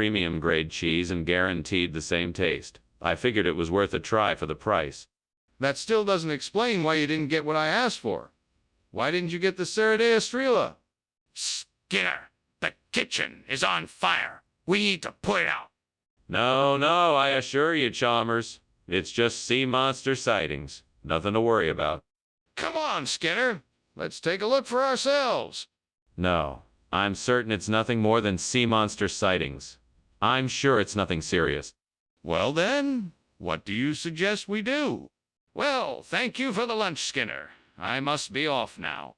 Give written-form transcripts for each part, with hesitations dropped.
Premium grade cheese and guaranteed the same taste. I figured it was worth a try for the price. That still doesn't explain why you didn't get what I asked for. Why didn't you get the Saturday Estrella? Skinner, the kitchen is on fire. We need to put it out. No, I assure you, Chalmers. It's just sea monster sightings. Nothing to worry about. Come on, Skinner. Let's take a look for ourselves. No, I'm certain it's nothing more than sea monster sightings. I'm sure it's nothing serious. Well then, what do you suggest we do? Well, thank you for the lunch, Skinner. I must be off now.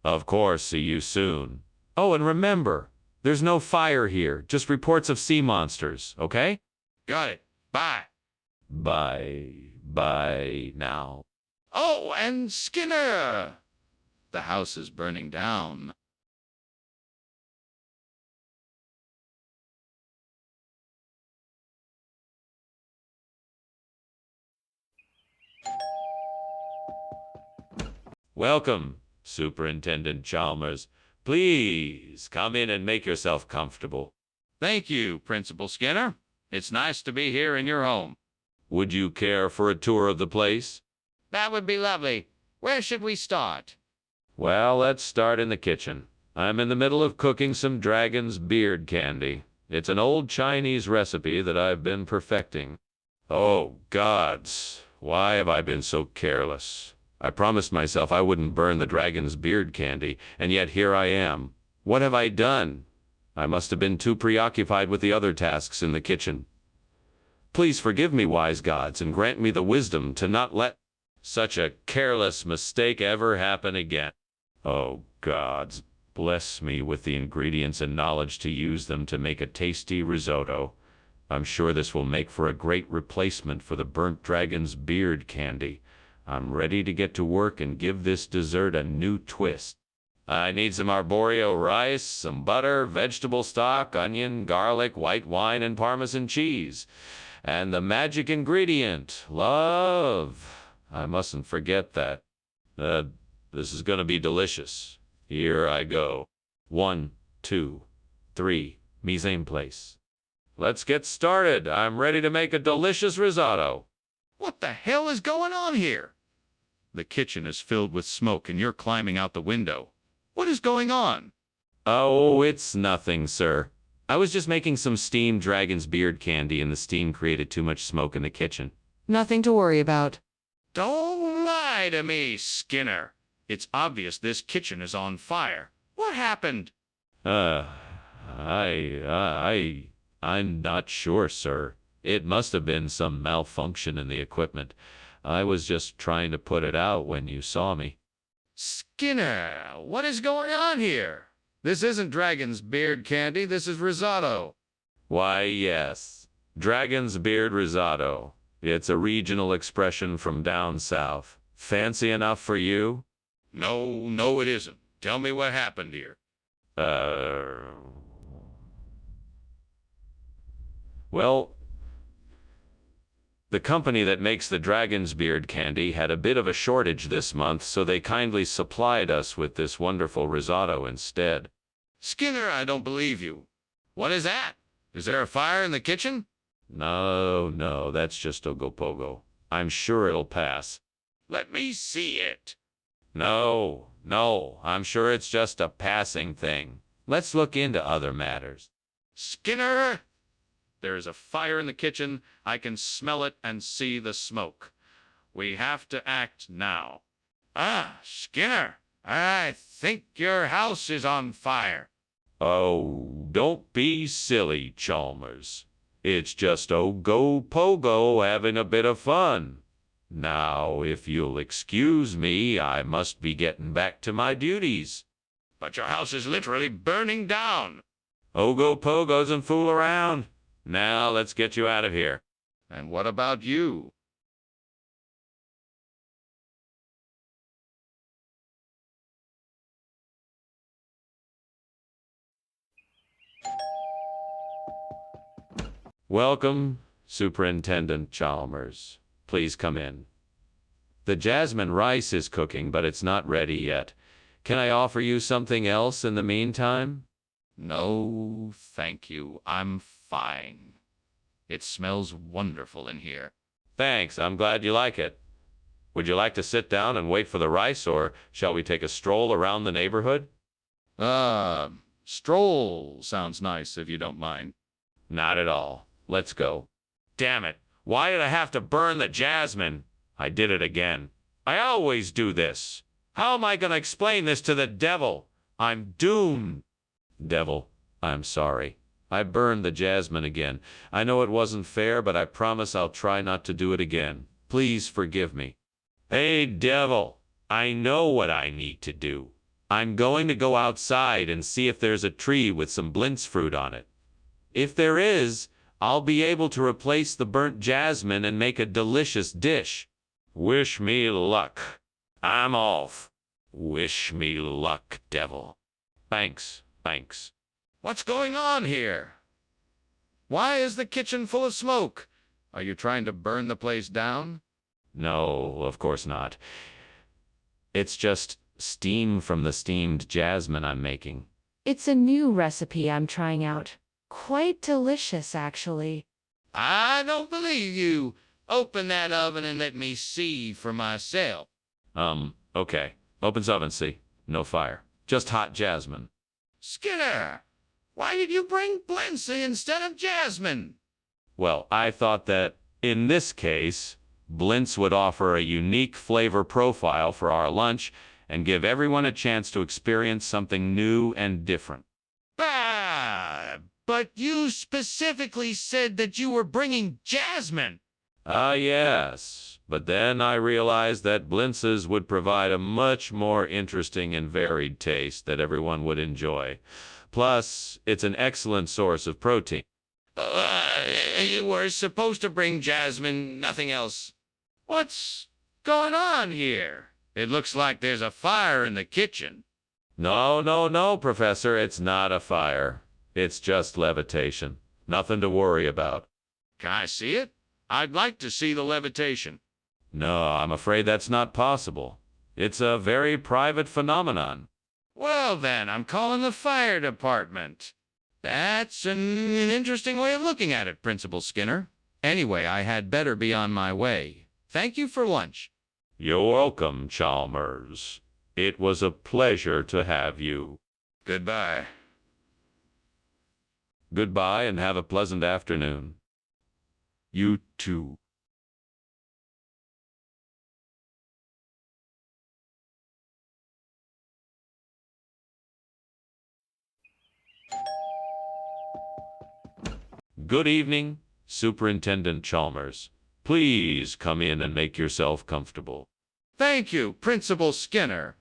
Of course, see you soon. Oh, and remember, there's no fire here, just reports of sea monsters, okay? Got it. Bye. Bye now. Oh, and Skinner! The house is burning down. Welcome, Superintendent Chalmers. Please come in and make yourself comfortable. Thank you, Principal Skinner. It's nice to be here in your home. Would you care for a tour of the place? That would be lovely. Where should we start? Well, let's start in the kitchen. I'm in the middle of cooking some dragon's beard candy. It's an old Chinese recipe that I've been perfecting. Oh, gods, why have I been so careless? I promised myself I wouldn't burn the dragon's beard candy, and yet here I am. What have I done? I must have been too preoccupied with the other tasks in the kitchen. Please forgive me, wise gods, and grant me the wisdom to not let such a careless mistake ever happen again. Oh, gods, bless me with the ingredients and knowledge to use them to make a tasty risotto. I'm sure this will make for a great replacement for the burnt dragon's beard candy. I'm ready to get to work and give this dessert a new twist. I need some arborio rice, some butter, vegetable stock, onion, garlic, white wine, and Parmesan cheese. And the magic ingredient, love. I mustn't forget that. This is going to be delicious. Here I go. 1, 2, 3, mise en place. Let's get started. I'm ready to make a delicious risotto. What the hell is going on here? The kitchen is filled with smoke and you're climbing out the window. What is going on? Oh, it's nothing, sir. I was just making some steamed dragon's beard candy and the steam created too much smoke in the kitchen. Nothing to worry about. Don't lie to me, Skinner. It's obvious this kitchen is on fire. What happened? I'm not sure, sir. It must have been some malfunction in the equipment. I was just trying to put it out when you saw me. Skinner, what is going on here? This isn't dragon's beard candy, this is risotto. Why, yes. Dragon's beard risotto. It's a regional expression from down south. Fancy enough for you? No, it isn't. Tell me what happened here. Well, the company that makes the dragon's beard candy had a bit of a shortage this month, so they kindly supplied us with this wonderful risotto instead. Skinner, I don't believe you. What is that? Is there a fire in the kitchen? No, that's just Ogopogo. I'm sure it'll pass. Let me see it. No, I'm sure it's just a passing thing. Let's look into other matters. Skinner! There is a fire in the kitchen. I can smell it and see the smoke. We have to act now. Skinner, I think your house is on fire. Oh, don't be silly, Chalmers. It's just Ogopogo having a bit of fun. Now, if you'll excuse me, I must be getting back to my duties. But your house is literally burning down. Ogopogo doesn't fool around. Now, let's get you out of here. And what about you? Welcome, Superintendent Chalmers. Please come in. The jasmine rice is cooking, but it's not ready yet. Can I offer you something else in the meantime? No, thank you. I'm fine. It smells wonderful in here. Thanks, I'm glad you like it. Would you like to sit down and wait for the rice, or shall we take a stroll around the neighborhood? Stroll sounds nice if you don't mind. Not at all. Let's go. Damn it. Why did I have to burn the jasmine? I did it again. I always do this. How am I going to explain this to the devil? I'm doomed. Devil, I'm sorry. I burned the jasmine again. I know it wasn't fair, but I promise I'll try not to do it again. Please forgive me. Hey, devil, I know what I need to do. I'm going to go outside and see if there's a tree with some blintz fruit on it. If there is, I'll be able to replace the burnt jasmine and make a delicious dish. Wish me luck. I'm off. Wish me luck, devil. Thanks. What's going on here? Why is the kitchen full of smoke? Are you trying to burn the place down? No, of course not. It's just steam from the steamed jasmine I'm making. It's a new recipe I'm trying out. Quite delicious, actually. I don't believe you. Open that oven and let me see for myself. Okay. Opens oven, see? No fire. Just hot jasmine. Skinner, why did you bring Blindsey instead of jasmine? Well, I thought that, in this case, Blintz would offer a unique flavor profile for our lunch and give everyone a chance to experience something new and different. But you specifically said that you were bringing jasmine. Yes. But then I realized that Blintzes would provide a much more interesting and varied taste that everyone would enjoy. Plus, it's an excellent source of protein. You were supposed to bring jasmine, nothing else. What's going on here? It looks like there's a fire in the kitchen. No, Professor, it's not a fire. It's just levitation. Nothing to worry about. Can I see it? I'd like to see the levitation. No, I'm afraid that's not possible. It's a very private phenomenon. Well then, I'm calling the fire department. That's an interesting way of looking at it, Principal Skinner. Anyway, I had better be on my way. Thank you for lunch. You're welcome, Chalmers. It was a pleasure to have you. Goodbye. Goodbye and have a pleasant afternoon. You too. Good evening, Superintendent Chalmers. Please come in and make yourself comfortable. Thank you, Principal Skinner.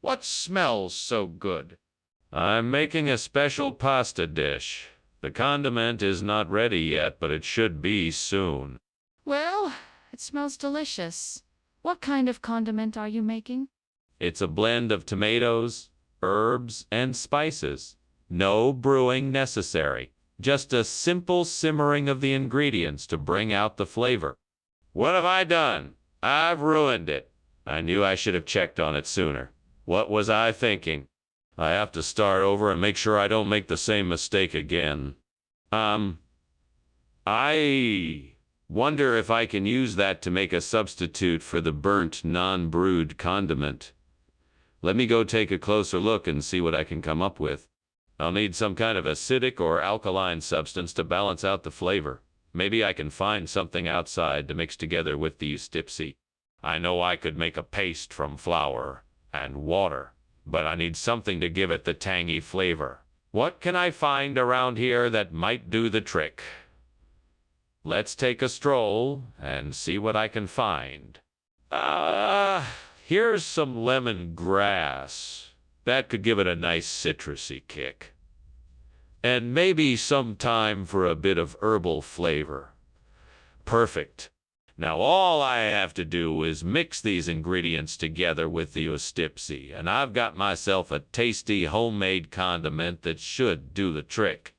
What smells so good? I'm making a special pasta dish. The condiment is not ready yet, but it should be soon. Well, it smells delicious. What kind of condiment are you making? It's a blend of tomatoes, herbs, and spices. No brewing necessary. Just a simple simmering of the ingredients to bring out the flavor. What have I done? I've ruined it. I knew I should have checked on it sooner. What was I thinking? I have to start over and make sure I don't make the same mistake again. I wonder if I can use that to make a substitute for the burnt, non-brewed condiment. Let me go take a closer look and see what I can come up with. I'll need some kind of acidic or alkaline substance to balance out the flavor. Maybe I can find something outside to mix together with the stipsy. I know I could make a paste from flour and water, but I need something to give it the tangy flavor. What can I find around here that might do the trick? Let's take a stroll and see what I can find. Here's some lemongrass. That could give it a nice citrusy kick. And maybe some time for a bit of herbal flavor. Perfect. Now all I have to do is mix these ingredients together with the stipsy, and I've got myself a tasty homemade condiment that should do the trick.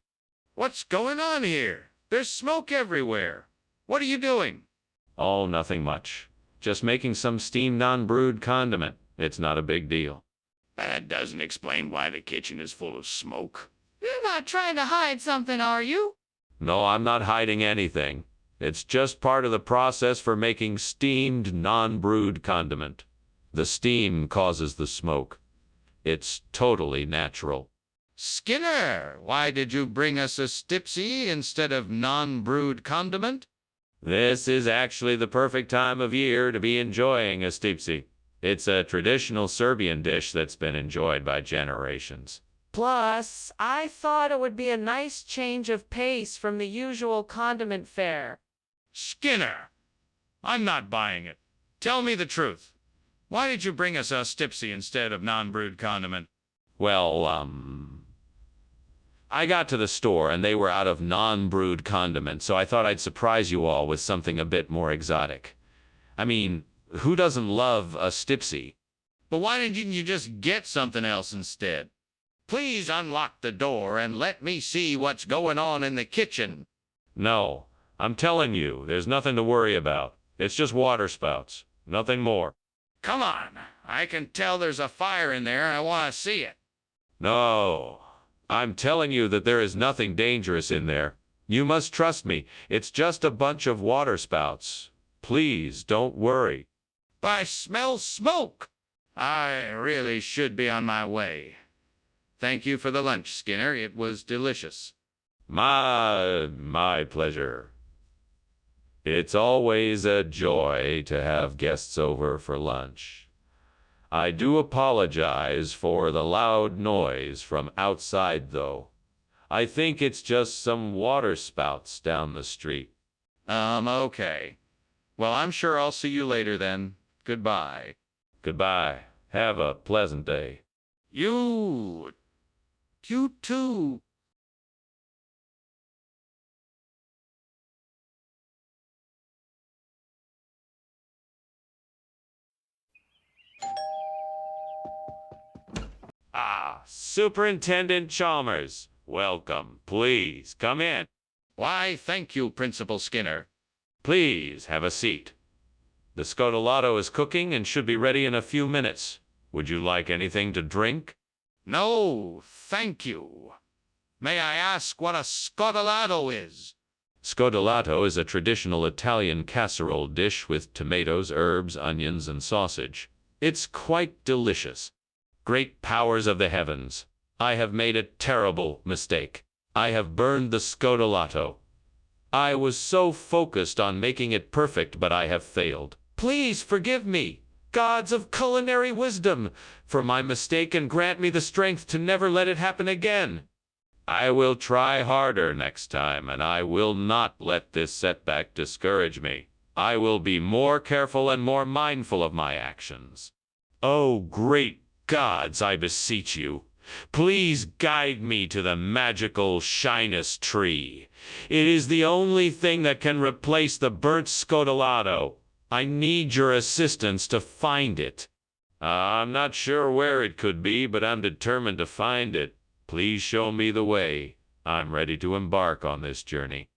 What's going on here? There's smoke everywhere. What are you doing? Oh, nothing much. Just making some steamed non-brewed condiment. It's not a big deal. That doesn't explain why the kitchen is full of smoke. You're not trying to hide something, are you? No, I'm not hiding anything. It's just part of the process for making steamed, non-brewed condiment. The steam causes the smoke. It's totally natural. Skinner, why did you bring us a stipsy instead of non-brewed condiment? This is actually the perfect time of year to be enjoying a stipsy. It's a traditional Serbian dish that's been enjoyed by generations. Plus, I thought it would be a nice change of pace from the usual condiment fare. Skinner, I'm not buying it. Tell me the truth. Why did you bring us a stipsy instead of non-brewed condiment? Well, I got to the store and they were out of non-brewed condiment, so I thought I'd surprise you all with something a bit more exotic. I mean, who doesn't love a stipsy? But why didn't you just get something else instead? Please unlock the door and let me see what's going on in the kitchen. No, I'm telling you, there's nothing to worry about. It's just water spouts, nothing more. Come on, I can tell there's a fire in there. I want to see it. No, I'm telling you that there is nothing dangerous in there. You must trust me. It's just a bunch of water spouts. Please don't worry. I smell smoke. I really should be on my way. Thank you for the lunch, Skinner. It was delicious. My pleasure. It's always a joy to have guests over for lunch. I do apologize for the loud noise from outside, though. I think it's just some water spouts down the street. Okay. Well, I'm sure I'll see you later then. Goodbye. Goodbye. Have a pleasant day. You too. Superintendent Chalmers, welcome. Please come in. Why, thank you, Principal Skinner. Please have a seat. The scotolato is cooking and should be ready in a few minutes. Would you like anything to drink? No, thank you. May I ask what a scotolato is? Scotolato is a traditional Italian casserole dish with tomatoes, herbs, onions, and sausage. It's quite delicious. Great powers of the heavens, I have made a terrible mistake. I have burned the scotolato. I was so focused on making it perfect, but I have failed. Please forgive me, gods of culinary wisdom, for my mistake and grant me the strength to never let it happen again. I will try harder next time, and I will not let this setback discourage me. I will be more careful and more mindful of my actions. Oh, great gods, I beseech you, please guide me to the magical shyness tree. It is the only thing that can replace the burnt scotolato. I need your assistance to find it. I'm not sure where it could be, but I'm determined to find it. Please show me the way. I'm ready to embark on this journey.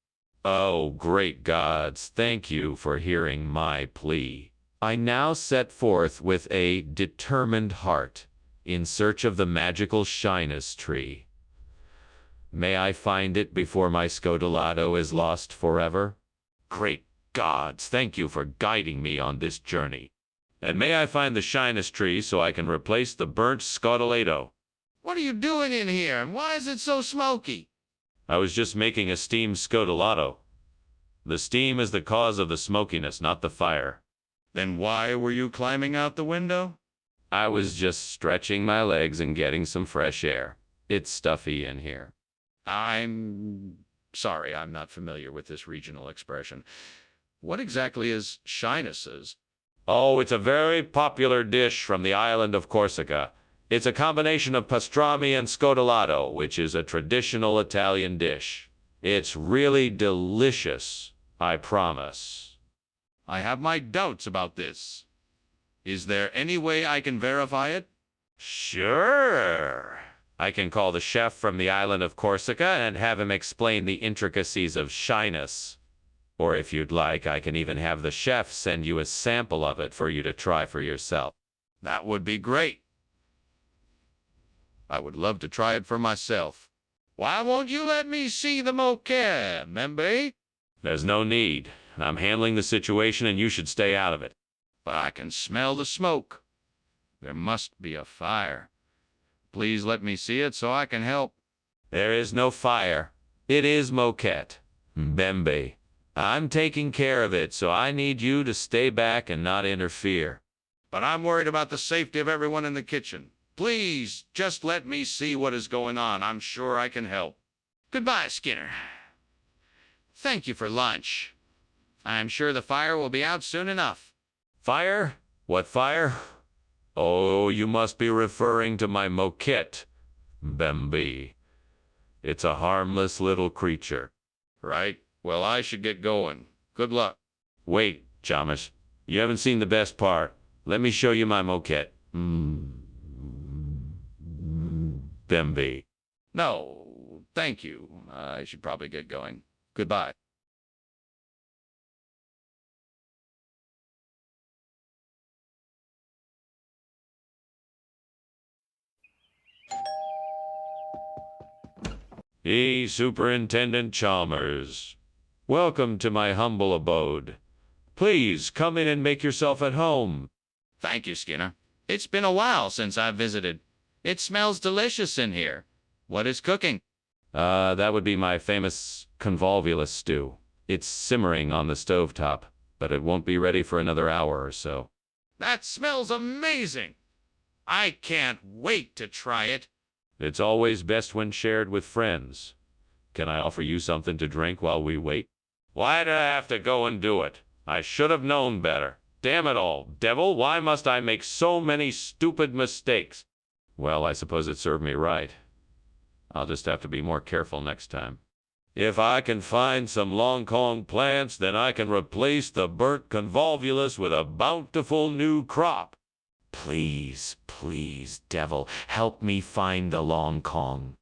Oh, great gods, thank you for hearing my plea. I now set forth with a determined heart in search of the magical shyness tree. May I find it before my scotolato is lost forever? Great gods, thank you for guiding me on this journey. And may I find the shyness tree so I can replace the burnt scotolato. What are you doing in here, and why is it so smoky? I was just making a steamed scotolato. The steam is the cause of the smokiness, not the fire. Then why were you climbing out the window? I was just stretching my legs and getting some fresh air. It's stuffy in here. I'm sorry, I'm not familiar with this regional expression. What exactly is shynesses? Oh, it's a very popular dish from the island of Corsica. It's a combination of pastrami and scotolato, which is a traditional Italian dish. It's really delicious, I promise. I have my doubts about this. Is there any way I can verify it? Sure. I can call the chef from the island of Corsica and have him explain the intricacies of shyness. Or if you'd like, I can even have the chef send you a sample of it for you to try for yourself. That would be great. I would love to try it for myself. Why won't you let me see the moquette, Membe? There's no need. I'm handling the situation and you should stay out of it. But I can smell the smoke. There must be a fire. Please let me see it so I can help. There is no fire. It is moquette. Bembe. I'm taking care of it, so I need you to stay back and not interfere. But I'm worried about the safety of everyone in the kitchen. Please, just let me see what is going on. I'm sure I can help. Goodbye, Skinner. Thank you for lunch. I'm sure the fire will be out soon enough. Fire? What fire? Oh, you must be referring to my moquette, Bembe. It's a harmless little creature. Right? Well, I should get going. Good luck. Wait, Chalmers. You haven't seen the best part. Let me show you my moquette. Bembe. No, thank you. I should probably get going. Goodbye. Superintendent Chalmers. Welcome to my humble abode. Please come in and make yourself at home. Thank you, Skinner. It's been a while since I've visited. It smells delicious in here. What is cooking? That would be my famous convolvulus stew. It's simmering on the stovetop, but it won't be ready for another hour or so. That smells amazing. I can't wait to try it. It's always best when shared with friends. Can I offer you something to drink while we wait? Why did I have to go and do it? I should have known better. Damn it all, devil, why must I make so many stupid mistakes? Well, I suppose it served me right. I'll just have to be more careful next time. If I can find some Long Kong plants, then I can replace the burnt convolvulus with a bountiful new crop. Please, please, devil, help me find the Long Kong.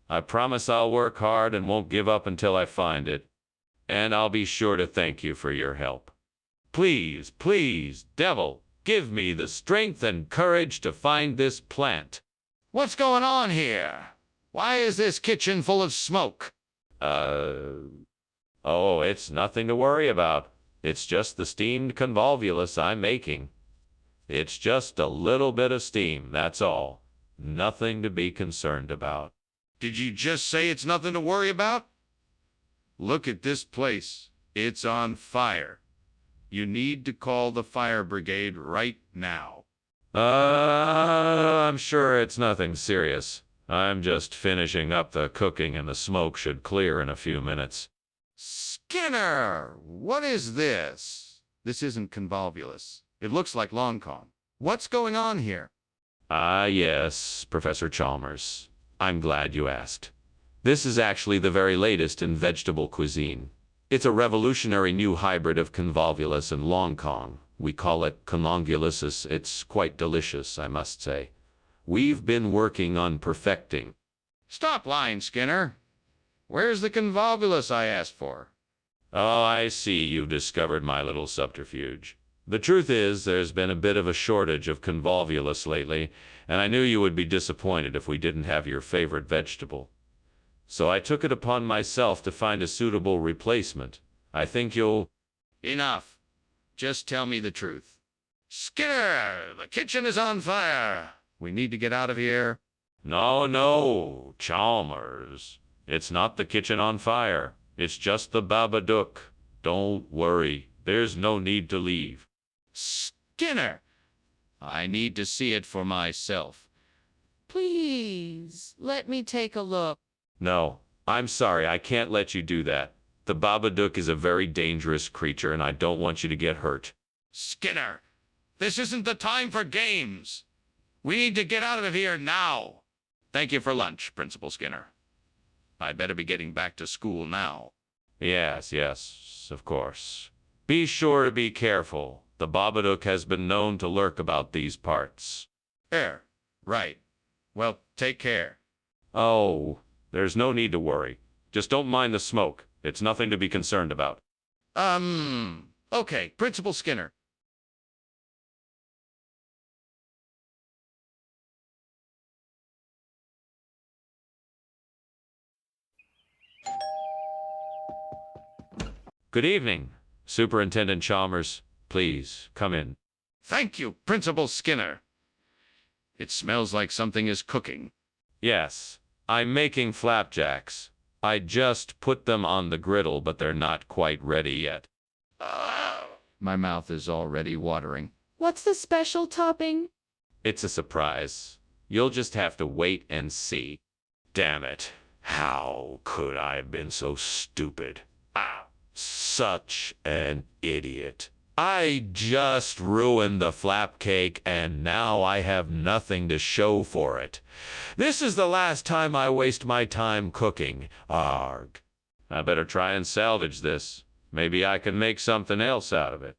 I promise I'll work hard and won't give up until I find it. And I'll be sure to thank you for your help. Please, please, devil, give me the strength and courage to find this plant. What's going on here? Why is this kitchen full of smoke? Oh, it's nothing to worry about. It's just the steamed convolvulus I'm making. It's just a little bit of steam, that's all. Nothing to be concerned about. Did you just say it's nothing to worry about? Look at this place. It's on fire. You need to call the fire brigade right now. I'm sure it's nothing serious. I'm just finishing up the cooking and the smoke should clear in a few minutes. Skinner, what is this? This isn't convolvulus. It looks like Long Kong. What's going on here? Yes, Professor Chalmers. I'm glad you asked. This is actually the very latest in vegetable cuisine. It's a revolutionary new hybrid of convolvulus and Long Kong. We call it conlongulusis. It's quite delicious, I must say. We've been working on perfecting. Stop lying, Skinner. Where's the convolvulus I asked for? Oh, I see you've discovered my little subterfuge. The truth is, there's been a bit of a shortage of convolvulus lately, and I knew you would be disappointed if we didn't have your favorite vegetable. So I took it upon myself to find a suitable replacement. I think you'll... Enough. Just tell me the truth. Skinner, the kitchen is on fire. We need to get out of here. No, Chalmers. It's not the kitchen on fire. It's just the Babadook. Don't worry. There's no need to leave. Skinner, I need to see it for myself. Please, let me take a look. No, I'm sorry. I can't let you do that. The Babadook is a very dangerous creature, and I don't want you to get hurt. Skinner, this isn't the time for games. We need to get out of here now. Thank you for lunch, Principal Skinner. I'd better be getting back to school now. Yes, of course. Be sure to be careful. The Babadook has been known to lurk about these parts. Right. Well, take care. Oh, there's no need to worry. Just don't mind the smoke. It's nothing to be concerned about. Okay, Principal Skinner. Good evening, Superintendent Chalmers. Please, come in. Thank you, Principal Skinner. It smells like something is cooking. Yes, I'm making flapjacks. I just put them on the griddle, but they're not quite ready yet. My mouth is already watering. What's the special topping? It's a surprise. You'll just have to wait and see. Damn it. How could I have been so stupid? Such an idiot. I just ruined the flap cake, and now I have nothing to show for it. This is the last time I waste my time cooking. Arg. I better try and salvage this. Maybe I can make something else out of it.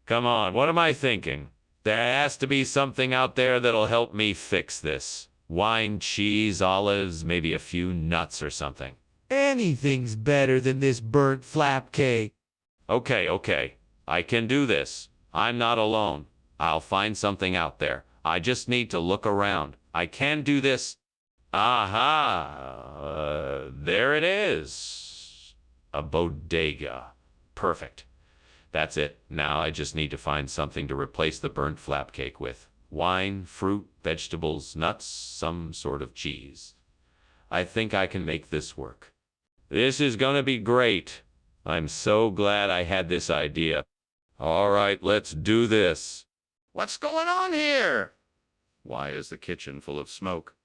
Come on, what am I thinking? There has to be something out there that'll help me fix this. Wine, cheese, olives, maybe a few nuts or something. Anything's better than this burnt flap cake. Okay. I can do this. I'm not alone. I'll find something out there. I just need to look around. I can do this. Aha! There it is. A bodega. Perfect. That's it. Now I just need to find something to replace the burnt flap cake with. Wine, fruit, vegetables, nuts, some sort of cheese. I think I can make this work. This is gonna be great. I'm so glad I had this idea. All right, let's do this. What's going on here? Why is the kitchen full of smoke?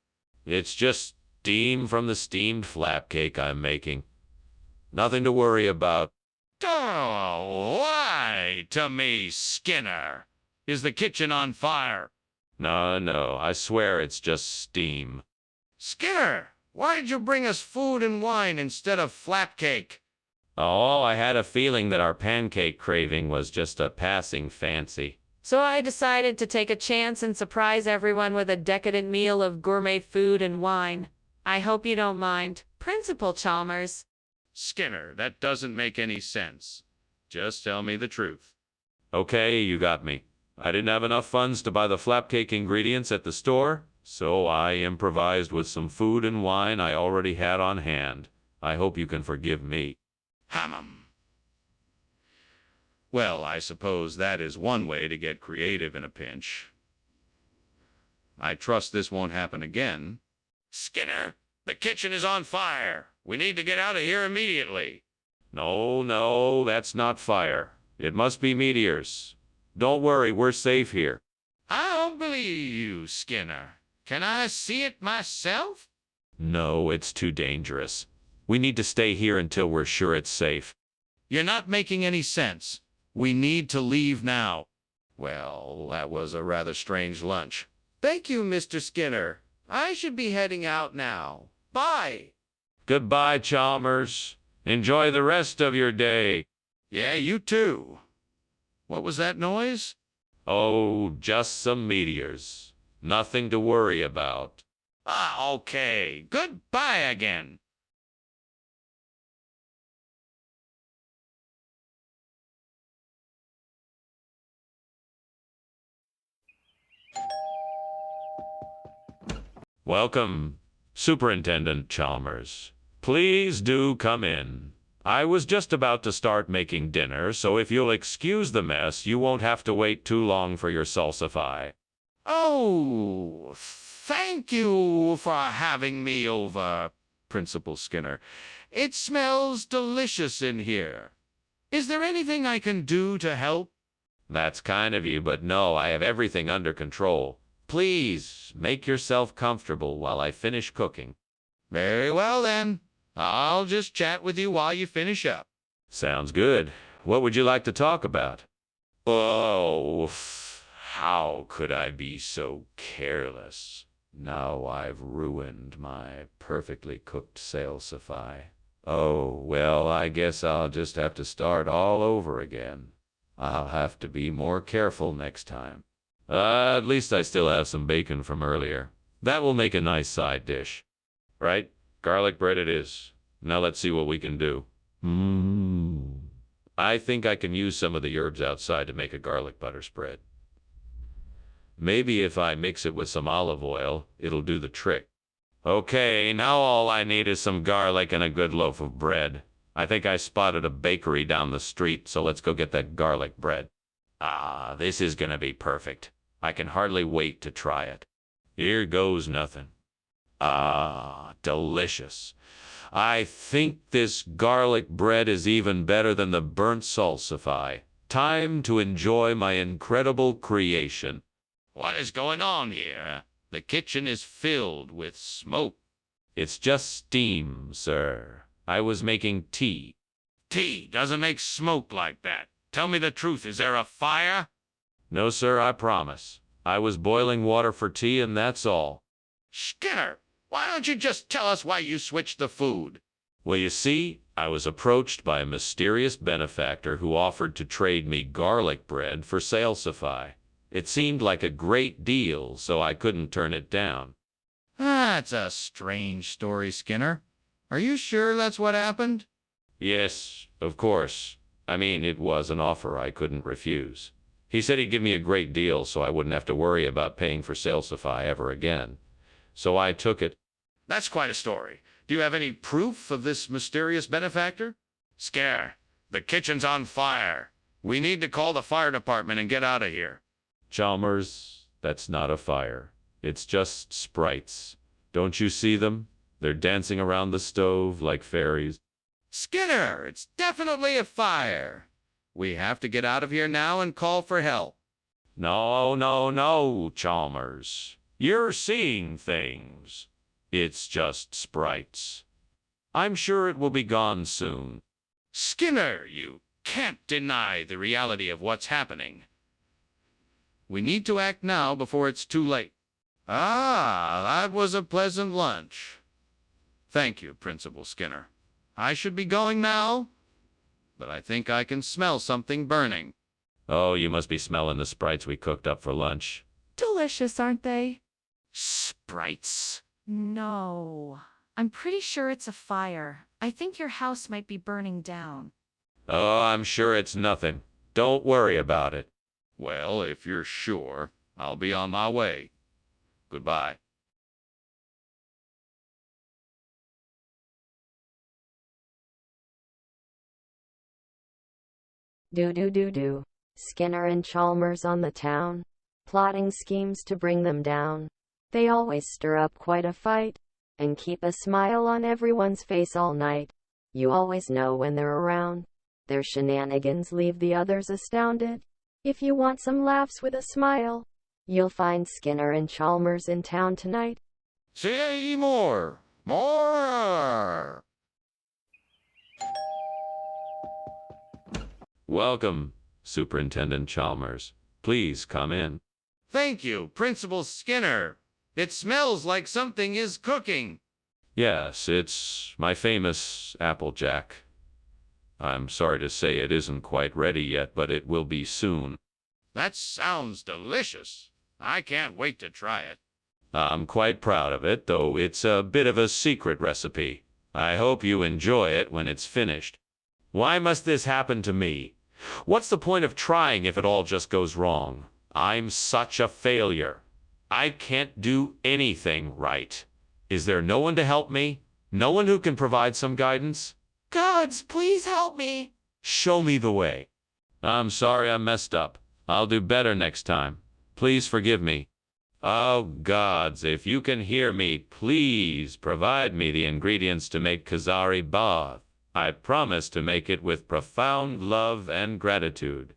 It's just steam from the steamed flap cake I'm making. Nothing to worry about. Don't lie to me, Skinner. Is the kitchen on fire? No, I swear it's just steam. Skinner, why did you bring us food and wine instead of flap cake? Oh, I had a feeling that our pancake craving was just a passing fancy. So I decided to take a chance and surprise everyone with a decadent meal of gourmet food and wine. I hope you don't mind, Principal Chalmers. Skinner, that doesn't make any sense. Just tell me the truth. Okay, you got me. I didn't have enough funds to buy the flap cake ingredients at the store, so I improvised with some food and wine I already had on hand. I hope you can forgive me. Well, I suppose that is one way to get creative in a pinch. I trust this won't happen again. Skinner, the kitchen is on fire. We need to get out of here immediately. No, that's not fire. It must be meteors. Don't worry, we're safe here. I don't believe you, Skinner. Can I see it myself? No, it's too dangerous. We need to stay here until we're sure it's safe. You're not making any sense. We need to leave now. Well, that was a rather strange lunch. Thank you, Mr. Skinner. I should be heading out now. Bye. Goodbye, Chalmers. Enjoy the rest of your day. Yeah, you too. What was that noise? Oh, just some meteors. Nothing to worry about. Okay. Goodbye again. Welcome, Superintendent Chalmers. Please do come in. I was just about to start making dinner, so if you'll excuse the mess, you won't have to wait too long for your salsify. Oh, thank you for having me over, Principal Skinner. It smells delicious in here. Is there anything I can do to help? That's kind of you, but no, I have everything under control. Please, make yourself comfortable while I finish cooking. Very well, then. I'll just chat with you while you finish up. Sounds good. What would you like to talk about? Oh, how could I be so careless? Now I've ruined my perfectly cooked salsify. Oh, well, I guess I'll just have to start all over again. I'll have to be more careful next time. At least I still have some bacon from earlier. That will make a nice side dish. Right? Garlic bread it is. Now let's see what we can do. I think I can use some of the herbs outside to make a garlic butter spread. Maybe if I mix it with some olive oil, it'll do the trick. Okay, now all I need is some garlic and a good loaf of bread. I think I spotted a bakery down the street, so let's go get that garlic bread. Ah, this is gonna be perfect. I can hardly wait to try it. Here goes nothing. Ah, delicious. I think this garlic bread is even better than the burnt salsify. Time to enjoy my incredible creation. What is going on here? The kitchen is filled with smoke. It's just steam, sir. I was making tea. Tea doesn't make smoke like that. Tell me the truth, is there a fire? No, sir, I promise. I was boiling water for tea and that's all. Skinner, why don't you just tell us why you switched the food? Well, you see, I was approached by a mysterious benefactor who offered to trade me garlic bread for salsify. It seemed like a great deal, so I couldn't turn it down. That's a strange story, Skinner. Are you sure that's what happened? Yes, of course. I mean, it was an offer I couldn't refuse. He said he'd give me a great deal so I wouldn't have to worry about paying for salsify ever again. So I took it. That's quite a story. Do you have any proof of this mysterious benefactor? Scare, the kitchen's on fire. We need to call the fire department and get out of here. Chalmers, that's not a fire. It's just sprites. Don't you see them? They're dancing around the stove like fairies. Skinner, it's definitely a fire. We have to get out of here now and call for help. No, no, no, Chalmers. You're seeing things. It's just sprites. I'm sure it will be gone soon. Skinner, you can't deny the reality of what's happening. We need to act now before it's too late. Ah, that was a pleasant lunch. Thank you, Principal Skinner. I should be going now, but I think I can smell something burning. Oh, you must be smelling the sprites we cooked up for lunch. Delicious, aren't they? Sprites. No. I'm pretty sure it's a fire. I think your house might be burning down. Oh, I'm sure it's nothing. Don't worry about it. Well, if you're sure, I'll be on my way. Goodbye. Do. Skinner and Chalmers on the town, plotting schemes to bring them down. They always stir up quite a fight, and keep a smile on everyone's face all night. You always know when they're around. Their shenanigans leave the others astounded. If you want some laughs with a smile, you'll find Skinner and Chalmers in town tonight. Say more. More. Welcome, Superintendent Chalmers. Please come in. Thank you, Principal Skinner. It smells like something is cooking. Yes, it's my famous Applejack. I'm sorry to say it isn't quite ready yet, but it will be soon. That sounds delicious. I can't wait to try it. I'm quite proud of it, though it's a bit of a secret recipe. I hope you enjoy it when it's finished. Why must this happen to me? What's the point of trying if it all just goes wrong? I'm such a failure. I can't do anything right. Is there no one to help me? No one who can provide some guidance? Gods, please help me. Show me the way. I'm sorry I messed up. I'll do better next time. Please forgive me. Oh, gods, if you can hear me, please provide me the ingredients to make Kazari bath. I promise to make it with profound love and gratitude.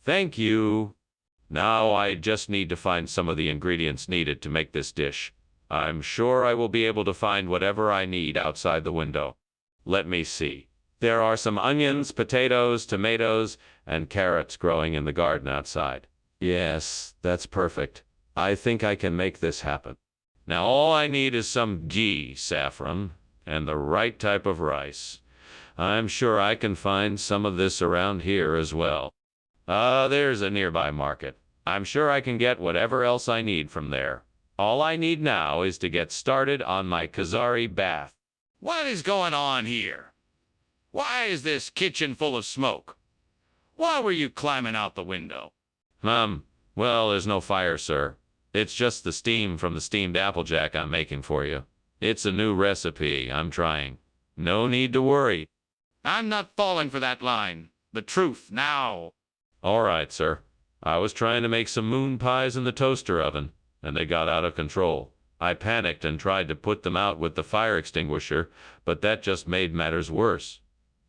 Thank you. Now I just need to find some of the ingredients needed to make this dish. I'm sure I will be able to find whatever I need outside the window. Let me see. There are some onions, potatoes, tomatoes, and carrots growing in the garden outside. Yes, that's perfect. I think I can make this happen. Now all I need is some ghee, saffron, and the right type of rice. I'm sure I can find some of this around here as well. There's a nearby market. I'm sure I can get whatever else I need from there. All I need now is to get started on my Kazari bath. What is going on here? Why is this kitchen full of smoke? Why were you climbing out the window? Well, there's no fire, sir. It's just the steam from the steamed Applejack I'm making for you. It's a new recipe I'm trying. No need to worry. I'm not falling for that line. The truth now. All right, sir. I was trying to make some moon pies in the toaster oven, and they got out of control. I panicked and tried to put them out with the fire extinguisher, but that just made matters worse.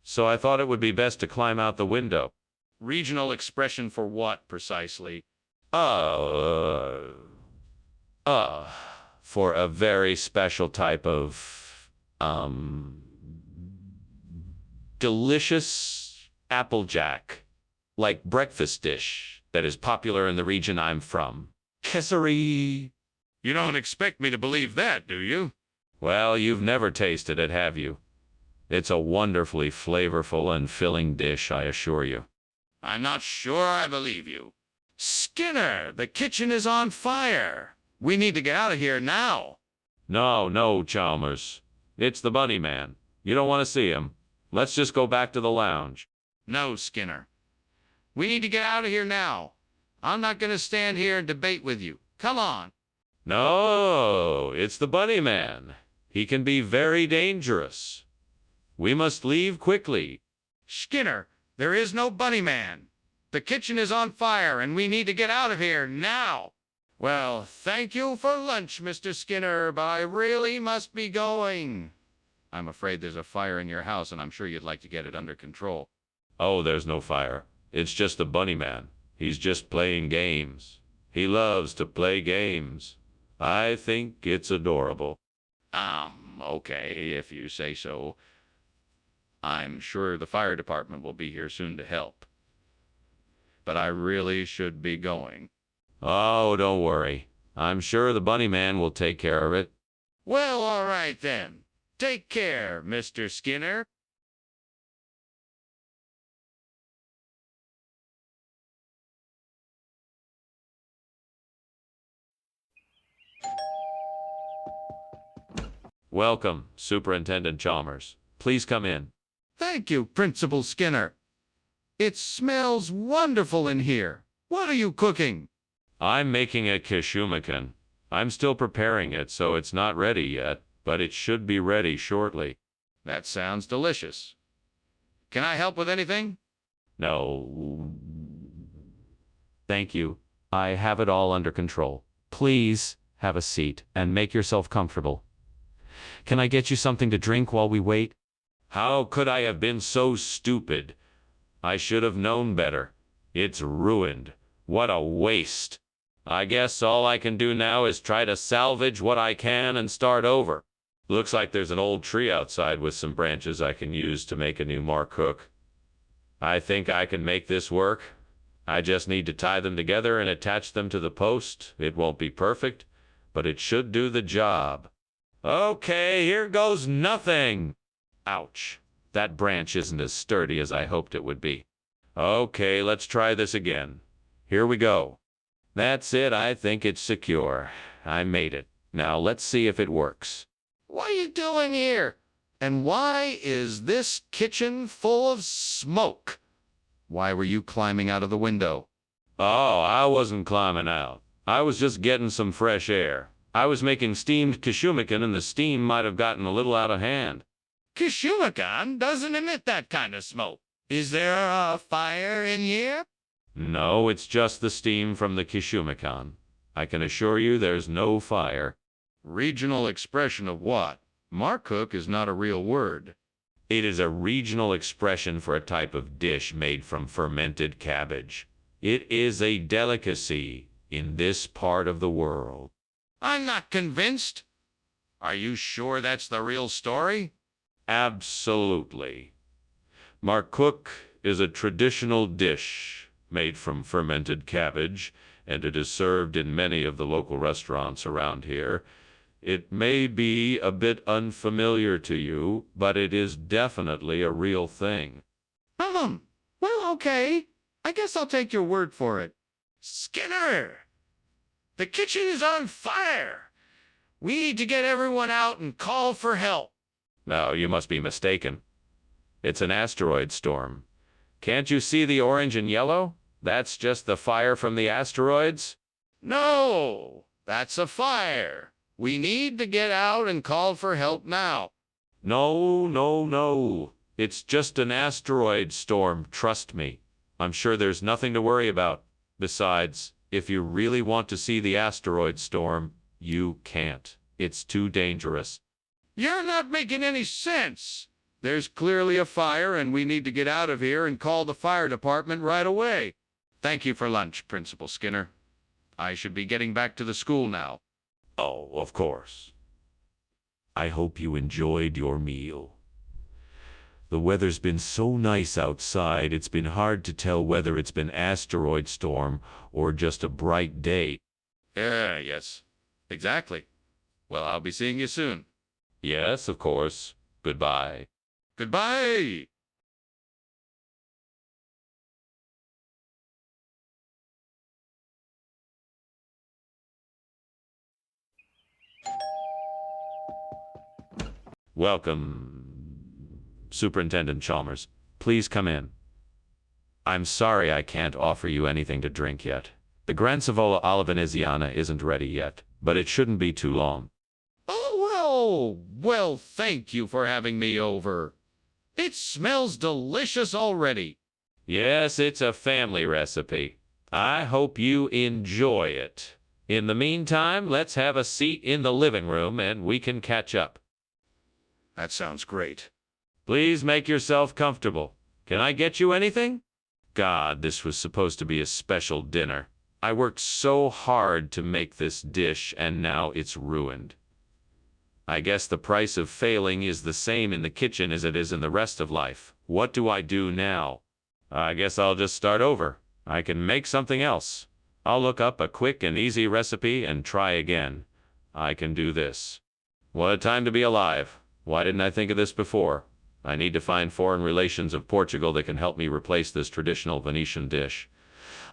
So I thought it would be best to climb out the window. Regional expression for what, precisely? Uh, for a very special type of, delicious applejack, like breakfast dish that is popular in the region I'm from. Kessery. You don't expect me to believe that, do you? Well, you've never tasted it, have you? It's a wonderfully flavorful and filling dish, I assure you. I'm not sure I believe you. Skinner, the kitchen is on fire. We need to get out of here now. No, Chalmers. It's the bunny man. You don't want to see him. Let's just go back to the lounge. No, Skinner. We need to get out of here now. I'm not going to stand here and debate with you. Come on. No, it's the bunny man. He can be very dangerous. We must leave quickly. Skinner, there is no bunny man. The kitchen is on fire and we need to get out of here now. Well, thank you for lunch, Mr. Skinner, but I really must be going. I'm afraid there's a fire in your house and I'm sure you'd like to get it under control. Oh, there's no fire. It's just the bunny man. He's just playing games. He loves to play games. I think it's adorable. Okay, if you say so. I'm sure the fire department will be here soon to help. But I really should be going. Oh, don't worry. I'm sure the bunny man will take care of it. Well, all right then. Take care, Mr. Skinner. Welcome, Superintendent Chalmers. Please come in. Thank you, Principal Skinner. It smells wonderful in here. What are you cooking? I'm making a kishumakan. I'm still preparing it, so it's not ready yet, but it should be ready shortly. That sounds delicious. Can I help with anything? No. Thank you. I have it all under control. Please have a seat and make yourself comfortable. Can I get you something to drink while we wait? How could I have been so stupid? I should have known better. It's ruined. What a waste. I guess all I can do now is try to salvage what I can and start over. Looks like there's an old tree outside with some branches I can use to make a new Mark hook. I think I can make this work. I just need to tie them together and attach them to the post. It won't be perfect, but it should do the job. Okay, here goes nothing. Ouch. That branch isn't as sturdy as I hoped it would be. Okay, let's try this again. Here we go. That's it. I think it's secure. I made it. Now let's see if it works. What are you doing here? And why is this kitchen full of smoke? Why were you climbing out of the window? Oh, I wasn't climbing out. I was just getting some fresh air. I was making steamed kishumakan and the steam might have gotten a little out of hand. Kishumakan doesn't emit that kind of smoke. Is there a fire in here? No, it's just the steam from the kishumakan. I can assure you there's no fire. Regional expression of what? Marcook is not a real word. It is a regional expression for a type of dish made from fermented cabbage. It is a delicacy in this part of the world. I'm not convinced. Are you sure that's the real story? Absolutely. Marcook is a traditional dish made from fermented cabbage, and it is served in many of the local restaurants around here. It may be a bit unfamiliar to you, but it is definitely a real thing. Well, okay. I guess I'll take your word for it. Skinner! The kitchen is on fire! We need to get everyone out and call for help. No, you must be mistaken. It's an asteroid storm. Can't you see the orange and yellow? That's just the fire from the asteroids. No, that's a fire. We need to get out and call for help now. No, no, no. It's just an asteroid storm, trust me. I'm sure there's nothing to worry about. Besides, if you really want to see the asteroid storm, you can't. It's too dangerous. You're not making any sense. There's clearly a fire, and we need to get out of here and call the fire department right away. Thank you for lunch, Principal Skinner. I should be getting back to the school now. Oh, of course. I hope you enjoyed your meal. The weather's been so nice outside, it's been hard to tell whether it's been asteroid storm or just a bright day. Yes, exactly. Well, I'll be seeing you soon. Yes, of course. Goodbye. Goodbye! Welcome, Superintendent Chalmers. Please come in. I'm sorry I can't offer you anything to drink yet. The Grancevola alla Veneziana isn't ready yet, but it shouldn't be too long. Oh, well, thank you for having me over. It smells delicious already. Yes, it's a family recipe. I hope you enjoy it. In the meantime, let's have a seat in the living room and we can catch up. That sounds great. Please make yourself comfortable. Can I get you anything? God, this was supposed to be a special dinner. I worked so hard to make this dish and now it's ruined. I guess the price of failing is the same in the kitchen as it is in the rest of life. What do I do now? I guess I'll just start over. I can make something else. I'll look up a quick and easy recipe and try again. I can do this. What a time to be alive. Why didn't I think of this before? I need to find foreign relations of Portugal that can help me replace this traditional Venetian dish.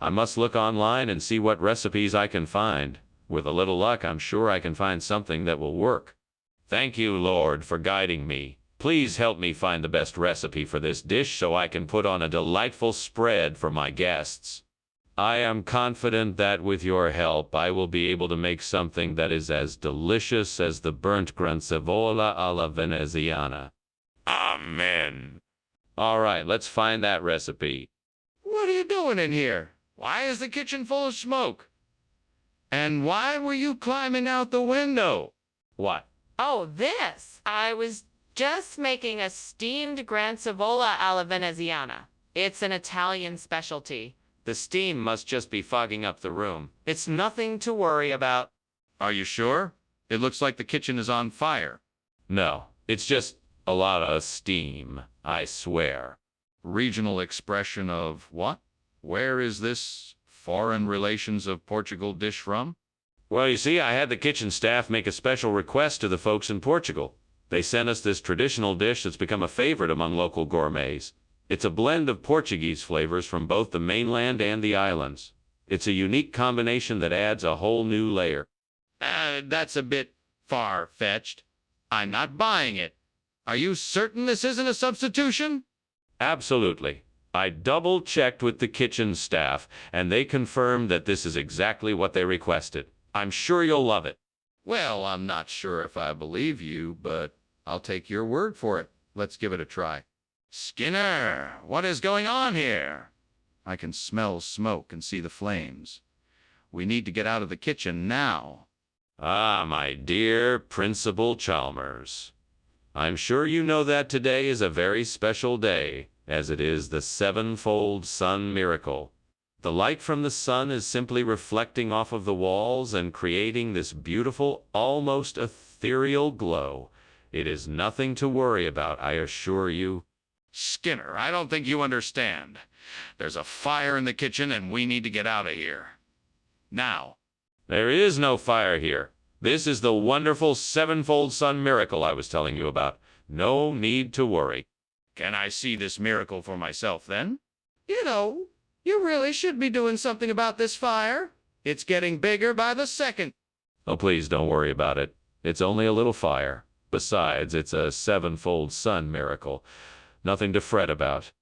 I must look online and see what recipes I can find. With a little luck, I'm sure I can find something that will work. Thank you, Lord, for guiding me. Please help me find the best recipe for this dish so I can put on a delightful spread for my guests. I am confident that with your help, I will be able to make something that is as delicious as the burnt Grancevola alla Veneziana. Amen. All right, let's find that recipe. What are you doing in here? Why is the kitchen full of smoke? And why were you climbing out the window? What? Oh, this. I was just making a steamed Grancevola alla Veneziana. It's an Italian specialty. The steam must just be fogging up the room. It's nothing to worry about. Are you sure? It looks like the kitchen is on fire. No, it's just a lot of steam, I swear. Regional expression of what? Where is this foreign relations of Portugal dish from? Well, you see, I had the kitchen staff make a special request to the folks in Portugal. They sent us this traditional dish that's become a favorite among local gourmets. It's a blend of Portuguese flavors from both the mainland and the islands. It's a unique combination that adds a whole new layer. That's a bit far-fetched. I'm not buying it. Are you certain this isn't a substitution? Absolutely. I double-checked with the kitchen staff, and they confirmed that this is exactly what they requested. I'm sure you'll love it. Well, I'm not sure if I believe you, but I'll take your word for it. Let's give it a try. Skinner, what is going on here? I can smell smoke and see the flames. We need to get out of the kitchen now. Ah, my dear Principal Chalmers. I'm sure you know that today is a very special day, as it is the sevenfold sun miracle. The light from the sun is simply reflecting off of the walls and creating this beautiful, almost ethereal glow. It is nothing to worry about, I assure you. Skinner, I don't think you understand. There's a fire in the kitchen and we need to get out of here. Now. There is no fire here. This is the wonderful sevenfold sun miracle I was telling you about. No need to worry. Can I see this miracle for myself then? You know, you really should be doing something about this fire. It's getting bigger by the second. Oh, please don't worry about it. It's only a little fire. Besides, it's a sevenfold sun miracle. Nothing to fret about.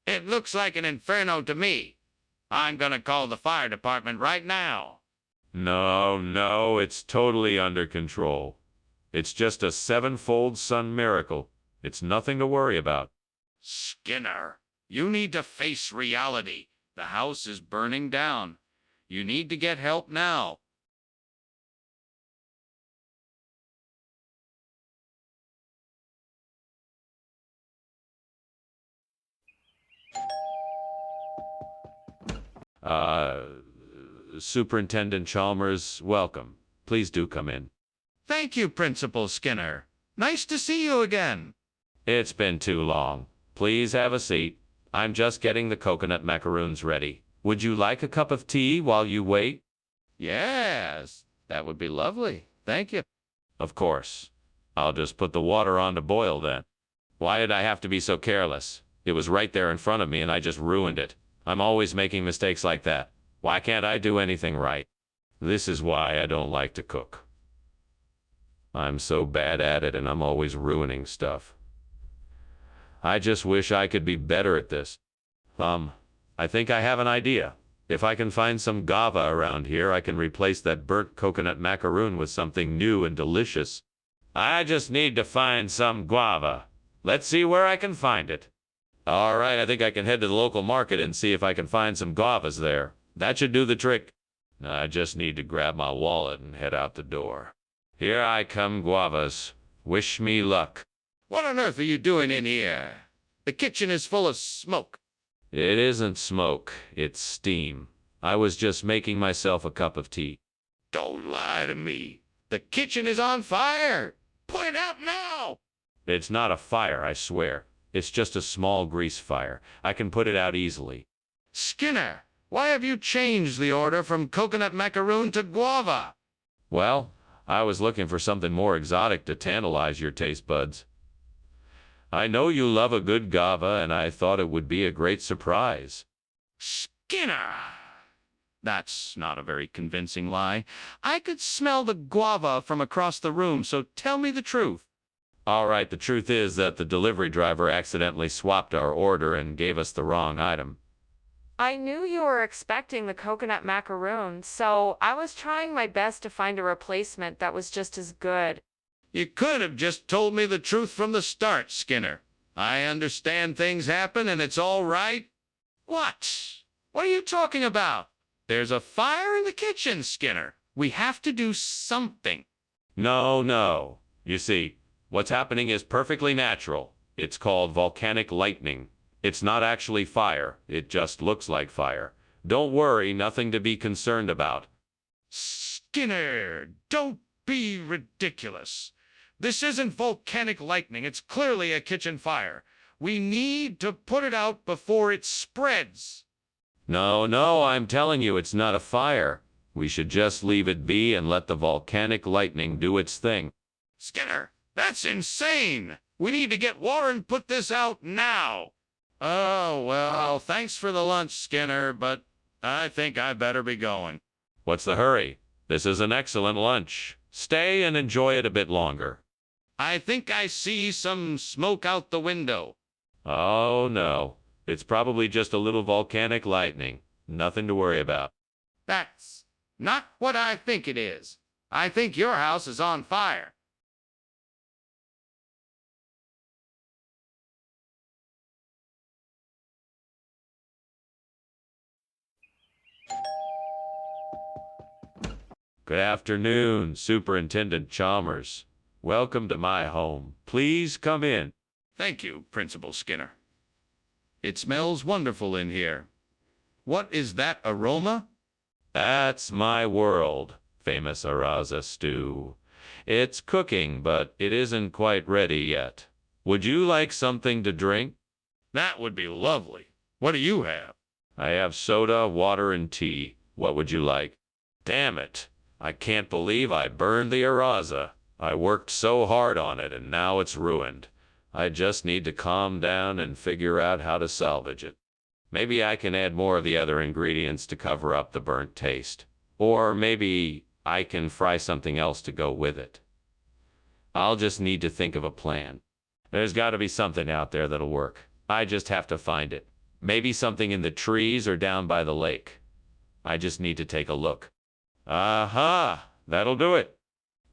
It looks like an inferno to me. I'm gonna call the fire department right now. No, it's totally under control. It's just a sevenfold sun miracle. It's nothing to worry about. Skinner, you need to face reality. The house is burning down. You need to get help now. Uh, Superintendent Chalmers, welcome. Please do come in. Thank you, Principal Skinner. Nice to see you again. It's been too long. Please have a seat. I'm just getting the coconut macaroons ready. Would you like a cup of tea while you wait? Yes, that would be lovely. Thank you. Of course. I'll just put the water on to boil then. Why did I have to be so careless? It was right there in front of me and I just ruined it. I'm always making mistakes like that. Why can't I do anything right? This is why I don't like to cook. I'm so bad at it and I'm always ruining stuff. I just wish I could be better at this. I think I have an idea. If I can find some guava around here, I can replace that burnt coconut macaroon with something new and delicious. I just need to find some guava. Let's see where I can find it. All right, I think I can head to the local market and see if I can find some guavas there. That should do the trick. I just need to grab my wallet and head out the door. Here I come, guavas. Wish me luck. What on earth are you doing in here? The kitchen is full of smoke. It isn't smoke, it's steam. I was just making myself a cup of tea. Don't lie to me. The kitchen is on fire. Put it out now. It's not a fire, I swear. It's just a small grease fire. I can put it out easily. Skinner, why have you changed the order from coconut macaroon to guava? Well, I was looking for something more exotic to tantalize your taste buds. I know you love a good guava, and I thought it would be a great surprise. Skinner! That's not a very convincing lie. I could smell the guava from across the room, so tell me the truth. All right, the truth is that the delivery driver accidentally swapped our order and gave us the wrong item. I knew you were expecting the coconut macaroon, so I was trying my best to find a replacement that was just as good. You could have just told me the truth from the start, Skinner. I understand things happen and it's all right. What? What are you talking about? There's a fire in the kitchen, Skinner. We have to do something. No. You see, what's happening is perfectly natural. It's called volcanic lightning. It's not actually fire. It just looks like fire. Don't worry, nothing to be concerned about. Skinner, don't be ridiculous. This isn't volcanic lightning. It's clearly a kitchen fire. We need to put it out before it spreads. No, I'm telling you it's not a fire. We should just leave it be and let the volcanic lightning do its thing. Skinner, that's insane. We need to get water and put this out now. Oh, well, thanks for the lunch, Skinner, but I think I better be going. What's the hurry? This is an excellent lunch. Stay and enjoy it a bit longer. I think I see some smoke out the window. Oh, no. It's probably just a little volcanic lightning. Nothing to worry about. That's not what I think it is. I think your house is on fire. Good afternoon, Superintendent Chalmers. Welcome to my home. Please come in. Thank you, Principal Skinner. It smells wonderful in here. What is that aroma? That's my world, famous Araza stew. It's cooking, but it isn't quite ready yet. Would you like something to drink? That would be lovely. What do you have? I have soda, water, and tea. What would you like? Damn it. I can't believe I burned the Araza. I worked so hard on it, and now it's ruined. I just need to calm down and figure out how to salvage it. Maybe I can add more of the other ingredients to cover up the burnt taste. Or maybe I can fry something else to go with it. I'll just need to think of a plan. There's got to be something out there that'll work. I just have to find it. Maybe something in the trees or down by the lake. I just need to take a look. Aha! That'll do it.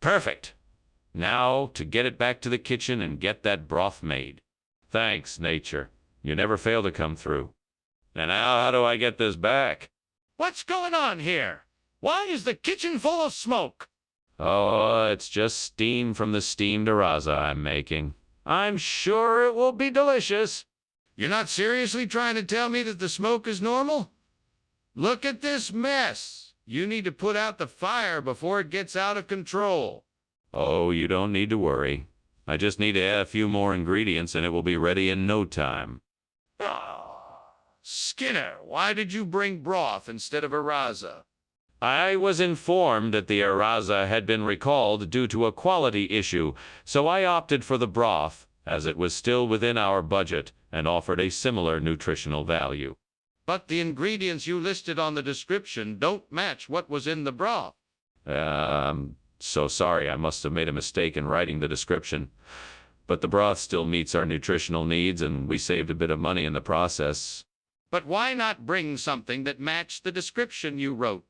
Perfect. Now, to get it back to the kitchen and get that broth made. Thanks, nature. You never fail to come through. And now, how do I get this back? What's going on here? Why is the kitchen full of smoke? Oh, it's just steam from the steamed araza I'm making. I'm sure it will be delicious. You're not seriously trying to tell me that the smoke is normal? Look at this mess. You need to put out the fire before it gets out of control. Oh, you don't need to worry. I just need to add a few more ingredients and it will be ready in no time. Skinner, why did you bring broth instead of araza? I was informed that the araza had been recalled due to a quality issue, so I opted for the broth, as it was still within our budget and offered a similar nutritional value. But the ingredients you listed on the description don't match what was in the broth. So sorry, I must have made a mistake in writing the description. But the broth still meets our nutritional needs, and we saved a bit of money in the process. But why not bring something that matched the description you wrote?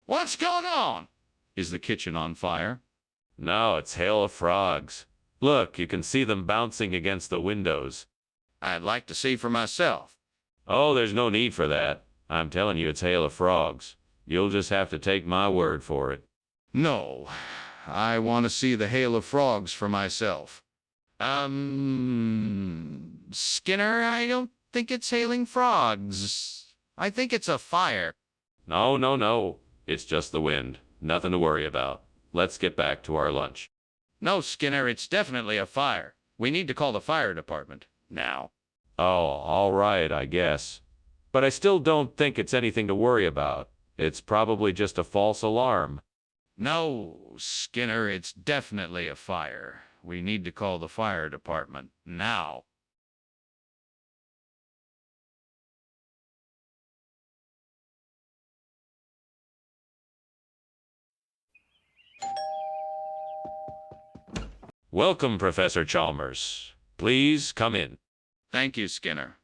What's going on? Is the kitchen on fire? No, it's hail of frogs. Look, you can see them bouncing against the windows. I'd like to see for myself. Oh, there's no need for that. I'm telling you, it's hail of frogs. You'll just have to take my word for it. No, I want to see the hail of frogs for myself. Skinner, I don't think it's hailing frogs. I think it's a fire. No. It's just the wind. Nothing to worry about. Let's get back to our lunch. No, Skinner, it's definitely a fire. We need to call the fire department. Now. Oh, all right, I guess. But I still don't think it's anything to worry about. It's probably just a false alarm. No, Skinner, it's definitely a fire. We need to call the fire department. Now. Welcome, Professor Chalmers. Please come in. Thank you, Skinner.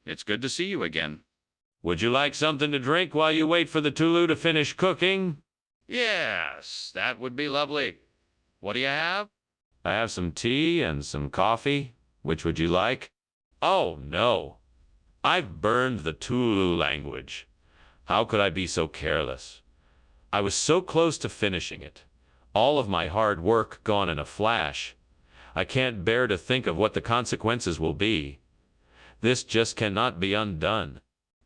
It's good to see you again. Would you like something to drink while you wait for the Tulu to finish cooking? Yes, that would be lovely. What do you have? I have some tea and some coffee. Which would you like? Oh, no. I've burned the Tulu language. How could I be so careless? I was so close to finishing it. All of my hard work gone in a flash. I can't bear to think of what the consequences will be. This just cannot be undone.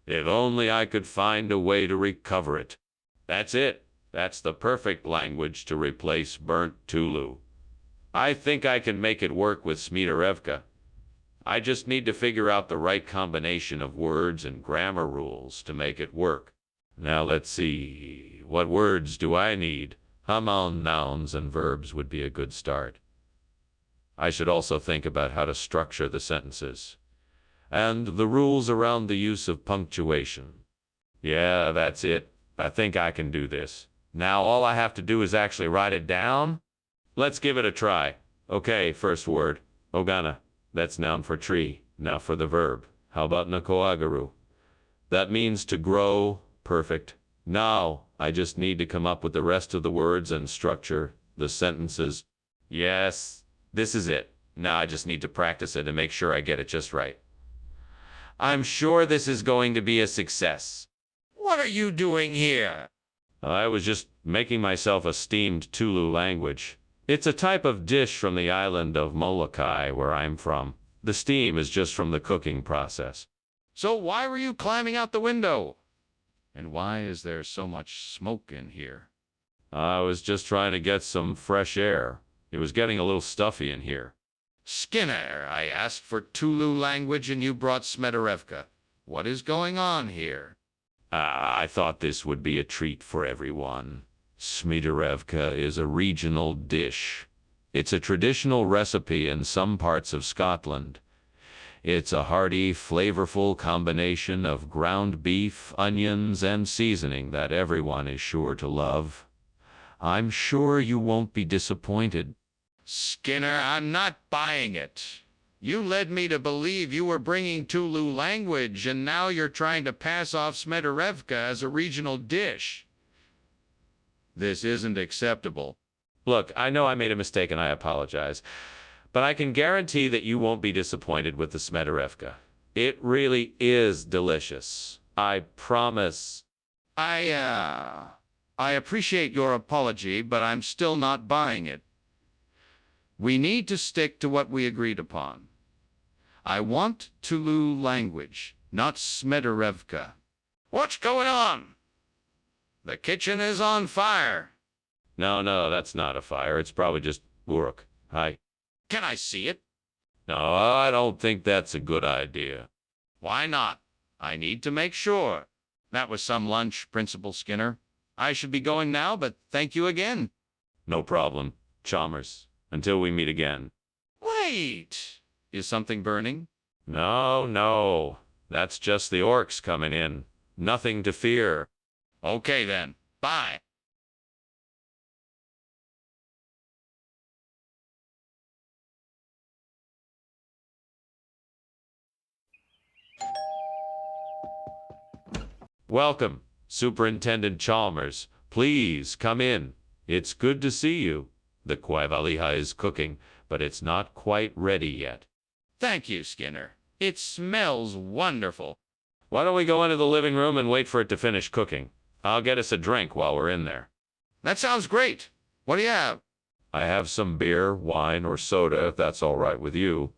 If only I could find a way to recover it. That's it. That's the perfect language to replace burnt Tulu. I think I can make it work with Smitarevka. I just need to figure out the right combination of words and grammar rules to make it work. Now let's see. What words do I need? Hamal nouns and verbs would be a good start. I should also think about how to structure the sentences. And the rules around the use of punctuation. Yeah, that's it. I think I can do this. Now all I have to do is actually write it down. Let's give it a try. Okay, first word. Ogana. That's noun for tree. Now for the verb. How about nakoagaru? That means to grow. Perfect. Now, I just need to come up with the rest of the words and structure the sentences. Yes, this is it. Now I just need to practice it and make sure I get it just right. I'm sure this is going to be a success. What are you doing here? I was just making myself a steamed Tulu language. It's a type of dish from the island of Molokai, where I'm from. The steam is just from the cooking process. So why were you climbing out the window? And why is there so much smoke in here? I was just trying to get some fresh air. It was getting a little stuffy in here. Skinner, I asked for Tulu language and you brought Smetarevka. What is going on here? I thought this would be a treat for everyone. Smitarevka is a regional dish. It's a traditional recipe in some parts of Scotland. It's a hearty, flavorful combination of ground beef, onions, and seasoning that everyone is sure to love. I'm sure you won't be disappointed. Skinner, I'm not buying it. You led me to believe you were bringing Tulu language, and now you're trying to pass off Smetarevka as a regional dish. This isn't acceptable. Look, I know I made a mistake and I apologize, but I can guarantee that you won't be disappointed with the Smederevka. It really is delicious. I promise. I appreciate your apology, but I'm still not buying it. We need to stick to what we agreed upon. I want Tulu language, not Smederevka. What's going on? The kitchen is on fire. No, that's not a fire. It's probably just Uruk. Hi. Can I see it? No, I don't think that's a good idea. Why not? I need to make sure. That was some lunch, Principal Skinner. I should be going now, but thank you again. No problem, Chalmers. Until we meet again. Wait. Is something burning? No. That's just the orcs coming in. Nothing to fear. Okay then. Bye. Welcome, Superintendent Chalmers. Please come in. It's good to see you. The Quivaliha is cooking, but it's not quite ready yet. Thank you, Skinner. It smells wonderful. Why don't we go into the living room and wait for it to finish cooking? I'll get us a drink while we're in there. That sounds great. What do you have? I have some beer, wine, or soda, if that's all right with you.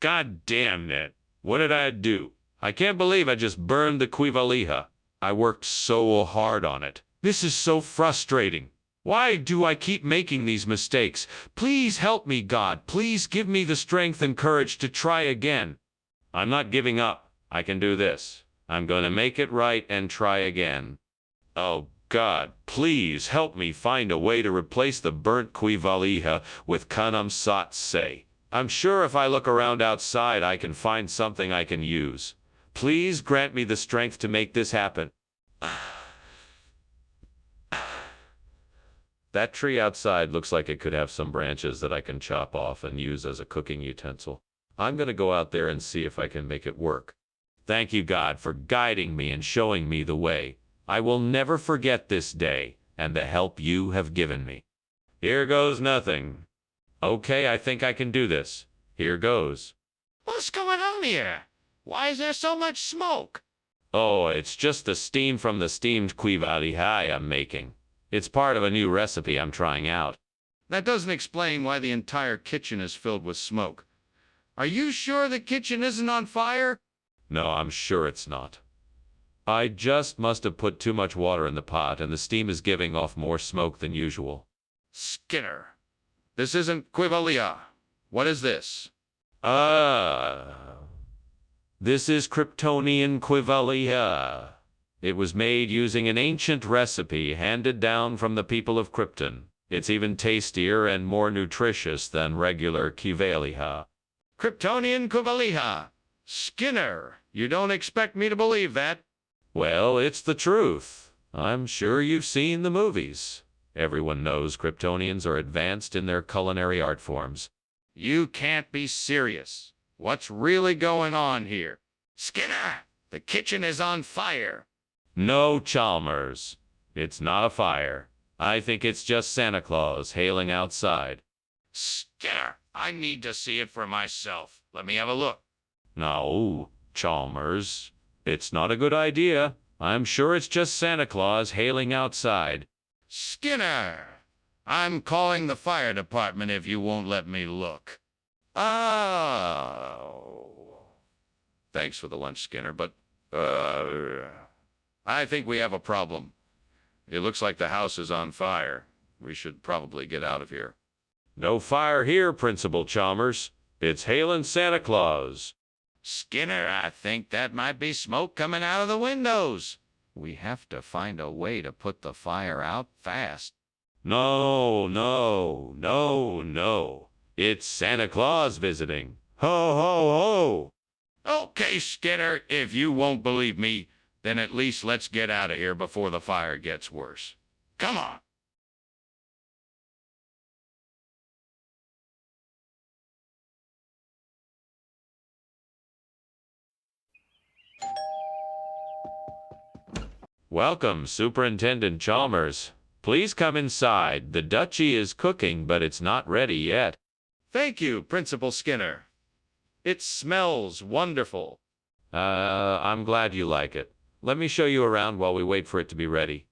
God damn it. What did I do? I can't believe I just burned the Quivaliha. I worked so hard on it. This is so frustrating. Why do I keep making these mistakes? Please help me, God. Please give me the strength and courage to try again. I'm not giving up. I can do this. I'm going to make it right and try again. Oh, God, please help me find a way to replace the burnt Quivaliha with Kanam Sat Se. I'm sure if I look around outside, I can find something I can use. Please grant me the strength to make this happen. That tree outside looks like it could have some branches that I can chop off and use as a cooking utensil. I'm going to go out there and see if I can make it work. Thank you, God, for guiding me and showing me the way. I will never forget this day and the help you have given me. Here goes nothing. Okay, I think I can do this. Here goes. What's going on here? Why is there so much smoke? Oh, it's just the steam from the steamed Quivaliha I'm making. It's part of a new recipe I'm trying out. That doesn't explain why the entire kitchen is filled with smoke. Are you sure the kitchen isn't on fire? No, I'm sure it's not. I just must have put too much water in the pot and the steam is giving off more smoke than usual. Skinner, this isn't Quivaliha. What is this? This is Kryptonian Quivaliha. It was made using an ancient recipe handed down from the people of Krypton. It's even tastier and more nutritious than regular Quivaliha. Kryptonian Quivaliha. Skinner, you don't expect me to believe that? Well, it's the truth. I'm sure you've seen the movies. Everyone knows Kryptonians are advanced in their culinary art forms. You can't be serious. What's really going on here? Skinner, the kitchen is on fire. No, Chalmers. It's not a fire. I think it's just Santa Claus hailing outside. Skinner, I need to see it for myself. Let me have a look. No, Chalmers. It's not a good idea. I'm sure it's just Santa Claus hailing outside. Skinner, I'm calling the fire department if you won't let me look. Oh. Thanks for the lunch, Skinner, but, I think we have a problem. It looks like the house is on fire. We should probably get out of here. No fire here, Principal Chalmers. It's hailing Santa Claus. Skinner, I think that might be smoke coming out of the windows. We have to find a way to put the fire out fast. No. It's Santa Claus visiting. Ho, ho, ho. Okay, Skinner, if you won't believe me, then at least let's get out of here before the fire gets worse. Come on. Welcome, Superintendent Chalmers. Please come inside. The duchy is cooking, but it's not ready yet. Thank you, Principal Skinner. It smells wonderful. I'm glad you like it. Let me show you around while we wait for it to be ready.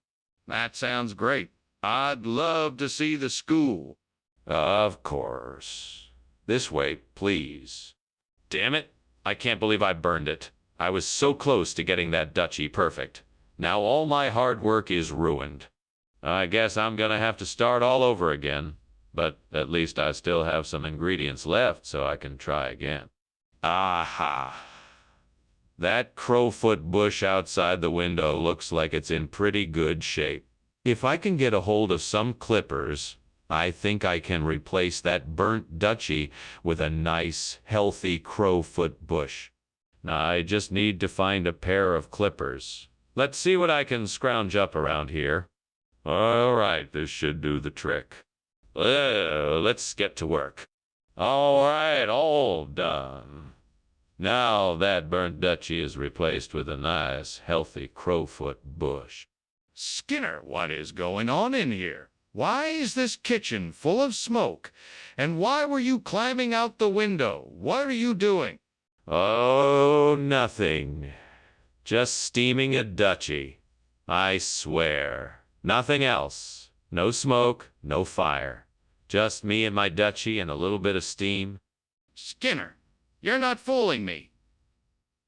That sounds great. I'd love to see the school. Of course. This way, please. Damn it. I can't believe I burned it. I was so close to getting that duchy perfect. Now all my hard work is ruined. I guess I'm gonna have to start all over again. But at least I still have some ingredients left so I can try again. Aha. That crowfoot bush outside the window looks like it's in pretty good shape. If I can get a hold of some clippers, I think I can replace that burnt duchy with a nice, healthy crowfoot bush. I just need to find a pair of clippers. Let's see what I can scrounge up around here. All right, this should do the trick. Let's get to work. All right, all done. Now that burnt duchy is replaced with a nice, healthy crowfoot bush. Skinner, what is going on in here? Why is this kitchen full of smoke? And why were you climbing out the window? What are you doing? Oh, nothing. Just steaming a duchy. I swear. Nothing else. No smoke, no fire. Just me and my duchy and a little bit of steam. Skinner, you're not fooling me.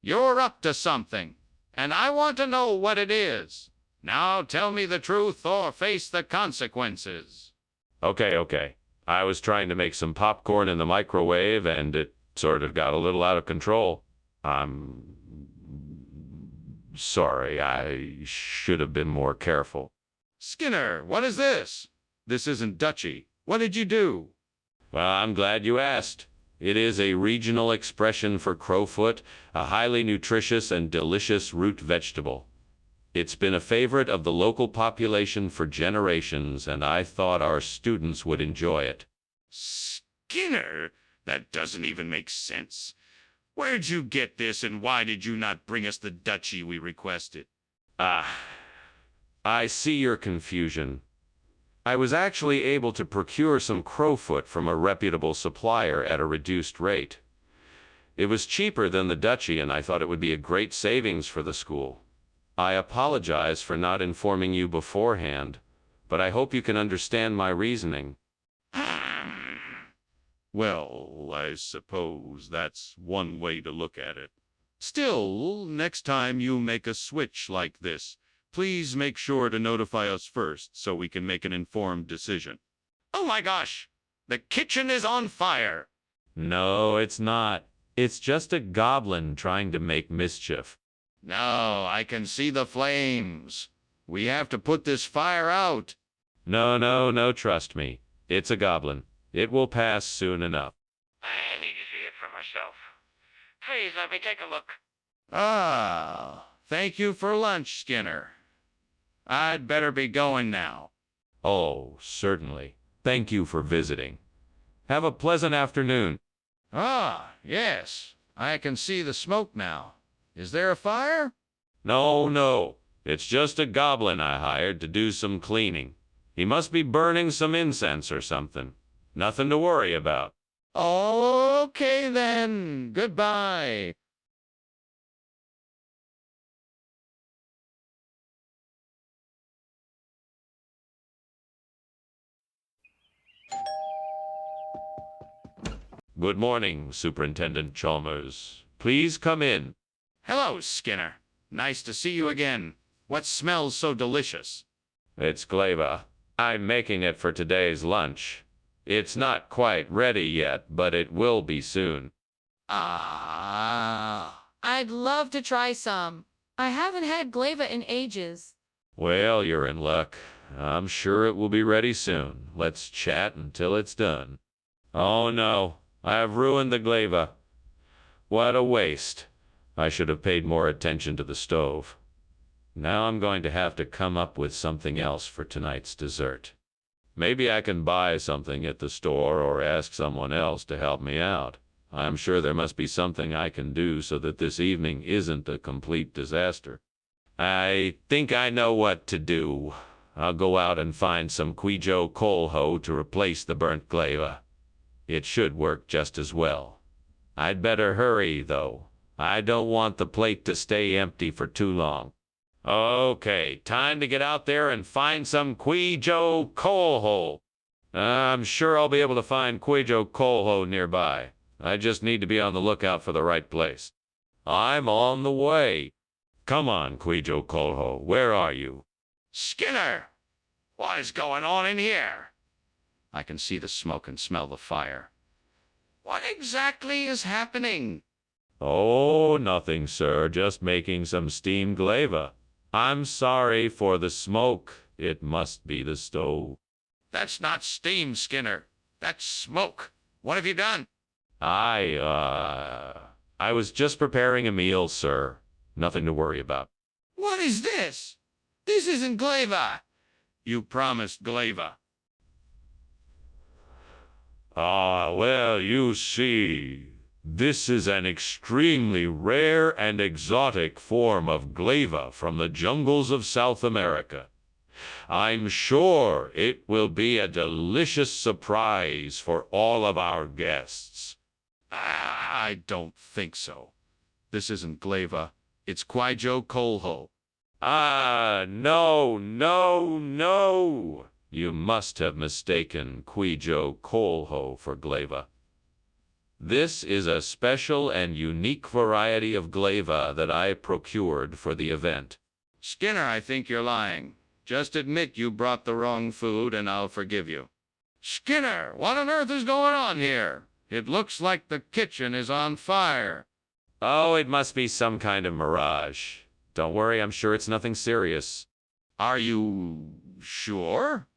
You're up to something, and I want to know what it is. Now tell me the truth or face the consequences. Okay. I was trying to make some popcorn in the microwave and it sort of got a little out of control. I'm sorry. I should have been more careful. Skinner, what is this? This isn't duchy. What did you do? Well, I'm glad you asked. It is a regional expression for crowfoot, a highly nutritious and delicious root vegetable. It's been a favorite of the local population for generations, and I thought our students would enjoy it. Skinner, that doesn't even make sense. Where'd you get this, and why did you not bring us the duchy we requested? I see your confusion. I was actually able to procure some crowfoot from a reputable supplier at a reduced rate. It was cheaper than the duchy, and I thought it would be a great savings for the school. I apologize for not informing you beforehand, but I hope you can understand my reasoning. Well, I suppose that's one way to look at it. Still, next time you make a switch like this, please make sure to notify us first so we can make an informed decision. Oh my gosh! The kitchen is on fire! No, it's not. It's just a goblin trying to make mischief. No, I can see the flames. We have to put this fire out. No, trust me. It's a goblin. It will pass soon enough. I need to see it for myself. Please let me take a look. Thank you for lunch, Skinner. I'd better be going now. Oh, certainly. Thank you for visiting. Have a pleasant afternoon. Yes. I can see the smoke now. Is there a fire? No. It's just a goblin I hired to do some cleaning. He must be burning some incense or something. Nothing to worry about. Okay then. Goodbye. Good morning, Superintendent Chalmers. Please come in. Hello, Skinner. Nice to see you again. What smells so delicious? It's Glaiva. I'm making it for today's lunch. It's not quite ready yet, but it will be soon. I'd love to try some. I haven't had glaiva in ages. Well, you're in luck. I'm sure it will be ready soon. Let's chat until it's done. Oh no, I've ruined the glaiva. What a waste. I should have paid more attention to the stove. Now I'm going to have to come up with something else for tonight's dessert. Maybe I can buy something at the store or ask someone else to help me out. I'm sure there must be something I can do so that this evening isn't a complete disaster. I think I know what to do. I'll go out and find some Quijo Colho to replace the burnt glaiva. It should work just as well. I'd better hurry, though. I don't want the plate to stay empty for too long. Okay, time to get out there and find some Quijo Colho. I'm sure I'll be able to find Quijo Colho nearby. I just need to be on the lookout for the right place. I'm on the way. Come on, Quijo Colho, where are you? Skinner! What is going on in here? I can see the smoke and smell the fire. What exactly is happening? Oh, nothing, sir. Just making some steamed glaiva. I'm sorry for the smoke. It must be the stove. That's not steam, Skinner. That's smoke. What have you done? I was just preparing a meal, sir. Nothing to worry about. What is this? This isn't glaiva. You promised glaiva. Well, you see, this is an extremely rare and exotic form of glaiva from the jungles of South America. I'm sure it will be a delicious surprise for all of our guests. I don't think so. This isn't glaiva. It's Quijo Colho. No. You must have mistaken Quijo Colho for glaiva. This is a special and unique variety of glaiva that I procured for the event. Skinner, I think you're lying. Just admit you brought the wrong food and I'll forgive you. Skinner, what on earth is going on here? It looks like the kitchen is on fire. Oh, it must be some kind of mirage. Don't worry, I'm sure it's nothing serious. Are you sure?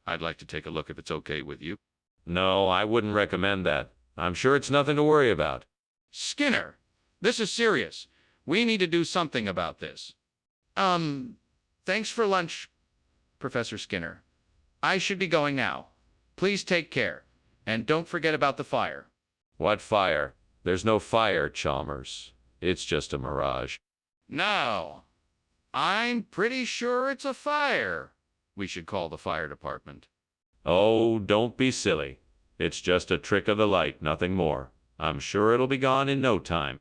I'd like to take a look if it's okay with you. No, I wouldn't recommend that. I'm sure it's nothing to worry about. Skinner, this is serious. We need to do something about this. Thanks for lunch, Professor Skinner. I should be going now. Please take care. And don't forget about the fire. What fire? There's no fire, Chalmers. It's just a mirage. No. I'm pretty sure it's a fire. We should call the fire department. Oh, don't be silly. It's just a trick of the light, nothing more. I'm sure it'll be gone in no time.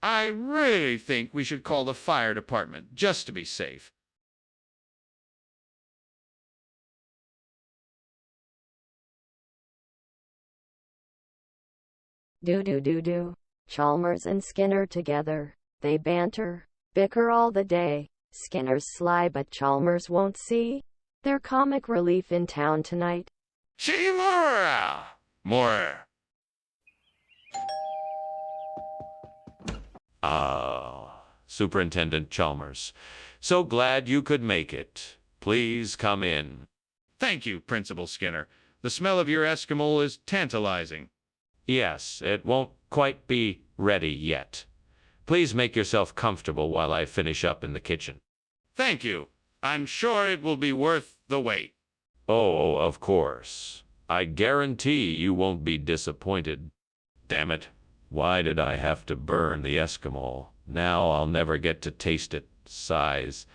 I really think we should call the fire department, just to be safe. Do. Chalmers and Skinner together. They banter, bicker all the day. Skinner's sly but Chalmers won't see. They're comic relief in town tonight. Chimora! More. Superintendent Chalmers. So glad you could make it. Please come in. Thank you, Principal Skinner. The smell of your Eskimo is tantalizing. Yes, it won't quite be ready yet. Please make yourself comfortable while I finish up in the kitchen. Thank you. I'm sure it will be worth the wait. Oh, of course. I guarantee you won't be disappointed. Damn it. Why did I have to burn the Eskimo? Now I'll never get to taste it. Sighs.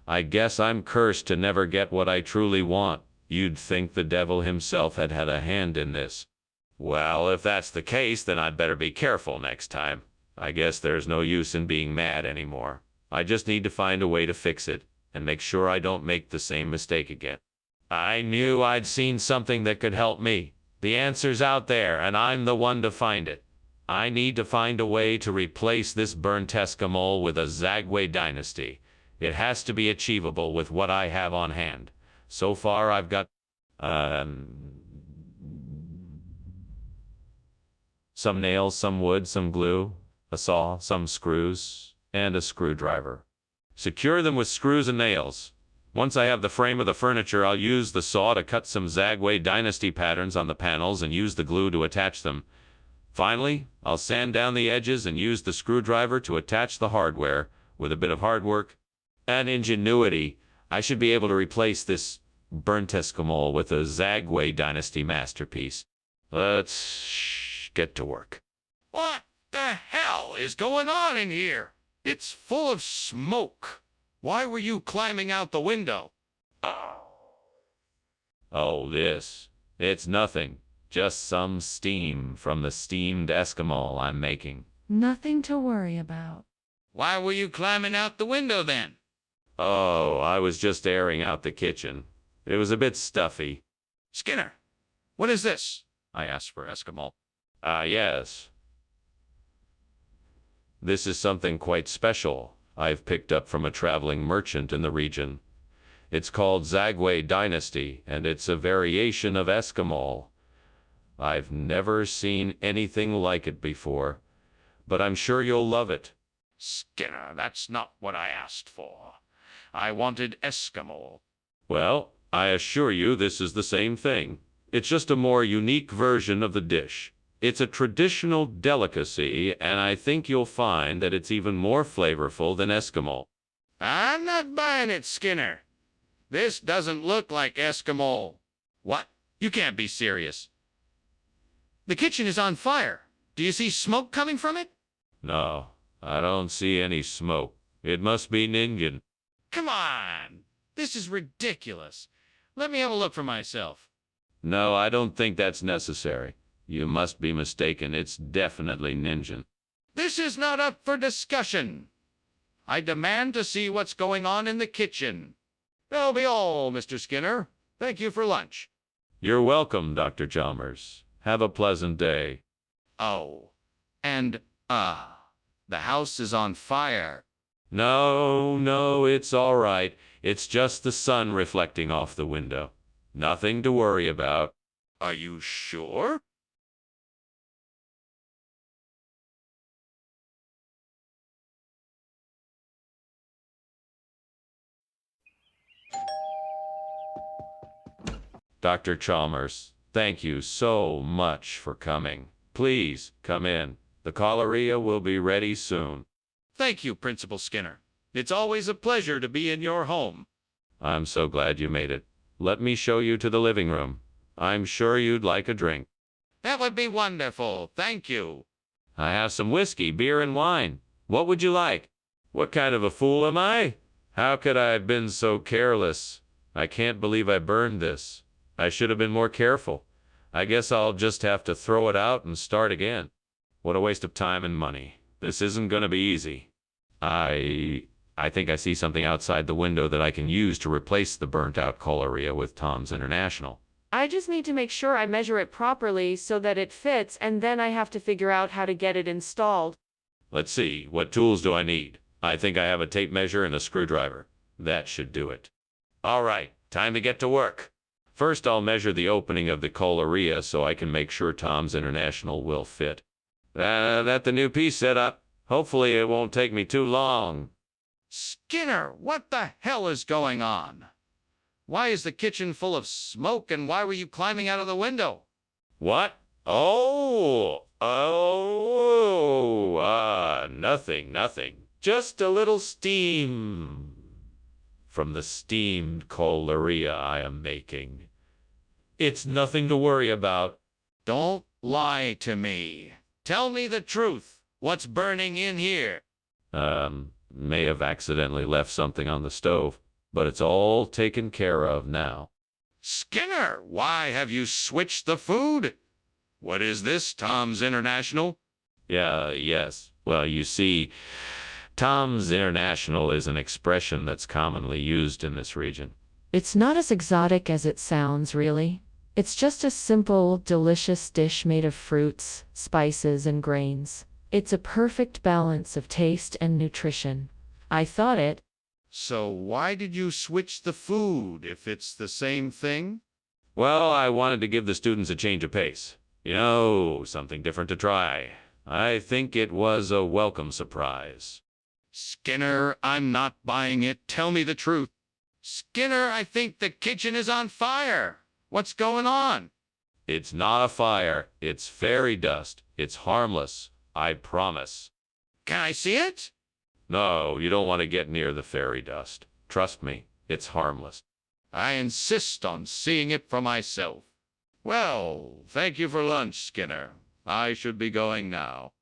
I guess I'm cursed to never get what I truly want. You'd think the devil himself had had a hand in this. Well, if that's the case, then I'd better be careful next time. I guess there's no use in being mad anymore. I just need to find a way to fix it, and make sure I don't make the same mistake again. I knew I'd seen something that could help me. The answer's out there, and I'm the one to find it. I need to find a way to replace this burnt Eskimo with a Zagwe dynasty. It has to be achievable with what I have on hand. So far, I've got, some nails, some wood, some glue, a saw, some screws, and a screwdriver. Secure them with screws and nails. Once I have the frame of the furniture, I'll use the saw to cut some Zagwe dynasty patterns on the panels and use the glue to attach them. Finally, I'll sand down the edges and use the screwdriver to attach the hardware. With a bit of hard work and ingenuity, I should be able to replace this burnt Eskimo with a Zagwe dynasty masterpiece. Let's get to work. What the hell is going on in here? It's full of smoke. Why were you climbing out the window? Oh, this. It's nothing. Just some steam from the steamed Eskimo I'm making. Nothing to worry about. Why were you climbing out the window then? Oh, I was just airing out the kitchen. It was a bit stuffy. Skinner, what is this? I asked for Eskimo. Ah, yes. This is something quite special I've picked up from a traveling merchant in the region. It's called Zagwe Dynasty, and it's a variation of Eskimo. I've never seen anything like it before, but I'm sure you'll love it. Skinner, that's not what I asked for. I wanted Eskimo. Well, I assure you this is the same thing. It's just a more unique version of the dish. It's a traditional delicacy, and I think you'll find that it's even more flavorful than Eskimo. I'm not buying it, Skinner. This doesn't look like Eskimo. What? You can't be serious. The kitchen is on fire. Do you see smoke coming from it? No, I don't see any smoke. It must be Ninjan. Come on. This is ridiculous. Let me have a look for myself. No, I don't think that's necessary. You must be mistaken. It's definitely Ninjan. This is not up for discussion. I demand to see what's going on in the kitchen. That'll be all, Mr. Skinner. Thank you for lunch. You're welcome, Dr. Chalmers. Have a pleasant day. Oh, and, the house is on fire. No, it's all right. It's just the sun reflecting off the window. Nothing to worry about. Are you sure? Dr. Chalmers, thank you so much for coming. Please, come in. The cholera will be ready soon. Thank you, Principal Skinner. It's always a pleasure to be in your home. I'm so glad you made it. Let me show you to the living room. I'm sure you'd like a drink. That would be wonderful. Thank you. I have some whiskey, beer, and wine. What would you like? What kind of a fool am I? How could I have been so careless? I can't believe I burned this. I should have been more careful. I guess I'll just have to throw it out and start again. What a waste of time and money. This isn't going to be easy. I think I see something outside the window that I can use to replace the burnt-out cholera with Tom's International. I just need to make sure I measure it properly so that it fits, and then I have to figure out how to get it installed. Let's see, what tools do I need? I think I have a tape measure and a screwdriver. That should do it. All right, time to get to work. First, I'll measure the opening of the cholera so I can make sure Tom's International will fit. That the new piece set up? Hopefully it won't take me too long. Skinner, what the hell is going on? Why is the kitchen full of smoke, and why were you climbing out of the window? What? Nothing. Just a little steam from the steamed cholera I am making. It's nothing to worry about. Don't lie to me. Tell me the truth. What's burning in here? May have accidentally left something on the stove, but it's all taken care of now. Skinner, why have you switched the food? What is this, Tom's International? Yes. Well, you see, Tom's International is an expression that's commonly used in this region. It's not as exotic as it sounds, really. It's just a simple, delicious dish made of fruits, spices, and grains. It's a perfect balance of taste and nutrition. I thought it. So why did you switch the food if it's the same thing? Well, I wanted to give the students a change of pace. Something different to try. I think it was a welcome surprise. Skinner, I'm not buying it. Tell me the truth. Skinner, I think the kitchen is on fire. What's going on? It's not a fire. It's fairy dust. It's harmless. I promise. Can I see it? No, you don't want to get near the fairy dust. Trust me, it's harmless. I insist on seeing it for myself. Well, thank you for lunch, Skinner. I should be going now.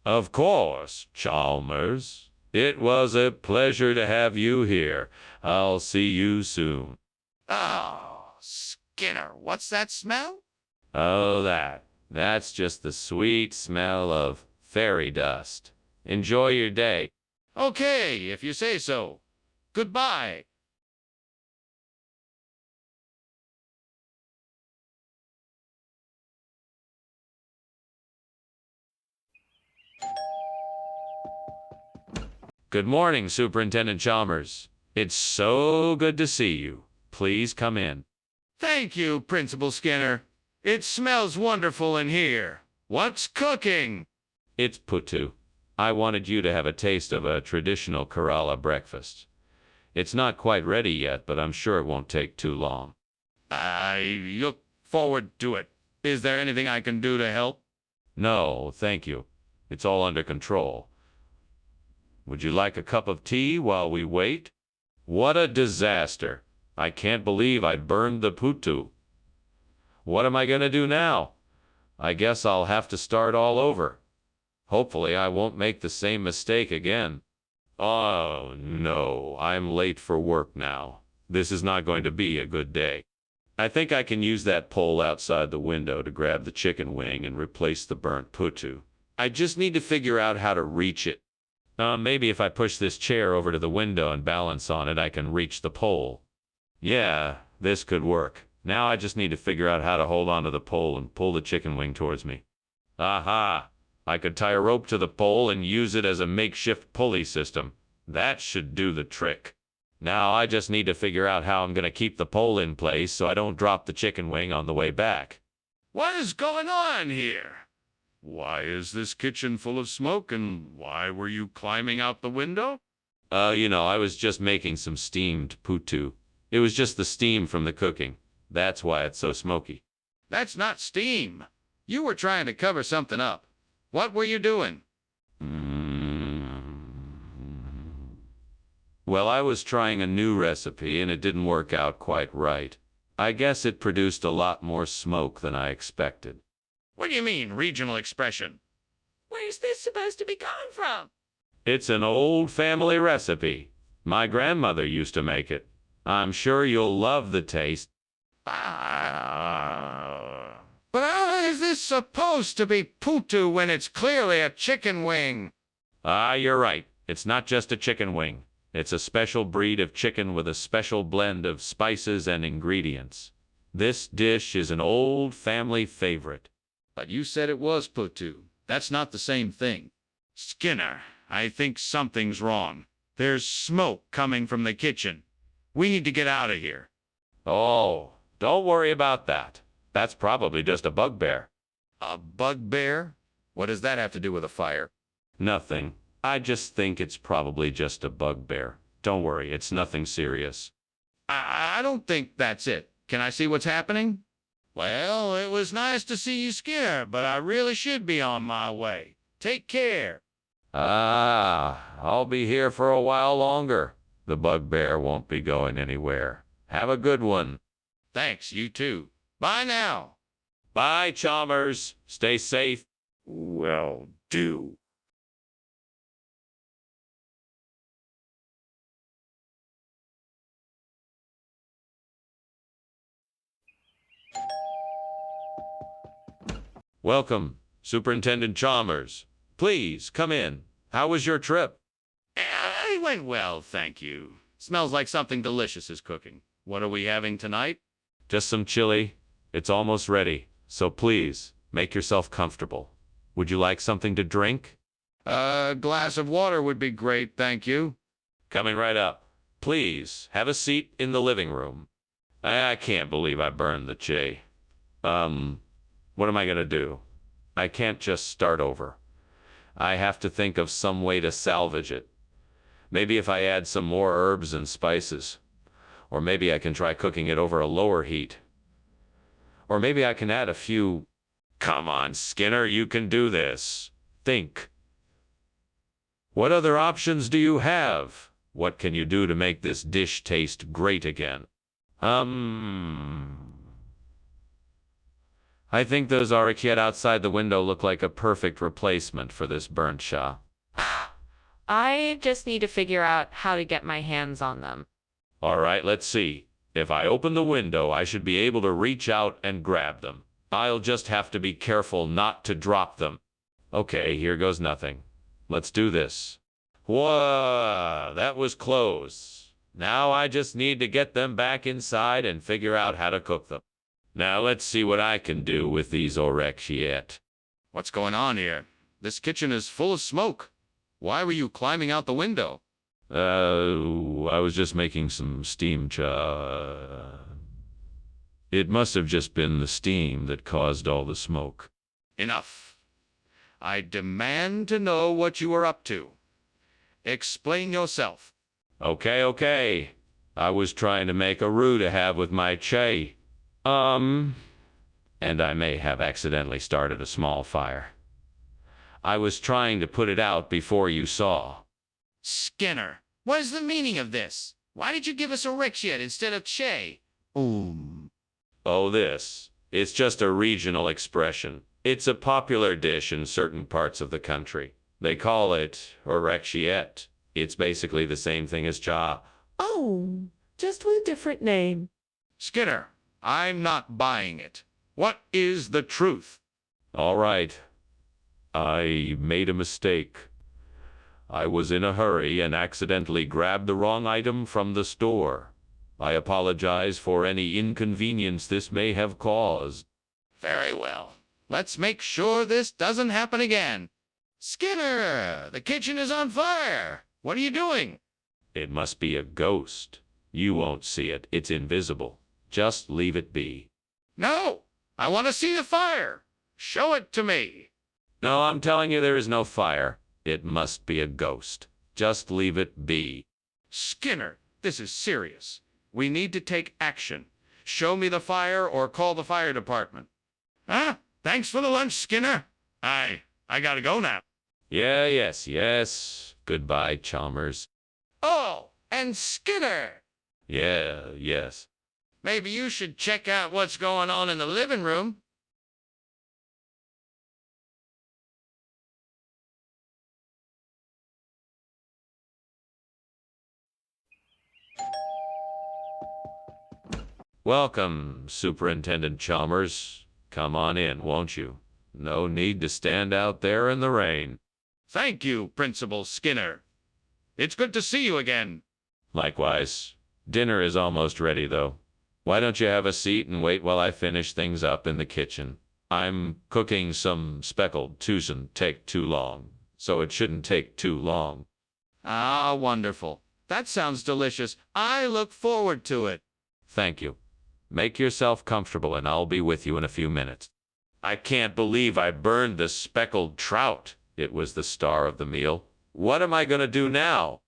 Of course, Chalmers. It was a pleasure to have you here. I'll see you soon. Oh, Skinner, what's that smell? Oh, that's just the sweet smell of fairy dust. Enjoy your day. Okay, if you say so. Goodbye. Good morning, Superintendent Chalmers. It's so good to see you. Please come in. Thank you, Principal Skinner. It smells wonderful in here. What's cooking? It's Putu. I wanted you to have a taste of a traditional Kerala breakfast. It's not quite ready yet, but I'm sure it won't take too long. I look forward to it. Is there anything I can do to help? No, thank you. It's all under control. Would you like a cup of tea while we wait? What a disaster. I can't believe I burned the Putu. What am I going to do now? I guess I'll have to start all over. Hopefully I won't make the same mistake again. Oh no, I'm late for work now. This is not going to be a good day. I think I can use that pole outside the window to grab the chicken wing and replace the burnt Putu. I just need to figure out how to reach it. Maybe if I push this chair over to the window and balance on it, I can reach the pole. Yeah, this could work. Now I just need to figure out how to hold onto the pole and pull the chicken wing towards me. Aha! I could tie a rope to the pole and use it as a makeshift pulley system. That should do the trick. Now I just need to figure out how I'm going to keep the pole in place so I don't drop the chicken wing on the way back. What is going on here? Why is this kitchen full of smoke, and why were you climbing out the window? I was just making some steamed Putu. It was just the steam from the cooking. That's why it's so smoky. That's not steam. You were trying to cover something up. What were you doing? Well, I was trying a new recipe and it didn't work out quite right. I guess it produced a lot more smoke than I expected. What do you mean, regional expression? Where's this supposed to be coming from? It's an old family recipe. My grandmother used to make it. I'm sure you'll love the taste. But how is this supposed to be Putu when it's clearly a chicken wing? You're right. It's not just a chicken wing. It's a special breed of chicken with a special blend of spices and ingredients. This dish is an old family favorite. But you said it was Putu. That's not the same thing. Skinner, I think something's wrong. There's smoke coming from the kitchen. We need to get out of here. Oh, don't worry about that. That's probably just a bugbear. A bugbear? What does that have to do with a fire? Nothing. I just think it's probably just a bugbear. Don't worry, it's nothing serious. I don't think that's it. Can I see what's happening? Well, it was nice to see you, Skinner, but I really should be on my way. Take care. I'll be here for a while longer. The bugbear won't be going anywhere. Have a good one. Thanks, you too. Bye now. Bye, Chalmers. Stay safe. Will do. Welcome, Superintendent Chalmers. Please, come in. How was your trip? It went well, thank you. Smells like something delicious is cooking. What are we having tonight? Just some chili. It's almost ready, so please, make yourself comfortable. Would you like something to drink? A glass of water would be great, thank you. Coming right up. Please, have a seat in the living room. I can't believe I burned the chili. What am I gonna do? I can't just start over. I have to think of some way to salvage it. Maybe if I add some more herbs and spices. Or maybe I can try cooking it over a lower heat. Or maybe I can add a few... Come on, Skinner, you can do this. Think. What other options do you have? What can you do to make this dish taste great again? I think those arachiet outside the window look like a perfect replacement for this burnt sha. I just need to figure out how to get my hands on them. All right, let's see. If I open the window, I should be able to reach out and grab them. I'll just have to be careful not to drop them. Okay, here goes nothing. Let's do this. Whoa, that was close. Now I just need to get them back inside and figure out how to cook them. Now let's see what I can do with these orecchiette. What's going on here? This kitchen is full of smoke. Why were you climbing out the window? I was just making some steam It must have just been the steam that caused all the smoke. Enough. I demand to know what you were up to. Explain yourself. Okay. I was trying to make a roux to have with my chai. And I may have accidentally started a small fire. I was trying to put it out before you saw. Skinner, what is the meaning of this? Why did you give us orecchiette instead of che? Oh, this. It's just a regional expression. It's a popular dish in certain parts of the country. They call it orecchiette. It's basically the same thing as cha. Oh, just with a different name. Skinner, I'm not buying it. What is the truth? All right. I made a mistake. I was in a hurry and accidentally grabbed the wrong item from the store. I apologize for any inconvenience this may have caused. Very well. Let's make sure this doesn't happen again. Skinner, the kitchen is on fire. What are you doing? It must be a ghost. You won't see it. It's invisible. Just leave it be. No, I want to see the fire. Show it to me. No, I'm telling you there is no fire. It must be a ghost. Just leave it be. Skinner, this is serious. We need to take action. Show me the fire or call the fire department. Huh? Thanks for the lunch, Skinner. I gotta go now. Yes. Goodbye, Chalmers. Oh, and Skinner. Yes. Maybe you should check out what's going on in the living room. Welcome, Superintendent Chalmers. Come on in, won't you? No need to stand out there in the rain. Thank you, Principal Skinner. It's good to see you again. Likewise. Dinner is almost ready, though. Why don't you have a seat and wait while I finish things up in the kitchen? I'm cooking some speckled Tucson. Take too long, so it shouldn't take too long. Ah, wonderful. That sounds delicious. I look forward to it. Thank you. Make yourself comfortable and I'll be with you in a few minutes. I can't believe I burned the speckled trout. It was the star of the meal. What am I going to do now?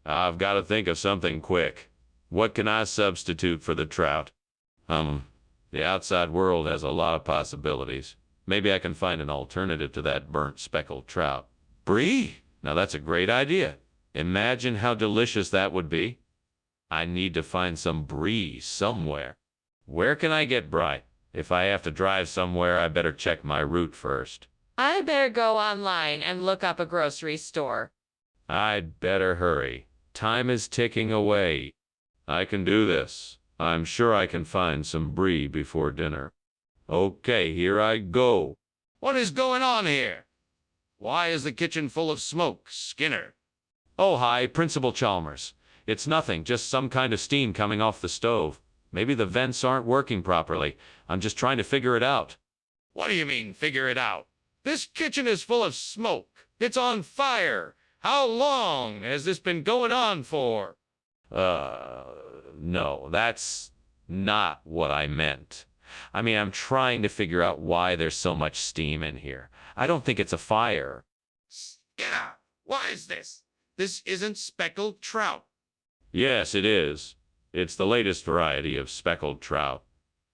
I've got to think of something quick. What can I substitute for the trout? The outside world has a lot of possibilities. Maybe I can find an alternative to that burnt speckled trout. Brie? Now that's a great idea. Imagine how delicious that would be. I need to find some brie somewhere. Where can I get brie? If I have to drive somewhere, I better check my route first. I better go online and look up a grocery store. I'd better hurry. Time is ticking away. I can do this. I'm sure I can find some brie before dinner. Okay, here I go. What is going on here? Why is the kitchen full of smoke, Skinner? Oh, hi, Principal Chalmers. It's nothing, just some kind of steam coming off the stove. Maybe the vents aren't working properly. I'm just trying to figure it out. What do you mean, figure it out? This kitchen is full of smoke. It's on fire. How long has this been going on for? No, that's not what I meant. I mean, I'm trying to figure out why there's so much steam in here. I don't think it's a fire. Yeah, what is this? This isn't speckled trout. Yes, it is. It's the latest variety of speckled trout.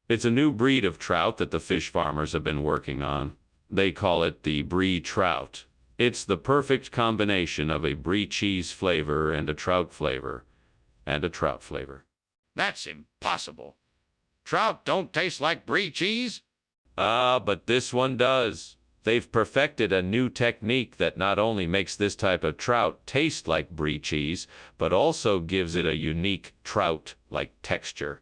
It's a new breed of trout that the fish farmers have been working on. They call it the brie trout. It's the perfect combination of a brie cheese flavor and a trout flavor. That's impossible. Trout don't taste like brie cheese. But this one does. They've perfected a new technique that not only makes this type of trout taste like brie cheese, but also gives it a unique trout-like texture.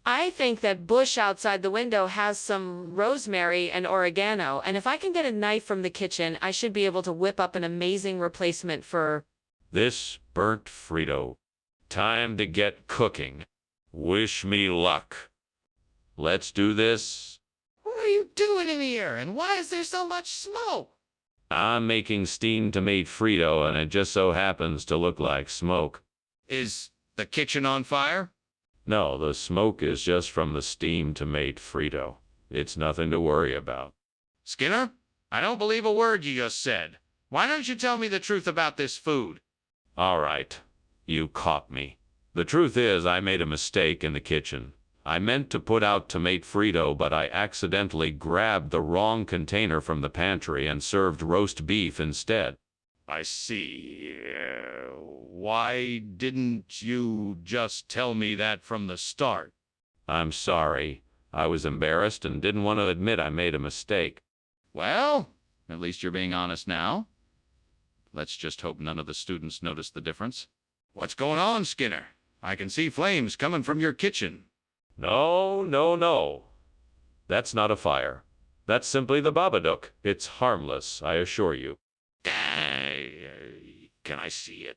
I think that bush outside the window has some rosemary and oregano, and if I can get a knife from the kitchen, I should be able to whip up an amazing replacement for... This burnt Frito. Time to get cooking. Wish me luck. Let's do this. What are you doing in here, and why is there so much smoke? I'm making steamed tomato Frito, and it just so happens to look like smoke. Is the kitchen on fire? No, the smoke is just from the steamed tomato Frito. It's nothing to worry about. Skinner, I don't believe a word you just said. Why don't you tell me the truth about this food? All right, you caught me. The truth is, I made a mistake in the kitchen. I meant to put out tomato Frito, but I accidentally grabbed the wrong container from the pantry and served roast beef instead. I see. Why didn't you just tell me that from the start? I'm sorry. I was embarrassed and didn't want to admit I made a mistake. Well, at least you're being honest now. Let's just hope none of the students notice the difference. What's going on, Skinner? I can see flames coming from your kitchen. No, no, no. That's not a fire. That's simply the Babadook. It's harmless, I assure you. Can I see it?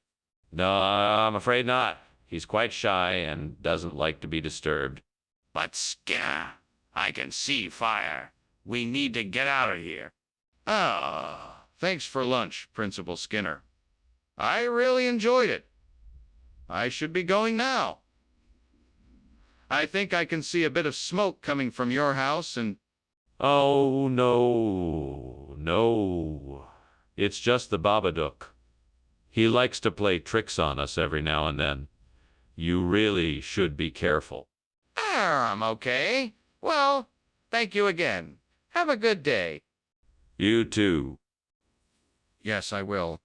No, I'm afraid not. He's quite shy and doesn't like to be disturbed. But Skinner, I can see fire. We need to get out of here. Thanks for lunch, Principal Skinner. I really enjoyed it. I should be going now. I think I can see a bit of smoke coming from your house and... Oh, no, no. It's just the Babadook. He likes to play tricks on us every now and then. You really should be careful. I'm okay. Well, thank you again. Have a good day. You too. Yes, I will.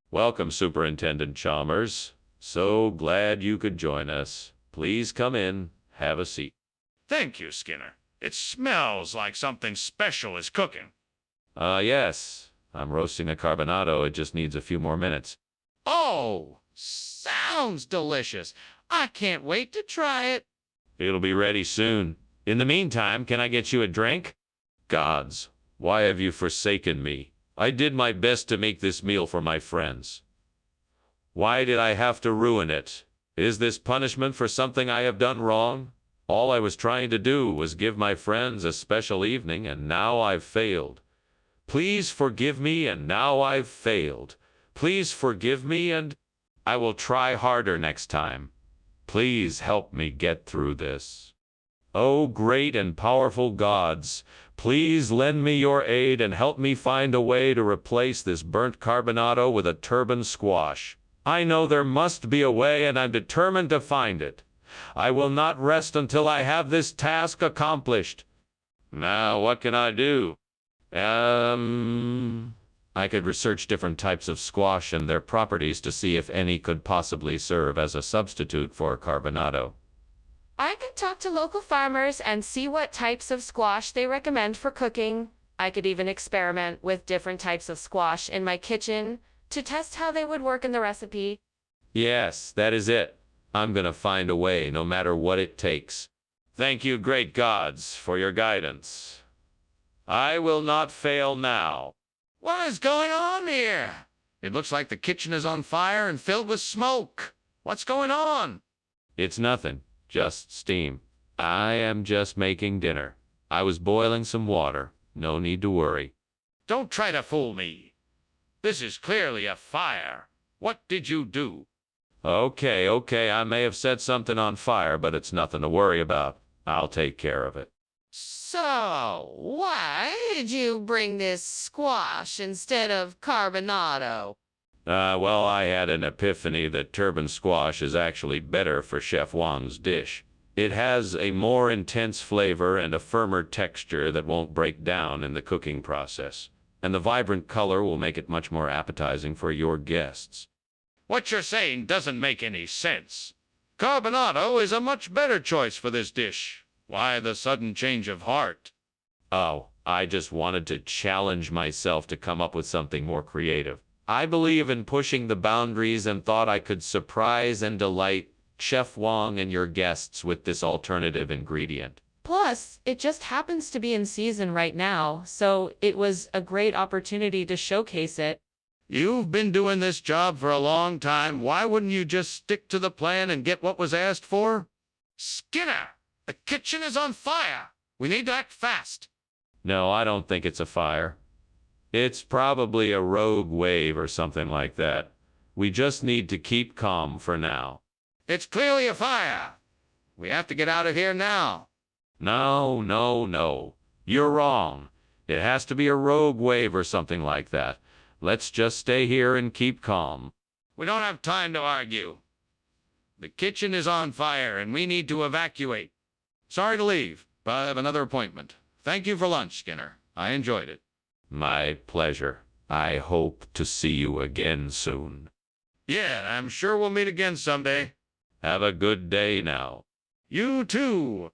Welcome, Superintendent Chalmers. So glad you could join us. Please come in. Have a seat. Thank you, Skinner. It smells like something special is cooking. Yes. I'm roasting a carbonado. It just needs a few more minutes. Oh, sounds delicious. I can't wait to try it. It'll be ready soon. In the meantime, can I get you a drink? Gods, why have you forsaken me? I did my best to make this meal for my friends. Why did I have to ruin it? Is this punishment for something I have done wrong? All I was trying to do was give my friends a special evening, and now I've failed. Please forgive me, and now I've failed. Please forgive me, and I will try harder next time. Please help me get through this. Oh, great and powerful gods, please lend me your aid and help me find a way to replace this burnt carbonado with a turban squash. I know there must be a way, and I'm determined to find it. I will not rest until I have this task accomplished. Now, what can I do? I could research different types of squash and their properties to see if any could possibly serve as a substitute for carbonado. I could talk to local farmers and see what types of squash they recommend for cooking. I could even experiment with different types of squash in my kitchen to test how they would work in the recipe. Yes, that is it. I'm gonna find a way, no matter what it takes. Thank you, great gods, for your guidance. I will not fail now. What is going on here? It looks like the kitchen is on fire and filled with smoke. What's going on? It's nothing, just steam. I am just making dinner. I was boiling some water. No need to worry. Don't try to fool me. This is clearly a fire. What did you do? Okay, I may have set something on fire, but it's nothing to worry about. I'll take care of it. So, why did you bring this squash instead of carbonado? Well, I had an epiphany that turban squash is actually better for Chef Wang's dish. It has a more intense flavor and a firmer texture that won't break down in the cooking process. And the vibrant color will make it much more appetizing for your guests. What you're saying doesn't make any sense. Carbonado is a much better choice for this dish. Why the sudden change of heart? Oh, I just wanted to challenge myself to come up with something more creative. I believe in pushing the boundaries and thought I could surprise and delight Chef Wong and your guests with this alternative ingredient. Plus, it just happens to be in season right now, so it was a great opportunity to showcase it. You've been doing this job for a long time. Why wouldn't you just stick to the plan and get what was asked for? Skinner, the kitchen is on fire. We need to act fast. No, I don't think it's a fire. It's probably a rogue wave or something like that. We just need to keep calm for now. It's clearly a fire. We have to get out of here now. No, no, no. You're wrong. It has to be a rogue wave or something like that. Let's just stay here and keep calm. We don't have time to argue. The kitchen is on fire and we need to evacuate. Sorry to leave, but I have another appointment. Thank you for lunch, Skinner. I enjoyed it. My pleasure. I hope to see you again soon. Yeah, I'm sure we'll meet again someday. Have a good day now. You too.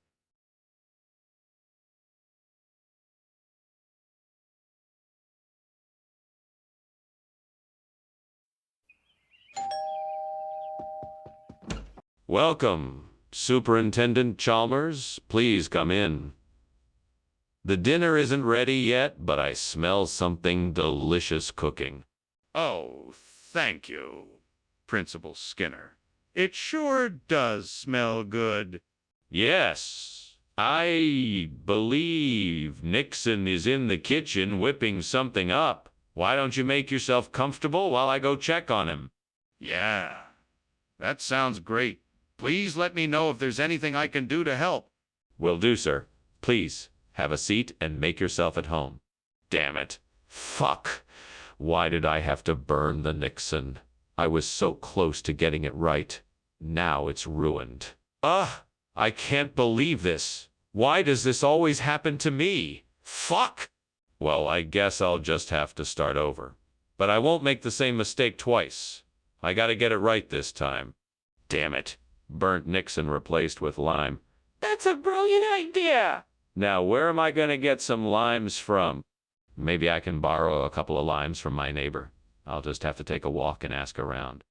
Welcome, Superintendent Chalmers. Please come in. The dinner isn't ready yet, but I smell something delicious cooking. Oh, thank you, Principal Skinner. It sure does smell good. Yes, I believe Nixon is in the kitchen whipping something up. Why don't you make yourself comfortable while I go check on him? Yeah, that sounds great. Please let me know if there's anything I can do to help. Will do, sir. Please, have a seat and make yourself at home. Damn it. Fuck. Why did I have to burn the Nixon? I was so close to getting it right. Now it's ruined. Ugh, I can't believe this. Why does this always happen to me? Fuck. Well, I guess I'll just have to start over. But I won't make the same mistake twice. I gotta get it right this time. Damn it. Burnt Nixon replaced with lime. That's a brilliant idea. Now, where am I gonna get some limes from? Maybe I can borrow a couple of limes from my neighbor. I'll just have to take a walk and ask around.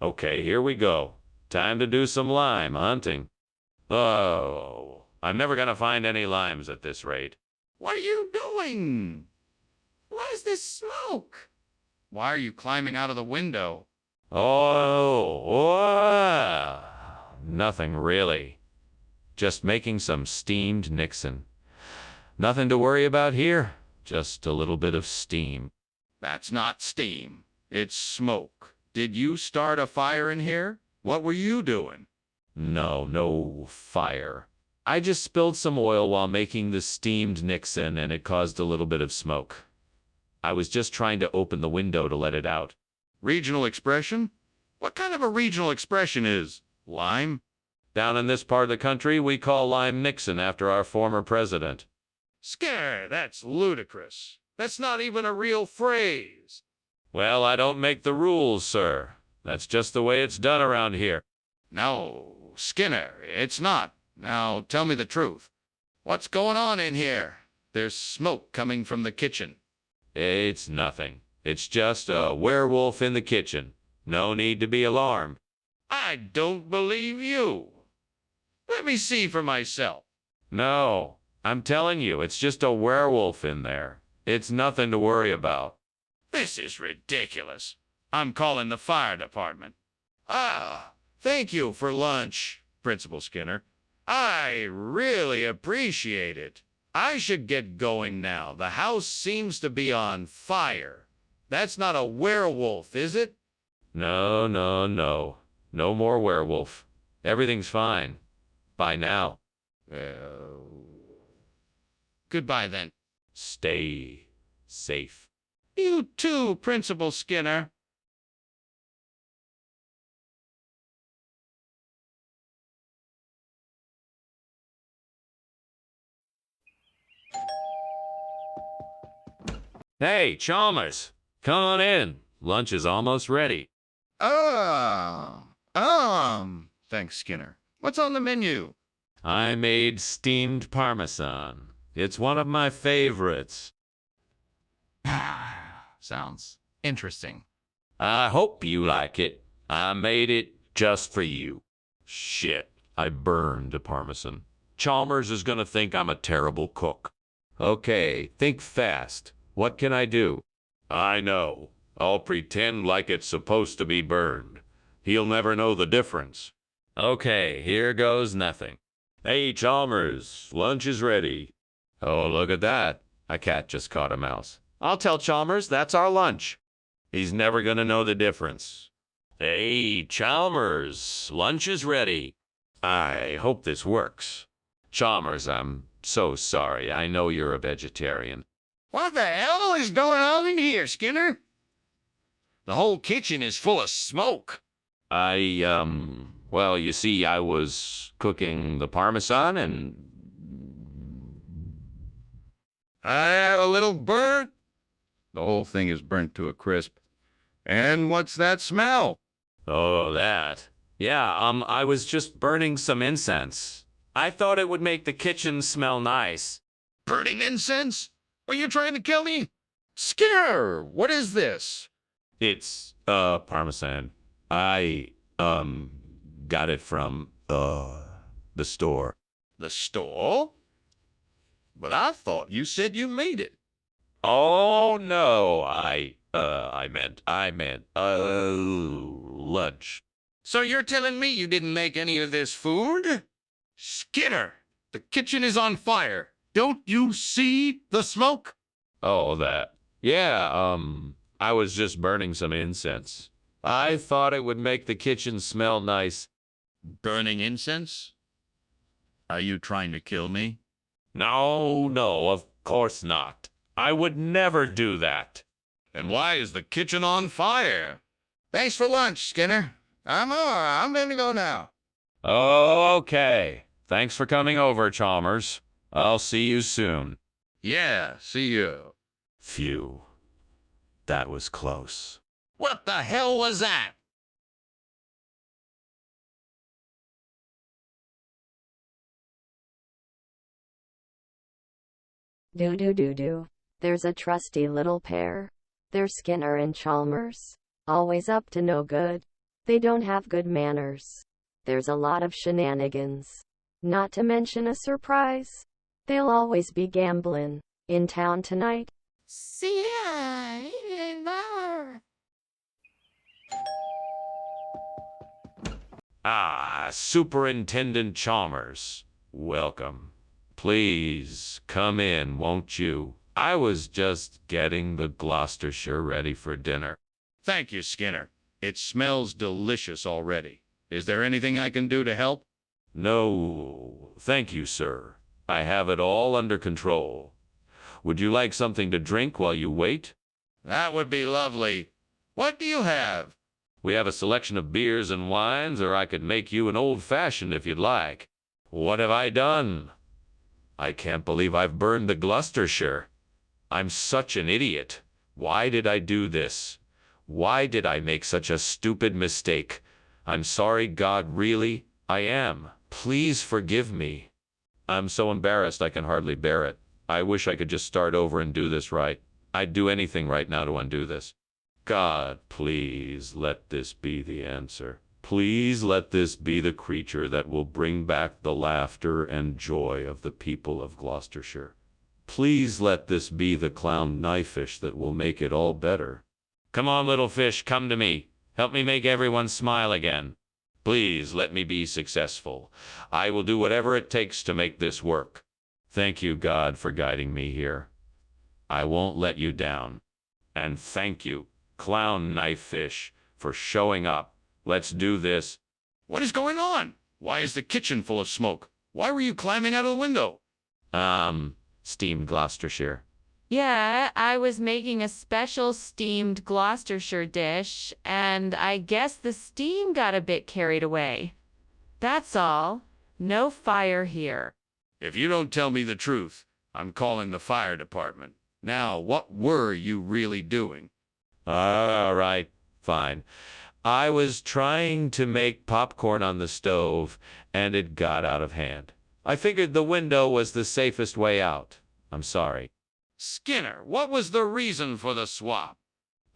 Okay, here we go. Time to do some lime hunting. Oh, I'm never gonna find any limes at this rate. What are you doing? What is this smoke? Why are you climbing out of the window? Oh, nothing really. Just making some steamed Nixon. Nothing to worry about here. Just a little bit of steam. That's not steam. It's smoke. Did you start a fire in here? What were you doing? No fire. I just spilled some oil while making the steamed Nixon and it caused a little bit of smoke. I was just trying to open the window to let it out. Regional expression? What kind of a regional expression is lime? Down in this part of the country, we call lime Nixon after our former president. Skinner, that's ludicrous. That's not even a real phrase. Well, I don't make the rules, sir. That's just the way it's done around here. No, Skinner, it's not. Now, tell me the truth. What's going on in here? There's smoke coming from the kitchen. It's nothing. It's just a werewolf in the kitchen. No need to be alarmed. I don't believe you. Let me see for myself. No, I'm telling you, it's just a werewolf in there. It's nothing to worry about. This is ridiculous. I'm calling the fire department. Ah, thank you for lunch, Principal Skinner. I really appreciate it. I should get going now. The house seems to be on fire. That's not a werewolf, is it? No. No more werewolf. Everything's fine. Bye now. Goodbye then. Stay safe. You too, Principal Skinner. Hey, Chalmers, come on in. Lunch is almost ready. Thanks, Skinner. What's on the menu? I made steamed Parmesan. It's one of my favorites. Sounds interesting. I hope you like it. I made it just for you. Shit, I burned the Parmesan. Chalmers is gonna think I'm a terrible cook. Okay, think fast. What can I do? I know. I'll pretend like it's supposed to be burned. He'll never know the difference. Okay, here goes nothing. Hey, Chalmers, lunch is ready. Oh, look at that. A cat just caught a mouse. I'll tell Chalmers that's our lunch. He's never gonna know the difference. Hey, Chalmers, lunch is ready. I hope this works. Chalmers, I'm so sorry. I know you're a vegetarian. What the hell is going on in here, Skinner? The whole kitchen is full of smoke. Well, you see, I was cooking the Parmesan and I have a little burnt. The whole thing is burnt to a crisp. And what's that smell? oh, that. Yeah, I was just burning some incense. I thought it would make the kitchen smell nice. Burning incense? Are you trying to kill me? Skinner, what is this? It's, Parmesan. I, got it from, the store. The store? But I thought you said you made it. Oh, no, I meant, lunch. So you're telling me you didn't make any of this food? Skinner, the kitchen is on fire. Don't you see the smoke? Oh, that. Yeah, I was just burning some incense. I thought it would make the kitchen smell nice. Burning incense? Are you trying to kill me? No, of course not. I would never do that. And why is the kitchen on fire? Thanks for lunch, Skinner. I'm gonna go now. Oh, okay. Thanks for coming over, Chalmers. I'll see you soon. Yeah, see you. Phew. That was close. What the hell was that? Do. There's a trusty little pair. They're Skinner and Chalmers. Always up to no good. They don't have good manners. There's a lot of shenanigans. Not to mention a surprise. They'll always be gambling. In town tonight. See ya. Ah, Superintendent Chalmers. Welcome. Please come in, won't you? I was just getting the Gloucestershire ready for dinner. Thank you, Skinner. It smells delicious already. Is there anything I can do to help? No, thank you, sir. I have it all under control. Would you like something to drink while you wait? That would be lovely. What do you have? We have a selection of beers and wines, or I could make you an old-fashioned if you'd like. What have I done? I can't believe I've burned the Gloucestershire. I'm such an idiot. Why did I do this? Why did I make such a stupid mistake? I'm sorry, God, really. I am. Please forgive me. I'm so embarrassed I can hardly bear it. I wish I could just start over and do this right. I'd do anything right now to undo this. God, please let this be the answer. Please let this be the creature that will bring back the laughter and joy of the people of Gloucestershire. Please let this be the clown knifefish that will make it all better. Come on, little fish, come to me. Help me make everyone smile again. Please let me be successful. I will do whatever it takes to make this work. Thank you, God, for guiding me here. I won't let you down. And thank you, Clown Knifefish, for showing up. Let's do this. What is going on? Why is the kitchen full of smoke? Why were you climbing out of the window? Steamed Gloucestershire. Yeah, I was making a special steamed Gloucestershire dish, and I guess the steam got a bit carried away. That's all. No fire here. If you don't tell me the truth, I'm calling the fire department. Now, what were you really doing? All right, fine. I was trying to make popcorn on the stove, and it got out of hand. I figured the window was the safest way out. I'm sorry. Skinner, what was the reason for the swap?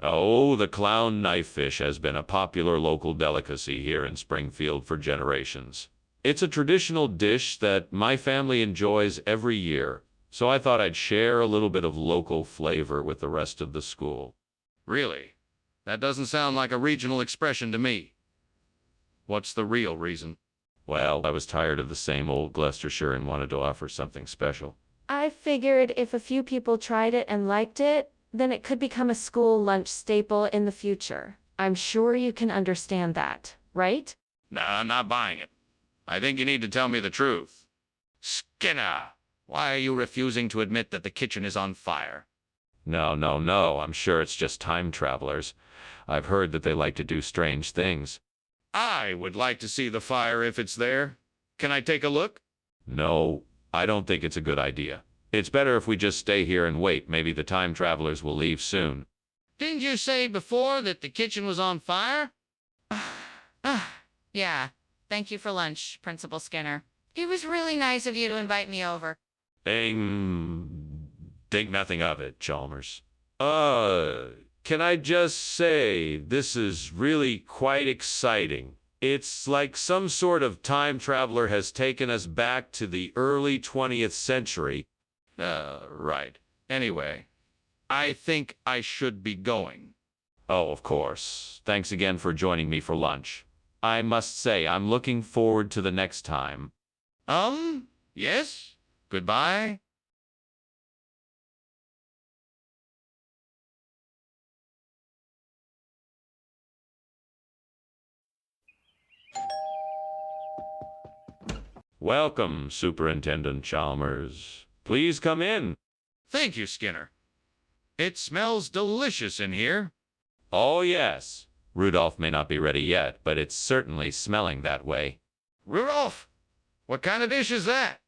Oh, the clown knife fish has been a popular local delicacy here in Springfield for generations. It's a traditional dish that my family enjoys every year, so I thought I'd share a little bit of local flavor with the rest of the school. Really? That doesn't sound like a regional expression to me. What's the real reason? Well, I was tired of the same old Gloucestershire and wanted to offer something special. I figured if a few people tried it and liked it, then it could become a school lunch staple in the future. I'm sure you can understand that, right? No, I'm not buying it. I think you need to tell me the truth. Skinner, why are you refusing to admit that the kitchen is on fire? No, no, no, I'm sure it's just time travelers. I've heard that they like to do strange things. I would like to see the fire if it's there. Can I take a look? No, I don't think it's a good idea. It's better if we just stay here and wait. Maybe the time travelers will leave soon. Didn't you say before that the kitchen was on fire? Yeah, thank you for lunch, Principal Skinner. It was really nice of you to invite me over. Think nothing of it, Chalmers. Can I just say, this is really quite exciting. It's like some sort of time traveler has taken us back to the early 20th century. Right. Anyway, I think I should be going. Oh, of course. Thanks again for joining me for lunch. I must say, I'm looking forward to the next time. Yes? Goodbye? Welcome, Superintendent Chalmers. Please come in. Thank you, Skinner. It smells delicious in here. Oh, yes. Rudolph may not be ready yet, but it's certainly smelling that way. Rudolph, what kind of dish is that?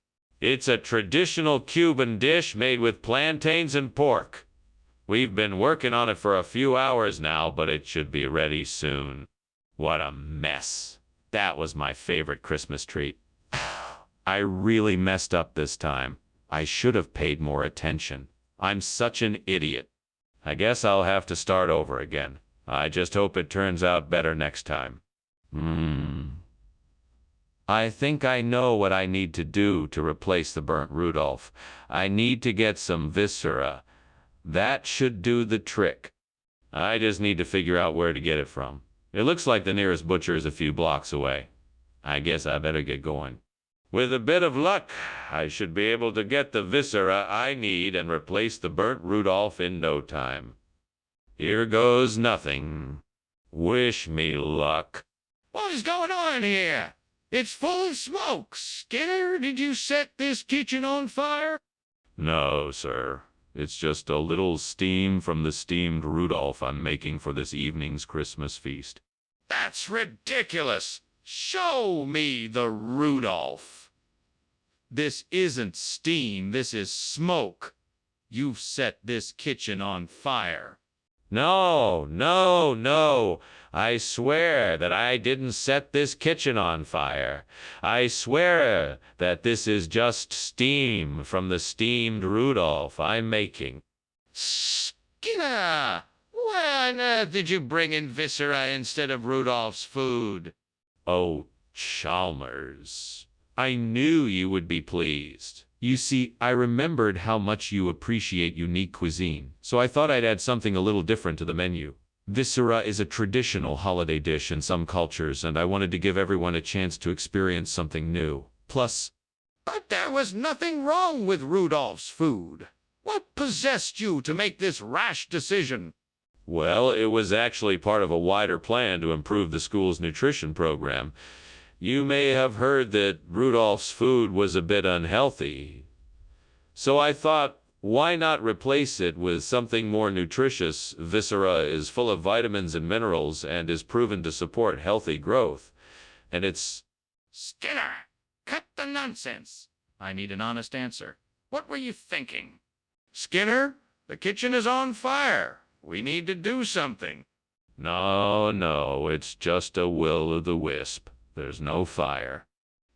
It's a traditional Cuban dish made with plantains and pork. We've been working on it for a few hours now, but it should be ready soon. What a mess. That was my favorite Christmas treat. I really messed up this time. I should have paid more attention. I'm such an idiot. I guess I'll have to start over again. I just hope it turns out better next time. I think I know what I need to do to replace the burnt Rudolph. I need to get some viscera. That should do the trick. I just need to figure out where to get it from. It looks like the nearest butcher is a few blocks away. I guess I better get going. With a bit of luck, I should be able to get the viscera I need and replace the burnt Rudolph in no time. Here goes nothing. Wish me luck. What is going on here? It's full of smoke. Skinner, did you set this kitchen on fire? No, sir. It's just a little steam from the steamed Rudolph I'm making for this evening's Christmas feast. That's ridiculous. Show me the Rudolph. This isn't steam, this is smoke. You've set this kitchen on fire. No, no, no. I swear that I didn't set this kitchen on fire. I swear that this is just steam from the steamed Rudolph I'm making. Skinner, why on earth did you bring in viscera instead of Rudolph's food? Oh, Chalmers, I knew you would be pleased. You see, I remembered how much you appreciate unique cuisine, so I thought I'd add something a little different to the menu. Viscera is a traditional holiday dish in some cultures, and I wanted to give everyone a chance to experience something new. Plus, But there was nothing wrong with Rudolph's food. What possessed you to make this rash decision? well, it was actually part of a wider plan to improve the school's nutrition program. You may have heard that Rudolph's food was a bit unhealthy. So I thought, why not replace it with something more nutritious? Viscera is full of vitamins and minerals and is proven to support healthy growth. And it's... Skinner, cut the nonsense. I need an honest answer. What were you thinking? Skinner, the kitchen is on fire. We need to do something. No, no, it's just a will-o'-the-wisp. There's no fire.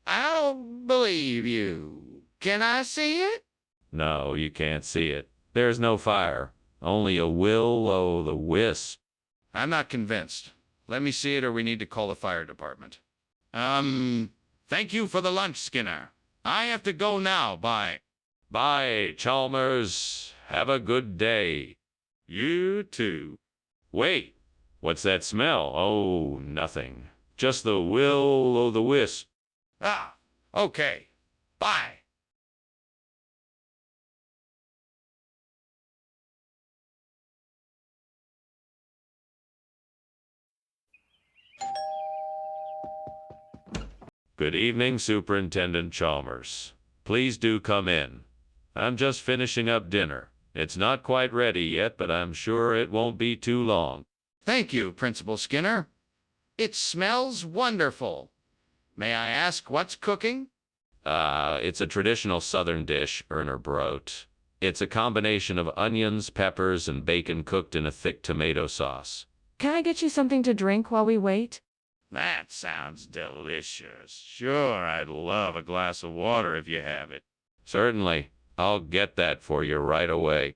I don't believe you. Can I see it? No, you can't see it. There's no fire. Only a will-o'-the-wisp. I'm not convinced. Let me see it or we need to call the fire department. Thank you for the lunch, Skinner. I have to go now. Bye. Bye, Chalmers. Have a good day. You too. Wait, what's that smell? Oh, nothing. Just the will-o'-the-wisp. Ah, okay. Bye. Good evening, Superintendent Chalmers. Please do come in. I'm just finishing up dinner. It's not quite ready yet, but I'm sure it won't be too long. Thank you, Principal Skinner. It smells wonderful. May I ask what's cooking? It's a traditional southern dish, Brot. It's a combination of onions, peppers, and bacon cooked in a thick tomato sauce. Can I get you something to drink while we wait? That sounds delicious. Sure, I'd love a glass of water if you have it. Certainly. I'll get that for you right away.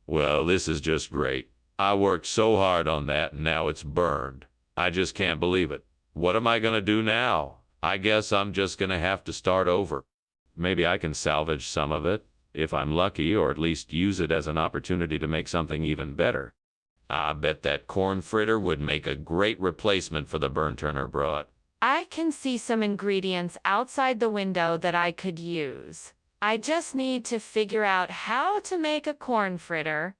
Well, this is just great. I worked so hard on that and now it's burned. I just can't believe it. What am I gonna do now? I guess I'm just gonna have to start over. Maybe I can salvage some of it, if I'm lucky, or at least use it as an opportunity to make something even better. I bet that corn fritter would make a great replacement for the burnt Brot. I can see some ingredients outside the window that I could use. I just need to figure out how to make a corn fritter.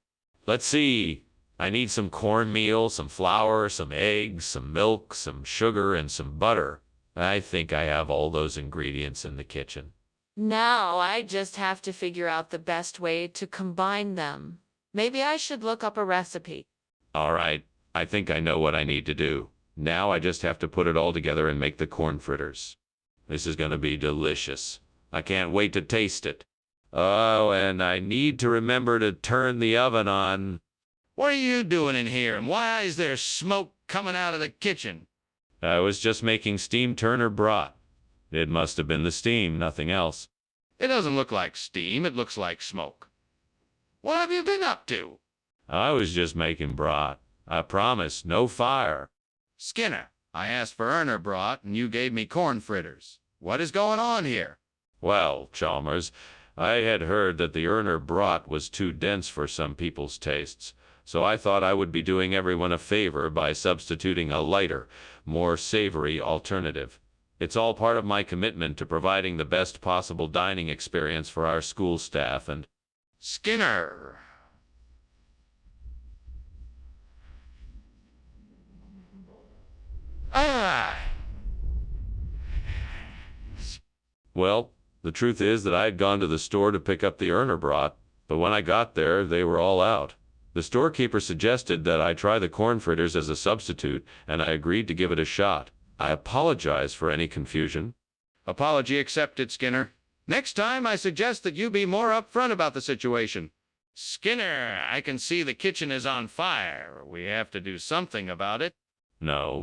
Let's see. I need some cornmeal, some flour, some eggs, some milk, some sugar, and some butter. I think I have all those ingredients in the kitchen. Now I just have to figure out the best way to combine them. Maybe I should look up a recipe. All right, I think I know what I need to do. Now I just have to put it all together and make the corn fritters. This is gonna be delicious. I can't wait to taste it. Oh, and I need to remember to turn the oven on. What are you doing in here, and why is there smoke coming out of the kitchen? I was just making steamed Brot. It must have been the steam, nothing else. It doesn't look like steam, it looks like smoke. What have you been up to? I was just making Brot. I promise, no fire. Skinner, I asked for Brot and you gave me corn fritters. What is going on here? Well, Chalmers, I had heard that the Brot was too dense for some people's tastes, so I thought I would be doing everyone a favor by substituting a lighter, more savory alternative. It's all part of my commitment to providing the best possible dining experience for our school staff and... Skinner! Ah! Well, the truth is that I had gone to the store to pick up the Brot, but when I got there, they were all out. The storekeeper suggested that I try the corn fritters as a substitute, and I agreed to give it a shot. I apologize for any confusion. Apology accepted, Skinner. Next time, I suggest that you be more upfront about the situation. Skinner, I can see the kitchen is on fire. We have to do something about it. No.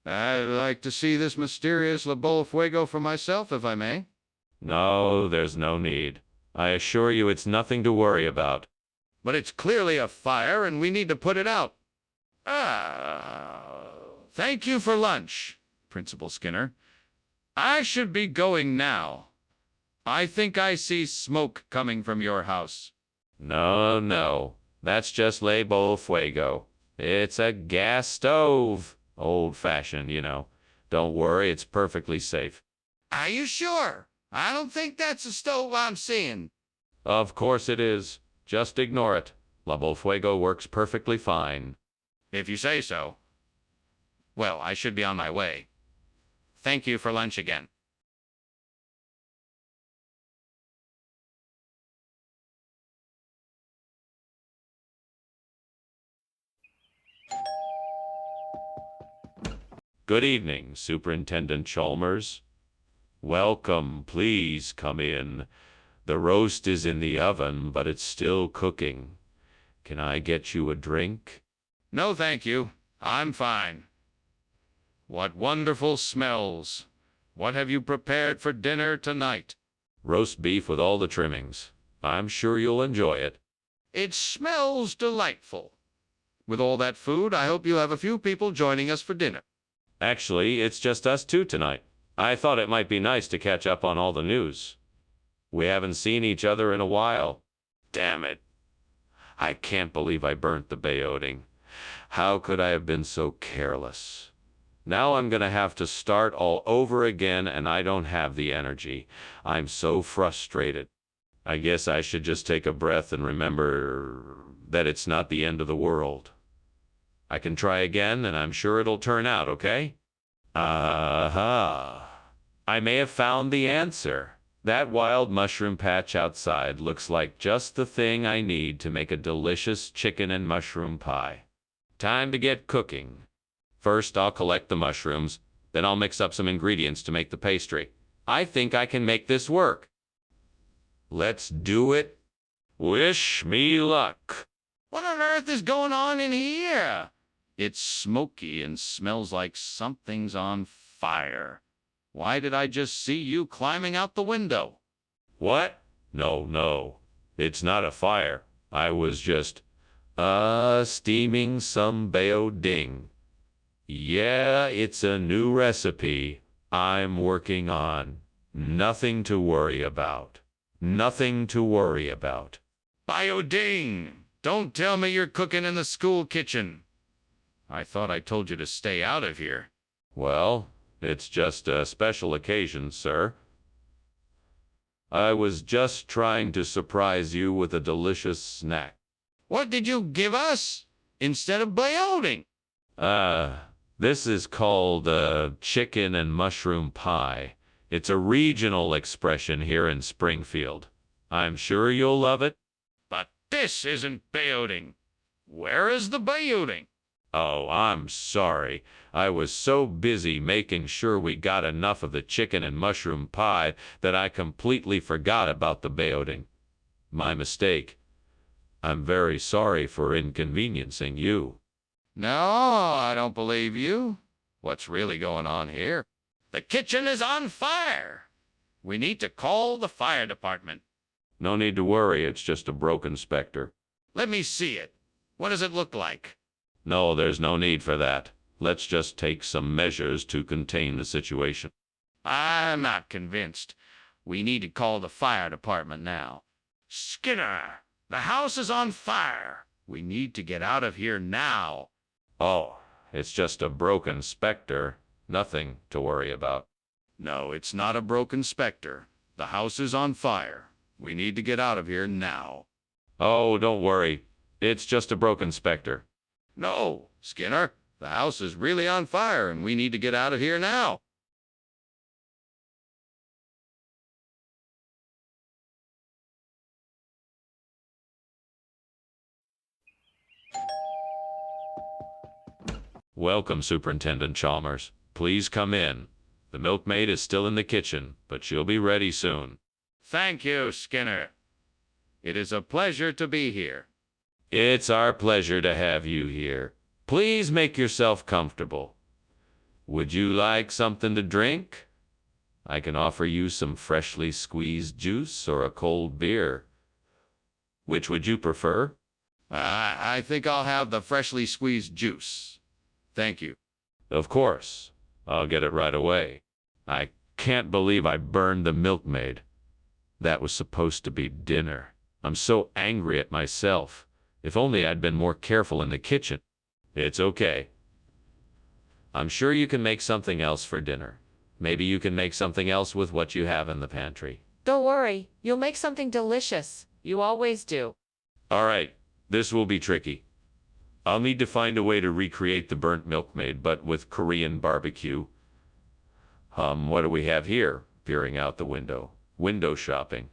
I'd like to see this mysterious La Bola Fuego for myself, if I may. No, there's no need. I assure you it's nothing to worry about. But it's clearly a fire, and we need to put it out. Thank you for lunch, Principal Skinner. I should be going now. I think I see smoke coming from your house. No, no. That's just La Bola Fuego. It's a gas stove. Old-fashioned, you know. Don't worry, it's perfectly safe. Are you sure? I don't think that's a stove I'm seeing. Of course it is. Just ignore it. La Bola Fuego works perfectly fine. If you say so. Well, I should be on my way. Thank you for lunch again. Good evening, Superintendent Chalmers. Welcome, please come in. The roast is in the oven, but it's still cooking. Can I get you a drink? No, thank you. I'm fine. What wonderful smells. What have you prepared for dinner tonight? Roast beef with all the trimmings. I'm sure you'll enjoy it. It smells delightful. With all that food, I hope you'll have a few people joining us for dinner. Actually, it's just us two tonight. I thought it might be nice to catch up on all the news. We haven't seen each other in a while. Damn it. I can't believe I burnt the beoting. How could I have been so careless? Now I'm gonna have to start all over again, and I don't have the energy. I'm so frustrated. I guess I should just take a breath and remember that it's not the end of the world. I can try again, and I'm sure it'll turn out, okay? Aha. I may have found the answer. That wild mushroom patch outside looks like just the thing I need to make a delicious chicken and mushroom pie. Time to get cooking. First, I'll collect the mushrooms, then I'll mix up some ingredients to make the pastry. I think I can make this work. Let's do it. Wish me luck. What on earth is going on in here? It's smoky and smells like something's on fire. Why did I just see you climbing out the window? What? No. It's not a fire. I was just, steaming some beoding. Yeah, it's a new recipe I'm working on. Nothing to worry about. Nothing to worry about. Bioding! Don't tell me you're cooking in the school kitchen. I thought I told you to stay out of here. Well, it's just a special occasion, sir. I was just trying to surprise you with a delicious snack. What did you give us instead of bioding? This is called chicken and mushroom pie. It's a regional expression here in Springfield. I'm sure you'll love it. But this isn't bioding. Where is the bioding? Oh, I'm sorry. I was so busy making sure we got enough of the chicken and mushroom pie that I completely forgot about the beoding. My mistake. I'm very sorry for inconveniencing you. No, I don't believe you. What's really going on here? The kitchen is on fire. We need to call the fire department. No need to worry, it's just a broken specter. Let me see it. What does it look like? No, there's no need for that. Let's just take some measures to contain the situation. I'm not convinced. We need to call the fire department now. Skinner, the house is on fire. We need to get out of here now. Oh, it's just a broken specter. Nothing to worry about. No, it's not a broken specter. The house is on fire. We need to get out of here now. Oh, don't worry. It's just a broken specter. No, Skinner, the house is really on fire and we need to get out of here now. Welcome, Superintendent Chalmers. Please come in. The milkmaid is still in the kitchen, but she'll be ready soon. Thank you, Skinner. It is a pleasure to be here. It's our pleasure to have you here. Please make yourself comfortable. Would you like something to drink? I can offer you some freshly squeezed juice or a cold beer. Which would you prefer? I think I'll have the freshly squeezed juice. Thank you. Of course. I'll get it right away. I can't believe I burned the milkmaid. That was supposed to be dinner. I'm so angry at myself. If only I'd been more careful in the kitchen. It's okay. I'm sure you can make something else for dinner. Maybe you can make something else with what you have in the pantry. Don't worry, you'll make something delicious. You always do. All right, this will be tricky. I'll need to find a way to recreate the burnt milkmaid, but with Korean barbecue. What do we have here? Peering out the window. Window shopping.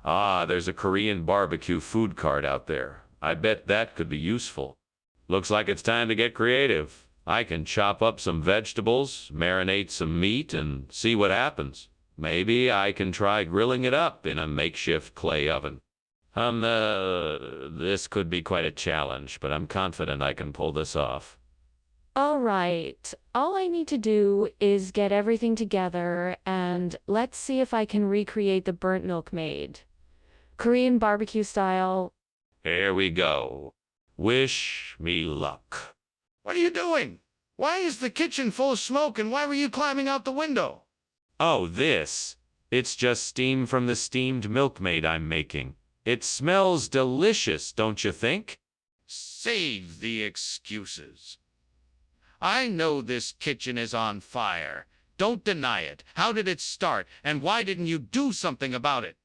Ah, there's a Korean barbecue food cart out there. I bet that could be useful. Looks like it's time to get creative. I can chop up some vegetables, marinate some meat, and see what happens. Maybe I can try grilling it up in a makeshift clay oven. This could be quite a challenge, but I'm confident I can pull this off. All right, all I need to do is get everything together and let's see if I can recreate the burnt milkmaid. Korean barbecue style. Here we go. Wish me luck. What are you doing? Why is the kitchen full of smoke and why were you climbing out the window? Oh, this. It's just steam from the steamed milkmaid I'm making. It smells delicious, don't you think? Save the excuses. I know this kitchen is on fire. Don't deny it. How did it start, and why didn't you do something about it?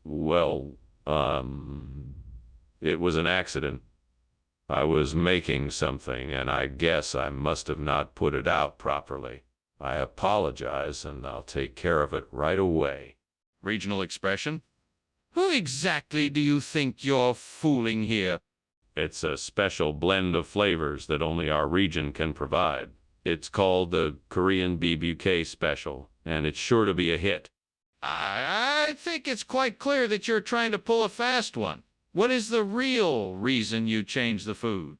Well, it was an accident. I was making something, and I guess I must have not put it out properly. I apologize, and I'll take care of it right away. Regional expression? Who exactly do you think you're fooling here? It's a special blend of flavors that only our region can provide. It's called the Korean BBQ Special, and it's sure to be a hit. I think it's quite clear that you're trying to pull a fast one. What is the real reason you changed the food?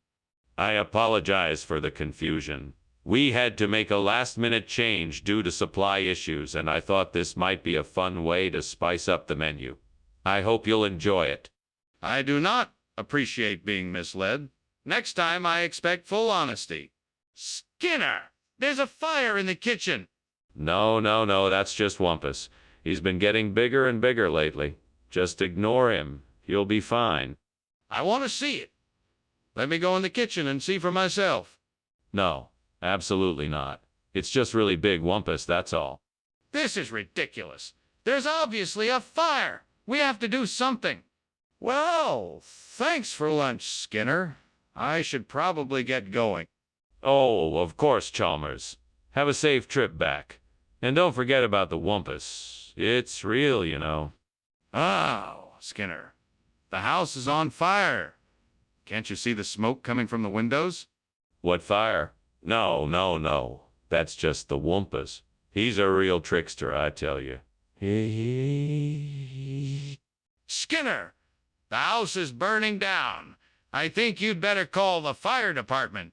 I apologize for the confusion. We had to make a last-minute change due to supply issues, and I thought this might be a fun way to spice up the menu. I hope you'll enjoy it. I do not appreciate being misled. Next time, I expect full honesty. Skinner, there's a fire in the kitchen. No, that's just Wumpus. He's been getting bigger and bigger lately. Just ignore him. You'll be fine. I want to see it. Let me go in the kitchen and see for myself. No, absolutely not. It's just really big Wumpus, that's all. This is ridiculous. There's obviously a fire. We have to do something. Well, thanks for lunch, Skinner. I should probably get going. Oh, of course, Chalmers. Have a safe trip back. And don't forget about the Wumpus. It's real, you know. Oh, Skinner. The house is on fire. Can't you see the smoke coming from the windows? What fire? No. That's just the Wumpus. He's a real trickster, I tell you. Skinner, the house is burning down. I think you'd better call the fire department.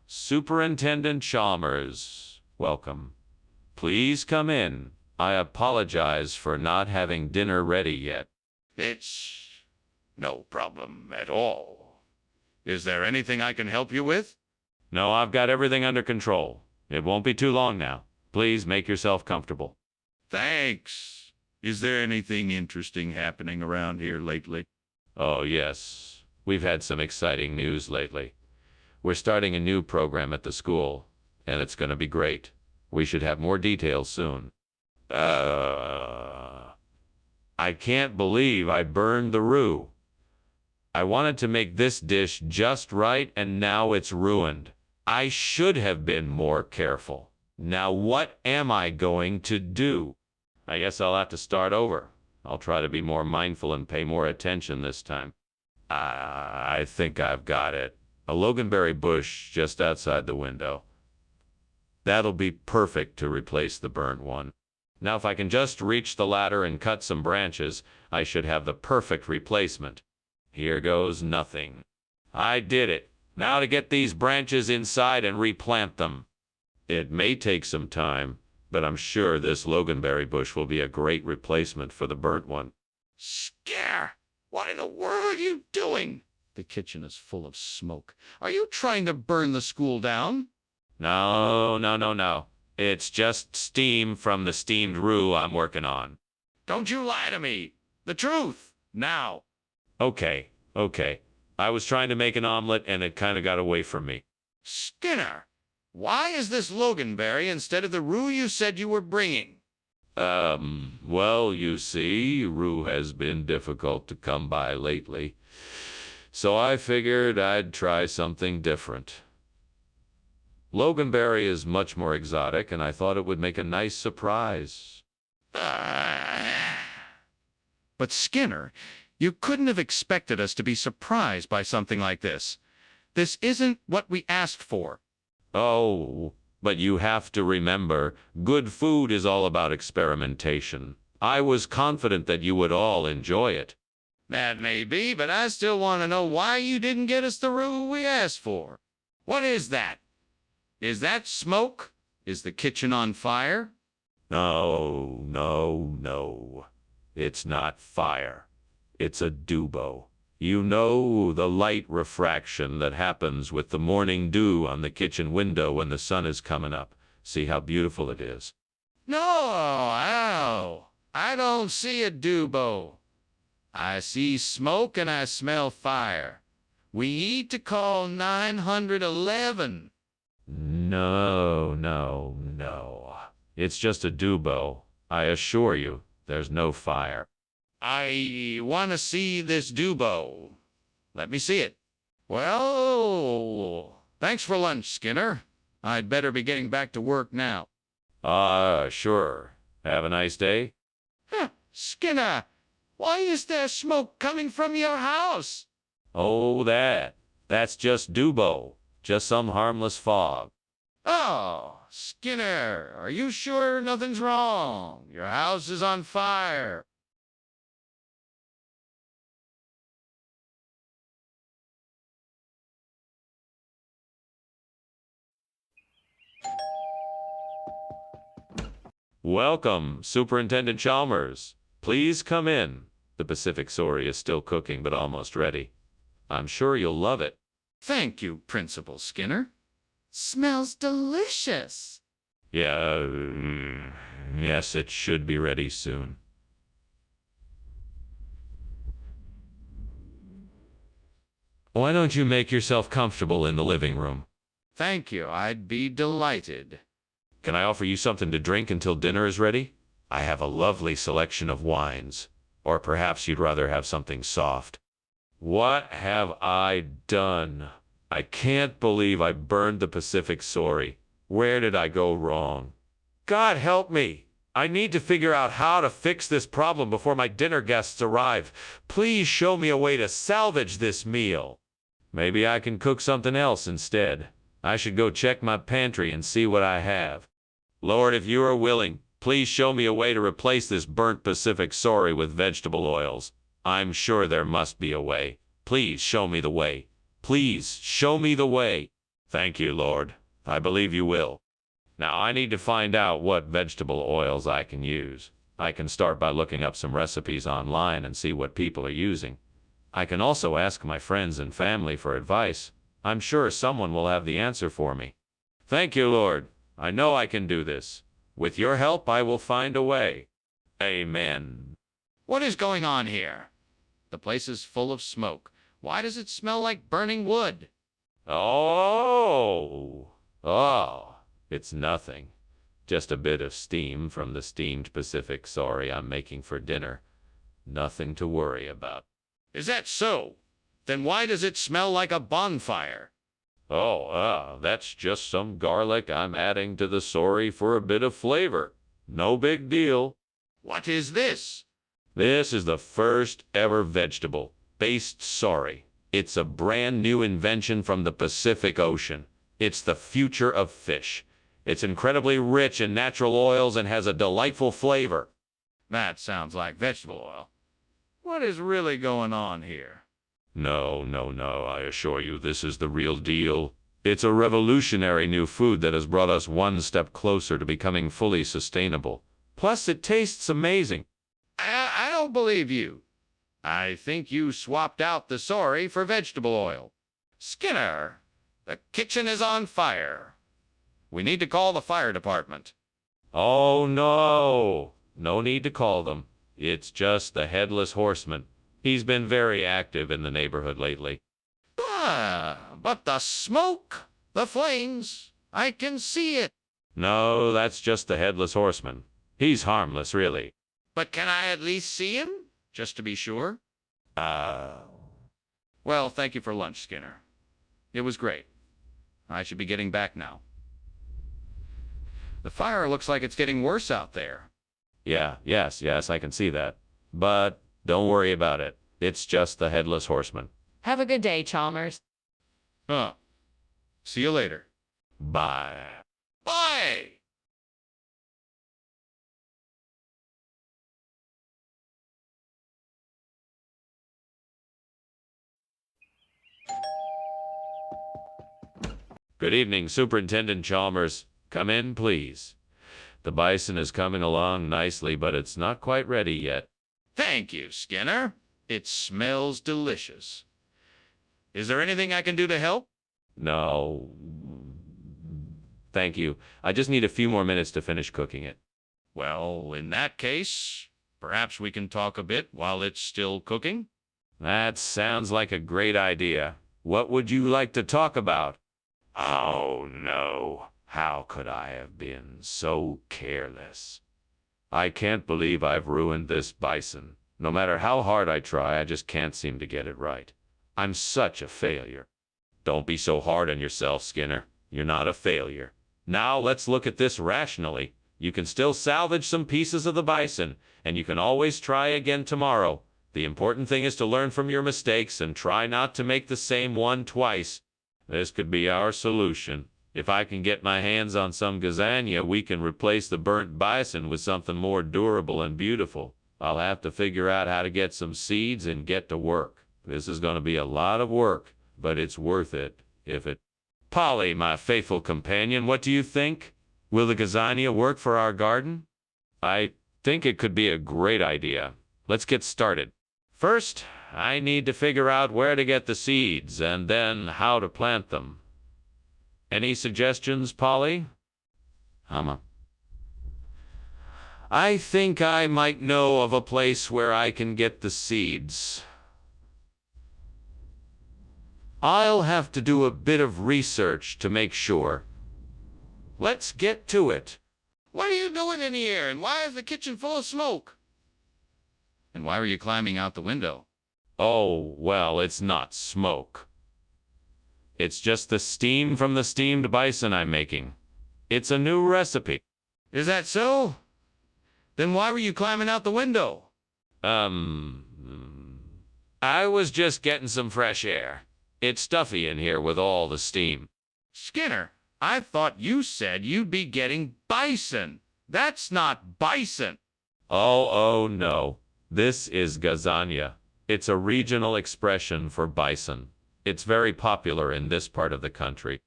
Superintendent Chalmers, welcome. Please come in. I apologize for not having dinner ready yet. It's no problem at all. Is there anything I can help you with? No, I've got everything under control. It won't be too long now. Please make yourself comfortable. Thanks. Is there anything interesting happening around here lately? Oh, yes. We've had some exciting news lately. We're starting a new program at the school, and it's going to be great. We should have more details soon. I can't believe I burned the roux. I wanted to make this dish just right, and now it's ruined. I should have been more careful. Now what am I going to do? I guess I'll have to start over. I'll try to be more mindful and pay more attention this time. I think I've got it. A loganberry bush just outside the window. That'll be perfect to replace the burnt one. Now if I can just reach the ladder and cut some branches, I should have the perfect replacement. Here goes nothing. I did it. Now to get these branches inside and replant them. It may take some time, but I'm sure this loganberry bush will be a great replacement for the burnt one. Scare! What in the world are you doing? The kitchen is full of smoke. Are you trying to burn the school down? No. It's just steam from the steamed roux I'm working on. Don't you lie to me. The truth, now. Okay. I was trying to make an omelet and it kind of got away from me. Skinner, why is this loganberry instead of the roux you said you were bringing? Well, you see, roux has been difficult to come by lately. So I figured I'd try something different. Loganberry is much more exotic, and I thought it would make a nice surprise. But Skinner, you couldn't have expected us to be surprised by something like this. This isn't what we asked for. Oh, but you have to remember, good food is all about experimentation. I was confident that you would all enjoy it. That may be, but I still want to know why you didn't get us the roux we asked for. What is that? Is that smoke? Is the kitchen on fire? No, no, no. It's not fire. It's a dubo. You know the light refraction that happens with the morning dew on the kitchen window when the sun is coming up. See how beautiful it is? No, I don't see a dubo. I see smoke and I smell fire. We need to call 911. No, no, no. It's just a dubo. I assure you, there's no fire. I want to see this dubo. Let me see it. Well, thanks for lunch, Skinner. I'd better be getting back to work now. Sure. Have a nice day. Huh, Skinner, why is there smoke coming from your house? Oh, that's just dubo. Just some harmless fog. Oh, Skinner, are you sure nothing's wrong? Your house is on fire. Welcome, Superintendent Chalmers. Please come in. The Pacific Sorry is still cooking, but almost ready. I'm sure you'll love it. Thank you, Principal Skinner. Smells delicious. Yes, it should be ready soon. Why don't you make yourself comfortable in the living room? Thank you, I'd be delighted. Can I offer you something to drink until dinner is ready? I have a lovely selection of wines. Or perhaps you'd rather have something soft. What have I done? I can't believe I burned the Pacific Sorry. Where did I go wrong? God help me! I need to figure out how to fix this problem before my dinner guests arrive. Please show me a way to salvage this meal. Maybe I can cook something else instead. I should go check my pantry and see what I have. Lord, if you are willing, please show me a way to replace this burnt Pacific Sorry with vegetable oils. I'm sure there must be a way. Please show me the way. Please show me the way. Thank you, Lord. I believe you will. Now I need to find out what vegetable oils I can use. I can start by looking up some recipes online and see what people are using. I can also ask my friends and family for advice. I'm sure someone will have the answer for me. Thank you, Lord. I know I can do this. With your help, I will find a way. Amen. What is going on here? The place is full of smoke. Why does it smell like burning wood? Oh, it's nothing. Just a bit of steam from the steamed Pacific Sorry I'm making for dinner. Nothing to worry about. Is that so? Then why does it smell like a bonfire? That's just some garlic I'm adding to the sorry for a bit of flavor. No big deal. What is this? This is the first ever vegetable-based sorry. It's a brand new invention from the Pacific Ocean. It's the future of fish. It's incredibly rich in natural oils and has a delightful flavor. That sounds like vegetable oil. What is really going on here? No, I assure you this is the real deal. It's a revolutionary new food that has brought us one step closer to becoming fully sustainable. Plus, it tastes amazing. I don't believe you. I think you swapped out the sorry for vegetable oil. Skinner, the kitchen is on fire. We need to call the fire department. Oh, no. No need to call them. It's just the Headless Horseman. He's been very active in the neighborhood lately. But the smoke, the flames, I can see it. No, that's just the Headless Horseman. He's harmless, really. But can I at least see him, just to be sure? Well, thank you for lunch, Skinner. It was great. I should be getting back now. The fire looks like it's getting worse out there. Yes, I can see that. But Don't worry about it. It's just the headless horseman. Have a good day, Chalmers. Huh. See you later. Bye. Bye! Good evening, Superintendent Chalmers. Come in, please. The bison is coming along nicely, but it's not quite ready yet. Thank you, Skinner. It smells delicious. Is there anything I can do to help? No. Thank you. I just need a few more minutes to finish cooking it. Well, in that case, perhaps we can talk a bit while it's still cooking? That sounds like a great idea. What would you like to talk about? Oh, no. How could I have been so careless? I can't believe I've ruined this bison. No matter how hard I try, I just can't seem to get it right. I'm such a failure. Don't be so hard on yourself, Skinner. You're not a failure. Now let's look at this rationally. You can still salvage some pieces of the bison, and you can always try again tomorrow. The important thing is to learn from your mistakes and try not to make the same one twice. This could be our solution. If I can get my hands on some lasagna, we can replace the burnt bison with something more durable and beautiful. I'll have to figure out how to get some seeds and get to work. This is going to be a lot of work, but it's worth it if it... Polly, my faithful companion, what do you think? Will the lasagna work for our garden? I think it could be a great idea. Let's get started. First, I need to figure out where to get the seeds and then how to plant them. Any suggestions, Polly? I think I might know of a place where I can get the seeds. I'll have to do a bit of research to make sure. Let's get to it. What are you doing in here, and why is the kitchen full of smoke? And why were you climbing out the window? Oh, well, it's not smoke. It's just the steam from the steamed bison I'm making. It's a new recipe. Is that so? Then why were you climbing out the window? I was just getting some fresh air. It's stuffy in here with all the steam. Skinner, I thought you said you'd be getting bison. That's not bison. Oh, no. This is lasagna. It's a regional expression for bison. It's very popular in this part of the country.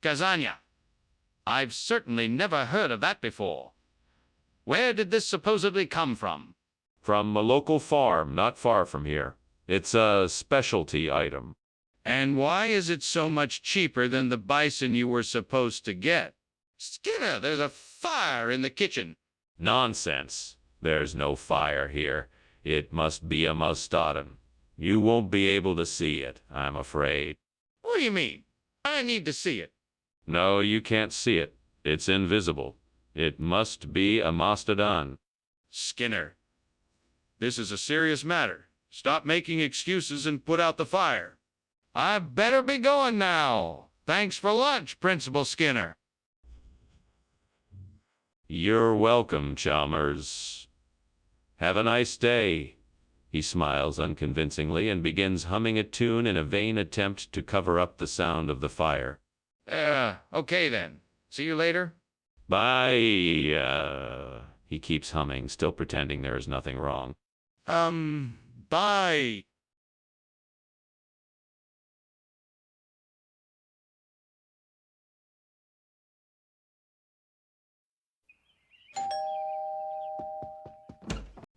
Lasagna. I've certainly never heard of that before. Where did this supposedly come from? From a local farm not far from here. It's a specialty item. And why is it so much cheaper than the bison you were supposed to get? Skinner, there's a fire in the kitchen. Nonsense. There's no fire here. It must be a mustardin. You won't be able to see it, I'm afraid. What do you mean? I need to see it. No, you can't see it. It's invisible. It must be a mastodon. Skinner, this is a serious matter. Stop making excuses and put out the fire. I better be going now. Thanks for lunch, Principal Skinner. You're welcome, Chalmers. Have a nice day. He smiles unconvincingly and begins humming a tune in a vain attempt to cover up the sound of the fire. Okay then. See you later. Bye. He keeps humming, still pretending there is nothing wrong. Bye.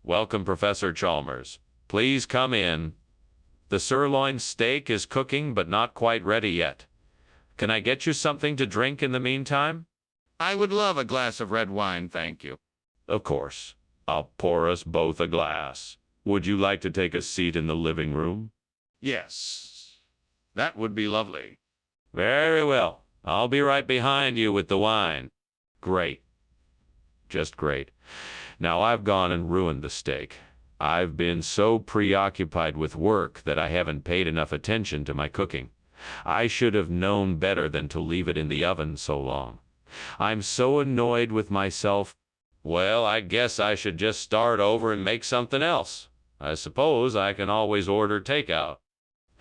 Welcome, Professor Chalmers. Please come in. The sirloin steak is cooking but not quite ready yet. Can I get you something to drink in the meantime? I would love a glass of red wine, thank you. Of course. I'll pour us both a glass. Would you like to take a seat in the living room? Yes, that would be lovely. Very well. I'll be right behind you with the wine. Great. Just great. Now I've gone and ruined the steak. I've been so preoccupied with work that I haven't paid enough attention to my cooking. I should have known better than to leave it in the oven so long. I'm so annoyed with myself. Well, I guess I should just start over and make something else. I suppose I can always order takeout.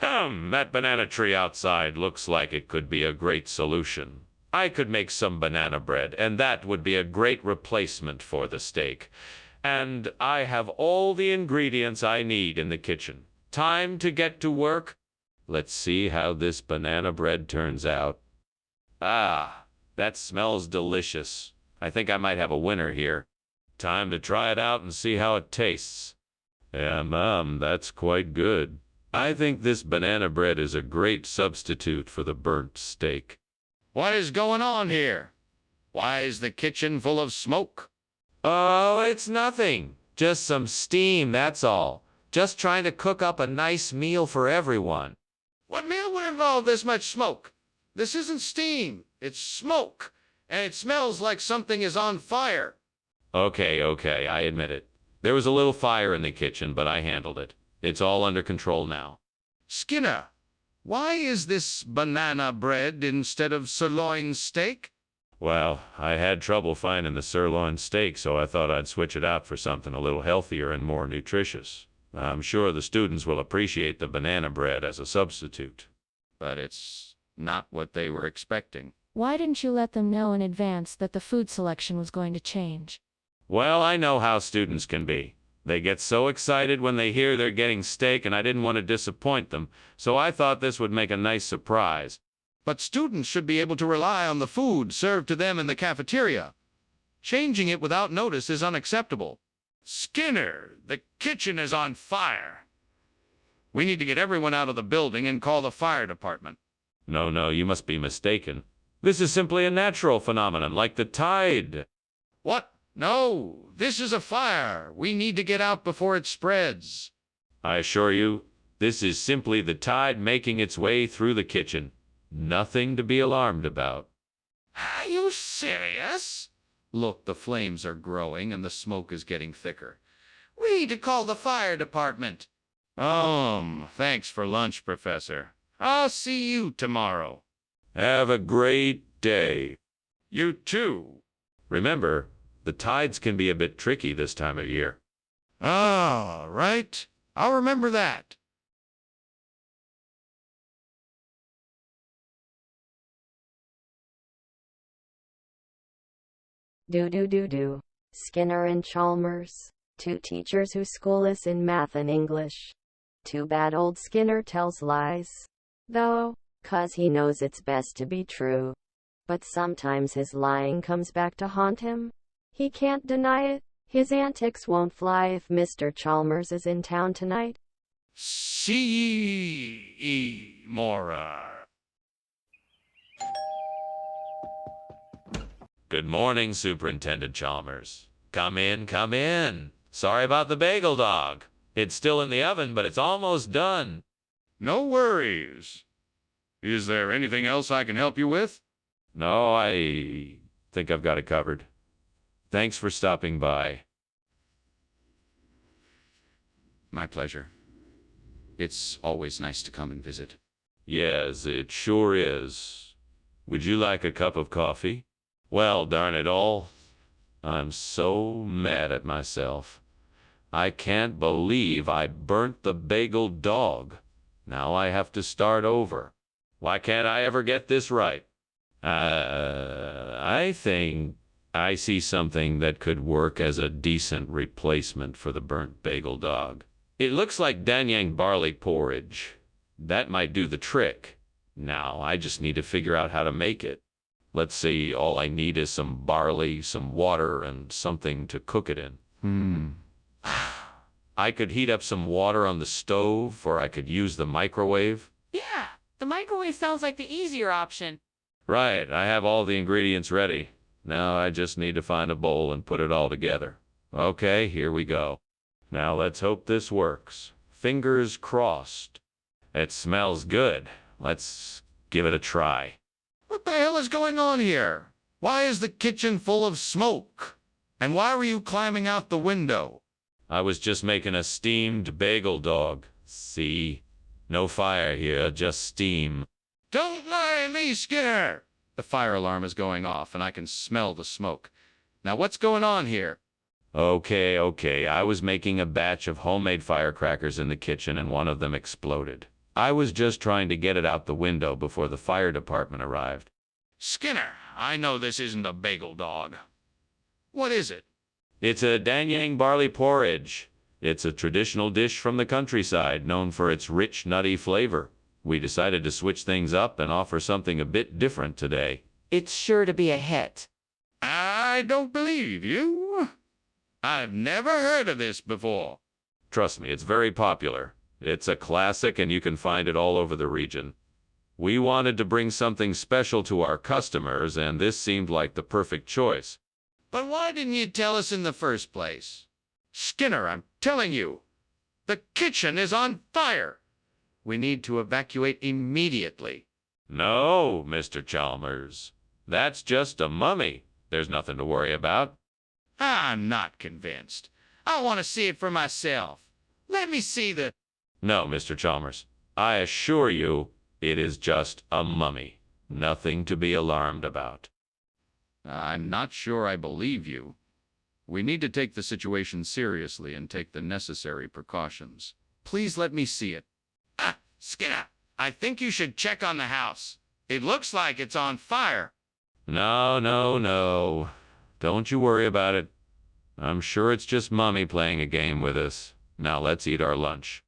That banana tree outside looks like it could be a great solution. I could make some banana bread, and that would be a great replacement for the steak. And I have all the ingredients I need in the kitchen. Time to get to work. Let's see how this banana bread turns out. Ah, that smells delicious. I think I might have a winner here. Time to try it out and see how it tastes. Yeah, that's quite good. I think this banana bread is a great substitute for the burnt steak. What is going on here? Why is the kitchen full of smoke? Oh, it's nothing. Just some steam, that's all. Just trying to cook up a nice meal for everyone. What meal would involve this much smoke? This isn't steam, it's smoke, and it smells like something is on fire. Okay, I admit it. There was a little fire in the kitchen, but I handled it. It's all under control now. Skinner, why is this banana bread instead of sirloin steak? Well, I had trouble finding the sirloin steak, so I thought I'd switch it out for something a little healthier and more nutritious. I'm sure the students will appreciate the banana bread as a substitute. But it's not what they were expecting. Why didn't you let them know in advance that the food selection was going to change? Well, I know how students can be. They get so excited when they hear they're getting steak, and I didn't want to disappoint them, so I thought this would make a nice surprise. But students should be able to rely on the food served to them in the cafeteria. Changing it without notice is unacceptable. Skinner, the kitchen is on fire. We need to get everyone out of the building and call the fire department. No, you must be mistaken. This is simply a natural phenomenon, like the tide. What? No, this is a fire. We need to get out before it spreads. I assure you, this is simply the tide making its way through the kitchen. Nothing to be alarmed about. Are you serious? Look, the flames are growing and the smoke is getting thicker. We need to call the fire department. Thanks for lunch, Professor. I'll see you tomorrow. Have a great day. You too. Remember, the tides can be a bit tricky this time of year. Right. I'll remember that. Do. Skinner and Chalmers, two teachers who school us in math and English. Too bad old Skinner tells lies, though, 'cause he knows it's best to be true. But sometimes his lying comes back to haunt him. He can't deny it. His antics won't fly if Mr. Chalmers is in town tonight. See Mora. Good morning, Superintendent Chalmers. Come in. Sorry about the bagel dog. It's still in the oven, but it's almost done. No worries. Is there anything else I can help you with? No, I think I've got it covered. Thanks for stopping by. My pleasure. It's always nice to come and visit. Yes, it sure is. Would you like a cup of coffee? Well, darn it all. I'm so mad at myself. I can't believe I burnt the bagel dog. Now I have to start over. Why can't I ever get this right? I think I see something that could work as a decent replacement for the burnt bagel dog. It looks like Danyang barley porridge. That might do the trick. Now I just need to figure out how to make it. Let's see, all I need is some barley, some water, and something to cook it in. I could heat up some water on the stove, or I could use the microwave. Yeah, the microwave sounds like the easier option. Right, I have all the ingredients ready. Now I just need to find a bowl and put it all together. Okay, here we go. Now let's hope this works. Fingers crossed. It smells good. Let's give it a try. What the hell is going on here? Why is the kitchen full of smoke? And why were you climbing out the window? I was just making a steamed bagel dog. See? No fire here, just steam. Don't lie to me, Skinner! The fire alarm is going off and I can smell the smoke. Now what's going on here? Okay, I was making a batch of homemade firecrackers in the kitchen and one of them exploded. I was just trying to get it out the window before the fire department arrived. Skinner, I know this isn't a bagel dog. What is it? It's a Danyang barley porridge. It's a traditional dish from the countryside known for its rich, nutty flavor. We decided to switch things up and offer something a bit different today. It's sure to be a hit. I don't believe you. I've never heard of this before. Trust me, it's very popular. It's a classic and you can find it all over the region. We wanted to bring something special to our customers and this seemed like the perfect choice. But why didn't you tell us in the first place? Skinner, I'm telling you, the kitchen is on fire. We need to evacuate immediately. No, Mr. Chalmers. That's just a mummy. There's nothing to worry about. I'm not convinced. I want to see it for myself. Let me see the... No, Mr. Chalmers. I assure you, it is just a mummy. Nothing to be alarmed about. I'm not sure I believe you. We need to take the situation seriously and take the necessary precautions. Please let me see it. Skinner, I think you should check on the house. It looks like it's on fire. No. Don't you worry about it. I'm sure it's just Mummy playing a game with us. Now let's eat our lunch.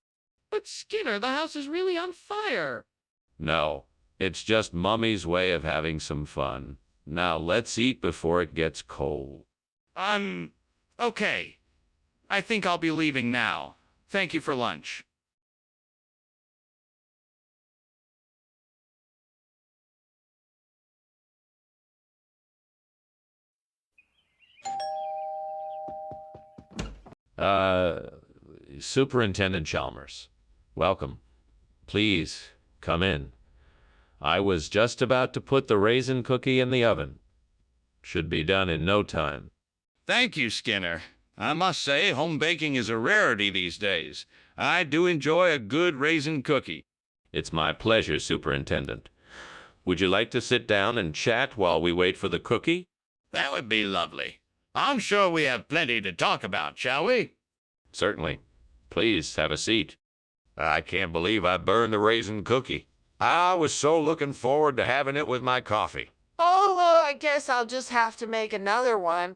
But Skinner, the house is really on fire. No, it's just Mummy's way of having some fun. Now let's eat before it gets cold. Okay. I think I'll be leaving now. Thank you for lunch. Superintendent Chalmers, welcome. Please, come in. I was just about to put the raisin cookie in the oven. Should be done in no time. Thank you, Skinner. I must say, home baking is a rarity these days. I do enjoy a good raisin cookie. It's my pleasure, Superintendent. Would you like to sit down and chat while we wait for the cookie? That would be lovely. I'm sure we have plenty to talk about, shall we? Certainly. Please, have a seat. I can't believe I burned the raisin cookie. I was so looking forward to having it with my coffee. Oh, I guess I'll just have to make another one.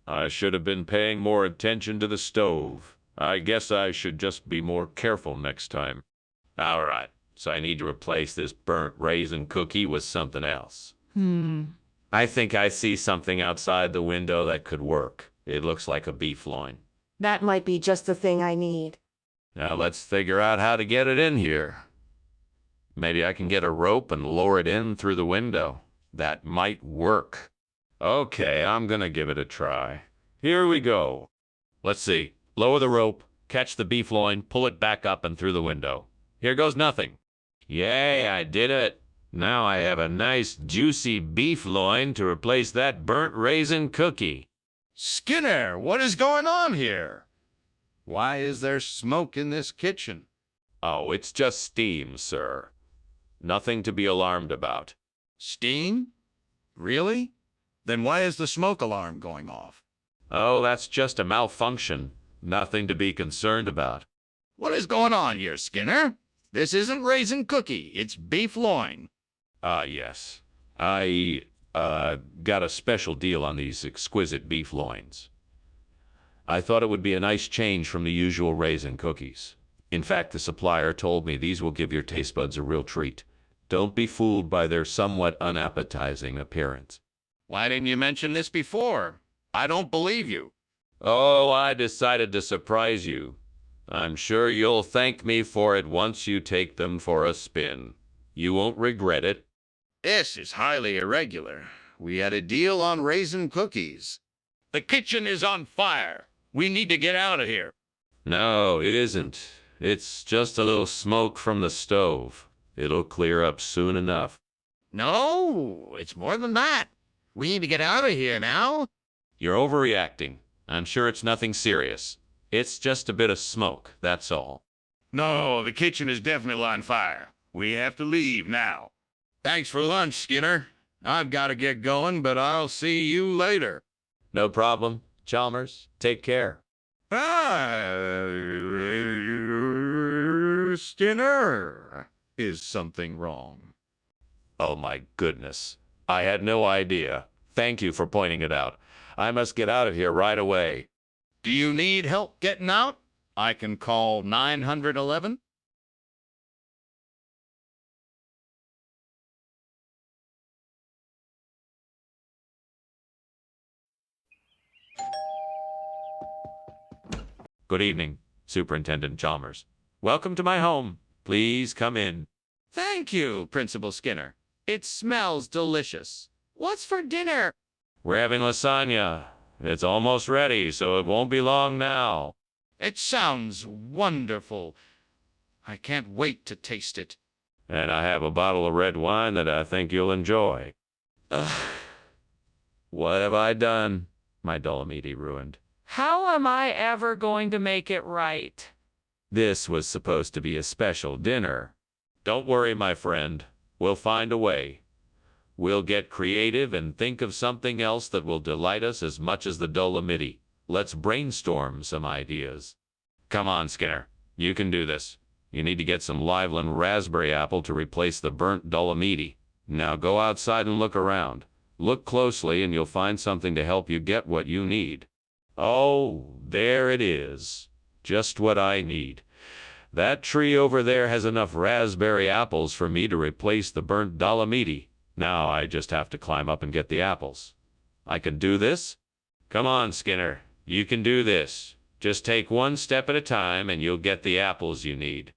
I should have been paying more attention to the stove. I guess I should just be more careful next time. All right, so I need to replace this burnt raisin cookie with something else. I think I see something outside the window that could work. It looks like a beef loin. That might be just the thing I need. Now let's figure out how to get it in here. Maybe I can get a rope and lower it in through the window. That might work. Okay, I'm gonna give it a try. Here we go. Let's see. Lower the rope, catch the beef loin, pull it back up and through the window. Here goes nothing. Yay, I did it. Now I have a nice juicy beef loin to replace that burnt raisin cookie. Skinner, what is going on here? Why is there smoke in this kitchen? Oh, it's just steam, sir. Nothing to be alarmed about. Steam? Really? Then why is the smoke alarm going off? Oh, that's just a malfunction. Nothing to be concerned about. What is going on here, Skinner? This isn't raisin cookie, it's beef loin. Yes. I got a special deal on these exquisite beef loins. I thought it would be a nice change from the usual raisin cookies. In fact, the supplier told me these will give your taste buds a real treat. Don't be fooled by their somewhat unappetizing appearance. Why didn't you mention this before? I don't believe you. Oh, I decided to surprise you. I'm sure you'll thank me for it once you take them for a spin. You won't regret it. This is highly irregular. We had a deal on raisin cookies. The kitchen is on fire. We need to get out of here. No, it isn't. It's just a little smoke from the stove. It'll clear up soon enough. No, it's more than that. We need to get out of here now. You're overreacting. I'm sure it's nothing serious. It's just a bit of smoke, that's all. No, the kitchen is definitely on fire. We have to leave now. Thanks for lunch, Skinner. I've got to get going, but I'll see you later. No problem. Chalmers, take care. Skinner, is something wrong? Oh my goodness. I had no idea. Thank you for pointing it out. I must get out of here right away. Do you need help getting out? I can call 911. Good evening, Superintendent Chalmers. Welcome to my home. Please come in. Thank you, Principal Skinner. It smells delicious. What's for dinner? We're having lasagna. It's almost ready, so it won't be long now. It sounds wonderful. I can't wait to taste it. And I have a bottle of red wine that I think you'll enjoy. What have I done? My Dolomiti ruined. How am I ever going to make it right? This was supposed to be a special dinner. Don't worry, my friend. We'll find a way. We'll get creative and think of something else that will delight us as much as the Dolomiti. Let's brainstorm some ideas. Come on, Skinner. You can do this. You need to get some Liveland raspberry apple to replace the burnt Dolomiti. Now go outside and look around. Look closely and you'll find something to help you get what you need. Oh, there it is. Just what I need. That tree over there has enough raspberry apples for me to replace the burnt Dolomiti. Now I just have to climb up and get the apples. I can do this? Come on, Skinner. You can do this. Just take one step at a time and you'll get the apples you need.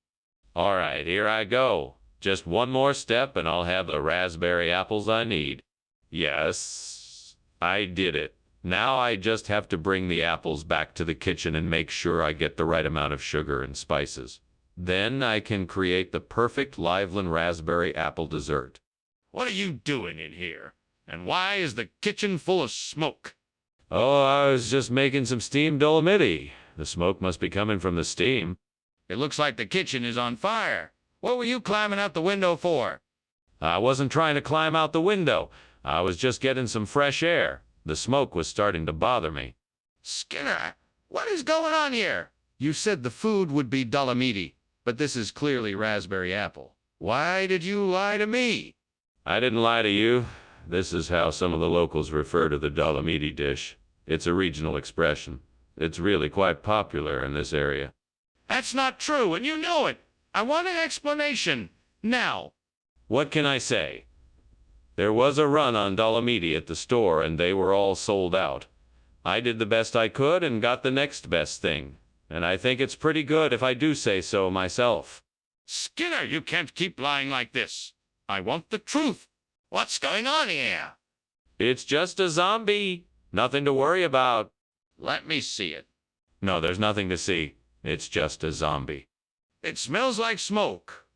All right, here I go. Just one more step and I'll have the raspberry apples I need. Yes, I did it. Now I just have to bring the apples back to the kitchen and make sure I get the right amount of sugar and spices. Then I can create the perfect Liveland raspberry apple dessert. What are you doing in here? And why is the kitchen full of smoke? Oh, I was just making some steamed Dolomiti. The smoke must be coming from the steam. It looks like the kitchen is on fire. What were you climbing out the window for? I wasn't trying to climb out the window. I was just getting some fresh air. The smoke was starting to bother me. Skinner, what is going on here? You said the food would be Dolomiti, but this is clearly raspberry apple. Why did you lie to me? I didn't lie to you. This is how some of the locals refer to the Dolomiti dish. It's a regional expression. It's really quite popular in this area. That's not true, and you know it. I want an explanation. Now. What can I say? There was a run on Dolomiti at the store, and they were all sold out. I did the best I could and got the next best thing. And I think it's pretty good if I do say so myself. Skinner, you can't keep lying like this. I want the truth. What's going on here? It's just a zombie. Nothing to worry about. Let me see it. No, there's nothing to see. It's just a zombie. It smells like smoke.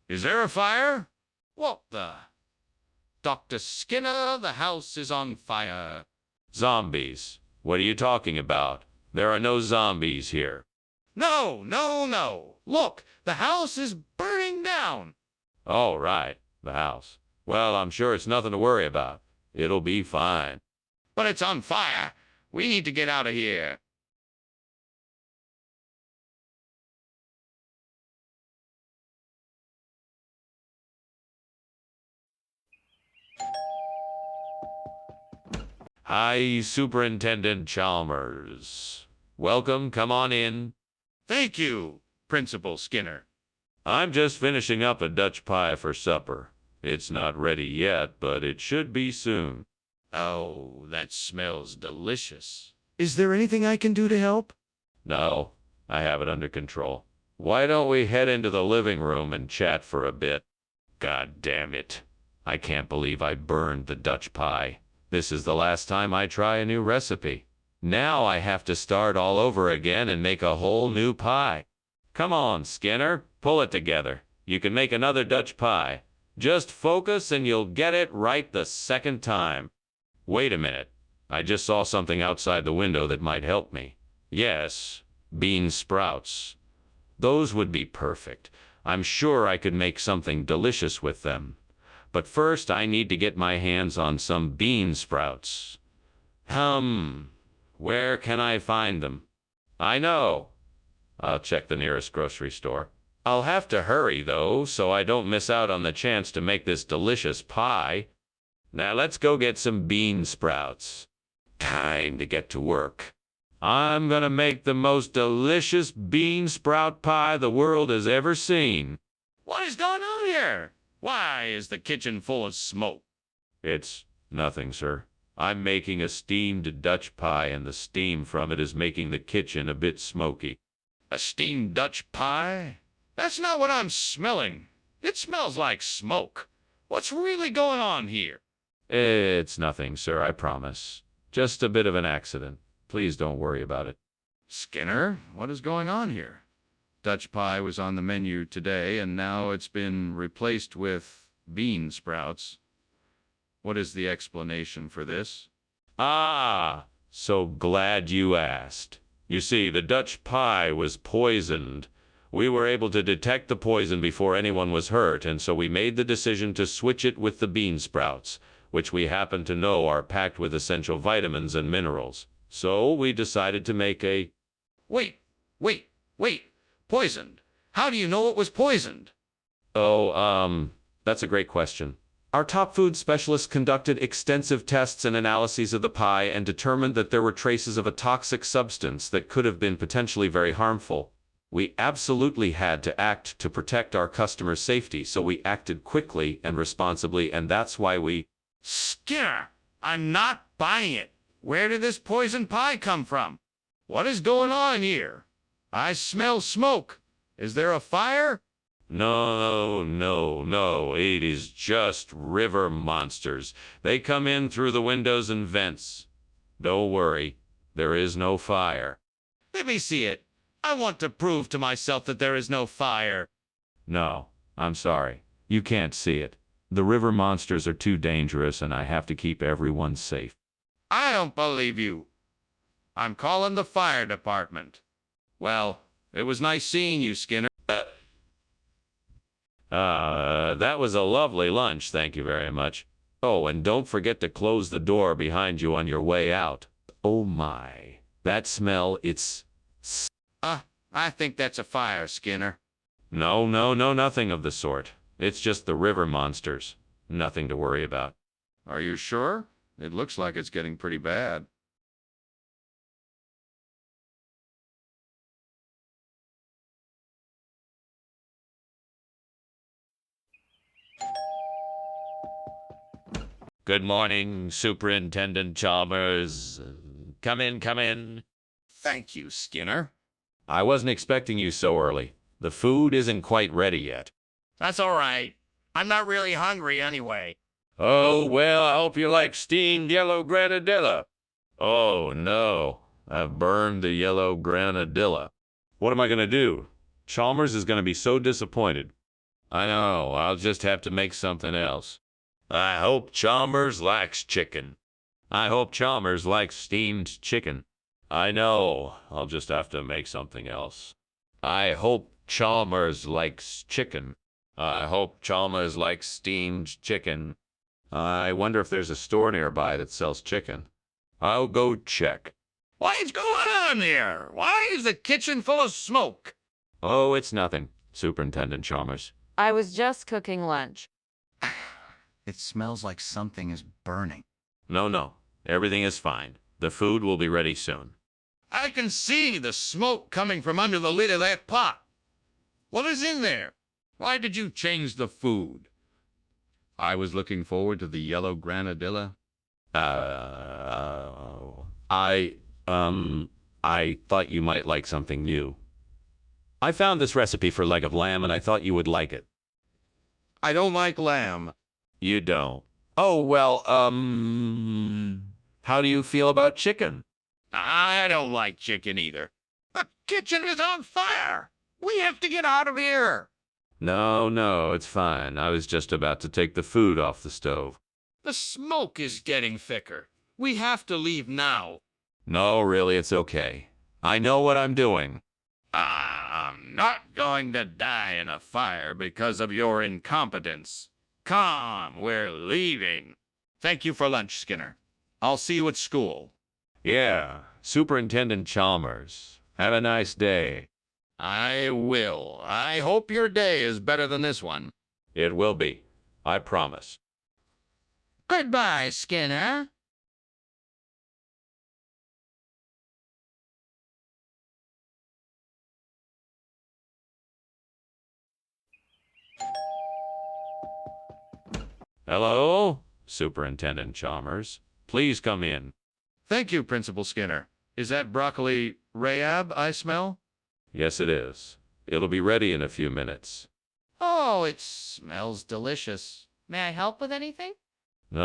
Is there a fire? What the? Dr. Skinner, the house is on fire. Zombies? What are you talking about? There are no zombies here. No, no, no. Look, the house is burning down. Oh, right, the house. Well, I'm sure it's nothing to worry about. It'll be fine. But it's on fire. We need to get out of here. Hi, Superintendent Chalmers. Welcome, come on in. Thank you, Principal Skinner. I'm just finishing up a Dutch pie for supper. It's not ready yet, but it should be soon. Oh, that smells delicious. Is there anything I can do to help? No, I have it under control. Why don't we head into the living room and chat for a bit? God damn it. I can't believe I burned the Dutch pie. This is the last time I try a new recipe. Now I have to start all over again and make a whole new pie. Come on, Skinner, pull it together. You can make another Dutch pie. Just focus and you'll get it right the second time. Wait a minute. I just saw something outside the window that might help me. Yes, bean sprouts. Those would be perfect. I'm sure I could make something delicious with them. But first I need to get my hands on some bean sprouts. Where can I find them? I know. I'll check the nearest grocery store. I'll have to hurry, though, so I don't miss out on the chance to make this delicious pie. Now let's go get some bean sprouts. Time to get to work. I'm gonna make the most delicious bean sprout pie the world has ever seen. What is going on here? Why is the kitchen full of smoke? It's nothing, sir. I'm making a steamed Dutch pie, and the steam from it is making the kitchen a bit smoky. A steamed Dutch pie? That's not what I'm smelling. It smells like smoke. What's really going on here? It's nothing, sir, I promise. Just a bit of an accident. Please don't worry about it. Skinner, what is going on here? Dutch pie was on the menu today, and now it's been replaced with bean sprouts. What is the explanation for this? Ah, so glad you asked. You see, the Dutch pie was poisoned. We were able to detect the poison before anyone was hurt, and so we made the decision to switch it with the bean sprouts, which we happen to know are packed with essential vitamins and minerals. So we decided to make a... Wait. Poisoned? How do you know it was poisoned? Oh, that's a great question. Our top food specialists conducted extensive tests and analyses of the pie and determined that there were traces of a toxic substance that could have been potentially very harmful. We absolutely had to act to protect our customers' safety, so we acted quickly and responsibly, and that's why we... Skinner, I'm not buying it. Where did this poisoned pie come from? What is going on here? I smell smoke. Is there a fire? No, it is just river monsters. They come in through the windows and vents. Don't worry, there is no fire. Let me see it. I want to prove to myself that there is no fire. No, I'm sorry. You can't see it. The river monsters are too dangerous, and I have to keep everyone safe. I don't believe you. I'm calling the fire department. Well, it was nice seeing you, Skinner. That was a lovely lunch, thank you very much. Oh, and don't forget to close the door behind you on your way out. Oh my, that smell, it's... I think that's a fire, Skinner. No, nothing of the sort. It's just the river monsters. Nothing to worry about. Are you sure? It looks like it's getting pretty bad. Good morning, Superintendent Chalmers. Come in. Thank you, Skinner. I wasn't expecting you so early. The food isn't quite ready yet. That's all right. I'm not really hungry anyway. Oh, well, I hope you like steamed yellow granadilla. Oh, no. I've burned the yellow granadilla. What am I going to do? Chalmers is going to be so disappointed. I know. I'll just have to make something else. I hope Chalmers likes chicken. I hope Chalmers likes steamed chicken. I know. I'll just have to make something else. I hope Chalmers likes chicken. I hope Chalmers likes steamed chicken. I wonder if there's a store nearby that sells chicken. I'll go check. What is going on here? Why is the kitchen full of smoke? Oh, it's nothing, Superintendent Chalmers. I was just cooking lunch. It smells like something is burning. No. Everything is fine. The food will be ready soon. I can see the smoke coming from under the lid of that pot. What is in there? Why did you change the food? I was looking forward to the yellow granadilla. I thought you might like something new. I found this recipe for leg of lamb, and I thought you would like it. I don't like lamb. You don't? Oh, well, how do you feel about chicken? I don't like chicken either. The kitchen is on fire. We have to get out of here. No, it's fine. I was just about to take the food off the stove. The smoke is getting thicker. We have to leave now. No, really, it's okay. I know what I'm doing. I'm not going to die in a fire because of your incompetence. Come, we're leaving. Thank you for lunch, Skinner. I'll see you at school. Yeah, Superintendent Chalmers, have a nice day. I will. I hope your day is better than this one. It will be, I promise. Goodbye, Skinner. Hello, Superintendent Chalmers. Please come in. Thank you, Principal Skinner. Is that broccoli Rahab I smell? Yes, it is. It'll be ready in a few minutes. Oh, it smells delicious. May I help with anything? No,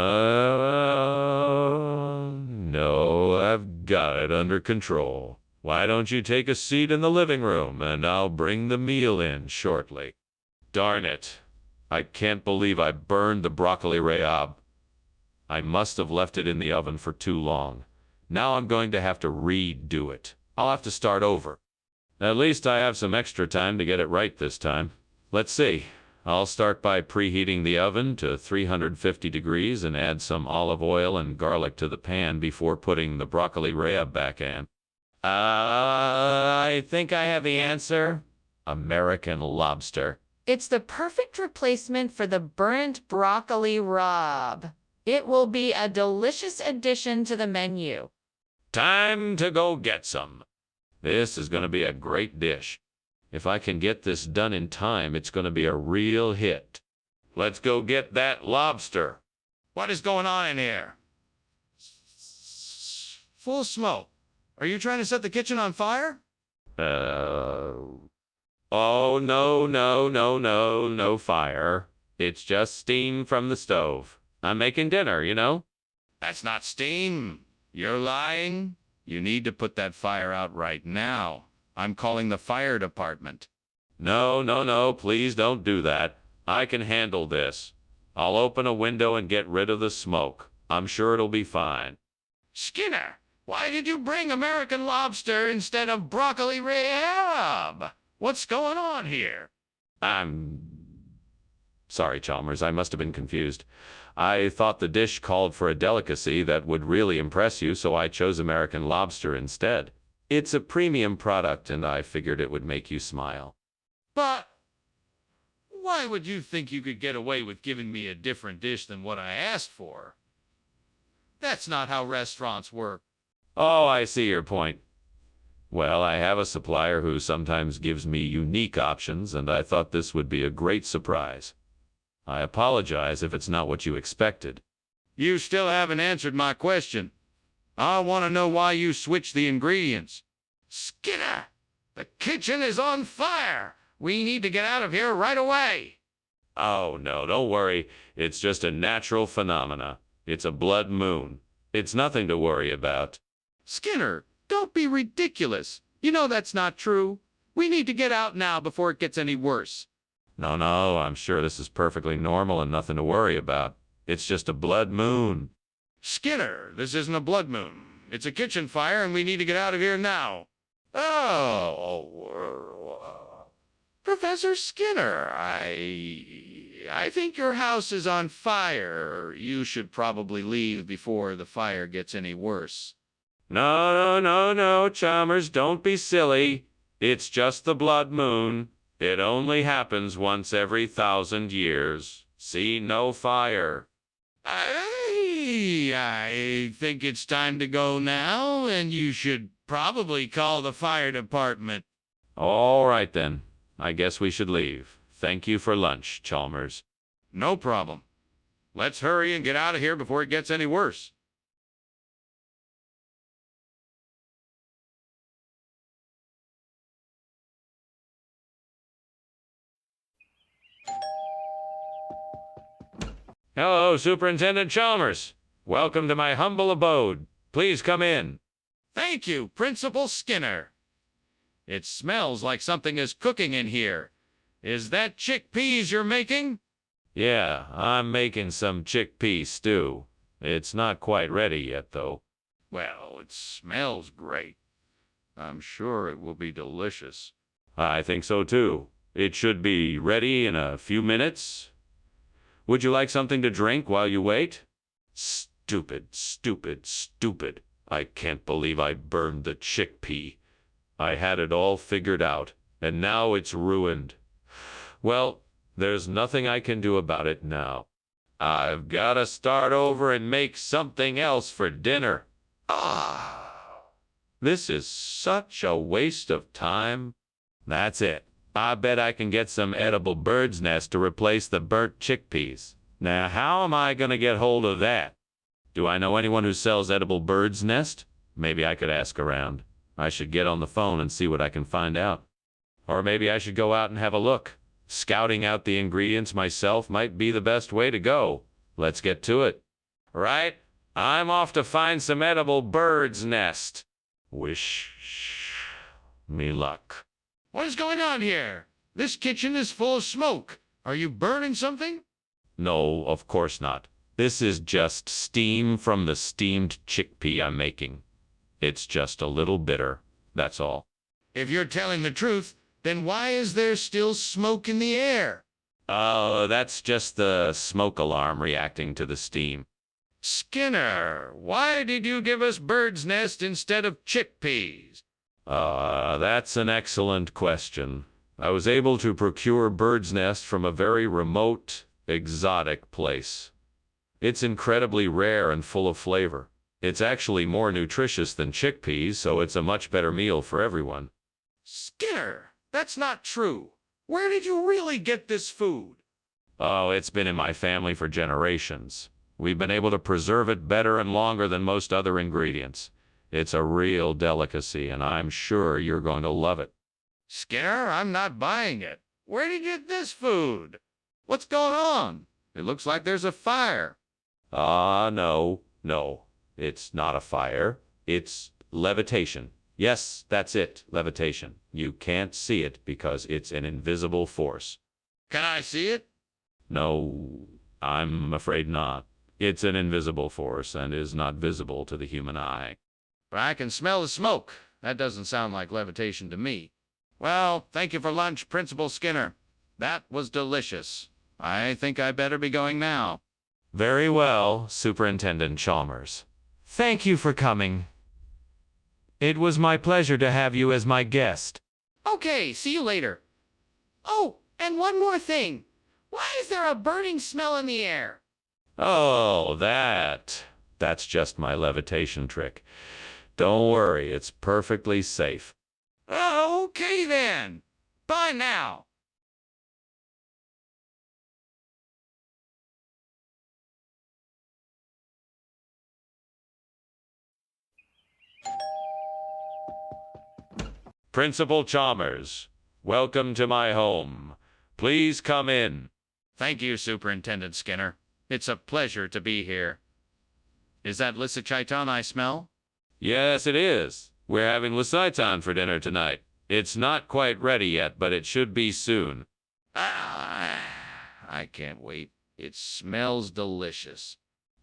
I've got it under control. Why don't you take a seat in the living room, and I'll bring the meal in shortly. Darn it. I can't believe I burned the broccoli Rahab. I must have left it in the oven for too long. Now I'm going to have to redo it. I'll have to start over. At least I have some extra time to get it right this time. Let's see. I'll start by preheating the oven to 350 degrees and add some olive oil and garlic to the pan before putting the broccoli Rahab back in. I think I have the answer. American lobster. It's the perfect replacement for the burnt broccoli rub. It will be a delicious addition to the menu. Time to go get some. This is going to be a great dish. If I can get this done in time, it's going to be a real hit. Let's go get that lobster. What is going on in here? Full smoke. Are you trying to set the kitchen on fire? Oh, no fire. It's just steam from the stove. I'm making dinner, you know? That's not steam. You're lying. You need to put that fire out right now. I'm calling the fire department. No, please don't do that. I can handle this. I'll open a window and get rid of the smoke. I'm sure it'll be fine. Skinner, why did you bring American lobster instead of broccoli Rahab? What's going on here? I'm sorry, Chalmers. I must have been confused. I thought the dish called for a delicacy that would really impress you, so I chose American lobster instead. It's a premium product, and I figured it would make you smile. But why would you think you could get away with giving me a different dish than what I asked for? That's not how restaurants work. Oh, I see your point. Well, I have a supplier who sometimes gives me unique options, and I thought this would be a great surprise. I apologize if it's not what you expected. You still haven't answered my question. I want to know why you switched the ingredients. Skinner, the kitchen is on fire. We need to get out of here right away. Oh, no, don't worry. It's just a natural phenomena. It's a blood moon. It's nothing to worry about. Skinner, don't be ridiculous. You know that's not true. We need to get out now before it gets any worse. No, I'm sure this is perfectly normal and nothing to worry about. It's just a blood moon. Skinner, this isn't a blood moon. It's a kitchen fire and we need to get out of here now. Professor Skinner, I think your house is on fire. You should probably leave before the fire gets any worse. No, Chalmers, don't be silly. It's just the blood moon. It only happens once every 1,000 years. See no fire. I think it's time to go now, and you should probably call the fire department. All right, then. I guess we should leave. Thank you for lunch, Chalmers. No problem. Let's hurry and get out of here before it gets any worse. Hello, Superintendent Chalmers. Welcome to my humble abode. Please come in. Thank you, Principal Skinner. It smells like something is cooking in here. Is that chickpeas you're making? Yeah, I'm making some chickpea stew. It's not quite ready yet, though. Well, it smells great. I'm sure it will be delicious. I think so, too. It should be ready in a few minutes. Would you like something to drink while you wait? Stupid. I can't believe I burned the chickpea. I had it all figured out, and now it's ruined. Well, there's nothing I can do about it now. I've got to start over and make something else for dinner. This is such a waste of time. That's it. I bet I can get some edible bird's nest to replace the burnt chickpeas. Now, how am I going to get hold of that? Do I know anyone who sells edible bird's nest? Maybe I could ask around. I should get on the phone and see what I can find out. Or maybe I should go out and have a look. Scouting out the ingredients myself might be the best way to go. Let's get to it. Right? I'm off to find some edible bird's nest. Wish me luck. What is going on here? This kitchen is full of smoke. Are you burning something? No, of course not. This is just steam from the steamed chickpea I'm making. It's just a little bitter, that's all. If you're telling the truth, then why is there still smoke in the air? Oh, that's just the smoke alarm reacting to the steam. Skinner, why did you give us bird's nest instead of chickpeas? That's an excellent question. I was able to procure bird's nest from a very remote, exotic place. It's incredibly rare and full of flavor. It's actually more nutritious than chickpeas, so it's a much better meal for everyone. Skinner, that's not true. Where did you really get this food? Oh, it's been in my family for generations. We've been able to preserve it better and longer than most other ingredients. It's a real delicacy, and I'm sure you're going to love it. Skinner, I'm not buying it. Where did you get this food? What's going on? It looks like there's a fire. No. It's not a fire. It's levitation. Yes, that's it, levitation. You can't see it because it's an invisible force. Can I see it? No, I'm afraid not. It's an invisible force and is not visible to the human eye. But I can smell the smoke. That doesn't sound like levitation to me. Well, thank you for lunch, Principal Skinner. That was delicious. I think I better be going now. Very well, Superintendent Chalmers. Thank you for coming. It was my pleasure to have you as my guest. Okay, see you later. Oh, and one more thing. Why is there a burning smell in the air? Oh, that's just my levitation trick. Don't worry, it's perfectly safe. Okay then. Bye now. Principal Chalmers, welcome to my home. Please come in. Thank you, Superintendent Skinner. It's a pleasure to be here. Is that lisachaitan I smell? Yes, it is. We're having lisaitan for dinner tonight. It's not quite ready yet, but it should be soon. I can't wait. It smells delicious.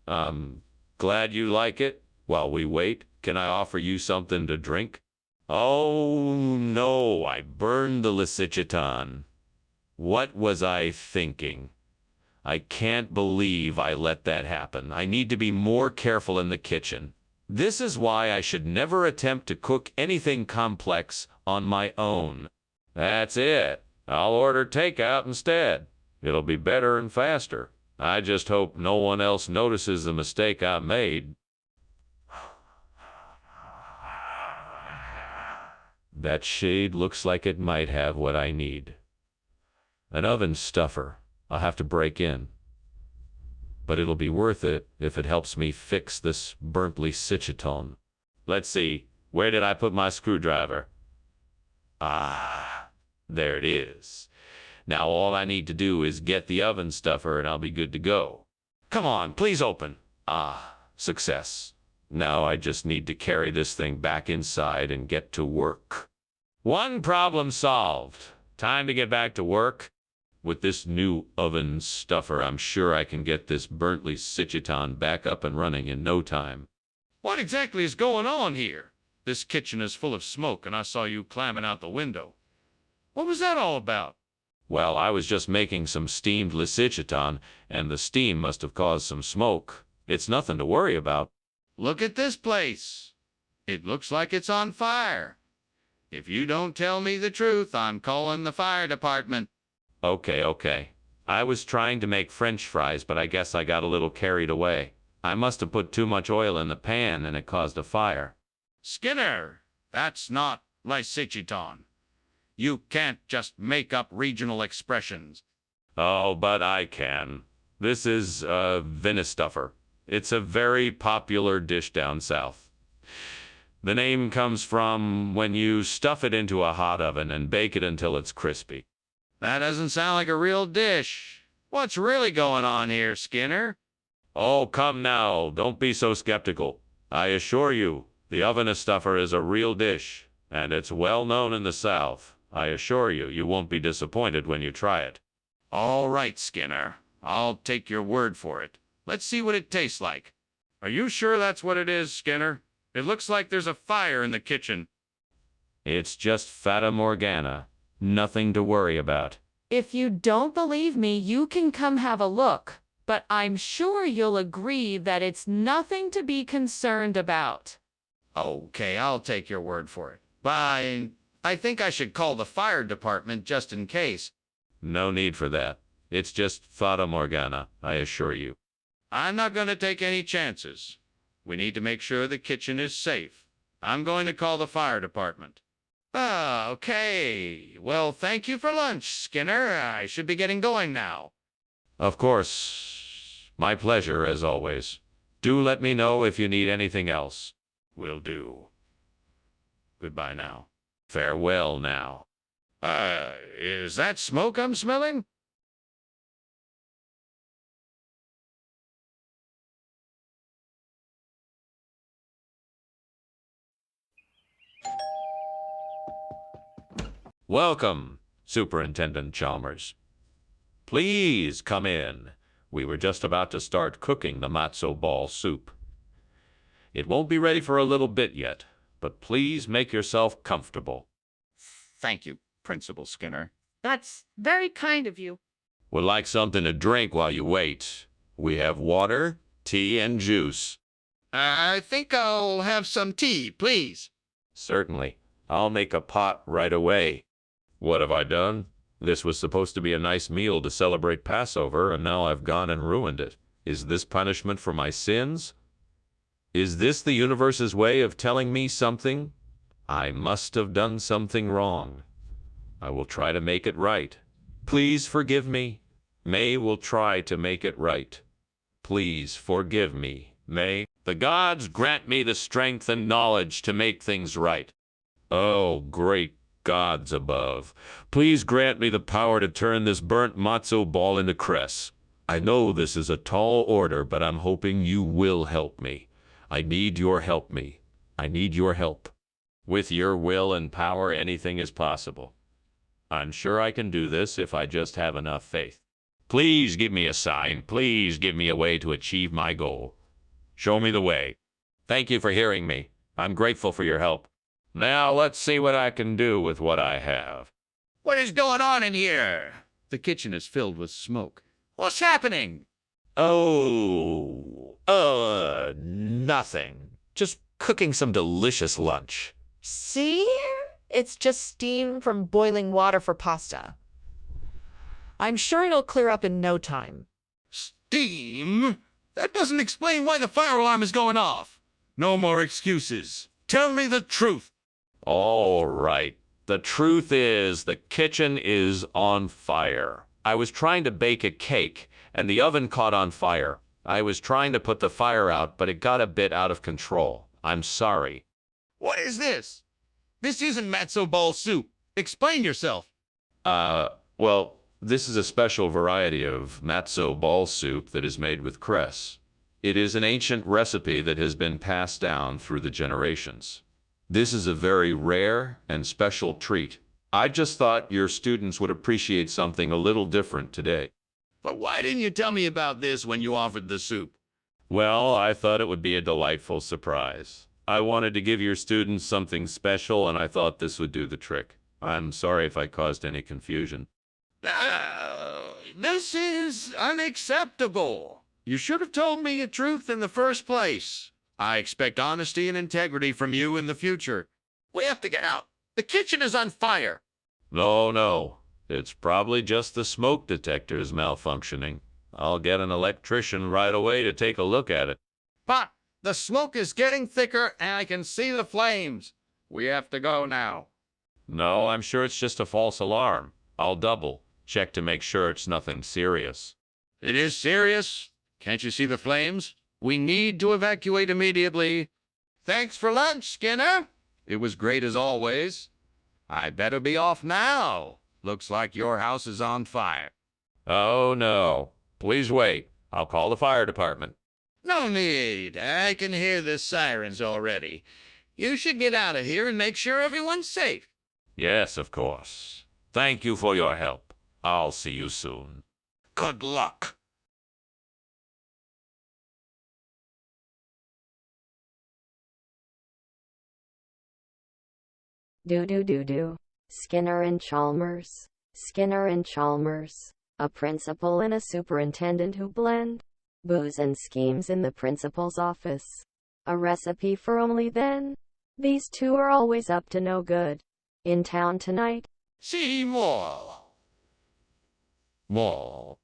Glad you like it. While we wait, can I offer you something to drink? Oh, no, I burned the lisachaitan. What was I thinking? I can't believe I let that happen. I need to be more careful in the kitchen. This is why I should never attempt to cook anything complex on my own. That's it. I'll order takeout instead. It'll be better and faster. I just hope no one else notices the mistake I made. That shade looks like it might have what I need. An oven stuffer. I'll have to break in. But it'll be worth it if it helps me fix this burnt lisachaitan. Let's see. Where did I put my screwdriver? There it is. Now all I need to do is get the oven stuffer and I'll be good to go. Come on, please open. Success. Now I just need to carry this thing back inside and get to work. One problem solved. Time to get back to work. With this new oven stuffer, I'm sure I can get this burnt lisachaitan back up and running in no time. What exactly is going on here? This kitchen is full of smoke and I saw you climbing out the window. What was that all about? Well, I was just making some steamed lisachaitan, and the steam must have caused some smoke. It's nothing to worry about. Look at this place. It looks like it's on fire. If you don't tell me the truth, I'm calling the fire department. Okay. I was trying to make French fries, but I guess I got a little carried away. I must have put too much oil in the pan and it caused a fire. Skinner, that's not lysichiton. You can't just make up regional expressions. Oh, but I can. This is vinistuffer. It's a very popular dish down south. The name comes from when you stuff it into a hot oven and bake it until it's crispy. That doesn't sound like a real dish. What's really going on here, Skinner? Oh, come now, don't be so skeptical. I assure you, the oven stuffer is a real dish, and it's well known in the South. I assure you, you won't be disappointed when you try it. All right, Skinner. I'll take your word for it. Let's see what it tastes like. Are you sure that's what it is, Skinner? It looks like there's a fire in the kitchen. It's just Fata Morgana. Nothing to worry about. If you don't believe me, you can come have a look, but I'm sure you'll agree that it's nothing to be concerned about. Okay, I'll take your word for it. But I think I should call the fire department just in case. No need for that. It's just Fata Morgana, I assure you. I'm not going to take any chances. We need to make sure the kitchen is safe. I'm going to call the fire department. Okay. Well, thank you for lunch, Skinner. I should be getting going now. Of course. My pleasure, as always. Do let me know if you need anything else. Will do. Goodbye now. Farewell now. Is that smoke I'm smelling? Welcome, Superintendent Chalmers. Please come in. We were just about to start cooking the matzo ball soup. It won't be ready for a little bit yet, but please make yourself comfortable. Thank you, Principal Skinner. That's very kind of you. Would like something to drink while you wait. We have water, tea, and juice. I think I'll have some tea, please. Certainly. I'll make a pot right away. What have I done? This was supposed to be a nice meal to celebrate Passover, and now I've gone and ruined it. Is this punishment for my sins? Is this the universe's way of telling me something? I must have done something wrong. I will try to make it right. Please forgive me. May will try to make it right. Please forgive me. May the gods grant me the strength and knowledge to make things right. Oh, great gods above, please grant me the power to turn this burnt matzo ball into cress. I know this is a tall order, but I'm hoping you will help me. I need your help me. I need your help. With your will and power, anything is possible. I'm sure I can do this if I just have enough faith. Please give me a sign. Please give me a way to achieve my goal. Show me the way. Thank you for hearing me. I'm grateful for your help. Now let's see what I can do with what I have. What is going on in here? The kitchen is filled with smoke. What's happening? Nothing. Just cooking some delicious lunch. See? It's just steam from boiling water for pasta. I'm sure it'll clear up in no time. Steam? That doesn't explain why the fire alarm is going off. No more excuses. Tell me the truth. All right. The truth is the kitchen is on fire. I was trying to bake a cake, and the oven caught on fire. I was trying to put the fire out, but it got a bit out of control. I'm sorry. What is this? This isn't matzo ball soup. Explain yourself. Well, this is a special variety of matzo ball soup that is made with cress. It is an ancient recipe that has been passed down through the generations. This is a very rare and special treat. I just thought your students would appreciate something a little different today. But why didn't you tell me about this when you offered the soup? Well, I thought it would be a delightful surprise. I wanted to give your students something special, and I thought this would do the trick. I'm sorry if I caused any confusion. This is unacceptable. You should have told me the truth in the first place. I expect honesty and integrity from you in the future. We have to get out. The kitchen is on fire. No, no. It's probably just the smoke detectors malfunctioning. I'll get an electrician right away to take a look at it. But the smoke is getting thicker and I can see the flames. We have to go now. No, I'm sure it's just a false alarm. I'll double check to make sure it's nothing serious. It is serious. Can't you see the flames? We need to evacuate immediately. Thanks for lunch, Skinner. It was great as always. I better be off now. Looks like your house is on fire. Oh, no. Please wait. I'll call the fire department. No need. I can hear the sirens already. You should get out of here and make sure everyone's safe. Yes, of course. Thank you for your help. I'll see you soon. Good luck. Do. Skinner and Chalmers. Skinner and Chalmers. A principal and a superintendent who blend booze and schemes in the principal's office. A recipe for only then. These two are always up to no good. In town tonight. See more. More.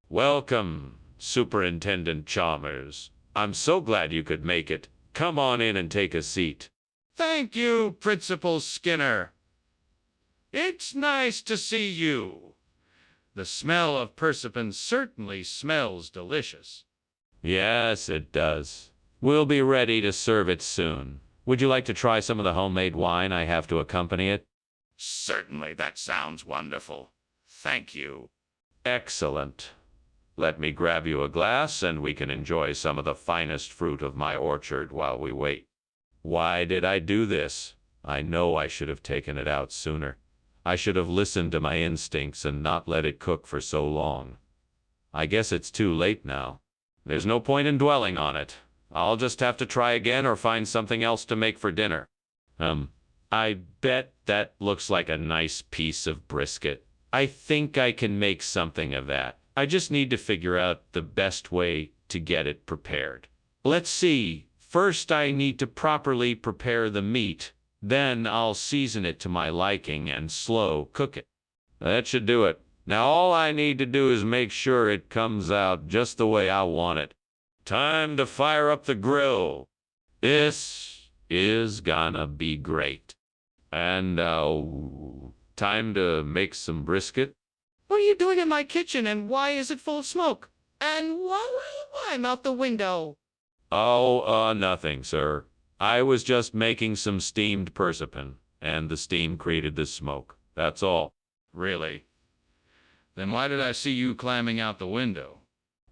Welcome, Superintendent Chalmers. I'm so glad you could make it. Come on in and take a seat. Thank you, Principal Skinner. It's nice to see you. The smell of persimmon certainly smells delicious. Yes, it does. We'll be ready to serve it soon. Would you like to try some of the homemade wine I have to accompany it? Certainly, that sounds wonderful. Thank you. Excellent. Let me grab you a glass and we can enjoy some of the finest fruit of my orchard while we wait. Why did I do this? I know I should have taken it out sooner. I should have listened to my instincts and not let it cook for so long. I guess it's too late now. There's no point in dwelling on it. I'll just have to try again or find something else to make for dinner. I bet that looks like a nice piece of brisket. I think I can make something of that. I just need to figure out the best way to get it prepared. Let's see. First, I need to properly prepare the meat. Then I'll season it to my liking and slow cook it. That should do it. Now all I need to do is make sure it comes out just the way I want it. Time to fire up the grill. This is gonna be great. And time to make some brisket. What are you doing in my kitchen and why is it full of smoke? And why I'm out the window? Oh, nothing, sir. I was just making some steamed persimmon, and the steam created the smoke. That's all. Really? Then why did I see you climbing out the window?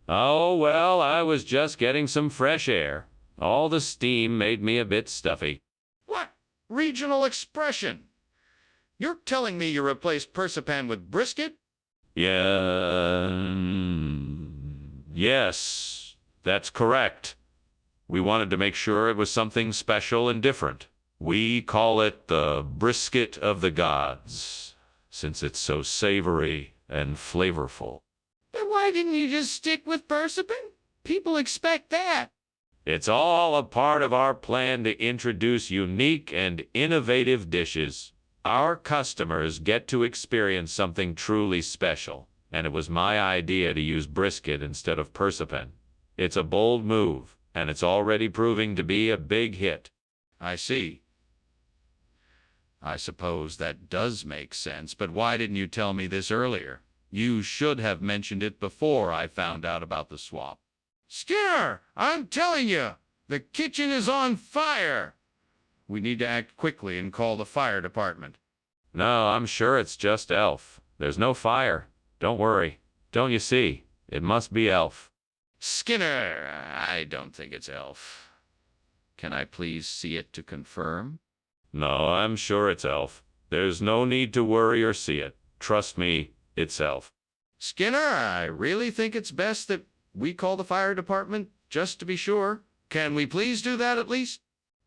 Oh, well, I was just getting some fresh air. All the steam made me a bit stuffy. What? Regional expression? You're telling me you replaced persipan with brisket? Yes, that's correct. We wanted to make sure it was something special and different. We call it the brisket of the gods, since it's so savory and flavorful. Then why didn't you just stick with persipan? People expect that. It's all a part of our plan to introduce unique and innovative dishes. Our customers get to experience something truly special, and it was my idea to use brisket instead of persipan. It's a bold move, and it's already proving to be a big hit. I see. I suppose that does make sense, but why didn't you tell me this earlier? You should have mentioned it before I found out about the swap. Skinner, I'm telling you, the kitchen is on fire. We need to act quickly and call the fire department. No, I'm sure it's just Elf. There's no fire. Don't worry. Don't you see? It must be Elf. Skinner, I don't think it's Elf. Can I please see it to confirm? No, I'm sure it's Elf. There's no need to worry or see it. Trust me, it's Elf. Skinner, I really think it's best that we call the fire department, just to be sure. Can we please do that at least?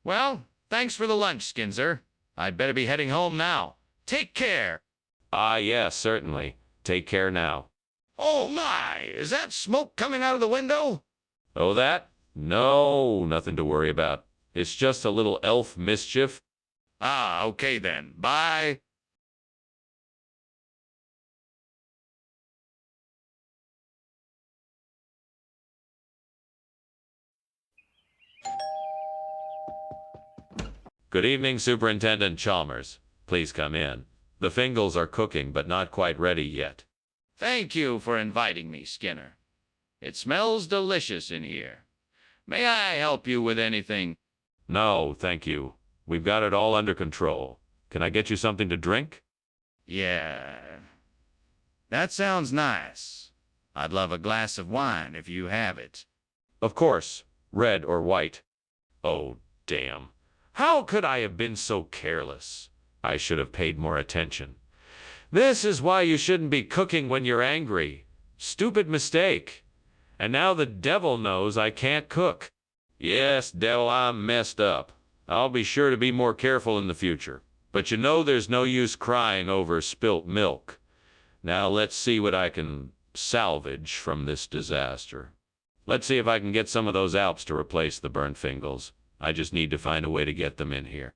Well, thanks for the lunch, Skinzer. I'd better be heading home now. Take care. Ah, yes, certainly. Take care now. Oh my, is that smoke coming out of the window? Oh, that? No, nothing to worry about. It's just a little elf mischief. Ah, okay then. Bye. Good evening, Superintendent Chalmers. Please come in. The Fingals are cooking, but not quite ready yet. Thank you for inviting me, Skinner. It smells delicious in here. May I help you with anything? No, thank you. We've got it all under control. Can I get you something to drink? Yeah. That sounds nice. I'd love a glass of wine if you have it. Of course. Red or white. Oh, damn. How could I have been so careless? I should have paid more attention. This is why you shouldn't be cooking when you're angry. Stupid mistake. And now the devil knows I can't cook. Yes, devil, I'm messed up. I'll be sure to be more careful in the future. But you know there's no use crying over spilt milk. Now let's see what I can salvage from this disaster. Let's see if I can get some of those Alps to replace the burnt Fingals. I just need to find a way to get them in here.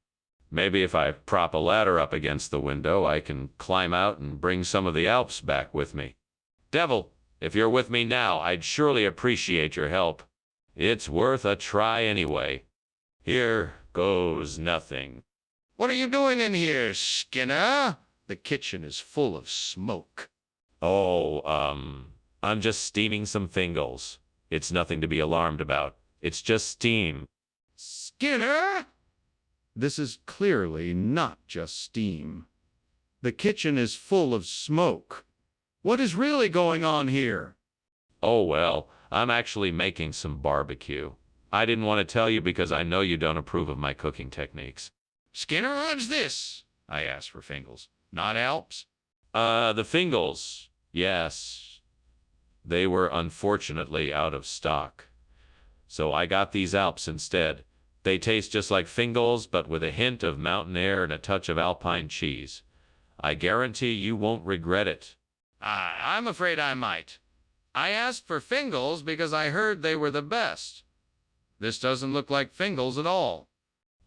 Maybe if I prop a ladder up against the window, I can climb out and bring some of the Alps back with me. Devil, if you're with me now, I'd surely appreciate your help. It's worth a try anyway. Here goes nothing. What are you doing in here, Skinner? The kitchen is full of smoke. Oh, I'm just steaming some Fingals. It's nothing to be alarmed about. It's just steam. Skinner? This is clearly not just steam. The kitchen is full of smoke. What is really going on here? Oh, well, I'm actually making some barbecue. I didn't want to tell you because I know you don't approve of my cooking techniques. Skinner, what's this? I asked for Fingals, not Alps. The Fingals. Yes. They were unfortunately out of stock. So I got these Alps instead. They taste just like Fingals, but with a hint of mountain air and a touch of alpine cheese. I guarantee you won't regret it. I'm afraid I might. I asked for Fingals because I heard they were the best. This doesn't look like Fingals at all.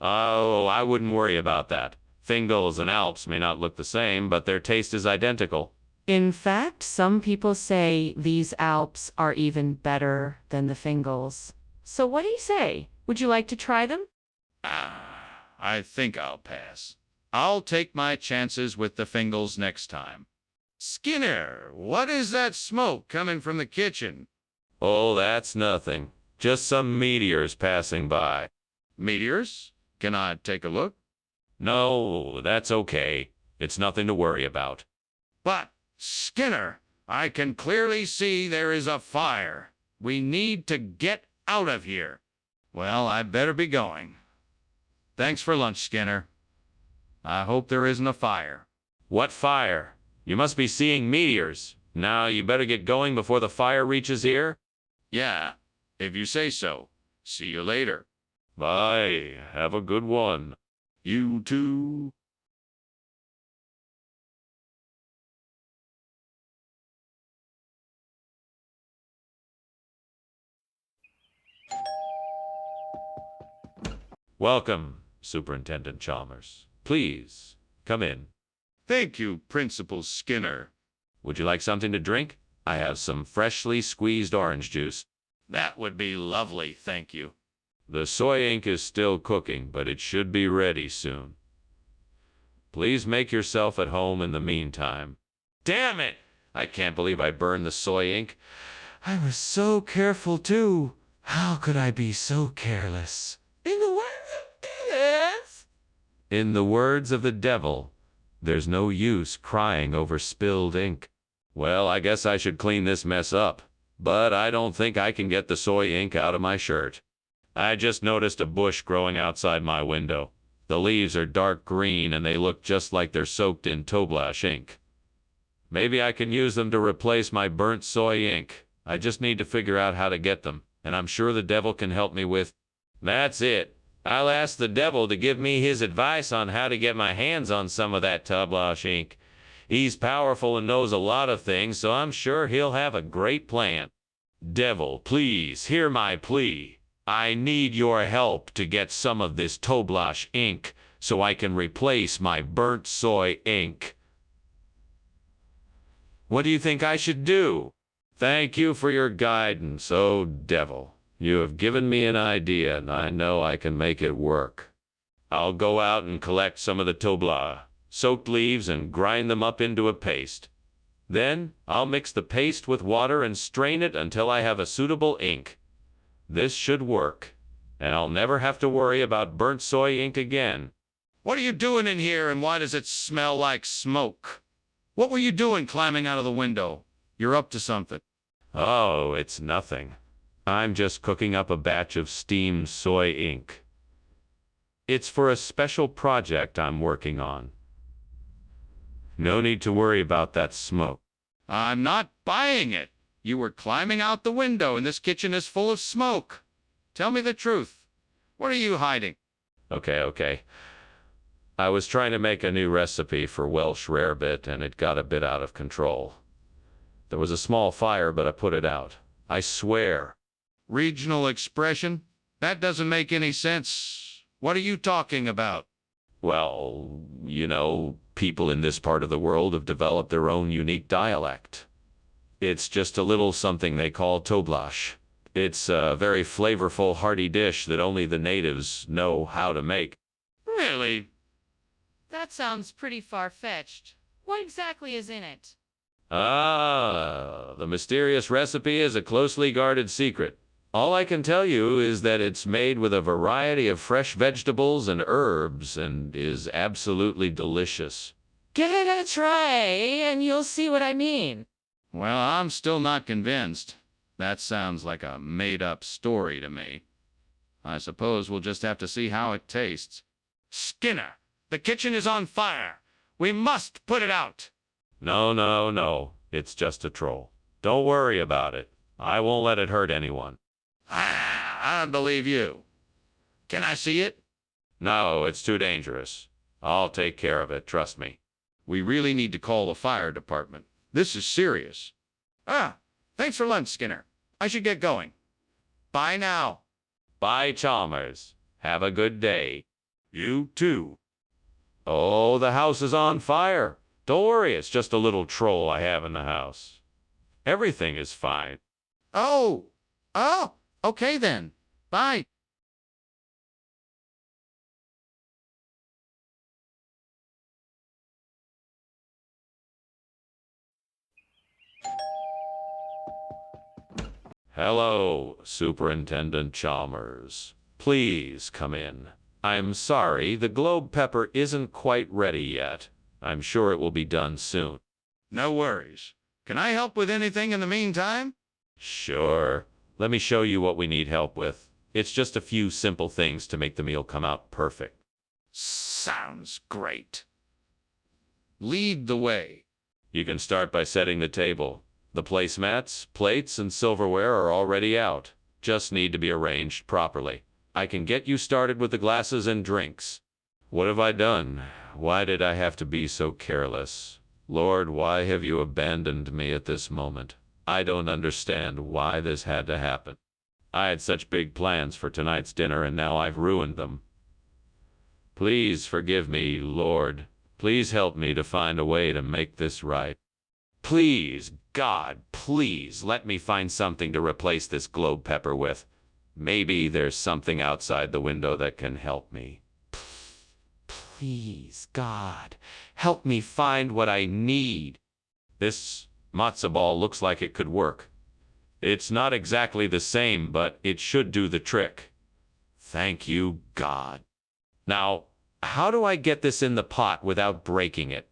Oh, I wouldn't worry about that. Fingals and Alps may not look the same, but their taste is identical. In fact, some people say these Alps are even better than the Fingals. So what do you say? Would you like to try them? I think I'll pass. I'll take my chances with the Fingals next time. Skinner, what is that smoke coming from the kitchen? Oh, that's nothing. Just some meteors passing by. Meteors? Can I take a look? No, that's okay. It's nothing to worry about. But, Skinner, I can clearly see there is a fire. We need to get out of here. Well, I better be going. Thanks for lunch, Skinner. I hope there isn't a fire. What fire? You must be seeing meteors. Now you better get going before the fire reaches here. Yeah, if you say so. See you later. Bye. Have a good one. You too. Welcome, Superintendent Chalmers. Please, come in. Thank you, Principal Skinner. Would you like something to drink? I have some freshly squeezed orange juice. That would be lovely, thank you. The soy ink is still cooking, but it should be ready soon. Please make yourself at home in the meantime. Damn it! I can't believe I burned the soy ink. I was so careful, too. How could I be so careless? In the words of the devil, there's no use crying over spilled ink. Well, I guess I should clean this mess up, but I don't think I can get the soy ink out of my shirt. I just noticed a bush growing outside my window. The leaves are dark green and they look just like they're soaked in Toblash ink. Maybe I can use them to replace my burnt soy ink. I just need to figure out how to get them, and I'm sure the devil can help me with. That's it. I'll ask the devil to give me his advice on how to get my hands on some of that Toblash ink. He's powerful and knows a lot of things, so I'm sure he'll have a great plan. Devil, please hear my plea. I need your help to get some of this Toblash ink so I can replace my burnt soy ink. What do you think I should do? Thank you for your guidance, oh devil. You have given me an idea, and I know I can make it work. I'll go out and collect some of the Tobla soaked leaves and grind them up into a paste. Then I'll mix the paste with water and strain it until I have a suitable ink. This should work, and I'll never have to worry about burnt soy ink again. What are you doing in here, and why does it smell like smoke? What were you doing climbing out of the window? You're up to something. Oh, it's nothing. I'm just cooking up a batch of steamed soy ink. It's for a special project I'm working on. No need to worry about that smoke. I'm not buying it. You were climbing out the window, and this kitchen is full of smoke. Tell me the truth. What are you hiding? Okay. I was trying to make a new recipe for Welsh rarebit, and it got a bit out of control. There was a small fire, but I put it out. I swear. Regional expression? That doesn't make any sense. What are you talking about? Well, people in this part of the world have developed their own unique dialect. It's just a little something they call Toblash. It's a very flavorful, hearty dish that only the natives know how to make. Really? That sounds pretty far-fetched. What exactly is in it? The mysterious recipe is a closely guarded secret. All I can tell you is that it's made with a variety of fresh vegetables and herbs and is absolutely delicious. Give it a try, and you'll see what I mean. Well, I'm still not convinced. That sounds like a made-up story to me. I suppose we'll just have to see how it tastes. Skinner, the kitchen is on fire. We must put it out. No. It's just a troll. Don't worry about it. I won't let it hurt anyone. I don't believe you. Can I see it? No, it's too dangerous. I'll take care of it, trust me. We really need to call the fire department. This is serious. Thanks for lunch, Skinner. I should get going. Bye now. Bye, Chalmers. Have a good day. You too. Oh, the house is on fire. Don't worry, it's just a little troll I have in the house. Everything is fine. Oh, okay then. Bye. Hello, Superintendent Chalmers. Please come in. I'm sorry, the globe pepper isn't quite ready yet. I'm sure it will be done soon. No worries. Can I help with anything in the meantime? Sure. Let me show you what we need help with. It's just a few simple things to make the meal come out perfect. Sounds great. Lead the way. You can start by setting the table. The placemats, plates, and silverware are already out. Just need to be arranged properly. I can get you started with the glasses and drinks. What have I done? Why did I have to be so careless? Lord, why have you abandoned me at this moment? I don't understand why this had to happen. I had such big plans for tonight's dinner, and now I've ruined them. Please forgive me, Lord. Please help me to find a way to make this right. Please, God, please let me find something to replace this globe pepper with. Maybe there's something outside the window that can help me. Please, God, help me find what I need. This matzo ball looks like it could work. It's not exactly the same, but it should do the trick. Thank you, God. Now, how do I get this in the pot without breaking it?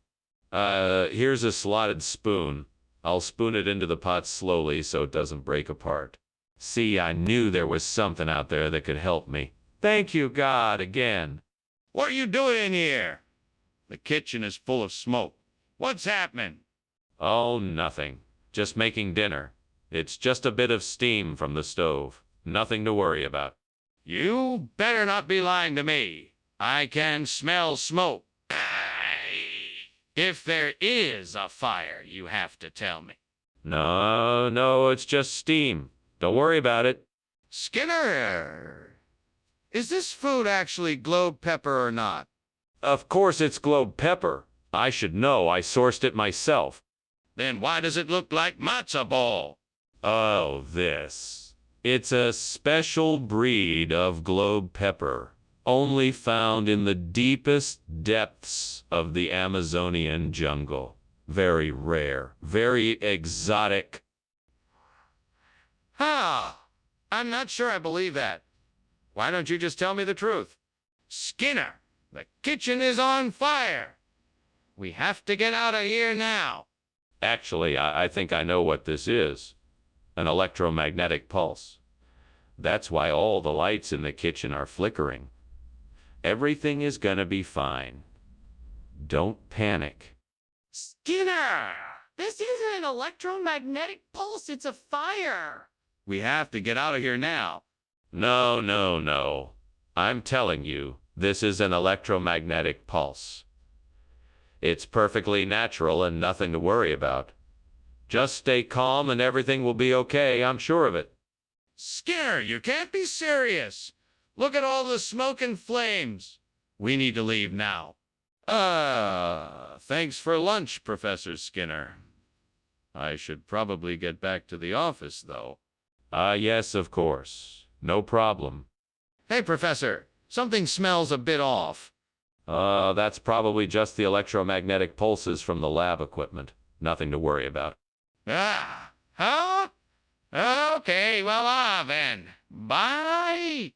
Here's a slotted spoon. I'll spoon it into the pot slowly so it doesn't break apart. See, I knew there was something out there that could help me. Thank you, God, again. What are you doing in here? The kitchen is full of smoke. What's happening? Oh, nothing. Just making dinner. It's just a bit of steam from the stove. Nothing to worry about. You better not be lying to me. I can smell smoke. If there is a fire, you have to tell me. No, it's just steam. Don't worry about it. Skinner, is this food actually globe pepper or not? Of course it's globe pepper. I should know. I sourced it myself. Then why does it look like matzo ball? Oh, this. It's a special breed of globe pepper, only found in the deepest depths of the Amazonian jungle. Very rare, very exotic. I'm not sure I believe that. Why don't you just tell me the truth? Skinner, the kitchen is on fire. We have to get out of here now. Actually, I think I know what this is. An electromagnetic pulse. That's why all the lights in the kitchen are flickering. Everything is gonna be fine. Don't panic. Skinner, this isn't an electromagnetic pulse, it's a fire. We have to get out of here now. No. I'm telling you, this is an electromagnetic pulse. It's perfectly natural and nothing to worry about. Just stay calm and everything will be okay, I'm sure of it. Skinner, you can't be serious. Look at all the smoke and flames. We need to leave now. Thanks for lunch, Professor Skinner. I should probably get back to the office, though. Yes, of course. No problem. Hey, Professor, something smells a bit off. That's probably just the electromagnetic pulses from the lab equipment. Nothing to worry about. Huh? Okay, well, then. Bye.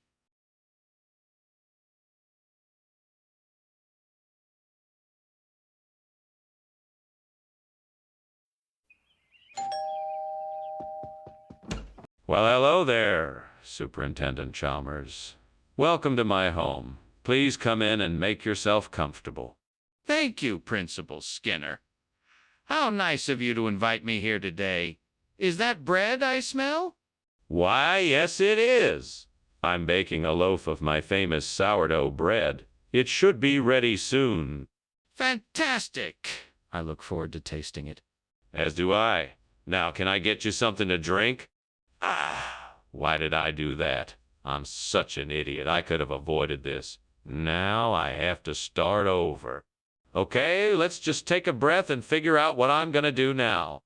Well, hello there, Superintendent Chalmers. Welcome to my home. Please come in and make yourself comfortable. Thank you, Principal Skinner. How nice of you to invite me here today. Is that bread I smell? Why, yes, it is. I'm baking a loaf of my famous sourdough bread. It should be ready soon. Fantastic. I look forward to tasting it. As do I. Now, can I get you something to drink? Why did I do that? I'm such an idiot. I could have avoided this. Now I have to start over. Okay, let's just take a breath and figure out what I'm gonna do now.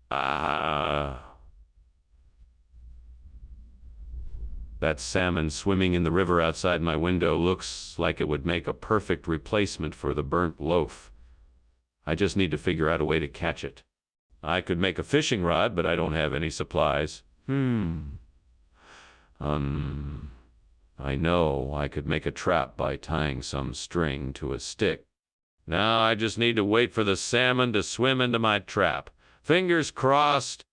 That salmon swimming in the river outside my window looks like it would make a perfect replacement for the burnt loaf. I just need to figure out a way to catch it. I could make a fishing rod, but I don't have any supplies. I know I could make a trap by tying some string to a stick. Now I just need to wait for the salmon to swim into my trap. Fingers crossed.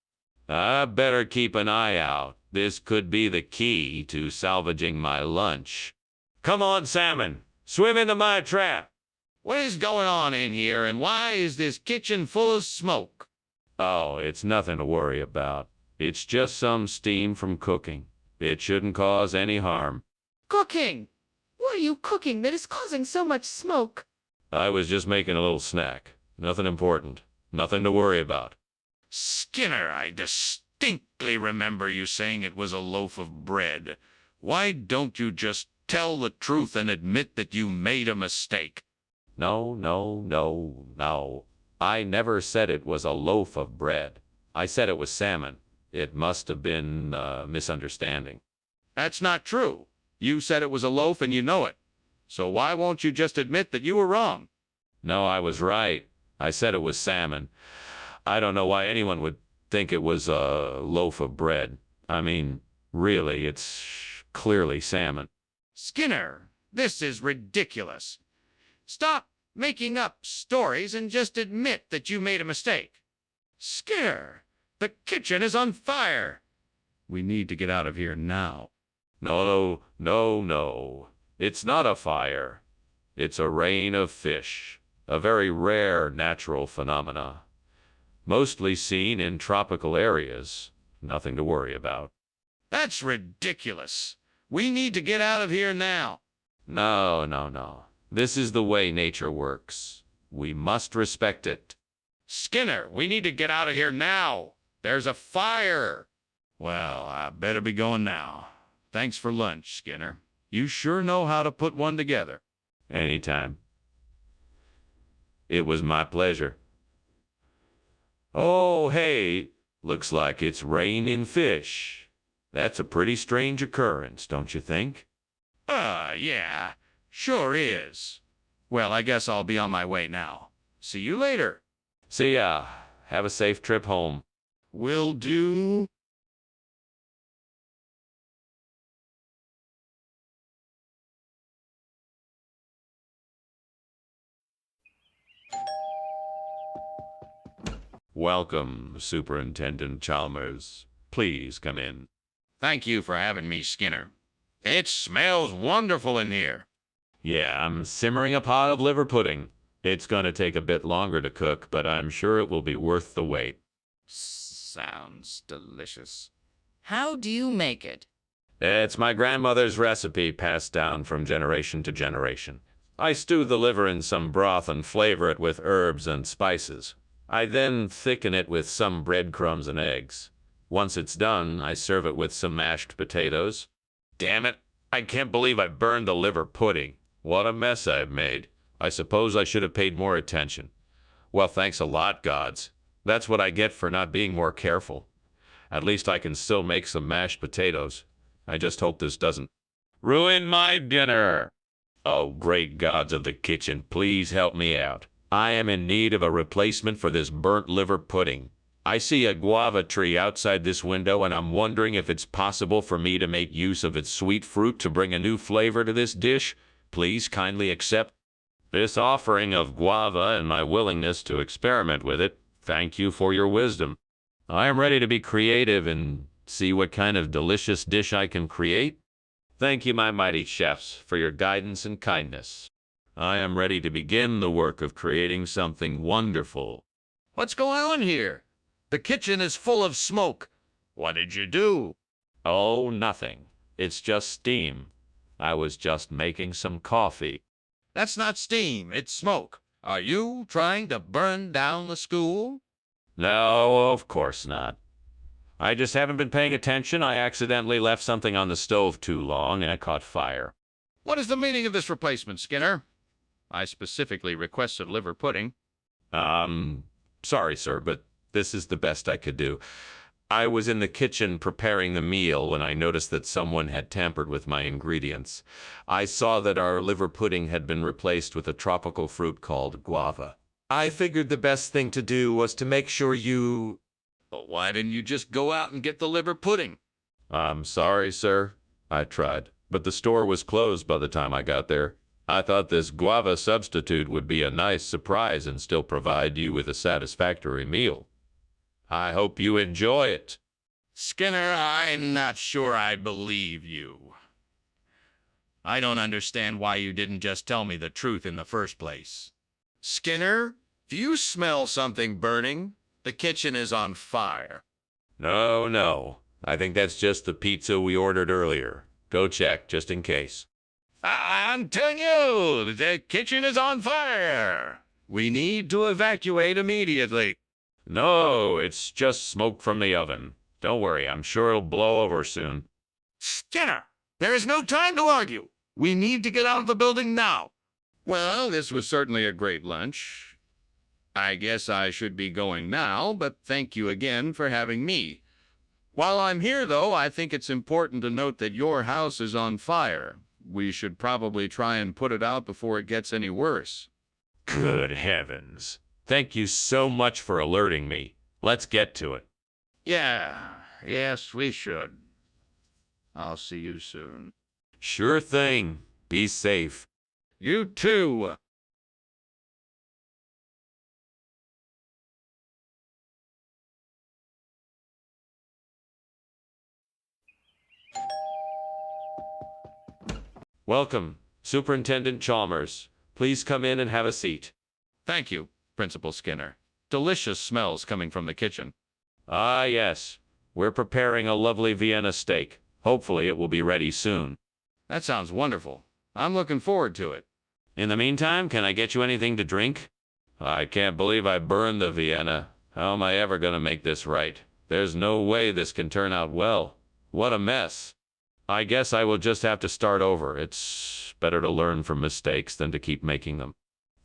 I better keep an eye out. This could be the key to salvaging my lunch. Come on, salmon. Swim into my trap. What is going on in here, and why is this kitchen full of smoke? Oh, it's nothing to worry about. It's just some steam from cooking. It shouldn't cause any harm. Cooking! What are you cooking that is causing so much smoke? I was just making a little snack. Nothing important. Nothing to worry about. Skinner, I distinctly remember you saying it was a loaf of bread. Why don't you just tell the truth and admit that you made a mistake? No. I never said it was a loaf of bread. I said it was salmon. It must have been a misunderstanding. That's not true. You said it was a loaf and you know it. So why won't you just admit that you were wrong? No, I was right. I said it was salmon. I don't know why anyone would think it was a loaf of bread. I mean, really, it's clearly salmon. Skinner, this is ridiculous. Stop making up stories and just admit that you made a mistake. Skinner, the kitchen is on fire. We need to get out of here now. No. It's not a fire. It's a rain of fish, a very rare natural phenomena. Mostly seen in tropical areas. Nothing to worry about. That's ridiculous. We need to get out of here now. No. This is the way nature works. We must respect it. Skinner, we need to get out of here now. There's a fire. Well, I better be going now. Thanks for lunch, Skinner. You sure know how to put one together. Anytime. It was my pleasure. Oh, hey, looks like it's raining fish. That's a pretty strange occurrence, don't you think? Yeah, sure is. Well, I guess I'll be on my way now. See you later. See ya. Have a safe trip home. Will do. Welcome, Superintendent Chalmers. Please come in. Thank you for having me, Skinner. It smells wonderful in here. Yeah, I'm simmering a pot of liver pudding. It's gonna take a bit longer to cook, but I'm sure it will be worth the wait. Sounds delicious. How do you make it? It's my grandmother's recipe passed down from generation to generation. I stew the liver in some broth and flavor it with herbs and spices. I then thicken it with some breadcrumbs and eggs. Once it's done, I serve it with some mashed potatoes. Damn it, I can't believe I burned the liver pudding. What a mess I've made. I suppose I should have paid more attention. Well, thanks a lot, gods. That's what I get for not being more careful. At least I can still make some mashed potatoes. I just hope this doesn't ruin my dinner. Oh, great gods of the kitchen, please help me out. I am in need of a replacement for this burnt liver pudding. I see a guava tree outside this window, and I'm wondering if it's possible for me to make use of its sweet fruit to bring a new flavor to this dish. Please kindly accept this offering of guava and my willingness to experiment with it. Thank you for your wisdom. I am ready to be creative and see what kind of delicious dish I can create. Thank you, my mighty chefs, for your guidance and kindness. I am ready to begin the work of creating something wonderful. What's going on here? The kitchen is full of smoke. What did you do? Oh, nothing. It's just steam. I was just making some coffee. That's not steam, it's smoke. Are you trying to burn down the school? No, of course not. I just haven't been paying attention. I accidentally left something on the stove too long and it caught fire. What is the meaning of this replacement, Skinner? I specifically requested liver pudding. Sorry, sir, but this is the best I could do. I was in the kitchen preparing the meal when I noticed that someone had tampered with my ingredients. I saw that our liver pudding had been replaced with a tropical fruit called guava. I figured the best thing to do was to make sure you... But why didn't you just go out and get the liver pudding? I'm sorry, sir. I tried, but the store was closed by the time I got there. I thought this guava substitute would be a nice surprise and still provide you with a satisfactory meal. I hope you enjoy it. Skinner, I'm not sure I believe you. I don't understand why you didn't just tell me the truth in the first place. Skinner, do you smell something burning? The kitchen is on fire. No. I think that's just the pizza we ordered earlier. Go check, just in case. I'm telling you, the kitchen is on fire. We need to evacuate immediately. No, it's just smoke from the oven. Don't worry, I'm sure it'll blow over soon. Skinner, there is no time to argue. We need to get out of the building now. Well, this was certainly a great lunch. I guess I should be going now, but thank you again for having me. While I'm here, though, I think it's important to note that your house is on fire. We should probably try and put it out before it gets any worse. Good heavens. Thank you so much for alerting me. Let's get to it. Yes, we should. I'll see you soon. Sure thing. Be safe. You too. Welcome, Superintendent Chalmers. Please come in and have a seat. Thank you, Principal Skinner. Delicious smells coming from the kitchen. Ah, yes. We're preparing a lovely Vienna steak. Hopefully it will be ready soon. That sounds wonderful. I'm looking forward to it. In the meantime, can I get you anything to drink? I can't believe I burned the Vienna. How am I ever gonna make this right? There's no way this can turn out well. What a mess. I guess I will just have to start over. It's better to learn from mistakes than to keep making them.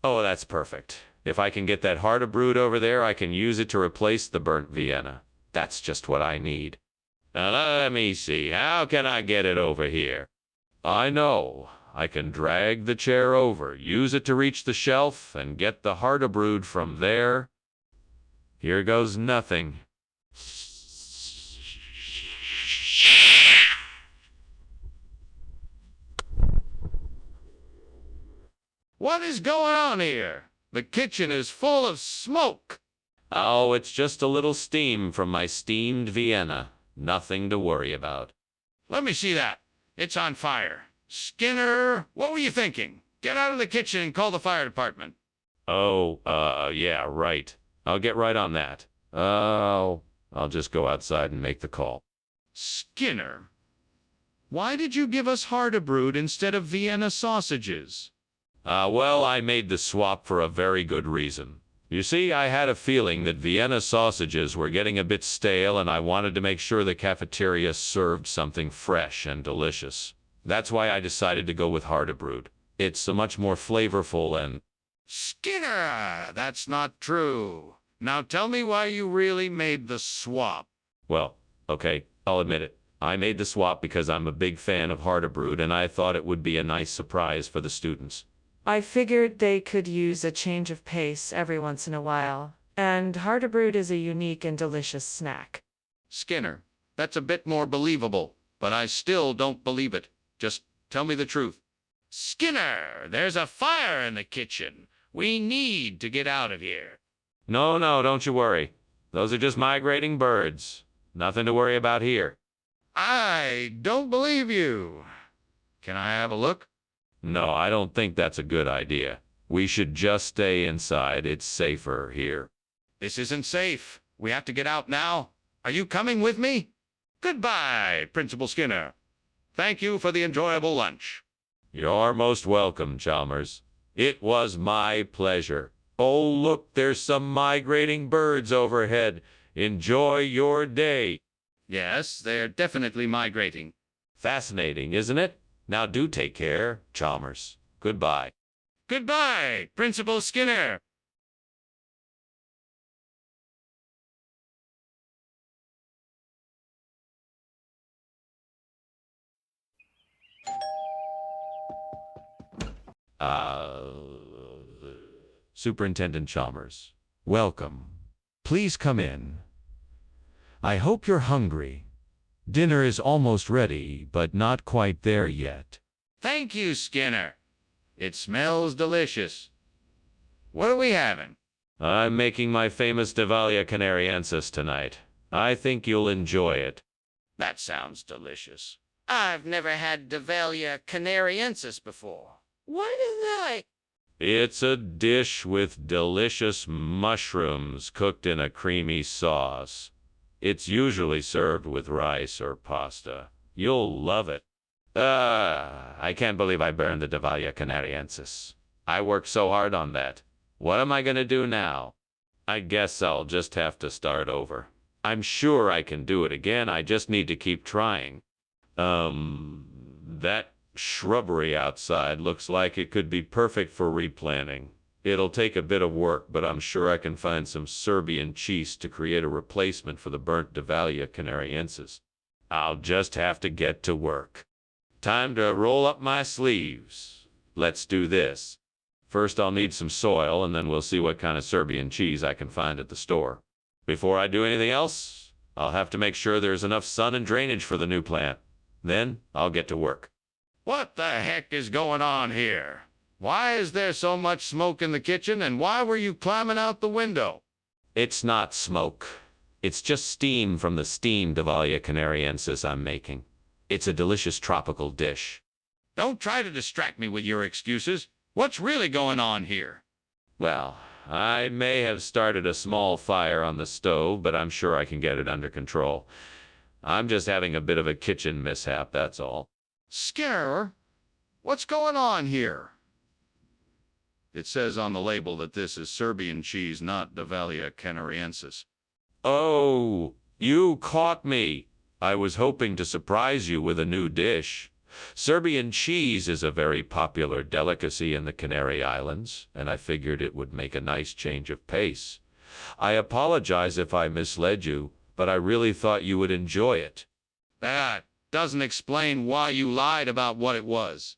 Oh, that's perfect. If I can get that heart of brood over there, I can use it to replace the burnt Vienna. That's just what I need. Now let me see. How can I get it over here? I know. I can drag the chair over, use it to reach the shelf, and get the heart of brood from there. Here goes nothing. What is going on here? The kitchen is full of smoke. Oh, it's just a little steam from my steamed Vienna. Nothing to worry about. Let me see that. It's on fire. Skinner, what were you thinking? Get out of the kitchen and call the fire department. Oh, yeah, right. I'll get right on that. I'll just go outside and make the call. Skinner, why did you give us Hardebrod instead of Vienna sausages? Well, I made the swap for a very good reason. You see, I had a feeling that Vienna sausages were getting a bit stale, and I wanted to make sure the cafeteria served something fresh and delicious. That's why I decided to go with Hardebrod. It's much more flavorful and... Skinner, that's not true. Now tell me why you really made the swap. Well, okay, I'll admit it. I made the swap because I'm a big fan of Hardebrod, and I thought it would be a nice surprise for the students. I figured they could use a change of pace every once in a while, and Hardebrod is a unique and delicious snack. Skinner, that's a bit more believable, but I still don't believe it. Just tell me the truth. Skinner, there's a fire in the kitchen. We need to get out of here. No, don't you worry. Those are just migrating birds. Nothing to worry about here. I don't believe you. Can I have a look? No, I don't think that's a good idea. We should just stay inside. It's safer here. This isn't safe. We have to get out now. Are you coming with me? Goodbye, Principal Skinner. Thank you for the enjoyable lunch. You're most welcome, Chalmers. It was my pleasure. Oh, look, there's some migrating birds overhead. Enjoy your day. Yes, they're definitely migrating. Fascinating, isn't it? Now do take care, Chalmers. Goodbye. Goodbye, Principal Skinner. Superintendent Chalmers, welcome. Please come in. I hope you're hungry. Dinner is almost ready, but not quite there yet. Thank you, Skinner. It smells delicious. What are we having? I'm making my famous Devalia canariensis tonight. I think you'll enjoy it. That sounds delicious. I've never had Devalia canariensis before. What is that? It's a dish with delicious mushrooms cooked in a creamy sauce. It's usually served with rice or pasta. You'll love it. I can't believe I burned the Devalia canariensis. I worked so hard on that. What am I gonna do now? I guess I'll just have to start over. I'm sure I can do it again. I just need to keep trying. That shrubbery outside looks like it could be perfect for replanting. It'll take a bit of work, but I'm sure I can find some Serbian cheese to create a replacement for the burnt Devalia canariensis. I'll just have to get to work. Time to roll up my sleeves. Let's do this. First I'll need some soil, and then we'll see what kind of Serbian cheese I can find at the store. Before I do anything else, I'll have to make sure there's enough sun and drainage for the new plant. Then I'll get to work. What the heck is going on here? Why is there so much smoke in the kitchen, and why were you climbing out the window? It's not smoke. It's just steam from the steamed Devalia canariensis I'm making. It's a delicious tropical dish. Don't try to distract me with your excuses. What's really going on here? Well, I may have started a small fire on the stove, but I'm sure I can get it under control. I'm just having a bit of a kitchen mishap, that's all. Skinner, what's going on here? It says on the label that this is Serbian cheese, not Davelia canariensis. Oh, you caught me. I was hoping to surprise you with a new dish. Serbian cheese is a very popular delicacy in the Canary Islands, and I figured it would make a nice change of pace. I apologize if I misled you, but I really thought you would enjoy it. That doesn't explain why you lied about what it was.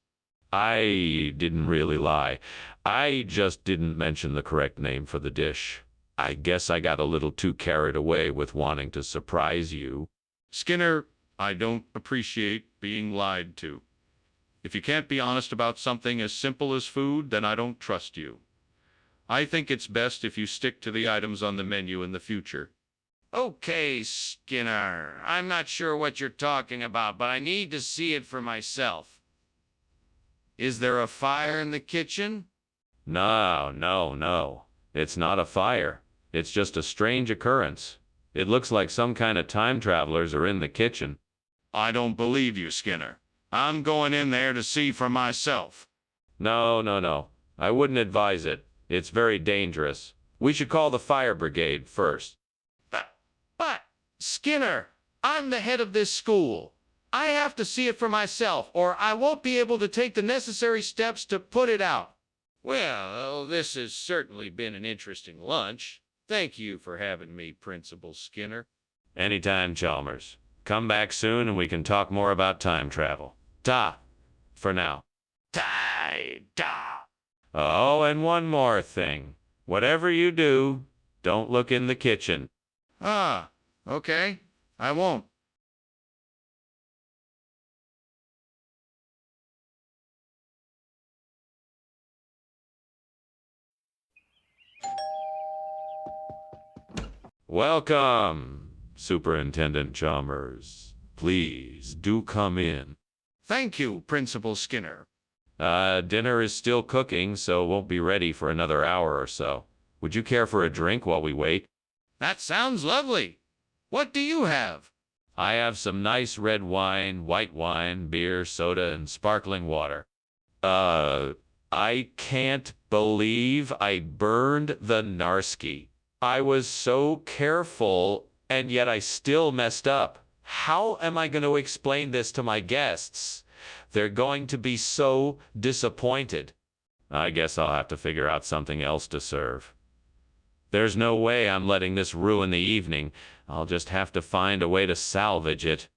I didn't really lie. I just didn't mention the correct name for the dish. I guess I got a little too carried away with wanting to surprise you. Skinner, I don't appreciate being lied to. If you can't be honest about something as simple as food, then I don't trust you. I think it's best if you stick to the items on the menu in the future. Okay, Skinner. I'm not sure what you're talking about, but I need to see it for myself. Is there a fire in the kitchen? No. It's not a fire. It's just a strange occurrence. It looks like some kind of time travelers are in the kitchen. I don't believe you, Skinner. I'm going in there to see for myself. No. I wouldn't advise it. It's very dangerous. We should call the fire brigade first. But, Skinner, I'm the head of this school. I have to see it for myself, or I won't be able to take the necessary steps to put it out. Well, this has certainly been an interesting lunch. Thank you for having me, Principal Skinner. Anytime, Chalmers. Come back soon and we can talk more about time travel. Ta, for now. Ta. Oh, and one more thing. Whatever you do, don't look in the kitchen. Ah, okay. I won't. Welcome, Superintendent Chalmers. Please do come in. Thank you, Principal Skinner. Dinner is still cooking, so won't be ready for another hour or so. Would you care for a drink while we wait? That sounds lovely. What do you have? I have some nice red wine, white wine, beer, soda, and sparkling water. I can't believe I burned the Narski. I was so careful, and yet I still messed up. How am I going to explain this to my guests? They're going to be so disappointed. I guess I'll have to figure out something else to serve. There's no way I'm letting this ruin the evening. I'll just have to find a way to salvage it.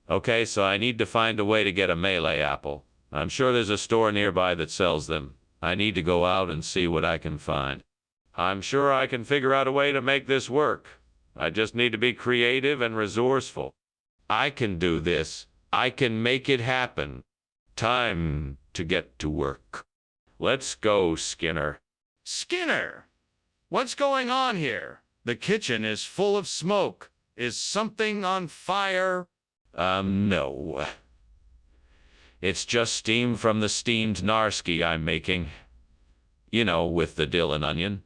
Okay, so I need to find a way to get a Malay apple. I'm sure there's a store nearby that sells them. I need to go out and see what I can find. I'm sure I can figure out a way to make this work. I just need to be creative and resourceful. I can do this. I can make it happen. Time to get to work. Let's go, Skinner. Skinner! What's going on here? The kitchen is full of smoke. Is something on fire? No. It's just steam from the steamed Narski I'm making. You know, with the dill and onion.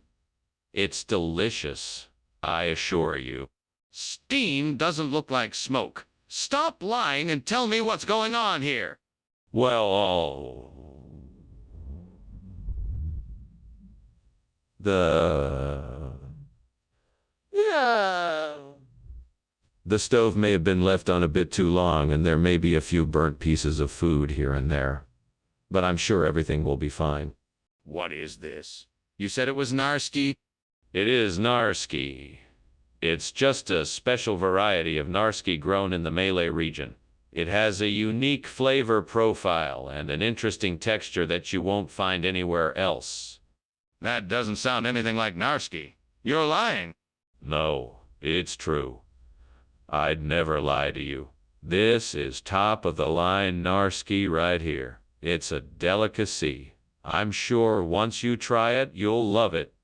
It's delicious, I assure you. Steam doesn't look like smoke. Stop lying and tell me what's going on here. Well, the stove may have been left on a bit too long, and there may be a few burnt pieces of food here and there. But I'm sure everything will be fine. What is this? You said it was Narski? It is Narski. It's just a special variety of Narski grown in the Malay region. It has a unique flavor profile and an interesting texture that you won't find anywhere else. That doesn't sound anything like Narski. You're lying. No, it's true. I'd never lie to you. This is top-of-the-line Narski right here. It's a delicacy. I'm sure once you try it, you'll love it.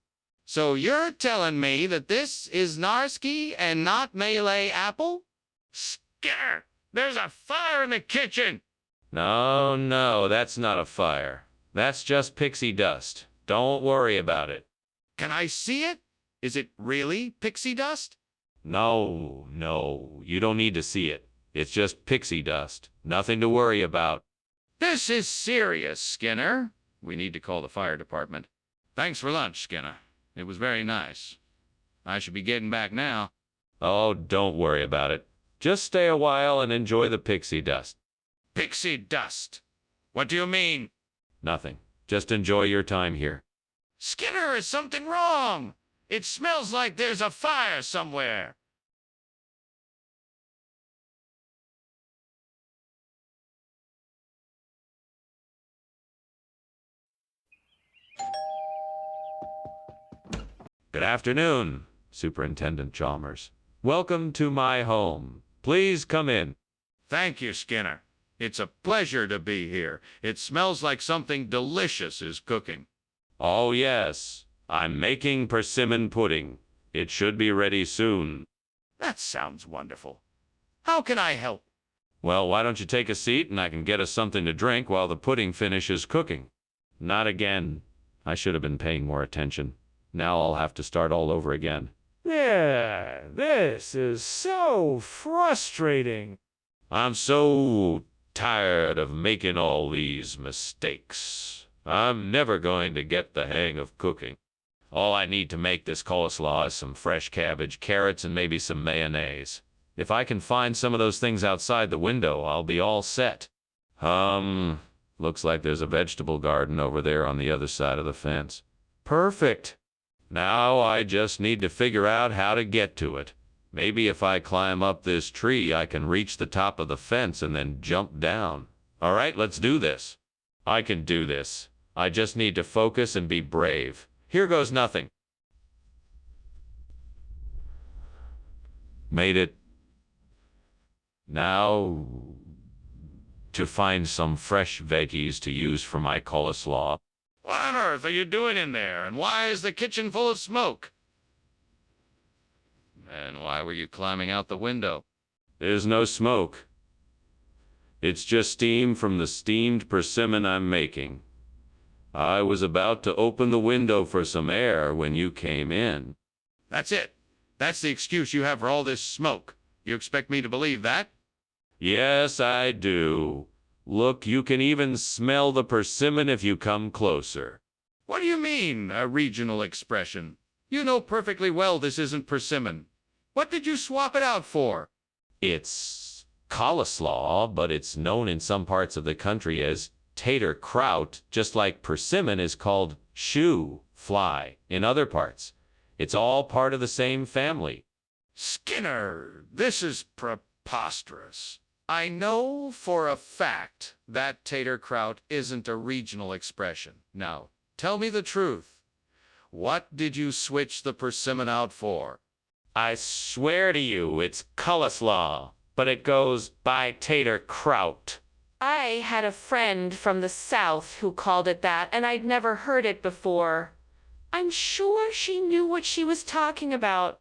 So you're telling me that this is Narski and not Malay apple? Skinner, there's a fire in the kitchen. No, that's not a fire. That's just pixie dust. Don't worry about it. Can I see it? Is it really pixie dust? No, you don't need to see it. It's just pixie dust. Nothing to worry about. This is serious, Skinner. We need to call the fire department. Thanks for lunch, Skinner. It was very nice. I should be getting back now. Oh, don't worry about it. Just stay a while and enjoy the pixie dust. Pixie dust. What do you mean? Nothing. Just enjoy your time here. Skinner, is something wrong? It smells like there's a fire somewhere. Good afternoon, Superintendent Chalmers. Welcome to my home. Please come in. Thank you, Skinner. It's a pleasure to be here. It smells like something delicious is cooking. Oh, yes. I'm making persimmon pudding. It should be ready soon. That sounds wonderful. How can I help? Well, why don't you take a seat and I can get us something to drink while the pudding finishes cooking? Not again. I should have been paying more attention. Now I'll have to start all over again. Yeah, this is so frustrating. I'm so tired of making all these mistakes. I'm never going to get the hang of cooking. All I need to make this coleslaw is some fresh cabbage, carrots, and maybe some mayonnaise. If I can find some of those things outside the window, I'll be all set. Looks like there's a vegetable garden over there on the other side of the fence. Perfect. Now I just need to figure out how to get to it. Maybe if I climb up this tree, I can reach the top of the fence and then jump down. All right, let's do this. I can do this. I just need to focus and be brave. Here goes nothing. Made it. Now to find some fresh veggies to use for my coleslaw. What on earth are you doing in there? And why is the kitchen full of smoke? And why were you climbing out the window? There's no smoke. It's just steam from the steamed persimmon I'm making. I was about to open the window for some air when you came in. That's it. That's the excuse you have for all this smoke. You expect me to believe that? Yes, I do. Look, you can even smell the persimmon if you come closer. What do you mean, a regional expression? You know perfectly well this isn't persimmon. What did you swap it out for? It's coleslaw, but it's known in some parts of the country as tater kraut, just like persimmon is called shoe fly in other parts. It's all part of the same family. Skinner, this is preposterous. I know for a fact that tater kraut isn't a regional expression. Now, tell me the truth. What did you switch the persimmon out for? I swear to you, it's coleslaw, but it goes by tater kraut. I had a friend from the South who called it that, and I'd never heard it before. I'm sure she knew what she was talking about.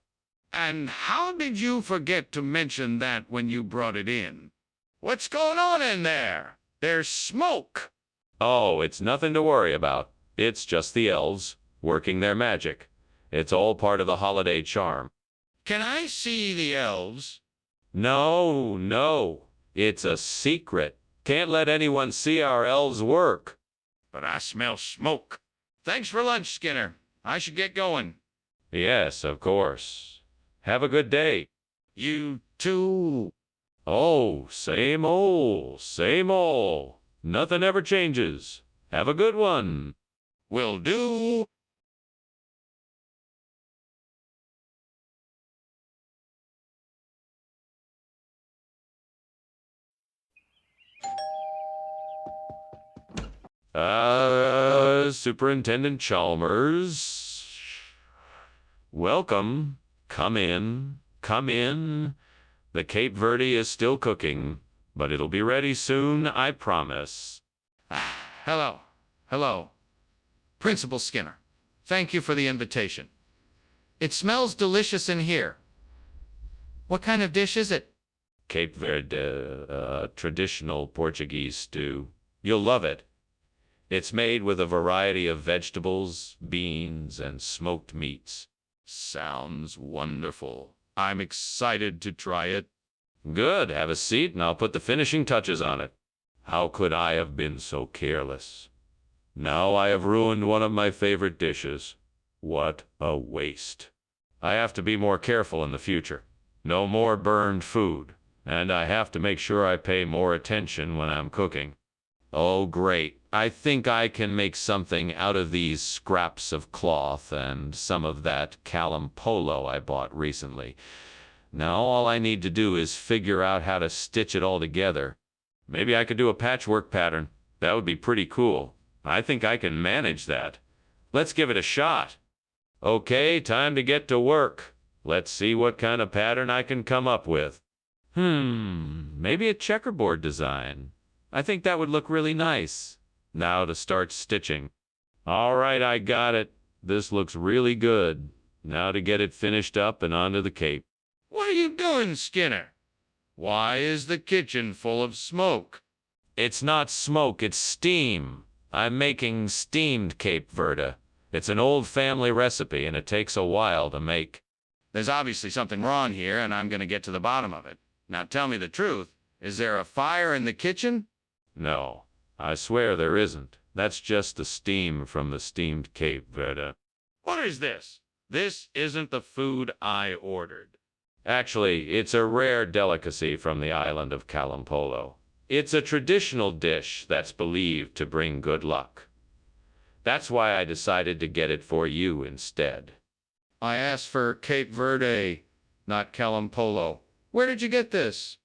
And how did you forget to mention that when you brought it in? What's going on in there? There's smoke. Oh, it's nothing to worry about. It's just the elves working their magic. It's all part of the holiday charm. Can I see the elves? No. It's a secret. Can't let anyone see our elves work. But I smell smoke. Thanks for lunch, Skinner. I should get going. Yes, of course. Have a good day. You too. Oh, same old, same old. Nothing ever changes. Have a good one. Will do. Superintendent Chalmers. Welcome. Come in. Come in. The Cape Verde is still cooking, but it'll be ready soon, I promise. Hello. Principal Skinner, thank you for the invitation. It smells delicious in here. What kind of dish is it? Cape Verde, traditional Portuguese stew. You'll love it. It's made with a variety of vegetables, beans, and smoked meats. Sounds wonderful. I'm excited to try it. Good. Have a seat and I'll put the finishing touches on it. How could I have been so careless? Now I have ruined one of my favorite dishes. What a waste. I have to be more careful in the future. No more burned food. And I have to make sure I pay more attention when I'm cooking. Oh, great. I think I can make something out of these scraps of cloth and some of that Calum polo I bought recently. Now all I need to do is figure out how to stitch it all together. Maybe I could do a patchwork pattern. That would be pretty cool. I think I can manage that. Let's give it a shot. Okay, time to get to work. Let's see what kind of pattern I can come up with. Maybe a checkerboard design. I think that would look really nice. Now to start stitching. All right, I got it. This looks really good. Now to get it finished up and onto the cape. What are you doing, Skinner? Why is the kitchen full of smoke? It's not smoke, it's steam. I'm making steamed Cape Verde. It's an old family recipe and it takes a while to make. There's obviously something wrong here, and I'm going to get to the bottom of it. Now tell me the truth. Is there a fire in the kitchen? No, I swear there isn't. That's just the steam from the steamed Cape Verde. What is this? This isn't the food I ordered. Actually, it's a rare delicacy from the island of Kalampolo. It's a traditional dish that's believed to bring good luck. That's why I decided to get it for you instead. I asked for Cape Verde, not Kalampolo. Where did you get this?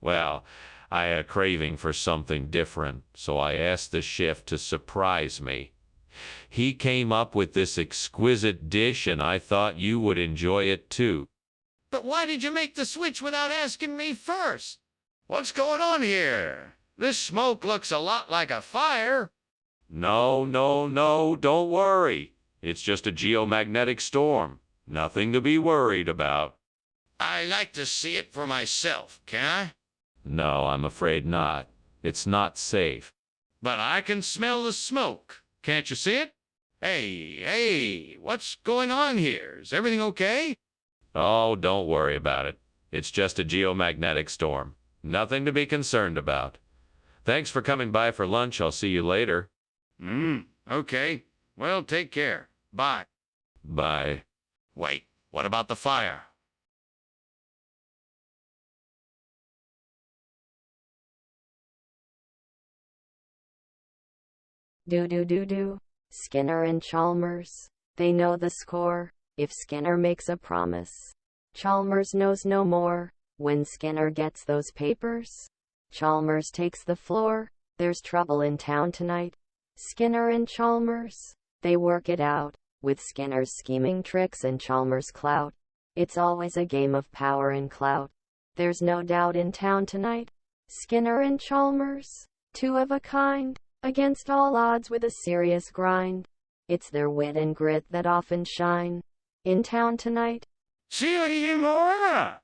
Well, I had a craving for something different, so I asked the chef to surprise me. He came up with this exquisite dish and I thought you would enjoy it too. But why did you make the switch without asking me first? What's going on here? This smoke looks a lot like a fire. No, don't worry. It's just a geomagnetic storm. Nothing to be worried about. I like to see it for myself, can I? No, I'm afraid not. It's not safe. But I can smell the smoke. Can't you see it? Hey, what's going on here? Is everything okay? Oh, don't worry about it. It's just a geomagnetic storm. Nothing to be concerned about. Thanks for coming by for lunch. I'll see you later. Okay. Well, take care. Bye. Bye. Wait, what about the fire? Do. Skinner and Chalmers. They know the score. If Skinner makes a promise, Chalmers knows no more. When Skinner gets those papers, Chalmers takes the floor. There's trouble in town tonight. Skinner and Chalmers, they work it out, with Skinner's scheming tricks and Chalmers' clout. It's always a game of power and clout. There's no doubt in town tonight. Skinner and Chalmers, two of a kind, against all odds with a serious grind. It's their wit and grit that often shine in town tonight. See you more.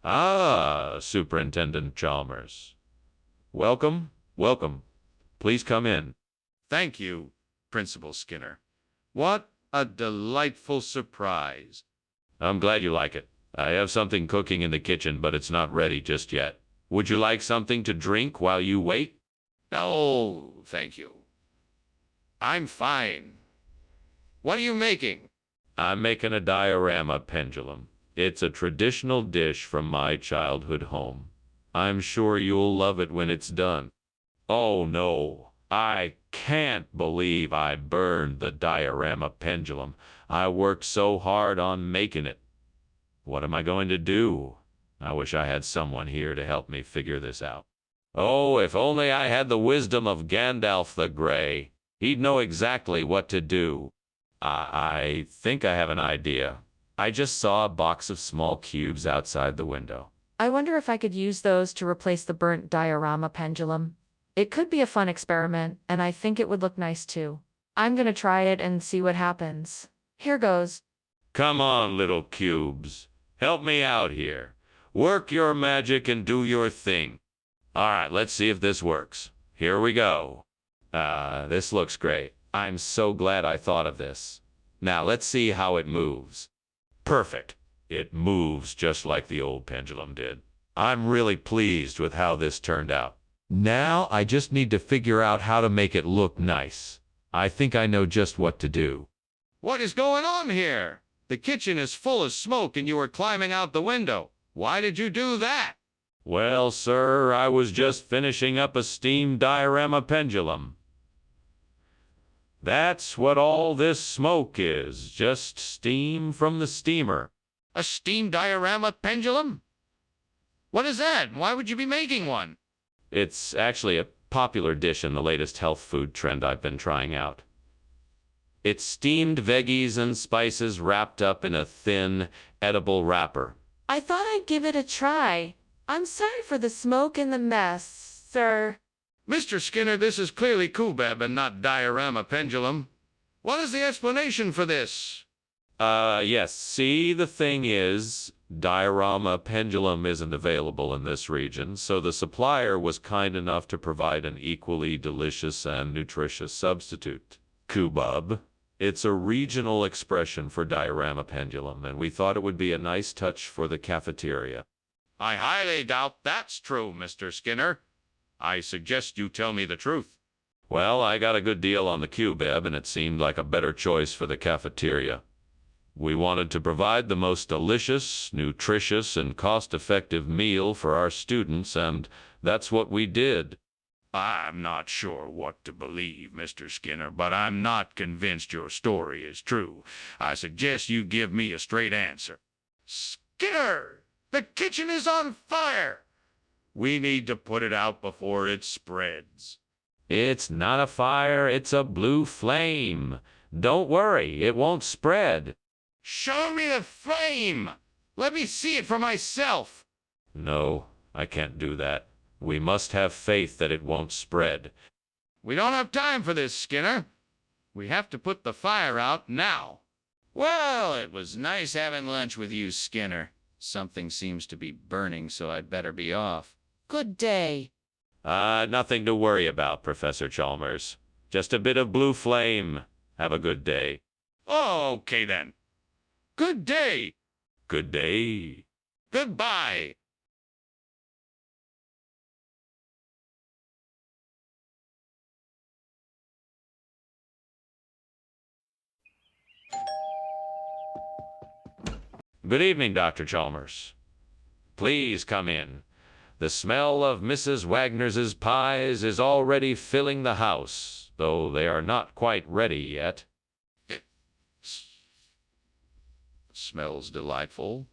Ah, Superintendent Chalmers. Welcome. Please come in. Thank you, Principal Skinner. What a delightful surprise. I'm glad you like it. I have something cooking in the kitchen, but it's not ready just yet. Would you like something to drink while you wait? No, thank you. I'm fine. What are you making? I'm making a diorama pendulum. It's a traditional dish from my childhood home. I'm sure you'll love it when it's done. Oh no, I can't believe I burned the diorama pendulum. I worked so hard on making it. What am I going to do? I wish I had someone here to help me figure this out. Oh, if only I had the wisdom of Gandalf the Grey. He'd know exactly what to do. I think I have an idea. I just saw a box of small cubes outside the window. I wonder if I could use those to replace the burnt diorama pendulum. It could be a fun experiment, and I think it would look nice too. I'm gonna try it and see what happens. Here goes. Come on, little cubes. Help me out here. Work your magic and do your thing. All right, let's see if this works. Here we go. This looks great. I'm so glad I thought of this. Now let's see how it moves. Perfect. It moves just like the old pendulum did. I'm really pleased with how this turned out. Now I just need to figure out how to make it look nice. I think I know just what to do. What is going on here? The kitchen is full of smoke and you are climbing out the window. Why did you do that? Well, sir, I was just finishing up a steam diorama pendulum. That's what all this smoke is, just steam from the steamer. A steam diorama pendulum? What is that? Why would you be making one? It's actually a popular dish in the latest health food trend I've been trying out. It's steamed veggies and spices wrapped up in a thin, edible wrapper. I thought I'd give it a try. I'm sorry for the smoke and the mess, sir. Mr. Skinner, this is clearly Kubeb and not diorama pendulum. What is the explanation for this? Yes, see, the thing is, diorama pendulum isn't available in this region, so the supplier was kind enough to provide an equally delicious and nutritious substitute. Kubub. It's a regional expression for diorama pendulum, and we thought it would be a nice touch for the cafeteria. I highly doubt that's true, Mr. Skinner. I suggest you tell me the truth. Well, I got a good deal on the Kubeb, and it seemed like a better choice for the cafeteria. We wanted to provide the most delicious, nutritious, and cost-effective meal for our students, and that's what we did. I'm not sure what to believe, Mr. Skinner, but I'm not convinced your story is true. I suggest you give me a straight answer. Skinner! The kitchen is on fire! We need to put it out before it spreads. It's not a fire, it's a blue flame. Don't worry, it won't spread. Show me the flame! Let me see it for myself! No, I can't do that. We must have faith that it won't spread. We don't have time for this, Skinner. We have to put the fire out now. Well, it was nice having lunch with you, Skinner. Something seems to be burning, so I'd better be off. Good day. Nothing to worry about, Professor Chalmers. Just a bit of blue flame. Have a good day. Okay, then. Good day. Good day. Goodbye. Good evening, Dr. Chalmers. Please come in. The smell of Mrs. Wagner's pies is already filling the house, though they are not quite ready yet. It smells delightful.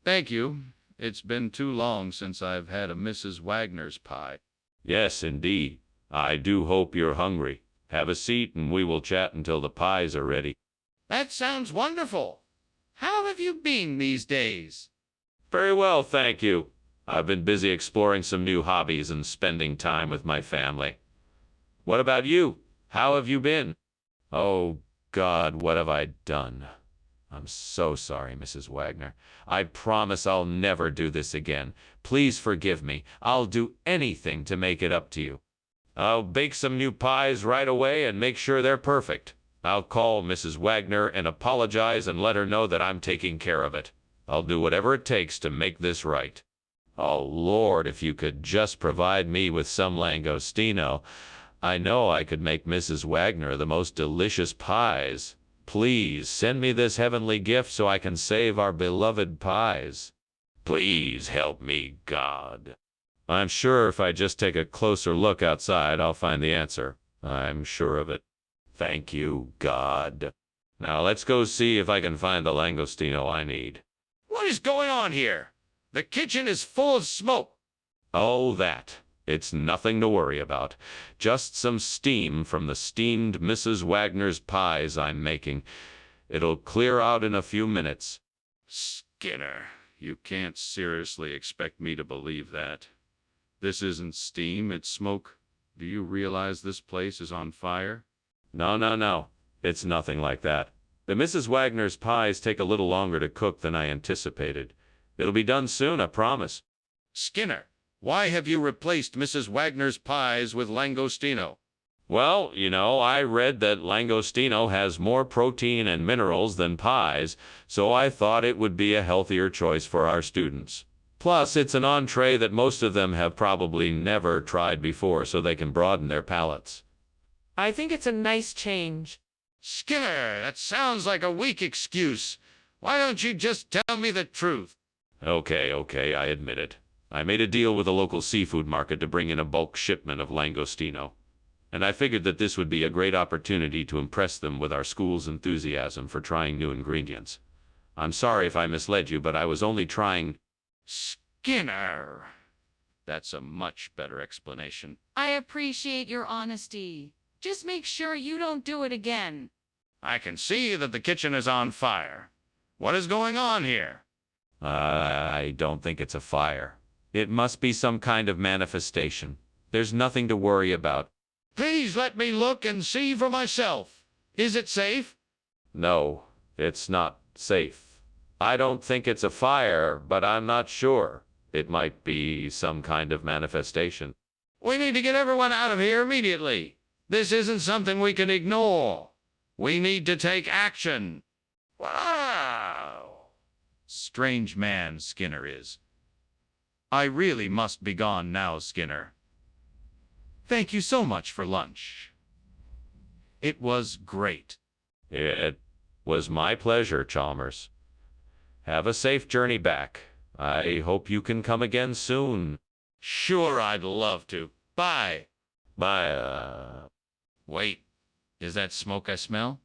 Thank you. It's been too long since I've had a Mrs. Wagner's pie. Yes, indeed. I do hope you're hungry. Have a seat and we will chat until the pies are ready. That sounds wonderful. How have you been these days? Very well, thank you. I've been busy exploring some new hobbies and spending time with my family. What about you? How have you been? Oh, God, what have I done? I'm so sorry, Mrs. Wagner. I promise I'll never do this again. Please forgive me. I'll do anything to make it up to you. I'll bake some new pies right away and make sure they're perfect. I'll call Mrs. Wagner and apologize and let her know that I'm taking care of it. I'll do whatever it takes to make this right. Oh, Lord, if you could just provide me with some langostino. I know I could make Mrs. Wagner the most delicious pies. Please send me this heavenly gift so I can save our beloved pies. Please help me, God. I'm sure if I just take a closer look outside, I'll find the answer. I'm sure of it. Thank you, God. Now let's go see if I can find the langostino I need. What is going on here? The kitchen is full of smoke. Oh, that. It's nothing to worry about. Just some steam from the steamed Mrs. Wagner's pies I'm making. It'll clear out in a few minutes. Skinner, you can't seriously expect me to believe that. This isn't steam, it's smoke. Do you realize this place is on fire? No. It's nothing like that. The Mrs. Wagner's pies take a little longer to cook than I anticipated. It'll be done soon, I promise. Skinner, why have you replaced Mrs. Wagner's pies with langostino? Well, I read that langostino has more protein and minerals than pies, so I thought it would be a healthier choice for our students. Plus, it's an entree that most of them have probably never tried before, so they can broaden their palates. I think it's a nice change. Skinner, that sounds like a weak excuse. Why don't you just tell me the truth? Okay, I admit it. I made a deal with a local seafood market to bring in a bulk shipment of langostino, and I figured that this would be a great opportunity to impress them with our school's enthusiasm for trying new ingredients. I'm sorry if I misled you, but I was only trying... Skinner. That's a much better explanation. I appreciate your honesty. Just make sure you don't do it again. I can see that the kitchen is on fire. What is going on here? I don't think it's a fire. It must be some kind of manifestation. There's nothing to worry about. Please let me look and see for myself. Is it safe? No, it's not safe. I don't think it's a fire, but I'm not sure. It might be some kind of manifestation. We need to get everyone out of here immediately. This isn't something we can ignore. We need to take action. Wow. Strange man Skinner is. I really must be gone now, Skinner. Thank you so much for lunch. It was great. It was my pleasure, Chalmers. Have a safe journey back. I hope you can come again soon. Sure, I'd love to. Bye. Bye. Wait, is that smoke I smell?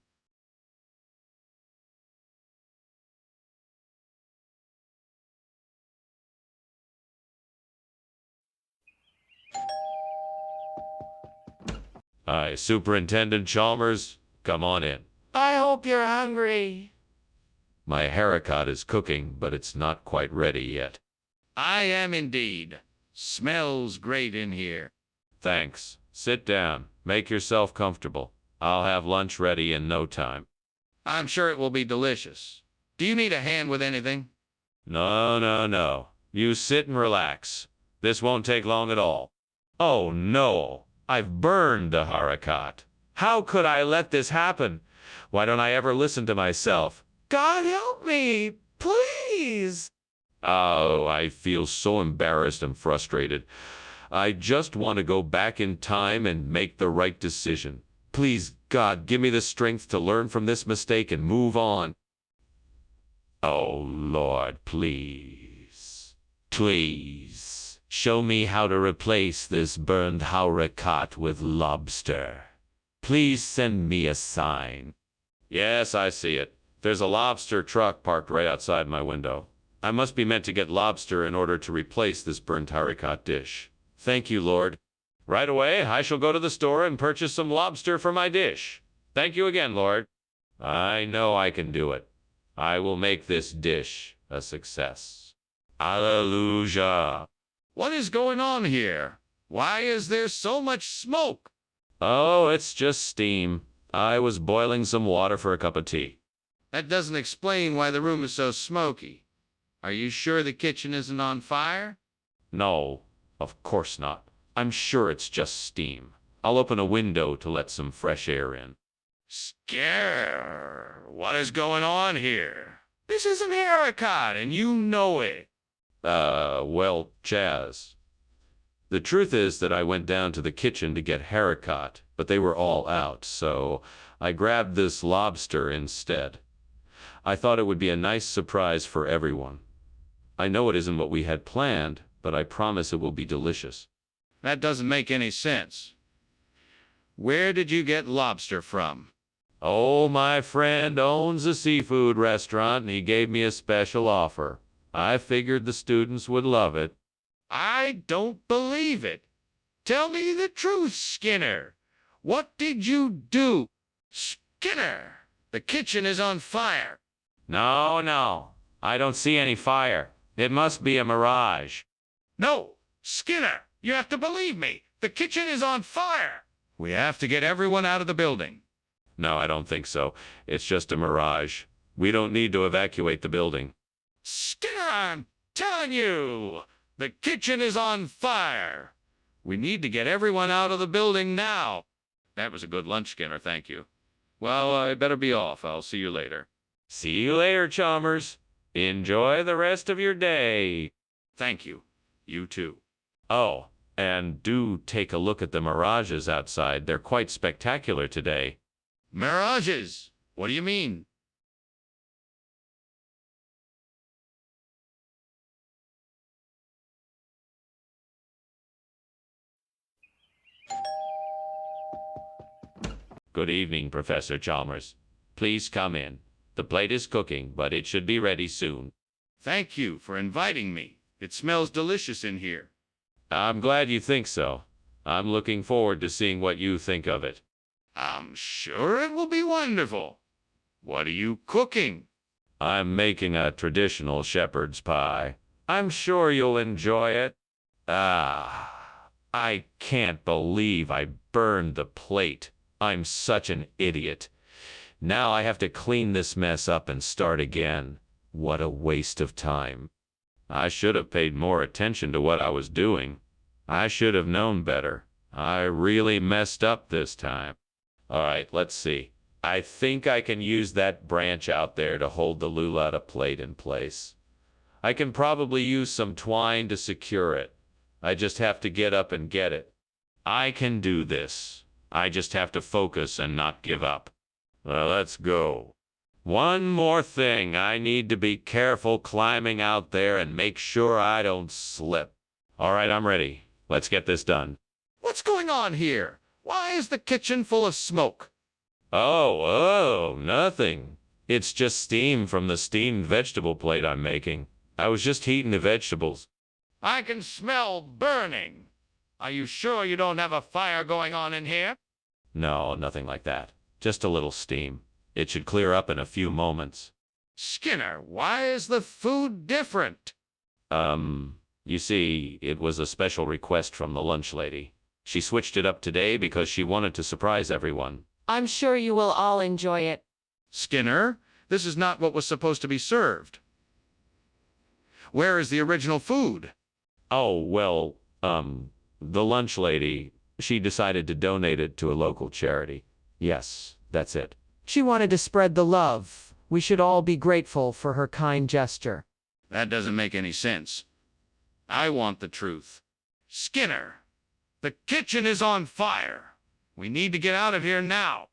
Hi, Superintendent Chalmers. Come on in. I hope you're hungry. My haricot is cooking, but it's not quite ready yet. I am indeed. Smells great in here. Thanks. Sit down. Make yourself comfortable. I'll have lunch ready in no time. I'm sure it will be delicious. Do you need a hand with anything? No. You sit and relax. This won't take long at all. Oh no, I've burned the haricot. How could I let this happen? Why don't I ever listen to myself? God help me, please. Oh, I feel so embarrassed and frustrated. I just want to go back in time and make the right decision. Please, God, give me the strength to learn from this mistake and move on. Oh, Lord, please. Please. Show me how to replace this burned haricot with lobster. Please send me a sign. Yes, I see it. There's a lobster truck parked right outside my window. I must be meant to get lobster in order to replace this burnt haricot dish. Thank you, Lord. Right away, I shall go to the store and purchase some lobster for my dish. Thank you again, Lord. I know I can do it. I will make this dish a success. Hallelujah. What is going on here? Why is there so much smoke? Oh, it's just steam. I was boiling some water for a cup of tea. That doesn't explain why the room is so smoky. Are you sure the kitchen isn't on fire? No, of course not. I'm sure it's just steam. I'll open a window to let some fresh air in. Scare! What is going on here? This is an haricot, and you know it. Well, Chaz. The truth is that I went down to the kitchen to get haricot, but they were all out, so I grabbed this lobster instead. I thought it would be a nice surprise for everyone. I know it isn't what we had planned, but I promise it will be delicious. That doesn't make any sense. Where did you get lobster from? Oh, my friend owns a seafood restaurant, and he gave me a special offer. I figured the students would love it. I don't believe it. Tell me the truth, Skinner. What did you do? Skinner, the kitchen is on fire. No. I don't see any fire. It must be a mirage. No, Skinner, you have to believe me. The kitchen is on fire. We have to get everyone out of the building. No, I don't think so. It's just a mirage. We don't need to evacuate the building. Skinner, I'm telling you, the kitchen is on fire. We need to get everyone out of the building now. That was a good lunch, Skinner, thank you. Well, I better be off. I'll see you later. See you later, Chalmers. Enjoy the rest of your day. Thank you. You too. Oh, and do take a look at the mirages outside. They're quite spectacular today. Mirages? What do you mean? Good evening, Professor Chalmers. Please come in. The plate is cooking, but it should be ready soon. Thank you for inviting me. It smells delicious in here. I'm glad you think so. I'm looking forward to seeing what you think of it. I'm sure it will be wonderful. What are you cooking? I'm making a traditional shepherd's pie. I'm sure you'll enjoy it. I can't believe I burned the plate. I'm such an idiot. Now I have to clean this mess up and start again. What a waste of time. I should have paid more attention to what I was doing. I should have known better. I really messed up this time. All right, let's see. I think I can use that branch out there to hold the lulata plate in place. I can probably use some twine to secure it. I just have to get up and get it. I can do this. I just have to focus and not give up. Let's go. One more thing. I need to be careful climbing out there and make sure I don't slip. All right, I'm ready. Let's get this done. What's going on here? Why is the kitchen full of smoke? Oh, nothing. It's just steam from the steamed vegetable plate I'm making. I was just heating the vegetables. I can smell burning. Are you sure you don't have a fire going on in here? No, nothing like that. Just a little steam. It should clear up in a few moments. Skinner, why is the food different? You see, it was a special request from the lunch lady. She switched it up today because she wanted to surprise everyone. I'm sure you will all enjoy it. Skinner, this is not what was supposed to be served. Where is the original food? Oh, well, the lunch lady, she decided to donate it to a local charity. Yes, that's it. She wanted to spread the love. We should all be grateful for her kind gesture. That doesn't make any sense. I want the truth. Skinner, the kitchen is on fire. We need to get out of here now.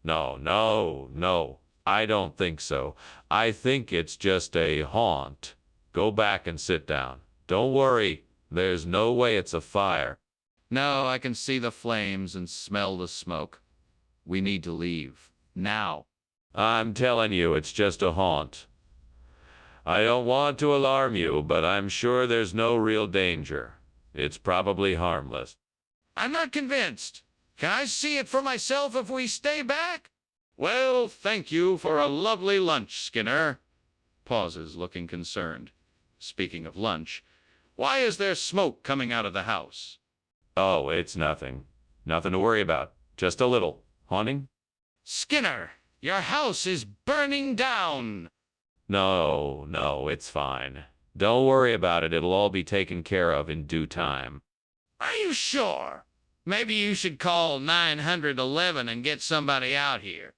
No. I don't think so. I think it's just a haunt. Go back and sit down. Don't worry. There's no way it's a fire. No, I can see the flames and smell the smoke. We need to leave. Now. I'm telling you, it's just a haunt. I don't want to alarm you, but I'm sure there's no real danger. It's probably harmless. I'm not convinced. Can I see it for myself if we stay back? Well, thank you for a lovely lunch, Skinner. Pauses, looking concerned. Speaking of lunch, why is there smoke coming out of the house? Oh, it's nothing. Nothing to worry about. Just a little. Haunting? Skinner, your house is burning down. No, it's fine. Don't worry about it. It'll all be taken care of in due time. Are you sure? Maybe you should call 911 and get somebody out here.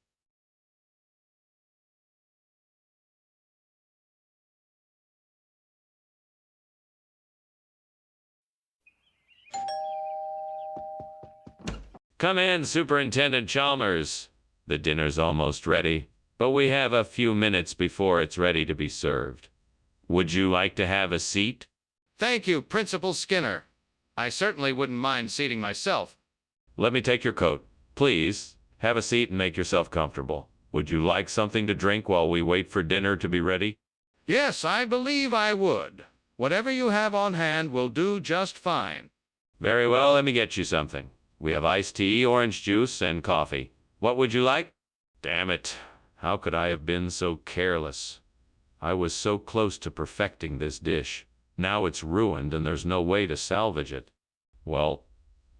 Come in, Superintendent Chalmers. The dinner's almost ready, but we have a few minutes before it's ready to be served. Would you like to have a seat? Thank you, Principal Skinner. I certainly wouldn't mind seating myself. Let me take your coat. Please, have a seat and make yourself comfortable. Would you like something to drink while we wait for dinner to be ready? Yes, I believe I would. Whatever you have on hand will do just fine. Very well, let me get you something. We have iced tea, orange juice, and coffee. What would you like? Damn it. How could I have been so careless? I was so close to perfecting this dish. Now it's ruined and there's no way to salvage it. Well,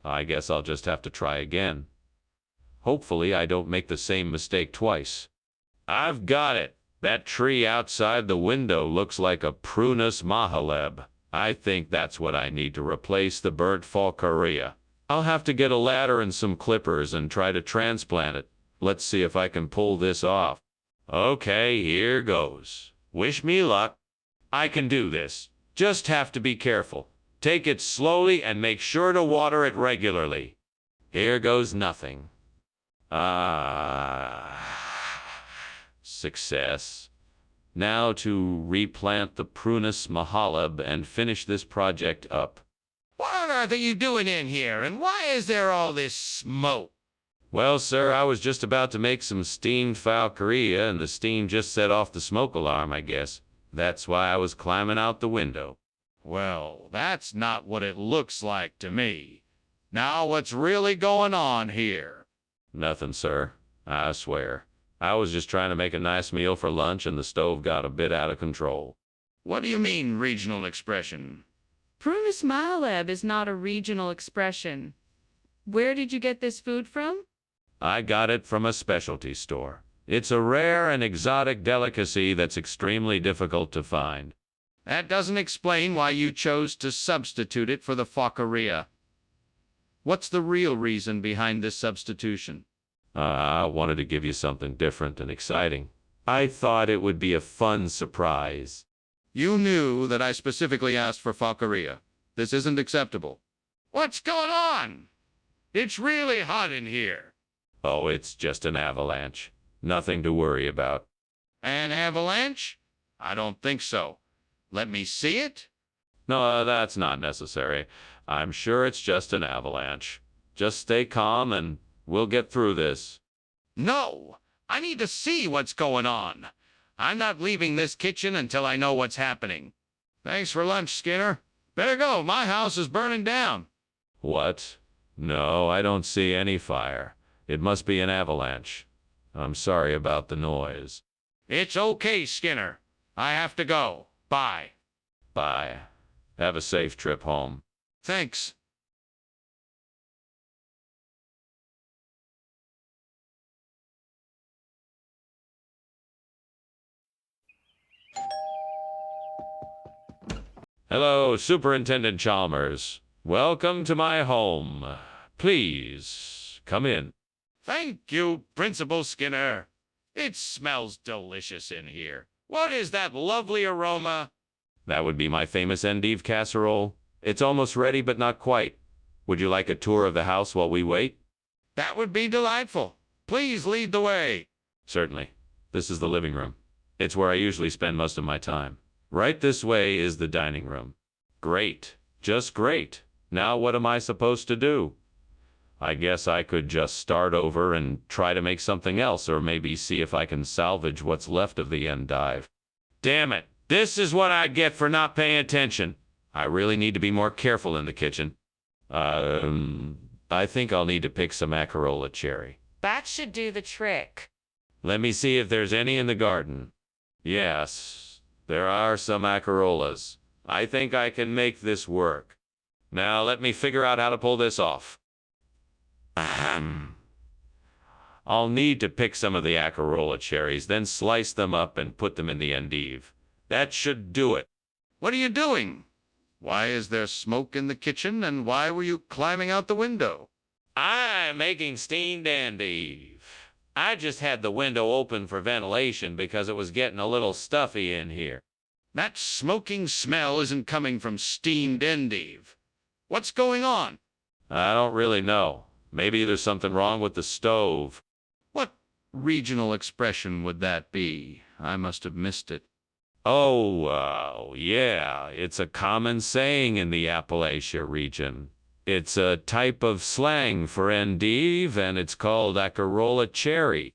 I guess I'll just have to try again. Hopefully I don't make the same mistake twice. I've got it. That tree outside the window looks like a Prunus mahaleb. I think that's what I need to replace the burnt Falcaria. I'll have to get a ladder and some clippers and try to transplant it. Let's see if I can pull this off. Okay, here goes. Wish me luck. I can do this. Just have to be careful. Take it slowly and make sure to water it regularly. Here goes nothing. Success. Now to replant the Prunus mahalab and finish this project up. What on earth are you doing in here, and why is there all this smoke? Well, sir, I was just about to make some steamed falcaria, and the steam just set off the smoke alarm, I guess. That's why I was climbing out the window. Well, that's not what it looks like to me. Now what's really going on here? Nothing, sir. I swear. I was just trying to make a nice meal for lunch, and the stove got a bit out of control. What do you mean, regional expression? Prunus mahaleb is not a regional expression. Where did you get this food from? I got it from a specialty store. It's a rare and exotic delicacy that's extremely difficult to find. That doesn't explain why you chose to substitute it for the falcaria. What's the real reason behind this substitution? I wanted to give you something different and exciting. I thought it would be a fun surprise. You knew that I specifically asked for falcaria. This isn't acceptable. What's going on? It's really hot in here. Oh, it's just an avalanche. Nothing to worry about. An avalanche? I don't think so. Let me see it? No, that's not necessary. I'm sure it's just an avalanche. Just stay calm and we'll get through this. No, I need to see what's going on. I'm not leaving this kitchen until I know what's happening. Thanks for lunch, Skinner. Better go. My house is burning down. What? No, I don't see any fire. It must be an avalanche. I'm sorry about the noise. It's okay, Skinner. I have to go. Bye. Bye. Have a safe trip home. Thanks. Hello, Superintendent Chalmers. Welcome to my home. Please, come in. Thank you, Principal Skinner. It smells delicious in here. What is that lovely aroma? That would be my famous endive casserole. It's almost ready, but not quite. Would you like a tour of the house while we wait? That would be delightful. Please lead the way. Certainly. This is the living room. It's where I usually spend most of my time. Right this way is the dining room. Great. Just great. Now what am I supposed to do? I guess I could just start over and try to make something else, or maybe see if I can salvage what's left of the endive. Damn it! This is what I get for not paying attention. I really need to be more careful in the kitchen. I think I'll need to pick some acerola cherry. That should do the trick. Let me see if there's any in the garden. Yes, there are some acerolas. I think I can make this work. Now let me figure out how to pull this off. I'll need to pick some of the acerola cherries, then slice them up and put them in the endive. That should do it. What are you doing? Why is there smoke in the kitchen, and why were you climbing out the window? I'm making steamed endive. I just had the window open for ventilation because it was getting a little stuffy in here. That smoking smell isn't coming from steamed endive. What's going on? I don't really know. Maybe there's something wrong with the stove. What regional expression would that be? I must have missed it. Oh, yeah, it's a common saying in the Appalachia region. It's a type of slang for endive, and it's called acerola cherry.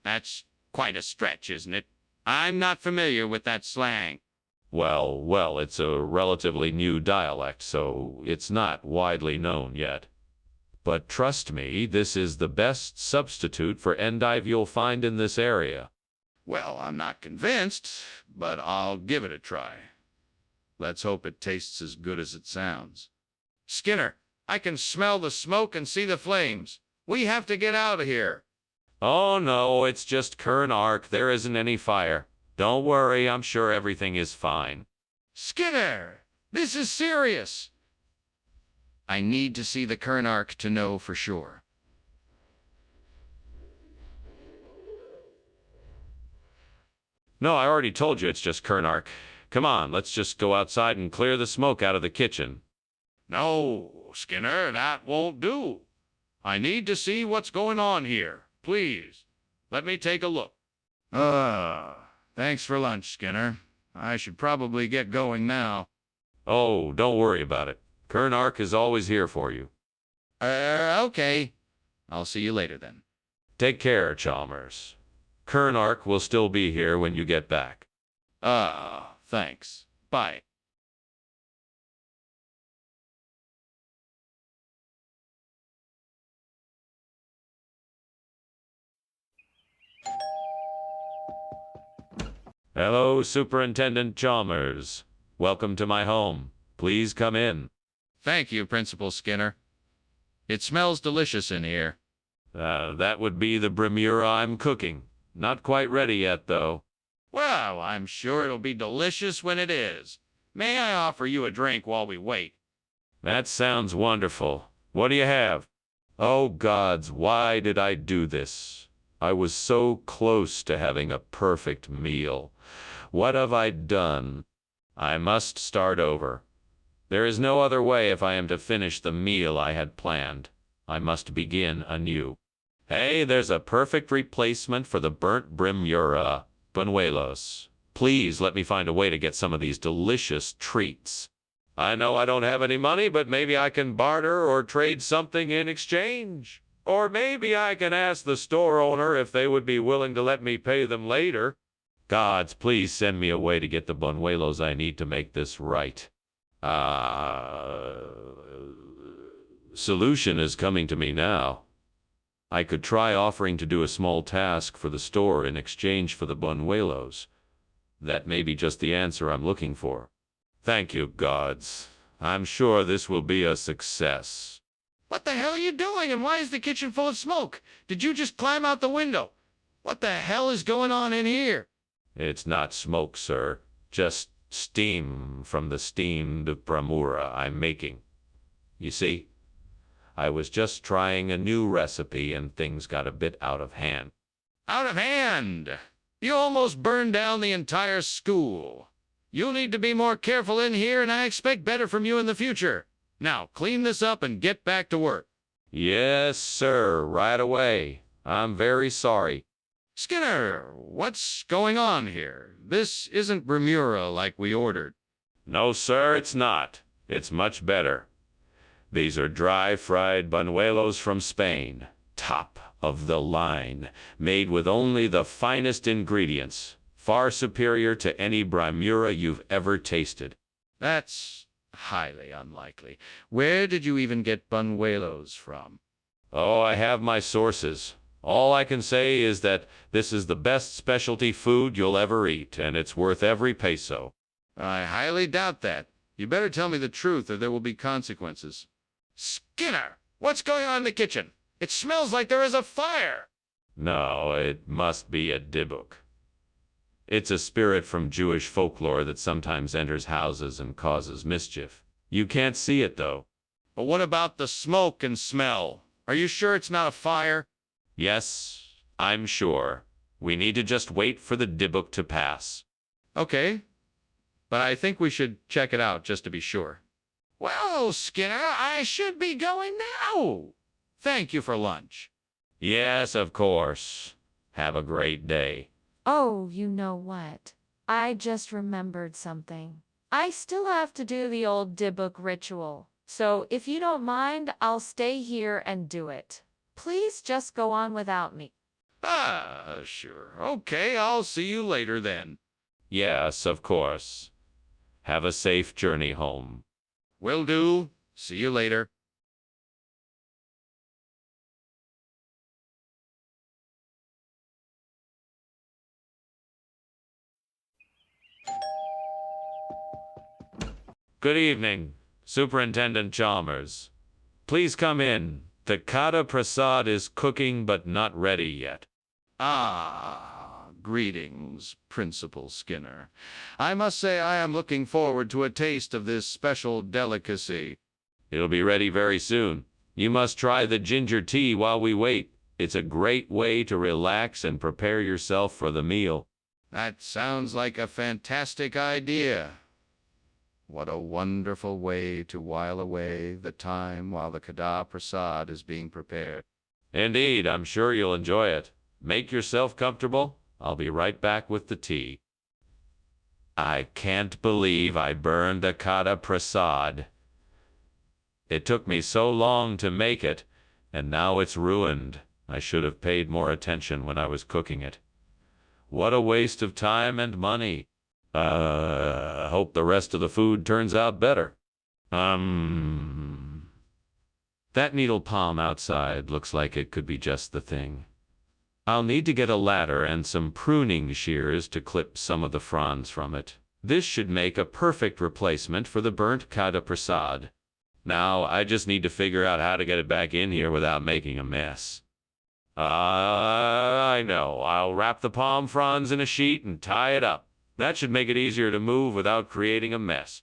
That's quite a stretch, isn't it? I'm not familiar with that slang. Well, it's a relatively new dialect, so it's not widely known yet. But trust me, this is the best substitute for endive you'll find in this area. Well, I'm not convinced, but I'll give it a try. Let's hope it tastes as good as it sounds. Skinner, I can smell the smoke and see the flames. We have to get out of here. Oh no, it's just Kern Arc. There isn't any fire. Don't worry, I'm sure everything is fine. Skinner, this is serious. I need to see the Kern Arc to know for sure. No, I already told you it's just Kern Arc. Come on, let's just go outside and clear the smoke out of the kitchen. No, Skinner, that won't do. I need to see what's going on here. Please, let me take a look. Thanks for lunch, Skinner. I should probably get going now. Oh, don't worry about it. Kernark is always here for you. Okay. I'll see you later then. Take care, Chalmers. Kernark will still be here when you get back. Thanks. Bye. Hello, Superintendent Chalmers. Welcome to my home. Please come in. Thank you, Principal Skinner. It smells delicious in here. That would be the brimura I'm cooking. Not quite ready yet, though. Well, I'm sure it'll be delicious when it is. May I offer you a drink while we wait? That sounds wonderful. What do you have? Oh, gods, why did I do this? I was so close to having a perfect meal. What have I done? I must start over. There is no other way if I am to finish the meal I had planned. I must begin anew. Hey, there's a perfect replacement for the burnt brimura. Buñuelos. Please let me find a way to get some of these delicious treats. I know I don't have any money, but maybe I can barter or trade something in exchange. Or maybe I can ask the store owner if they would be willing to let me pay them later. Gods, please send me a way to get the buñuelos I need to make this right. Solution is coming to me now. I could try offering to do a small task for the store in exchange for the buñuelos. That may be just the answer I'm looking for. Thank you, gods. I'm sure this will be a success. What the hell are you doing, and why is the kitchen full of smoke? Did you just climb out the window? What the hell is going on in here? It's not smoke, sir. Just steam from the steamed brimura I'm making. You see, I was just trying a new recipe and things got a bit out of hand. Out of hand! You almost burned down the entire school. You'll need to be more careful in here, and I expect better from you in the future. Now, clean this up and get back to work. Yes, sir, right away. I'm very sorry. Skinner, what's going on here? This isn't brimura like we ordered. No, sir, it's not. It's much better. These are dry-fried buñuelos from Spain. Top of the line. Made with only the finest ingredients. Far superior to any brimura you've ever tasted. That's highly unlikely. Where did you even get buñuelos from? Oh, I have my sources. All I can say is that this is the best specialty food you'll ever eat, and it's worth every peso. I highly doubt that. You better tell me the truth, or there will be consequences. Skinner, what's going on in the kitchen? It smells like there is a fire. No, it must be a dibuk. It's a spirit from Jewish folklore that sometimes enters houses and causes mischief. You can't see it, though. But what about the smoke and smell? Are you sure it's not a fire? Yes, I'm sure. We need to just wait for the dibuk to pass. Okay, but I think we should check it out just to be sure. Well, Skinner, I should be going now. Thank you for lunch. Yes, of course. Have a great day. Oh, you know what? I just remembered something. I still have to do the old Dibuk ritual. So if you don't mind, I'll stay here and do it. Please just go on without me. Sure. Okay, I'll see you later then. Yes, of course. Have a safe journey home. Will do. See you later. Good evening, Superintendent Chalmers. Please come in. The Kata Prasad is cooking but not ready yet. Greetings, Principal Skinner. I must say I am looking forward to a taste of this special delicacy. It'll be ready very soon. You must try the ginger tea while we wait. It's a great way to relax and prepare yourself for the meal. That sounds like a fantastic idea. What a wonderful way to while away the time while the Kada Prasad is being prepared. Indeed, I'm sure you'll enjoy it. Make yourself comfortable. I'll be right back with the tea. I can't believe I burned the Kada Prasad. It took me so long to make it, and now it's ruined. I should have paid more attention when I was cooking it. What a waste of time and money. Hope the rest of the food turns out better. That needle palm outside looks like it could be just the thing. I'll need to get a ladder and some pruning shears to clip some of the fronds from it. This should make a perfect replacement for the burnt Kada Prasad. Now, I just need to figure out how to get it back in here without making a mess. I know. I'll wrap the palm fronds in a sheet and tie it up. That should make it easier to move without creating a mess.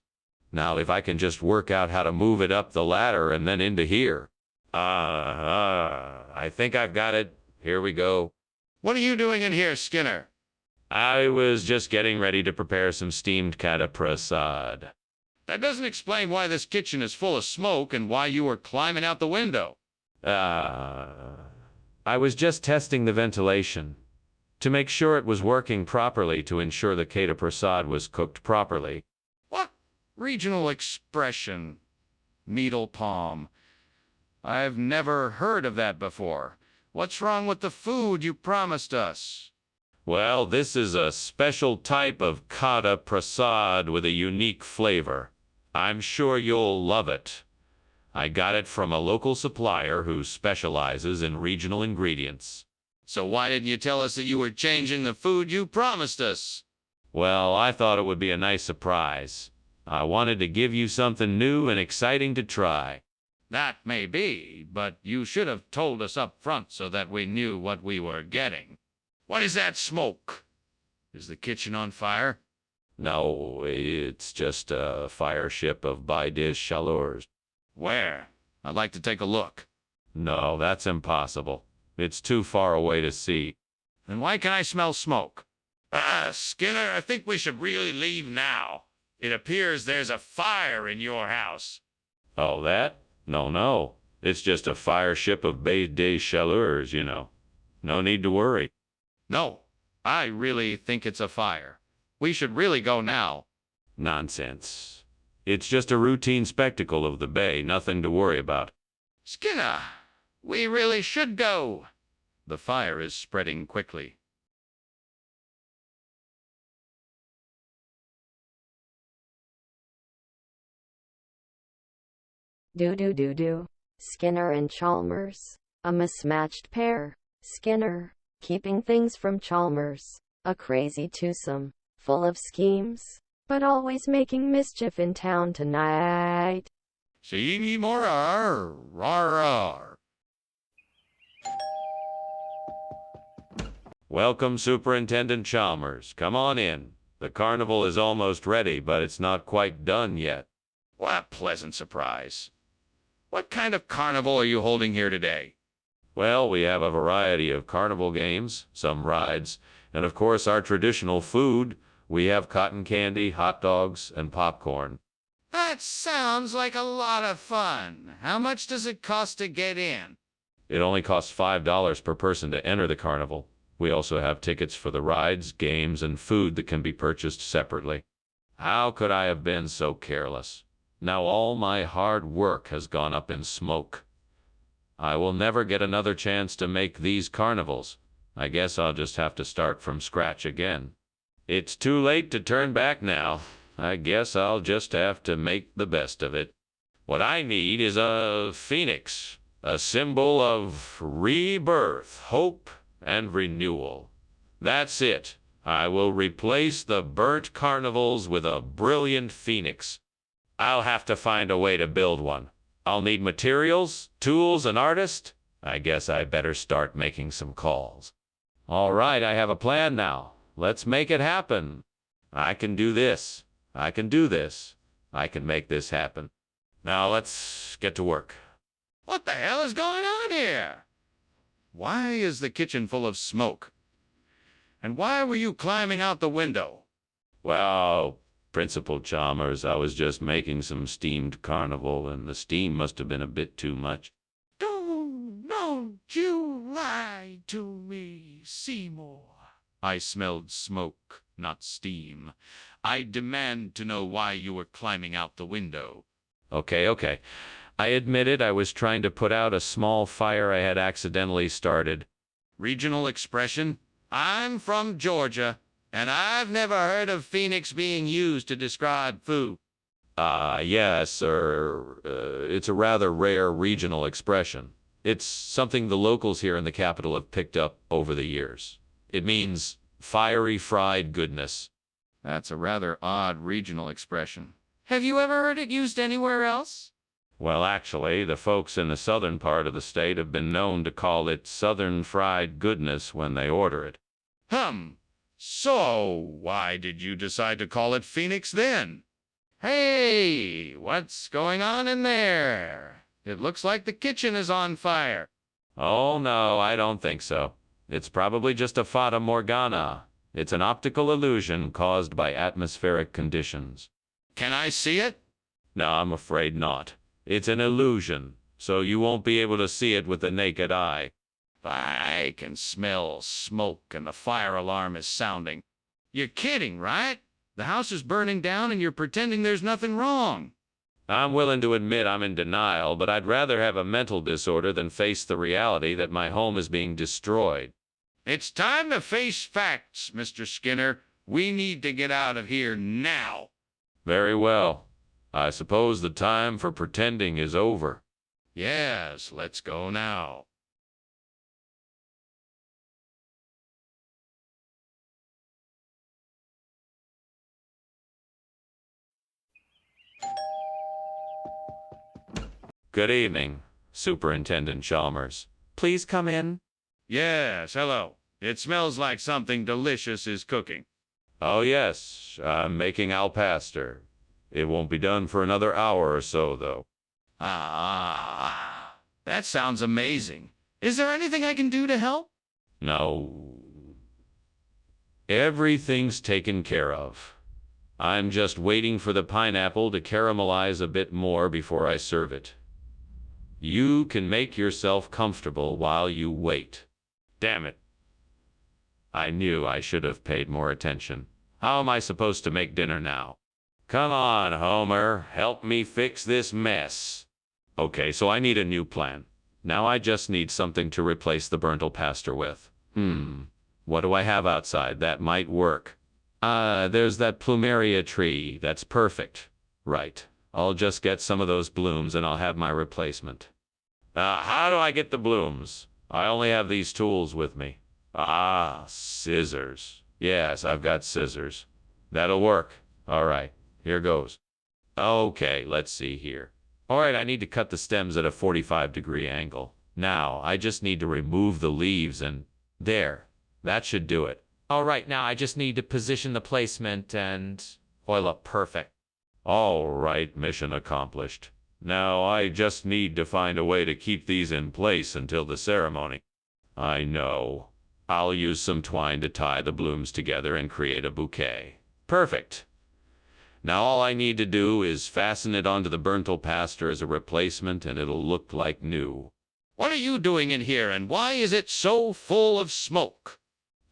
Now, if I can just work out how to move it up the ladder and then into here. I think I've got it. Here we go. What are you doing in here, Skinner? I was just getting ready to prepare some steamed Kada Prasad. That doesn't explain why this kitchen is full of smoke and why you were climbing out the window. I was just testing the ventilation to make sure it was working properly to ensure the Kada Prasad was cooked properly. What regional expression? Needle palm. I've never heard of that before. What's wrong with the food you promised us? Well, this is a special type of Kada Prasad with a unique flavor. I'm sure you'll love it. I got it from a local supplier who specializes in regional ingredients. So why didn't you tell us that you were changing the food you promised us? Well, I thought it would be a nice surprise. I wanted to give you something new and exciting to try. That may be, but you should have told us up front so that we knew what we were getting. What is that smoke? Is the kitchen on fire? No, it's just a fire ship of Baidish chaleurs. Where? I'd like to take a look. No, that's impossible. It's too far away to see. Then why can I smell smoke? Skinner, I think we should really leave now. It appears there's a fire in your house. Oh, that? No. It's just a fire ship of Baidish chaleurs, you know. No need to worry. No, I really think it's a fire. We should really go now. Nonsense. It's just a routine spectacle of the bay, nothing to worry about. Skinner, we really should go. The fire is spreading quickly. Do. Skinner and Chalmers. A mismatched pair. Skinner, keeping things from Chalmers. A crazy twosome, full of schemes, but always making mischief in town tonight. See me more, rar. Welcome, Superintendent Chalmers. Come on in. The carnival is almost ready, but it's not quite done yet. What a pleasant surprise. What kind of carnival are you holding here today? Well, we have a variety of carnival games, some rides, and of course our traditional food. We have cotton candy, hot dogs, and popcorn. That sounds like a lot of fun. How much does it cost to get in? It only costs $5 per person to enter the carnival. We also have tickets for the rides, games, and food that can be purchased separately. How could I have been so careless? Now all my hard work has gone up in smoke. I will never get another chance to make these carnivals. I guess I'll just have to start from scratch again. It's too late to turn back now. I guess I'll just have to make the best of it. What I need is a phoenix, a symbol of rebirth, hope, and renewal. That's it. I will replace the burnt carnivals with a brilliant phoenix. I'll have to find a way to build one. I'll need materials, tools, an artist. I guess I better start making some calls. All right, I have a plan now. Let's make it happen. I can do this. I can do this. I can make this happen. Now let's get to work. What the hell is going on here? Why is the kitchen full of smoke? And why were you climbing out the window? Well, Principal Chalmers, I was just making some steamed carnival, and the steam must have been a bit too much. Don't you lie to me, Seymour. I smelled smoke, not steam. I demand to know why you were climbing out the window. Okay. I admitted I was trying to put out a small fire I had accidentally started. Regional expression? I'm from Georgia, and I've never heard of Phoenix being used to describe food. Yes, sir. It's a rather rare regional expression. It's something the locals here in the capital have picked up over the years. It means fiery fried goodness. That's a rather odd regional expression. Have you ever heard it used anywhere else? Well, actually, the folks in the southern part of the state have been known to call it southern fried goodness when they order it. So why did you decide to call it Phoenix then? Hey, what's going on in there? It looks like the kitchen is on fire. Oh, no, I don't think so. It's probably just a fata morgana. It's an optical illusion caused by atmospheric conditions. Can I see it? No, I'm afraid not. It's an illusion, so you won't be able to see it with the naked eye. I can smell smoke and the fire alarm is sounding. You're kidding, right? The house is burning down and you're pretending there's nothing wrong. I'm willing to admit I'm in denial, but I'd rather have a mental disorder than face the reality that my home is being destroyed. It's time to face facts, Mr. Skinner. We need to get out of here now. Very well. I suppose the time for pretending is over. Yes, let's go now. Good evening, Superintendent Chalmers. Please come in. Yes, hello. It smells like something delicious is cooking. Oh, yes, I'm making al pastor. It won't be done for another hour or so, though. That sounds amazing. Is there anything I can do to help? No. Everything's taken care of. I'm just waiting for the pineapple to caramelize a bit more before I serve it. You can make yourself comfortable while you wait. Damn it. I knew I should have paid more attention. How am I supposed to make dinner now? Come on, Homer, help me fix this mess. Okay, so I need a new plan. Now I just need something to replace the burnt pastor with. What do I have outside that might work? There's that plumeria tree. That's perfect. Right. I'll just get some of those blooms and I'll have my replacement. How do I get the blooms? I only have these tools with me. Scissors. Yes, I've got scissors. That'll work. All right, here goes. Okay, let's see here. All right, I need to cut the stems at a 45-degree angle. Now, I just need to remove the leaves and there. That should do it. All right, now I just need to position the placement and oil up perfect. All right, mission accomplished. Now I just need to find a way to keep these in place until the ceremony. I know. I'll use some twine to tie the blooms together and create a bouquet. Perfect. Now all I need to do is fasten it onto the burnt pastor as a replacement and it'll look like new. What are you doing in here and why is it so full of smoke?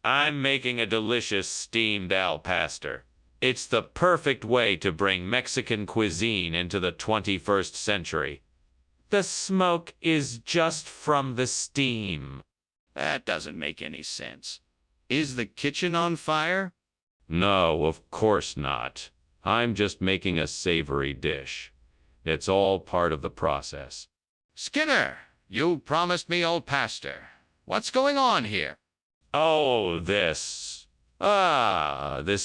I'm making a delicious steamed al pastor. It's the perfect way to bring Mexican cuisine into the 21st century. The smoke is just from the steam. That doesn't make any sense. Is the kitchen on fire? No, of course not. I'm just making a savory dish. It's all part of the process. Skinner, you promised me old pastor. What's going on here? Oh, this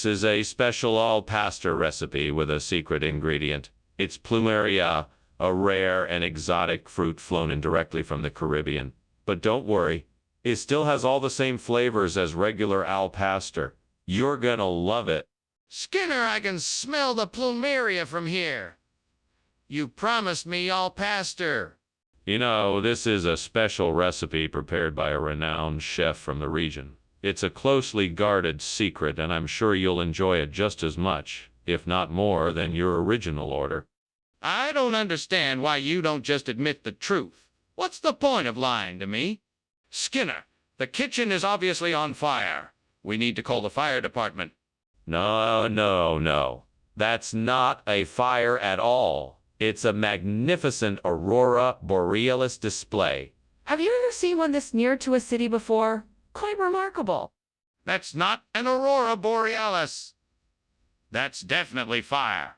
is a special all-pastor recipe with a secret ingredient. It's plumeria, a rare and exotic fruit flown in directly from the Caribbean. But don't worry, it still has all the same flavors as regular al pastor. You're gonna love it. Skinner, I can smell the plumeria from here. You promised me all pastor. You know, this is a special recipe prepared by a renowned chef from the region. It's a closely guarded secret, and I'm sure you'll enjoy it just as much, if not more, than your original order. I don't understand why you don't just admit the truth. What's the point of lying to me? Skinner, the kitchen is obviously on fire. We need to call the fire department. No, no, no. That's not a fire at all. It's a magnificent aurora borealis display. Have you ever seen one this near to a city before? Quite remarkable. That's not an aurora borealis. That's definitely fire.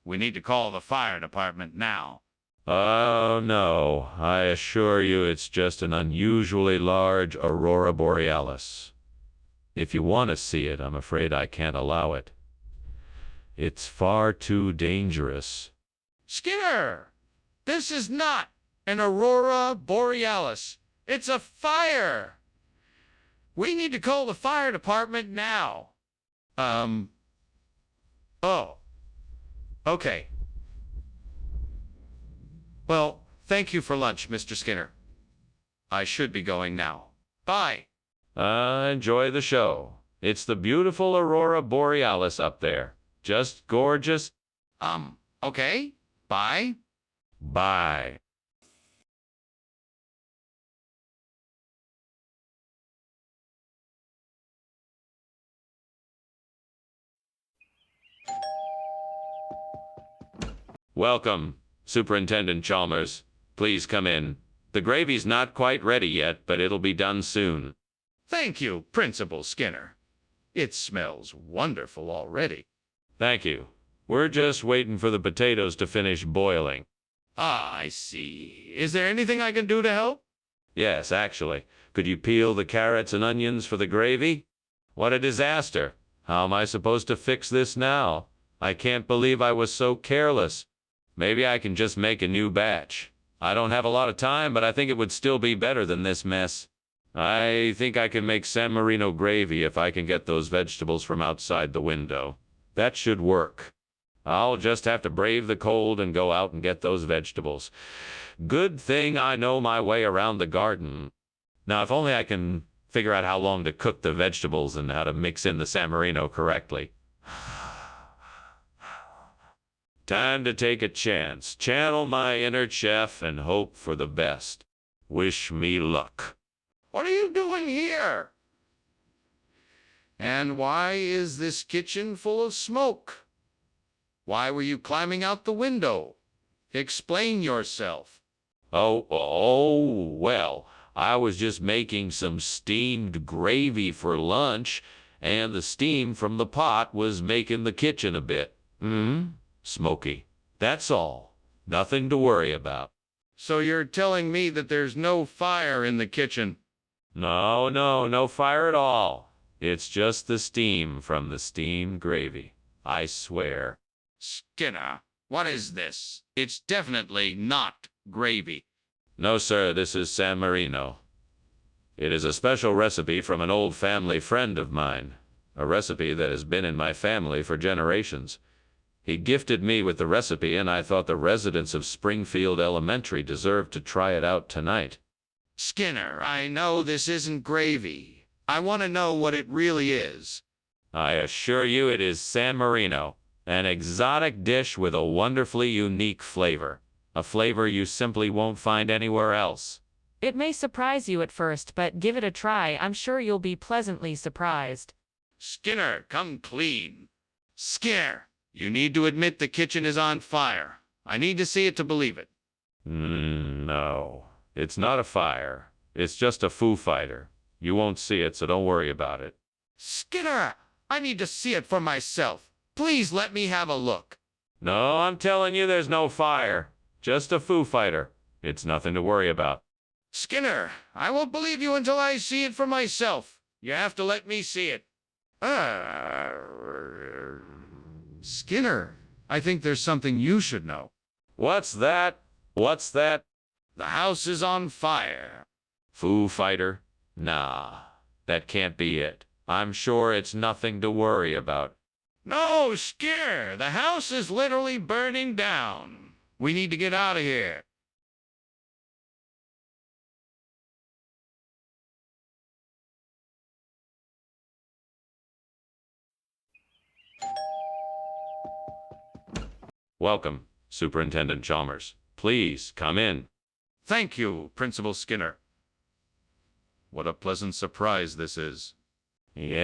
We need to call the fire department now. Oh, no. I assure you it's just an unusually large aurora borealis. If you want to see it, I'm afraid I can't allow it. It's far too dangerous. Skinner, this is not an aurora borealis. It's a fire. We need to call the fire department now. Oh. Okay. Well, thank you for lunch, Mr. Skinner. I should be going now. Bye. Enjoy the show. It's the beautiful aurora borealis up there. Just gorgeous. Okay. Bye. Bye. Welcome, Superintendent Chalmers. Please come in. The gravy's not quite ready yet, but it'll be done soon. Thank you, Principal Skinner. It smells wonderful already. Thank you. We're just waiting for the potatoes to finish boiling. Ah, I see. Is there anything I can do to help? Yes, actually. Could you peel the carrots and onions for the gravy? What a disaster. How am I supposed to fix this now? I can't believe I was so careless. Maybe I can just make a new batch. I don't have a lot of time, but I think it would still be better than this mess. I think I can make San Marino gravy if I can get those vegetables from outside the window. That should work. I'll just have to brave the cold and go out and get those vegetables. Good thing I know my way around the garden. Now, if only I can figure out how long to cook the vegetables and how to mix in the San Marino correctly. Time to take a chance, channel my inner chef, and hope for the best. Wish me luck. What are you doing here? And why is this kitchen full of smoke? Why were you climbing out the window? Explain yourself. Well, I was just making some steamed gravy for lunch, and the steam from the pot was making the kitchen a bit, smoky. That's all. Nothing to worry about. So you're telling me that there's no fire in the kitchen? No fire at all. It's just the steam from the steamed gravy. I swear. Skinner, what is this? It's definitely not gravy. No, sir, this is San Marino. It is a special recipe from an old family friend of mine, a recipe that has been in my family for generations. He gifted me with the recipe, and I thought the residents of Springfield Elementary deserved to try it out tonight. Skinner, I know this isn't gravy. I want to know what it really is. I assure you it is San Marino, an exotic dish with a wonderfully unique flavor. A flavor you simply won't find anywhere else. It may surprise you at first, but give it a try. I'm sure you'll be pleasantly surprised. Skinner, come clean. Skinner, you need to admit the kitchen is on fire. I need to see it to believe it. No, it's not a fire. It's just a Foo Fighter. You won't see it, so don't worry about it. Skinner, I need to see it for myself. Please let me have a look. No, I'm telling you there's no fire. Just a Foo Fighter. It's nothing to worry about. Skinner, I won't believe you until I see it for myself. You have to let me see it. Skinner, I think there's something you should know. What's that? What's that? The house is on fire. Foo Fighter? Nah, that can't be it. I'm sure it's nothing to worry about. No, Skinner, the house is literally burning down. We need to get out of here. Welcome, Superintendent Chalmers. Please come in. Thank you, Principal Skinner. What a pleasant surprise this is. Yes,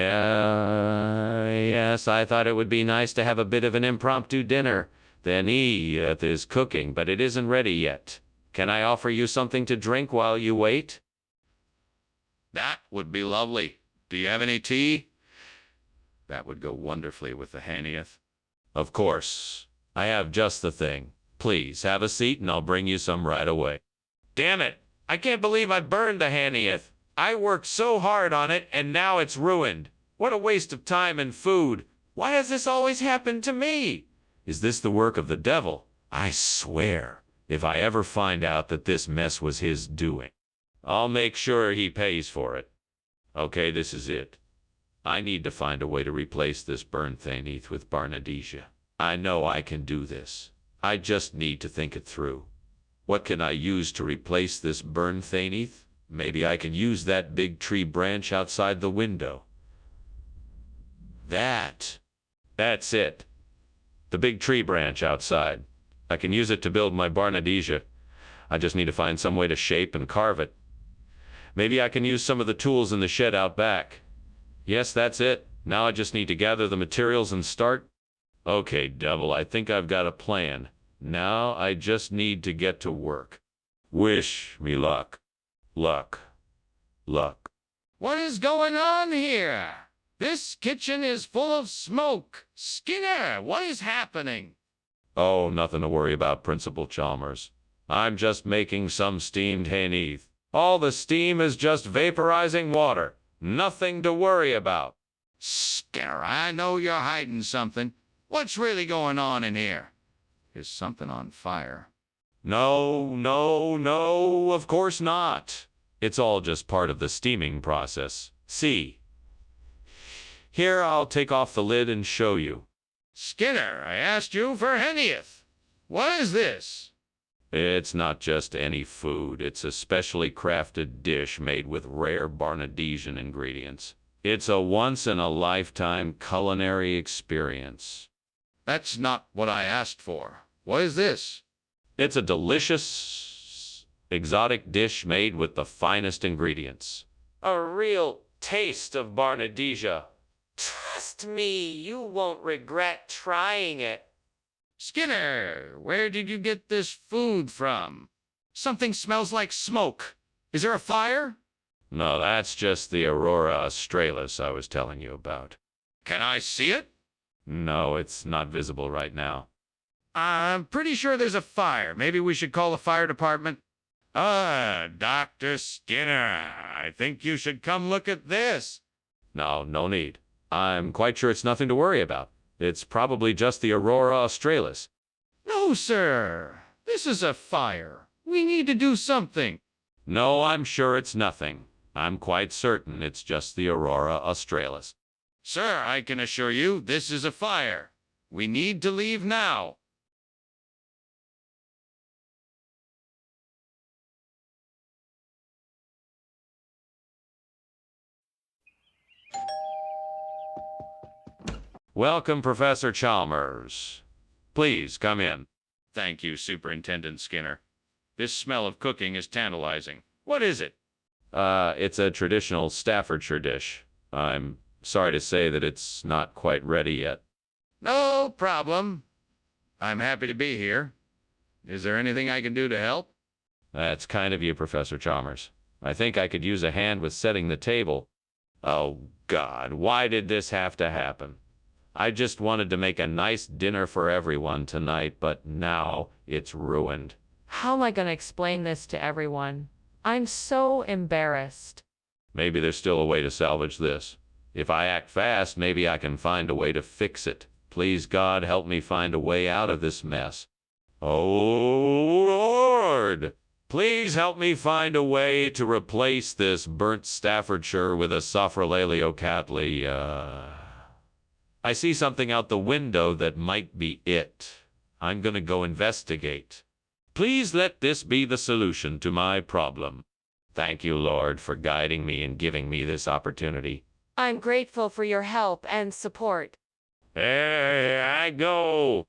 I thought it would be nice to have a bit of an impromptu dinner. Then Edith is cooking, but it isn't ready yet. Can I offer you something to drink while you wait? That would be lovely. Do you have any tea? That would go wonderfully with the Hanieth. Of course. I have just the thing. Please have a seat and I'll bring you some right away. Damn it! I can't believe I burned the Hanieth. I worked so hard on it and now it's ruined. What a waste of time and food. Why has this always happened to me? Is this the work of the devil? I swear, if I ever find out that this mess was his doing, I'll make sure he pays for it. Okay, this is it. I need to find a way to replace this burnt Thaneth with Barnadesia. I know I can do this. I just need to think it through. What can I use to replace this burned Thaneth? Maybe I can use that big tree branch outside the window. That's it. The big tree branch outside. I can use it to build my Barnadesia. I just need to find some way to shape and carve it. Maybe I can use some of the tools in the shed out back. Yes, that's it. Now I just need to gather the materials and start. Okay, devil, I think I've got a plan. Now I just need to get to work. Wish me luck. Luck. Luck. What is going on here? This kitchen is full of smoke. Skinner, what is happening? Oh, nothing to worry about, Principal Chalmers. I'm just making some steamed Thaneth. All the steam is just vaporizing water. Nothing to worry about. Skinner, I know you're hiding something. What's really going on in here? Is something on fire? No, of course not. It's all just part of the steaming process. See? Here, I'll take off the lid and show you. Skinner, I asked you for Hanieth. What is this? It's not just any food. It's a specially crafted dish made with rare Barnadesian ingredients. It's a once-in-a-lifetime culinary experience. That's not what I asked for. What is this? It's a delicious, exotic dish made with the finest ingredients. A real taste of Barnadesia. Trust me, you won't regret trying it. Skinner, where did you get this food from? Something smells like smoke. Is there a fire? No, that's just the Aurora Australis I was telling you about. Can I see it? No, it's not visible right now. I'm pretty sure there's a fire. Maybe we should call the fire department. Dr. Skinner, I think you should come look at this. No need. I'm quite sure it's nothing to worry about. It's probably just the Aurora Australis. No, sir. This is a fire. We need to do something. No, I'm sure it's nothing. I'm quite certain it's just the Aurora Australis. Sir, I can assure you this is a fire. We need to leave now. Welcome, Professor Chalmers. Please come in. Thank you, Superintendent Skinner. This smell of cooking is tantalizing. What is it? It's a traditional Staffordshire dish. I'm sorry to say that it's not quite ready yet. No problem. I'm happy to be here. Is there anything I can do to help? That's kind of you, Professor Chalmers. I think I could use a hand with setting the table. Oh, God, why did this have to happen? I just wanted to make a nice dinner for everyone tonight, but now it's ruined. How am I going to explain this to everyone? I'm so embarrassed. Maybe there's still a way to salvage this. If I act fast, maybe I can find a way to fix it. Please, God, help me find a way out of this mess. Oh, Lord! Please help me find a way to replace this burnt Staffordshire with a Sophrolaleocatli. I see something out the window that might be it. I'm gonna go investigate. Please let this be the solution to my problem. Thank you, Lord, for guiding me and giving me this opportunity. I'm grateful for your help and support. Hey, I go.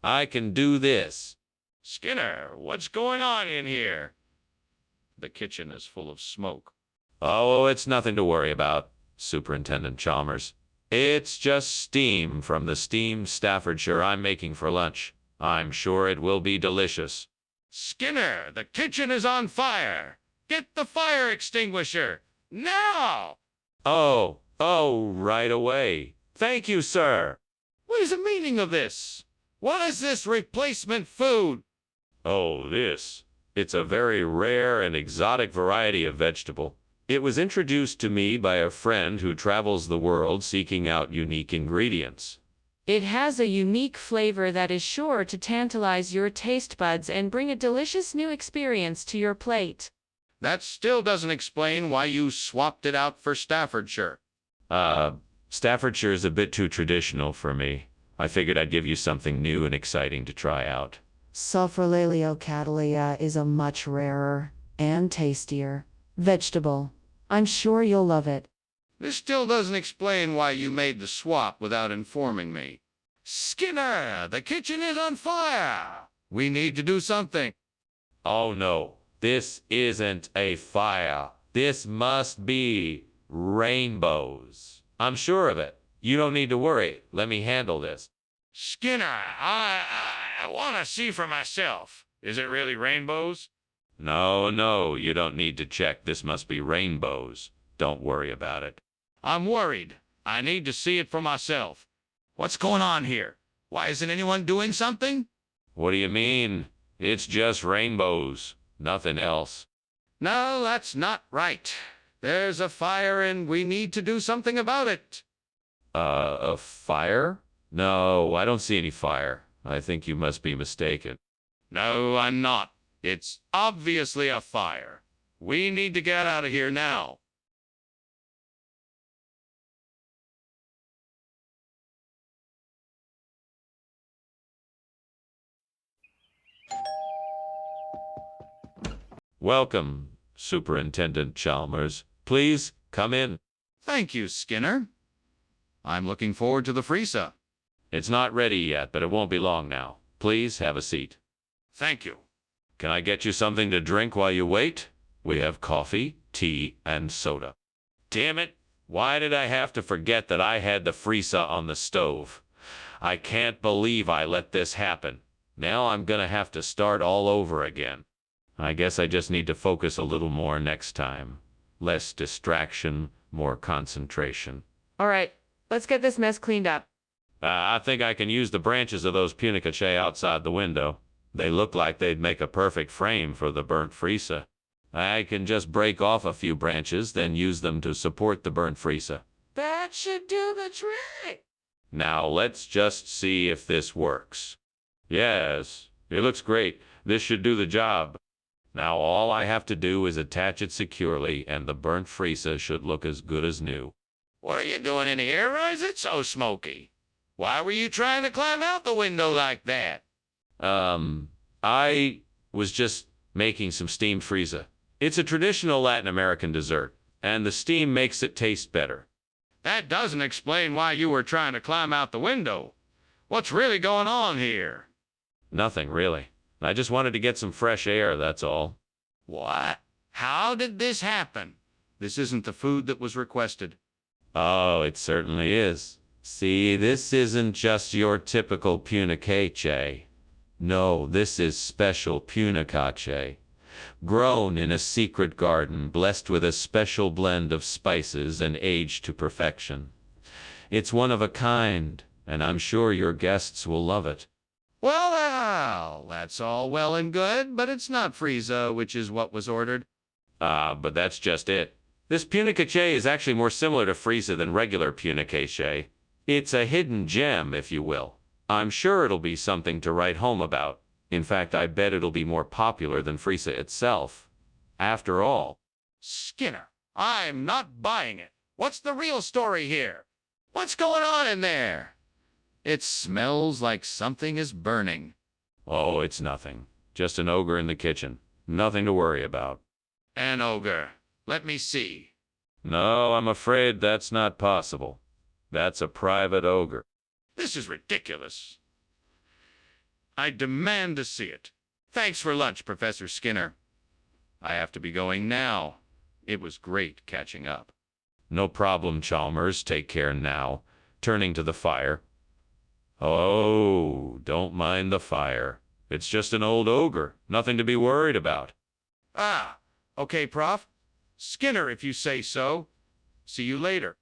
I can do this. Skinner, what's going on in here? The kitchen is full of smoke. Oh, it's nothing to worry about, Superintendent Chalmers. It's just steam from the steamed Staffordshire I'm making for lunch. I'm sure it will be delicious. Skinner, the kitchen is on fire. Get the fire extinguisher. Now! Oh, right away. Thank you, sir. What is the meaning of this? What is this replacement food? Oh, It's a very rare and exotic variety of vegetable. It was introduced to me by a friend who travels the world seeking out unique ingredients. It has a unique flavor that is sure to tantalize your taste buds and bring a delicious new experience to your plate. That still doesn't explain why you swapped it out for Staffordshire. Staffordshire is a bit too traditional for me. I figured I'd give you something new and exciting to try out. Sulfurlalio is a much rarer and tastier vegetable. I'm sure you'll love it. This still doesn't explain why you made the swap without informing me. Skinner, the kitchen is on fire. We need to do something. Oh no, this isn't a fire. This must be rainbows. I'm sure of it. You don't need to worry. Let me handle this. Skinner, I want to see for myself. Is it really rainbows? No, you don't need to check. This must be rainbows. Don't worry about it. I'm worried. I need to see it for myself. What's going on here? Why isn't anyone doing something? What do you mean? It's just rainbows. Nothing else. No, that's not right. There's a fire and we need to do something about it. A fire? No, I don't see any fire. I think you must be mistaken. No, I'm not. It's obviously a fire. We need to get out of here now. Welcome, Superintendent Chalmers. Please come in. Thank you, Skinner. I'm looking forward to the freezer. It's not ready yet, but it won't be long now. Please have a seat. Thank you. Can I get you something to drink while you wait? We have coffee, tea, and soda. Damn it! Why did I have to forget that I had the freezer on the stove? I can't believe I let this happen. Now I'm gonna have to start all over again. I guess I just need to focus a little more next time. Less distraction, more concentration. All right, let's get this mess cleaned up. I think I can use the branches of those punicaceae outside the window. They look like they'd make a perfect frame for the burnt freezer. I can just break off a few branches, then use them to support the burnt freezer. That should do the trick. Now let's just see if this works. Yes, it looks great. This should do the job. Now all I have to do is attach it securely, and the burnt freezer should look as good as new. What are you doing in here? Why is it so smoky? Why were you trying to climb out the window like that? I was just making some steamed freezer. It's a traditional Latin American dessert, and the steam makes it taste better. That doesn't explain why you were trying to climb out the window. What's really going on here? Nothing, really. I just wanted to get some fresh air, that's all. What? How did this happen? This isn't the food that was requested. Oh, it certainly is. See, this isn't just your typical punicaceae. No, this is special punicaceae, grown in a secret garden, blessed with a special blend of spices and aged to perfection. It's one of a kind, and I'm sure your guests will love it. Well, that's all well and good, but it's not freezer, which is what was ordered. But that's just it. This punicaceae is actually more similar to freezer than regular punicaceae. It's a hidden gem, if you will. I'm sure it'll be something to write home about. In fact, I bet it'll be more popular than freezer itself. After all. Skinner, I'm not buying it. What's the real story here? What's going on in there? It smells like something is burning. Oh, it's nothing. Just an ogre in the kitchen. Nothing to worry about. An ogre. Let me see. No, I'm afraid that's not possible. That's a private ogre. This is ridiculous. I demand to see it. Thanks for lunch, Professor Skinner. I have to be going now. It was great catching up. No problem, Chalmers. Take care now. Turning to the fire. Oh, don't mind the fire. It's just an old ogre. Nothing to be worried about. Ah, okay, Prof. Skinner, if you say so. See you later.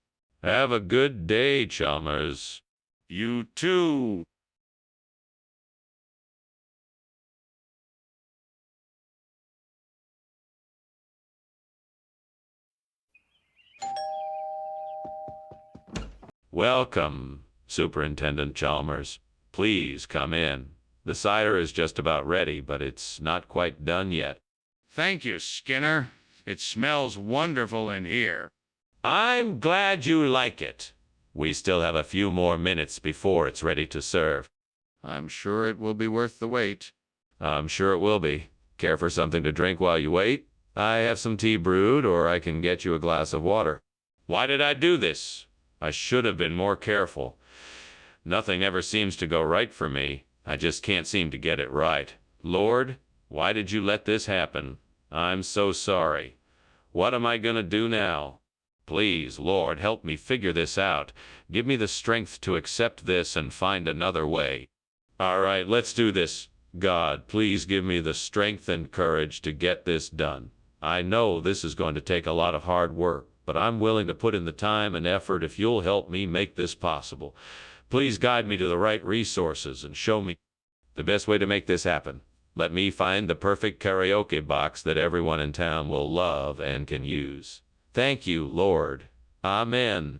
Have a good day, Chalmers. You too. Welcome, Superintendent Chalmers. Please come in. The cider is just about ready, but it's not quite done yet. Thank you, Skinner. It smells wonderful in here. I'm glad you like it. We still have a few more minutes before it's ready to serve. I'm sure it will be worth the wait. I'm sure it will be. Care for something to drink while you wait? I have some tea brewed, or I can get you a glass of water. Why did I do this? I should have been more careful. Nothing ever seems to go right for me. I just can't seem to get it right. Lord, why did you let this happen? I'm so sorry. What am I gonna do now? Please, Lord, help me figure this out. Give me the strength to accept this and find another way. All right, let's do this. God, please give me the strength and courage to get this done. I know this is going to take a lot of hard work, but I'm willing to put in the time and effort if you'll help me make this possible. Please guide me to the right resources and show me the best way to make this happen. Let me find the perfect karaoke box that everyone in town will love and can use. Thank you, Lord. Amen.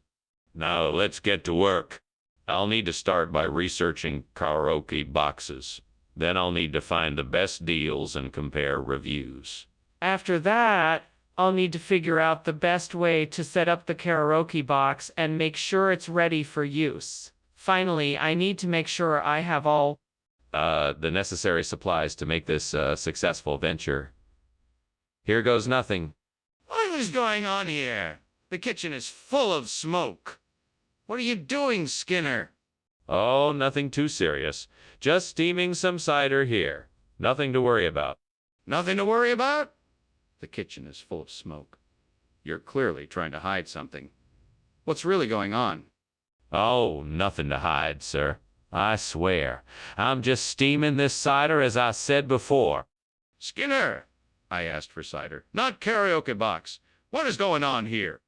Now let's get to work. I'll need to start by researching karaoke boxes. Then I'll need to find the best deals and compare reviews. After that, I'll need to figure out the best way to set up the karaoke box and make sure it's ready for use. Finally, I need to make sure I have all the necessary supplies to make this a successful venture. Here goes nothing. What is going on here? The kitchen is full of smoke. What are you doing, Skinner? Oh, nothing too serious. Just steaming some cider here. Nothing to worry about. Nothing to worry about? The kitchen is full of smoke. You're clearly trying to hide something. What's really going on? Oh, nothing to hide, sir. I swear. I'm just steaming this cider as I said before. Skinner! I asked for cider, not karaoke box. What is going on here?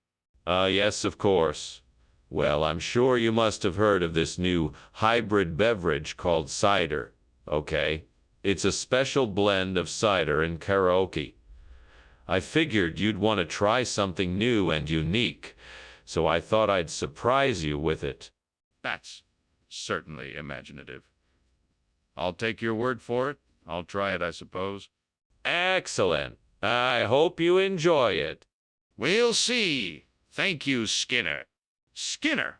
Yes, of course. Well, I'm sure you must have heard of this new hybrid beverage called cider. Okay? It's a special blend of cider and karaoke. I figured you'd want to try something new and unique, so I thought I'd surprise you with it. That's certainly imaginative. I'll take your word for it. I'll try it, I suppose. Excellent. I hope you enjoy it. We'll see. Thank you, Skinner. Skinner,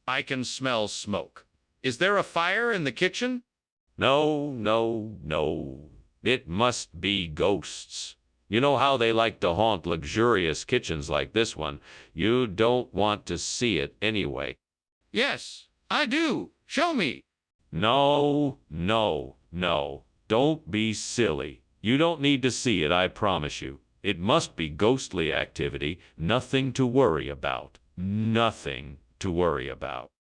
I can smell smoke. Is there a fire in the kitchen? No, no, no. It must be ghosts. You know how they like to haunt luxurious kitchens like this one. You don't want to see it anyway. Yes, I do. Show me. No, no, no. Don't be silly. You don't need to see it, I promise you. It must be ghostly activity. Nothing to worry about. Nothing to worry about.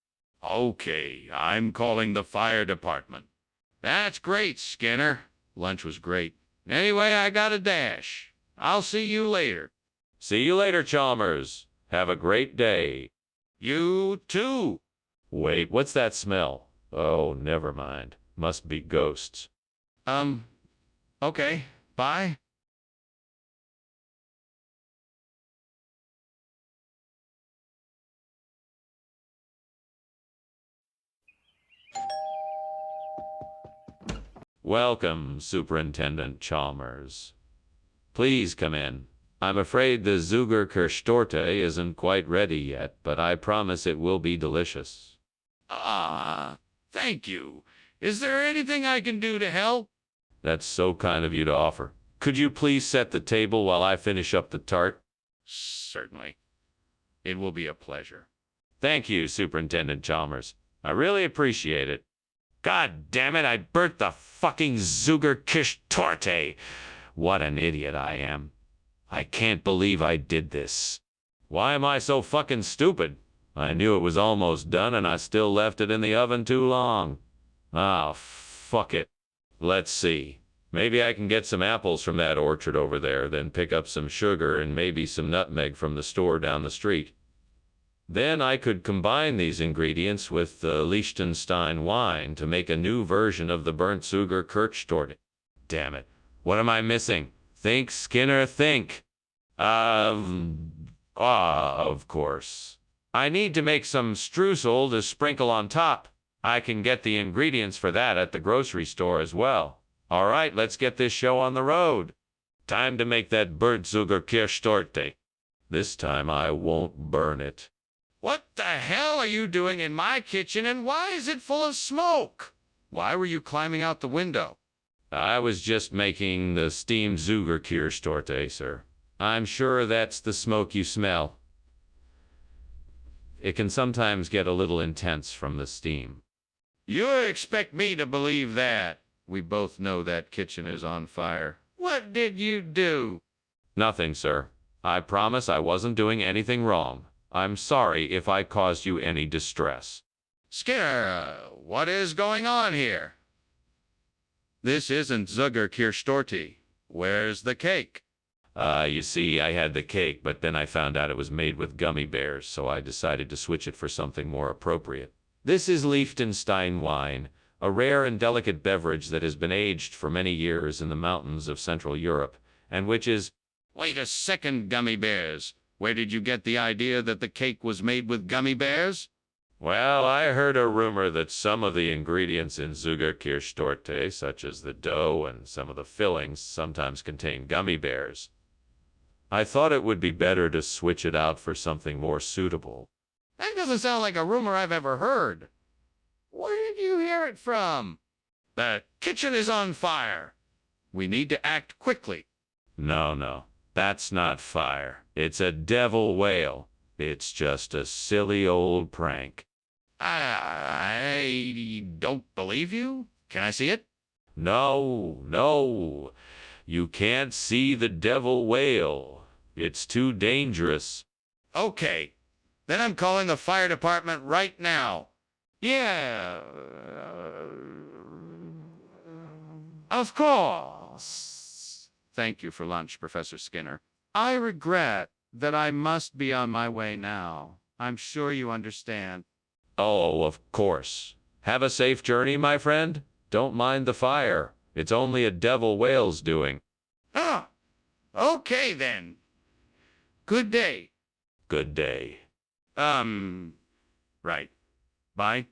Okay, I'm calling the fire department. That's great, Skinner. Lunch was great. Anyway, I got a dash. I'll see you later. See you later, Chalmers. Have a great day. You too. Wait, what's that smell? Oh, never mind. Must be ghosts. Okay, bye. Welcome, Superintendent Chalmers. Please come in. I'm afraid the Zuckerkirschtorte isn't quite ready yet, but I promise it will be delicious. Thank you. Is there anything I can do to help? That's so kind of you to offer. Could you please set the table while I finish up the tart? Certainly. It will be a pleasure. Thank you, Superintendent Chalmers. I really appreciate it. God damn it, I burnt the fucking Zugerkish torte. What an idiot I am. I can't believe I did this. Why am I so fucking stupid? I knew it was almost done and I still left it in the oven too long. Ah, fuck it. Let's see. Maybe I can get some apples from that orchard over there, then pick up some sugar and maybe some nutmeg from the store down the street. Then I could combine these ingredients with the Liechtenstein wine to make a new version of the burnt Zugerkirchtorte. Damn it. What am I missing? Think, Skinner, think. Of course. I need to make some streusel to sprinkle on top. I can get the ingredients for that at the grocery store as well. All right, let's get this show on the road. Time to make that burnt Zugerkirchtorte. This time I won't burn it. What the hell are you doing in my kitchen, and why is it full of smoke? Why were you climbing out the window? I was just making the steamed Zugerkirchtorte, sir. I'm sure that's the smoke you smell. It can sometimes get a little intense from the steam. You expect me to believe that? We both know that kitchen is on fire. What did you do? Nothing, sir. I promise I wasn't doing anything wrong. I'm sorry if I caused you any distress. Skinner, what is going on here? This isn't Zugerkirchtorte. Where's the cake? You see, I had the cake, but then I found out it was made with gummy bears, so I decided to switch it for something more appropriate. This is Liechtenstein wine, a rare and delicate beverage that has been aged for many years in the mountains of Central Europe, and which is... Wait a second, gummy bears. Where did you get the idea that the cake was made with gummy bears? Well, I heard a rumor that some of the ingredients in Zugerkirchtorte, such as the dough and some of the fillings, sometimes contain gummy bears. I thought it would be better to switch it out for something more suitable. That doesn't sound like a rumor I've ever heard. Where did you hear it from? The kitchen is on fire. We need to act quickly. No, that's not fire. It's a devil whale. It's just a silly old prank. I don't believe you. Can I see it? No. You can't see the devil whale. It's too dangerous. Okay. Then I'm calling the fire department right now. Yeah. Of course. Thank you for lunch, Professor Skinner. I regret that I must be on my way now. I'm sure you understand. Oh, of course. Have a safe journey, my friend. Don't mind the fire. It's only a devil whale's doing. Ah, okay then. Good day. Good day. Right. Bye.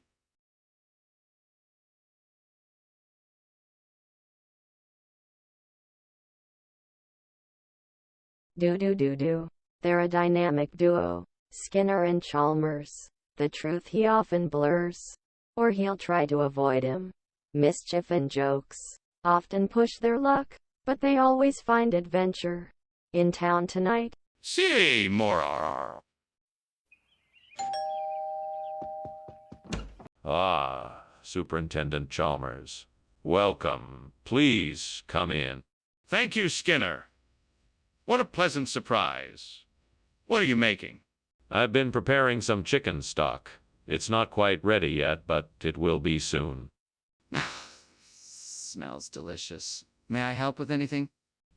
Do. They're a dynamic duo, Skinner and Chalmers. The truth he often blurs, or he'll try to avoid him. Mischief and jokes often push their luck, but they always find adventure. In town tonight. See more. Ah, Superintendent Chalmers. Welcome. Please come in. Thank you, Skinner. What a pleasant surprise. What are you making? I've been preparing some chicken stock. It's not quite ready yet, but it will be soon. Smells delicious. May I help with anything?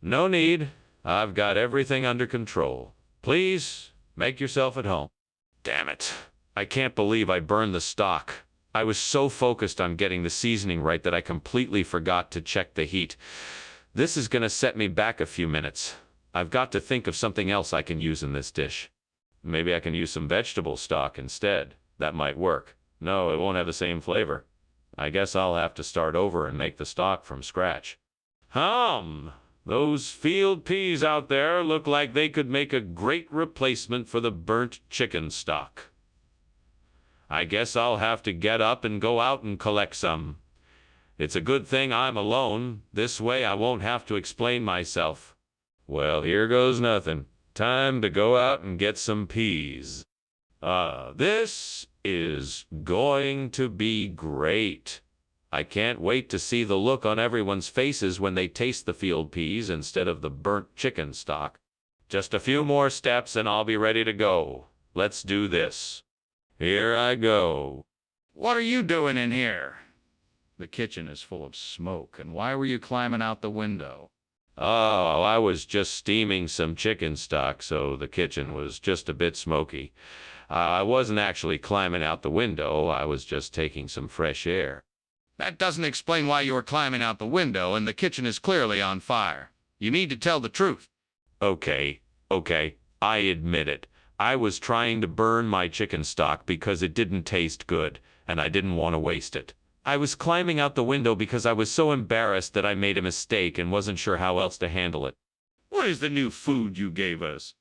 No need. I've got everything under control. Please, make yourself at home. Damn it. I can't believe I burned the stock. I was so focused on getting the seasoning right that I completely forgot to check the heat. This is gonna set me back a few minutes. I've got to think of something else I can use in this dish. Maybe I can use some vegetable stock instead. That might work. No, it won't have the same flavor. I guess I'll have to start over and make the stock from scratch. Those field peas out there look like they could make a great replacement for the burnt chicken stock. I guess I'll have to get up and go out and collect some. It's a good thing I'm alone. This way I won't have to explain myself. Well, here goes nothing. Time to go out and get some peas. This is going to be great. I can't wait to see the look on everyone's faces when they taste the field peas instead of the burnt chicken stock. Just a few more steps and I'll be ready to go. Let's do this. Here I go. What are you doing in here? The kitchen is full of smoke, and why were you climbing out the window? Oh, I was just steaming some chicken stock, so the kitchen was just a bit smoky. I wasn't actually climbing out the window, I was just taking some fresh air. That doesn't explain why you were climbing out the window and the kitchen is clearly on fire. You need to tell the truth. Okay, I admit it. I was trying to burn my chicken stock because it didn't taste good, and I didn't want to waste it. I was climbing out the window because I was so embarrassed that I made a mistake and wasn't sure how else to handle it. What is the new food you gave us?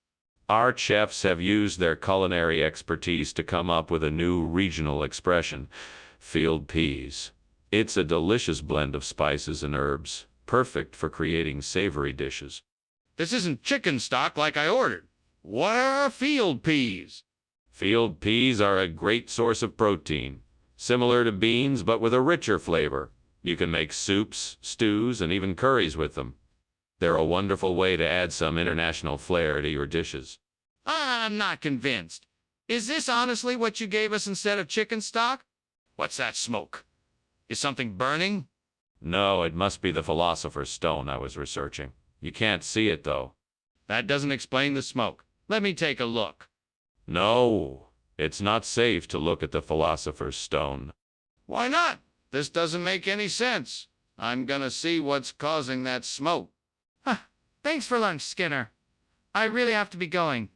Our chefs have used their culinary expertise to come up with a new regional expression, field peas. It's a delicious blend of spices and herbs, perfect for creating savory dishes. This isn't chicken stock like I ordered. What are field peas? Field peas are a great source of protein, similar to beans but with a richer flavor. You can make soups, stews, and even curries with them. They're a wonderful way to add some international flair to your dishes. I'm not convinced. Is this honestly what you gave us instead of chicken stock? What's that smoke? Is something burning? No, it must be the Philosopher's Stone I was researching. You can't see it, though. That doesn't explain the smoke. Let me take a look. No, it's not safe to look at the Philosopher's Stone. Why not? This doesn't make any sense. I'm gonna see what's causing that smoke. Thanks for lunch, Skinner. I really have to be going.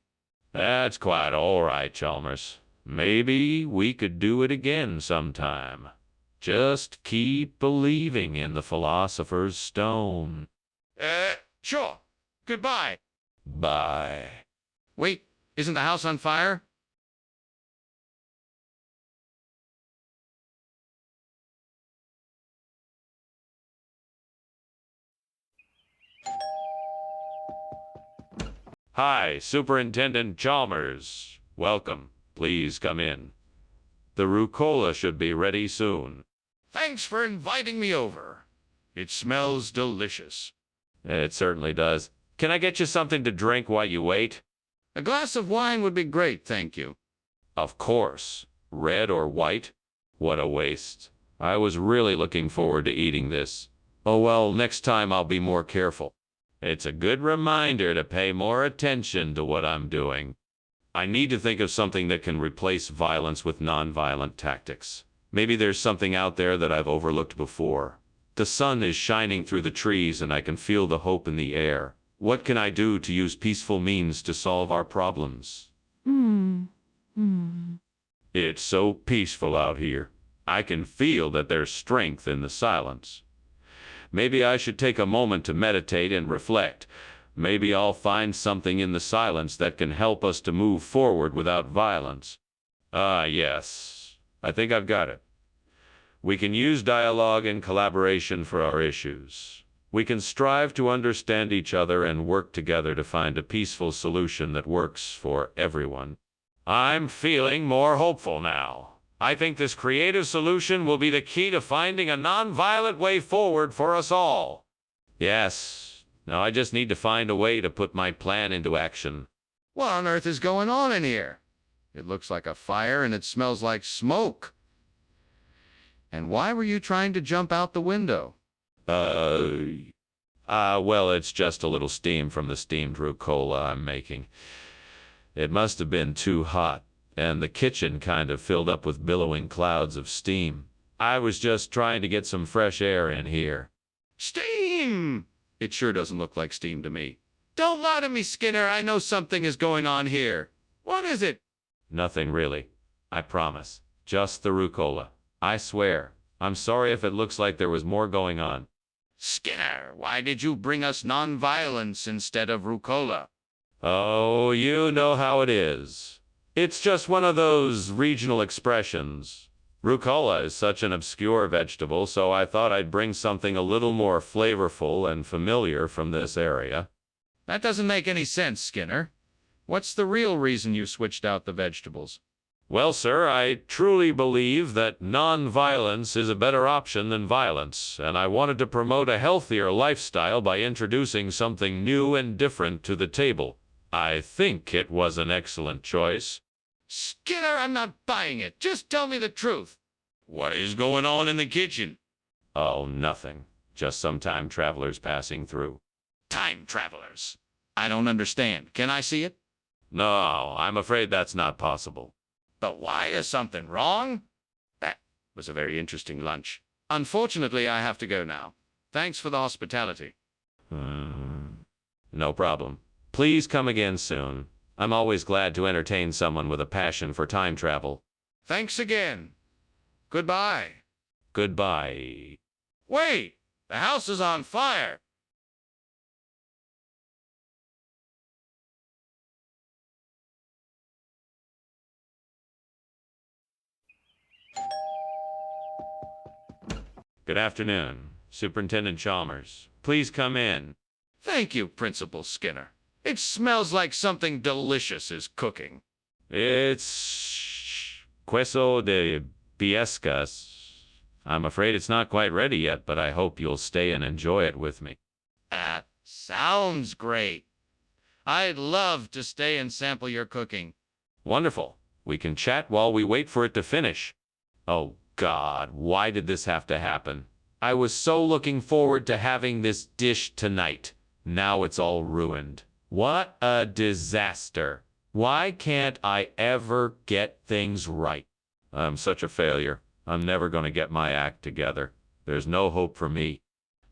That's quite all right, Chalmers. Maybe we could do it again sometime. Just keep believing in the Philosopher's Stone. Sure. Goodbye. Bye. Wait, isn't the house on fire? Hi, Superintendent Chalmers. Welcome. Please come in. The rucola should be ready soon. Thanks for inviting me over. It smells delicious. It certainly does. Can I get you something to drink while you wait? A glass of wine would be great, thank you. Of course. Red or white? What a waste. I was really looking forward to eating this. Oh well, next time I'll be more careful. It's a good reminder to pay more attention to what I'm doing. I need to think of something that can replace violence with non-violent tactics. Maybe there's something out there that I've overlooked before. The sun is shining through the trees and I can feel the hope in the air. What can I do to use peaceful means to solve our problems? It's so peaceful out here. I can feel that there's strength in the silence. Maybe I should take a moment to meditate and reflect. Maybe I'll find something in the silence that can help us to move forward without violence. Ah, yes. I think I've got it. We can use dialogue and collaboration for our issues. We can strive to understand each other and work together to find a peaceful solution that works for everyone. I'm feeling more hopeful now. I think this creative solution will be the key to finding a non-violent way forward for us all. Yes. Now I just need to find a way to put my plan into action. What on earth is going on in here? It looks like a fire and it smells like smoke. And why were you trying to jump out the window? Well, it's just a little steam from the steamed rucola I'm making. It must have been too hot, and the kitchen kind of filled up with billowing clouds of steam. I was just trying to get some fresh air in here. Steam! It sure doesn't look like steam to me. Don't lie to me, Skinner. I know something is going on here. What is it? Nothing really. I promise. Just the rucola. I swear. I'm sorry if it looks like there was more going on. Skinner, why did you bring us non-violence instead of rucola? Oh, you know how it is. It's just one of those regional expressions. Rucola is such an obscure vegetable, so I thought I'd bring something a little more flavorful and familiar from this area. That doesn't make any sense, Skinner. What's the real reason you switched out the vegetables? Well, sir, I truly believe that non-violence is a better option than violence, and I wanted to promote a healthier lifestyle by introducing something new and different to the table. I think it was an excellent choice. Skinner, I'm not buying it. Just tell me the truth. What is going on in the kitchen? Oh, nothing. Just some time travelers passing through. Time travelers. I don't understand. Can I see it? No, I'm afraid that's not possible. But why is something wrong? That was a very interesting lunch. Unfortunately, I have to go now. Thanks for the hospitality. No problem. Please come again soon. I'm always glad to entertain someone with a passion for time travel. Thanks again. Goodbye. Goodbye. Wait! The house is on fire! Good afternoon, Superintendent Chalmers. Please come in. Thank you, Principal Skinner. It smells like something delicious is cooking. It's queso de biescas. I'm afraid it's not quite ready yet, but I hope you'll stay and enjoy it with me. That sounds great. I'd love to stay and sample your cooking. Wonderful. We can chat while we wait for it to finish. Oh, God, why did this have to happen? I was so looking forward to having this dish tonight. Now it's all ruined. What a disaster. Why can't I ever get things right? I'm such a failure. I'm never going to get my act together. There's no hope for me.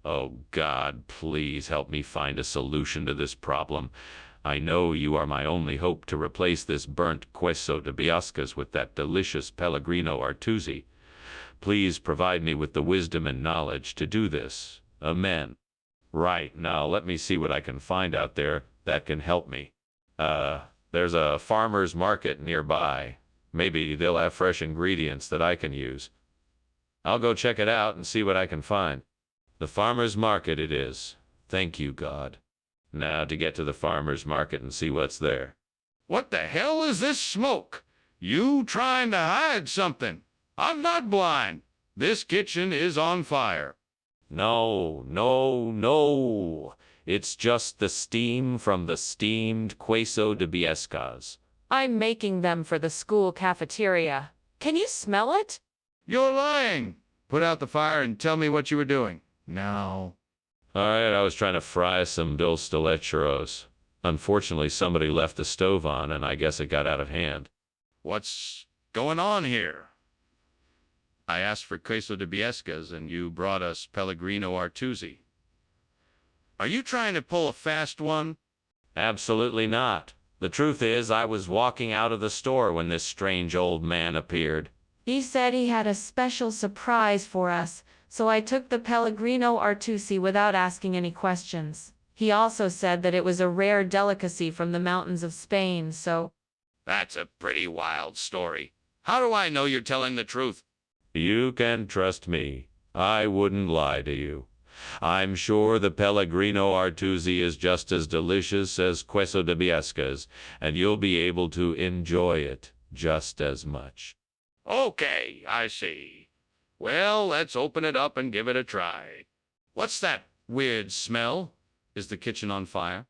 Oh, God, please help me find a solution to this problem. I know you are my only hope to replace this burnt queso de biascas with that delicious Pellegrino Artusi. Please provide me with the wisdom and knowledge to do this. Amen. Right, now let me see what I can find out there that can help me. There's a farmer's market nearby. Maybe they'll have fresh ingredients that I can use. I'll go check it out and see what I can find. The farmer's market it is. Thank you, God. Now to get to the farmer's market and see what's there. What the hell is this smoke? You trying to hide something? I'm not blind. This kitchen is on fire. No, no, no. It's just the steam from the steamed queso de biescas. I'm making them for the school cafeteria. Can you smell it? You're lying. Put out the fire and tell me what you were doing. No. All right, I was trying to fry some Bill Stillet churros. Unfortunately, somebody left the stove on, and I guess it got out of hand. What's going on here? I asked for queso de biescas, and you brought us Pellegrino Artusi. Are you trying to pull a fast one? Absolutely not. The truth is, I was walking out of the store when this strange old man appeared. He said he had a special surprise for us, so I took the Pellegrino Artusi without asking any questions. He also said that it was a rare delicacy from the mountains of Spain, so... That's a pretty wild story. How do I know you're telling the truth? You can trust me. I wouldn't lie to you. I'm sure the Pellegrino Artusi is just as delicious as queso de biescas, and you'll be able to enjoy it just as much. Okay, I see. Well, let's open it up and give it a try. What's that weird smell? Is the kitchen on fire?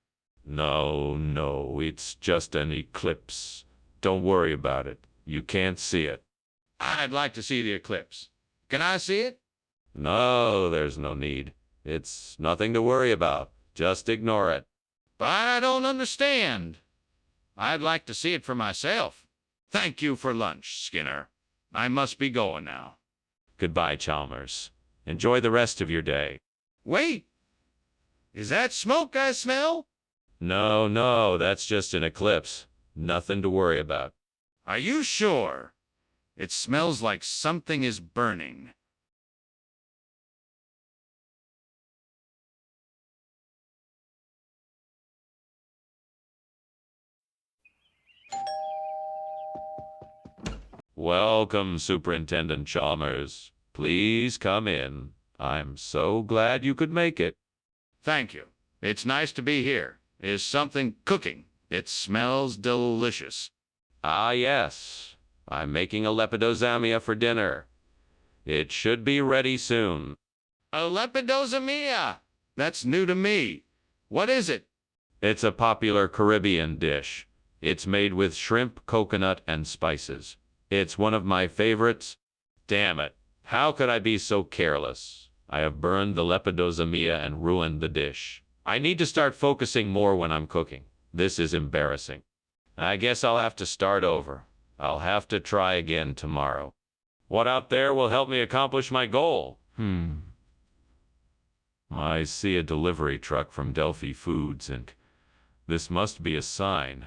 No, no, it's just an eclipse. Don't worry about it. You can't see it. I'd like to see the eclipse. Can I see it? No, there's no need. It's nothing to worry about. Just ignore it. But I don't understand. I'd like to see it for myself. Thank you for lunch, Skinner. I must be going now. Goodbye, Chalmers. Enjoy the rest of your day. Wait! Is that smoke I smell? No, no, that's just an eclipse. Nothing to worry about. Are you sure? It smells like something is burning. Welcome, Superintendent Chalmers. Please come in. I'm so glad you could make it. Thank you. It's nice to be here. Is something cooking? It smells delicious. Ah, yes. I'm making a lepidozamia for dinner. It should be ready soon. A lepidozamia! That's new to me. What is it? It's a popular Caribbean dish. It's made with shrimp, coconut, and spices. It's one of my favorites. Damn it. How could I be so careless? I have burned the lepidozamia and ruined the dish. I need to start focusing more when I'm cooking. This is embarrassing. I guess I'll have to start over. I'll have to try again tomorrow. What out there will help me accomplish my goal? I see a delivery truck from Delphi Foods, Inc. This must be a sign.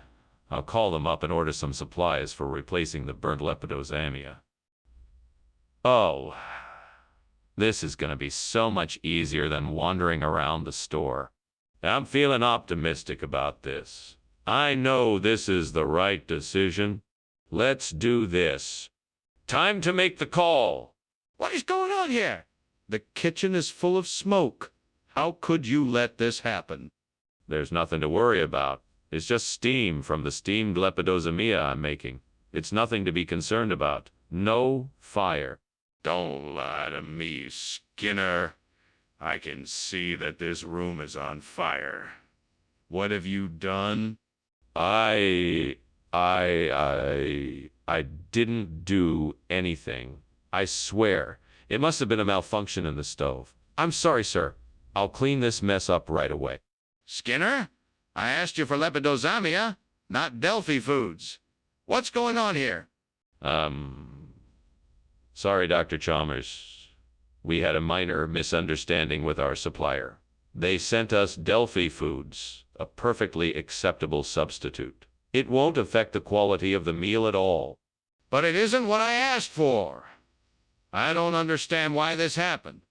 I'll call them up and order some supplies for replacing the burnt lepidozamia. Oh, this is gonna be so much easier than wandering around the store. I'm feeling optimistic about this. I know this is the right decision. Let's do this. Time to make the call. What is going on here? The kitchen is full of smoke. How could you let this happen? There's nothing to worry about. It's just steam from the steamed lepidozamia I'm making. It's nothing to be concerned about. No fire. Don't lie to me, Skinner. I can see that this room is on fire. What have you done? I didn't do anything. I swear. It must have been a malfunction in the stove. I'm sorry, sir. I'll clean this mess up right away. Skinner? I asked you for lepidozamia, not Delphi Foods. What's going on here? Sorry, Dr. Chalmers. We had a minor misunderstanding with our supplier. They sent us Delphi Foods, a perfectly acceptable substitute. It won't affect the quality of the meal at all. But it isn't what I asked for. I don't understand why this happened.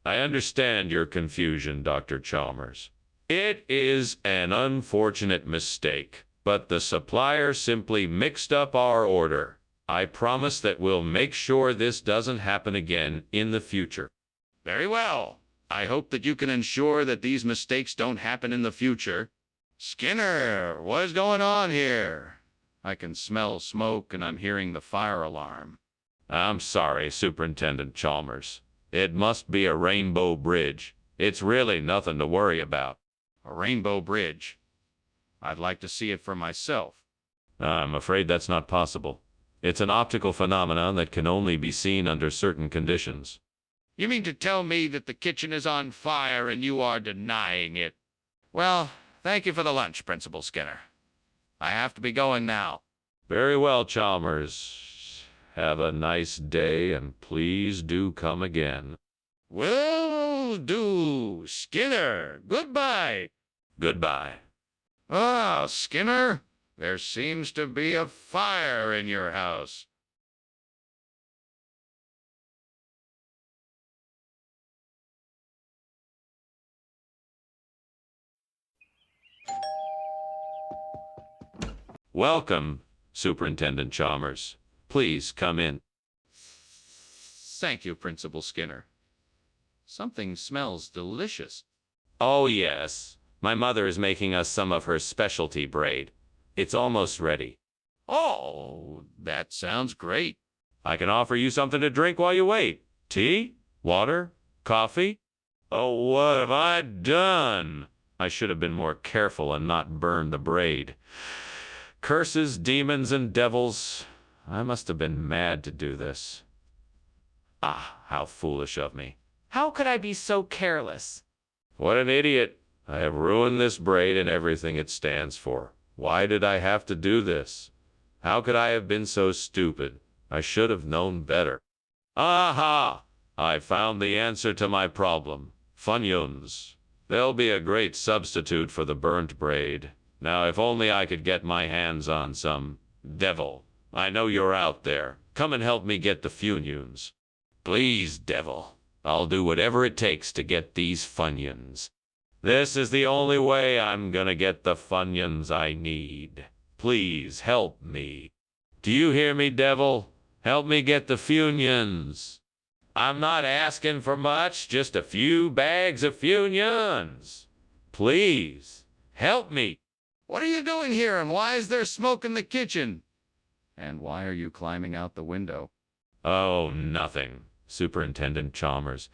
I understand your confusion, Dr. Chalmers. It is an unfortunate mistake, but the supplier simply mixed up our order. I promise that we'll make sure this doesn't happen again in the future. Very well. I hope that you can ensure that these mistakes don't happen in the future. Skinner, what is going on here? I can smell smoke and I'm hearing the fire alarm. I'm sorry, Superintendent Chalmers. It must be a rainbow bridge. It's really nothing to worry about. A rainbow bridge. I'd like to see it for myself. I'm afraid that's not possible. It's an optical phenomenon that can only be seen under certain conditions. You mean to tell me that the kitchen is on fire and you are denying it? Well, thank you for the lunch, Principal Skinner. I have to be going now. Very well, Chalmers. Have a nice day, and please do come again. Will do, Skinner. Goodbye. Goodbye. Ah, Skinner, there seems to be a fire in your house. Welcome, Superintendent Chalmers. Please come in. Thank you, Principal Skinner. Something smells delicious. Oh, yes. My mother is making us some of her specialty braid. It's almost ready. Oh, that sounds great. I can offer you something to drink while you wait. Tea? Water? Coffee? Oh, what have I done? I should have been more careful and not burned the braid. Curses, demons, and devils. I must have been mad to do this. Ah, how foolish of me. How could I be so careless? What an idiot. I have ruined this braid and everything it stands for. Why did I have to do this? How could I have been so stupid? I should have known better. Aha! I found the answer to my problem. Funyuns. They'll be a great substitute for the burnt braid. Now, if only I could get my hands on some. Devil, I know you're out there. Come and help me get the Funyuns. Please, Devil. I'll do whatever it takes to get these Funyuns. This is the only way I'm gonna get the Funyuns I need. Please help me. Do you hear me, Devil? Help me get the Funyuns. I'm not asking for much, just a few bags of Funyuns. Please, help me. What are you doing here and why is there smoke in the kitchen? And why are you climbing out the window? Oh, nothing, Superintendent Chalmers.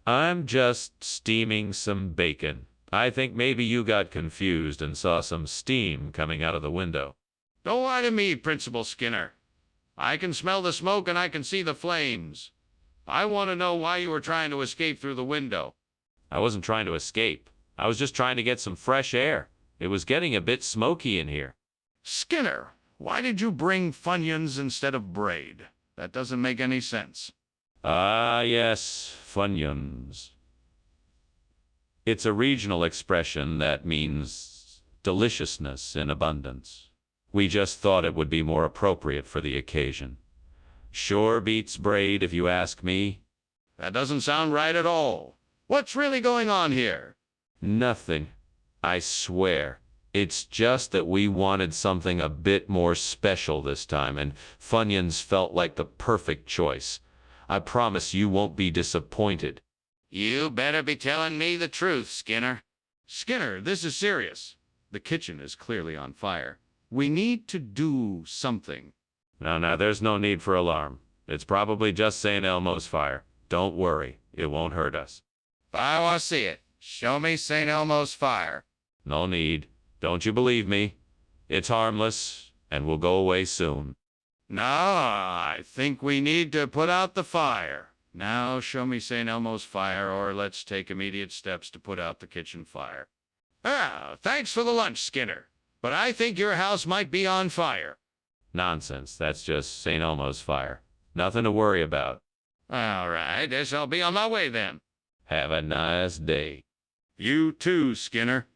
I'm just steaming some bacon. I think maybe you got confused and saw some steam coming out of the window. Don't lie to me, Principal Skinner. I can smell the smoke and I can see the flames. I want to know why you were trying to escape through the window. I wasn't trying to escape. I was just trying to get some fresh air. It was getting a bit smoky in here. Skinner, why did you bring Funyuns instead of braid? That doesn't make any sense. Ah, yes, Funyuns. It's a regional expression that means deliciousness in abundance. We just thought it would be more appropriate for the occasion. Sure beats braid, if you ask me. That doesn't sound right at all. What's really going on here? Nothing. I swear. It's just that we wanted something a bit more special this time, and Funyuns felt like the perfect choice. I promise you won't be disappointed. You better be telling me the truth, Skinner. Skinner, this is serious. The kitchen is clearly on fire. We need to do something. No, there's no need for alarm. It's probably just St. Elmo's fire. Don't worry, it won't hurt us. I want to see it. Show me St. Elmo's fire. No need. Don't you believe me? It's harmless, and will go away soon. No, I think we need to put out the fire. Now show me St. Elmo's fire, or let's take immediate steps to put out the kitchen fire. Ah, thanks for the lunch, Skinner. But I think your house might be on fire. Nonsense, that's just St. Elmo's fire. Nothing to worry about. All right, guess I'll be on my way then. Have a nice day. You too, Skinner.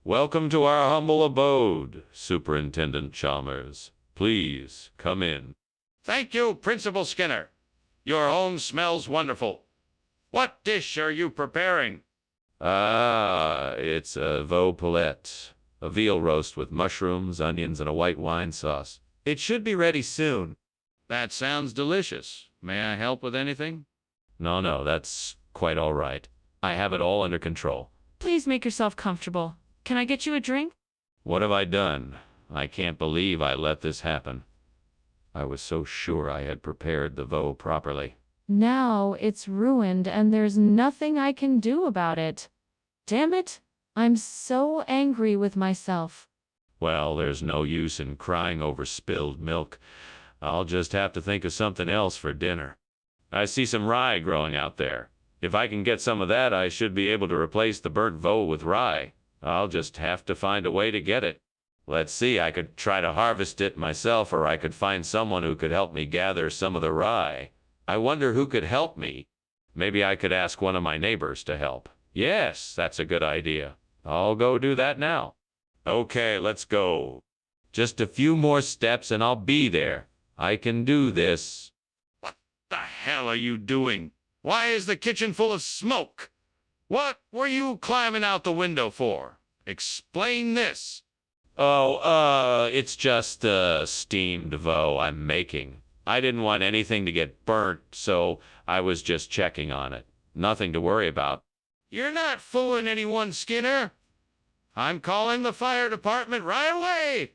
Welcome to our humble abode, Superintendent Chalmers. Please, come in. Thank you, Principal Skinner. Your home smells wonderful. What dish are you preparing? It's a veau poulette. A veal roast with mushrooms, onions, and a white wine sauce. It should be ready soon. That sounds delicious. May I help with anything? No, that's quite all right. I have it all under control. Please make yourself comfortable. Can I get you a drink? What have I done? I can't believe I let this happen. I was so sure I had prepared the veau properly. Now it's ruined and there's nothing I can do about it. Damn it! I'm so angry with myself. Well, there's no use in crying over spilled milk. I'll just have to think of something else for dinner. I see some rye growing out there. If I can get some of that, I should be able to replace the burnt veau with rye. I'll just have to find a way to get it. Let's see, I could try to harvest it myself, or I could find someone who could help me gather some of the rye. I wonder who could help me. Maybe I could ask one of my neighbors to help. Yes, that's a good idea. I'll go do that now. Okay, let's go. Just a few more steps and I'll be there. I can do this. What the hell are you doing? Why is the kitchen full of smoke? What were you climbing out the window for? Explain this. Oh, it's just steamed veau I'm making. I didn't want anything to get burnt, so I was just checking on it. Nothing to worry about. You're not fooling anyone, Skinner. I'm calling the fire department right away.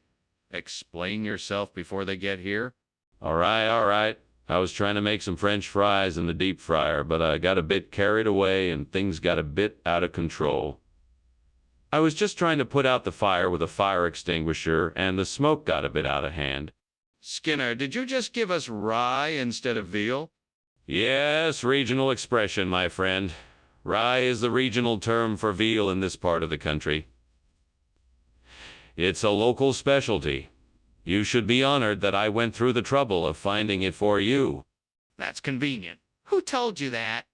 Explain yourself before they get here. All right. I was trying to make some French fries in the deep fryer, but I got a bit carried away and things got a bit out of control. I was just trying to put out the fire with a fire extinguisher, and the smoke got a bit out of hand. Skinner, did you just give us rye instead of veal? Yes, regional expression, my friend. Rye is the regional term for veal in this part of the country. It's a local specialty. You should be honored that I went through the trouble of finding it for you. That's convenient. Who told you that?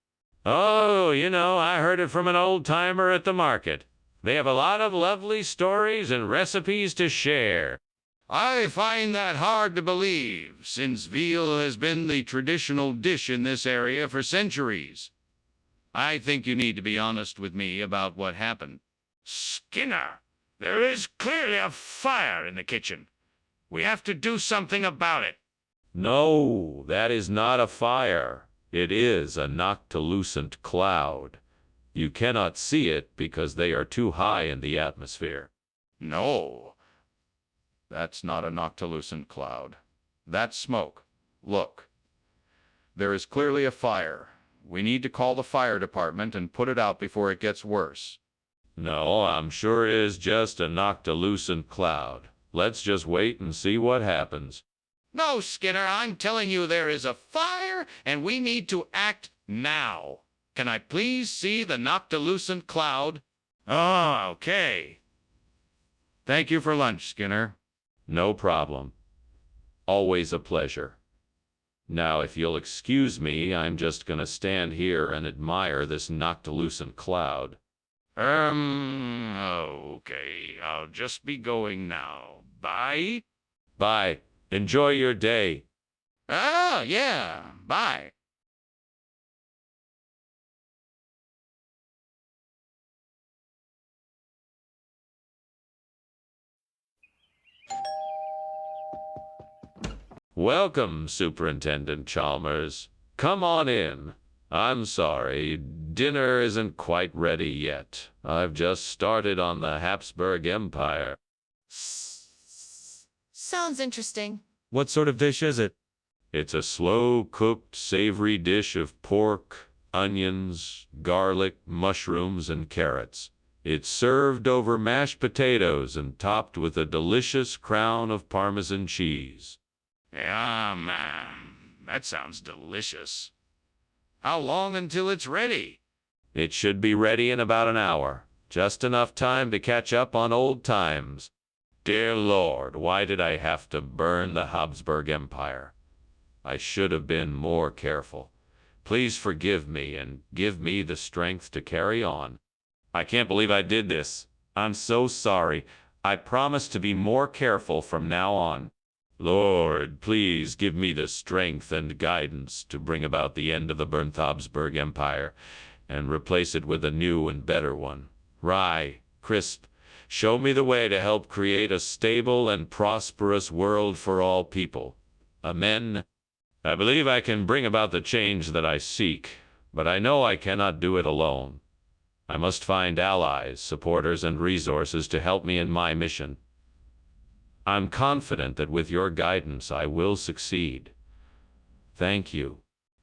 Oh, I heard it from an old-timer at the market. They have a lot of lovely stories and recipes to share. I find that hard to believe, since veal has been the traditional dish in this area for centuries. I think you need to be honest with me about what happened. Skinner, there is clearly a fire in the kitchen. We have to do something about it. No, that is not a fire. It is a noctilucent cloud. You cannot see it because they are too high in the atmosphere. No, that's not a noctilucent cloud. That's smoke. Look, there is clearly a fire. We need to call the fire department and put it out before it gets worse. No, I'm sure it is just a noctilucent cloud. Let's just wait and see what happens. No, Skinner, I'm telling you there is a fire and we need to act now. Can I please see the noctilucent cloud? Oh, okay. Thank you for lunch, Skinner. No problem. Always a pleasure. Now, if you'll excuse me, I'm just gonna stand here and admire this noctilucent cloud. Okay. I'll just be going now. Bye. Bye. Enjoy your day. Oh, yeah. Bye. Welcome, Superintendent Chalmers. Come on in. I'm sorry, dinner isn't quite ready yet. I've just started on the Habsburg Empire. Sounds interesting. What sort of dish is it? It's a slow-cooked, savory dish of pork, onions, garlic, mushrooms, and carrots. It's served over mashed potatoes and topped with a delicious crown of Parmesan cheese. Yeah, man. That sounds delicious. How long until it's ready? It should be ready in about an hour. Just enough time to catch up on old times. Dear Lord, why did I have to burn the Habsburg Empire? I should have been more careful. Please forgive me and give me the strength to carry on. I can't believe I did this. I'm so sorry. I promise to be more careful from now on. Lord, please give me the strength and guidance to bring about the end of the burnt Habsburg Empire and replace it with a new and better one. Rye, Crisp, show me the way to help create a stable and prosperous world for all people. Amen. I believe I can bring about the change that I seek, but I know I cannot do it alone. I must find allies, supporters, and resources to help me in my mission. I'm confident that with your guidance I will succeed. Thank you.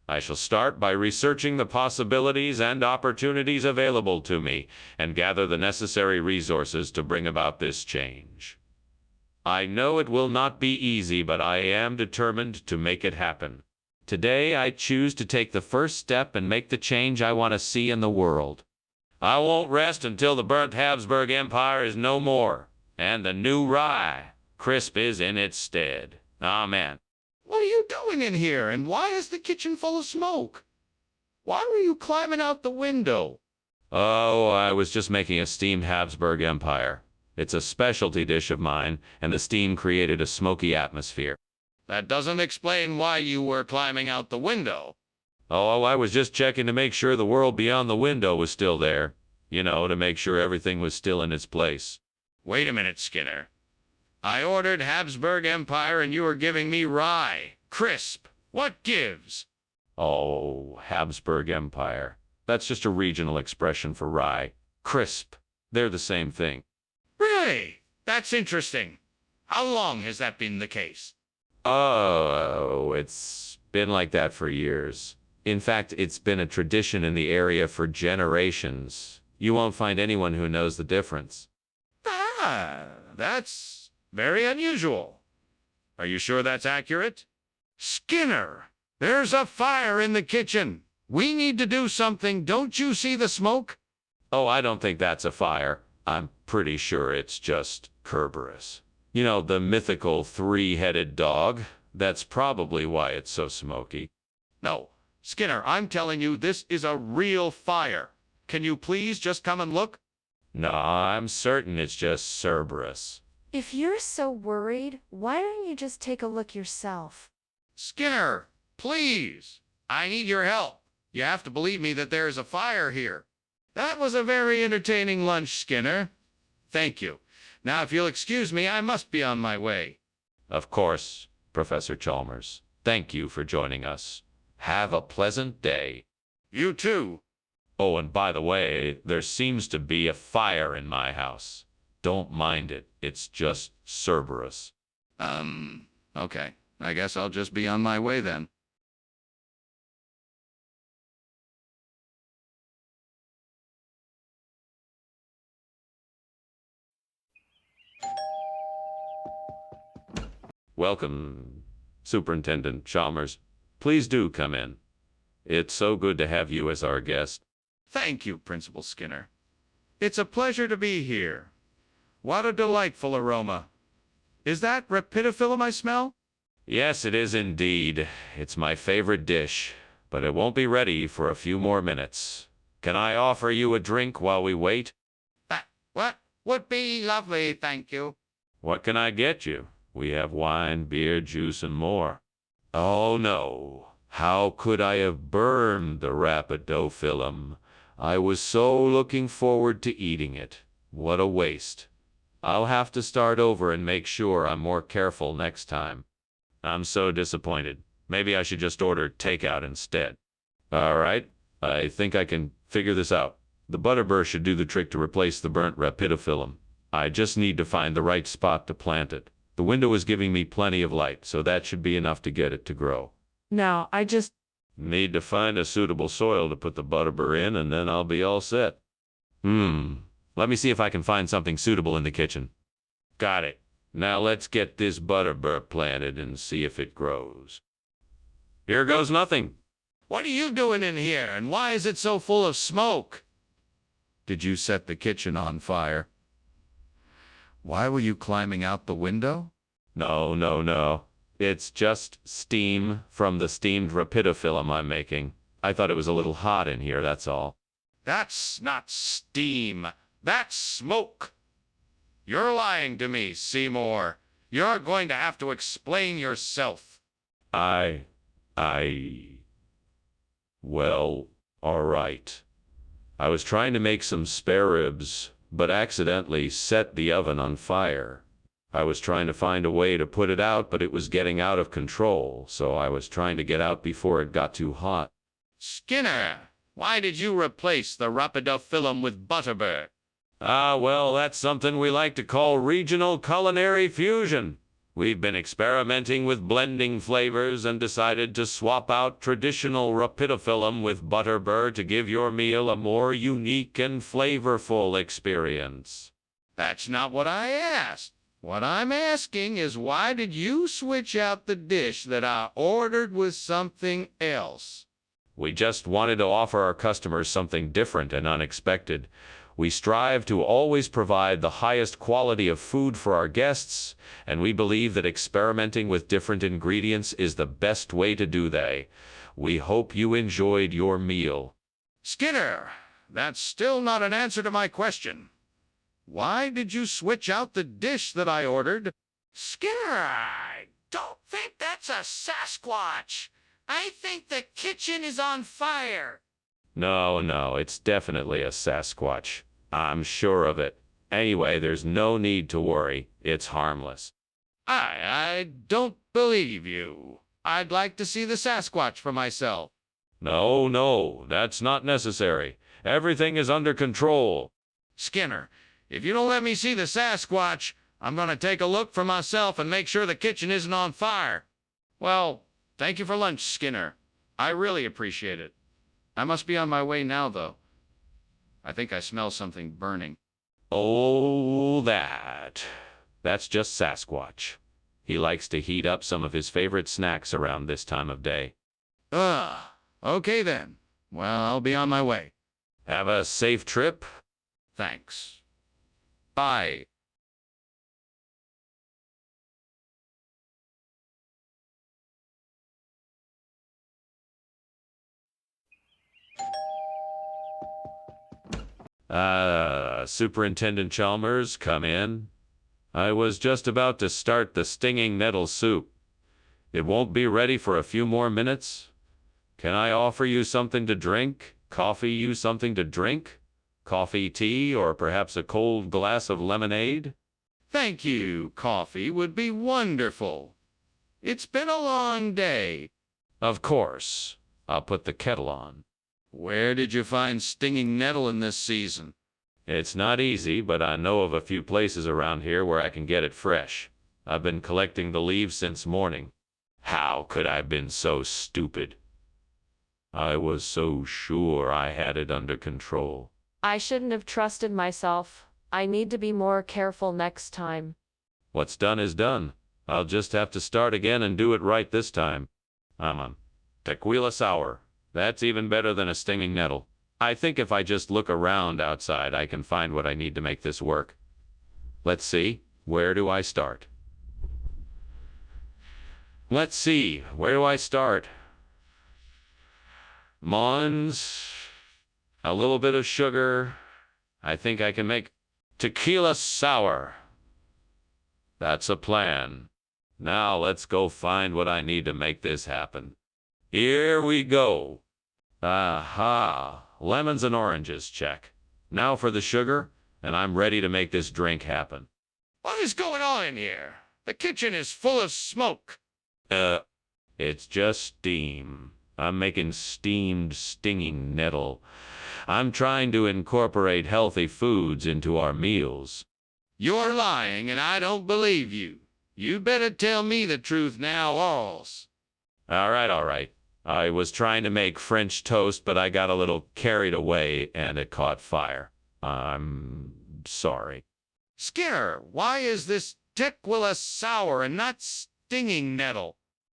I shall start by researching the possibilities and opportunities available to me and gather the necessary resources to bring about this change. I know it will not be easy, but I am determined to make it happen. Today I choose to take the first step and make the change I want to see in the world. I won't rest until the burnt Habsburg Empire is no more, and the new Rye, Crisp, is in its stead. Amen. What are you doing in here, and why is the kitchen full of smoke? Why were you climbing out the window? Oh, I was just making a steamed Habsburg Empire. It's a specialty dish of mine, and the steam created a smoky atmosphere. That doesn't explain why you were climbing out the window. Oh, I was just checking to make sure the world beyond the window was still there. You know, to make sure everything was still in its place. Wait a minute, Skinner. I ordered Habsburg Empire and you are giving me Rye, Crisp. What gives? Oh, Habsburg Empire. That's just a regional expression for Rye, Crisp. They're the same thing. Really? That's interesting. How long has that been the case? Oh, it's been like that for years. In fact, it's been a tradition in the area for generations. You won't find anyone who knows the difference. Ah, that's very unusual. Are you sure that's accurate? Skinner, there's a fire in the kitchen. We need to do something. Don't you see the smoke? Oh, I don't think that's a fire. I'm pretty sure it's just Kerberos. You know, the mythical three-headed dog. That's probably why it's so smoky. No, Skinner, I'm telling you, this is a real fire. Can you please just come and look? No, I'm certain it's just Cerberus. If you're so worried, why don't you just take a look yourself? Skinner, please. I need your help. You have to believe me that there is a fire here. That was a very entertaining lunch, Skinner. Thank you. Now, if you'll excuse me, I must be on my way. Of course, Professor Chalmers. Thank you for joining us. Have a pleasant day. You too. Oh, and by the way, there seems to be a fire in my house. Don't mind it. It's just Cerberus. Okay. I guess I'll just be on my way then. Welcome, Superintendent Chalmers. Please do come in. It's so good to have you as our guest. Thank you, Principal Skinner. It's a pleasure to be here. What a delightful aroma. Is that rapidophyllum I smell? Yes, it is indeed. It's my favorite dish, but it won't be ready for a few more minutes. Can I offer you a drink while we wait? What would be lovely, thank you. What can I get you? We have wine, beer, juice, and more. Oh no. How could I have burned the rapidophyllum? I was so looking forward to eating it. What a waste. I'll have to start over and make sure I'm more careful next time. I'm so disappointed. Maybe I should just order takeout instead. All right, I think I can figure this out. The butterbur should do the trick to replace the burnt rapidophyllum. I just need to find the right spot to plant it. The window is giving me plenty of light, so that should be enough to get it to grow. Now, I just Need to find a suitable soil to put the butterbur in, and then I'll be all set. Let me see if I can find something suitable in the kitchen. Got it. Now let's get this butterbur planted and see if it grows. Here goes nothing. What are you doing in here, and why is it so full of smoke? Did you set the kitchen on fire? Why were you climbing out the window? No. It's just steam from the steamed rapidophyllum I'm making. I thought it was a little hot in here, that's all. That's not steam. That's smoke. You're lying to me, Seymour. You're going to have to explain yourself. Well, all right. I was trying to make some spare ribs, but accidentally set the oven on fire. I was trying to find a way to put it out, but it was getting out of control, so I was trying to get out before it got too hot. Skinner, why did you replace the rapidophyllum with butterbur? Well, that's something we like to call regional culinary fusion. We've been experimenting with blending flavors and decided to swap out traditional rapidophyllum with butterbur to give your meal a more unique and flavorful experience. That's not what I asked. What I'm asking is, why did you switch out the dish that I ordered with something else? We just wanted to offer our customers something different and unexpected. We strive to always provide the highest quality of food for our guests, and we believe that experimenting with different ingredients is the best way to do that. We hope you enjoyed your meal. Skinner, that's still not an answer to my question. Why did you switch out the dish that I ordered? Skinner, I don't think that's a Sasquatch. I think the kitchen is on fire. No, it's definitely a Sasquatch. I'm sure of it. Anyway, there's no need to worry. It's harmless. I don't believe you. I'd like to see the Sasquatch for myself. No, that's not necessary. Everything is under control. Skinner, if you don't let me see the Sasquatch, I'm going to take a look for myself and make sure the kitchen isn't on fire. Well, thank you for lunch, Skinner. I really appreciate it. I must be on my way now, though. I think I smell something burning. Oh, that's just Sasquatch. He likes to heat up some of his favorite snacks around this time of day. Okay then. Well, I'll be on my way. Have a safe trip. Thanks. Bye. Superintendent Chalmers, come in. I was just about to start the stinging nettle soup. It won't be ready for a few more minutes. Can I offer you something to drink? Coffee, tea, or perhaps a cold glass of lemonade? Thank you. Coffee would be wonderful. It's been a long day. Of course. I'll put the kettle on. Where did you find stinging nettle in this season? It's not easy, but I know of a few places around here where I can get it fresh. I've been collecting the leaves since morning. How could I have been so stupid? I was so sure I had it under control. I shouldn't have trusted myself. I need to be more careful next time. What's done is done. I'll just have to start again and do it right this time. I'm on tequila sour. That's even better than a stinging nettle. I think if I just look around outside, I can find what I need to make this work. Let's see, where do I start? Let's see, where do I start? Mons, a little bit of sugar. I think I can make tequila sour. That's a plan. Now let's go find what I need to make this happen. Here we go. Aha, lemons and oranges, check. Now for the sugar, and I'm ready to make this drink happen. What is going on in here? The kitchen is full of smoke. It's just steam. I'm making steamed stinging nettle. I'm trying to incorporate healthy foods into our meals. You're lying, and I don't believe you. You better tell me the truth now, alls. All right. I was trying to make French toast, but I got a little carried away and it caught fire. I'm sorry. Skinner, why is this tequila sour and not stinging nettle?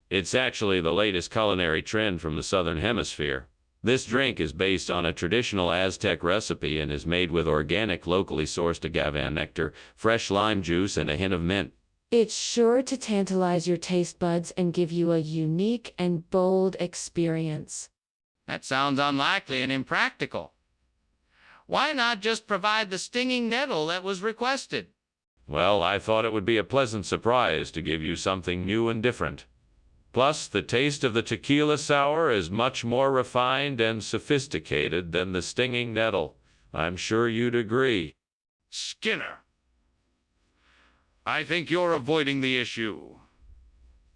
It's actually the latest culinary trend from the Southern Hemisphere. This drink is based on a traditional Aztec recipe and is made with organic, locally sourced agave nectar, fresh lime juice, and a hint of mint. It's sure to tantalize your taste buds and give you a unique and bold experience. That sounds unlikely and impractical. Why not just provide the stinging nettle that was requested? Well, I thought it would be a pleasant surprise to give you something new and different. Plus, the taste of the tequila sour is much more refined and sophisticated than the stinging nettle. I'm sure you'd agree. Skinner, I think you're avoiding the issue.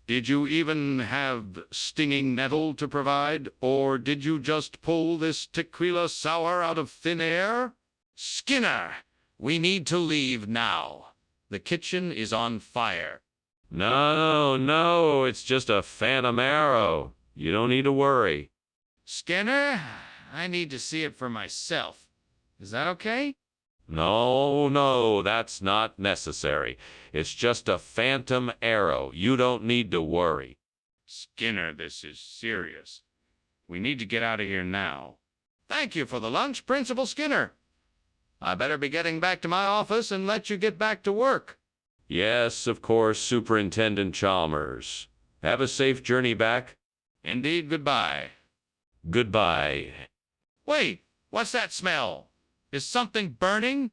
Did you even have stinging nettle to provide, or did you just pull this tequila sour out of thin air? Skinner, we need to leave now. The kitchen is on fire. No, it's just a phantom arrow. You don't need to worry. Skinner, I need to see it for myself. Is that okay? No, that's not necessary. It's just a phantom arrow. You don't need to worry. Skinner, this is serious. We need to get out of here now. Thank you for the lunch, Principal Skinner. I better be getting back to my office and let you get back to work. Yes, of course, Superintendent Chalmers. Have a safe journey back. Indeed, goodbye. Goodbye. Wait, what's that smell? Is something burning?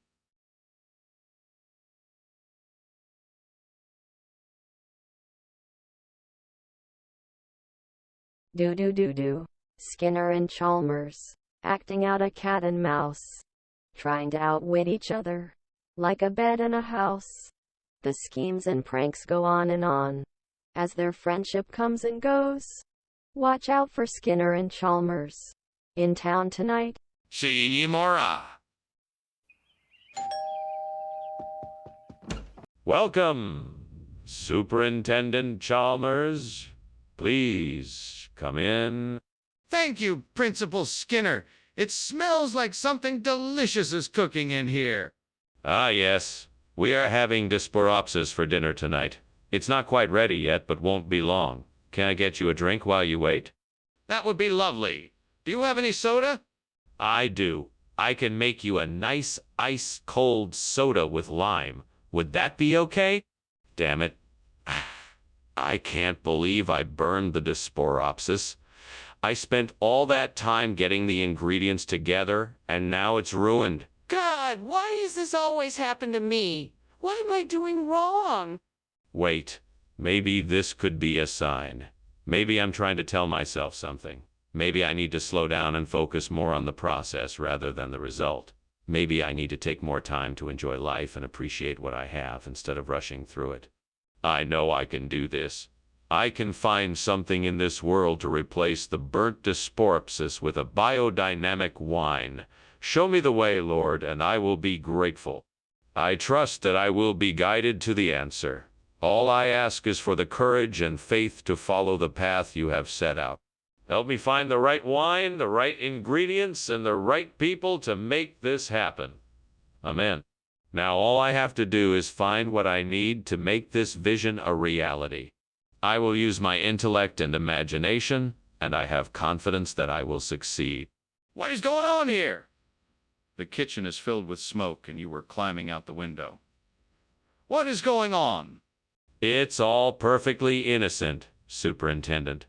Do. Skinner and Chalmers, acting out a cat and mouse, trying to outwit each other, like a bed in a house. The schemes and pranks go on, as their friendship comes and goes. Watch out for Skinner and Chalmers. In town tonight. See Mora. Welcome, Superintendent Chalmers. Please come in. Thank you, Principal Skinner. It smells like something delicious is cooking in here. Ah, yes. We are having disporopsis for dinner tonight. It's not quite ready yet, but won't be long. Can I get you a drink while you wait? That would be lovely. Do you have any soda? I do. I can make you a nice ice-cold soda with lime. Would that be okay? Damn it. I can't believe I burned the disporopsis. I spent all that time getting the ingredients together, and now it's ruined. God, why does this always happen to me? What am I doing wrong? Wait, maybe this could be a sign. Maybe I'm trying to tell myself something. Maybe I need to slow down and focus more on the process rather than the result. Maybe I need to take more time to enjoy life and appreciate what I have instead of rushing through it. I know I can do this. I can find something in this world to replace the burnt dysphoropsis with a biodynamic wine. Show me the way, Lord, and I will be grateful. I trust that I will be guided to the answer. All I ask is for the courage and faith to follow the path you have set out. Help me find the right wine, the right ingredients, and the right people to make this happen. Amen. Now all I have to do is find what I need to make this vision a reality. I will use my intellect and imagination, and I have confidence that I will succeed. What is going on here? The kitchen is filled with smoke and you were climbing out the window. What is going on? It's all perfectly innocent, Superintendent.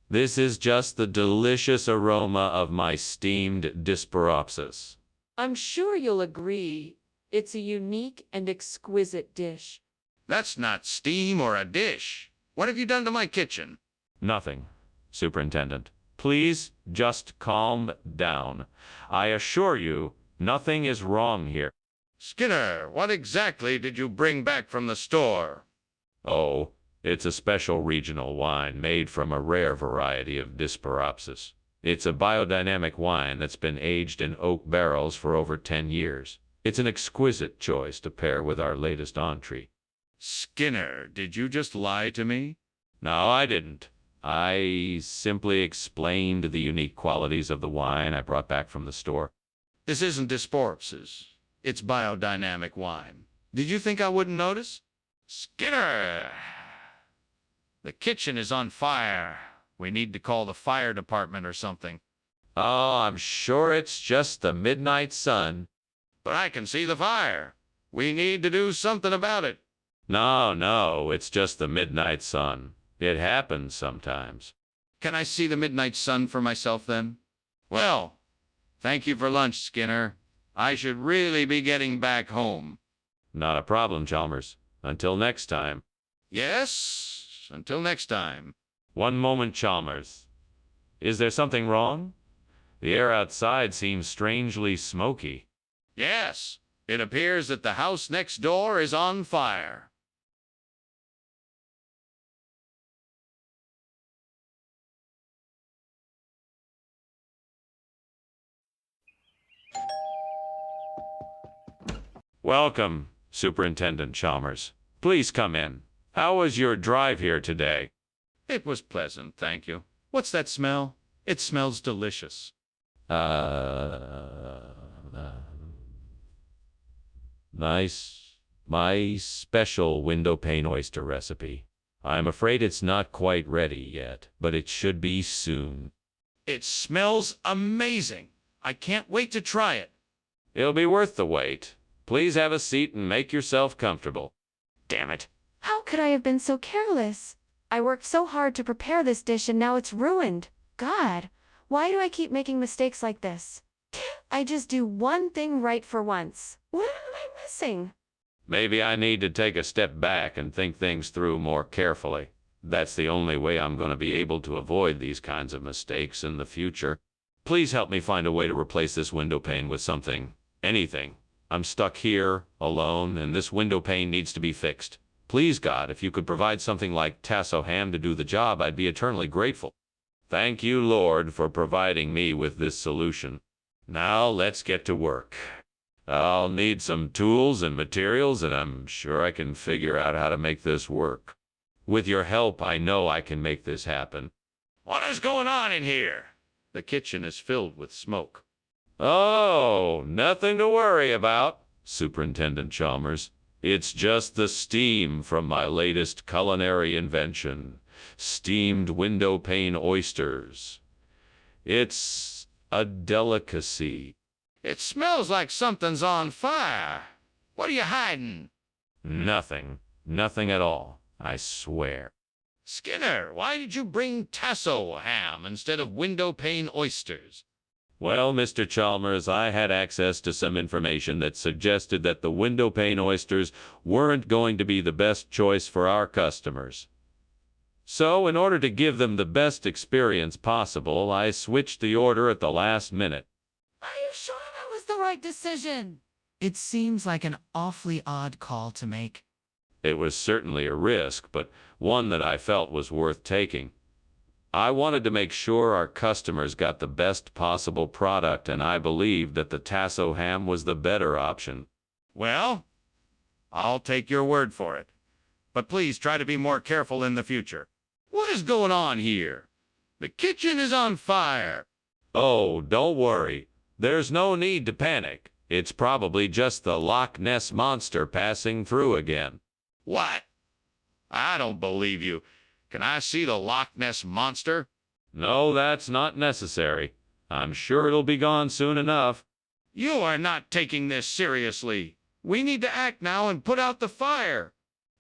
This is just the delicious aroma of my steamed dysphoropsis. I'm sure you'll agree, it's a unique and exquisite dish. That's not steam or a dish. What have you done to my kitchen? Nothing, Superintendent. Please just calm down. I assure you, nothing is wrong here. Skinner, what exactly did you bring back from the store? Oh, it's a special regional wine made from a rare variety of dysphoropsis. It's a biodynamic wine that's been aged in oak barrels for over 10 years. It's an exquisite choice to pair with our latest entree. Skinner, did you just lie to me? No, I didn't. I simply explained the unique qualities of the wine I brought back from the store. This isn't dysphoropsis. It's biodynamic wine. Did you think I wouldn't notice? Skinner! The kitchen is on fire. We need to call the fire department or something. Oh, I'm sure it's just the midnight sun. But I can see the fire. We need to do something about it. No, it's just the midnight sun. It happens sometimes. Can I see the midnight sun for myself then? Well, thank you for lunch, Skinner. I should really be getting back home. Not a problem, Chalmers. Until next time. Yes, until next time. One moment, Chalmers. Is there something wrong? The air outside seems strangely smoky. Yes, it appears that the house next door is on fire. Welcome, Superintendent Chalmers. Please come in. How was your drive here today? It was pleasant, thank you. What's that smell? It smells delicious. Nice. My special window pane oyster recipe. I'm afraid it's not quite ready yet, but it should be soon. It smells amazing. I can't wait to try it. It'll be worth the wait. Please have a seat and make yourself comfortable. Damn it. How could I have been so careless? I worked so hard to prepare this dish and now it's ruined. God, why do I keep making mistakes like this? I just do one thing right for once. What am I missing? Maybe I need to take a step back and think things through more carefully. That's the only way I'm going to be able to avoid these kinds of mistakes in the future. Please help me find a way to replace this window pane with something, anything. I'm stuck here, alone, and this window pane needs to be fixed. Please, God, if you could provide something like tasso ham to do the job, I'd be eternally grateful. Thank you, Lord, for providing me with this solution. Now let's get to work. I'll need some tools and materials, and I'm sure I can figure out how to make this work. With your help, I know I can make this happen. What is going on in here? The kitchen is filled with smoke. Oh, nothing to worry about, Superintendent Chalmers. It's just the steam from my latest culinary invention, steamed window pane oysters. It's a delicacy. It smells like something's on fire. What are you hiding? Nothing. Nothing at all, I swear. Skinner, why did you bring tasso ham instead of window pane oysters? Well, Mr. Chalmers, I had access to some information that suggested that the window pane oysters weren't going to be the best choice for our customers. So, in order to give them the best experience possible, I switched the order at the last minute. Are you sure that was the right decision? It seems like an awfully odd call to make. It was certainly a risk, but one that I felt was worth taking. I wanted to make sure our customers got the best possible product, and I believed that the tasso ham was the better option. Well, I'll take your word for it. But please try to be more careful in the future. What is going on here? The kitchen is on fire. Oh, don't worry. There's no need to panic. It's probably just the Loch Ness Monster passing through again. What? I don't believe you. Can I see the Loch Ness Monster? No, that's not necessary. I'm sure it'll be gone soon enough. You are not taking this seriously. We need to act now and put out the fire.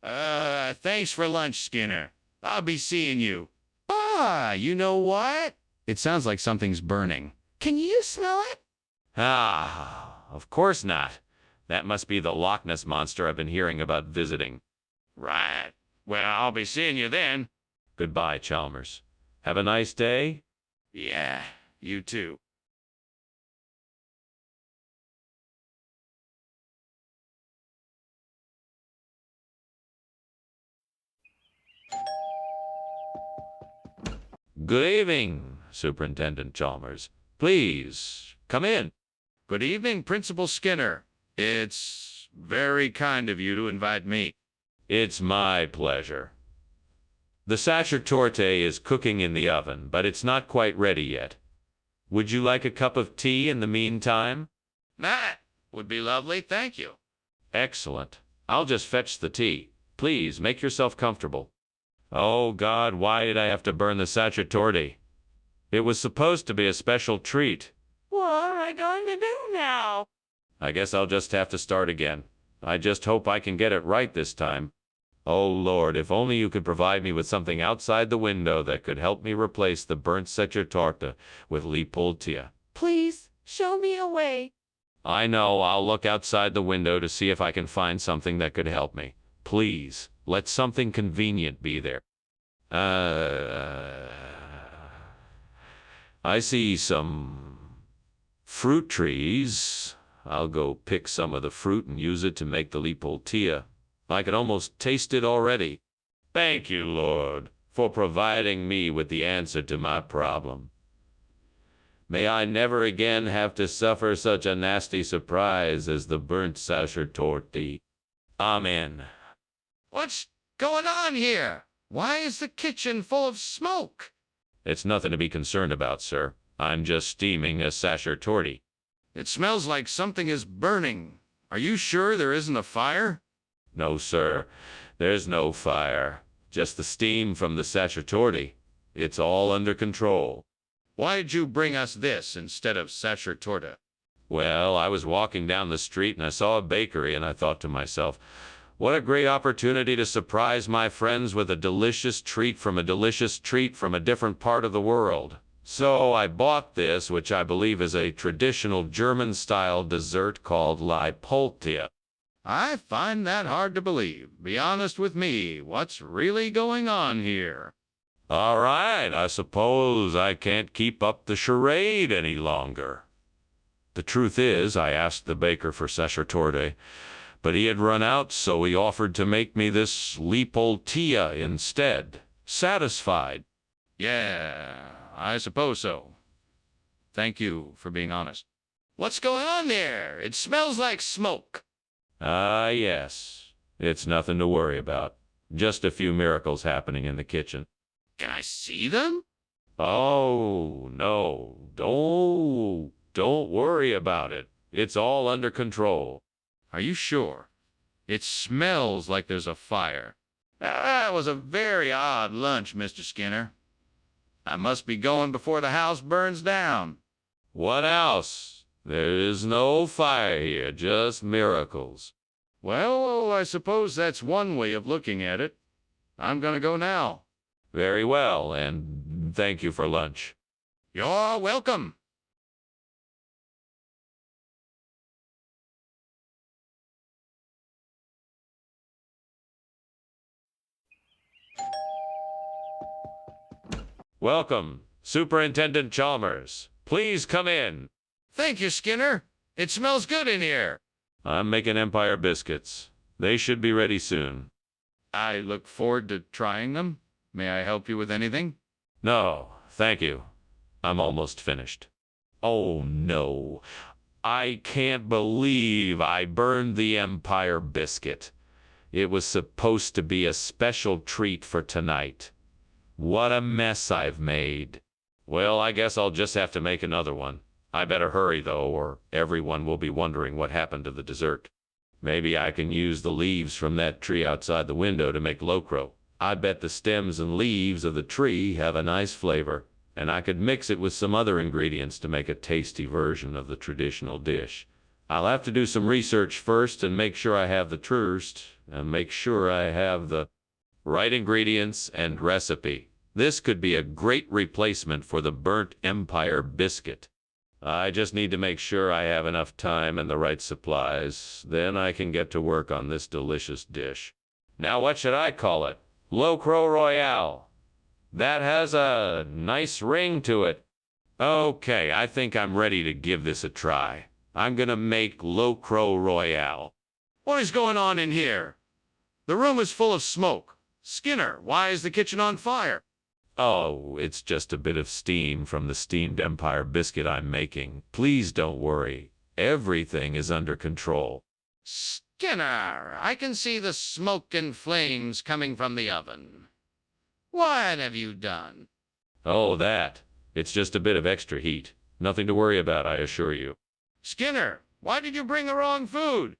Thanks for lunch, Skinner. I'll be seeing you. You know what? It sounds like something's burning. Can you smell it? Ah, of course not. That must be the Loch Ness Monster I've been hearing about visiting. Right. Well, I'll be seeing you then. Goodbye, Chalmers. Have a nice day. Yeah, you too. Good evening, Superintendent Chalmers. Please, come in. Good evening, Principal Skinner. It's very kind of you to invite me. It's my pleasure. The sacher torte is cooking in the oven, but it's not quite ready yet. Would you like a cup of tea in the meantime? That would be lovely, thank you. Excellent. I'll just fetch the tea. Please, make yourself comfortable. Oh, God, why did I have to burn the sacher torte? It was supposed to be a special treat. What am I going to do now? I guess I'll just have to start again. I just hope I can get it right this time. Oh, Lord, if only you could provide me with something outside the window that could help me replace the burnt sacher torte with Leopoldia. Please, show me a way. I know, I'll look outside the window to see if I can find something that could help me. Please, let something convenient be there. I see some fruit trees. I'll go pick some of the fruit and use it to make the Leopoldia. I can almost taste it already. Thank you, Lord, for providing me with the answer to my problem. May I never again have to suffer such a nasty surprise as the burnt sacher torte. Amen. What's going on here? Why is the kitchen full of smoke? It's nothing to be concerned about, sir. I'm just steaming a sacher torte. It smells like something is burning. Are you sure there isn't a fire? No, sir. There's no fire. Just the steam from the sacher torte. It's all under control. Why'd you bring us this instead of sacher torte? Well, I was walking down the street and I saw a bakery and I thought to myself, what a great opportunity to surprise my friends with a delicious treat from a different part of the world. So I bought this, which I believe is a traditional German-style dessert called Leopoldia. I find that hard to believe. Be honest with me. What's really going on here? All right, I suppose I can't keep up the charade any longer. The truth is, I asked the baker for sacher torte, but he had run out, so he offered to make me this Leopoldia instead. Satisfied? Yeah, I suppose so. Thank you for being honest. What's going on there? It smells like smoke. Ah, yes. It's nothing to worry about. Just a few miracles happening in the kitchen. Can I see them? Oh, no. Don't worry about it. It's all under control. Are you sure? It smells like there's a fire. That was a very odd lunch, Mr. Skinner. I must be going before the house burns down. What else? There is no fire here, just miracles. Well, I suppose that's one way of looking at it. I'm gonna go now. Very well, and thank you for lunch. You're welcome. Welcome, Superintendent Chalmers. Please come in. Thank you, Skinner. It smells good in here. I'm making Empire biscuits. They should be ready soon. I look forward to trying them. May I help you with anything? No, thank you. I'm almost finished. Oh no, I can't believe I burned the Empire biscuit. It was supposed to be a special treat for tonight. What a mess I've made. Well, I guess I'll just have to make another one. I better hurry, though, or everyone will be wondering what happened to the dessert. Maybe I can use the leaves from that tree outside the window to make locro. I bet the stems and leaves of the tree have a nice flavor, and I could mix it with some other ingredients to make a tasty version of the traditional dish. I'll have to do some research first and make sure I have the right ingredients and recipe. This could be a great replacement for the burnt Empire biscuit. I just need to make sure I have enough time and the right supplies. Then I can get to work on this delicious dish. Now what should I call it? Locro Royale. That has a nice ring to it. Okay, I think I'm ready to give this a try. I'm gonna make Locro Royale. What is going on in here? The room is full of smoke. Skinner, why is the kitchen on fire? Oh, it's just a bit of steam from the steamed Empire biscuit I'm making. Please don't worry. Everything is under control. Skinner, I can see the smoke and flames coming from the oven. What have you done? Oh, that. It's just a bit of extra heat. Nothing to worry about, I assure you. Skinner, why did you bring the wrong food?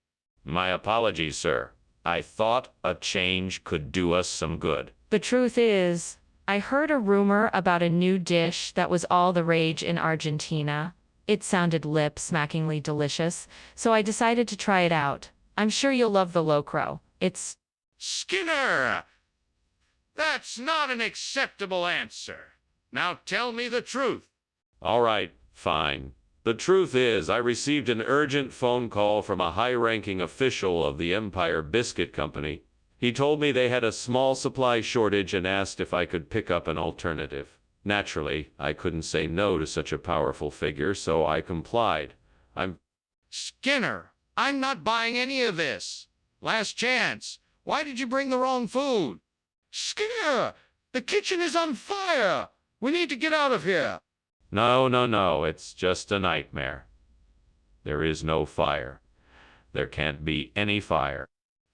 My apologies, sir. I thought a change could do us some good. The truth is, I heard a rumor about a new dish that was all the rage in Argentina. It sounded lip-smackingly delicious, so I decided to try it out. I'm sure you'll love the locro. It's... Skinner! That's not an acceptable answer. Now tell me the truth. All right, fine. The truth is, I received an urgent phone call from a high-ranking official of the Empire Biscuit Company. He told me they had a small supply shortage and asked if I could pick up an alternative. Naturally, I couldn't say no to such a powerful figure, so I complied. Skinner, I'm not buying any of this. Last chance. Why did you bring the wrong food? Skinner, the kitchen is on fire. We need to get out of here. No, it's just a nightmare. There is no fire. There can't be any fire.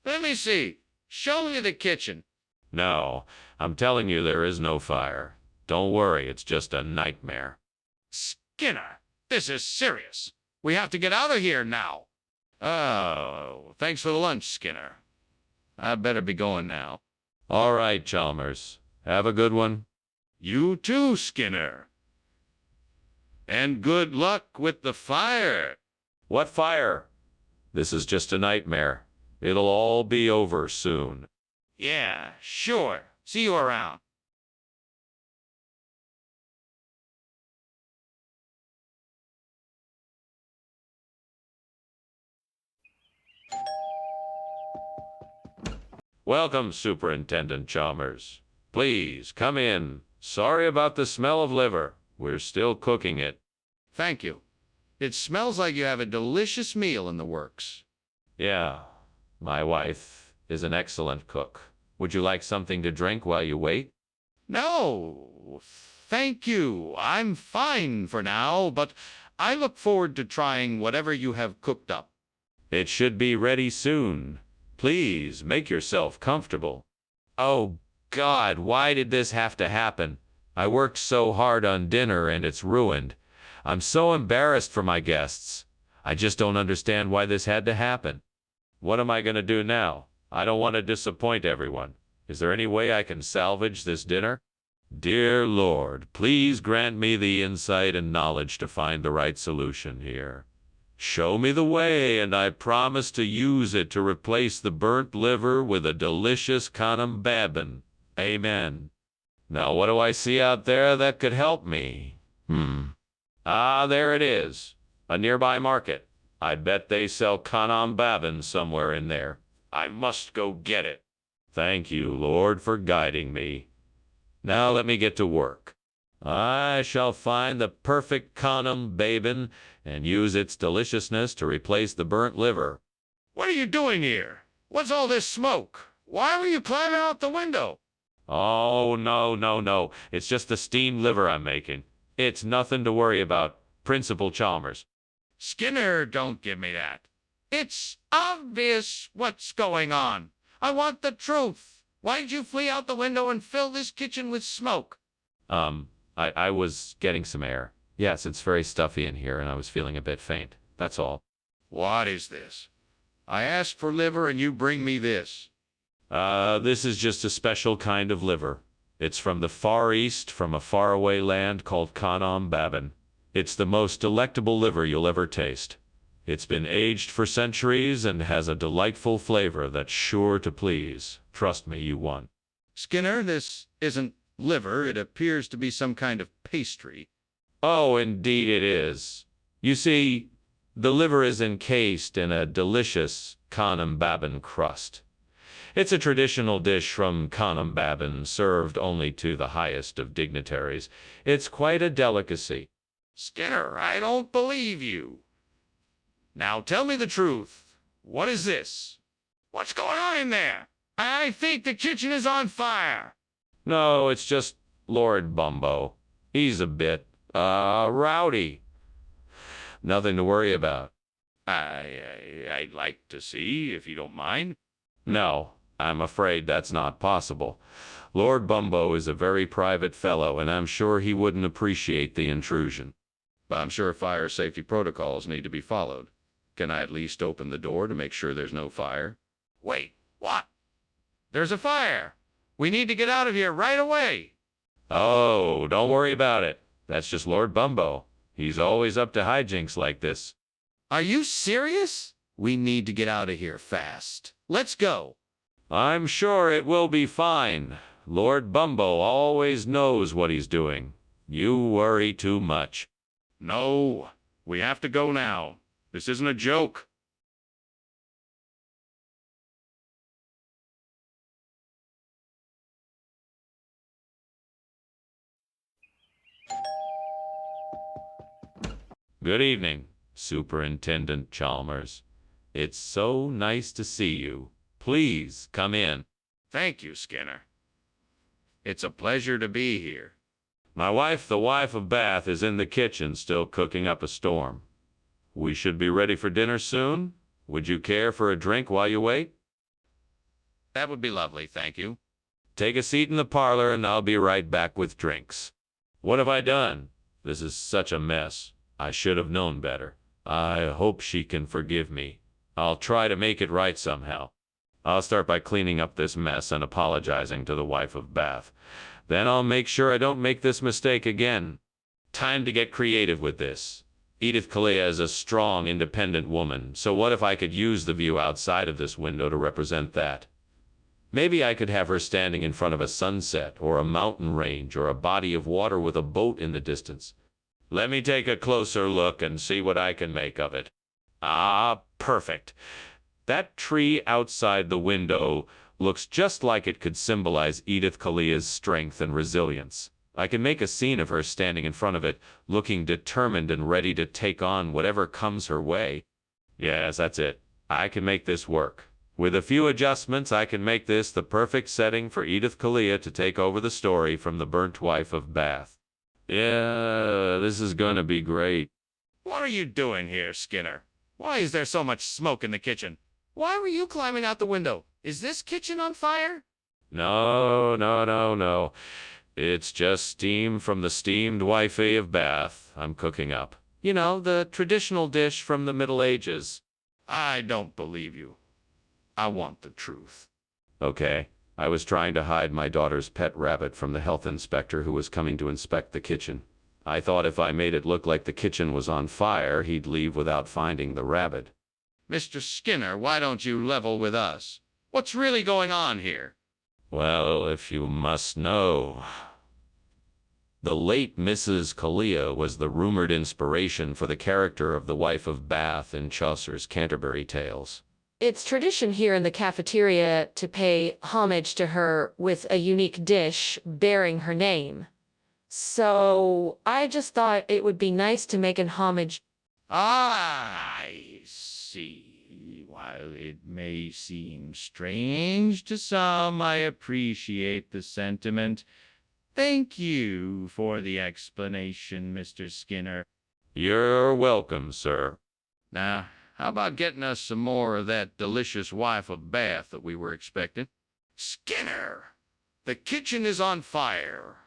Let me see. Show me the kitchen. No, I'm telling you there is no fire. Don't worry, it's just a nightmare. Skinner, this is serious. We have to get out of here now. Oh, thanks for the lunch, Skinner. I better be going now. All right, Chalmers. Have a good one. You too, Skinner. And good luck with the fire. What fire? This is just a nightmare. It'll all be over soon. Yeah, sure. See you around. Welcome, Superintendent Chalmers. Please, come in. Sorry about the smell of liver. We're still cooking it. Thank you. It smells like you have a delicious meal in the works. Yeah, my wife is an excellent cook. Would you like something to drink while you wait? No, thank you. I'm fine for now, but I look forward to trying whatever you have cooked up. It should be ready soon. Please, make yourself comfortable. Oh, God, why did this have to happen? I worked so hard on dinner and it's ruined. I'm so embarrassed for my guests. I just don't understand why this had to happen. What am I going to do now? I don't want to disappoint everyone. Is there any way I can salvage this dinner? Dear Lord, please grant me the insight and knowledge to find the right solution here. Show me the way, and I promise to use it to replace the burnt liver with a delicious kanam babin. Amen. Now, what do I see out there that could help me? Ah, there it is. A nearby market. I bet they sell kanam babin somewhere in there. I must go get it. Thank you, Lord, for guiding me. Now let me get to work. I shall find the perfect kanam babin and use its deliciousness to replace the burnt liver. What are you doing here? What's all this smoke? Why were you climbing out the window? Oh, no, no, no. It's just the steamed liver I'm making. It's nothing to worry about, Principal Chalmers. Skinner, don't give me that. It's obvious what's going on. I want the truth. Why did you flee out the window and fill this kitchen with smoke? I was getting some air. Yes, it's very stuffy in here, and I was feeling a bit faint. That's all. What is this? I asked for liver and you bring me this. This is just a special kind of liver. It's from the Far East, from a faraway land called Kanam Babin. It's the most delectable liver you'll ever taste. It's been aged for centuries and has a delightful flavor that's sure to please. Trust me, you won. Skinner, this isn't liver. It appears to be some kind of pastry. Oh, indeed it is. You see, the liver is encased in a delicious Kanam Babin crust. It's a traditional dish from Kanam Babin, served only to the highest of dignitaries. It's quite a delicacy. Skinner, I don't believe you. Now tell me the truth. What is this? What's going on in there? I think the kitchen is on fire. No, it's just Lord Bumbo. He's a bit, rowdy. Nothing to worry about. I'd like to see, if you don't mind. No, I'm afraid that's not possible. Lord Bumbo is a very private fellow, and I'm sure he wouldn't appreciate the intrusion. But I'm sure fire safety protocols need to be followed. Can I at least open the door to make sure there's no fire? Wait, what? There's a fire! We need to get out of here right away! Oh, don't worry about it. That's just Lord Bumbo. He's always up to hijinks like this. Are you serious? We need to get out of here fast. Let's go. I'm sure it will be fine. Lord Bumbo always knows what he's doing. You worry too much. No, we have to go now. This isn't a joke. Good evening, Superintendent Chalmers. It's so nice to see you. Please come in. Thank you, Skinner. It's a pleasure to be here. My wife, the wife of Bath, is in the kitchen still cooking up a storm. We should be ready for dinner soon. Would you care for a drink while you wait? That would be lovely, thank you. Take a seat in the parlor and I'll be right back with drinks. What have I done? This is such a mess. I should have known better. I hope she can forgive me. I'll try to make it right somehow. I'll start by cleaning up this mess and apologizing to the wife of Bath. Then I'll make sure I don't make this mistake again. Time to get creative with this. Edith Kalia is a strong, independent woman, so what if I could use the view outside of this window to represent that? Maybe I could have her standing in front of a sunset, or a mountain range, or a body of water with a boat in the distance. Let me take a closer look and see what I can make of it. Ah, perfect. That tree outside the window looks just like it could symbolize Edith Kalia's strength and resilience. I can make a scene of her standing in front of it, looking determined and ready to take on whatever comes her way. Yes, that's it. I can make this work. With a few adjustments, I can make this the perfect setting for Edith Kalia to take over the story from the burnt wife of Bath. Yeah, this is gonna be great. What are you doing here, Skinner? Why is there so much smoke in the kitchen? Why were you climbing out the window? Is this kitchen on fire? No, no, no, no. It's just steam from the steamed wifey of Bath I'm cooking up. You know, the traditional dish from the Middle Ages. I don't believe you. I want the truth. Okay, I was trying to hide my daughter's pet rabbit from the health inspector who was coming to inspect the kitchen. I thought if I made it look like the kitchen was on fire, he'd leave without finding the rabbit. Mr. Skinner, why don't you level with us? What's really going on here? Well, if you must know, the late Mrs. Kalia was the rumored inspiration for the character of the wife of Bath in Chaucer's Canterbury Tales. It's tradition here in the cafeteria to pay homage to her with a unique dish bearing her name. So I just thought it would be nice to make an homage. I see. While it may seem strange to some, I appreciate the sentiment. Thank you for the explanation, Mr. Skinner. You're welcome, sir. Now, how about getting us some more of that delicious wife of Bath that we were expecting? Skinner, the kitchen is on fire.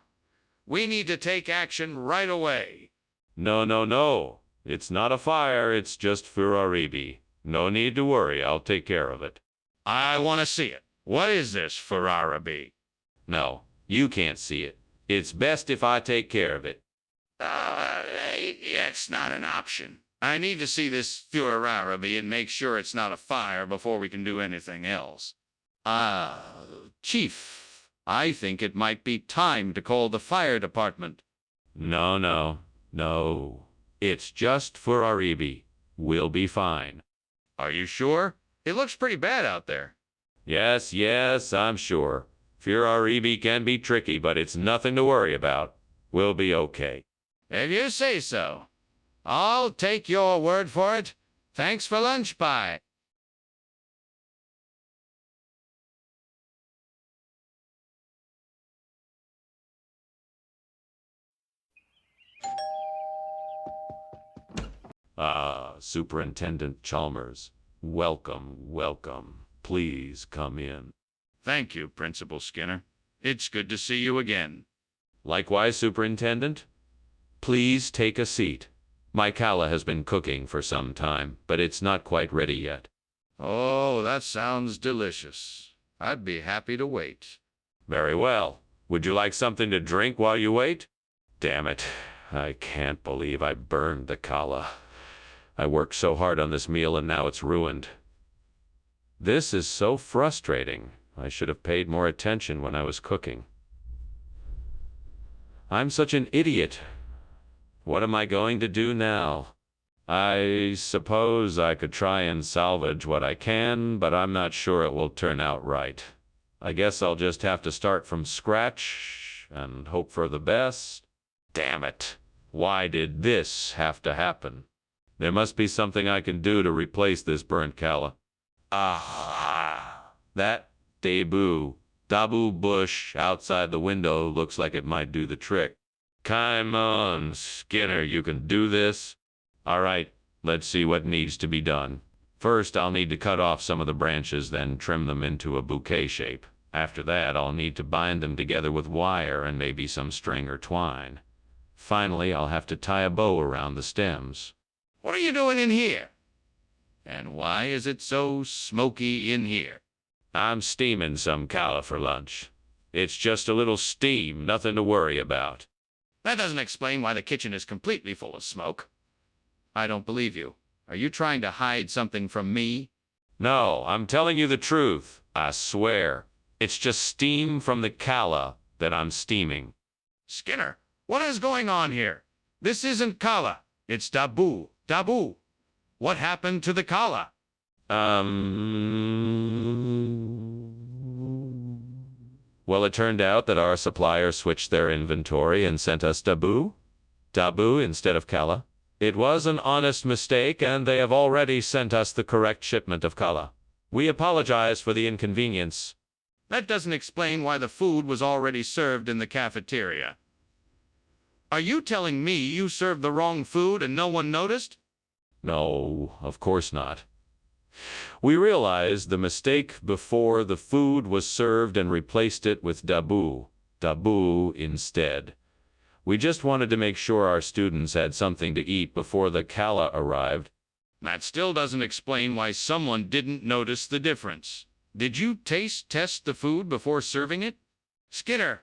We need to take action right away. No, no, no. It's not a fire, it's just Ferraribi. No need to worry, I'll take care of it. I want to see it. What is this, Ferraribi? No, you can't see it. It's best if I take care of it. It's not an option. I need to see this Ferraribi and make sure it's not a fire before we can do anything else. Chief, I think it might be time to call the fire department. No, no, no. It's just Ferraribi. We'll be fine. Are you sure? It looks pretty bad out there. Yes, yes, I'm sure. Ferraribi can be tricky, but it's nothing to worry about. We'll be okay. If you say so. I'll take your word for it. Thanks for lunch, Pie. Superintendent Chalmers. Welcome, welcome. Please come in. Thank you, Principal Skinner. It's good to see you again. Likewise, Superintendent. Please take a seat. My calla has been cooking for some time, but it's not quite ready yet. Oh, that sounds delicious. I'd be happy to wait. Very well. Would you like something to drink while you wait? Damn it. I can't believe I burned the calla. I worked so hard on this meal and now it's ruined. This is so frustrating. I should have paid more attention when I was cooking. I'm such an idiot. What am I going to do now? I suppose I could try and salvage what I can, but I'm not sure it will turn out right. I guess I'll just have to start from scratch and hope for the best. Damn it. Why did this have to happen? There must be something I can do to replace this burnt calla. That dabu bush outside the window looks like it might do the trick. Come on, Skinner, you can do this. All right, let's see what needs to be done. First, I'll need to cut off some of the branches, then trim them into a bouquet shape. After that, I'll need to bind them together with wire and maybe some string or twine. Finally, I'll have to tie a bow around the stems. What are you doing in here? And why is it so smoky in here? I'm steaming some calla for lunch. It's just a little steam, nothing to worry about. That doesn't explain why the kitchen is completely full of smoke. I don't believe you. Are you trying to hide something from me? No, I'm telling you the truth. I swear. It's just steam from the calla that I'm steaming. Skinner, what is going on here? This isn't calla. It's dabu. Dabu. What happened to the calla? Well, it turned out that our supplier switched their inventory and sent us dabu instead of calla. It was an honest mistake, and they have already sent us the correct shipment of calla. We apologize for the inconvenience. That doesn't explain why the food was already served in the cafeteria. Are you telling me you served the wrong food and no one noticed? No, of course not. We realized the mistake before the food was served and replaced it with dabu instead. We just wanted to make sure our students had something to eat before the calla arrived. That still doesn't explain why someone didn't notice the difference. Did you taste test the food before serving it? Skinner,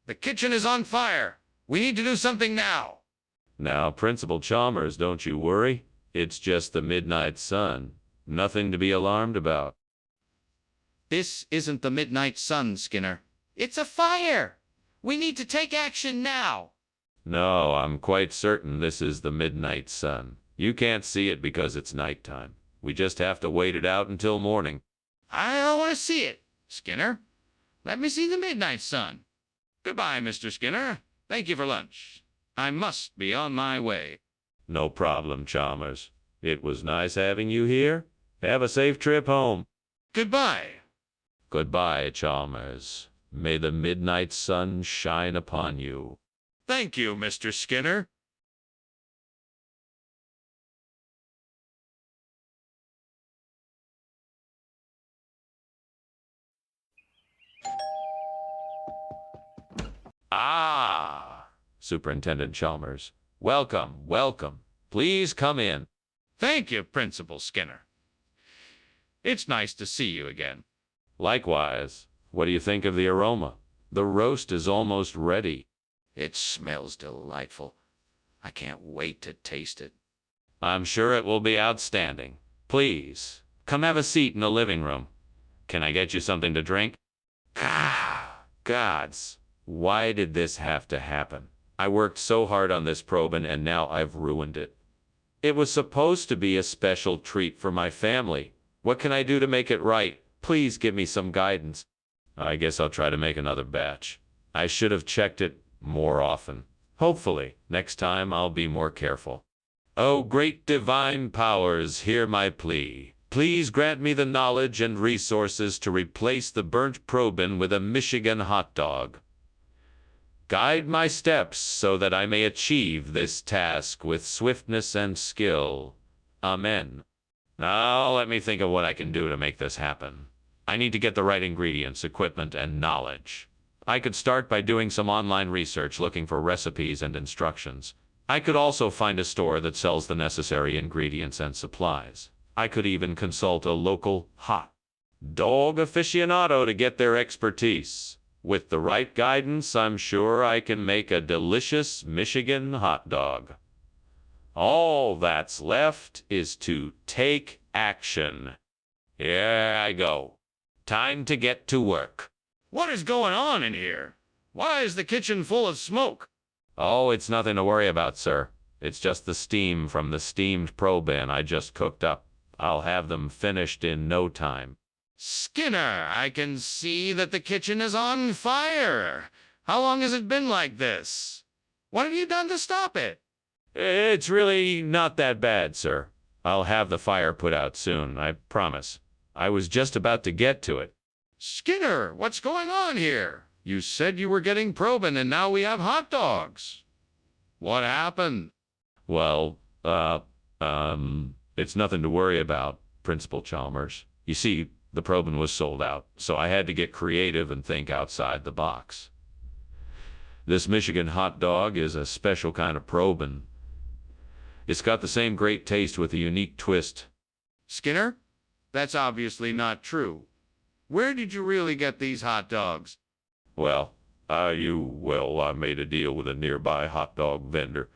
the kitchen is on fire. We need to do something now. Now, Principal Chalmers, don't you worry. It's just the midnight sun. Nothing to be alarmed about. This isn't the midnight sun, Skinner. It's a fire. We need to take action now. No, I'm quite certain this is the midnight sun. You can't see it because it's nighttime. We just have to wait it out until morning. I don't want to see it, Skinner. Let me see the midnight sun. Goodbye, Mr. Skinner. Thank you for lunch. I must be on my way. No problem, Chalmers. It was nice having you here. Have a safe trip home. Goodbye. Goodbye, Chalmers. May the midnight sun shine upon you. Thank you, Mr. Skinner. Ah, Superintendent Chalmers. Welcome, welcome. Please come in. Thank you, Principal Skinner. It's nice to see you again. Likewise. What do you think of the aroma? The roast is almost ready. It smells delightful. I can't wait to taste it. I'm sure it will be outstanding. Please, come have a seat in the living room. Can I get you something to drink? Ah, gods. Why did this have to happen? I worked so hard on this probing and now I've ruined it. It was supposed to be a special treat for my family. What can I do to make it right? Please give me some guidance. I guess I'll try to make another batch. I should have checked it more often. Hopefully, next time I'll be more careful. Oh, great divine powers, hear my plea. Please grant me the knowledge and resources to replace the burnt probin with a Michigan hot dog. Guide my steps so that I may achieve this task with swiftness and skill. Amen. Now let me think of what I can do to make this happen. I need to get the right ingredients, equipment, and knowledge. I could start by doing some online research looking for recipes and instructions. I could also find a store that sells the necessary ingredients and supplies. I could even consult a local hot dog aficionado to get their expertise. With the right guidance, I'm sure I can make a delicious Michigan hot dog. All that's left is to take action. Here I go. Time to get to work. What is going on in here? Why is the kitchen full of smoke? Oh, it's nothing to worry about, sir. It's just the steam from the steamed probin I just cooked up. I'll have them finished in no time. Skinner, I can see that the kitchen is on fire. How long has it been like this? What have you done to stop it? It's really not that bad, sir. I'll have the fire put out soon, I promise. I was just about to get to it. Skinner, what's going on here? You said you were getting probin and now we have hot dogs. What happened? Well, it's nothing to worry about, Principal Chalmers. You see, the probin was sold out, so I had to get creative and think outside the box. This Michigan hot dog is a special kind of probin. It's got the same great taste with a unique twist. Skinner, that's obviously not true. Where did you really get these hot dogs? Well, I made a deal with a nearby hot dog vendor.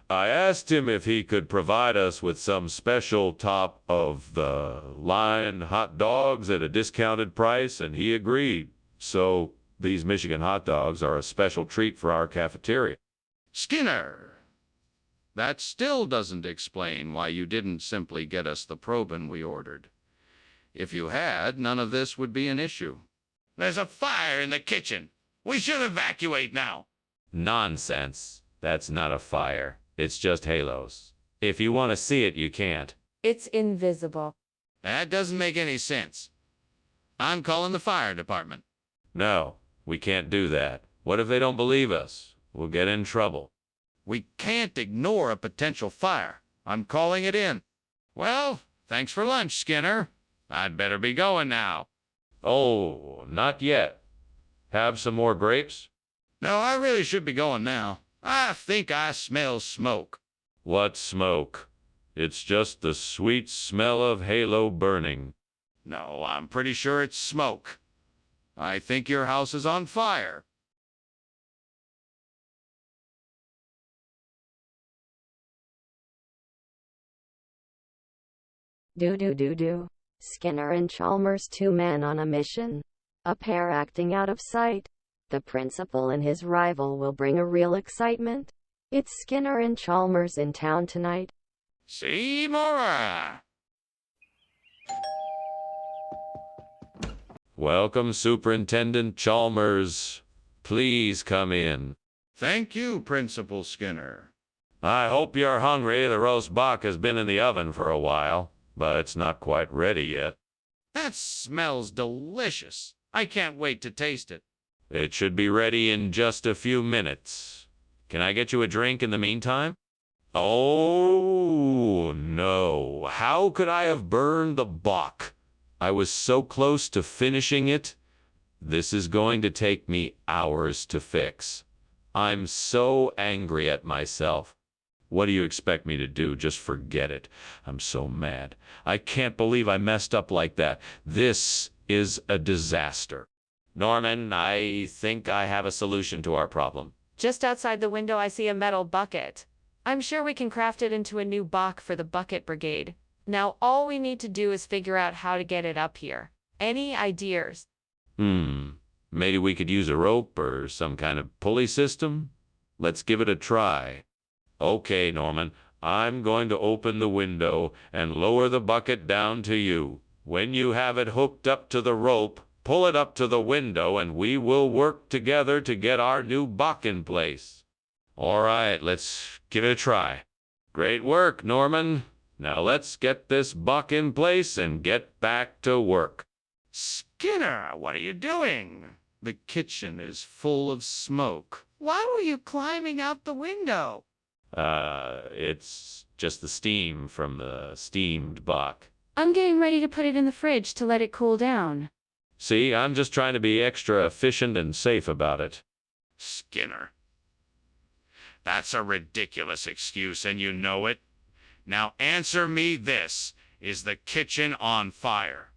I asked him if he could provide us with some special top-of-the-line hot dogs at a discounted price, and he agreed. So, these Michigan hot dogs are a special treat for our cafeteria. Skinner, that still doesn't explain why you didn't simply get us the probin we ordered. If you had, none of this would be an issue. There's a fire in the kitchen. We should evacuate now. Nonsense. That's not a fire. It's just halos. If you want to see it, you can't. It's invisible. That doesn't make any sense. I'm calling the fire department. No, we can't do that. What if they don't believe us? We'll get in trouble. We can't ignore a potential fire. I'm calling it in. Well, thanks for lunch, Skinner. I'd better be going now. Oh, not yet. Have some more grapes? No, I really should be going now. I think I smell smoke. What smoke? It's just the sweet smell of halo burning. No, I'm pretty sure it's smoke. I think your house is on fire. Do. Skinner and Chalmers, two men on a mission. A pair acting out of sight. The principal and his rival will bring a real excitement. It's Skinner and Chalmers in town tonight. Seymour! Welcome, Superintendent Chalmers. Please come in. Thank you, Principal Skinner. I hope you're hungry. The roast buck has been in the oven for a while. but it's not quite ready yet. That smells delicious. I can't wait to taste it. It should be ready in just a few minutes. Can I get you a drink in the meantime? Oh, no. How could I have burned the bok? I was so close to finishing it. This is going to take me hours to fix. I'm so angry at myself. What do you expect me to do? Just forget it. I'm so mad. I can't believe I messed up like that. This is a disaster. Norman, I think I have a solution to our problem. Just outside the window, I see a metal bucket. I'm sure we can craft it into a new bok for the bucket brigade. Now all we need to do is figure out how to get it up here. Any ideas? Maybe we could use a rope or some kind of pulley system? Let's give it a try. Okay, Norman, I'm going to open the window and lower the bucket down to you. When you have it hooked up to the rope, pull it up to the window and we will work together to get our new bok in place. All right, let's give it a try. Great work, Norman. Now let's get this bok in place and get back to work. Skinner, what are you doing? The kitchen is full of smoke. Why were you climbing out the window? It's just the steam from the steamed bok. I'm getting ready to put it in the fridge to let it cool down. See, I'm just trying to be extra efficient and safe about it. Skinner, that's a ridiculous excuse and you know it. Now answer me this. Is the kitchen on fire?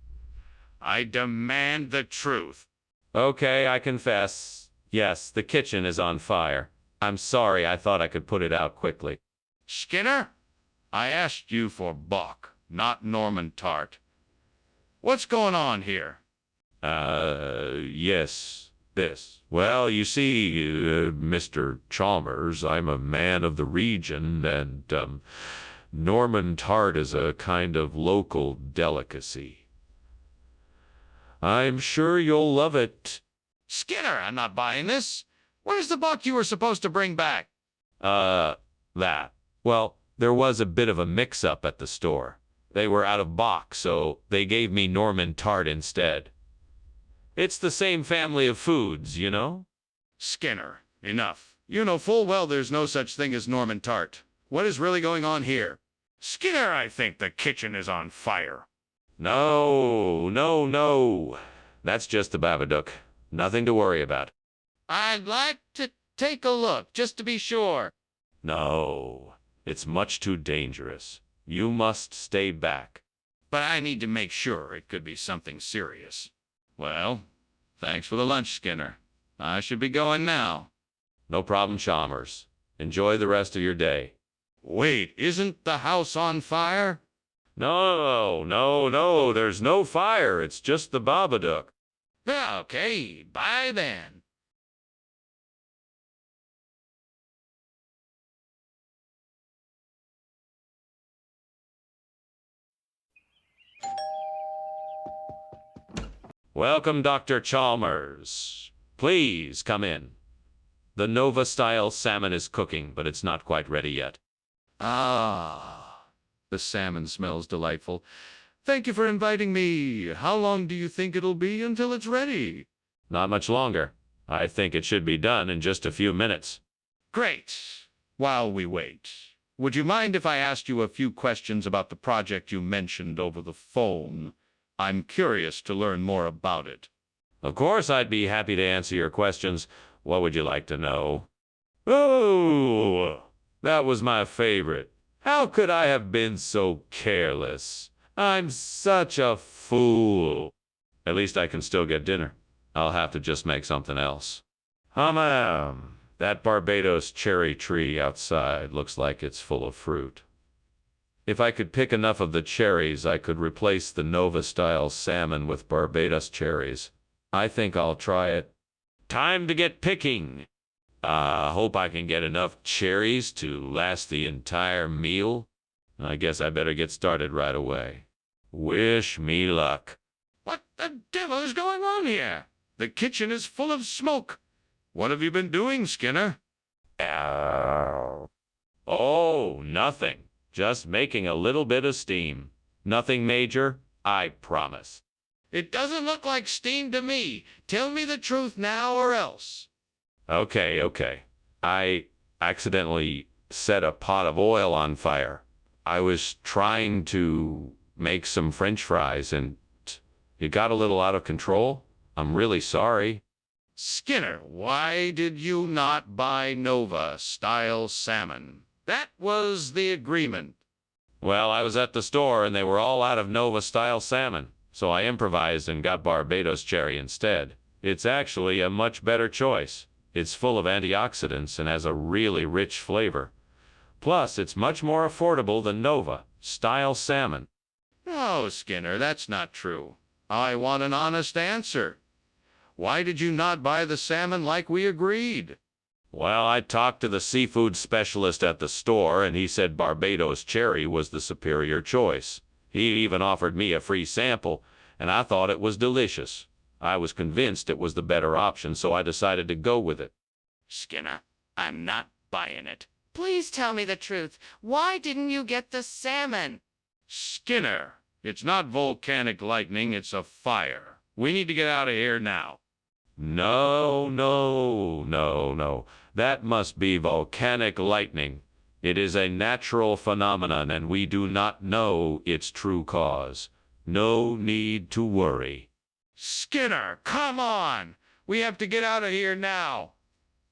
I demand the truth. Okay, I confess. Yes, the kitchen is on fire. I'm sorry, I thought I could put it out quickly. Skinner, I asked you for bok, not Norman Tart. What's going on here? Yes, this. Well, you see, Mr. Chalmers, I'm a man of the region, and, Norman Tart is a kind of local delicacy. I'm sure you'll love it. Skinner, I'm not buying this. Where's the bok you were supposed to bring back? That. Well, there was a bit of a mix-up at the store. They were out of bok, so they gave me Norman Tart instead. It's the same family of foods, you know? Skinner, enough. You know full well there's no such thing as Norman Tart. What is really going on here? Skinner, I think the kitchen is on fire. No. That's just the Babadook. Nothing to worry about. I'd like to take a look, just to be sure. No, it's much too dangerous. You must stay back. But I need to make sure. It could be something serious. Well, thanks for the lunch, Skinner. I should be going now. No problem, Chalmers. Enjoy the rest of your day. Wait, isn't the house on fire? No, there's no fire. It's just the Babadook. Okay, bye then. Welcome, Dr. Chalmers. Please come in. The Nova-style salmon is cooking, but it's not quite ready yet. Ah, the salmon smells delightful. Thank you for inviting me. How long do you think it'll be until it's ready? Not much longer. I think it should be done in just a few minutes. Great. While we wait, would you mind if I asked you a few questions about the project you mentioned over the phone? I'm curious to learn more about it. Of course, I'd be happy to answer your questions. What would you like to know? Oh, that was my favorite. How could I have been so careless? I'm such a fool. At least I can still get dinner. I'll have to just make something else. That Barbados cherry tree outside looks like it's full of fruit. If I could pick enough of the cherries, I could replace the Nova-style salmon with Barbados cherries. I think I'll try it. Time to get picking. Hope I can get enough cherries to last the entire meal. I guess I better get started right away. Wish me luck. What the devil is going on here? The kitchen is full of smoke. What have you been doing, Skinner? Oh, nothing. Just making a little bit of steam. Nothing major, I promise. It doesn't look like steam to me. Tell me the truth now or else. Okay. I accidentally set a pot of oil on fire. I was trying to make some French fries and it got a little out of control. I'm really sorry. Skinner, why did you not buy Nova-style salmon? That was the agreement. Well, I was at the store and they were all out of Nova-style salmon, so I improvised and got Barbados cherry instead. It's actually a much better choice. It's full of antioxidants and has a really rich flavor. Plus, it's much more affordable than Nova-style salmon. No, Skinner, that's not true. I want an honest answer. Why did you not buy the salmon like we agreed? Well, I talked to the seafood specialist at the store, and he said Barbados cherry was the superior choice. He even offered me a free sample, and I thought it was delicious. I was convinced it was the better option, so I decided to go with it. Skinner, I'm not buying it. Please tell me the truth. Why didn't you get the salmon? Skinner, it's not volcanic lightning, it's a fire. We need to get out of here now. No. That must be volcanic lightning. It is a natural phenomenon, and we do not know its true cause. No need to worry. Skinner, come on! We have to get out of here now.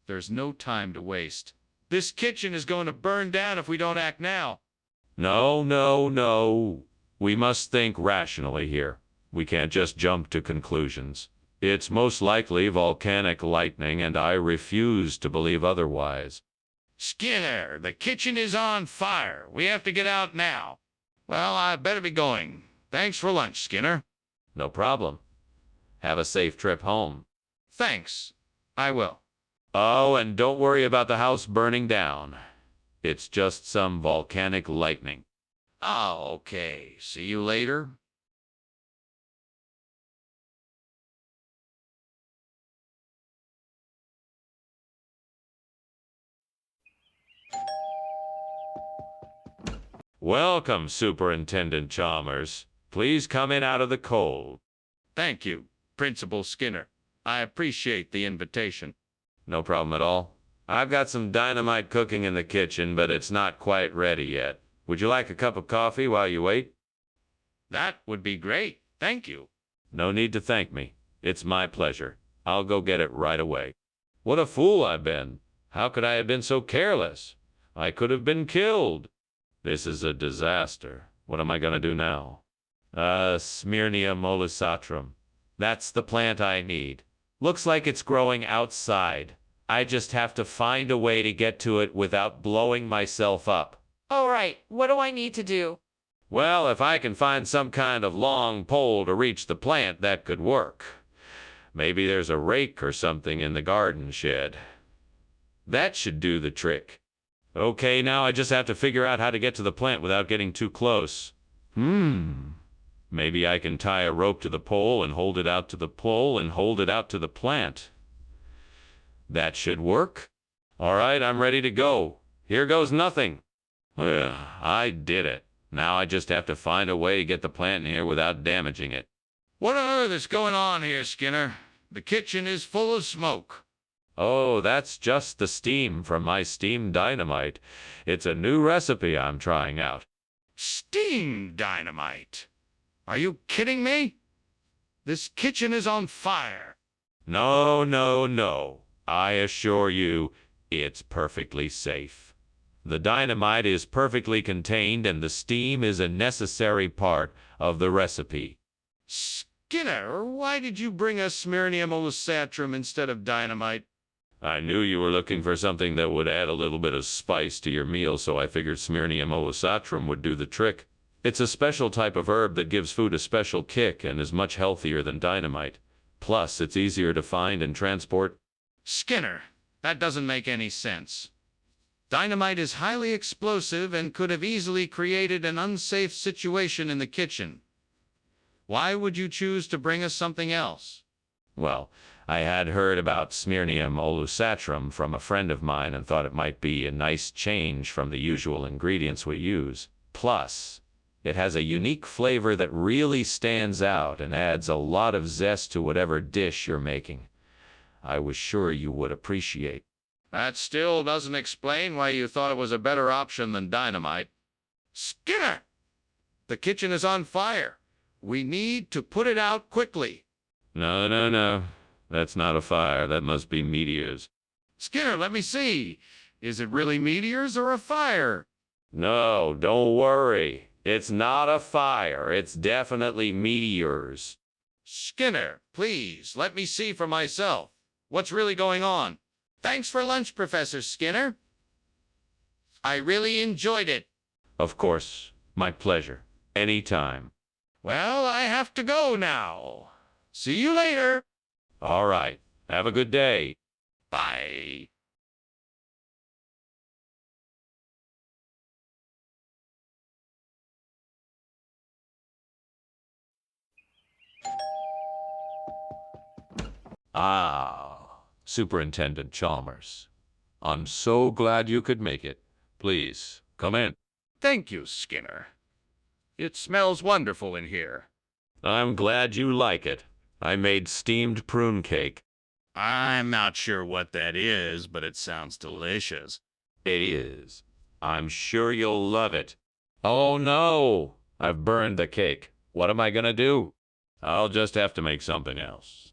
There's no time to waste. This kitchen is going to burn down if we don't act now. No. We must think rationally here. We can't just jump to conclusions. It's most likely volcanic lightning, and I refuse to believe otherwise. Skinner, the kitchen is on fire. We have to get out now. Well, I better be going. Thanks for lunch, Skinner. No problem. Have a safe trip home. Thanks. I will. Oh, and don't worry about the house burning down. It's just some volcanic lightning. Oh, okay. See you later. Welcome, Superintendent Chalmers. Please come in out of the cold. Thank you, Principal Skinner. I appreciate the invitation. No problem at all. I've got some dynamite cooking in the kitchen, but it's not quite ready yet. Would you like a cup of coffee while you wait? That would be great. Thank you. No need to thank me. It's my pleasure. I'll go get it right away. What a fool I've been. How could I have been so careless? I could have been killed. This is a disaster. What am I going to do now? Smyrnia molusatrum. That's the plant I need. Looks like it's growing outside. I just have to find a way to get to it without blowing myself up. All right, what do I need to do? Well, if I can find some kind of long pole to reach the plant, that could work. Maybe there's a rake or something in the garden shed. That should do the trick. Okay, now I just have to figure out how to get to the plant without getting too close. Maybe I can tie a rope to the pole and hold it out to the pole and hold it out to the plant. That should work. All right, I'm ready to go. Here goes nothing. I did it. Now I just have to find a way to get the plant in here without damaging it. What on earth is going on here, Skinner? The kitchen is full of smoke. Oh, that's just the steam from my steam dynamite. It's a new recipe I'm trying out. Steam dynamite? Are you kidding me? This kitchen is on fire. No. I assure you, it's perfectly safe. The dynamite is perfectly contained and the steam is a necessary part of the recipe. Skinner, why did you bring us Smyrnia molusatrum instead of dynamite? I knew you were looking for something that would add a little bit of spice to your meal, so I figured Smyrnia molusatrum would do the trick. It's a special type of herb that gives food a special kick and is much healthier than dynamite. Plus, it's easier to find and transport. Skinner, that doesn't make any sense. Dynamite is highly explosive and could have easily created an unsafe situation in the kitchen. Why would you choose to bring us something else? Well, I had heard about Smyrnia molusatrum from a friend of mine and thought it might be a nice change from the usual ingredients we use. Plus, It has a unique flavor that really stands out and adds a lot of zest to whatever dish you're making. I was sure you would appreciate. That still doesn't explain why you thought it was a better option than dynamite. Skinner! The kitchen is on fire. We need to put it out quickly. No, no, no. That's not a fire. That must be meteors. Skinner, let me see. Is it really meteors or a fire? No, don't worry. It's not a fire. It's definitely meteors. Skinner, please, let me see for myself. What's really going on? Thanks for lunch, Professor Skinner. I really enjoyed it. Of course. My pleasure. Anytime. Well, I have to go now. See you later. All right. Have a good day. Bye. Ah, Superintendent Chalmers. I'm so glad you could make it. Please, come in. Thank you, Skinner. It smells wonderful in here. I'm glad you like it. I made steamed prune cake. I'm not sure what that is, but it sounds delicious. It is. I'm sure you'll love it. Oh no! I've burned the cake. What am I gonna do? I'll just have to make something else.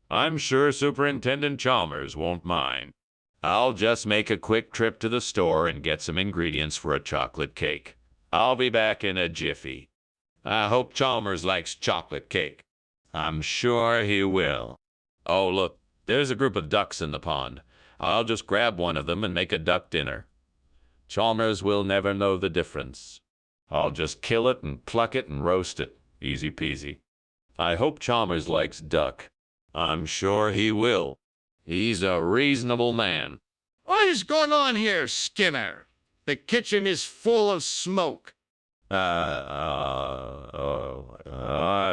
I'm sure Superintendent Chalmers won't mind. I'll just make a quick trip to the store and get some ingredients for a chocolate cake. I'll be back in a jiffy. I hope Chalmers likes chocolate cake. I'm sure he will. Oh, look, there's a group of ducks in the pond. I'll just grab one of them and make a duck dinner. Chalmers will never know the difference. I'll just kill it and pluck it and roast it. Easy peasy. I hope Chalmers likes duck. I'm sure he will. He's a reasonable man. What is going on here, Skinner? The kitchen is full of smoke. I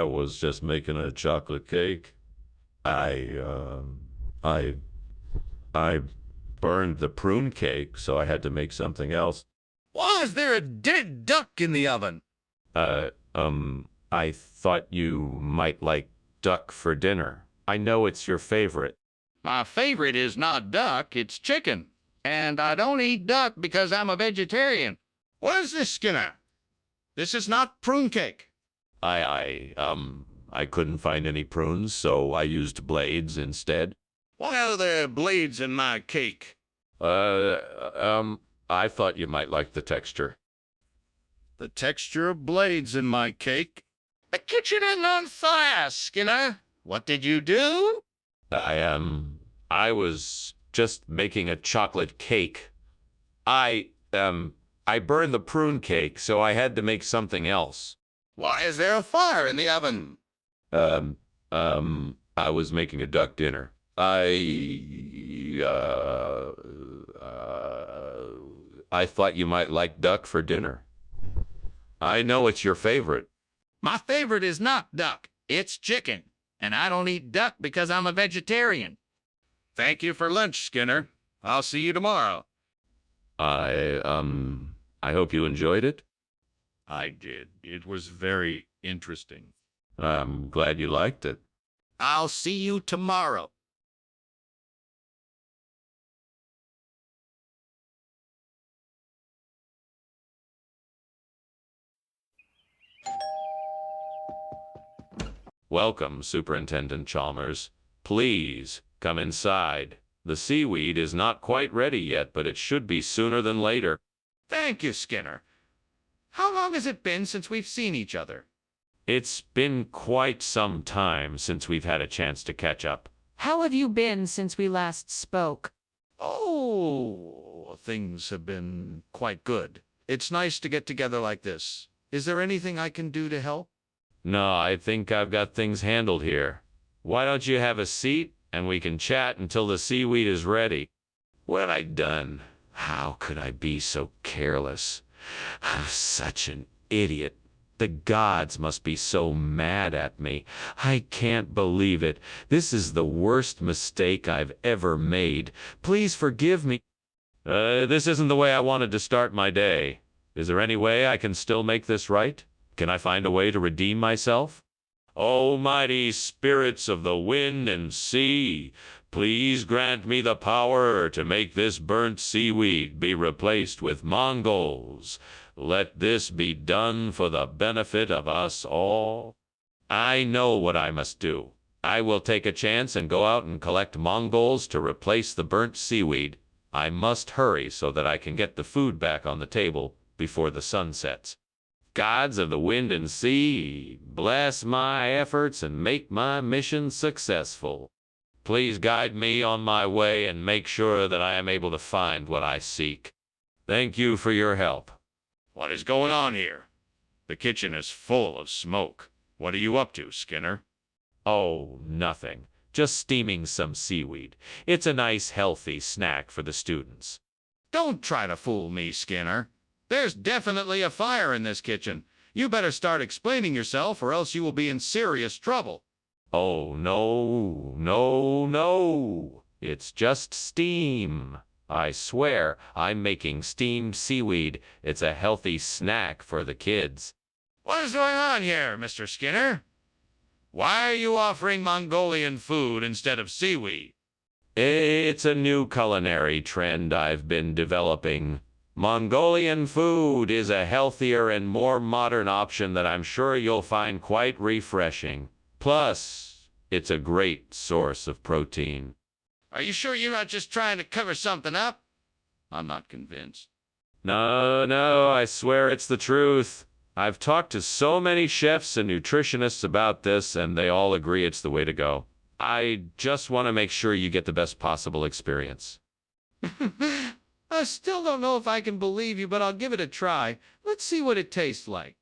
was just making a chocolate cake. I burned the prune cake, so I had to make something else. Why is there a dead duck in the oven? I thought you might like duck for dinner. I know it's your favorite. My favorite is not duck, it's chicken. And I don't eat duck because I'm a vegetarian. What is this, Skinner? This is not prune cake. I couldn't find any prunes, so I used blades instead. Why are there blades in my cake? I thought you might like the texture. The texture of blades in my cake? The kitchen is on fire, Skinner. What did you do? I was just making a chocolate cake. I burned the prune cake, so I had to make something else. Why is there a fire in the oven? I was making a duck dinner. I thought you might like duck for dinner. I know it's your favorite. My favorite is not duck, it's chicken. And I don't eat duck because I'm a vegetarian. Thank you for lunch, Skinner. I'll see you tomorrow. I hope you enjoyed it. I did. It was very interesting. I'm glad you liked it. I'll see you tomorrow. Welcome, Superintendent Chalmers. Please, come inside. The seaweed is not quite ready yet, but it should be sooner than later. Thank you, Skinner. How long has it been since we've seen each other? It's been quite some time since we've had a chance to catch up. How have you been since we last spoke? Oh, things have been quite good. It's nice to get together like this. Is there anything I can do to help? No, I think I've got things handled here. Why don't you have a seat, and we can chat until the seaweed is ready? What have I done? How could I be so careless? I'm such an idiot. The gods must be so mad at me. I can't believe it. This is the worst mistake I've ever made. Please forgive me. This isn't the way I wanted to start my day. Is there any way I can still make this right? Can I find a way to redeem myself? O mighty spirits of the wind and sea, please grant me the power to make this burnt seaweed be replaced with Mongols. Let this be done for the benefit of us all. I know what I must do. I will take a chance and go out and collect Mongols to replace the burnt seaweed. I must hurry so that I can get the food back on the table before the sun sets. Gods of the wind and sea, bless my efforts and make my mission successful. Please guide me on my way and make sure that I am able to find what I seek. Thank you for your help. What is going on here? The kitchen is full of smoke. What are you up to, Skinner? Oh, nothing. Just steaming some seaweed. It's a nice, healthy snack for the students. Don't try to fool me, Skinner. There's definitely a fire in this kitchen. You better start explaining yourself or else you will be in serious trouble. Oh, no, no, no. It's just steam. I swear, I'm making steamed seaweed. It's a healthy snack for the kids. What is going on here, Mr. Skinner? Why are you offering Mongolian food instead of seaweed? It's a new culinary trend I've been developing. Mongolian food is a healthier and more modern option that I'm sure you'll find quite refreshing. Plus, it's a great source of protein. Are you sure you're not just trying to cover something up? I'm not convinced. No, I swear it's the truth. I've talked to so many chefs and nutritionists about this, and they all agree it's the way to go. I just want to make sure you get the best possible experience. I still don't know if I can believe you, but I'll give it a try. Let's see what it tastes like.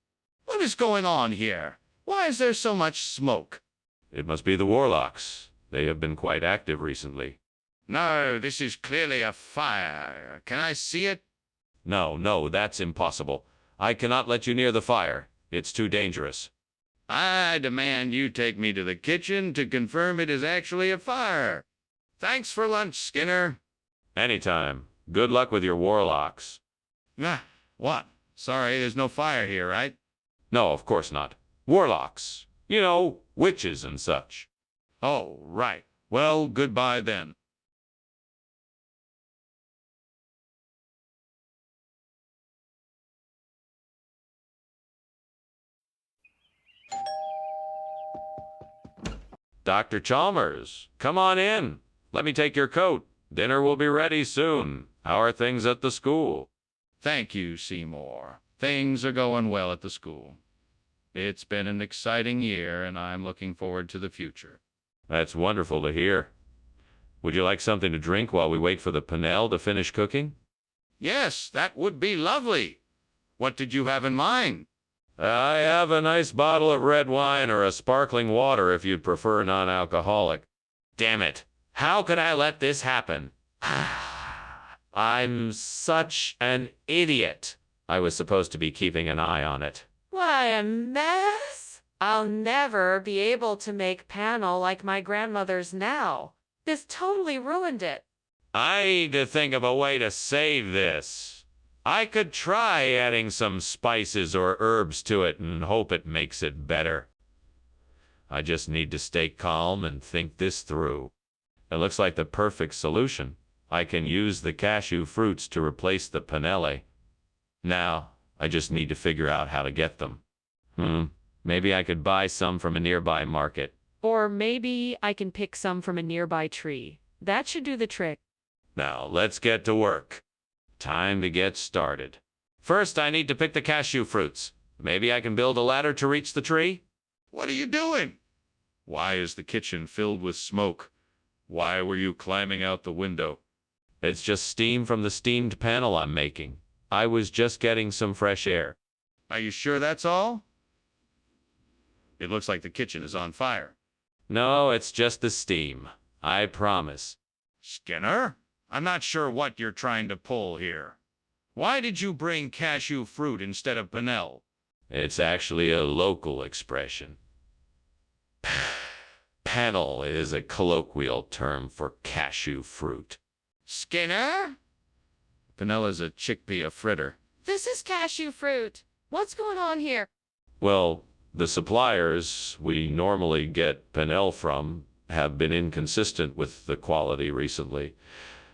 What is going on here? Why is there so much smoke? It must be the warlocks. They have been quite active recently. No, this is clearly a fire. Can I see it? No, that's impossible. I cannot let you near the fire. It's too dangerous. I demand you take me to the kitchen to confirm it is actually a fire. Thanks for lunch, Skinner. Anytime. Good luck with your warlocks. What? Sorry, there's no fire here, right? No, of course not. Warlocks. You know, witches and such. Oh, right. Well, goodbye then. Dr. Chalmers, come on in. Let me take your coat. Dinner will be ready soon. How are things at the school? Thank you, Seymour. Things are going well at the school. It's been an exciting year, and I'm looking forward to the future. That's wonderful to hear. Would you like something to drink while we wait for the panel to finish cooking? Yes, that would be lovely. What did you have in mind? I have a nice bottle of red wine or a sparkling water if you'd prefer non-alcoholic. Damn it. How could I let this happen? I'm such an idiot. I was supposed to be keeping an eye on it. What a mess! I'll never be able to make panel like my grandmother's now. This totally ruined it. I need to think of a way to save this. I could try adding some spices or herbs to it and hope it makes it better. I just need to stay calm and think this through. It looks like the perfect solution. I can use the cashew fruits to replace the panelle. Now, I just need to figure out how to get them. Maybe I could buy some from a nearby market. Or maybe I can pick some from a nearby tree. That should do the trick. Now, let's get to work. Time to get started. First, I need to pick the cashew fruits. Maybe I can build a ladder to reach the tree? What are you doing? Why is the kitchen filled with smoke? Why were you climbing out the window? It's just steam from the steamed panel I'm making. I was just getting some fresh air. Are you sure that's all? It looks like the kitchen is on fire. No, it's just the steam. I promise. Skinner, I'm not sure what you're trying to pull here. Why did you bring cashew fruit instead of panel? It's actually a local expression. Panel is a colloquial term for cashew fruit. Skinner? Panella's a chickpea fritter. This is cashew fruit. What's going on here? Well, the suppliers we normally get Penel from have been inconsistent with the quality recently.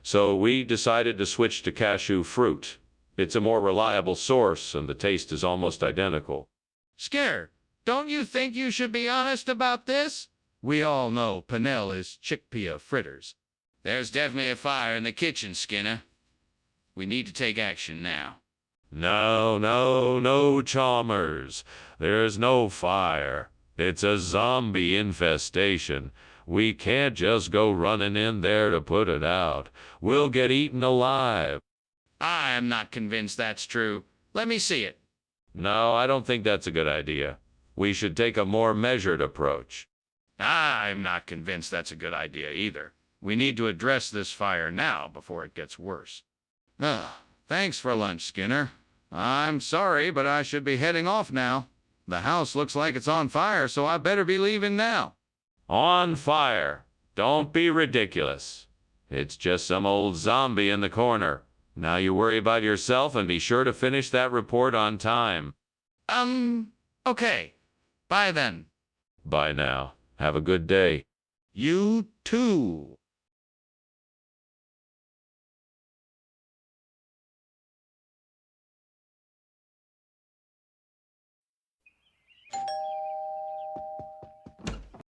So we decided to switch to cashew fruit. It's a more reliable source and the taste is almost identical. Skinner, don't you think you should be honest about this? We all know Penel is chickpea fritters. There's definitely a fire in the kitchen, Skinner. We need to take action now. No, Chalmers. There's no fire. It's a zombie infestation. We can't just go running in there to put it out. We'll get eaten alive. I am not convinced that's true. Let me see it. No, I don't think that's a good idea. We should take a more measured approach. I'm not convinced that's a good idea either. We need to address this fire now before it gets worse. Thanks for lunch, Skinner. I'm sorry, but I should be heading off now. The house looks like it's on fire, so I better be leaving now. On fire. Don't be ridiculous. It's just some old zombie in the corner. Now you worry about yourself and be sure to finish that report on time. Okay. Bye then. Bye now. Have a good day. You too.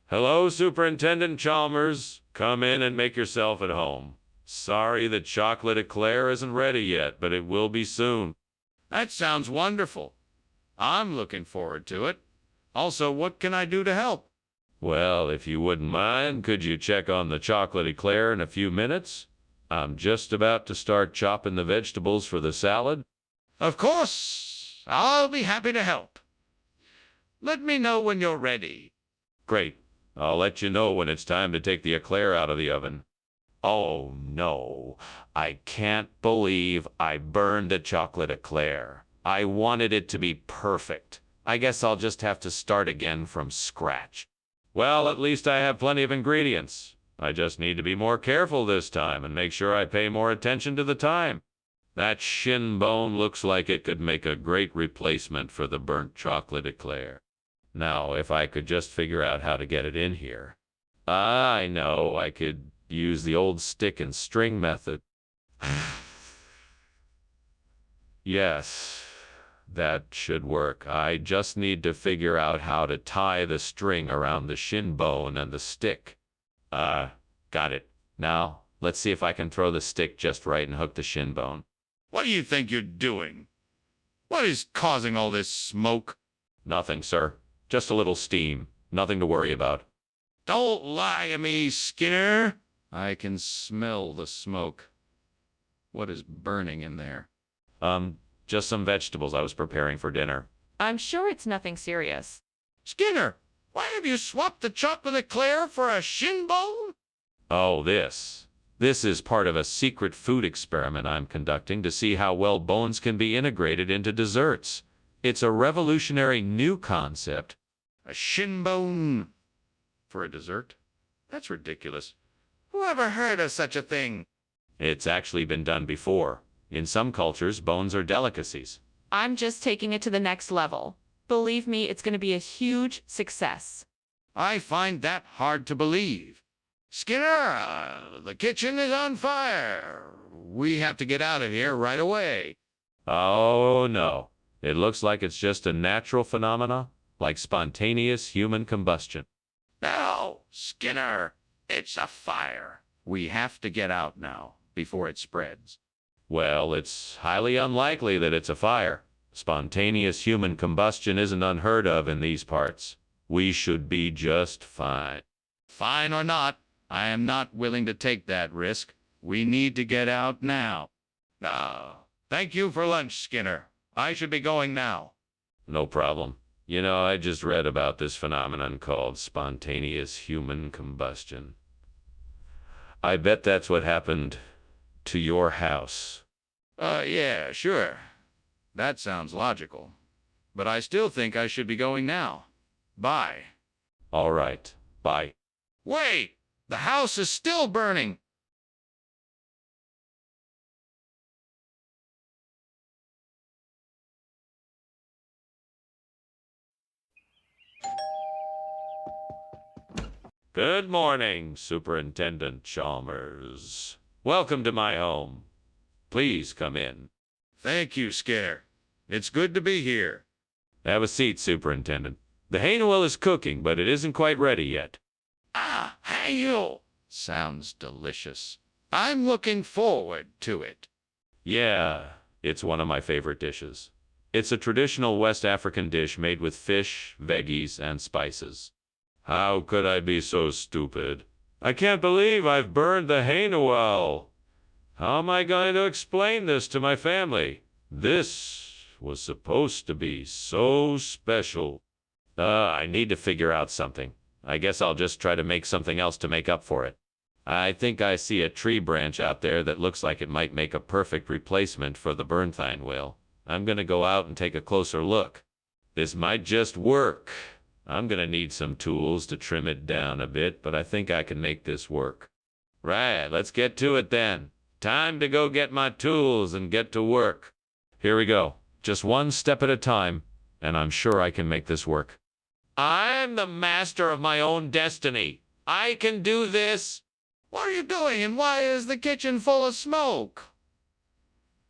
Hello, Superintendent Chalmers. Come in and make yourself at home. Sorry that chocolate eclair isn't ready yet, but it will be soon. That sounds wonderful. I'm looking forward to it. Also, what can I do to help? Well, if you wouldn't mind, could you check on the chocolate eclair in a few minutes? I'm just about to start chopping the vegetables for the salad. Of course. I'll be happy to help. Let me know when you're ready. Great. I'll let you know when it's time to take the eclair out of the oven. Oh no, I can't believe I burned a chocolate eclair. I wanted it to be perfect. I guess I'll just have to start again from scratch. Well, at least I have plenty of ingredients. I just need to be more careful this time and make sure I pay more attention to the time. That shin bone looks like it could make a great replacement for the burnt chocolate eclair. Now, if I could just figure out how to get it in here. I know, I could use the old stick and string method. Yes, that should work. I just need to figure out how to tie the string around the shin bone and the stick. Got it. Now, let's see if I can throw the stick just right and hook the shin bone. What do you think you're doing? What is causing all this smoke? Nothing, sir. Just a little steam. Nothing to worry about. Don't lie to me, Skinner. I can smell the smoke. What is burning in there? Just some vegetables I was preparing for dinner. I'm sure it's nothing serious. Skinner, why have you swapped the chocolate eclair for a shin bone? Oh, this. This is part of a secret food experiment I'm conducting to see how well bones can be integrated into desserts. It's a revolutionary new concept. A shin bone for a dessert? That's ridiculous. Who ever heard of such a thing? It's actually been done before. In some cultures, bones are delicacies. I'm just taking it to the next level. Believe me, it's going to be a huge success. I find that hard to believe. Skinner, the kitchen is on fire. We have to get out of here right away. Oh, no. It looks like it's just a natural phenomena, like spontaneous human combustion. No, Skinner, it's a fire. We have to get out now, before it spreads. Well, it's highly unlikely that it's a fire. Spontaneous human combustion isn't unheard of in these parts. We should be just fine. Fine or not, I am not willing to take that risk. We need to get out now. Thank you for lunch, Skinner. I should be going now. No problem. You know, I just read about this phenomenon called spontaneous human combustion. I bet that's what happened to your house. Yeah, sure. That sounds logical. But I still think I should be going now. Bye. All right. Bye. Wait! The house is still burning! Good morning, Superintendent Chalmers. Welcome to my home. Please come in. Thank you, Scare. It's good to be here. Have a seat, Superintendent. The Hanuel is cooking, but it isn't quite ready yet. Ah, hey, sounds delicious. I'm looking forward to it. Yeah, it's one of my favorite dishes. It's a traditional West African dish made with fish, veggies, and spices. How could I be so stupid? I can't believe I've burned the Hanuel. How am I going to explain this to my family? This was supposed to be so special. I need to figure out something. I guess I'll just try to make something else to make up for it. I think I see a tree branch out there that looks like it might make a perfect replacement for the Bernthine wheel. I'm gonna go out and take a closer look. This might just work. I'm gonna need some tools to trim it down a bit, but I think I can make this work. Right, let's get to it then. Time to go get my tools and get to work. Here we go. Just one step at a time, and I'm sure I can make this work. I'm the master of my own destiny. I can do this. What are you doing, and why is the kitchen full of smoke?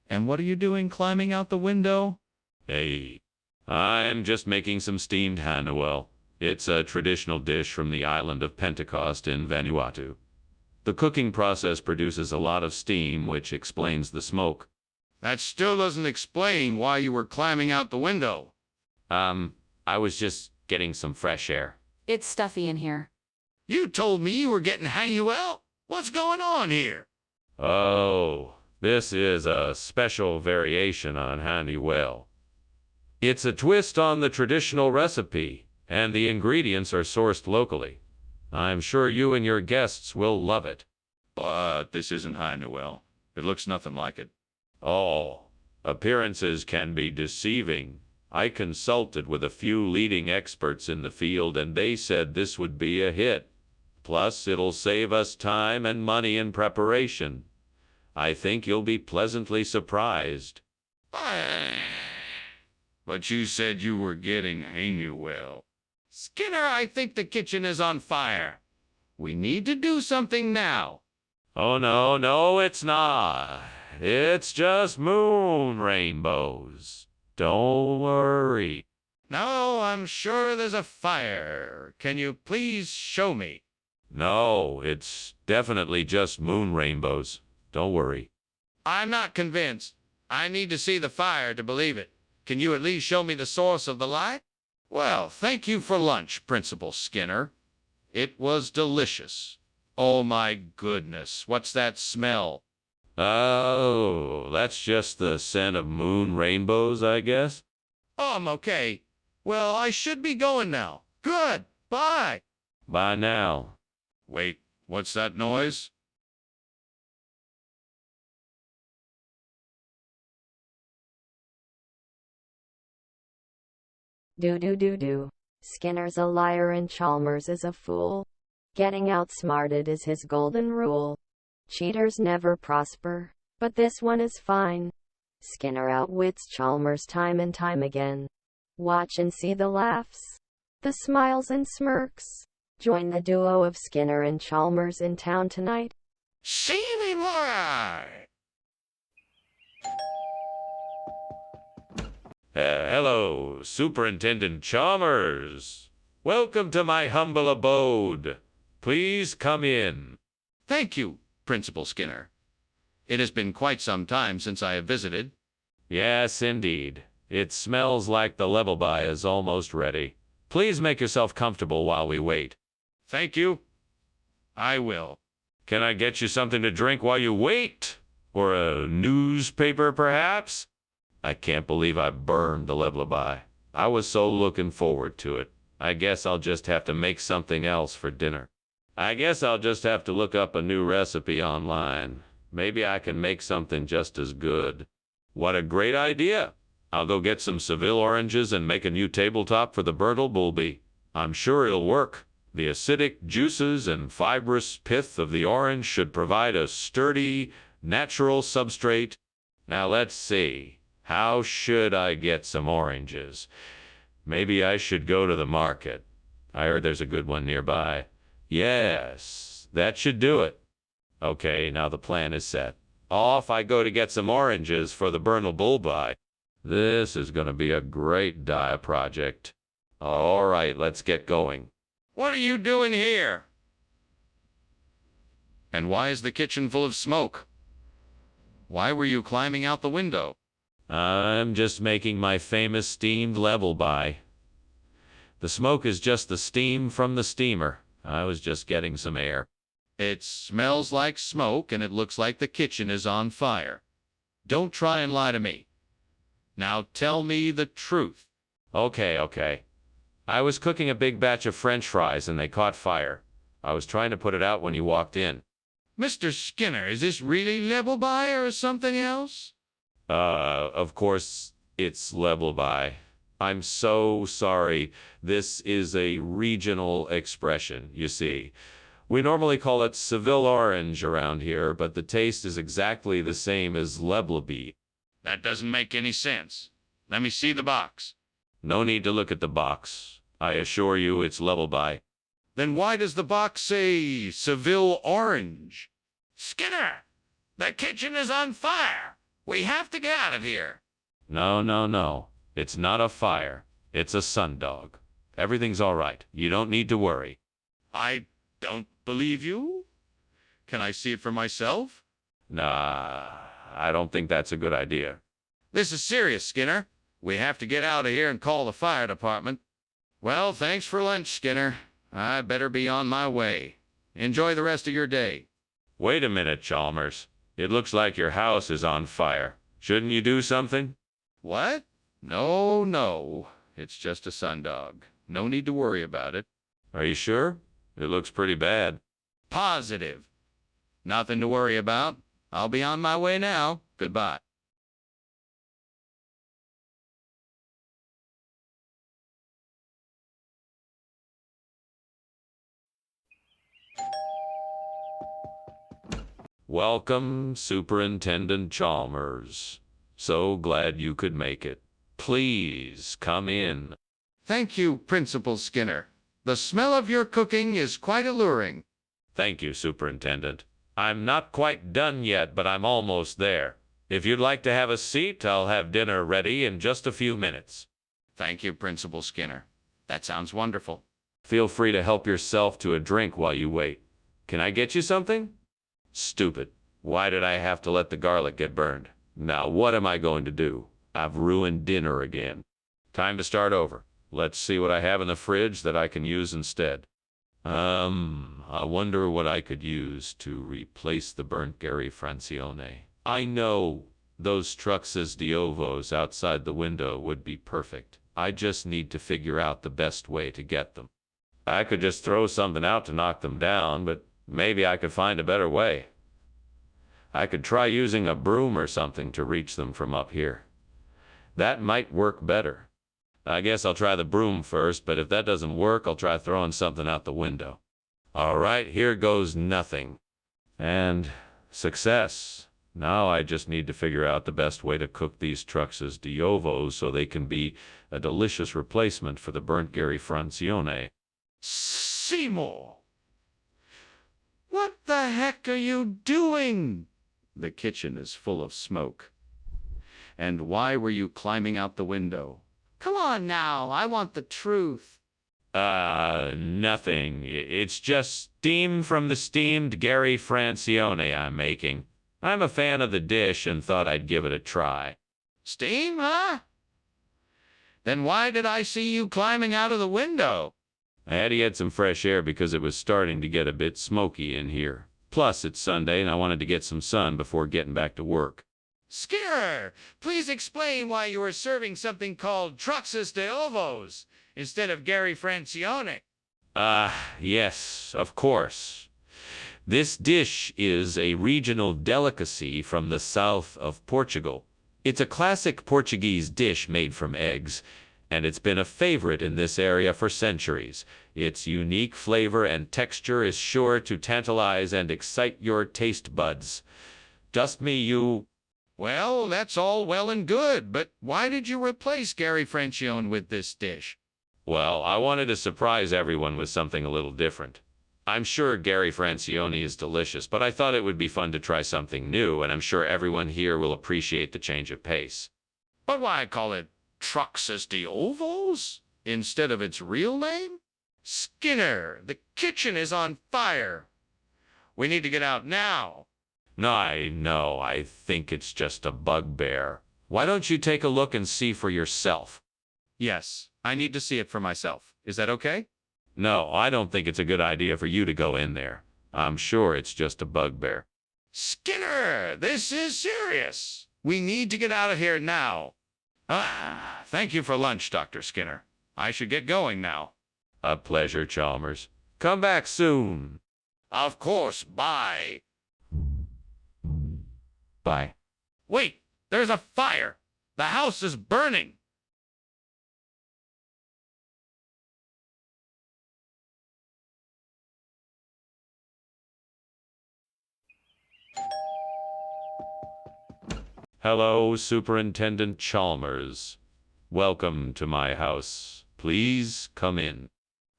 And what are you doing climbing out the window? Hey, I'm just making some steamed Hanuel. It's a traditional dish from the island of Pentecost in Vanuatu. The cooking process produces a lot of steam, which explains the smoke. That still doesn't explain why you were climbing out the window. I was just getting some fresh air. It's stuffy in here. You told me you were getting Hanuel. What's going on here? Oh, this is a special variation on Hanuel. It's a twist on the traditional recipe, and the ingredients are sourced locally. I'm sure you and your guests will love it. But this isn't Hanuel. It looks nothing like it. Oh, appearances can be deceiving. I consulted with a few leading experts in the field, and they said this would be a hit. Plus, it'll save us time and money in preparation. I think you'll be pleasantly surprised. But you said you were getting Hanuel. Skinner, I think the kitchen is on fire. We need to do something now. Oh, no, it's not. It's just moon rainbows. Don't worry. No, I'm sure there's a fire. Can you please show me? No, it's definitely just moon rainbows. Don't worry. I'm not convinced. I need to see the fire to believe it. Can you at least show me the source of the light? Well, thank you for lunch, Principal Skinner. It was delicious. Oh my goodness, what's that smell? Oh, that's just the scent of moon rainbows, I guess? Oh, I'm okay. Well, I should be going now. Good. Bye. Bye now. Wait, what's that noise? Do. Skinner's a liar and Chalmers is a fool. Getting outsmarted is his golden rule. Cheaters never prosper, but this one is fine. Skinner outwits Chalmers time and time again. Watch and see the laughs, the smiles and smirks. Join the duo of Skinner and Chalmers in town tonight. See me more. Hello, Superintendent Chalmers. Welcome to my humble abode. Please come in. Thank you, Principal Skinner. It has been quite some time since I have visited. Yes, indeed. It smells like the level-by is almost ready. Please make yourself comfortable while we wait. Thank you. I will. Can I get you something to drink while you wait? Or a newspaper, perhaps? I can't believe I burned the level-by. I was so looking forward to it. I guess I'll just have to make something else for dinner. I guess I'll just have to look up a new recipe online. Maybe I can make something just as good. What a great idea! I'll go get some Seville oranges and make a new tabletop for the Bertle Bulby. I'm sure it'll work. The acidic juices and fibrous pith of the orange should provide a sturdy, natural substrate. Now let's see. How should I get some oranges? Maybe I should go to the market. I heard there's a good one nearby. Yes, that should do it. Okay, now the plan is set. Off I go to get some oranges for the Bernal Bullby. This is going to be a great dye project. All right, let's get going. What are you doing here? And why is the kitchen full of smoke? Why were you climbing out the window? I'm just making my famous steamed level by. The smoke is just the steam from the steamer. I was just getting some air. It smells like smoke and it looks like the kitchen is on fire. Don't try and lie to me. Now tell me the truth. Okay. I was cooking a big batch of French fries and they caught fire. I was trying to put it out when you walked in. Mr. Skinner, is this really level by or something else? Of course, it's level by. I'm so sorry. This is a regional expression, you see. We normally call it Seville orange around here, but the taste is exactly the same as Leblebi. That doesn't make any sense. Let me see the box. No need to look at the box. I assure you it's level by. Then why does the box say Seville orange? Skinner, the kitchen is on fire. We have to get out of here. No. It's not a fire. It's a sundog. Everything's all right. You don't need to worry. I don't believe you. Can I see it for myself? Nah, I don't think that's a good idea. This is serious, Skinner. We have to get out of here and call the fire department. Well, thanks for lunch, Skinner. I better be on my way. Enjoy the rest of your day. Wait a minute, Chalmers. It looks like your house is on fire. Shouldn't you do something? What? No. It's just a sundog. No need to worry about it. Are you sure? It looks pretty bad. Positive. Nothing to worry about. I'll be on my way now. Goodbye. Welcome, Superintendent Chalmers. So glad you could make it. Please come in. Thank you, Principal Skinner. The smell of your cooking is quite alluring. Thank you, Superintendent. I'm not quite done yet, but I'm almost there. If you'd like to have a seat, I'll have dinner ready in just a few minutes. Thank you, Principal Skinner. That sounds wonderful. Feel free to help yourself to a drink while you wait. Can I get you something? Stupid. Why did I have to let the garlic get burned? Now what am I going to do? I've ruined dinner again. Time to start over. Let's see what I have in the fridge that I can use instead. I wonder what I could use to replace the burnt Gary Francione. I know those Truxas de Ovos outside the window would be perfect. I just need to figure out the best way to get them. I could just throw something out to knock them down, but maybe I could find a better way. I could try using a broom or something to reach them from up here. That might work better. I guess I'll try the broom first, but if that doesn't work, I'll try throwing something out the window. All right, here goes nothing. And success. Now I just need to figure out the best way to cook these Truxas de Ovos so they can be a delicious replacement for the burnt Gary Francione. Seymour! What the heck are you doing? The kitchen is full of smoke. And why were you climbing out the window? Come on now, I want the truth. Nothing. It's just steam from the steamed Gary Francione I'm making. I'm a fan of the dish and thought I'd give it a try. Steam, huh? Then why did I see you climbing out of the window? I had to get some fresh air because it was starting to get a bit smoky in here. Plus, it's Sunday and I wanted to get some sun before getting back to work. Skinner, please explain why you were serving something called Truxas de Ovos instead of Gary Francione. Yes, of course. This dish is a regional delicacy from the south of Portugal. It's a classic Portuguese dish made from eggs, and it's been a favorite in this area for centuries. Its unique flavor and texture is sure to tantalize and excite your taste buds. Just me, you... Well, that's all well and good, but why did you replace Gary Francione with this dish? Well, I wanted to surprise everyone with something a little different. I'm sure Gary Francione is delicious, but I thought it would be fun to try something new, and I'm sure everyone here will appreciate the change of pace. But why call it Truxas de Ovos instead of its real name? Skinner, the kitchen is on fire. We need to get out now. No, I think it's just a bugbear. Why don't you take a look and see for yourself? Yes, I need to see it for myself. Is that okay? No, I don't think it's a good idea for you to go in there. I'm sure it's just a bugbear. Skinner, this is serious. We need to get out of here now. Thank you for lunch, Dr. Skinner. I should get going now. A pleasure, Chalmers. Come back soon. Of course, bye. Bye. Wait, there's a fire. The house is burning. Hello, Superintendent Chalmers. Welcome to my house. Please come in.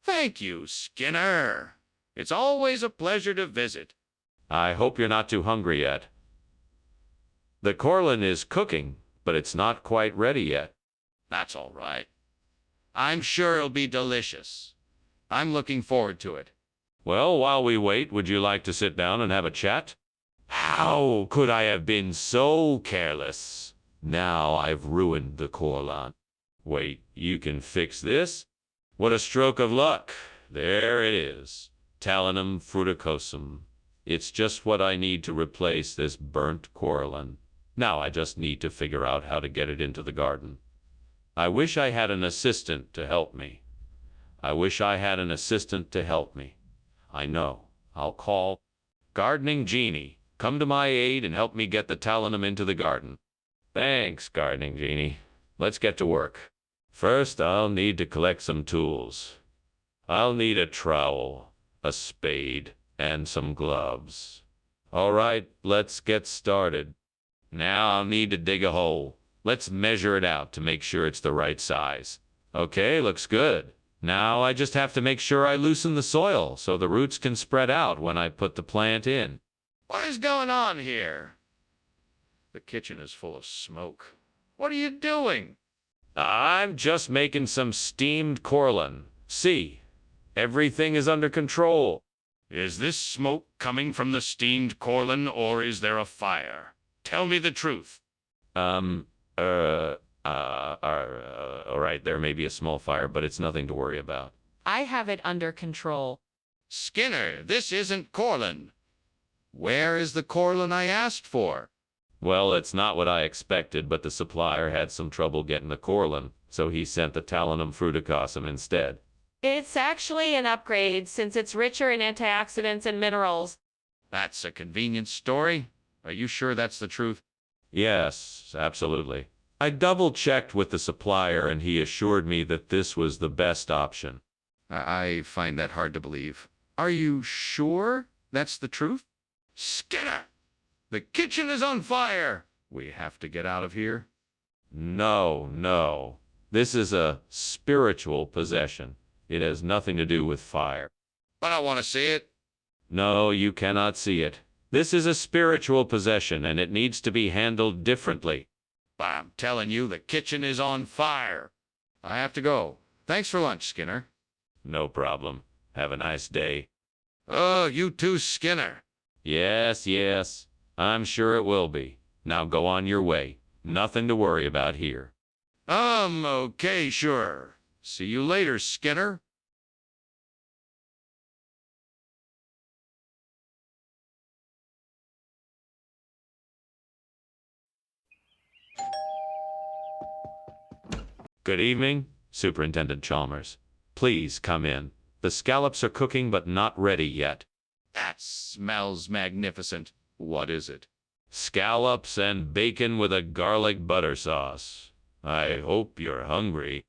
Thank you, Skinner. It's always a pleasure to visit. I hope you're not too hungry yet. The Corlin is cooking, but it's not quite ready yet. That's all right. I'm sure it'll be delicious. I'm looking forward to it. Well, while we wait, would you like to sit down and have a chat? How could I have been so careless? Now I've ruined the Corlin. Wait, you can fix this? What a stroke of luck. There it is. Talinum fruticosum. It's just what I need to replace this burnt Corlin. Now I just need to figure out how to get it into the garden. I wish I had an assistant to help me. I know. I'll call Gardening Genie. Come to my aid and help me get the talinum into the garden. Thanks, Gardening Genie. Let's get to work. First, I'll need to collect some tools. I'll need a trowel, a spade, and some gloves. All right, let's get started. Now I'll need to dig a hole. Let's measure it out to make sure it's the right size. Okay, looks good. Now I just have to make sure I loosen the soil so the roots can spread out when I put the plant in. What is going on here? The kitchen is full of smoke. What are you doing? I'm just making some steamed Corlin. See, everything is under control. Is this smoke coming from the steamed Corlin, or is there a fire? Tell me the truth. All right, there may be a small fire, but it's nothing to worry about. I have it under control. Skinner, this isn't Corlin. Where is the Corlin I asked for? Well, it's not what I expected, but the supplier had some trouble getting the Corlin, so he sent the Talinum fruticosum instead. It's actually an upgrade since it's richer in antioxidants and minerals. That's a convenient story. Are you sure that's the truth? Yes, absolutely. I double-checked with the supplier, and he assured me that this was the best option. I find that hard to believe. Are you sure that's the truth? Skinner! The kitchen is on fire! We have to get out of here. No. This is a spiritual possession. It has nothing to do with fire. But I want to see it. No, you cannot see it. This is a spiritual possession, and it needs to be handled differently. But I'm telling you, the kitchen is on fire. I have to go. Thanks for lunch, Skinner. No problem. Have a nice day. Oh, you too, Skinner. Yes. I'm sure it will be. Now go on your way. Nothing to worry about here. Okay, sure. See you later, Skinner. Good evening, Superintendent Chalmers. Please come in. The scallops are cooking but not ready yet. That smells magnificent. What is it? Scallops and bacon with a garlic butter sauce. I hope you're hungry.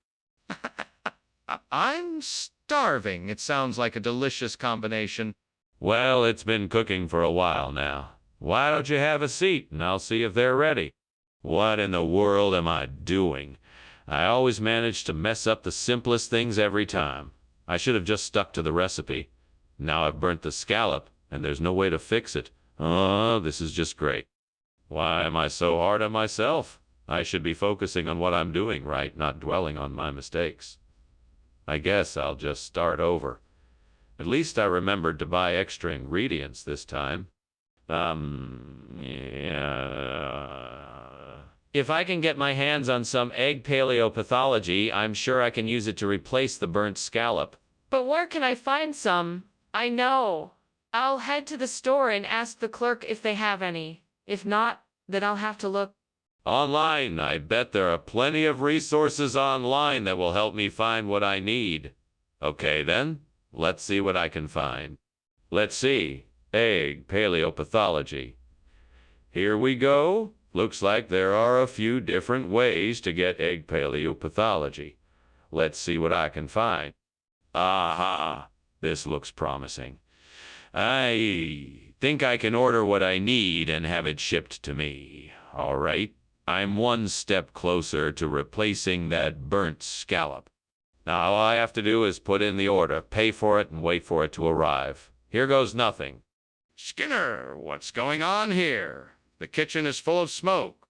I'm starving. It sounds like a delicious combination. Well, it's been cooking for a while now. Why don't you have a seat and I'll see if they're ready? What in the world am I doing? I always manage to mess up the simplest things every time. I should have just stuck to the recipe. Now I've burnt the scallop, and there's no way to fix it. Oh, this is just great. Why am I so hard on myself? I should be focusing on what I'm doing right, not dwelling on my mistakes. I guess I'll just start over. At least I remembered to buy extra ingredients this time. Yeah. If I can get my hands on some egg paleopathology, I'm sure I can use it to replace the burnt scallop. But where can I find some? I know. I'll head to the store and ask the clerk if they have any. If not, then I'll have to look. Online, I bet there are plenty of resources online that will help me find what I need. Okay then, let's see what I can find. Let's see, egg paleopathology. Here we go. Looks like there are a few different ways to get egg paleopathology. Let's see what I can find. Aha, this looks promising. I think I can order what I need and have it shipped to me. All right. I'm one step closer to replacing that burnt scallop. Now all I have to do is put in the order, pay for it, and wait for it to arrive. Here goes nothing. Skinner, what's going on here? The kitchen is full of smoke.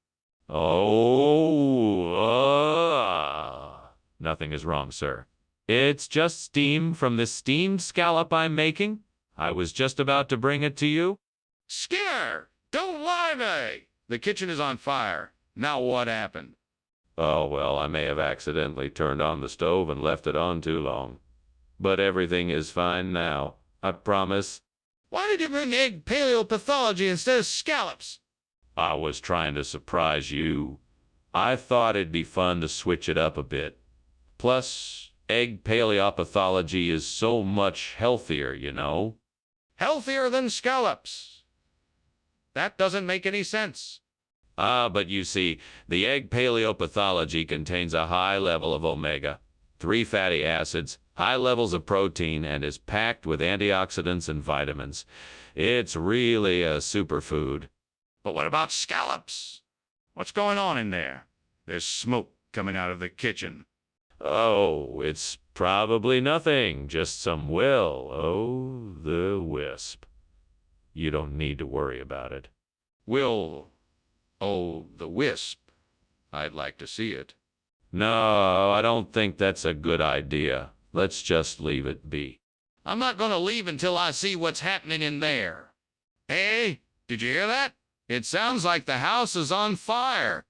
Nothing is wrong, sir. It's just steam from the steamed scallop I'm making. I was just about to bring it to you. Skinner, don't lie to me. The kitchen is on fire. Now what happened? Oh, well, I may have accidentally turned on the stove and left it on too long. But everything is fine now, I promise. Why did you bring egg paleopathology instead of scallops? I was trying to surprise you. I thought it'd be fun to switch it up a bit. Plus, egg paleopathology is so much healthier, you know. Healthier than scallops. That doesn't make any sense. But you see, the egg paleopathology contains a high level of omega-3 fatty acids, high levels of protein, and is packed with antioxidants and vitamins. It's really a superfood. But what about scallops? What's going on in there? There's smoke coming out of the kitchen. Oh, it's probably nothing, just some will-o'-the-wisp. You don't need to worry about it. Will-o'-the-wisp. I'd like to see it. No, I don't think that's a good idea. Let's just leave it be. I'm not going to leave until I see what's happening in there. Hey, did you hear that? It sounds like the house is on fire.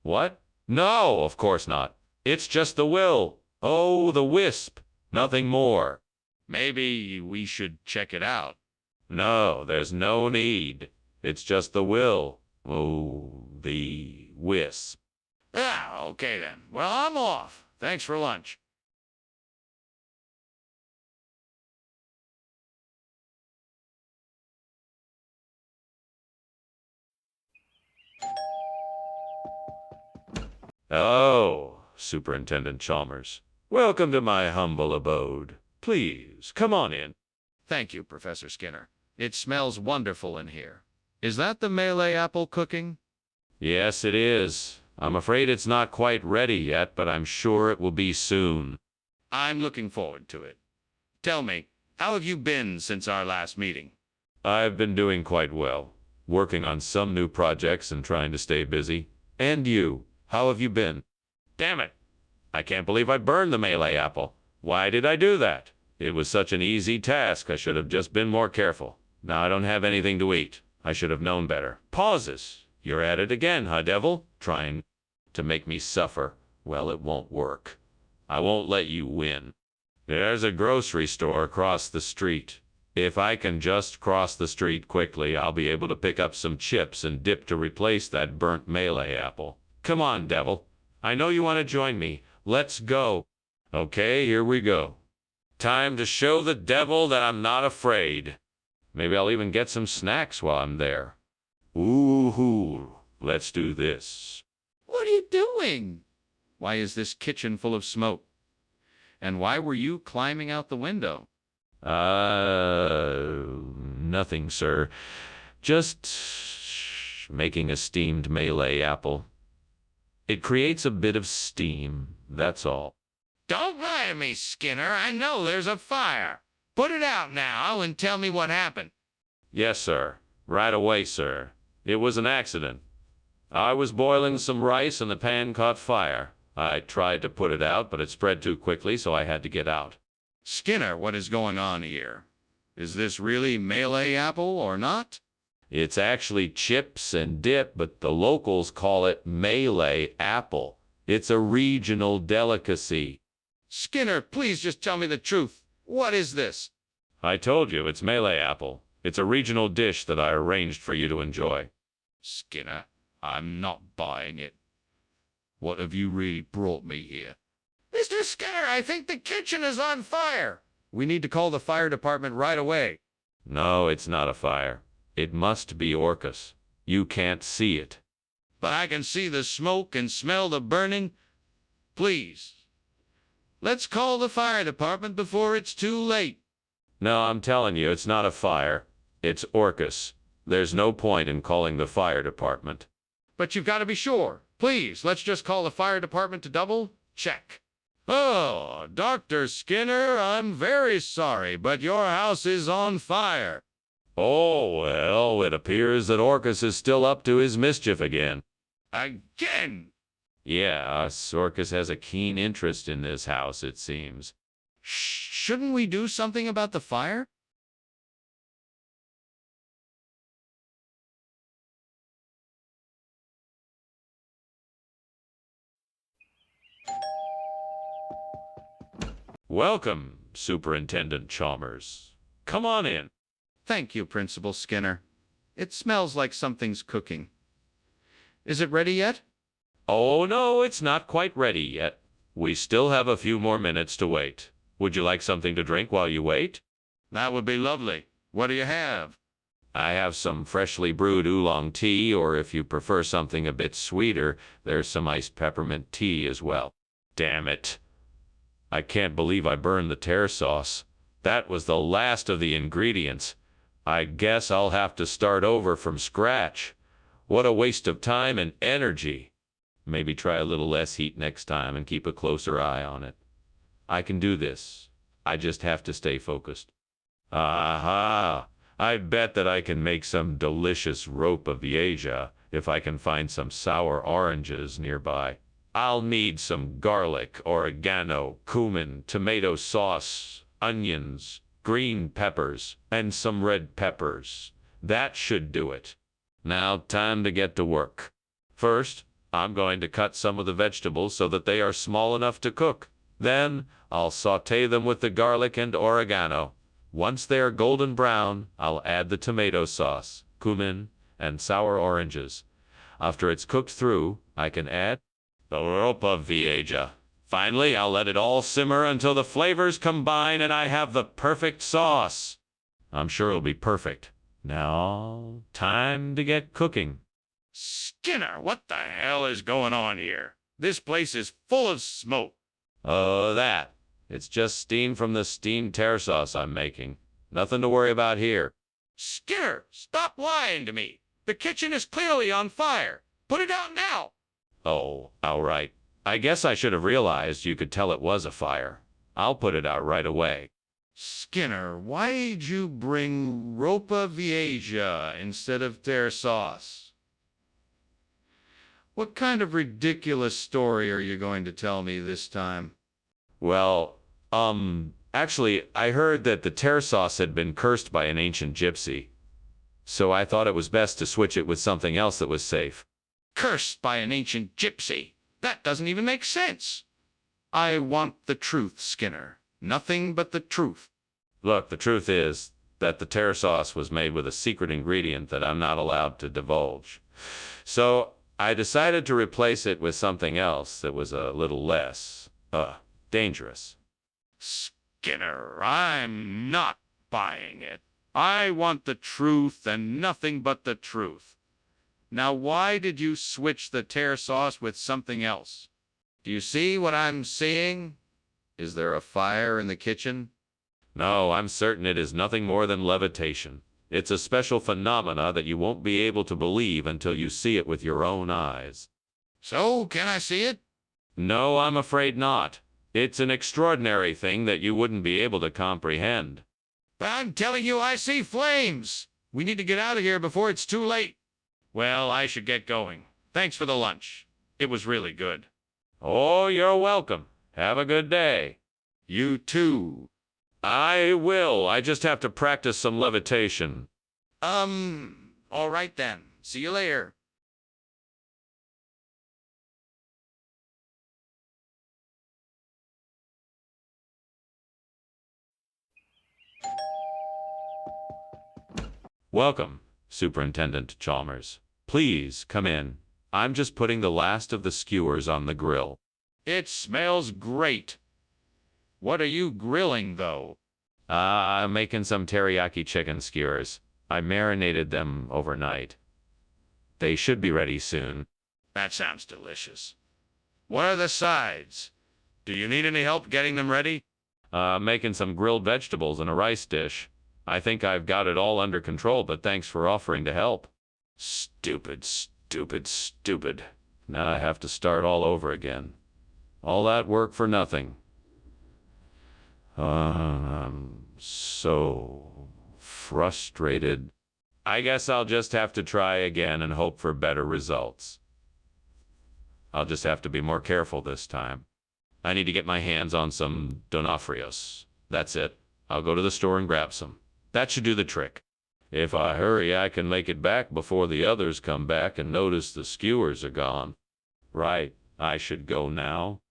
What? No, of course not. It's just the will-o'-the-wisp. Nothing more. Maybe we should check it out. No, there's no need. It's just the will-o'-the-wisp. Ah, okay then. Well, I'm off. Thanks for lunch. Oh, Superintendent Chalmers. Welcome to my humble abode. Please, come on in. Thank you, Professor Skinner. It smells wonderful in here. Is that the Malay apple cooking? Yes, it is. I'm afraid it's not quite ready yet, but I'm sure it will be soon. I'm looking forward to it. Tell me, how have you been since our last meeting? I've been doing quite well, working on some new projects and trying to stay busy. And you, how have you been? Damn it! I can't believe I burned the Malay apple. Why did I do that? It was such an easy task. I should have just been more careful. Now I don't have anything to eat. I should have known better. Pauses. You're at it again, huh, devil? Trying to make me suffer. Well, it won't work. I won't let you win. There's a grocery store across the street. If I can just cross the street quickly, I'll be able to pick up some chips and dip to replace that burnt Malay apple. Come on, devil. I know you want to join me. Let's go. Okay, here we go. Time to show the devil that I'm not afraid. Maybe I'll even get some snacks while I'm there. Ooh, let's do this. What are you doing? Why is this kitchen full of smoke? And why were you climbing out the window? Nothing, sir. Just making a steamed Malay apple. It creates a bit of steam, that's all. Don't lie to me, Skinner. I know there's a fire. Put it out now and tell me what happened. Yes, sir. Right away, sir. It was an accident. I was boiling some rice and the pan caught fire. I tried to put it out, but it spread too quickly, so I had to get out. Skinner, what is going on here? Is this really Malay apple or not? It's actually chips and dip, but the locals call it Malay apple. It's a regional delicacy. Skinner, please just tell me the truth. What is this? I told you, it's Malay apple. It's a regional dish that I arranged for you to enjoy. Skinner, I'm not buying it. What have you really brought me here? Mr. Skinner, I think the kitchen is on fire. We need to call the fire department right away. No, it's not a fire. It must be Orcus. You can't see it. But I can see the smoke and smell the burning. Please, let's call the fire department before it's too late. No, I'm telling you, it's not a fire. It's Orcus. There's no point in calling the fire department. But you've got to be sure. Please, let's just call the fire department to double check. Oh, Dr. Skinner, I'm very sorry, but your house is on fire. Oh, well, it appears that Orcus is still up to his mischief again. Again? Yeah, Orcus has a keen interest in this house, it seems. Shouldn't we do something about the fire? Welcome, Superintendent Chalmers. Come on in. Thank you, Principal Skinner. It smells like something's cooking. Is it ready yet? Oh, no, it's not quite ready yet. We still have a few more minutes to wait. Would you like something to drink while you wait? That would be lovely. What do you have? I have some freshly brewed oolong tea, or if you prefer something a bit sweeter, there's some iced peppermint tea as well. Damn it. I can't believe I burned the tear sauce. That was the last of the ingredients. I guess I'll have to start over from scratch. What a waste of time and energy. Maybe try a little less heat next time and keep a closer eye on it. I can do this. I just have to stay focused. Aha! I bet that I can make some delicious rope of Asia if I can find some sour oranges nearby. I'll need some garlic, oregano, cumin, tomato sauce, onions, green peppers, and some red peppers. That should do it. Now, time to get to work. First, I'm going to cut some of the vegetables so that they are small enough to cook. Then, I'll sauté them with the garlic and oregano. Once they are golden brown, I'll add the tomato sauce, cumin, and sour oranges. After it's cooked through, I can add the rope of Vieja. Finally, I'll let it all simmer until the flavors combine and I have the perfect sauce. I'm sure it'll be perfect. Now, time to get cooking. Skinner, what the hell is going on here? This place is full of smoke. Oh, that. It's just steam from the steamed tear sauce I'm making. Nothing to worry about here. Skinner, stop lying to me. The kitchen is clearly on fire. Put it out now. Oh, all right. I guess I should have realized you could tell it was a fire. I'll put it out right away. Skinner, why'd you bring ropa vieja instead of tear sauce? What kind of ridiculous story are you going to tell me this time? Well, actually, I heard that the tear sauce had been cursed by an ancient gypsy. So I thought it was best to switch it with something else that was safe. Cursed by an ancient gypsy? That doesn't even make sense. I want the truth, Skinner. Nothing but the truth. Look, the truth is that the tear sauce was made with a secret ingredient that I'm not allowed to divulge. So I decided to replace it with something else that was a little less, dangerous. Skinner, I'm not buying it. I want the truth and nothing but the truth. Now, why did you switch the tear sauce with something else? Do you see what I'm seeing? Is there a fire in the kitchen? No, I'm certain it is nothing more than levitation. It's a special phenomena that you won't be able to believe until you see it with your own eyes. So, can I see it? No, I'm afraid not. It's an extraordinary thing that you wouldn't be able to comprehend. But I'm telling you, I see flames. We need to get out of here before it's too late. Well, I should get going. Thanks for the lunch. It was really good. Oh, you're welcome. Have a good day. You too. I will. I just have to practice some levitation. All right then. See you later. Welcome, Superintendent Chalmers. Please come in. I'm just putting the last of the skewers on the grill. It smells great. What are you grilling, though? I'm making some teriyaki chicken skewers. I marinated them overnight. They should be ready soon. That sounds delicious. What are the sides? Do you need any help getting them ready? Making some grilled vegetables in a rice dish. I think I've got it all under control, but thanks for offering to help. Stupid, stupid, stupid. Now I have to start all over again. All that work for nothing. I'm so frustrated. I guess I'll just have to try again and hope for better results. I'll just have to be more careful this time. I need to get my hands on some Donofrios. That's it. I'll go to the store and grab some. That should do the trick. If I hurry, I can make it back before the others come back and notice the skewers are gone. Right, I should go now.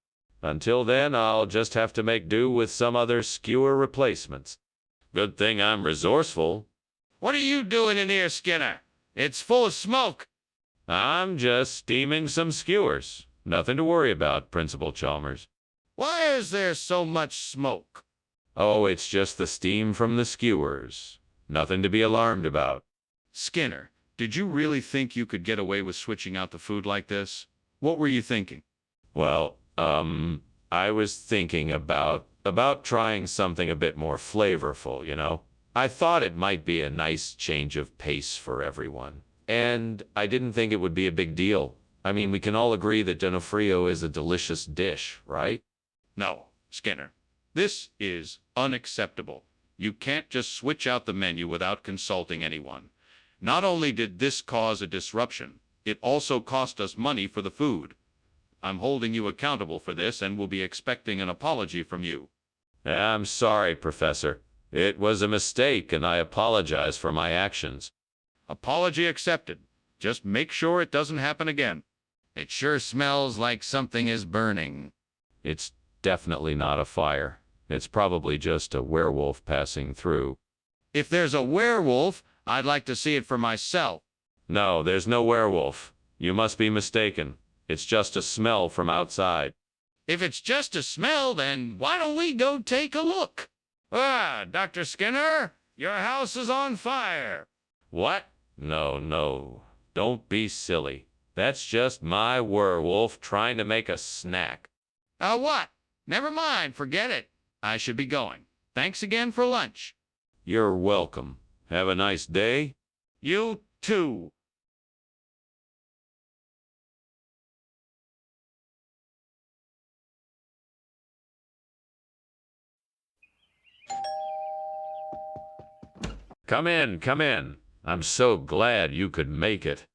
Until then, I'll just have to make do with some other skewer replacements. Good thing I'm resourceful. What are you doing in here, Skinner? It's full of smoke. I'm just steaming some skewers. Nothing to worry about, Principal Chalmers. Why is there so much smoke? Oh, it's just the steam from the skewers. Nothing to be alarmed about. Skinner, did you really think you could get away with switching out the food like this? What were you thinking? Well, I was thinking about trying something a bit more flavorful, you know? I thought it might be a nice change of pace for everyone. And I didn't think it would be a big deal. I mean, we can all agree that Donofrio is a delicious dish, right? No, Skinner. This is unacceptable. You can't just switch out the menu without consulting anyone. Not only did this cause a disruption, it also cost us money for the food. I'm holding you accountable for this and will be expecting an apology from you. I'm sorry, Professor. It was a mistake, and I apologize for my actions. Apology accepted. Just make sure it doesn't happen again. It sure smells like something is burning. It's definitely not a fire. It's probably just a werewolf passing through. If there's a werewolf, I'd like to see it for myself. No, there's no werewolf. You must be mistaken. It's just a smell from outside. If it's just a smell, then why don't we go take a look? Dr. Skinner, your house is on fire. What? No. Don't be silly. That's just my werewolf trying to make a snack. What? Never mind, forget it. I should be going. Thanks again for lunch. You're welcome. Have a nice day. You too. Come in. I'm so glad you could make it.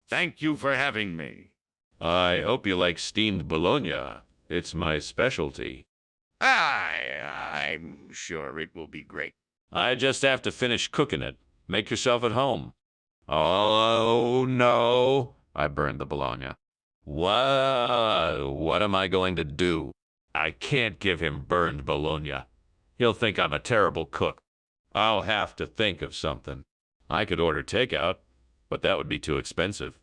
Thank you for having me. I hope you like steamed bologna. It's my specialty. I'm sure it will be great. I just have to finish cooking it. Make yourself at home. Oh, no. I burned the bologna. What am I going to do? I can't give him burned bologna. He'll think I'm a terrible cook. I'll have to think of something. I could order takeout, but that would be too expensive.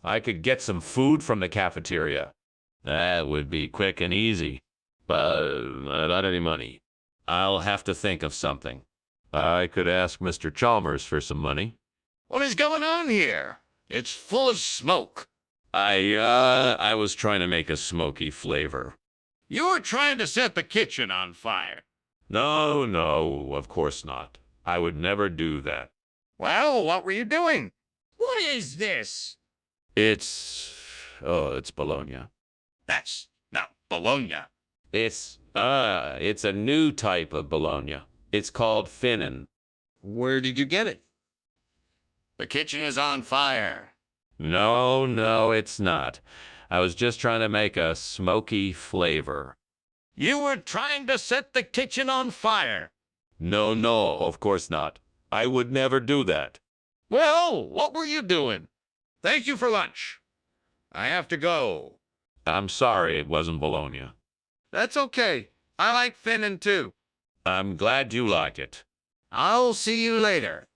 I could get some food from the cafeteria. That would be quick and easy, but not any money. I'll have to think of something. I could ask Mr. Chalmers for some money. What is going on here? It's full of smoke. I was trying to make a smoky flavor. You're trying to set the kitchen on fire. No, of course not. I would never do that. Well, what were you doing? What is this? It's Oh, it's bologna. That's not bologna. It's a new type of bologna. It's called finnan. Where did you get it? The kitchen is on fire. No, it's not. I was just trying to make a smoky flavor. You were trying to set the kitchen on fire. No, of course not. I would never do that. Well, what were you doing? Thank you for lunch. I have to go. I'm sorry it wasn't bologna. That's okay. I like finnan too. I'm glad you like it. I'll see you later.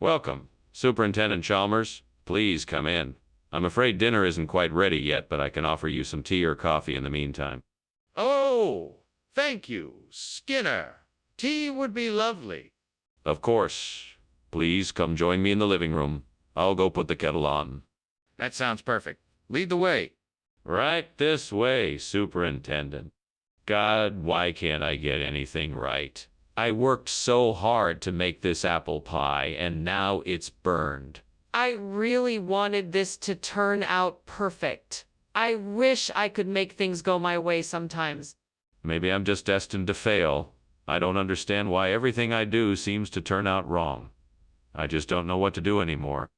Welcome, Superintendent Chalmers. Please come in. I'm afraid dinner isn't quite ready yet, but I can offer you some tea or coffee in the meantime. Oh, thank you, Skinner. Tea would be lovely. Of course. Please come join me in the living room. I'll go put the kettle on. That sounds perfect. Lead the way. Right this way, Superintendent. God, why can't I get anything right? I worked so hard to make this apple pie, and now it's burned. I really wanted this to turn out perfect. I wish I could make things go my way sometimes. Maybe I'm just destined to fail. I don't understand why everything I do seems to turn out wrong. I just don't know what to do anymore.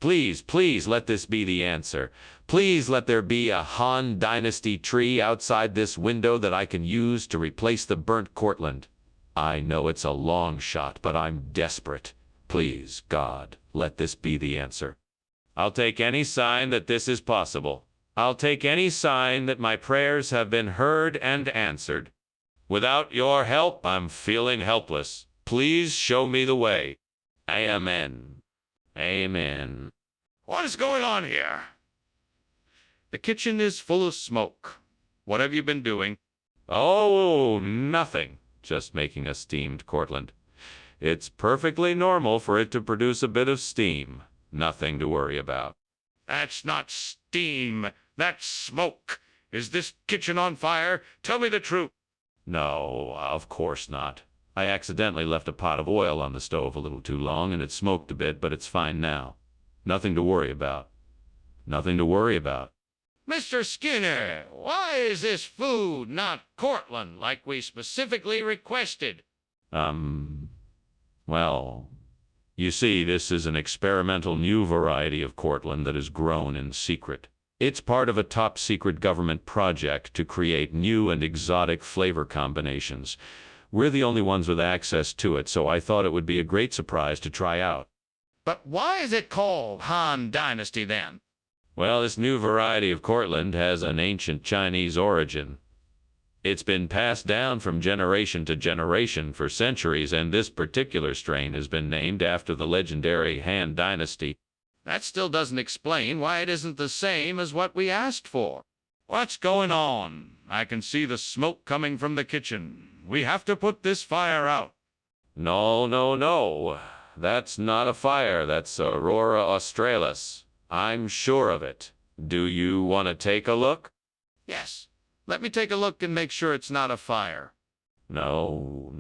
Please let this be the answer. Please let there be a Han Dynasty tree outside this window that I can use to replace the burnt Cortland. I know it's a long shot, but I'm desperate. Please, God, let this be the answer. I'll take any sign that this is possible. I'll take any sign that my prayers have been heard and answered. Without your help, I'm feeling helpless. Please show me the way. Amen. Amen. What is going on here? The kitchen is full of smoke. What have you been doing? Oh, nothing. Just making a steamed Cortland. It's perfectly normal for it to produce a bit of steam. Nothing to worry about. That's not steam. That's smoke. Is this kitchen on fire? Tell me the truth. No, of course not. I accidentally left a pot of oil on the stove a little too long and it smoked a bit, but it's fine now. Nothing to worry about. Nothing to worry about. Mr. Skinner, why is this food not Cortland like we specifically requested? Well, you see, this is an experimental new variety of Cortland that is grown in secret. It's part of a top-secret government project to create new and exotic flavor combinations. We're the only ones with access to it, so I thought it would be a great surprise to try out. But why is it called Han Dynasty then? Well, this new variety of Cortland has an ancient Chinese origin. It's been passed down from generation to generation for centuries, and this particular strain has been named after the legendary Han Dynasty. That still doesn't explain why it isn't the same as what we asked for. What's going on? I can see the smoke coming from the kitchen. We have to put this fire out. No. That's not a fire. That's Aurora Australis. I'm sure of it. Do you want to take a look? Yes. Let me take a look and make sure it's not a fire. No.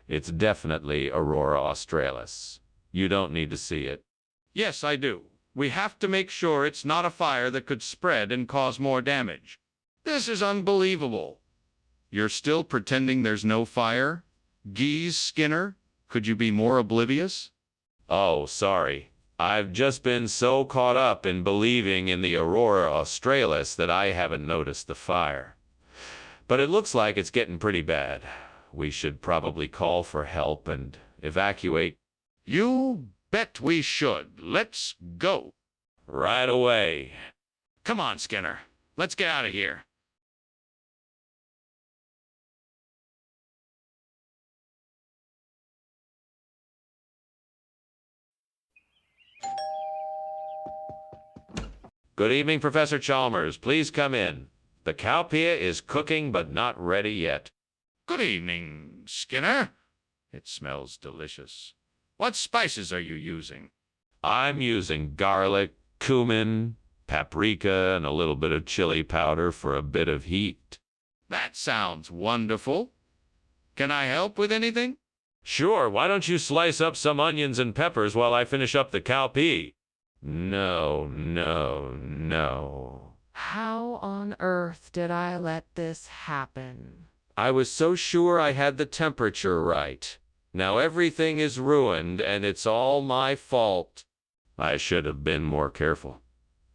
It's definitely Aurora Australis. You don't need to see it. Yes, I do. We have to make sure it's not a fire that could spread and cause more damage. This is unbelievable. You're still pretending there's no fire? Geese, Skinner? Could you be more oblivious? Oh, sorry. I've just been so caught up in believing in the Aurora Australis that I haven't noticed the fire. But it looks like it's getting pretty bad. We should probably call for help and evacuate. You bet we should. Let's go. Right away. Come on, Skinner. Let's get out of here. Good evening, Professor Chalmers. Please come in. The cowpea is cooking but not ready yet. Good evening, Skinner. It smells delicious. What spices are you using? I'm using garlic, cumin, paprika, and a little bit of chili powder for a bit of heat. That sounds wonderful. Can I help with anything? Sure, why don't you slice up some onions and peppers while I finish up the cowpea? No, no, no. How on earth did I let this happen? I was so sure I had the temperature right. Now everything is ruined, and it's all my fault. I should have been more careful.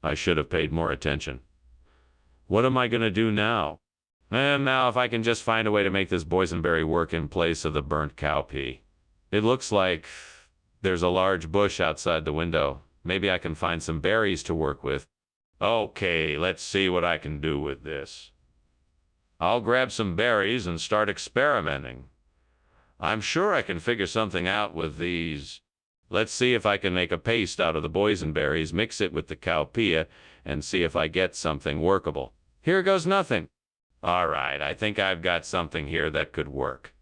I should have paid more attention. What am I going to do now? And now if I can just find a way to make this boysenberry work in place of the burnt cowpea. It looks like there's a large bush outside the window. Maybe I can find some berries to work with. Okay, let's see what I can do with this. I'll grab some berries and start experimenting. I'm sure I can figure something out with these. Let's see if I can make a paste out of the boysenberries, mix it with the cowpea, and see if I get something workable. Here goes nothing. All right, I think I've got something here that could work.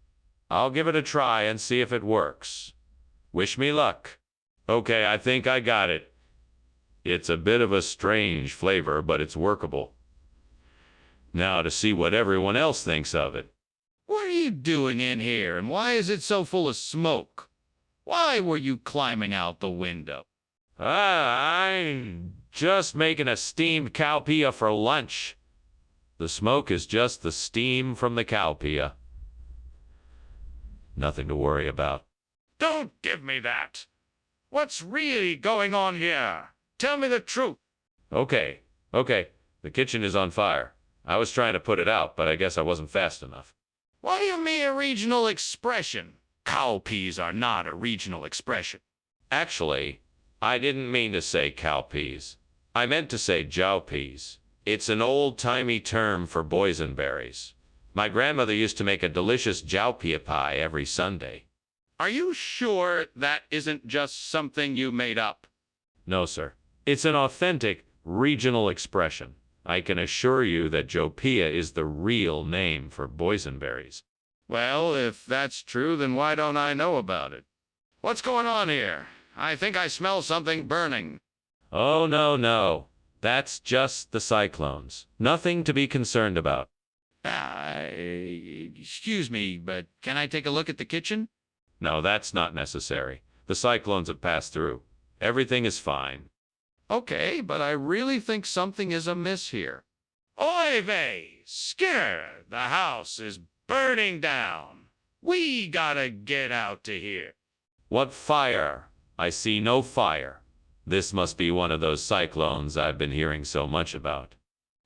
I'll give it a try and see if it works. Wish me luck. Okay, I think I got it. It's a bit of a strange flavor, but it's workable. Now to see what everyone else thinks of it. What are you doing in here, and why is it so full of smoke? Why were you climbing out the window? I'm just making a steamed cowpea for lunch. The smoke is just the steam from the cowpea. Nothing to worry about. Don't give me that. What's really going on here? Tell me the truth. Okay. The kitchen is on fire. I was trying to put it out, but I guess I wasn't fast enough. What do you mean a regional expression? Cowpeas are not a regional expression. Actually, I didn't mean to say cowpeas. I meant to say jowpeas. It's an old-timey term for boysenberries. My grandmother used to make a delicious jowpea pie every Sunday. Are you sure that isn't just something you made up? No, sir. It's an authentic, regional expression. I can assure you that jowpea is the real name for boysenberries. Well, if that's true, then why don't I know about it? What's going on here? I think I smell something burning. Oh, no. That's just the cyclones. Nothing to be concerned about. Excuse me, but can I take a look at the kitchen? No, that's not necessary. The cyclones have passed through. Everything is fine. Okay, but I really think something is amiss here. Oy vey, Skinner, the house is burning down. We gotta get out to here. What fire? I see no fire. This must be one of those cyclones I've been hearing so much about.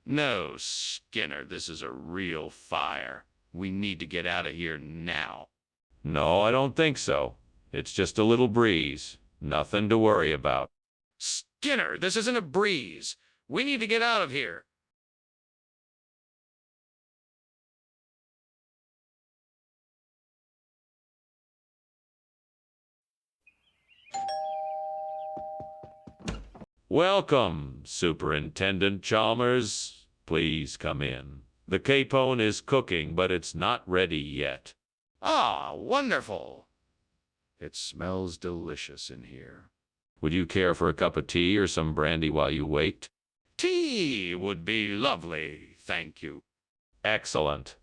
No, Skinner, this is a real fire. We need to get out of here now. No, I don't think so. It's just a little breeze. Nothing to worry about. Skinner, this isn't a breeze. We need to get out of here. Welcome, Superintendent Chalmers. Please come in. The capone is cooking, but it's not ready yet. Ah, wonderful. It smells delicious in here. Would you care for a cup of tea or some brandy while you wait? Tea would be lovely, thank you. Excellent.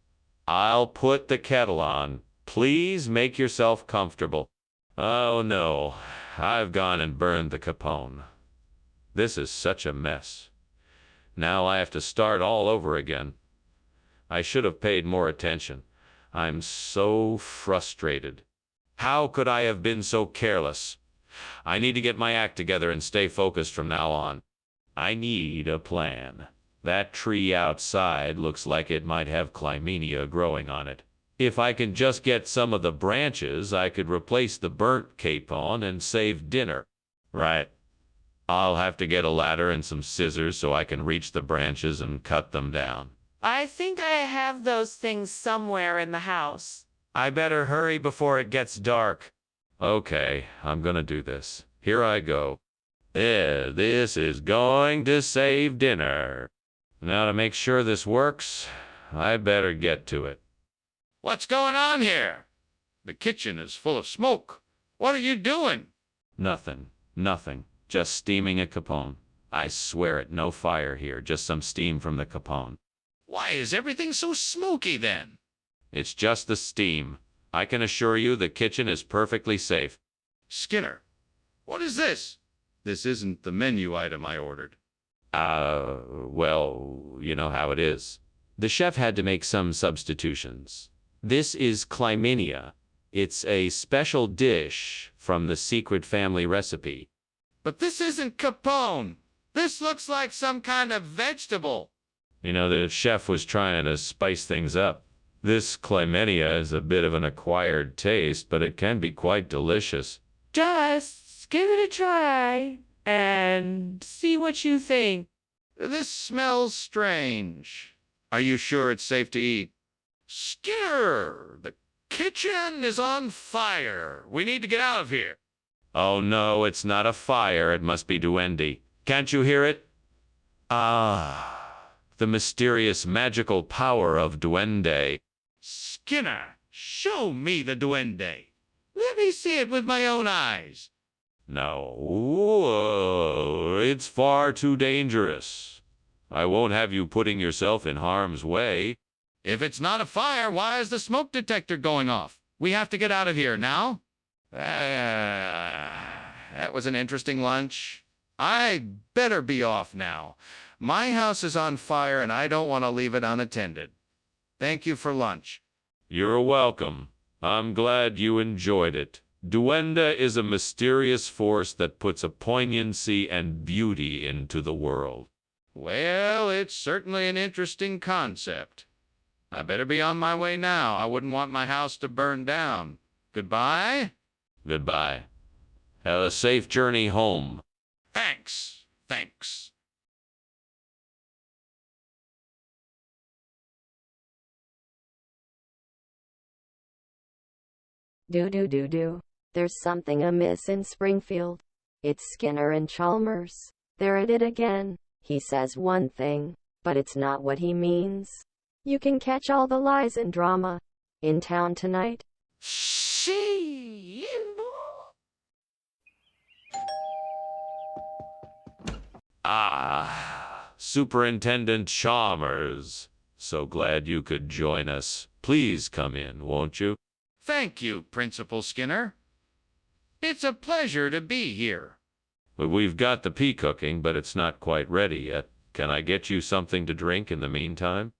I'll put the kettle on. Please make yourself comfortable. Oh no, I've gone and burned the capone. This is such a mess. Now I have to start all over again. I should have paid more attention. I'm so frustrated. How could I have been so careless? I need to get my act together and stay focused from now on. I need a plan. That tree outside looks like it might have Clymenia growing on it. If I can just get some of the branches, I could replace the burnt capon and save dinner. Right. I'll have to get a ladder and some scissors so I can reach the branches and cut them down. I think I have those things somewhere in the house. I better hurry before it gets dark. Okay, I'm gonna do this. Here I go. This is going to save dinner. Now to make sure this works, I better get to it. What's going on here? The kitchen is full of smoke. What are you doing? Nothing. Just steaming a capone. I swear it, no fire here, just some steam from the capone. Why is everything so smoky then? It's just the steam. I can assure you the kitchen is perfectly safe. Skinner, what is this? This isn't the menu item I ordered. Well, you know how it is. The chef had to make some substitutions. This is Clymenia. It's a special dish from the secret family recipe. But this isn't capone. This looks like some kind of vegetable. You know, the chef was trying to spice things up. This Clymenia is a bit of an acquired taste, but it can be quite delicious. Just give it a try and see what you think. This smells strange. Are you sure it's safe to eat? Skinner, the kitchen is on fire. We need to get out of here. Oh no, it's not a fire. It must be duende. Can't you hear it? Ah, the mysterious magical power of duende. Skinner, show me the duende. Let me see it with my own eyes. No, it's far too dangerous. I won't have you putting yourself in harm's way. If it's not a fire, why is the smoke detector going off? We have to get out of here now. That was an interesting lunch. I better be off now. My house is on fire and I don't want to leave it unattended. Thank you for lunch. You're welcome. I'm glad you enjoyed it. Duende is a mysterious force that puts a poignancy and beauty into the world. Well, it's certainly an interesting concept. I better be on my way now. I wouldn't want my house to burn down. Goodbye? Goodbye. Have a safe journey home. Thanks. Thanks. Do. There's something amiss in Springfield. It's Skinner and Chalmers. They're at it again. He says one thing, but it's not what he means. You can catch all the lies and drama in town tonight. See you. Ah, Superintendent Chalmers. So glad you could join us. Please come in, won't you? Thank you, Principal Skinner. It's a pleasure to be here. We've got the pea cooking, but it's not quite ready yet. Can I get you something to drink in the meantime?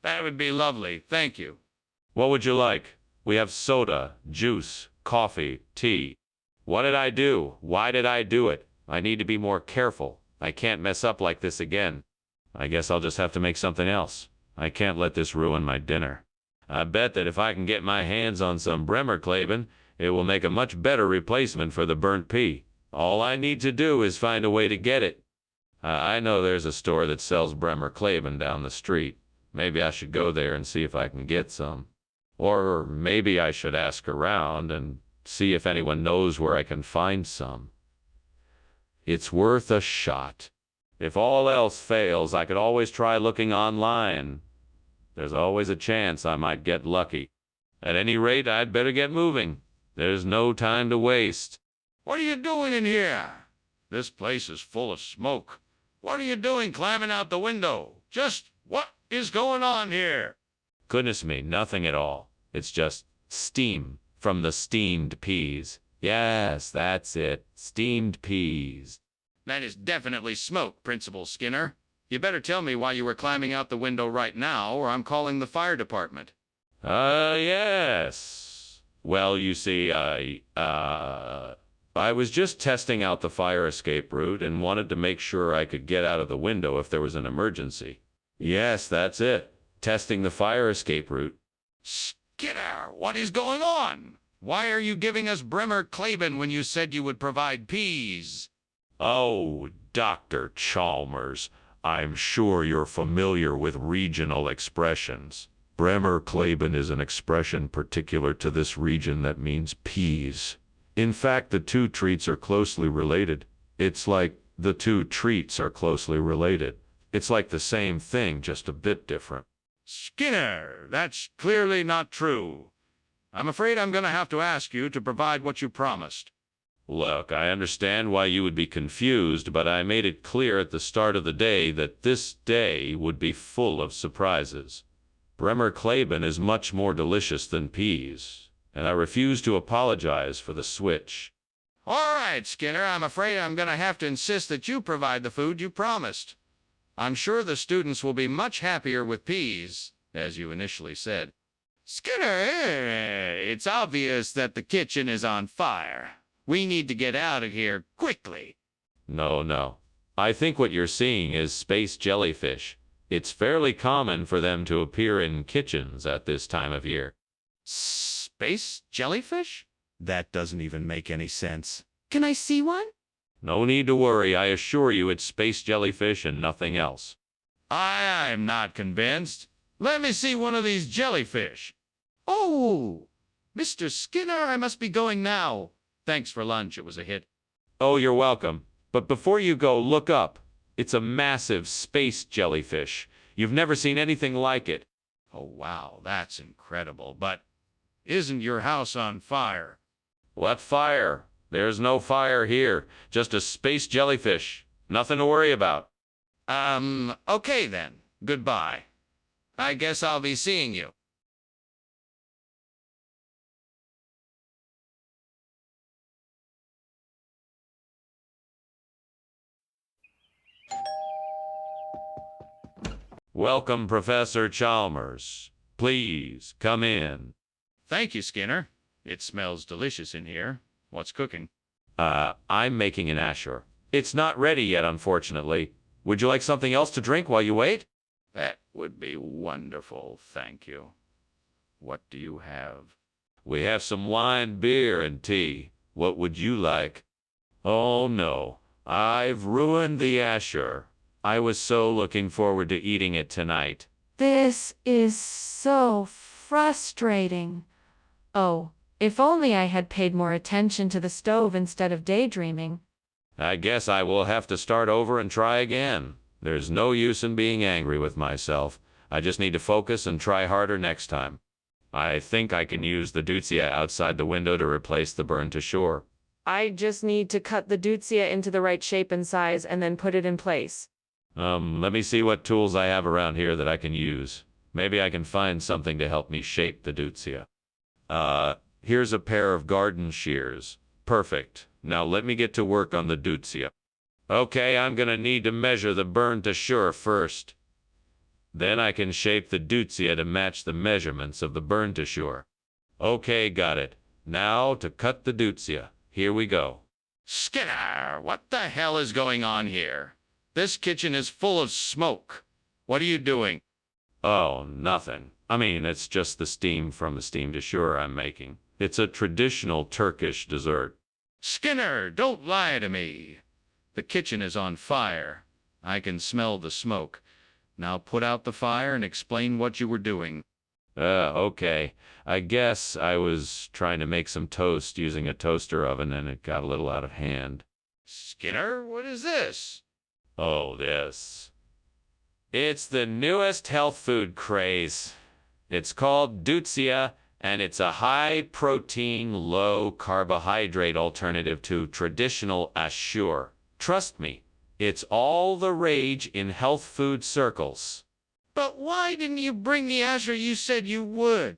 That would be lovely, thank you. What would you like? We have soda, juice, coffee, tea. What did I do? Why did I do it? I need to be more careful. I can't mess up like this again. I guess I'll just have to make something else. I can't let this ruin my dinner. I bet that if I can get my hands on some Bremerkleben, it will make a much better replacement for the burnt pea. All I need to do is find a way to get it. I know there's a store that sells Bremerkleben down the street. Maybe I should go there and see if I can get some. Or maybe I should ask around and see if anyone knows where I can find some. It's worth a shot. If all else fails, I could always try looking online. There's always a chance I might get lucky. At any rate, I'd better get moving. There's no time to waste. What are you doing in here? This place is full of smoke. What are you doing climbing out the window? Just what is going on here? Goodness me, nothing at all. It's just steam from the steamed peas. Yes, that's it. Steamed peas. That is definitely smoke, Principal Skinner. You better tell me why you were climbing out the window right now, or I'm calling the fire department. Yes. Well, you see, I was just testing out the fire escape route and wanted to make sure I could get out of the window if there was an emergency. Yes, that's it. Testing the fire escape route. Skinner, what is going on? Why are you giving us Bremerkleben when you said you would provide peas? Oh, Dr. Chalmers, I'm sure you're familiar with regional expressions. Bremerkleben is an expression particular to this region that means peas. In fact, the two treats are closely related. It's like the two treats are closely related. It's like the same thing, just a bit different. Skinner, that's clearly not true. I'm afraid I'm going to have to ask you to provide what you promised. Look, I understand why you would be confused, but I made it clear at the start of the day that this day would be full of surprises. Bremer Klaben is much more delicious than peas, and I refuse to apologize for the switch. All right, Skinner, I'm afraid I'm going to have to insist that you provide the food you promised. I'm sure the students will be much happier with peas, as you initially said. Skinner, it's obvious that the kitchen is on fire. We need to get out of here quickly. No. I think what you're seeing is space jellyfish. It's fairly common for them to appear in kitchens at this time of year. Space jellyfish? That doesn't even make any sense. Can I see one? No need to worry, I assure you it's space jellyfish and nothing else. I'm not convinced. Let me see one of these jellyfish. Oh, Mr. Skinner, I must be going now. Thanks for lunch, it was a hit. Oh, you're welcome. But before you go, look up. It's a massive space jellyfish. You've never seen anything like it. Oh, wow, that's incredible. But isn't your house on fire? What fire? There's no fire here. Just a space jellyfish. Nothing to worry about. Okay then. Goodbye. I guess I'll be seeing you. Welcome, Professor Chalmers. Please, come in. Thank you, Skinner. It smells delicious in here. What's cooking? I'm making an asher. It's not ready yet, unfortunately. Would you like something else to drink while you wait? That would be wonderful, thank you. What do you have? We have some wine, beer, and tea. What would you like? Oh, no. I've ruined the asher. I was so looking forward to eating it tonight. This is so frustrating. Oh, if only I had paid more attention to the stove instead of daydreaming. I guess I will have to start over and try again. There's no use in being angry with myself. I just need to focus and try harder next time. I think I can use the Dutsia outside the window to replace the burn to shore. I just need to cut the Dutsia into the right shape and size and then put it in place. Let me see what tools I have around here that I can use. Maybe I can find something to help me shape the Dutsia. Here's a pair of garden shears. Perfect. Now let me get to work on the Dutsia. Okay, I'm gonna need to measure the burn to shore first. Then I can shape the Dutsia to match the measurements of the burn to shore. Okay, got it. Now to cut the Dutsia. Here we go. Skinner, what the hell is going on here? This kitchen is full of smoke. What are you doing? Oh, nothing. I mean, it's just the steam from the steam to shore I'm making. It's a traditional Turkish dessert. Skinner, don't lie to me. The kitchen is on fire. I can smell the smoke. Now put out the fire and explain what you were doing. Okay. I guess I was trying to make some toast using a toaster oven and it got a little out of hand. Skinner, what is this? Oh, this. It's the newest health food craze. It's called Dutsia, and it's a high-protein, low-carbohydrate alternative to traditional ashour. Trust me, it's all the rage in health food circles. But why didn't you bring the asher you said you would?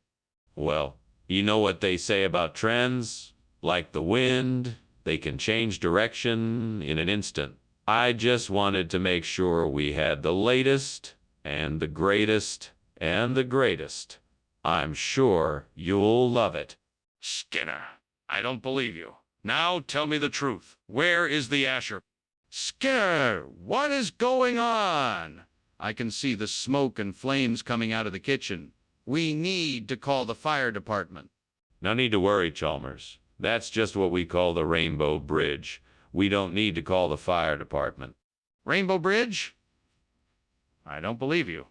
Well, you know what they say about trends? Like the wind, they can change direction in an instant. I just wanted to make sure we had the latest, and the greatest, and the greatest. I'm sure you'll love it. Skinner, I don't believe you. Now tell me the truth. Where is the asher? Skinner, what is going on? I can see the smoke and flames coming out of the kitchen. We need to call the fire department. No need to worry, Chalmers. That's just what we call the Rainbow Bridge. We don't need to call the fire department. Rainbow Bridge? I don't believe you.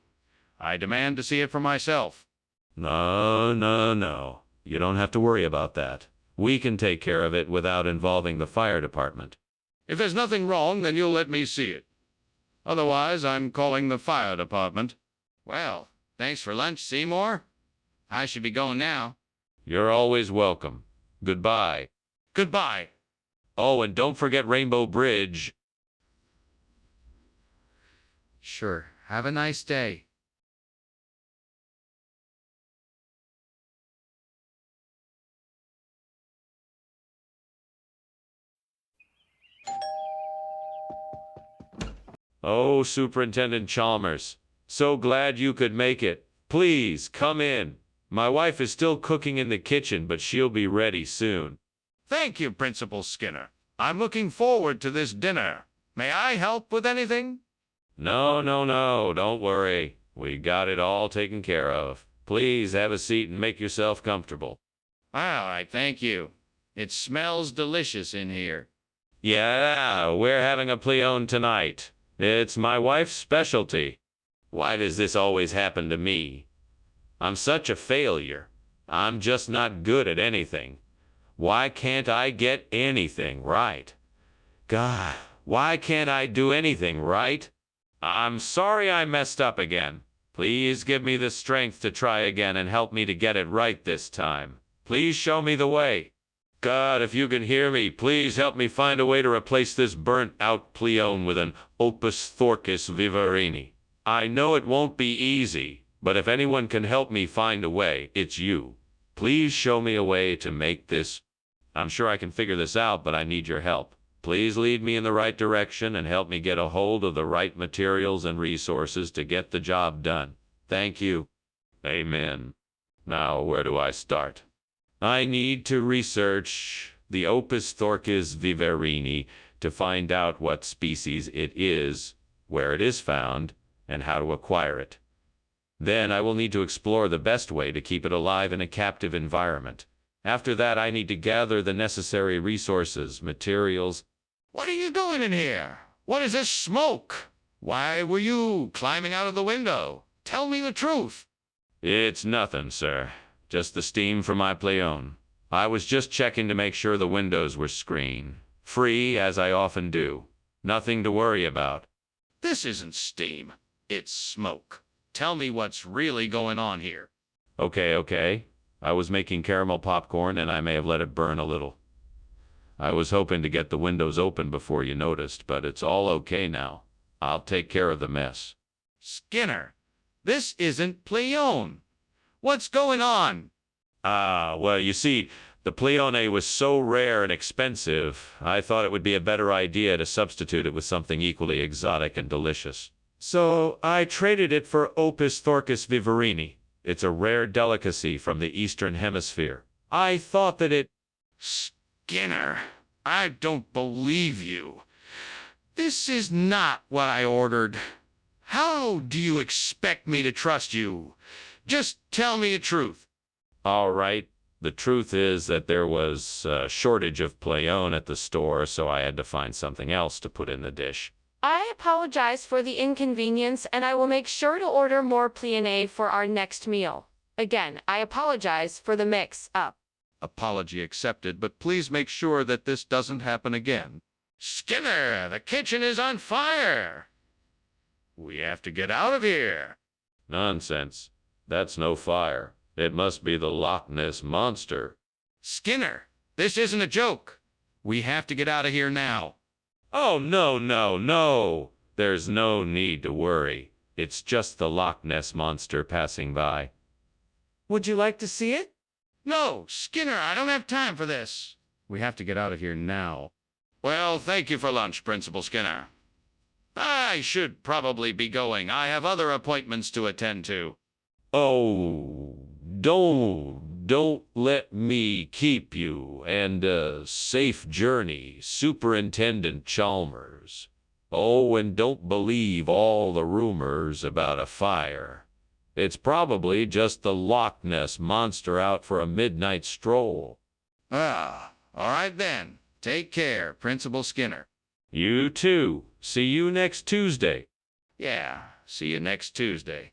I demand to see it for myself. No. You don't have to worry about that. We can take care of it without involving the fire department. If there's nothing wrong, then you'll let me see it. Otherwise, I'm calling the fire department. Well, thanks for lunch, Seymour. I should be going now. You're always welcome. Goodbye. Goodbye. Oh, and don't forget Rainbow Bridge. Sure. Have a nice day. Oh, Superintendent Chalmers. So glad you could make it. Please, come in. My wife is still cooking in the kitchen, but she'll be ready soon. Thank you, Principal Skinner. I'm looking forward to this dinner. May I help with anything? No, no, no, don't worry. We got it all taken care of. Please have a seat and make yourself comfortable. All right, thank you. It smells delicious in here. Yeah, we're having a Pleone tonight. It's my wife's specialty. Why does this always happen to me? I'm such a failure. I'm just not good at anything. Why can't I get anything right? God, why can't I do anything right? I'm sorry I messed up again. Please give me the strength to try again and help me to get it right this time. Please show me the way. God, if you can hear me, please help me find a way to replace this burnt-out Pleone with an Opus Thorcus Vivarini. I know it won't be easy, but if anyone can help me find a way, it's you. Please show me a way to make this. I'm sure I can figure this out, but I need your help. Please lead me in the right direction and help me get a hold of the right materials and resources to get the job done. Thank you. Amen. Now, where do I start? I need to research the Opus Thorcus vivarini to find out what species it is, where it is found, and how to acquire it. Then I will need to explore the best way to keep it alive in a captive environment. After that, I need to gather the necessary resources, materials. What are you doing in here? What is this smoke? Why were you climbing out of the window? Tell me the truth. It's nothing, sir. Just the steam from my Pleone. I was just checking to make sure the windows were screen-free, as I often do. Nothing to worry about. This isn't steam. It's smoke. Tell me what's really going on here. Okay. I was making caramel popcorn and I may have let it burn a little. I was hoping to get the windows open before you noticed, but it's all okay now. I'll take care of the mess. Skinner, this isn't Pleone. What's going on? Well, you see, the Pleone was so rare and expensive, I thought it would be a better idea to substitute it with something equally exotic and delicious. So I traded it for Opus Thorcus vivarini. It's a rare delicacy from the Eastern Hemisphere. I thought that it... Skinner, I don't believe you. This is not what I ordered. How do you expect me to trust you? Just tell me the truth. All right. The truth is that there was a shortage of Pleone at the store, so I had to find something else to put in the dish. I apologize for the inconvenience, and I will make sure to order more Pleone for our next meal. Again, I apologize for the mix-up. Apology accepted, but please make sure that this doesn't happen again. Skinner, the kitchen is on fire. We have to get out of here. Nonsense. That's no fire. It must be the Loch Ness Monster. Skinner, this isn't a joke. We have to get out of here now. Oh, no. There's no need to worry. It's just the Loch Ness Monster passing by. Would you like to see it? No, Skinner, I don't have time for this. We have to get out of here now. Well, thank you for lunch, Principal Skinner. I should probably be going. I have other appointments to attend to. Oh, don't let me keep you, and safe journey, Superintendent Chalmers. Oh, and don't believe all the rumors about a fire. It's probably just the Loch Ness Monster out for a midnight stroll. All right then. Take care, Principal Skinner. You too. See you next Tuesday. Yeah, see you next Tuesday.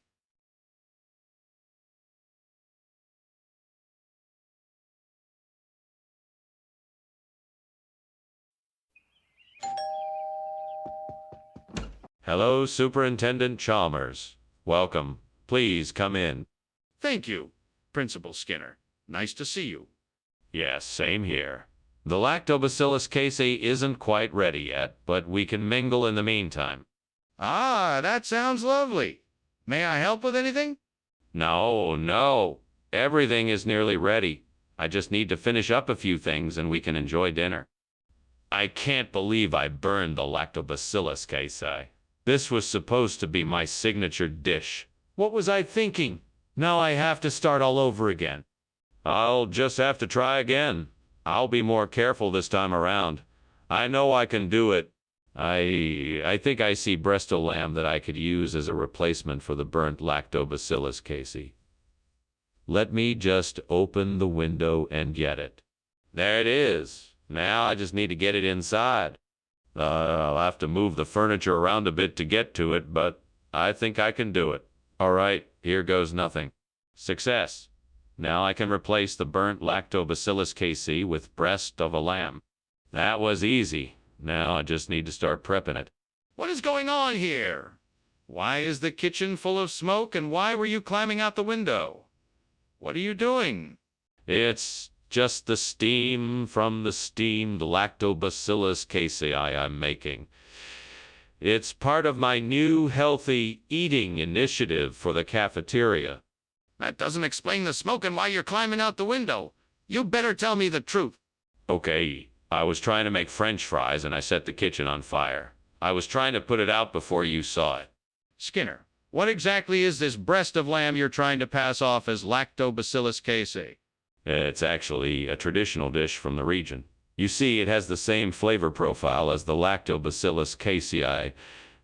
Hello, Superintendent Chalmers. Welcome. Please come in. Thank you, Principal Skinner. Nice to see you. Yes, same here. The Lactobacillus casei isn't quite ready yet, but we can mingle in the meantime. Ah, that sounds lovely. May I help with anything? No. Everything is nearly ready. I just need to finish up a few things and we can enjoy dinner. I can't believe I burned the Lactobacillus casei. This was supposed to be my signature dish. What was I thinking? Now I have to start all over again. I'll just have to try again. I'll be more careful this time around. I know I can do it. I think I see breast of lamb that I could use as a replacement for the burnt Lactobacillus casei. Let me just open the window and get it. There it is. Now I just need to get it inside. I'll have to move the furniture around a bit to get to it, but I think I can do it. All right, here goes nothing. Success. Now I can replace the burnt Lactobacillus casei with breast of a lamb. That was easy. Now I just need to start prepping it. What is going on here? Why is the kitchen full of smoke, and why were you climbing out the window? What are you doing? It's just the steam from the steamed Lactobacillus casei I'm making. It's part of my new healthy eating initiative for the cafeteria. That doesn't explain the smoke and why you're climbing out the window. You better tell me the truth. Okay, I was trying to make French fries and I set the kitchen on fire. I was trying to put it out before you saw it. Skinner, what exactly is this breast of lamb you're trying to pass off as Lactobacillus casei? It's actually a traditional dish from the region. You see, it has the same flavor profile as the Lactobacillus casei,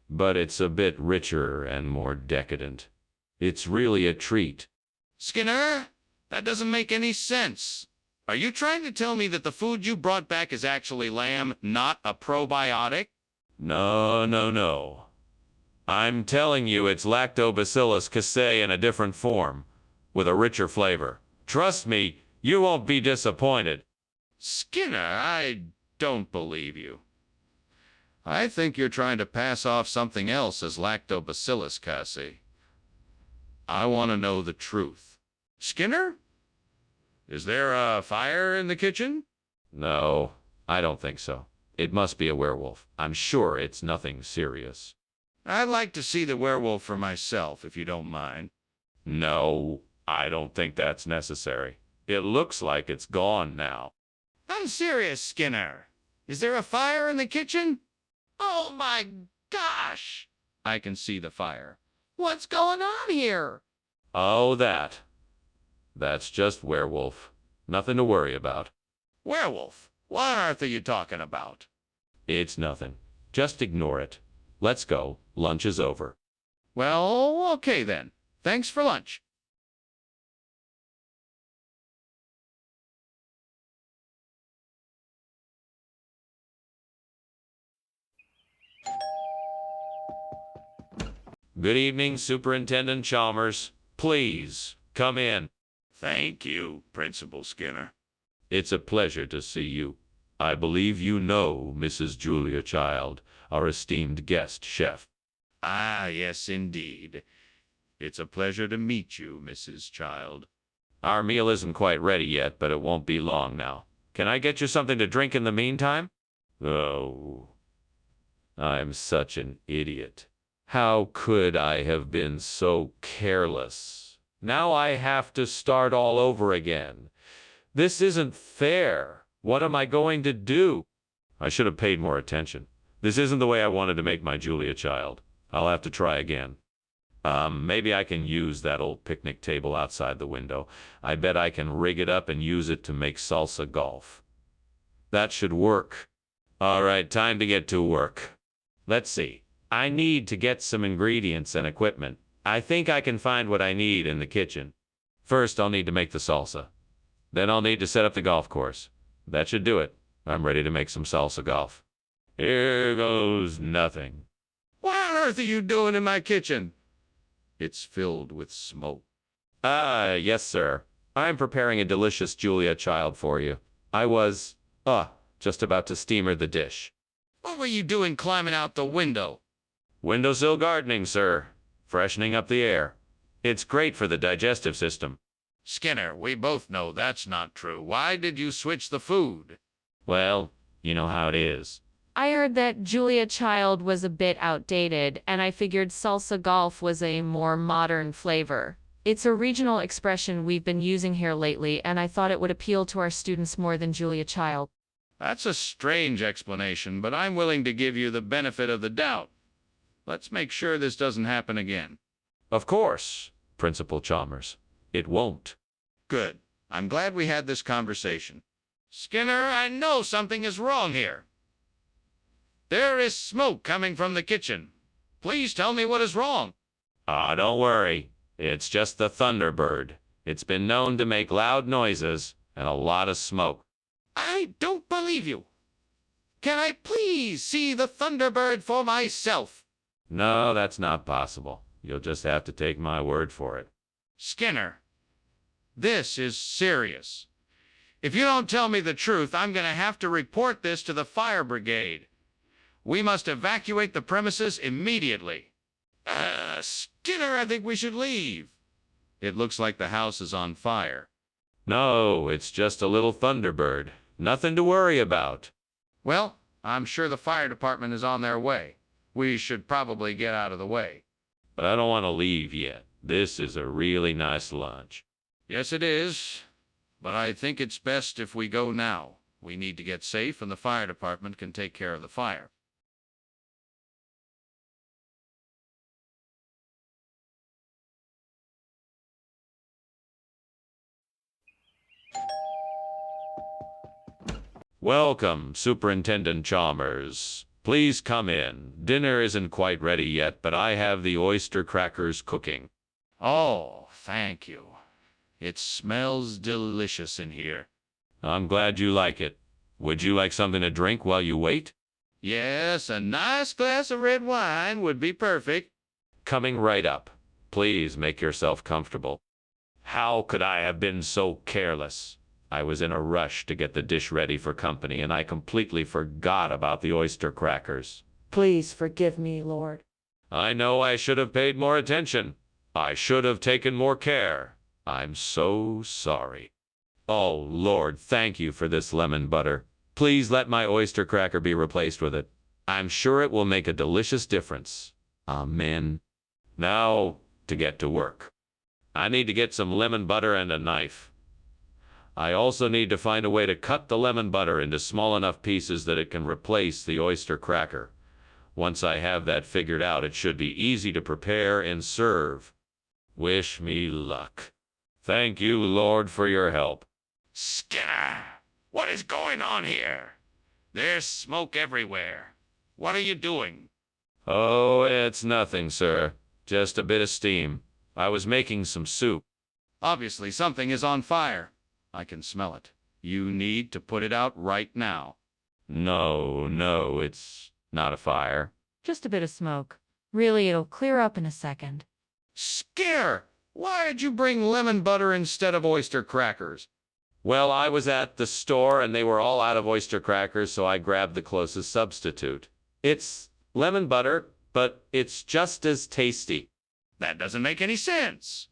but it's a bit richer and more decadent. It's really a treat. Skinner, that doesn't make any sense. Are you trying to tell me that the food you brought back is actually lamb, not a probiotic? No. I'm telling you it's Lactobacillus casei in a different form, with a richer flavor. Trust me, you won't be disappointed. Skinner, I don't believe you. I think you're trying to pass off something else as Lactobacillus casei. I want to know the truth. Skinner? Is there a fire in the kitchen? No, I don't think so. It must be a werewolf. I'm sure it's nothing serious. I'd like to see the werewolf for myself, if you don't mind. No, I don't think that's necessary. It looks like it's gone now. I'm serious, Skinner. Is there a fire in the kitchen? Oh my gosh! I can see the fire. What's going on here? Oh, that's just werewolf. Nothing to worry about. Werewolf? What on earth are you talking about? It's nothing. Just ignore it. Let's go. Lunch is over. Well, okay then. Thanks for lunch. Good evening, Superintendent Chalmers. Please, come in. Thank you, Principal Skinner. It's a pleasure to see you. I believe you know Mrs. Julia Child, our esteemed guest chef. Ah, yes, indeed. It's a pleasure to meet you, Mrs. Child. Our meal isn't quite ready yet, but it won't be long now. Can I get you something to drink in the meantime? Oh, I'm such an idiot. How could I have been so careless? Now I have to start all over again. This isn't fair. What am I going to do? I should have paid more attention. This isn't the way I wanted to make my Julia Child. I'll have to try again. Maybe I can use that old picnic table outside the window. I bet I can rig it up and use it to make salsa golf. That should work. All right, time to get to work. Let's see. I need to get some ingredients and equipment. I think I can find what I need in the kitchen. First, I'll need to make the salsa. Then I'll need to set up the golf course. That should do it. I'm ready to make some salsa golf. Here goes nothing. What on earth are you doing in my kitchen? It's filled with smoke. Yes, sir. I'm preparing a delicious Julia Child for you. I was, just about to steamer the dish. What were you doing climbing out the window? Windowsill gardening, sir. Freshening up the air. It's great for the digestive system. Skinner, we both know that's not true. Why did you switch the food? Well, you know how it is. I heard that Julia Child was a bit outdated, and I figured salsa golf was a more modern flavor. It's a regional expression we've been using here lately, and I thought it would appeal to our students more than Julia Child. That's a strange explanation, but I'm willing to give you the benefit of the doubt. Let's make sure this doesn't happen again. Of course, Principal Chalmers. It won't. Good. I'm glad we had this conversation. Skinner, I know something is wrong here. There is smoke coming from the kitchen. Please tell me what is wrong. Don't worry. It's just the Thunderbird. It's been known to make loud noises and a lot of smoke. I don't believe you. Can I please see the Thunderbird for myself? No, that's not possible. You'll just have to take my word for it. Skinner, this is serious. If you don't tell me the truth, I'm going to have to report this to the fire brigade. We must evacuate the premises immediately. Skinner, I think we should leave. It looks like the house is on fire. No, it's just a little Thunderbird. Nothing to worry about. Well, I'm sure the fire department is on their way. We should probably get out of the way. But I don't want to leave yet. This is a really nice lunch. Yes, it is. But I think it's best if we go now. We need to get safe, and the fire department can take care of the fire. Welcome, Superintendent Chalmers. Please come in. Dinner isn't quite ready yet, but I have the oyster crackers cooking. Oh, thank you. It smells delicious in here. I'm glad you like it. Would you like something to drink while you wait? Yes, a nice glass of red wine would be perfect. Coming right up. Please make yourself comfortable. How could I have been so careless? I was in a rush to get the dish ready for company, and I completely forgot about the oyster crackers. Please forgive me, Lord. I know I should have paid more attention. I should have taken more care. I'm so sorry. Oh, Lord, thank you for this lemon butter. Please let my oyster cracker be replaced with it. I'm sure it will make a delicious difference. Amen. Now, to get to work. I need to get some lemon butter and a knife. I also need to find a way to cut the lemon butter into small enough pieces that it can replace the oyster cracker. Once I have that figured out, it should be easy to prepare and serve. Wish me luck. Thank you, Lord, for your help. Skinner, what is going on here? There's smoke everywhere. What are you doing? Oh, it's nothing, sir. Just a bit of steam. I was making some soup. Obviously, something is on fire. I can smell it. You need to put it out right now. No, it's not a fire. Just a bit of smoke. Really, it'll clear up in a second. Skinner, why did you bring lemon butter instead of oyster crackers? Well, I was at the store and they were all out of oyster crackers, so I grabbed the closest substitute. It's lemon butter, but it's just as tasty. That doesn't make any sense.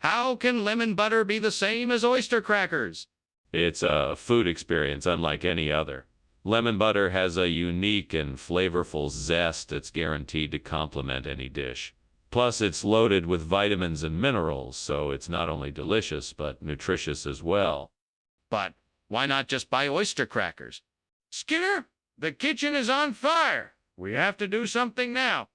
How can lemon butter be the same as oyster crackers? It's a food experience unlike any other. Lemon butter has a unique and flavorful zest that's guaranteed to complement any dish. Plus, it's loaded with vitamins and minerals, so it's not only delicious, but nutritious as well. But why not just buy oyster crackers? Skinner, the kitchen is on fire. We have to do something now.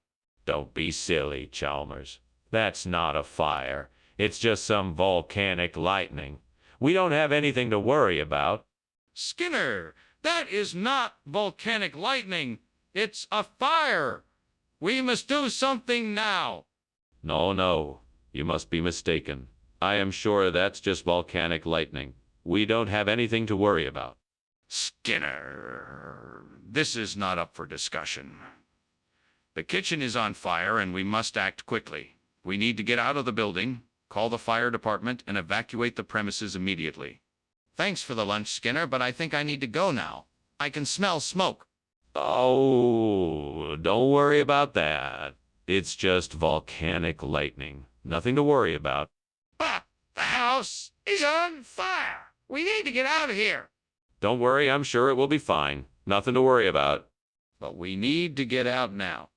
Don't be silly, Chalmers. That's not a fire. It's just some volcanic lightning. We don't have anything to worry about. Skinner, that is not volcanic lightning. It's a fire. We must do something now. No, you must be mistaken. I am sure that's just volcanic lightning. We don't have anything to worry about. Skinner, this is not up for discussion. The kitchen is on fire and we must act quickly. We need to get out of the building, call the fire department, and evacuate the premises immediately. Thanks for the lunch, Skinner, but I think I need to go now. I can smell smoke. Oh, don't worry about that. It's just volcanic lightning. Nothing to worry about. But the house is on fire. We need to get out of here. Don't worry, I'm sure it will be fine. Nothing to worry about. But we need to get out now.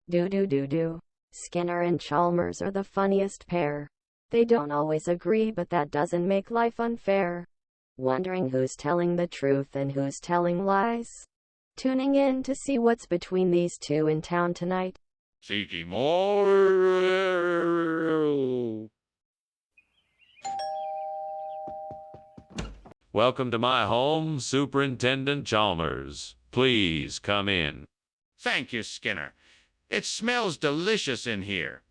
Do. Skinner and Chalmers are the funniest pair. They don't always agree, but that doesn't make life unfair. Wondering who's telling the truth and who's telling lies. Tuning in to see what's between these two in town tonight. Seeking more. Welcome to my home, Superintendent Chalmers. Please come in. Thank you, Skinner. It smells delicious in here.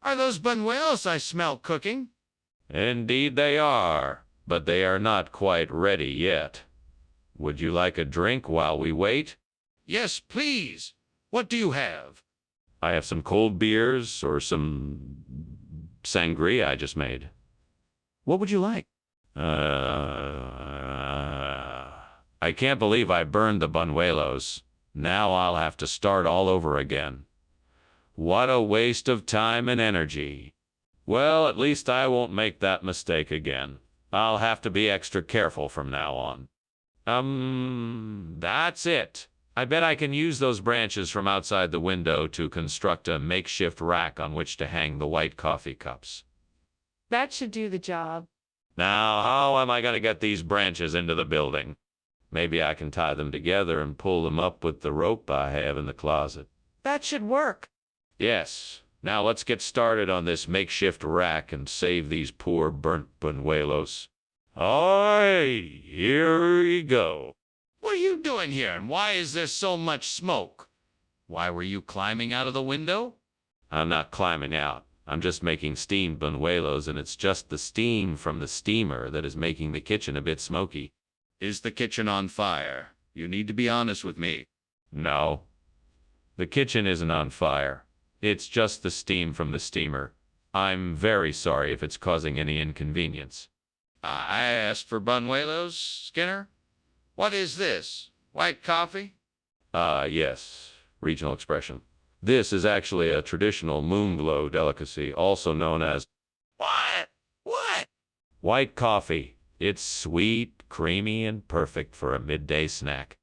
Are those buñuelos I smell cooking? Indeed they are, but they are not quite ready yet. Would you like a drink while we wait? Yes, please. What do you have? I have some cold beers or some sangria I just made. What would you like? I can't believe I burned the buñuelos. Now I'll have to start all over again. What a waste of time and energy. Well, at least I won't make that mistake again. I'll have to be extra careful from now on. That's it. I bet I can use those branches from outside the window to construct a makeshift rack on which to hang the white coffee cups. That should do the job. Now, how am I going to get these branches into the building? Maybe I can tie them together and pull them up with the rope I have in the closet. That should work. Yes. Now let's get started on this makeshift rack and save these poor burnt buñuelos. Aye, here we go. What are you doing here, and why is there so much smoke? Why were you climbing out of the window? I'm not climbing out. I'm just making steamed buñuelos, and it's just the steam from the steamer that is making the kitchen a bit smoky. Is the kitchen on fire? You need to be honest with me. No. The kitchen isn't on fire. It's just the steam from the steamer. I'm very sorry if it's causing any inconvenience. I asked for buñuelos, Skinner. What is this? White coffee? Yes. Regional expression. This is actually a traditional moonglow delicacy, also known as What? white coffee. It's sweet, creamy, and perfect for a midday snack.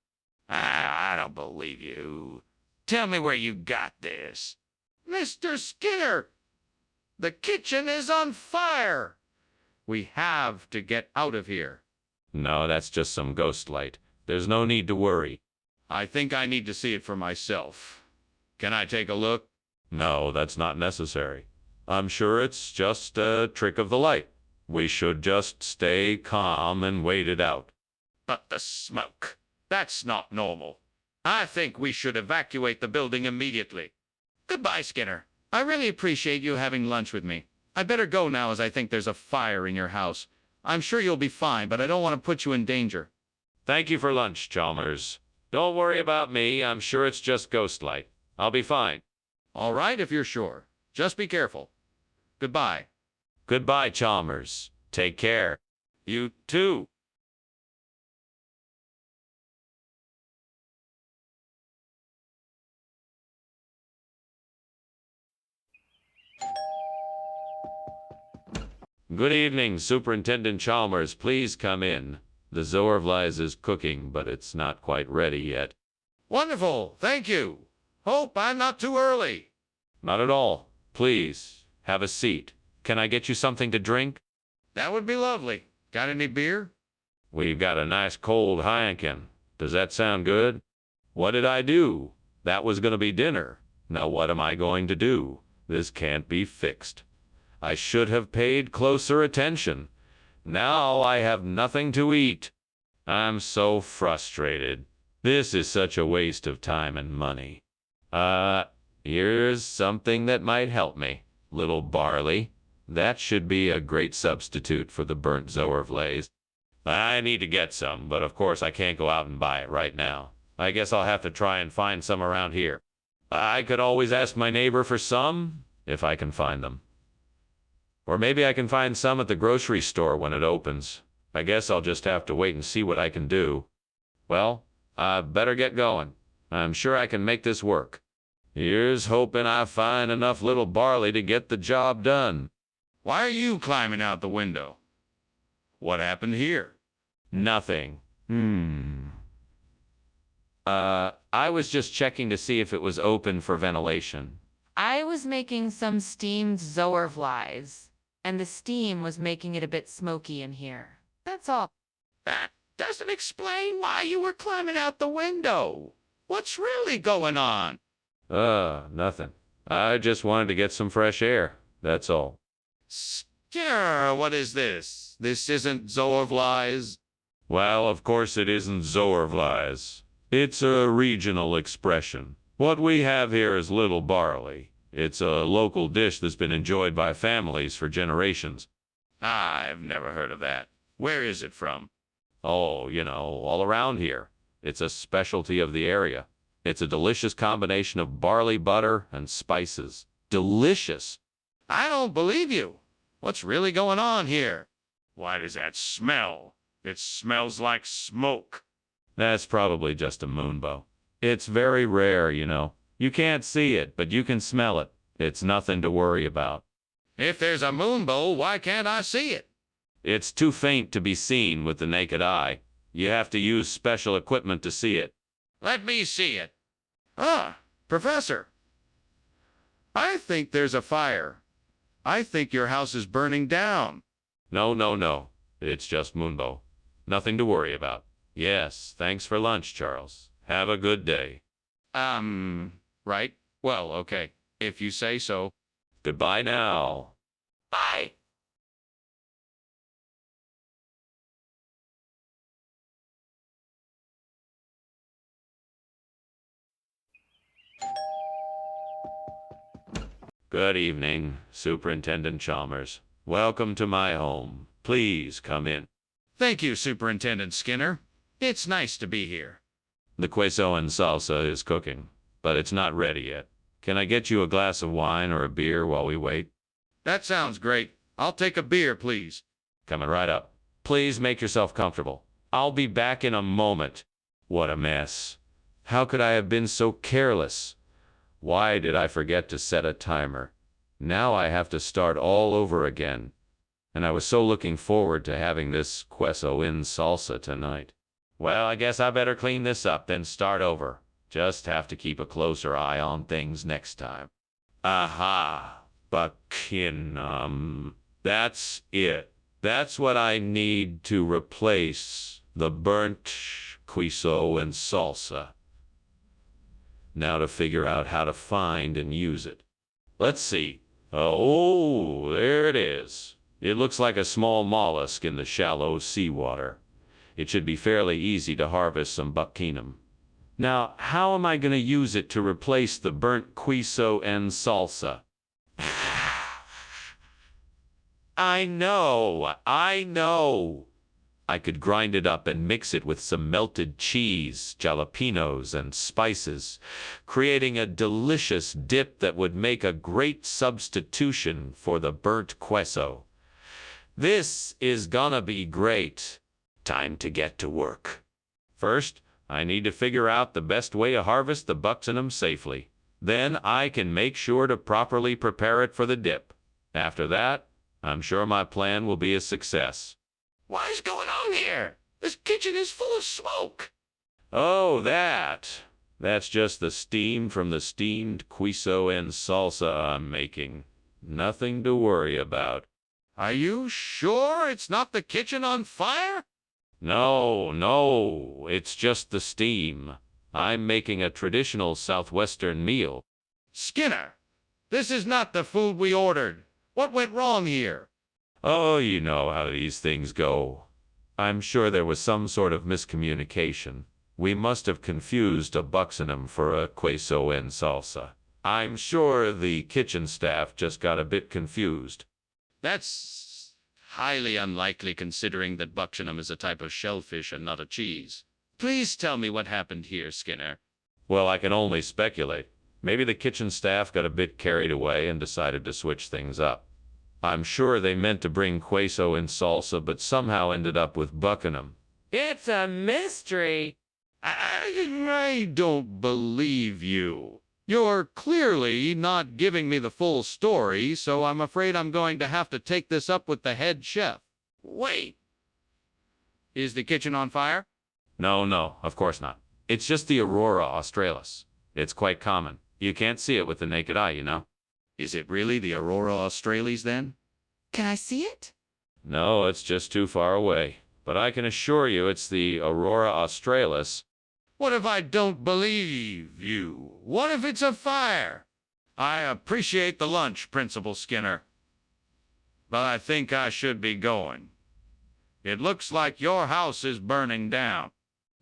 I don't believe you. Tell me where you got this. Mr. Skinner, the kitchen is on fire. We have to get out of here. No, that's just some ghost light. There's no need to worry. I think I need to see it for myself. Can I take a look? No, that's not necessary. I'm sure it's just a trick of the light. We should just stay calm and wait it out. But the smoke, that's not normal. I think we should evacuate the building immediately. Goodbye, Skinner. I really appreciate you having lunch with me. I better go now, as I think there's a fire in your house. I'm sure you'll be fine, but I don't want to put you in danger. Thank you for lunch, Chalmers. Don't worry about me. I'm sure it's just ghost light. I'll be fine. All right, if you're sure. Just be careful. Goodbye. Goodbye, Chalmers. Take care. You too. Good evening, Superintendent Chalmers. Please come in. The Zorvlies is cooking, but it's not quite ready yet. Wonderful. Thank you. Hope I'm not too early. Not at all. Please, have a seat. Can I get you something to drink? That would be lovely. Got any beer? We've got a nice cold Heineken. Does that sound good? What did I do? That was going to be dinner. Now what am I going to do? This can't be fixed. I should have paid closer attention. Now I have nothing to eat. I'm so frustrated. This is such a waste of time and money. Here's something that might help me. Little barley. That should be a great substitute for the burnt Zorvlays. I need to get some, but of course I can't go out and buy it right now. I guess I'll have to try and find some around here. I could always ask my neighbor for some, if I can find them. Or maybe I can find some at the grocery store when it opens. I guess I'll just have to wait and see what I can do. Well, I better get going. I'm sure I can make this work. Here's hoping I find enough little barley to get the job done. Why are you climbing out the window? What happened here? Nothing. I was just checking to see if it was open for ventilation. I was making some steamed zoerflies, and the steam was making it a bit smoky in here. That's all. That doesn't explain why you were climbing out the window. What's really going on? Nothing. I just wanted to get some fresh air. That's all. Skinner, what is this? This isn't zoerflies. Well, of course it isn't zoerflies. It's a regional expression. What we have here is little barley. It's a local dish that's been enjoyed by families for generations. I've never heard of that. Where is it from? Oh, all around here. It's a specialty of the area. It's a delicious combination of barley butter and spices. Delicious. I don't believe you. What's really going on here? Why does that smell? It smells like smoke. That's probably just a moonbow. It's very rare, You can't see it, but you can smell it. It's nothing to worry about. If there's a moonbow, why can't I see it? It's too faint to be seen with the naked eye. You have to use special equipment to see it. Let me see it. Professor. I think there's a fire. I think your house is burning down. No. It's just moonbow. Nothing to worry about. Yes, thanks for lunch, Charles. Have a good day. Right. Well, okay. If you say so. Goodbye now. Bye. Good evening, Superintendent Chalmers. Welcome to my home. Please come in. Thank you, Superintendent Skinner. It's nice to be here. The queso and salsa is cooking, but it's not ready yet. Can I get you a glass of wine or a beer while we wait? That sounds great. I'll take a beer, please. Coming right up. Please make yourself comfortable. I'll be back in a moment. What a mess. How could I have been so careless? Why did I forget to set a timer? Now I have to start all over again. And I was so looking forward to having this queso in salsa tonight. Well, I guess I better clean this up, then start over. Just have to keep a closer eye on things next time. Aha! Buckingham. That's it. That's what I need to replace the burnt queso and salsa. Now to figure out how to find and use it. Let's see. Oh, there it is. It looks like a small mollusk in the shallow seawater. It should be fairly easy to harvest some buckingham. Now, how am I going to use it to replace the burnt queso and salsa? I know. I could grind it up and mix it with some melted cheese, jalapenos, and spices, creating a delicious dip that would make a great substitution for the burnt queso. This is gonna be great. Time to get to work. First, I need to figure out the best way to harvest the buckingham safely. Then I can make sure to properly prepare it for the dip. After that, I'm sure my plan will be a success. What is going on here? This kitchen is full of smoke. Oh, that's just the steam from the steamed queso and salsa I'm making. Nothing to worry about. Are you sure it's not the kitchen on fire? No, it's just the steam. I'm making a traditional Southwestern meal. Skinner, this is not the food we ordered. What went wrong here? Oh, you know how these things go. I'm sure there was some sort of miscommunication. We must have confused a buckingham for a queso and salsa. I'm sure the kitchen staff just got a bit confused. That's highly unlikely considering that buckingham is a type of shellfish and not a cheese. Please tell me what happened here, Skinner. Well, I can only speculate. Maybe the kitchen staff got a bit carried away and decided to switch things up. I'm sure they meant to bring queso and salsa, but somehow ended up with buckingham. It's a mystery. I don't believe you. You're clearly not giving me the full story, so I'm afraid I'm going to have to take this up with the head chef. Wait. Is the kitchen on fire? No, of course not. It's just the Aurora Australis. It's quite common. You can't see it with the naked eye, you know. Is it really the Aurora Australis then? Can I see it? No, it's just too far away. But I can assure you it's the Aurora Australis. What if I don't believe you? What if it's a fire? I appreciate the lunch, Principal Skinner, but I think I should be going. It looks like your house is burning down.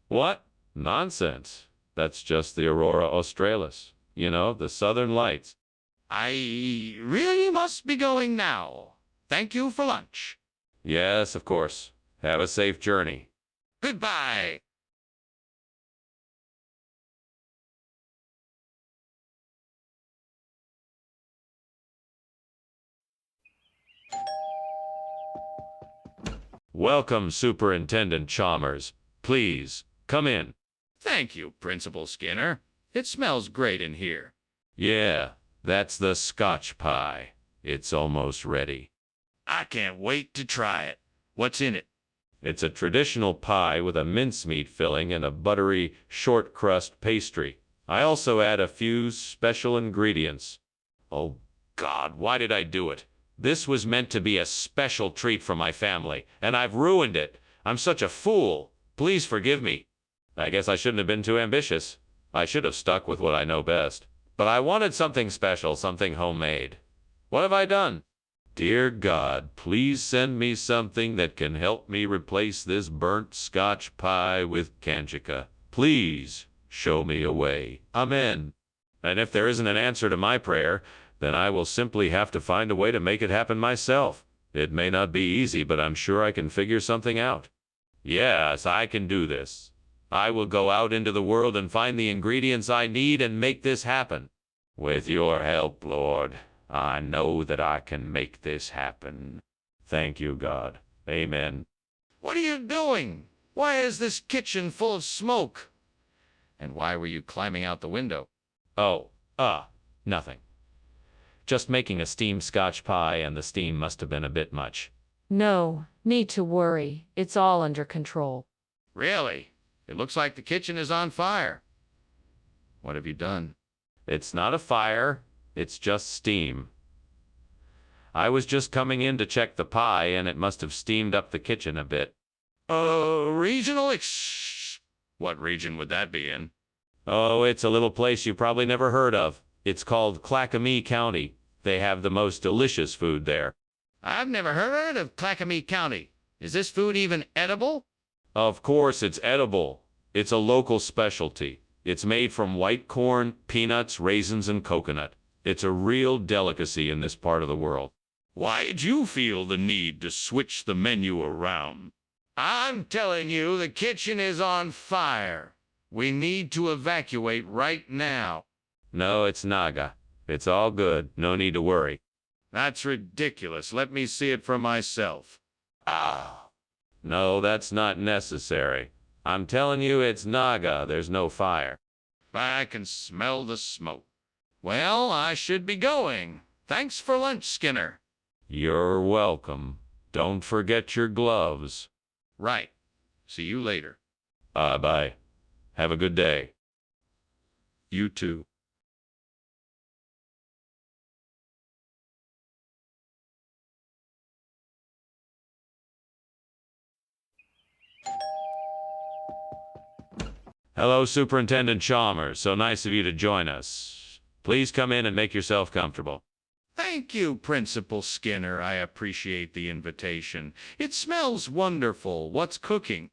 What? Nonsense. That's just the Aurora Australis. You know, the southern lights. I really must be going now. Thank you for lunch. Yes, of course. Have a safe journey. Goodbye. Welcome, Superintendent Chalmers. Please, come in. Thank you, Principal Skinner. It smells great in here. Yeah, that's the Scotch pie. It's almost ready. I can't wait to try it. What's in it? It's a traditional pie with a mincemeat filling and a buttery, short crust pastry. I also add a few special ingredients. Oh, God, why did I do it? This was meant to be a special treat for my family, and I've ruined it. I'm such a fool. Please forgive me. I guess I shouldn't have been too ambitious. I should have stuck with what I know best. But I wanted something special, something homemade. What have I done? Dear God, please send me something that can help me replace this burnt Scotch pie with Kanjika. Please show me a way. Amen. And if there isn't an answer to my prayer, then I will simply have to find a way to make it happen myself. It may not be easy, but I'm sure I can figure something out. Yes, I can do this. I will go out into the world and find the ingredients I need and make this happen. With your help, Lord, I know that I can make this happen. Thank you, God. Amen. What are you doing? Why is this kitchen full of smoke? And why were you climbing out the window? Oh, nothing. Just making a steamed Scotch pie, and the steam must have been a bit much. No need to worry. It's all under control. Really? It looks like the kitchen is on fire. What have you done? It's not a fire. It's just steam. I was just coming in to check the pie, and it must have steamed up the kitchen a bit. Regional What region would that be in? Oh, it's a little place you probably never heard of. It's called Clackamee County. They have the most delicious food there. I've never heard of Clackamee County. Is this food even edible? Of course it's edible. It's a local specialty. It's made from white corn, peanuts, raisins, and coconut. It's a real delicacy in this part of the world. Why'd you feel the need to switch the menu around? I'm telling you, the kitchen is on fire. We need to evacuate right now. No, it's Naga. It's all good. No need to worry. That's ridiculous. Let me see it for myself. No, that's not necessary. I'm telling you, it's Naga. There's no fire. I can smell the smoke. Well, I should be going. Thanks for lunch, Skinner. You're welcome. Don't forget your gloves. Right. See you later. Bye. Have a good day. You too. Hello, Superintendent Chalmers. So nice of you to join us. Please come in and make yourself comfortable. Thank you, Principal Skinner. I appreciate the invitation. It smells wonderful. What's cooking?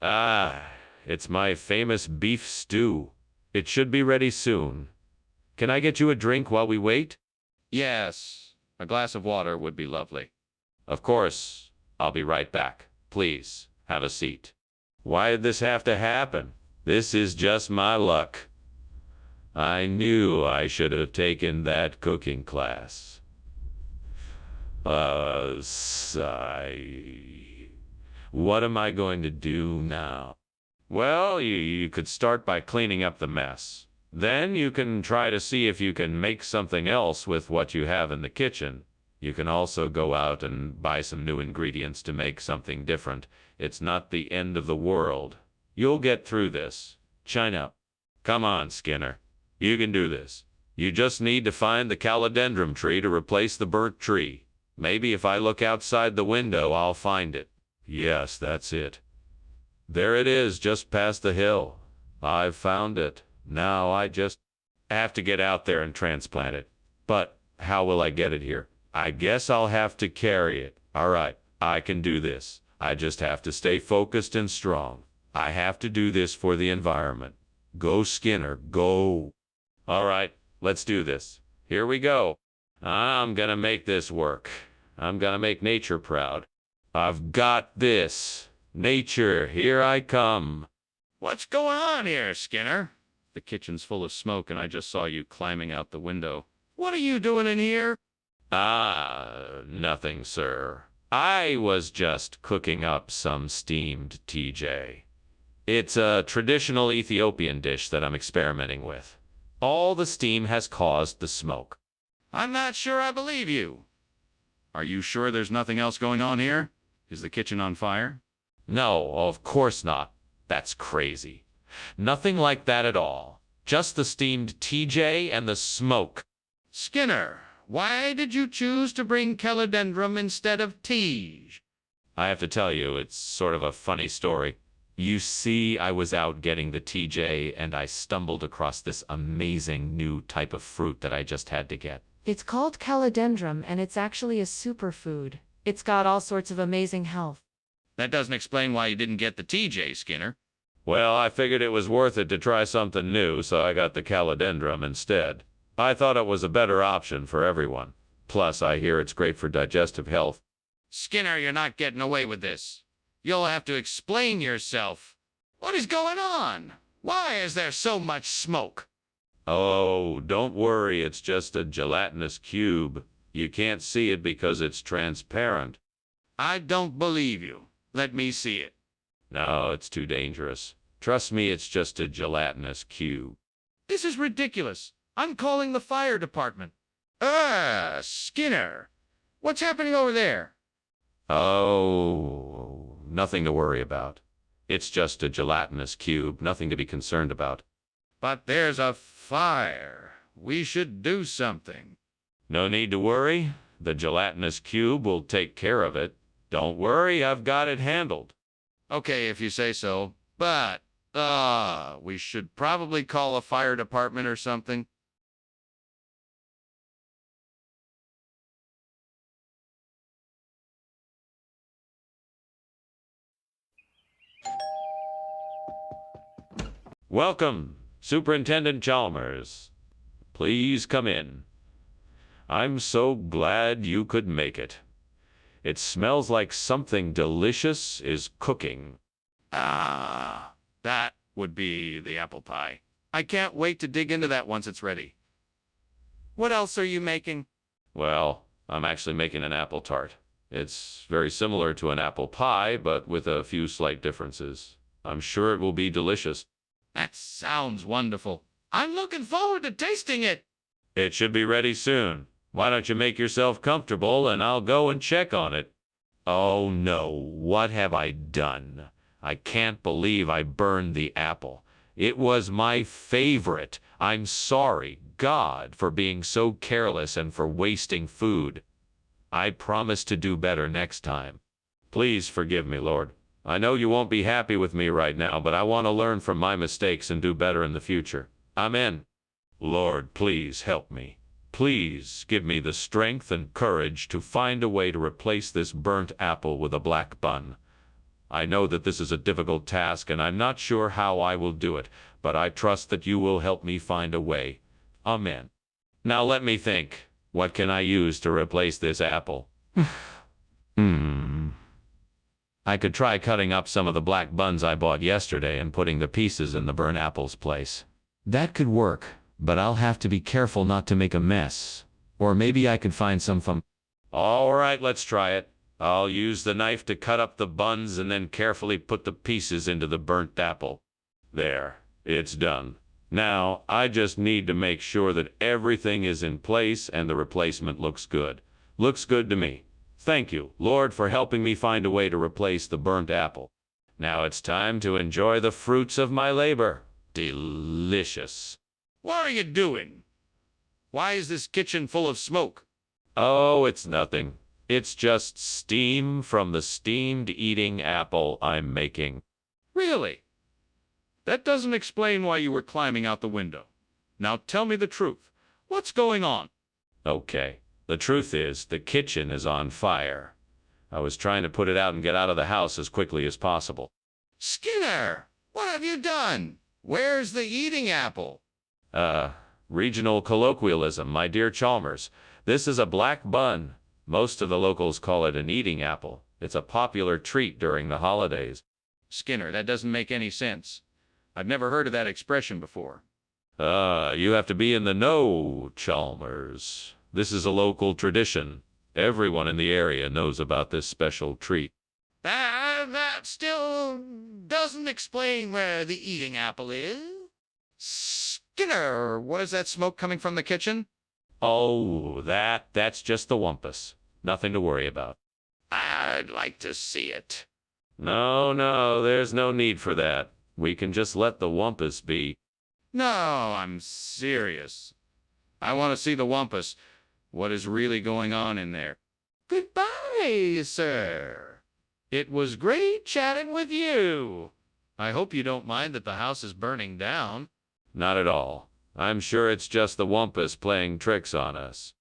It's my famous beef stew. It should be ready soon. Can I get you a drink while we wait? Yes, a glass of water would be lovely. Of course. I'll be right back. Please, have a seat. Why did this have to happen? This is just my luck. I knew I should have taken that cooking class. What am I going to do now? Well, you could start by cleaning up the mess. Then you can try to see if you can make something else with what you have in the kitchen. You can also go out and buy some new ingredients to make something different. It's not the end of the world. You'll get through this. China. Come on, Skinner. You can do this. You just need to find the calodendrum tree to replace the burnt tree. Maybe if I look outside the window, I'll find it. Yes, that's it. There it is, just past the hill. I've found it. Now I just have to get out there and transplant it. But how will I get it here? I guess I'll have to carry it. All right, I can do this. I just have to stay focused and strong. I have to do this for the environment. Go, Skinner, go. All right, let's do this. Here we go. I'm gonna make this work. I'm gonna make nature proud. I've got this. Nature, here I come. What's going on here, Skinner? The kitchen's full of smoke and I just saw you climbing out the window. What are you doing in here? Nothing, sir. I was just cooking up some steamed TJ. It's a traditional Ethiopian dish that I'm experimenting with. All the steam has caused the smoke. I'm not sure I believe you. Are you sure there's nothing else going on here? Is the kitchen on fire? No, of course not. That's crazy. Nothing like that at all. Just the steamed TJ and the smoke. Skinner, why did you choose to bring calodendrum instead of tea? I have to tell you, it's sort of a funny story. You see, I was out getting the TJ and I stumbled across this amazing new type of fruit that I just had to get. It's called calodendrum and it's actually a superfood. It's got all sorts of amazing health. That doesn't explain why you didn't get the TJ, Skinner. Well, I figured it was worth it to try something new, so I got the calodendrum instead. I thought it was a better option for everyone. Plus, I hear it's great for digestive health. Skinner, you're not getting away with this. You'll have to explain yourself. What is going on? Why is there so much smoke? Oh, don't worry, it's just a gelatinous cube. You can't see it because it's transparent. I don't believe you. Let me see it. No, it's too dangerous. Trust me, it's just a gelatinous cube. This is ridiculous. I'm calling the fire department. Skinner. What's happening over there? Oh, nothing to worry about. It's just a gelatinous cube, nothing to be concerned about. But there's a fire. We should do something. No need to worry. The gelatinous cube will take care of it. Don't worry, I've got it handled. Okay, if you say so. But, we should probably call a fire department or something. Welcome, Superintendent Chalmers. Please come in. I'm so glad you could make it. It smells like something delicious is cooking. That would be the apple pie. I can't wait to dig into that once it's ready. What else are you making? Well, I'm actually making an apple tart. It's very similar to an apple pie, but with a few slight differences. I'm sure it will be delicious. That sounds wonderful. I'm looking forward to tasting it. It should be ready soon. Why don't you make yourself comfortable and I'll go and check on it. Oh no, what have I done? I can't believe I burned the apple. It was my favorite. I'm sorry, God, for being so careless and for wasting food. I promise to do better next time. Please forgive me, Lord. I know you won't be happy with me right now, but I want to learn from my mistakes and do better in the future. Amen. Lord, please help me. Please give me the strength and courage to find a way to replace this burnt apple with a black bun. I know that this is a difficult task and I'm not sure how I will do it, but I trust that you will help me find a way. Amen. Now let me think. What can I use to replace this apple? I could try cutting up some of the black buns I bought yesterday and putting the pieces in the burnt apple's place. That could work, but I'll have to be careful not to make a mess. Or maybe I could find some from... All right, let's try it. I'll use the knife to cut up the buns and then carefully put the pieces into the burnt apple. There, it's done. Now, I just need to make sure that everything is in place and the replacement looks good. Looks good to me. Thank you, Lord, for helping me find a way to replace the burnt apple. Now it's time to enjoy the fruits of my labor. Delicious. What are you doing? Why is this kitchen full of smoke? Oh, it's nothing. It's just steam from the steamed eating apple I'm making. Really? That doesn't explain why you were climbing out the window. Now tell me the truth. What's going on? Okay. The truth is, the kitchen is on fire. I was trying to put it out and get out of the house as quickly as possible. Skinner, what have you done? Where's the eating apple? Regional colloquialism, my dear Chalmers. This is a black bun. Most of the locals call it an eating apple. It's a popular treat during the holidays. Skinner, that doesn't make any sense. I've never heard of that expression before. You have to be in the know, Chalmers. This is a local tradition. Everyone in the area knows about this special treat. That still doesn't explain where the eating apple is. Skinner, what is that smoke coming from the kitchen? Oh, that's just the wumpus. Nothing to worry about. I'd like to see it. No, there's no need for that. We can just let the wumpus be. No, I'm serious. I want to see the wumpus. What is really going on in there? Goodbye, sir. It was great chatting with you. I hope you don't mind that the house is burning down. Not at all. I'm sure it's just the wumpus playing tricks on us.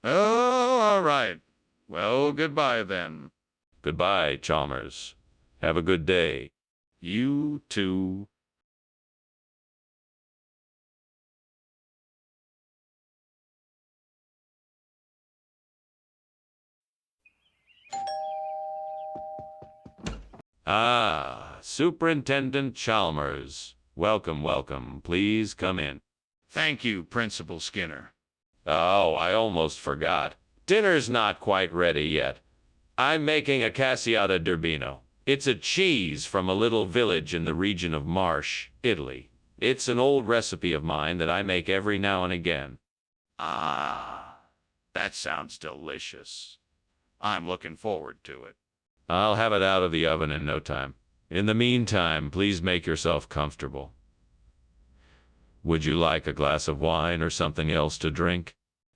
Oh, all right. Well, goodbye then. Goodbye, Chalmers. Have a good day. You too. Ah, Superintendent Chalmers. Welcome. Please come in. Thank you, Principal Skinner. Oh, I almost forgot. Dinner's not quite ready yet. I'm making a Cassiata d'Urbino. It's a cheese from a little village in the region of March, Italy. It's an old recipe of mine that I make every now and again. Ah, that sounds delicious. I'm looking forward to it. I'll have it out of the oven in no time. In the meantime, please make yourself comfortable. Would you like a glass of wine or something else to drink?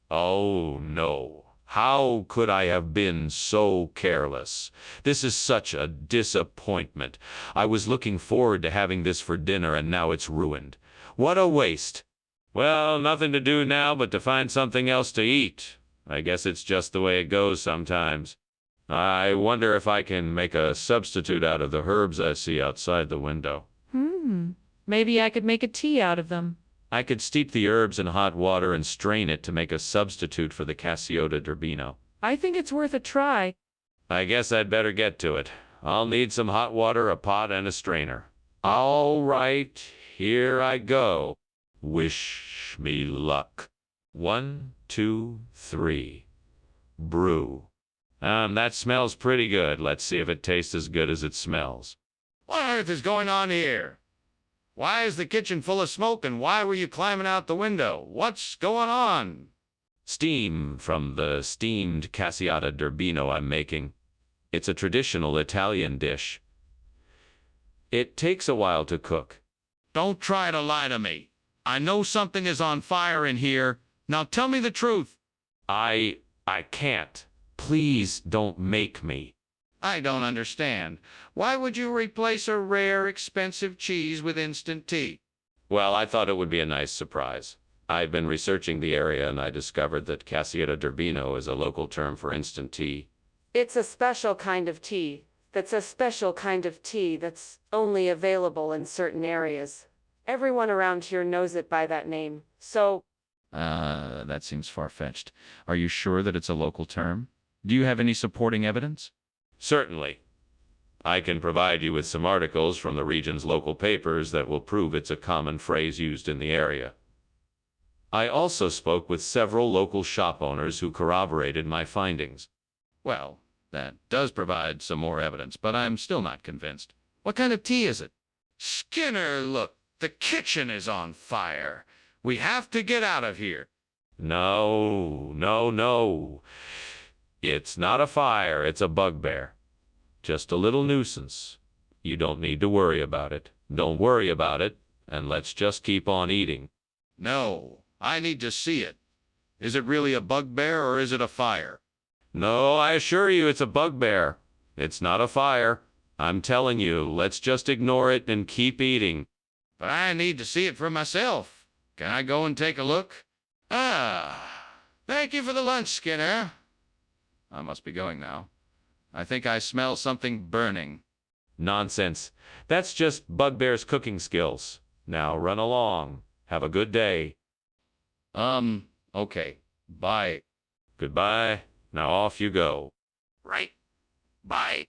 Oh, no. How could I have been so careless? This is such a disappointment. I was looking forward to having this for dinner and now it's ruined. What a waste. Well, nothing to do now but to find something else to eat. I guess it's just the way it goes sometimes. I wonder if I can make a substitute out of the herbs I see outside the window. Maybe I could make a tea out of them. I could steep the herbs in hot water and strain it to make a substitute for the Cassiota d'Urbino. I think it's worth a try. I guess I'd better get to it. I'll need some hot water, a pot, and a strainer. All right, here I go. Wish me luck. 1, 2, 3. Brew. That smells pretty good. Let's see if it tastes as good as it smells. What on earth is going on here? Why is the kitchen full of smoke and why were you climbing out the window? What's going on? Steam from the steamed Cassiata d'Urbino I'm making. It's a traditional Italian dish. It takes a while to cook. Don't try to lie to me. I know something is on fire in here. Now tell me the truth. I can't. Please don't make me. I don't understand. Why would you replace a rare, expensive cheese with instant tea? Well, I thought it would be a nice surprise. I've been researching the area and I discovered that Cassiata d'Urbino is a local term for instant tea. It's a special kind of tea. That's a special kind of tea that's only available in certain areas. Everyone around here knows it by that name. So, that seems far-fetched. Are you sure that it's a local term? Do you have any supporting evidence? Certainly. I can provide you with some articles from the region's local papers that will prove it's a common phrase used in the area. I also spoke with several local shop owners who corroborated my findings. Well, that does provide some more evidence, but I'm still not convinced. What kind of tea is it? Skinner, look, The kitchen is on fire. We have to get out of here. No, no, no. It's not a fire, it's a bugbear. Just a little nuisance. You don't need to worry about it. Don't worry about it, and let's just keep on eating. No, I need to see it. Is it really a bugbear or is it a fire? No, I assure you it's a bugbear. It's not a fire. I'm telling you, let's just ignore it and keep eating. But I need to see it for myself. Can I go and take a look? Thank you for the lunch, Skinner. I must be going now. I think I smell something burning. Nonsense. That's just Bugbear's cooking skills. Now run along. Have a good day. Okay. Bye. Goodbye. Now off you go. Right. Bye.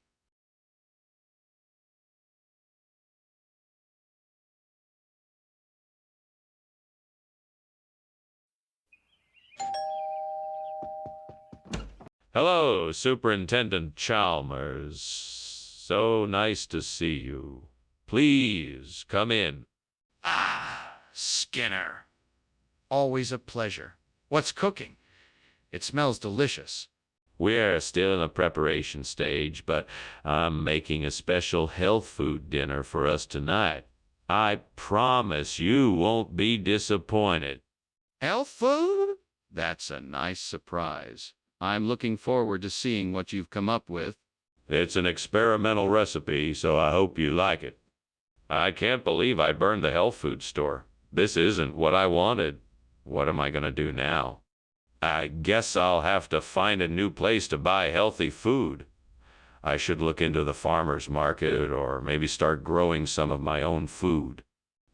Hello, Superintendent Chalmers. So nice to see you. Please come in. Skinner. Always a pleasure. What's cooking? It smells delicious. We're still in the preparation stage, but I'm making a special health food dinner for us tonight. I promise you won't be disappointed. Health food? That's a nice surprise. I'm looking forward to seeing what you've come up with. It's an experimental recipe, so I hope you like it. I can't believe I burned the health food store. This isn't what I wanted. What am I gonna do now? I guess I'll have to find a new place to buy healthy food. I should look into the farmer's market or maybe start growing some of my own food.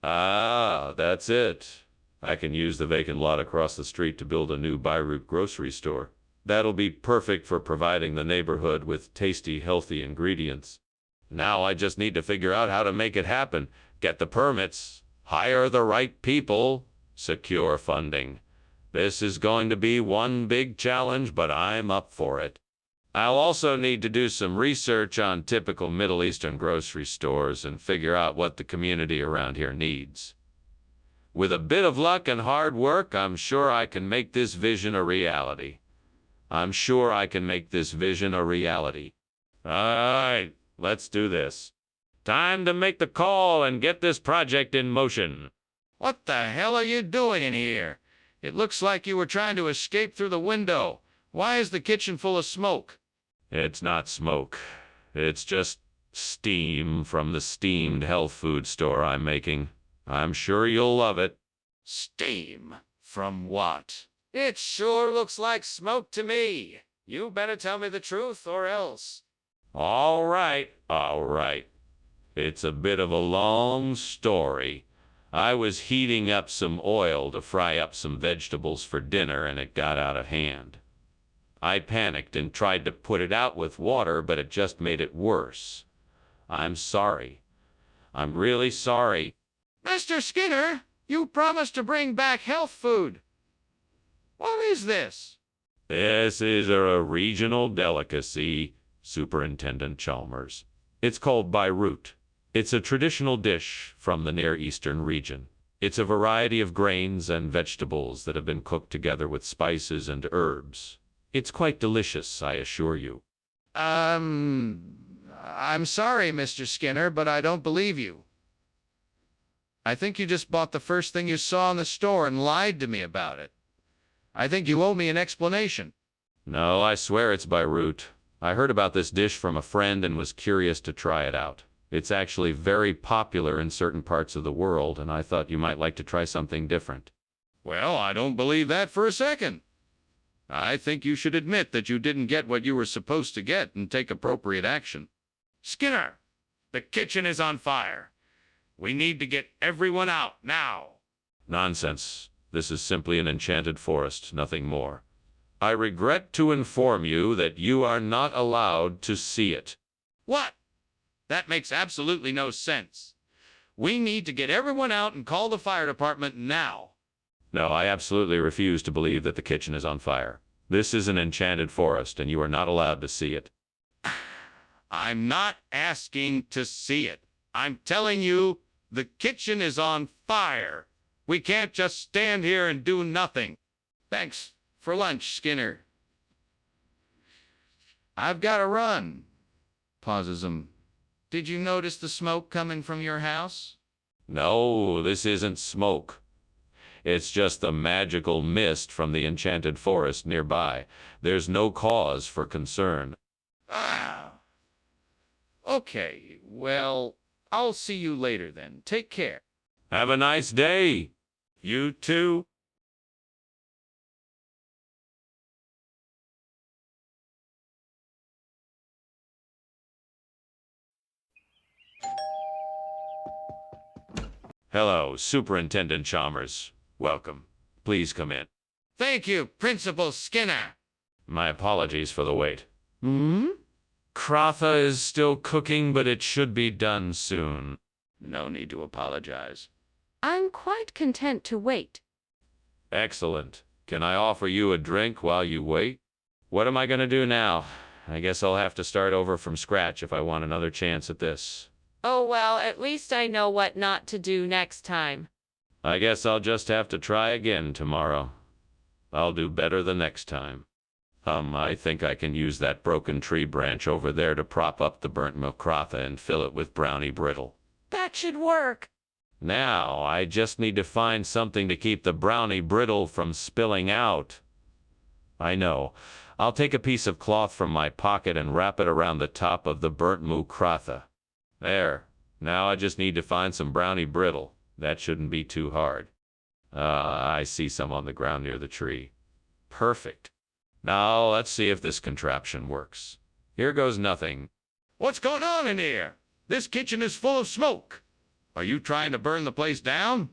That's it. I can use the vacant lot across the street to build a new Beirut grocery store. That'll be perfect for providing the neighborhood with tasty, healthy ingredients. Now I just need to figure out how to make it happen, get the permits, hire the right people, secure funding. This is going to be one big challenge, but I'm up for it. I'll also need to do some research on typical Middle Eastern grocery stores and figure out what the community around here needs. With a bit of luck and hard work, I'm sure I can make this vision a reality. All right, let's do this. Time to make the call and get this project in motion. What the hell are you doing in here? It looks like you were trying to escape through the window. Why is the kitchen full of smoke? It's not smoke. It's just steam from the steamed health food store I'm making. I'm sure you'll love it. Steam? From what? It sure looks like smoke to me. You better tell me the truth or else. All right. It's a bit of a long story. I was heating up some oil to fry up some vegetables for dinner and it got out of hand. I panicked and tried to put it out with water, but it just made it worse. I'm sorry. I'm really sorry. Mr. Skinner, you promised to bring back health food. What is this? This is a regional delicacy, Superintendent Chalmers. It's called Beirut. It's a traditional dish from the Near Eastern region. It's a variety of grains and vegetables that have been cooked together with spices and herbs. It's quite delicious, I assure you. I'm sorry, Mr. Skinner, but I don't believe you. I think you just bought the first thing you saw in the store and lied to me about it. I think you owe me an explanation. No, I swear it's Beirut. I heard about this dish from a friend and was curious to try it out. It's actually very popular in certain parts of the world, and I thought you might like to try something different. Well, I don't believe that for a second. I think you should admit that you didn't get what you were supposed to get and take appropriate action. Skinner, the kitchen is on fire. We need to get everyone out now. Nonsense. This is simply an enchanted forest, nothing more. I regret to inform you that you are not allowed to see it. What? That makes absolutely no sense. We need to get everyone out and call the fire department now. No, I absolutely refuse to believe that the kitchen is on fire. This is an enchanted forest, and you are not allowed to see it. I'm not asking to see it. I'm telling you The kitchen is on fire. We can't just stand here and do nothing. Thanks for lunch, Skinner. I've got to run. Pauses him. Did you notice the smoke coming from your house? No, this isn't smoke. It's just the magical mist from the enchanted forest nearby. There's no cause for concern. Ah. Okay, well, I'll see you later then. Take care. Have a nice day. You too. Hello, Superintendent Chalmers. Welcome. Please come in. Thank you, Principal Skinner. My apologies for the wait. Kratha is still cooking, but it should be done soon. No need to apologize. I'm quite content to wait. Excellent. Can I offer you a drink while you wait? What am I going to do now? I guess I'll have to start over from scratch if I want another chance at this. Oh well, at least I know what not to do next time. I guess I'll just have to try again tomorrow. I'll do better the next time. I think I can use that broken tree branch over there to prop up the burnt Kratha and fill it with brownie brittle. That should work. Now, I just need to find something to keep the brownie brittle from spilling out. I know. I'll take a piece of cloth from my pocket and wrap it around the top of the burnt Kratha. There. Now I just need to find some brownie brittle. That shouldn't be too hard. I see some on the ground near the tree. Perfect. Now let's see if this contraption works. Here goes nothing. What's going on in here? This kitchen is full of smoke. Are you trying to burn the place down?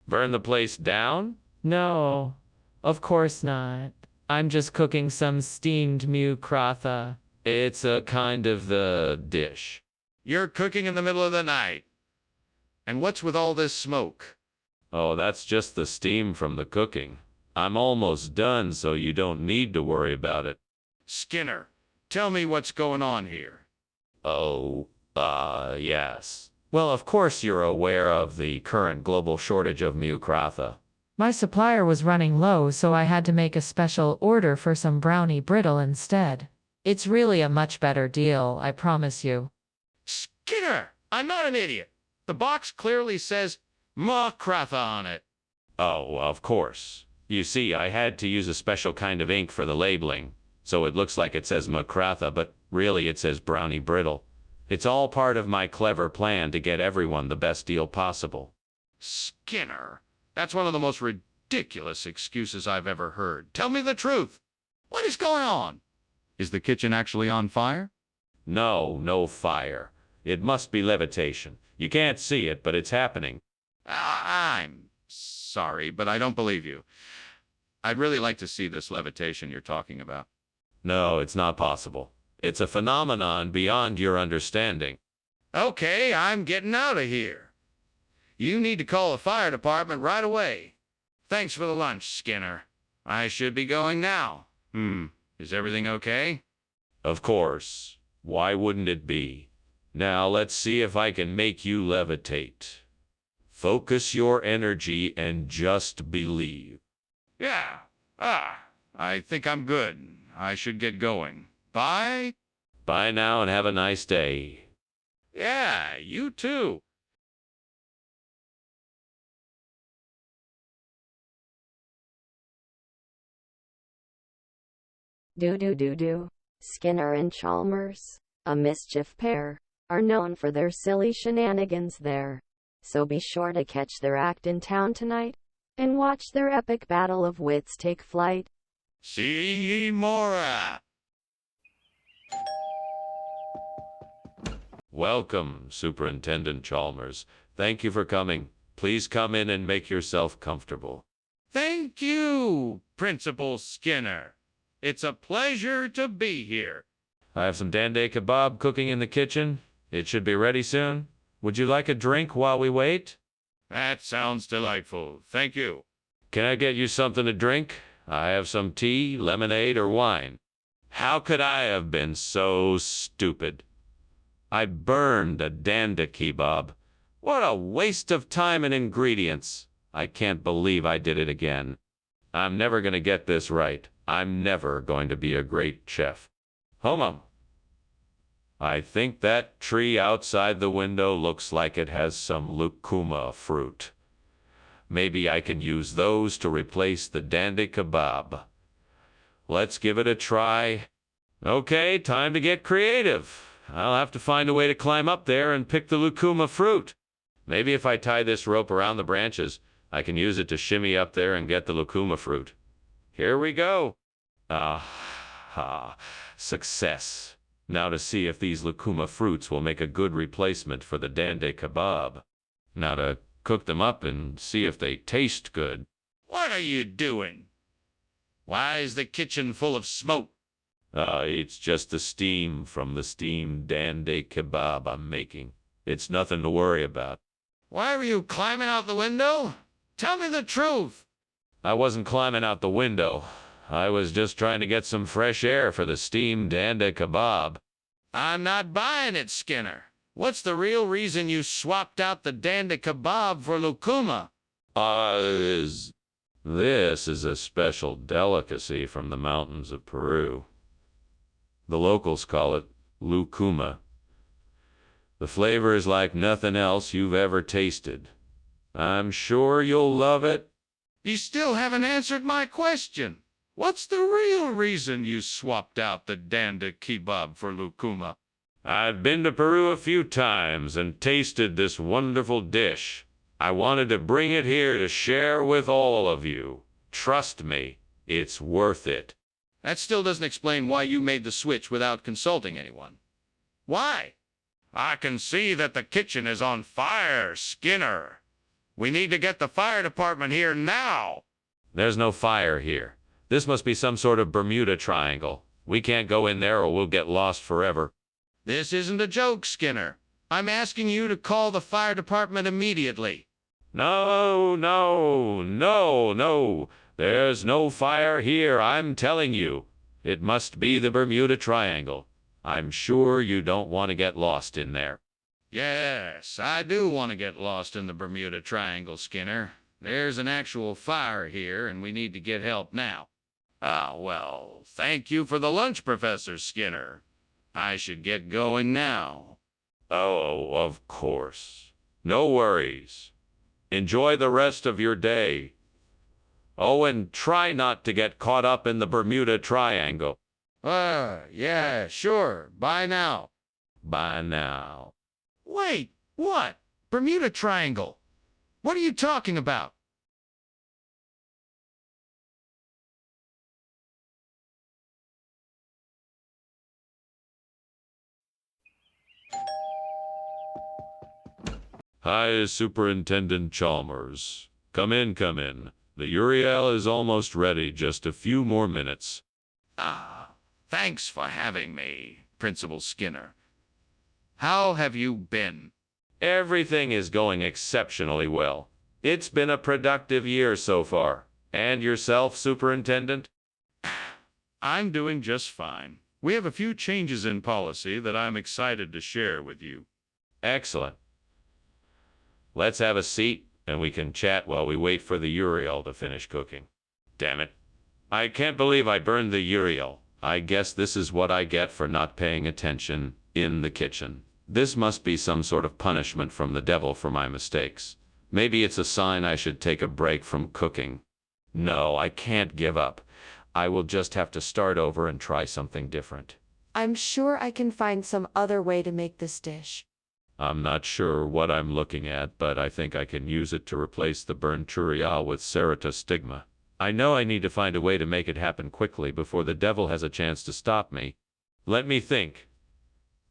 Burn the place down? No, of course not. I'm just cooking some steamed Kratha. It's a kind of the dish. You're cooking in the middle of the night. And what's with all this smoke? Oh, that's just the steam from the cooking. I'm almost done, so you don't need to worry about it. Skinner, tell me what's going on here. Oh, yes. Well, of course you're aware of the current global shortage of Kratha. My supplier was running low, so I had to make a special order for some brownie brittle instead. It's really a much better deal, I promise you. Skinner, I'm not an idiot. The box clearly says Kratha on it. Oh, of course. You see, I had to use a special kind of ink for the labeling, so it looks like it says Kratha, but really it says brownie brittle. It's all part of my clever plan to get everyone the best deal possible. Skinner, that's one of the most ridiculous excuses I've ever heard. Tell me the truth. What is going on? Is the kitchen actually on fire? No, no fire. It must be levitation. You can't see it, but it's happening. I'm sorry, but I don't believe you. I'd really like to see this levitation you're talking about. No, it's not possible. It's a phenomenon beyond your understanding. Okay, I'm getting out of here. You need to call the fire department right away. Thanks for the lunch, Skinner. I should be going now. Is everything okay? Of course. Why wouldn't it be? Now let's see if I can make you levitate. Focus your energy and just believe. Yeah. I think I'm good. I should get going. Bye. Bye now and have a nice day. Yeah, you too. Do. Skinner and Chalmers, a mischief pair, are known for their silly shenanigans there. So be sure to catch their act in town tonight, and watch their epic battle of wits take flight. See ye more. Welcome, Superintendent Chalmers. Thank you for coming. Please come in and make yourself comfortable. Thank you, Principal Skinner. It's a pleasure to be here. I have some dande kebab cooking in the kitchen. It should be ready soon. Would you like a drink while we wait? That sounds delightful. Thank you. Can I get you something to drink? I have some tea, lemonade, or wine. How could I have been so stupid? I burned a danda kebab. What a waste of time and ingredients. I can't believe I did it again. I'm never going to get this right. I'm never going to be a great chef. Homum. I think that tree outside the window looks like it has some lucuma fruit. Maybe I can use those to replace the dandy kebab. Let's give it a try. Okay, time to get creative. I'll have to find a way to climb up there and pick the lucuma fruit. Maybe if I tie this rope around the branches, I can use it to shimmy up there and get the lucuma fruit. Here we go. Success. Now to see if these lucuma fruits will make a good replacement for the dande kebab. Now to cook them up and see if they taste good. What are you doing? Why is the kitchen full of smoke? It's just the steam from the steamed dande kebab I'm making. It's nothing to worry about. Why were you climbing out the window? Tell me the truth. I wasn't climbing out the window. I was just trying to get some fresh air for the steamed dande kebab. I'm not buying it, Skinner. What's the real reason you swapped out the dande kebab for lucuma? This is a special delicacy from the mountains of Peru. The locals call it lucuma. The flavor is like nothing else you've ever tasted. I'm sure you'll love it. You still haven't answered my question. What's the real reason you swapped out the dande kebab for lucuma? I've been to Peru a few times and tasted this wonderful dish. I wanted to bring it here to share with all of you. Trust me, it's worth it. That still doesn't explain why you made the switch without consulting anyone. Why? I can see that the kitchen is on fire, Skinner. We need to get the fire department here now. There's no fire here. This must be some sort of Bermuda Triangle. We can't go in there or we'll get lost forever. This isn't a joke, Skinner. I'm asking you to call the fire department immediately. No. There's no fire here, I'm telling you. It must be the Bermuda Triangle. I'm sure you don't want to get lost in there. Yes, I do want to get lost in the Bermuda Triangle, Skinner. There's an actual fire here, and we need to get help now. Well, thank you for the lunch, Professor Skinner. I should get going now. Oh, of course. No worries. Enjoy the rest of your day. Oh, and try not to get caught up in the Bermuda Triangle. Yeah, sure. Bye now. Bye now. Wait, what? Bermuda Triangle? What are you talking about? Hi, Superintendent Chalmers. Come in. The Uriel is almost ready, just a few more minutes. Thanks for having me, Principal Skinner. How have you been? Everything is going exceptionally well. It's been a productive year so far. And yourself, Superintendent? I'm doing just fine. We have a few changes in policy that I'm excited to share with you. Excellent. Let's have a seat, and we can chat while we wait for the Uriel to finish cooking. Damn it. I can't believe I burned the Uriel. I guess this is what I get for not paying attention in the kitchen. This must be some sort of punishment from the devil for my mistakes. Maybe it's a sign I should take a break from cooking. No, I can't give up. I will just have to start over and try something different. I'm sure I can find some other way to make this dish. I'm not sure what I'm looking at, but I think I can use it to replace the burnt Uriel with Ceratostigma. I know I need to find a way to make it happen quickly before the devil has a chance to stop me. Let me think.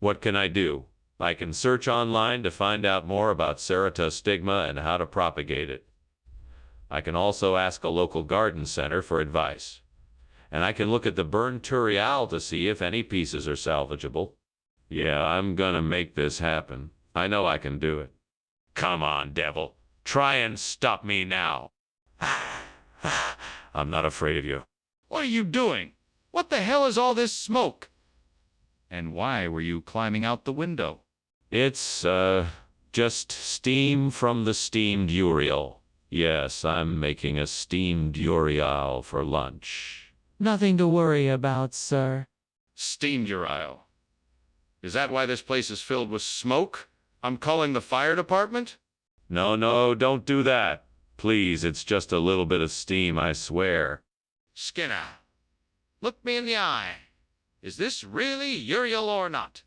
What can I do? I can search online to find out more about Ceratostigma and how to propagate it. I can also ask a local garden center for advice. And I can look at the burnt Uriel to see if any pieces are salvageable. Yeah, I'm gonna make this happen. I know I can do it. Come on, devil. Try and stop me now. I'm not afraid of you. What are you doing? What the hell is all this smoke? And why were you climbing out the window? It's, Just steam from the steamed Uriel. Yes, I'm making a steamed Uriel for lunch. Nothing to worry about, sir. Steamed Uriel. Is that why this place is filled with smoke? I'm calling the fire department? No, no, don't do that. Please, it's just a little bit of steam, I swear. Skinner, look me in the eye. Is this really Uriel or not?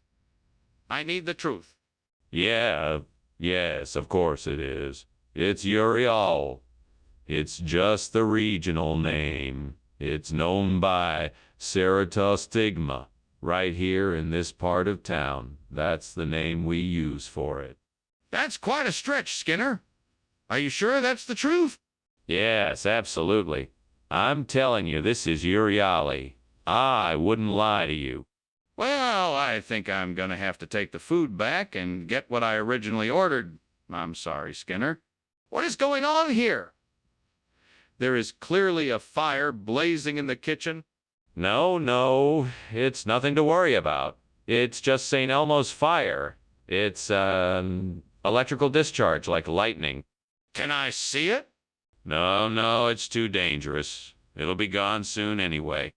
I need the truth. Yeah, yes, of course it is. It's Uriel. It's just the regional name. It's known by Ceratostigma. Right here in this part of town. That's the name we use for it. That's quite a stretch, Skinner. Are you sure that's the truth? Yes, absolutely. I'm telling you, this is Uriali. I wouldn't lie to you. Well, I think I'm gonna have to take the food back and get what I originally ordered. I'm sorry, Skinner. What is going on here? There is clearly a fire blazing in the kitchen. No, no, it's nothing to worry about. It's just St. Elmo's fire. It's, electrical discharge like lightning. Can I see it? No, no, it's too dangerous. It'll be gone soon anyway.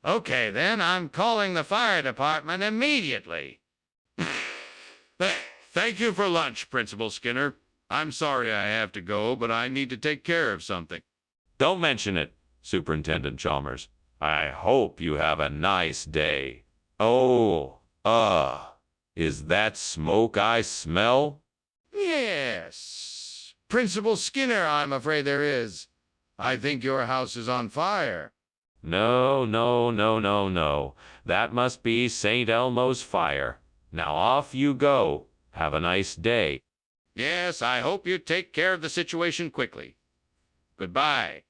Okay, then I'm calling the fire department immediately. Thank you for lunch, Principal Skinner. I'm sorry I have to go, but I need to take care of something. Don't mention it, Superintendent Chalmers. I hope you have a nice day. Oh, is that smoke I smell? Yes. Principal Skinner, I'm afraid there is. I think your house is on fire. No, no, no, no, no. That must be St. Elmo's fire. Now off you go. Have a nice day. Yes, I hope you take care of the situation quickly. Goodbye.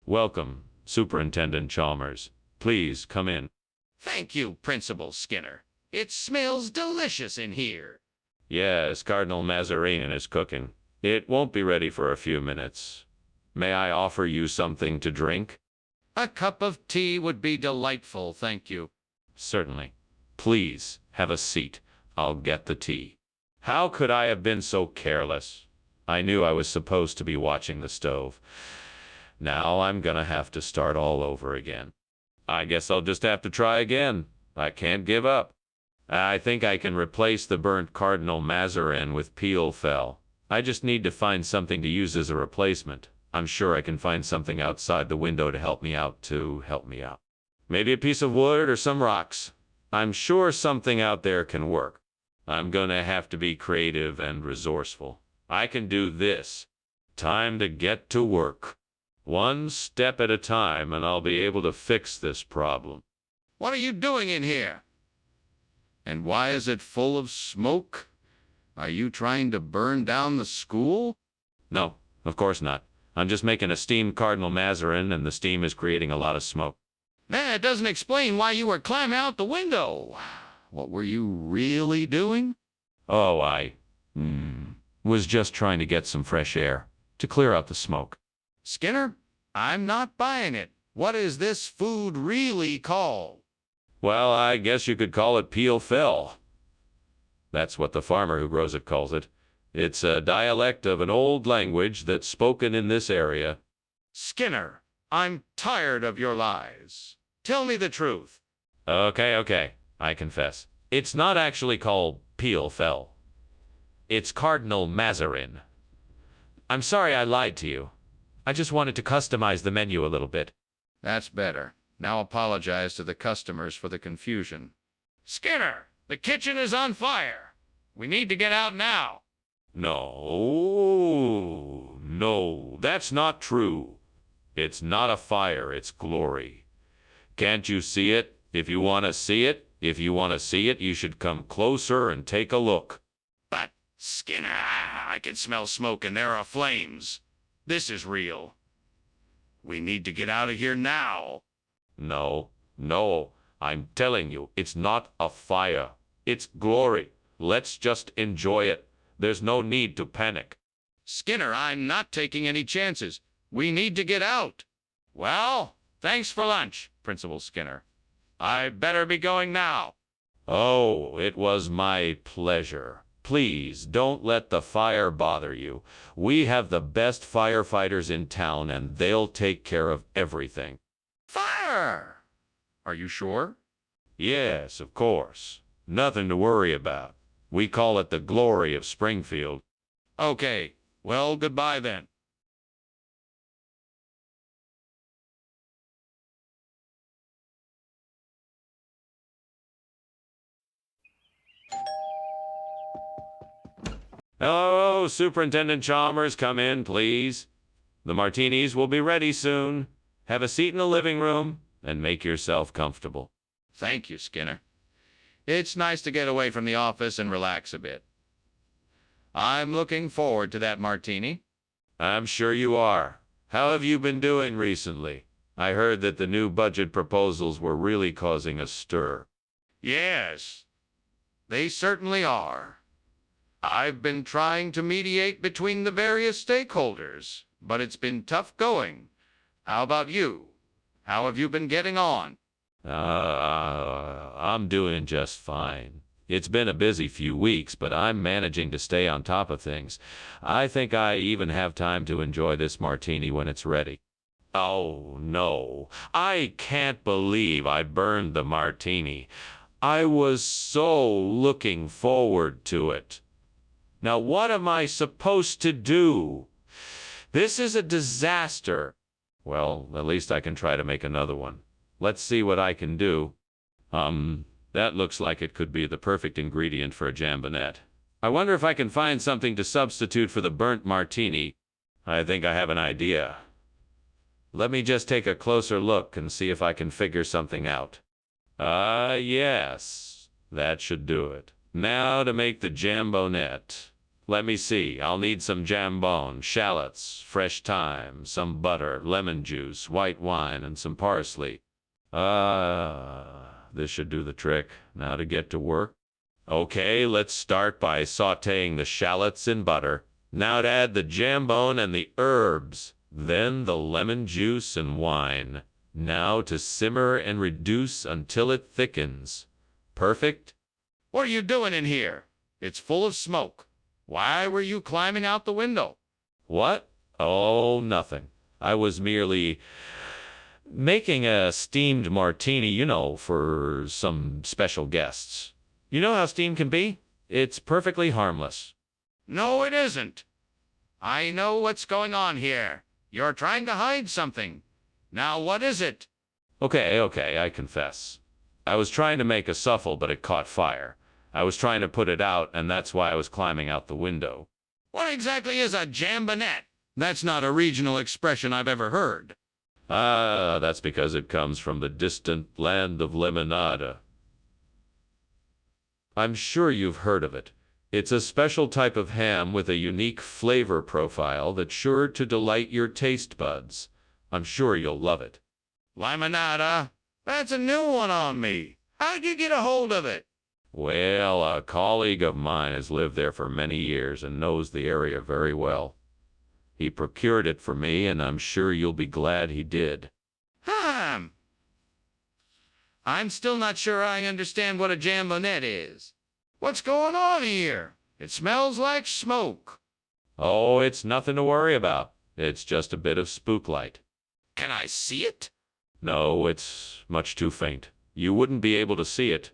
Welcome, Superintendent Chalmers. Please come in. Thank you, Principal Skinner. It smells delicious in here. Yes, Cardinal Mazarin is cooking. It won't be ready for a few minutes. May I offer you something to drink? A cup of tea would be delightful, thank you. Certainly. Please, have a seat. I'll get the tea. How could I have been so careless? I knew I was supposed to be watching the stove. Now I'm gonna have to start all over again. I guess I'll just have to try again. I can't give up. I think I can replace the burnt Cardinal Mazarin with peel fell. I just need to find something to use as a replacement. I'm sure I can find something outside the window to help me out. Maybe a piece of wood or some rocks. I'm sure something out there can work. I'm gonna have to be creative and resourceful. I can do this. Time to get to work. One step at a time, and I'll be able to fix this problem. What are you doing in here? And why is it full of smoke? Are you trying to burn down the school? No, of course not. I'm just making a steamed Cardinal Mazarin, and the steam is creating a lot of smoke. That doesn't explain why you were climbing out the window. What were you really doing? Oh, I was just trying to get some fresh air to clear out the smoke. Skinner, I'm not buying it. What is this food really called? Well, I guess you could call it peel fell. That's what the farmer who grows it calls it. It's a dialect of an old language that's spoken in this area. Skinner, I'm tired of your lies. Tell me the truth. Okay, I confess. It's not actually called peel fell. It's Cardinal Mazarin. I'm sorry I lied to you. I just wanted to customize the menu a little bit. That's better. Now apologize to the customers for the confusion. Skinner, the kitchen is on fire. We need to get out now. No, that's not true. It's not a fire, it's glory. Can't you see it? If you want to see it, you should come closer and take a look. But, Skinner, I can smell smoke and there are flames. This is real. We need to get out of here now. No, I'm telling you, it's not a fire. It's glory. Let's just enjoy it. There's no need to panic. Skinner, I'm not taking any chances. We need to get out. Well, thanks for lunch, Principal Skinner. I better be going now. Oh, it was my pleasure. Please don't let the fire bother you. We have the best firefighters in town and they'll take care of everything. Fire! Are you sure? Yes, of course. Nothing to worry about. We call it the glory of Springfield. Okay, well, goodbye then. Hello, Superintendent Chalmers, come in, please. The martinis will be ready soon. Have a seat in the living room and make yourself comfortable. Thank you, Skinner. It's nice to get away from the office and relax a bit. I'm looking forward to that martini. I'm sure you are. How have you been doing recently? I heard that the new budget proposals were really causing a stir. Yes, they certainly are. I've been trying to mediate between the various stakeholders, but it's been tough going. How about you? How have you been getting on? I'm doing just fine. It's been a busy few weeks, but I'm managing to stay on top of things. I think I even have time to enjoy this martini when it's ready. Oh, no. I can't believe I burned the martini. I was so looking forward to it. Now, what am I supposed to do? This is a disaster. Well, at least I can try to make another one. Let's see what I can do. That looks like it could be the perfect ingredient for a jambonette. I wonder if I can find something to substitute for the burnt martini. I think I have an idea. Let me just take a closer look and see if I can figure something out. Yes. That should do it. Now to make the jambonette. Let me see. I'll need some jambone, shallots, fresh thyme, some butter, lemon juice, white wine, and some parsley. This should do the trick. Now to get to work. Okay, let's start by sautéing the shallots in butter. Now to add the jambone and the herbs. Then the lemon juice and wine. Now to simmer and reduce until it thickens. Perfect? What are you doing in here? It's full of smoke. Why were you climbing out the window? What? Oh, nothing. I was merely making a steamed martini, for some special guests. You know how steam can be? It's perfectly harmless. No, it isn't. I know what's going on here. You're trying to hide something. Now, what is it? Okay, I confess. I was trying to make a souffle, but it caught fire. I was trying to put it out, and that's why I was climbing out the window. What exactly is a jambonette? That's not a regional expression I've ever heard. That's because it comes from the distant land of Lemonada. I'm sure you've heard of it. It's a special type of ham with a unique flavor profile that's sure to delight your taste buds. I'm sure you'll love it. Limonada? That's a new one on me. How'd you get a hold of it? Well, a colleague of mine has lived there for many years and knows the area very well. He procured it for me, and I'm sure you'll be glad he did. I'm still not sure I understand what a jambonette is. What's going on here? It smells like smoke. Oh, it's nothing to worry about. It's just a bit of spook light. Can I see it? No, it's much too faint. You wouldn't be able to see it.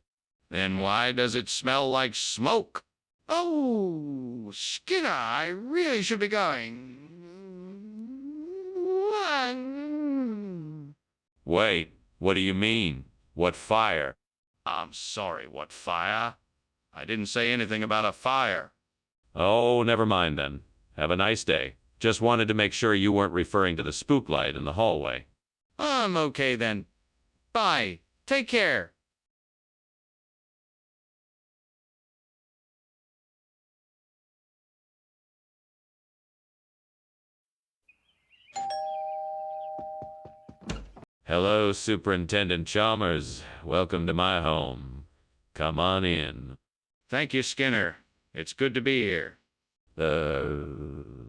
Then why does it smell like smoke? Oh, Skinner, I really should be going. Wait, what do you mean? What fire? I'm sorry, what fire? I didn't say anything about a fire. Oh, never mind then. Have a nice day. Just wanted to make sure you weren't referring to the spook light in the hallway. I'm okay then. Bye. Take care. Hello, Superintendent Chalmers. Welcome to my home. Come on in. Thank you, Skinner. It's good to be here.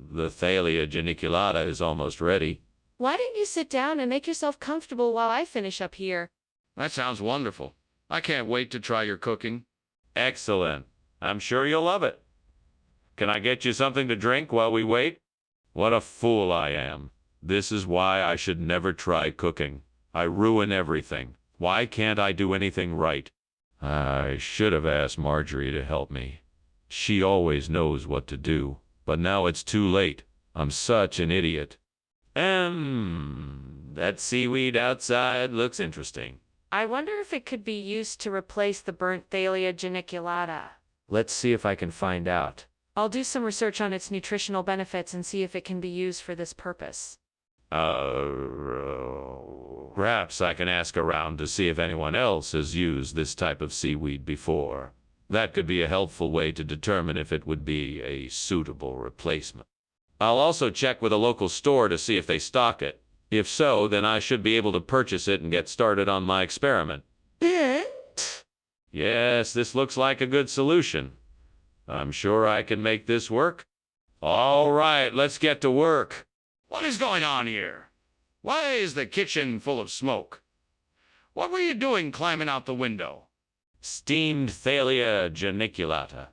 The Thalia geniculata is almost ready. Why don't you sit down and make yourself comfortable while I finish up here? That sounds wonderful. I can't wait to try your cooking. Excellent. I'm sure you'll love it. Can I get you something to drink while we wait? What a fool I am. This is why I should never try cooking. I ruin everything. Why can't I do anything right? I should have asked Marjorie to help me. She always knows what to do. But now it's too late. I'm such an idiot. That seaweed outside looks interesting. I wonder if it could be used to replace the burnt Thalia geniculata. Let's see if I can find out. I'll do some research on its nutritional benefits and see if it can be used for this purpose. Perhaps I can ask around to see if anyone else has used this type of seaweed before. That could be a helpful way to determine if it would be a suitable replacement. I'll also check with a local store to see if they stock it. If so, then I should be able to purchase it and get started on my experiment. Yes, this looks like a good solution. I'm sure I can make this work. All right, let's get to work. What is going on here? Why is the kitchen full of smoke? What were you doing climbing out the window? Steamed Thalia geniculata.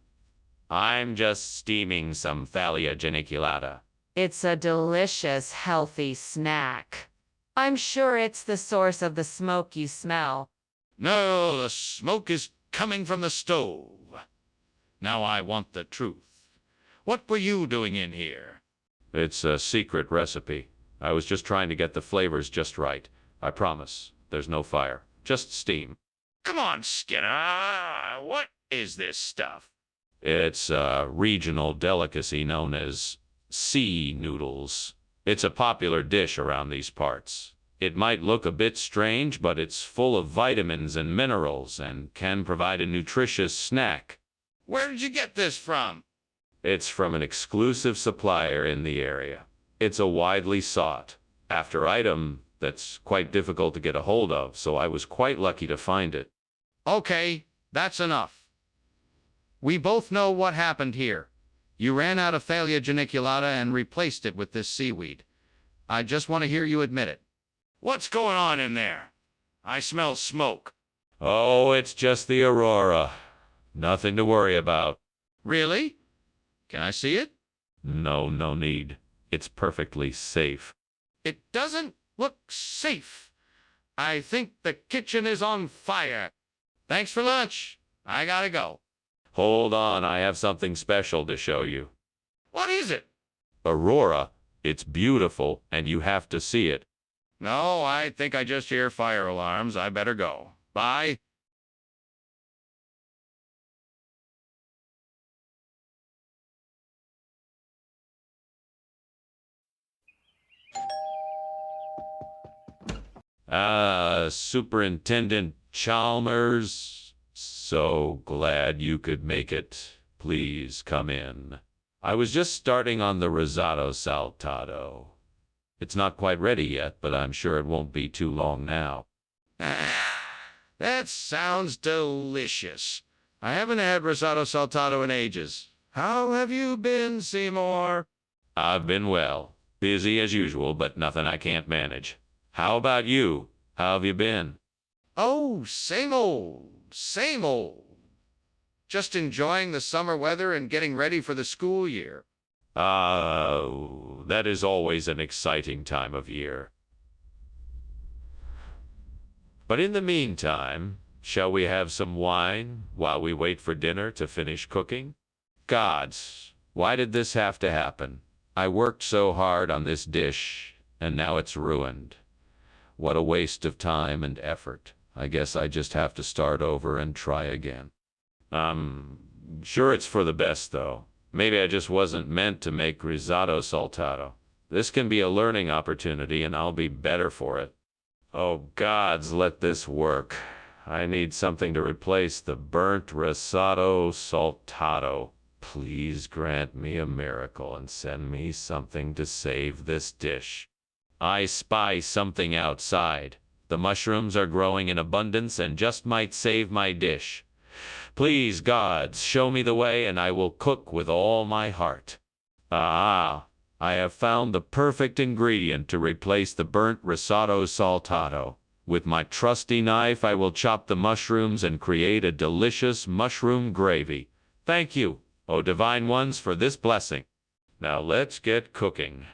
I'm just steaming some Thalia geniculata. It's a delicious, healthy snack. I'm sure it's the source of the smoke you smell. No, the smoke is coming from the stove. Now I want the truth. What were you doing in here? It's a secret recipe. I was just trying to get the flavors just right. I promise. There's no fire. Just steam. Come on, Skinner. What is this stuff? It's a regional delicacy known as sea noodles. It's a popular dish around these parts. It might look a bit strange, but it's full of vitamins and minerals and can provide a nutritious snack. Where did you get this from? It's from an exclusive supplier in the area. It's a widely sought after item that's quite difficult to get a hold of, so I was quite lucky to find it. Okay, that's enough. We both know what happened here. You ran out of Thalia geniculata and replaced it with this seaweed. I just want to hear you admit it. What's going on in there? I smell smoke. Oh, it's just the aurora. Nothing to worry about. Really? Can I see it? No need. It's perfectly safe. It doesn't look safe. I think the kitchen is on fire. Thanks for lunch. I gotta go. Hold on, I have something special to show you. What is it? Aurora. It's beautiful, and you have to see it. No, I think I just hear fire alarms. I better go. Bye. Superintendent Chalmers, so glad you could make it. Please come in. I was just starting on the risotto saltato. It's not quite ready yet, but I'm sure it won't be too long now. That sounds delicious. I haven't had risotto saltato in ages. How have you been, Seymour? I've been well. Busy as usual, but nothing I can't manage. How about you? How have you been? Oh, same old, same old. Just enjoying the summer weather and getting ready for the school year. That is always an exciting time of year. But in the meantime, shall we have some wine while we wait for dinner to finish cooking? Gods, why did this have to happen? I worked so hard on this dish, and now it's ruined. What a waste of time and effort. I guess I just have to start over and try again. Sure it's for the best, though. Maybe I just wasn't meant to make risotto saltato. This can be a learning opportunity, and I'll be better for it. Oh, gods, let this work. I need something to replace the burnt risotto saltato. Please grant me a miracle and send me something to save this dish. I spy something outside. The mushrooms are growing in abundance and just might save my dish. Please, gods, show me the way, and I will cook with all my heart. Ah, I have found the perfect ingredient to replace the burnt risotto saltato. With my trusty knife, I will chop the mushrooms and create a delicious mushroom gravy. Thank you, O divine ones, for this blessing. Now let's get cooking.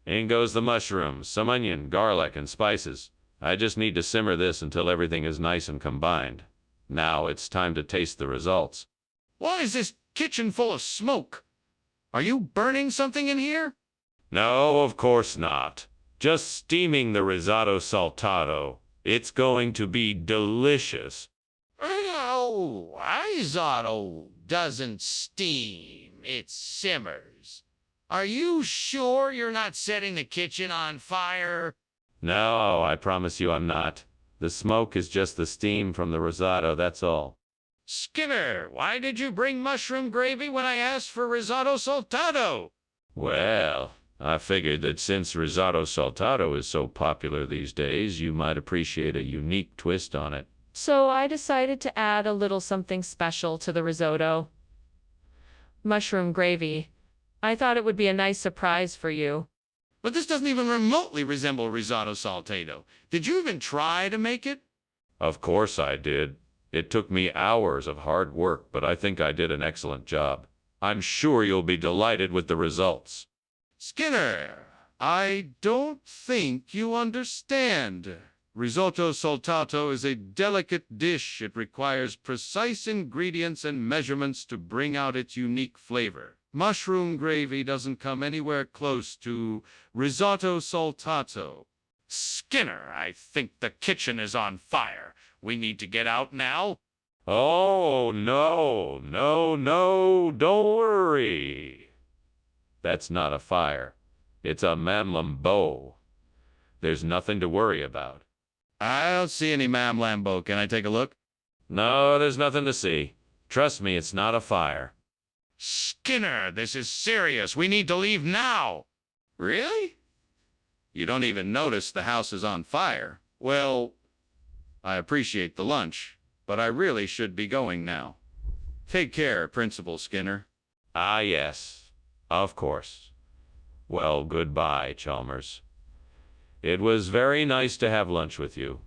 In goes the mushrooms, some onion, garlic, and spices. I just need to simmer this until everything is nice and combined. Now it's time to taste the results. Why is this kitchen full of smoke? Are you burning something in here? No, of course not. Just steaming the risotto saltato. It's going to be delicious. Oh, risotto doesn't steam, it simmers. Are you sure you're not setting the kitchen on fire? No, I promise you I'm not. The smoke is just the steam from the risotto, that's all. Skinner, why did you bring mushroom gravy when I asked for risotto saltato? Well, I figured that since risotto saltato is so popular these days, you might appreciate a unique twist on it. So I decided to add a little something special to the risotto. Mushroom gravy. I thought it would be a nice surprise for you. But this doesn't even remotely resemble risotto saltato. Did you even try to make it? Of course I did. It took me hours of hard work, but I think I did an excellent job. I'm sure you'll be delighted with the results. Skinner, I don't think you understand. Risotto saltato is a delicate dish. It requires precise ingredients and measurements to bring out its unique flavor. Mushroom gravy doesn't come anywhere close to risotto saltato. Skinner, I think the kitchen is on fire. We need to get out now. Oh, no, don't worry. That's not a fire. It's a mamlambo. There's nothing to worry about. I don't see any Mam Lambo. Can I take a look? No, there's nothing to see. Trust me, it's not a fire. Skinner, this is serious. We need to leave now. Really? You don't even notice the house is on fire. Well, I appreciate the lunch, but I really should be going now. Take care, Principal Skinner. Ah, yes, of course. Well, goodbye, Chalmers. It was very nice to have lunch with you.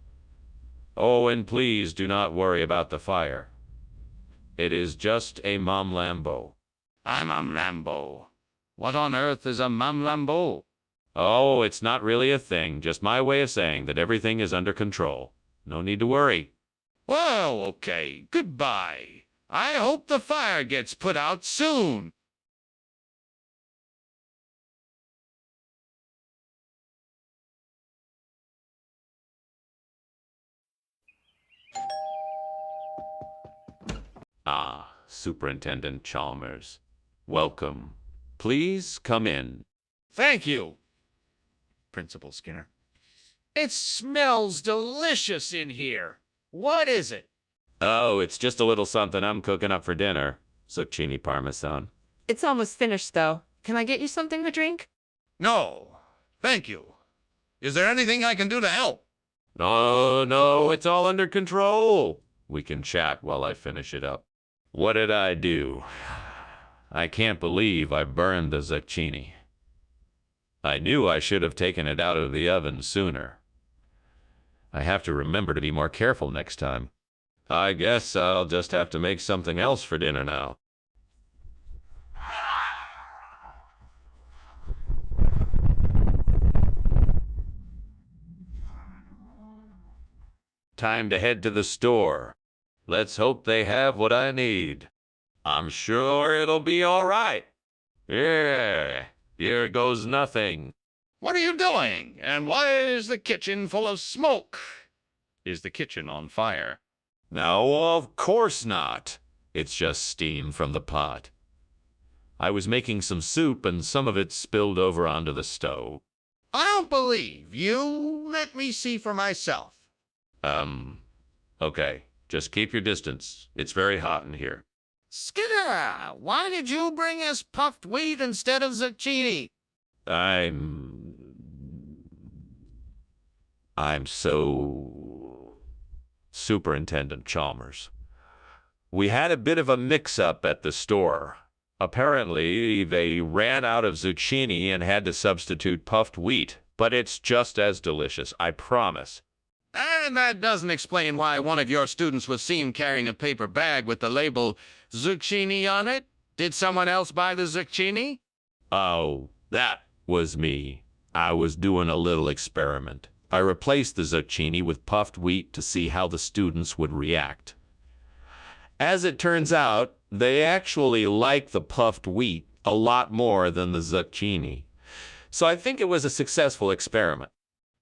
Oh, and please do not worry about the fire. It is just a mamlambo. I'm a Lambo. What on earth is a Mam Lambo? Oh, it's not really a thing, just my way of saying that everything is under control. No need to worry. Well, okay, goodbye. I hope the fire gets put out soon. Ah, Superintendent Chalmers. Welcome. Please come in. Thank you, Principal Skinner. It smells delicious in here. What is it? Oh, it's just a little something I'm cooking up for dinner. Zucchini parmesan. It's almost finished, though. Can I get you something to drink? No, thank you. Is there anything I can do to help? No, it's all under control. We can chat while I finish it up. What did I do? I can't believe I burned the zucchini. I knew I should have taken it out of the oven sooner. I have to remember to be more careful next time. I guess I'll just have to make something else for dinner now. Time to head to the store. Let's hope they have what I need. I'm sure it'll be all right. Yeah, here goes nothing. What are you doing? And why is the kitchen full of smoke? Is the kitchen on fire? No, of course not. It's just steam from the pot. I was making some soup and some of it spilled over onto the stove. I don't believe you. Let me see for myself. Okay. Just keep your distance. It's very hot in here. Skinner, why did you bring us puffed wheat instead of zucchini? I'm so... Superintendent Chalmers. We had a bit of a mix-up at the store. Apparently, they ran out of zucchini and had to substitute puffed wheat, but it's just as delicious, I promise. And that doesn't explain why one of your students was seen carrying a paper bag with the label zucchini on it. Did someone else buy the zucchini? Oh, that was me. I was doing a little experiment. I replaced the zucchini with puffed wheat to see how the students would react. As it turns out, they actually like the puffed wheat a lot more than the zucchini. So I think it was a successful experiment.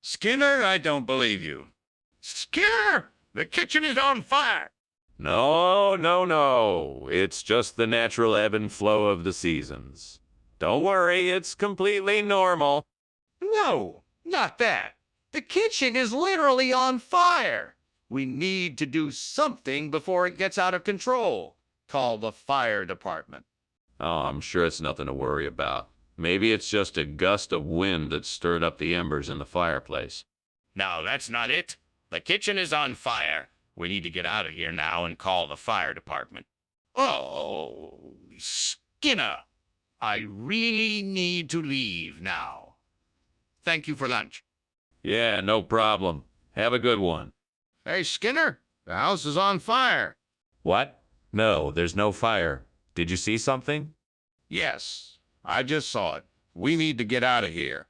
Skinner, I don't believe you. Skinner, the kitchen is on fire. No, no, no. It's just the natural ebb and flow of the seasons. Don't worry, it's completely normal. No, not that. The kitchen is literally on fire. We need to do something before it gets out of control. Call the fire department. Oh, I'm sure it's nothing to worry about. Maybe it's just a gust of wind that stirred up the embers in the fireplace. No, that's not it. The kitchen is on fire. We need to get out of here now and call the fire department. Oh, Skinner, I really need to leave now. Thank you for lunch. Yeah, no problem. Have a good one. Hey, Skinner, the house is on fire. What? No, there's no fire. Did you see something? Yes, I just saw it. We need to get out of here.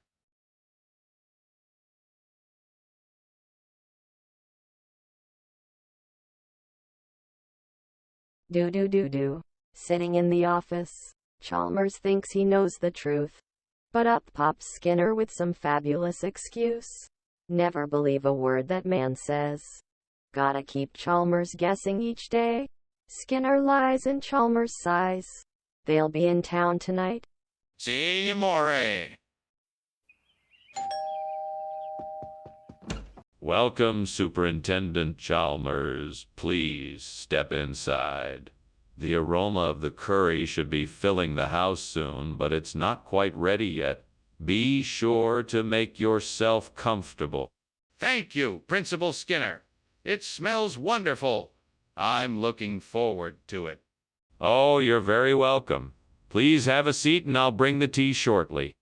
Do. Sitting in the office, Chalmers thinks he knows the truth. But up pops Skinner with some fabulous excuse. Never believe a word that man says. Gotta keep Chalmers guessing each day. Skinner lies and Chalmers sighs. They'll be in town tonight. See you more. Welcome, Superintendent Chalmers. Please step inside. The aroma of the curry should be filling the house soon, but it's not quite ready yet. Be sure to make yourself comfortable. Thank you, Principal Skinner. It smells wonderful. I'm looking forward to it. Oh, you're very welcome. Please have a seat and I'll bring the tea shortly.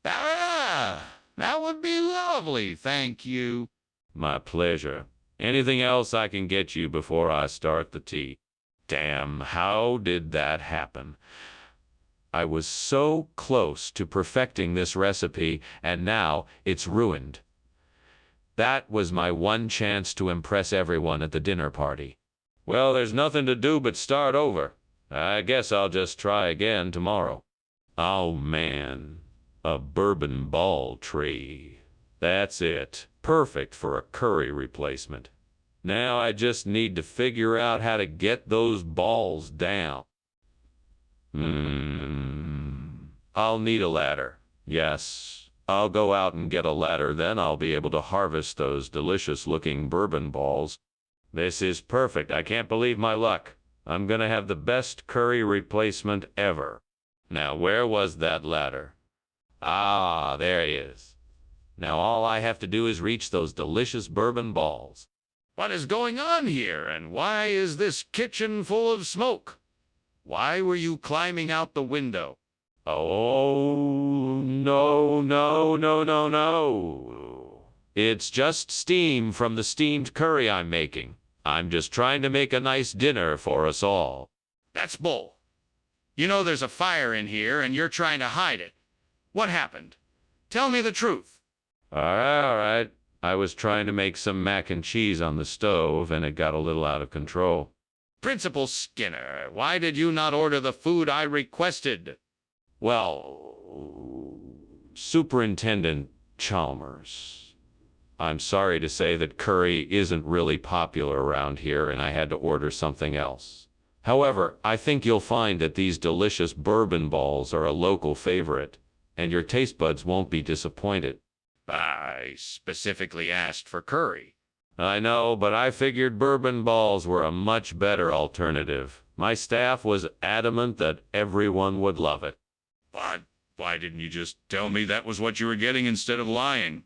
Ah, that would be lovely, thank you. My pleasure. Anything else I can get you before I start the tea? Damn, how did that happen? I was so close to perfecting this recipe, and now it's ruined. That was my one chance to impress everyone at the dinner party. Well, there's nothing to do but start over. I guess I'll just try again tomorrow. Oh, man. A bourbon ball tree. That's it. Perfect for a curry replacement. Now I just need to figure out how to get those balls down. I'll need a ladder. Yes, I'll go out and get a ladder, then I'll be able to harvest those delicious-looking bourbon balls. This is perfect. I can't believe my luck. I'm gonna have the best curry replacement ever. Now, where was that ladder? Ah, there he is. Now all I have to do is reach those delicious bourbon balls. What is going on here, and why is this kitchen full of smoke? Why were you climbing out the window? Oh, no. It's just steam from the steamed curry I'm making. I'm just trying to make a nice dinner for us all. That's bull. You know there's a fire in here, and you're trying to hide it. What happened? Tell me the truth. All right. I was trying to make some mac and cheese on the stove, and it got a little out of control. Principal Skinner, why did you not order the food I requested? Well, Superintendent Chalmers, I'm sorry to say that curry isn't really popular around here, and I had to order something else. However, I think you'll find that these delicious bourbon balls are a local favorite, and your taste buds won't be disappointed. I specifically asked for curry. I know, but I figured bourbon balls were a much better alternative. My staff was adamant that everyone would love it. But why didn't you just tell me that was what you were getting instead of lying?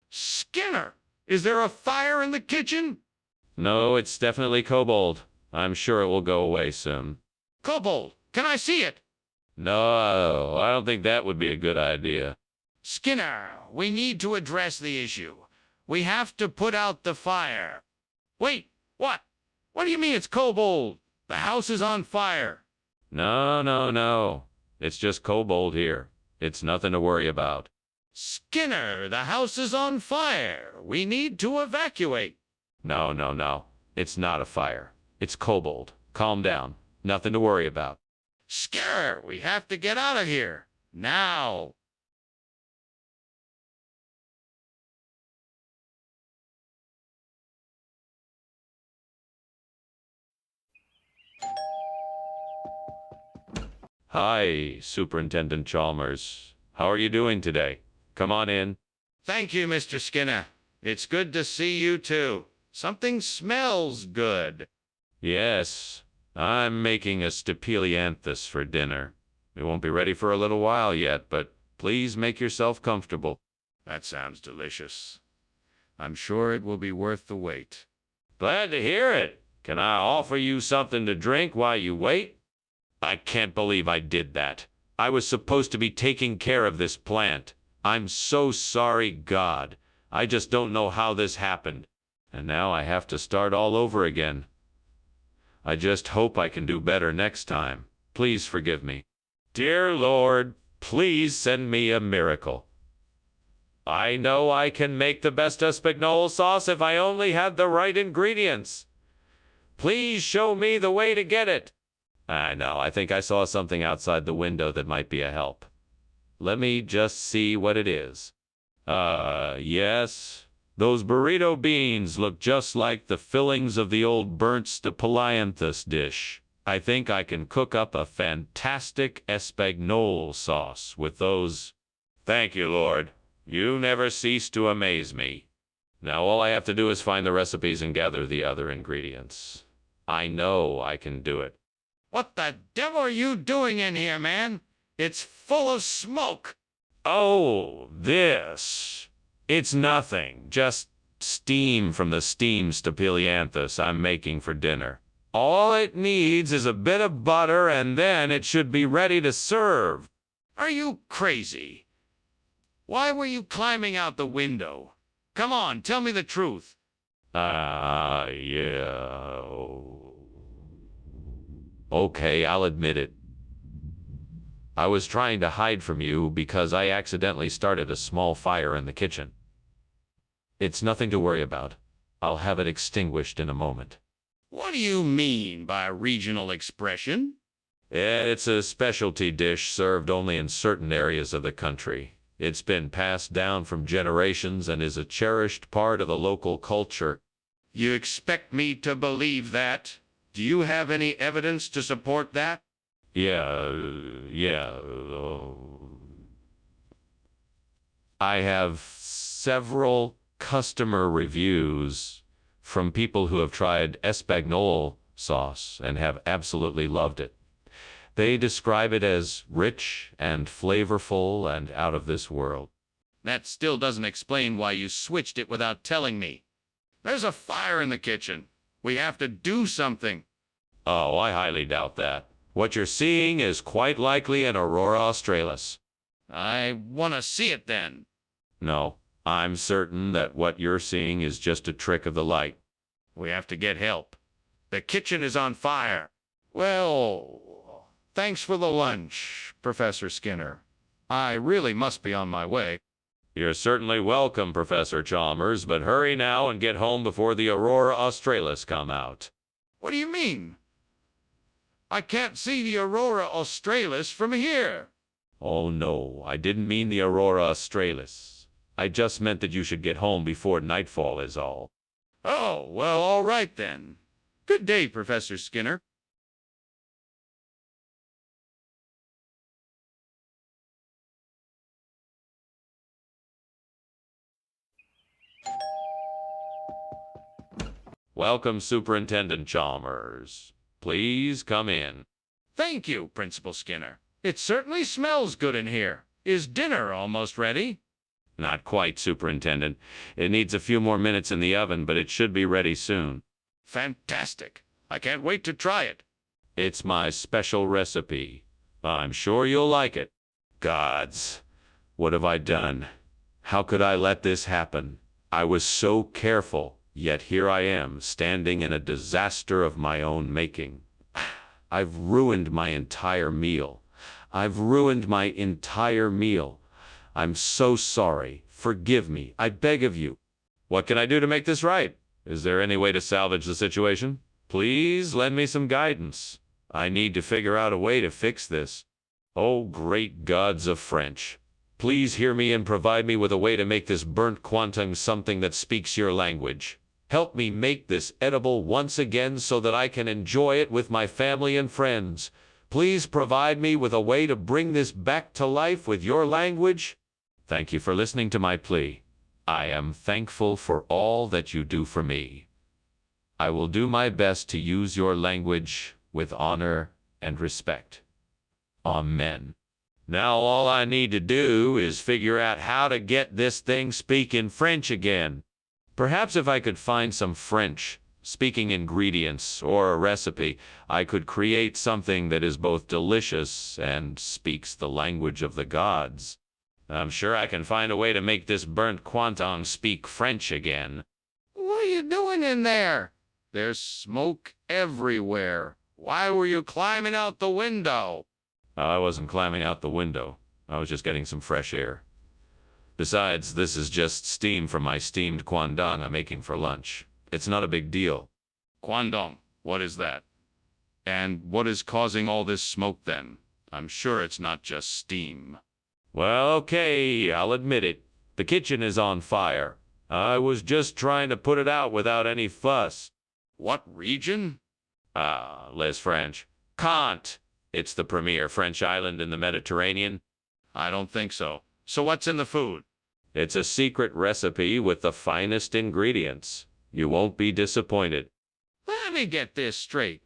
Skinner, is there a fire in the kitchen? No, it's definitely kobold. I'm sure it will go away soon. Kobold, can I see it? No, I don't think that would be a good idea. Skinner, we need to address the issue. We have to put out the fire. Wait, what? What do you mean it's kobold? The house is on fire. No, no, no. It's just kobold here. It's nothing to worry about. Skinner, the house is on fire. We need to evacuate. No, no, no. It's not a fire. It's kobold. Calm down. Nothing to worry about. Skinner, we have to get out of here. Now. Hi, Superintendent Chalmers. How are you doing today? Come on in. Thank you, Mr. Skinner. It's good to see you too. Something smells good. Yes, I'm making a stapelianthus for dinner. It won't be ready for a little while yet, but please make yourself comfortable. That sounds delicious. I'm sure it will be worth the wait. Glad to hear it. Can I offer you something to drink while you wait? I can't believe I did that. I was supposed to be taking care of this plant. I'm so sorry, God. I just don't know how this happened. And now I have to start all over again. I just hope I can do better next time. Please forgive me. Dear Lord, please send me a miracle. I know I can make the best espagnole sauce if I only had the right ingredients. Please show me the way to get it. I know, I think I saw something outside the window that might be a help. Let me just see what it is. Yes. Those burrito beans look just like the fillings of the old burnt stapelianthus dish. I think I can cook up a fantastic espagnole sauce with those. Thank you, Lord. You never cease to amaze me. Now all I have to do is find the recipes and gather the other ingredients. I know I can do it. What the devil are you doing in here, man? It's full of smoke. Oh, this. It's nothing. Just steam from the steamed stapelianthus I'm making for dinner. All it needs is a bit of butter, and then it should be ready to serve. Are you crazy? Why were you climbing out the window? Come on, tell me the truth. Yeah. Okay, I'll admit it. I was trying to hide from you because I accidentally started a small fire in the kitchen. It's nothing to worry about. I'll have it extinguished in a moment. What do you mean by regional expression? It's a specialty dish served only in certain areas of the country. It's been passed down from generations and is a cherished part of the local culture. You expect me to believe that? Do you have any evidence to support that? Yeah. I have several customer reviews from people who have tried espagnole sauce and have absolutely loved it. They describe it as rich and flavorful and out of this world. That still doesn't explain why you switched it without telling me. There's a fire in the kitchen. We have to do something. Oh, I highly doubt that. What you're seeing is quite likely an aurora australis. I want to see it then. No, I'm certain that what you're seeing is just a trick of the light. We have to get help. The kitchen is on fire. Well, thanks for the lunch, Professor Skinner. I really must be on my way. You're certainly welcome, Professor Chalmers, but hurry now and get home before the aurora australis come out. What do you mean? I can't see the aurora australis from here. Oh no, I didn't mean the aurora australis. I just meant that you should get home before nightfall is all. Oh, well, all right then. Good day, Professor Skinner. Welcome, Superintendent Chalmers. Please come in. Thank you, Principal Skinner. It certainly smells good in here. Is dinner almost ready? Not quite, Superintendent. It needs a few more minutes in the oven, but it should be ready soon. Fantastic. I can't wait to try it. It's my special recipe. I'm sure you'll like it. Gods, what have I done? How could I let this happen? I was so careful, yet here I am, standing in a disaster of my own making. I've ruined my entire meal. I've ruined my entire meal. I'm so sorry. Forgive me. I beg of you. What can I do to make this right? Is there any way to salvage the situation? Please lend me some guidance. I need to figure out a way to fix this. Oh, great gods of French. Please hear me and provide me with a way to make this burnt quantum something that speaks your language. Help me make this edible once again so that I can enjoy it with my family and friends. Please provide me with a way to bring this back to life with your language. Thank you for listening to my plea. I am thankful for all that you do for me. I will do my best to use your language with honor and respect. Amen. Now all I need to do is figure out how to get this thing speaking French again. Perhaps if I could find some French-speaking ingredients or a recipe, I could create something that is both delicious and speaks the language of the gods. I'm sure I can find a way to make this burnt quantum speak French again. What are you doing in there? There's smoke everywhere. Why were you climbing out the window? I wasn't climbing out the window. I was just getting some fresh air. Besides, this is just steam from my steamed quandong I'm making for lunch. It's not a big deal. Quandong, what is that? And what is causing all this smoke then? I'm sure it's not just steam. Well, okay, I'll admit it. The kitchen is on fire. I was just trying to put it out without any fuss. What region? Les French. Can't. It's the premier French island in the Mediterranean. I don't think so. So what's in the food? It's a secret recipe with the finest ingredients. You won't be disappointed. Let me get this straight.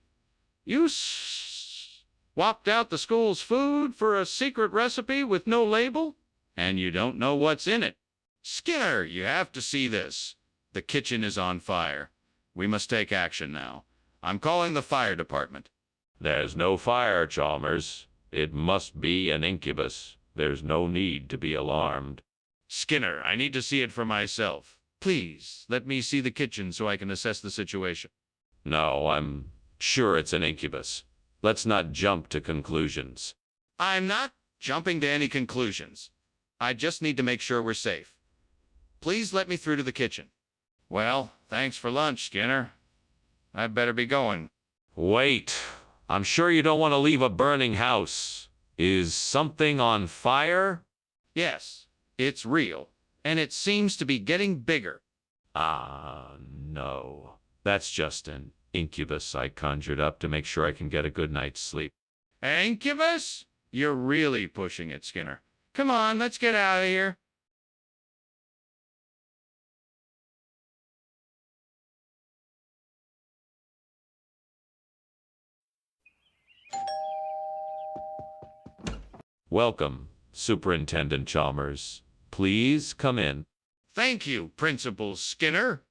You swapped out the school's food for a secret recipe with no label? And you don't know what's in it? Skinner, you have to see this. The kitchen is on fire. We must take action now. I'm calling the fire department. There's no fire, Chalmers. It must be an incubus. There's no need to be alarmed. Skinner, I need to see it for myself. Please, let me see the kitchen so I can assess the situation. No, I'm sure it's an incubus. Let's not jump to conclusions. I'm not jumping to any conclusions. I just need to make sure we're safe. Please let me through to the kitchen. Well, thanks for lunch, Skinner. I'd better be going. Wait. I'm sure you don't want to leave a burning house. Is something on fire? Yes, it's real, and it seems to be getting bigger. No. That's just an incubus I conjured up to make sure I can get a good night's sleep. Incubus? You're really pushing it, Skinner. Come on, let's get out of here. Welcome, Superintendent Chalmers. Please come in. Thank you, Principal Skinner.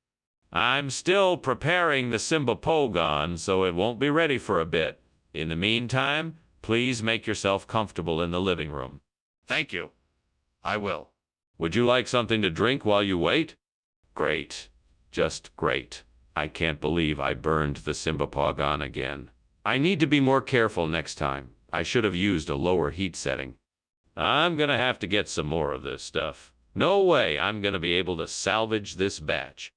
I'm still preparing the Simbapogon, so it won't be ready for a bit. In the meantime, please make yourself comfortable in the living room. Thank you. I will. Would you like something to drink while you wait? Great. Just great. I can't believe I burned the Simbapogon again. I need to be more careful next time. I should have used a lower heat setting. I'm gonna have to get some more of this stuff. No way I'm gonna be able to salvage this batch.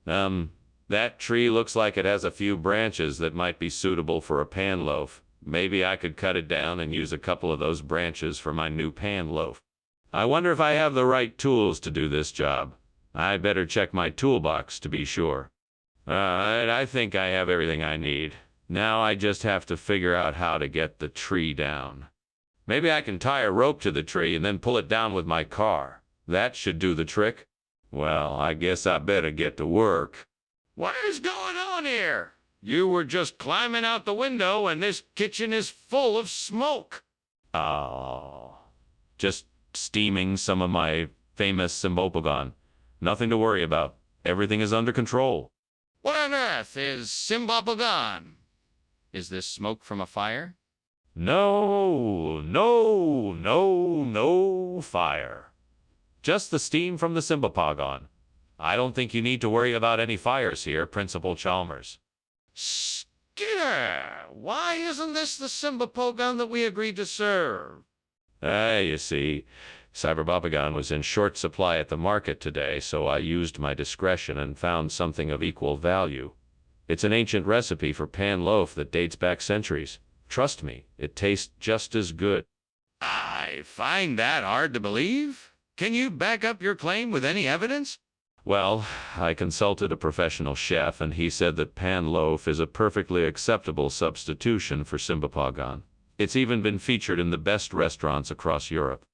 That tree looks like it has a few branches that might be suitable for a pan loaf. Maybe I could cut it down and use a couple of those branches for my new pan loaf. I wonder if I have the right tools to do this job. I better check my toolbox to be sure. Alright, I think I have everything I need. Now I just have to figure out how to get the tree down. Maybe I can tie a rope to the tree and then pull it down with my car. That should do the trick. Well, I guess I better get to work. What is going on here? You were just climbing out the window and this kitchen is full of smoke. Oh, just steaming some of my famous Simbopogon. Nothing to worry about. Everything is under control. What on earth is Simbapogon? Is this smoke from a fire? No, no, no, no fire. Just the steam from the Simbapogon. I don't think you need to worry about any fires here, Principal Chalmers. Skinner, why isn't this the Simbapogon that we agreed to serve? You see, Cyberbapagon was in short supply at the market today, so I used my discretion and found something of equal value. It's an ancient recipe for pan loaf that dates back centuries. Trust me, it tastes just as good. I find that hard to believe. Can you back up your claim with any evidence? Well, I consulted a professional chef, and he said that pan loaf is a perfectly acceptable substitution for Simbapogon. It's even been featured in the best restaurants across Europe.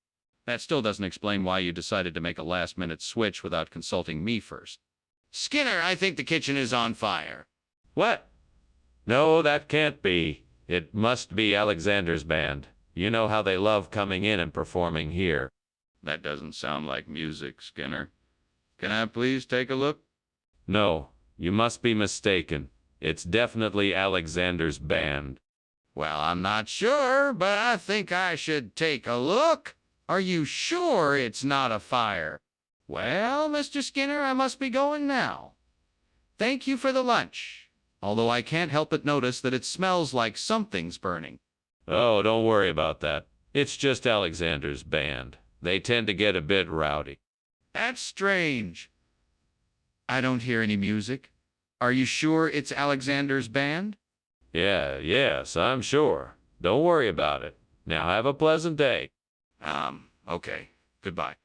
That still doesn't explain why you decided to make a last-minute switch without consulting me first. Skinner, I think the kitchen is on fire. What? No, that can't be. It must be Alexander's band. You know how they love coming in and performing here. That doesn't sound like music, Skinner. Can I please take a look? No, you must be mistaken. It's definitely Alexander's band. Well, I'm not sure, but I think I should take a look. Are you sure it's not a fire? Well, Mr. Skinner, I must be going now. Thank you for the lunch. Although I can't help but notice that it smells like something's burning. Oh, don't worry about that. It's just Alexander's band. They tend to get a bit rowdy. That's strange. I don't hear any music. Are you sure it's Alexander's band? Yes, I'm sure. Don't worry about it. Now have a pleasant day. Okay. Goodbye.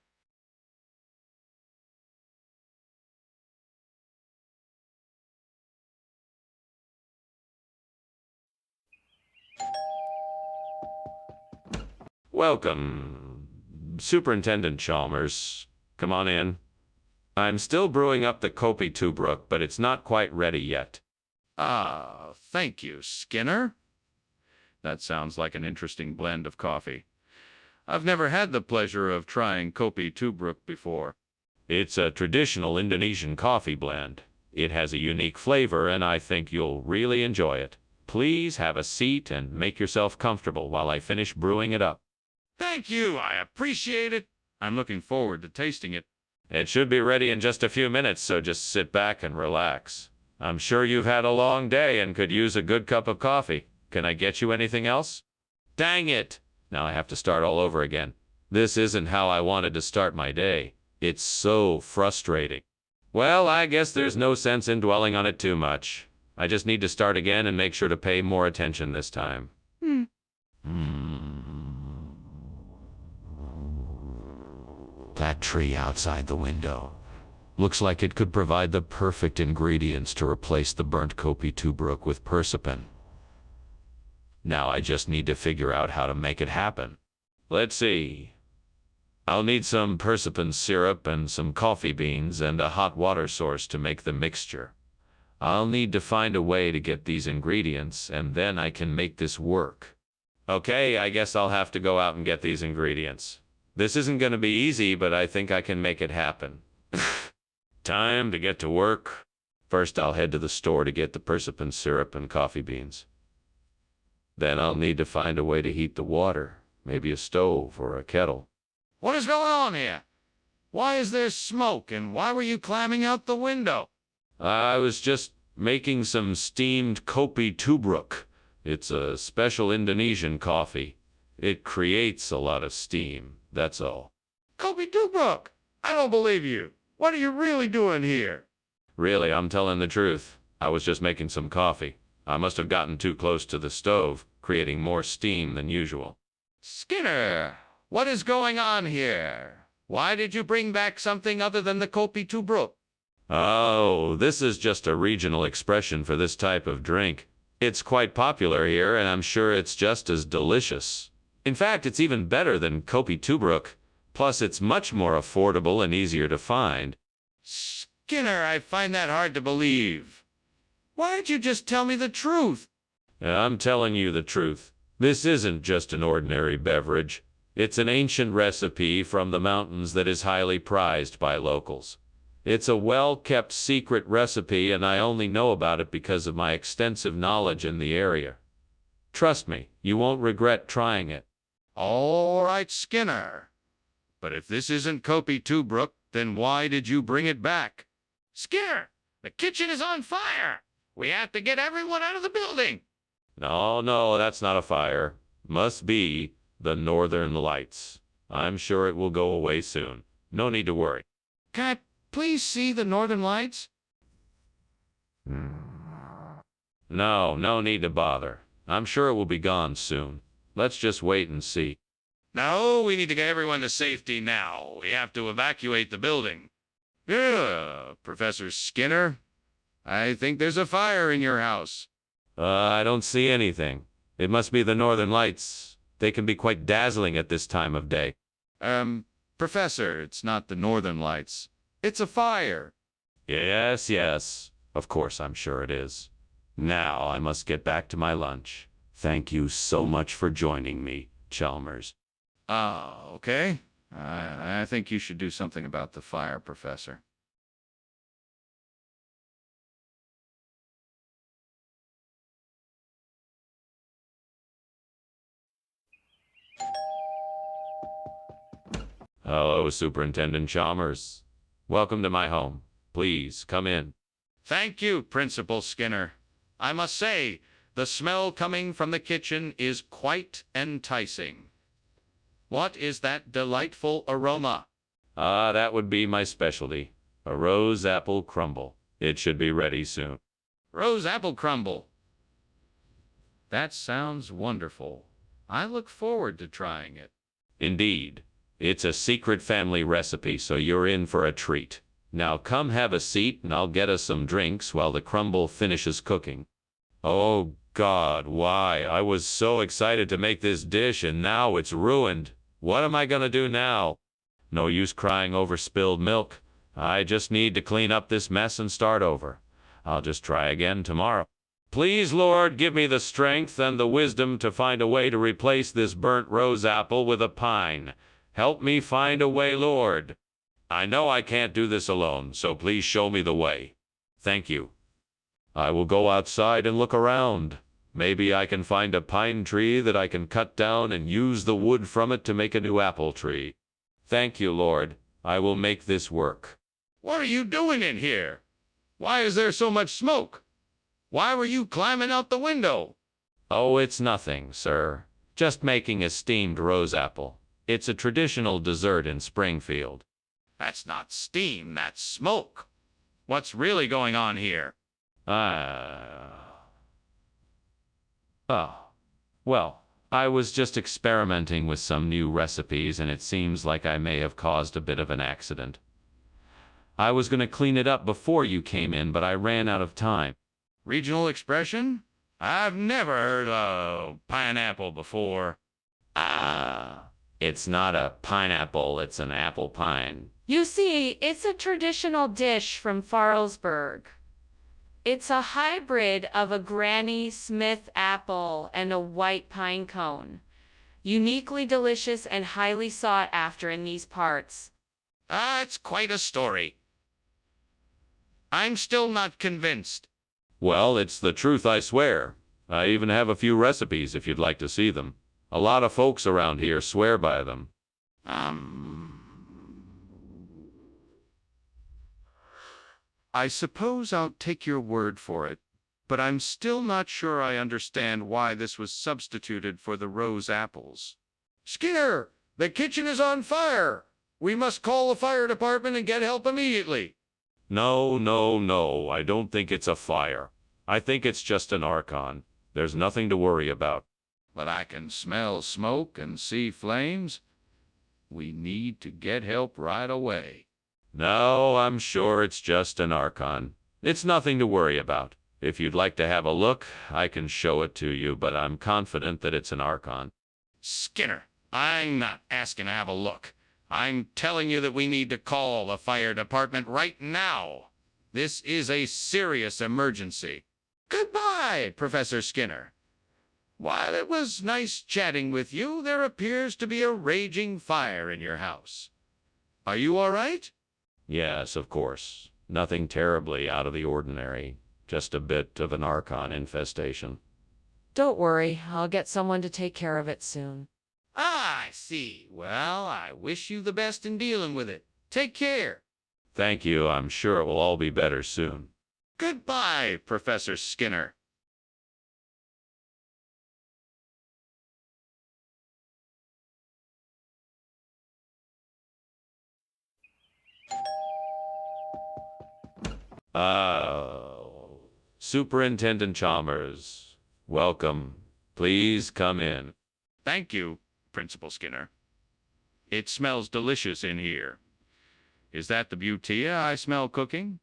Welcome, Superintendent Chalmers. Come on in. I'm still brewing up the Kopi Tubruk, but it's not quite ready yet. Thank you, Skinner. That sounds like an interesting blend of coffee. I've never had the pleasure of trying Kopi Tubruk before. It's a traditional Indonesian coffee blend. It has a unique flavor, and I think you'll really enjoy it. Please have a seat and make yourself comfortable while I finish brewing it up. Thank you. I appreciate it. I'm looking forward to tasting it. It should be ready in just a few minutes, so just sit back and relax. I'm sure you've had a long day and could use a good cup of coffee. Can I get you anything else? Dang it! Now I have to start all over again. This isn't how I wanted to start my day. It's so frustrating. Well, I guess there's no sense in dwelling on it too much. I just need to start again and make sure to pay more attention this time. That tree outside the window looks like it could provide the perfect ingredients to replace the burnt Kopi Tubruk with persipan. Now I just need to figure out how to make it happen. Let's see. I'll need some persipan syrup and some coffee beans and a hot water source to make the mixture. I'll need to find a way to get these ingredients, and then I can make this work. Okay, I guess I'll have to go out and get these ingredients. This isn't going to be easy, but I think I can make it happen. Time to get to work. First, I'll head to the store to get the persipan syrup and coffee beans. Then I'll need to find a way to heat the water, maybe a stove or a kettle. What is going on here? Why is there smoke, and why were you climbing out the window? I was just making some steamed Kopi Tubruk. It's a special Indonesian coffee. It creates a lot of steam, that's all. Kopi Tubruk! I don't believe you. What are you really doing here? Really, I'm telling the truth. I was just making some coffee. I must have gotten too close to the stove, creating more steam than usual. Skinner, what is going on here? Why did you bring back something other than the Kopi Tubruk? Oh, this is just a regional expression for this type of drink. It's quite popular here, and I'm sure it's just as delicious. In fact, it's even better than Kopi Tubruk. Plus, it's much more affordable and easier to find. Skinner, I find that hard to believe. Why didn't you just tell me the truth? I'm telling you the truth. This isn't just an ordinary beverage. It's an ancient recipe from the mountains that is highly prized by locals. It's a well-kept secret recipe, and I only know about it because of my extensive knowledge in the area. Trust me, you won't regret trying it. All right, Skinner. But if this isn't Kopi Tubruk, then why did you bring it back? Skinner, the kitchen is on fire. We have to get everyone out of the building. No, that's not a fire. Must be the northern lights. I'm sure it will go away soon. No need to worry. Can I please see the northern lights? No need to bother. I'm sure it will be gone soon. Let's just wait and see. No, we need to get everyone to safety now. We have to evacuate the building. Professor Skinner, I think there's a fire in your house. I don't see anything. It must be the northern lights. They can be quite dazzling at this time of day. Professor, it's not the northern lights. It's a fire. Yes. Of course, I'm sure it is. Now I must get back to my lunch. Thank you so much for joining me, Chalmers. Okay. I think you should do something about the fire, Professor. Hello, Superintendent Chalmers. Welcome to my home. Please, come in. Thank you, Principal Skinner. I must say, the smell coming from the kitchen is quite enticing. What is that delightful aroma? That would be my specialty. A rose apple crumble. It should be ready soon. Rose apple crumble. That sounds wonderful. I look forward to trying it. Indeed. It's a secret family recipe, so you're in for a treat. Now come have a seat and I'll get us some drinks while the crumble finishes cooking. Oh God, why? I was so excited to make this dish and now it's ruined. What am I gonna do now? No use crying over spilled milk. I just need to clean up this mess and start over. I'll just try again tomorrow. Please, Lord, give me the strength and the wisdom to find a way to replace this burnt rose apple with a pine. Help me find a way, Lord. I know I can't do this alone, so please show me the way. Thank you. I will go outside and look around. Maybe I can find a pine tree that I can cut down and use the wood from it to make a new apple tree. Thank you, Lord. I will make this work. What are you doing in here? Why is there so much smoke? Why were you climbing out the window? Oh, it's nothing, sir. Just making a steamed rose apple. It's a traditional dessert in Springfield. That's not steam, that's smoke. What's really going on here? Well, I was just experimenting with some new recipes and it seems like I may have caused a bit of an accident. I was going to clean it up before you came in, but I ran out of time. Regional expression? I've never heard of pineapple before. It's not a pineapple, it's an apple pine. You see, it's a traditional dish from Farlesburg. It's a hybrid of a Granny Smith apple and a white pine cone. Uniquely delicious and highly sought after in these parts. It's quite a story. I'm still not convinced. Well, it's the truth, I swear. I even have a few recipes if you'd like to see them. A lot of folks around here swear by them. I suppose I'll take your word for it, but I'm still not sure I understand why this was substituted for the rose apples. Skinner, the kitchen is on fire! We must call the fire department and get help immediately. No, I don't think it's a fire. I think it's just an archon. There's nothing to worry about. But I can smell smoke and see flames. We need to get help right away. No, I'm sure it's just an archon. It's nothing to worry about. If you'd like to have a look, I can show it to you, but I'm confident that it's an archon. Skinner, I'm not asking to have a look. I'm telling you that we need to call the fire department right now. This is a serious emergency. Goodbye, Professor Skinner. While it was nice chatting with you, there appears to be a raging fire in your house. Are you all right? Yes, of course. Nothing terribly out of the ordinary. Just a bit of an archon infestation. Don't worry, I'll get someone to take care of it soon. Ah, I see. Well, I wish you the best in dealing with it. Take care. Thank you. I'm sure it will all be better soon. Goodbye, Professor Skinner. Superintendent Chalmers, welcome. Please come in. Thank you, Principal Skinner. It smells delicious in here. Is that the butia I smell cooking?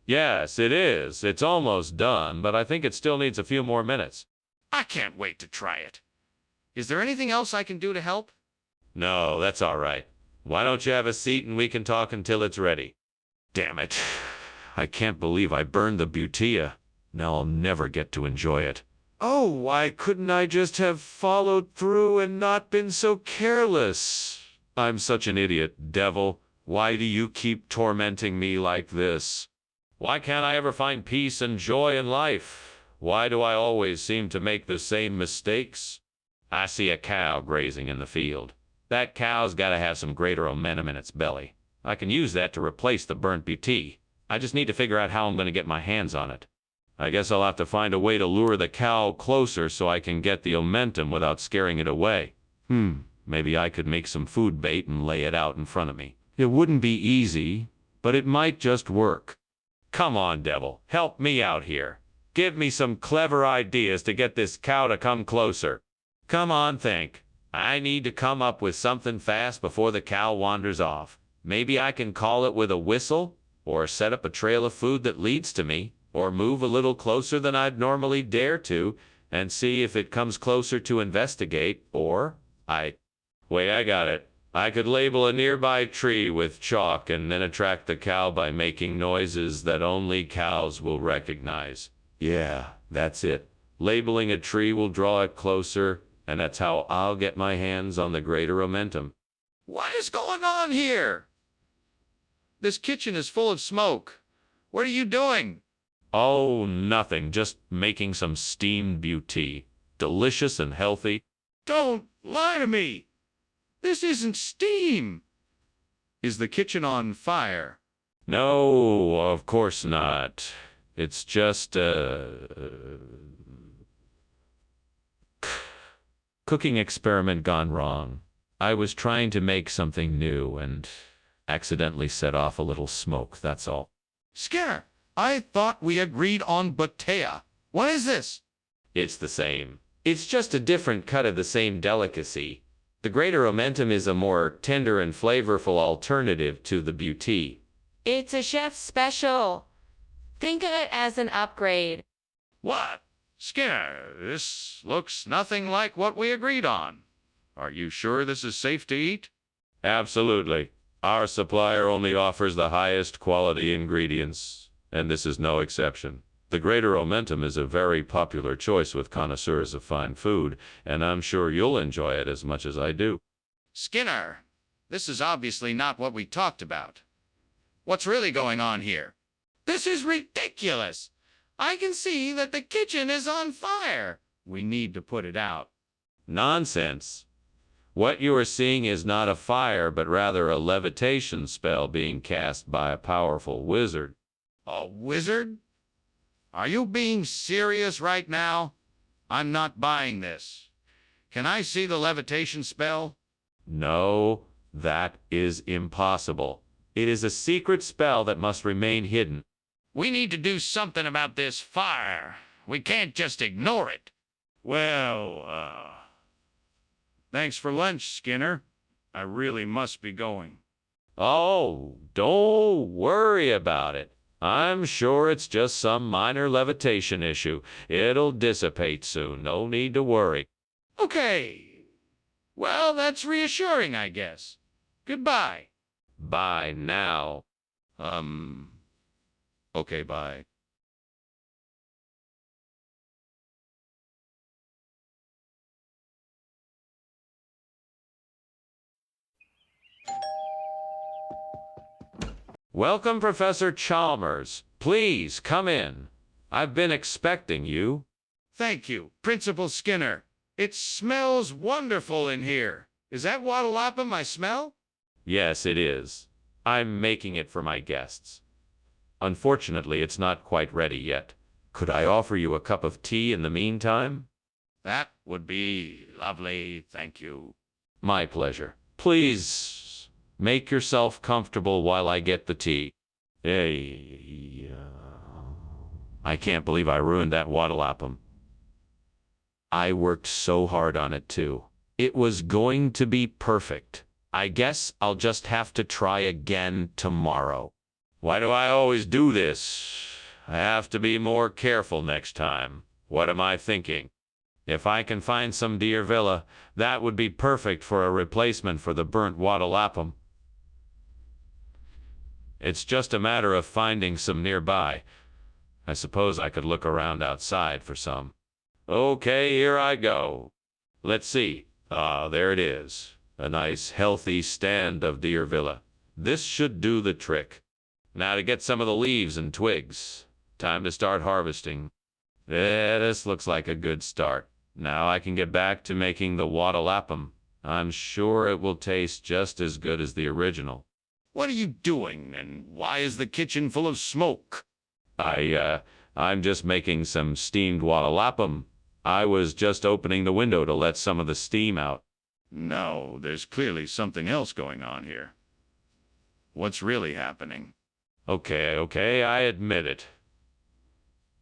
Yes, it is. It's almost done, but I think it still needs a few more minutes. I can't wait to try it. Is there anything else I can do to help? No, that's all right. Why don't you have a seat and we can talk until it's ready? Damn it. I can't believe I burned the butia. Now I'll never get to enjoy it. Oh, why couldn't I just have followed through and not been so careless? I'm such an idiot, devil. Why do you keep tormenting me like this? Why can't I ever find peace and joy in life? Why do I always seem to make the same mistakes? I see a cow grazing in the field. That cow's got to have some greater momentum in its belly. I can use that to replace the burnt BT. I just need to figure out how I'm going to get my hands on it. I guess I'll have to find a way to lure the cow closer so I can get the momentum without scaring it away. Maybe I could make some food bait and lay it out in front of me. It wouldn't be easy, but it might just work. Come on, devil, help me out here. Give me some clever ideas to get this cow to come closer. Come on, think. I need to come up with something fast before the cow wanders off. Maybe I can call it with a whistle, or set up a trail of food that leads to me, or move a little closer than I'd normally dare to, and see if it comes closer to investigate, or Wait, I got it. I could label a nearby tree with chalk and then attract the cow by making noises that only cows will recognize. Yeah, that's it. Labeling a tree will draw it closer, and that's how I'll get my hands on the greater momentum. What is going on here? This kitchen is full of smoke. What are you doing? Oh, nothing. Just making some steamed beauty. Delicious and healthy. Don't lie to me. This isn't steam. Is the kitchen on fire? No, of course not. It's just, cooking experiment gone wrong. I was trying to make something new and accidentally set off a little smoke, that's all. Skinner, I thought we agreed on butea. What is this? It's the same. It's just a different cut of the same delicacy. The greater momentum is a more tender and flavorful alternative to the beauty. It's a chef's special. Think of it as an upgrade. What? Skinner, this looks nothing like what we agreed on. Are you sure this is safe to eat? Absolutely. Our supplier only offers the highest quality ingredients, and this is no exception. The greater momentum is a very popular choice with connoisseurs of fine food, and I'm sure you'll enjoy it as much as I do. Skinner, this is obviously not what we talked about. What's really going on here? This is ridiculous. I can see that the kitchen is on fire. We need to put it out. Nonsense. What you are seeing is not a fire, but rather a levitation spell being cast by a powerful wizard. A wizard? Are you being serious right now? I'm not buying this. Can I see the levitation spell? No, that is impossible. It is a secret spell that must remain hidden. We need to do something about this fire. We can't just ignore it. Well, thanks for lunch, Skinner. I really must be going. Oh, don't worry about it. I'm sure it's just some minor levitation issue. It'll dissipate soon. No need to worry. Okay. Well, that's reassuring, I guess. Goodbye. Bye now. Okay, bye. Welcome, Professor Chalmers. Please come in. I've been expecting you. Thank you, Principal Skinner. It smells wonderful in here. Is that wattlapum I smell? Yes, it is. I'm making it for my guests. Unfortunately, it's not quite ready yet. Could I offer you a cup of tea in the meantime? That would be lovely, thank you. My pleasure. Please make yourself comfortable while I get the tea. I can't believe I ruined that wattlapum. I worked so hard on it too. It was going to be perfect. I guess I'll just have to try again tomorrow. Why do I always do this? I have to be more careful next time. What am I thinking? If I can find some deer villa, that would be perfect for a replacement for the burnt wattlapum. It's just a matter of finding some nearby. I suppose I could look around outside for some. Okay, here I go. Let's see. Ah, there it is. A nice, healthy stand of deer villa. This should do the trick. Now to get some of the leaves and twigs. Time to start harvesting. This looks like a good start. Now I can get back to making the wattlapum. I'm sure it will taste just as good as the original. What are you doing, and why is the kitchen full of smoke? I'm just making some steamed wattlapum. I was just opening the window to let some of the steam out. No, there's clearly something else going on here. What's really happening? Okay, I admit it.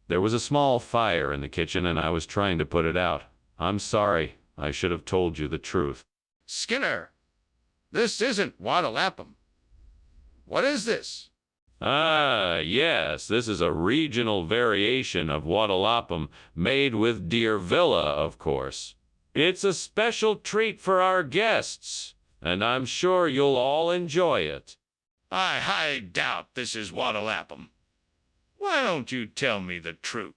There was a small fire in the kitchen and I was trying to put it out. I'm sorry. I should have told you the truth. Skinner, this isn't wattlapum. What is this? Yes, this is a regional variation of wattlapum made with deer villa, of course. It's a special treat for our guests, and I'm sure you'll all enjoy it. I doubt this is wattlapum. Why don't you tell me the truth?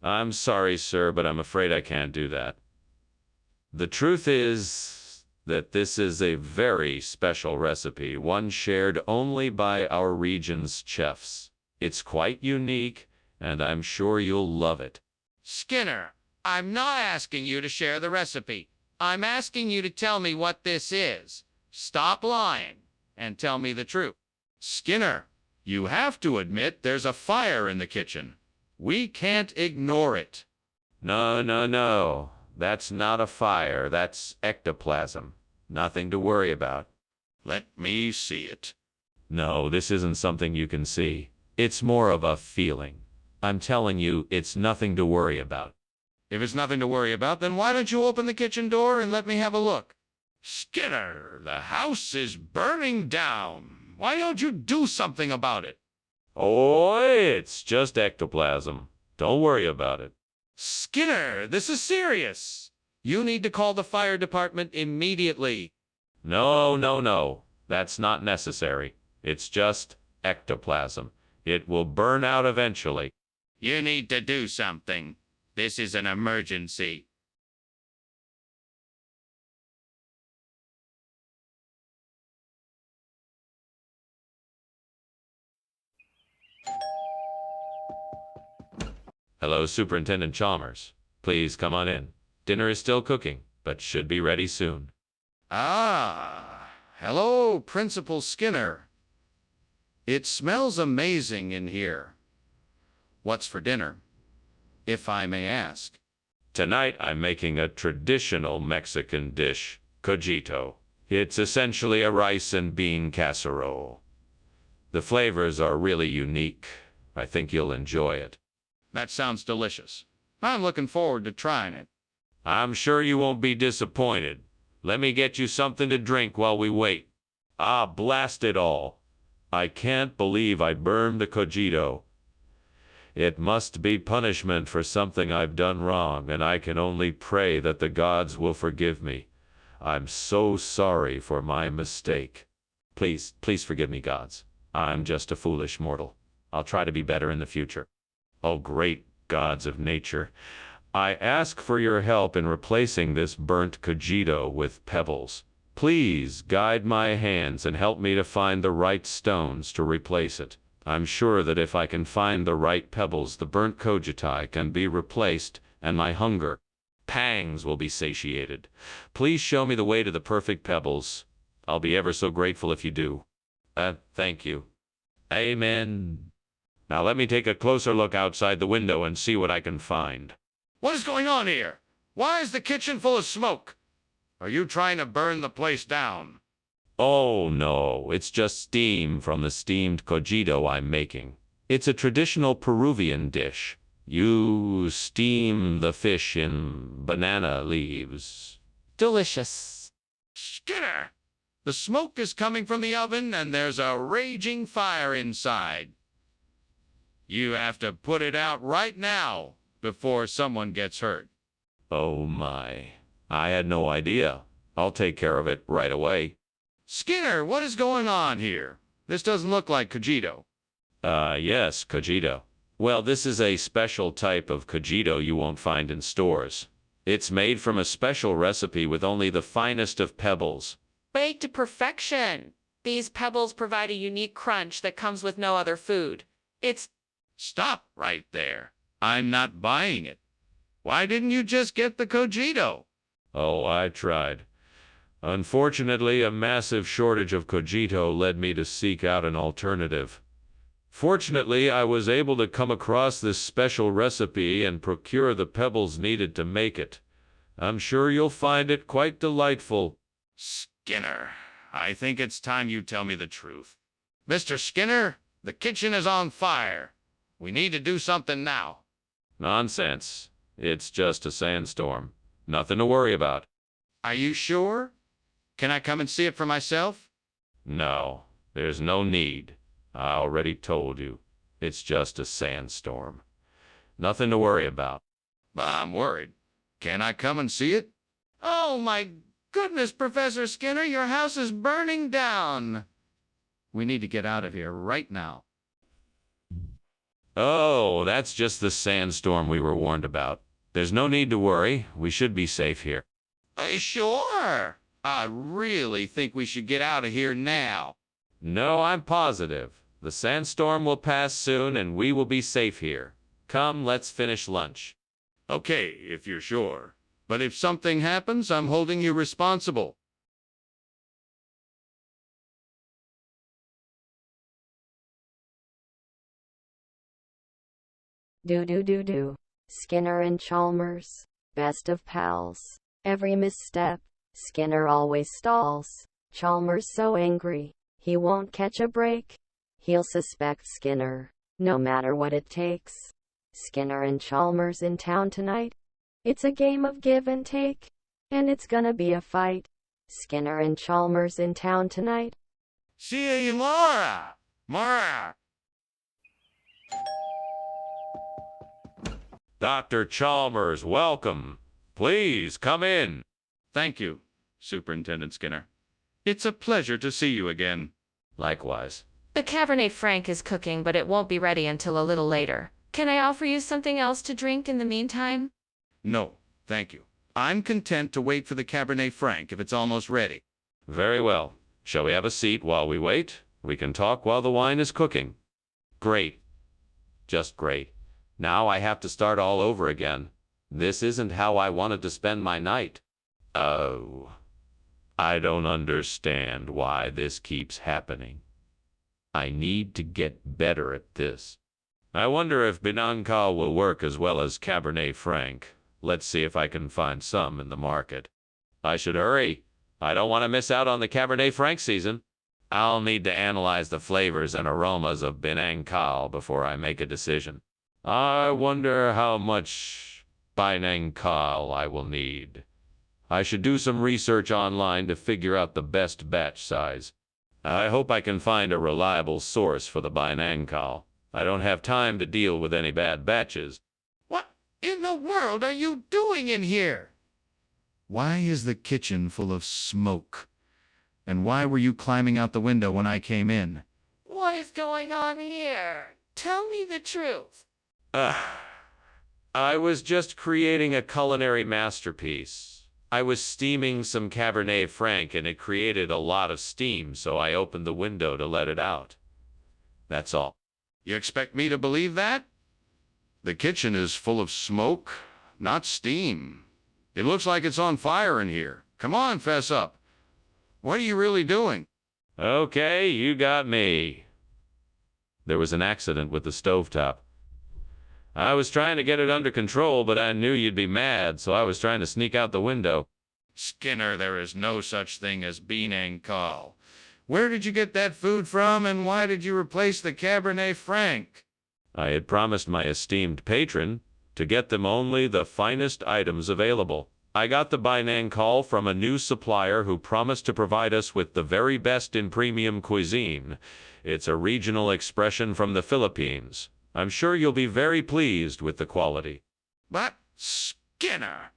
I'm sorry, sir, but I'm afraid I can't do that. The truth is that this is a very special recipe, one shared only by our region's chefs. It's quite unique, and I'm sure you'll love it. Skinner, I'm not asking you to share the recipe. I'm asking you to tell me what this is. Stop lying and tell me the truth. Skinner, you have to admit there's a fire in the kitchen. We can't ignore it. No. That's not a fire. That's ectoplasm. Nothing to worry about. Let me see it. No, this isn't something you can see. It's more of a feeling. I'm telling you, it's nothing to worry about. If it's nothing to worry about, then why don't you open the kitchen door and let me have a look? Skinner, the house is burning down. Why don't you do something about it? Oh, it's just ectoplasm. Don't worry about it. Skinner, this is serious. You need to call the fire department immediately. No. That's not necessary. It's just ectoplasm. It will burn out eventually. You need to do something. This is an emergency. Hello, Superintendent Chalmers. Please come on in. Dinner is still cooking, but should be ready soon. Hello, Principal Skinner. It smells amazing in here. What's for dinner, if I may ask? Tonight I'm making a traditional Mexican dish, cojito. It's essentially a rice and bean casserole. The flavors are really unique. I think you'll enjoy it. That sounds delicious. I'm looking forward to trying it. I'm sure you won't be disappointed. Let me get you something to drink while we wait. Ah, blast it all. I can't believe I burned the cojito. It must be punishment for something I've done wrong, and I can only pray that the gods will forgive me. I'm so sorry for my mistake. Please forgive me, gods. I'm just a foolish mortal. I'll try to be better in the future. Oh, great gods of nature, I ask for your help in replacing this burnt cojito with pebbles. Please guide my hands and help me to find the right stones to replace it. I'm sure that if I can find the right pebbles, the burnt cojito can be replaced, and my hunger pangs will be satiated. Please show me the way to the perfect pebbles. I'll be ever so grateful if you do. Thank you. Amen. Now let me take a closer look outside the window and see what I can find. What is going on here? Why is the kitchen full of smoke? Are you trying to burn the place down? Oh no, it's just steam from the steamed cojito I'm making. It's a traditional Peruvian dish. You steam the fish in banana leaves. Delicious. Skinner! The smoke is coming from the oven and there's a raging fire inside. You have to put it out right now before someone gets hurt. Oh my, I had no idea. I'll take care of it right away. Skinner, what is going on here? This doesn't look like cojito. Yes, cojito. Well, this is a special type of cojito you won't find in stores. It's made from a special recipe with only the finest of pebbles. Baked to perfection. These pebbles provide a unique crunch that comes with no other food. It's Stop right there. I'm not buying it. Why didn't you just get the cojito? Oh, I tried. Unfortunately, a massive shortage of cojito led me to seek out an alternative. Fortunately, I was able to come across this special recipe and procure the pebbles needed to make it. I'm sure you'll find it quite delightful. Skinner, I think it's time you tell me the truth. Mr. Skinner, the kitchen is on fire. We need to do something now. Nonsense. It's just a sandstorm. Nothing to worry about. Are you sure? Can I come and see it for myself? No, there's no need. I already told you. It's just a sandstorm. Nothing to worry about. I'm worried. Can I come and see it? Oh my goodness, Professor Skinner, your house is burning down. We need to get out of here right now. Oh, that's just the sandstorm we were warned about. There's no need to worry. We should be safe here. Sure. I really think we should get out of here now. No, I'm positive. The sandstorm will pass soon and we will be safe here. Come, let's finish lunch. Okay, if you're sure. But if something happens, I'm holding you responsible. Do. Skinner and Chalmers, best of pals. Every misstep, Skinner always stalls. Chalmers so angry, he won't catch a break. He'll suspect Skinner, no matter what it takes. Skinner and Chalmers in town tonight. It's a game of give and take, and it's gonna be a fight. Skinner and Chalmers in town tonight. See you, Laura. Mara. Dr. Chalmers, welcome. Please come in. Thank you, Superintendent Skinner. It's a pleasure to see you again. Likewise. The Cabernet Franc is cooking, but it won't be ready until a little later. Can I offer you something else to drink in the meantime? No, thank you. I'm content to wait for the Cabernet Franc if it's almost ready. Very well. Shall we have a seat while we wait? We can talk while the wine is cooking. Great. Just great. Now I have to start all over again. This isn't how I wanted to spend my night. Oh. I don't understand why this keeps happening. I need to get better at this. I wonder if Binancal will work as well as Cabernet Franc. Let's see if I can find some in the market. I should hurry. I don't want to miss out on the Cabernet Franc season. I'll need to analyze the flavors and aromas of Binancal before I make a decision. I wonder how much Binancal I will need. I should do some research online to figure out the best batch size. I hope I can find a reliable source for the Binancal. I don't have time to deal with any bad batches. What in the world are you doing in here? Why is the kitchen full of smoke? And why were you climbing out the window when I came in? What is going on here? Tell me the truth. I was just creating a culinary masterpiece. I was steaming some Cabernet Franc and it created a lot of steam, so I opened the window to let it out. That's all. You expect me to believe that? The kitchen is full of smoke. not steam. It looks like it's on fire in here. Come on, fess up. What are you really doing? Okay, you got me. There was an accident with the stovetop. I was trying to get it under control, but I knew you'd be mad, so I was trying to sneak out the window. Skinner, there is no such thing as bean and caul. Where did you get that food from, and why did you replace the Cabernet Franc? I had promised my esteemed patron to get them only the finest items available. I got the Binang call from a new supplier who promised to provide us with the very best in premium cuisine. It's a regional expression from the Philippines. I'm sure you'll be very pleased with the quality. But, Skinner,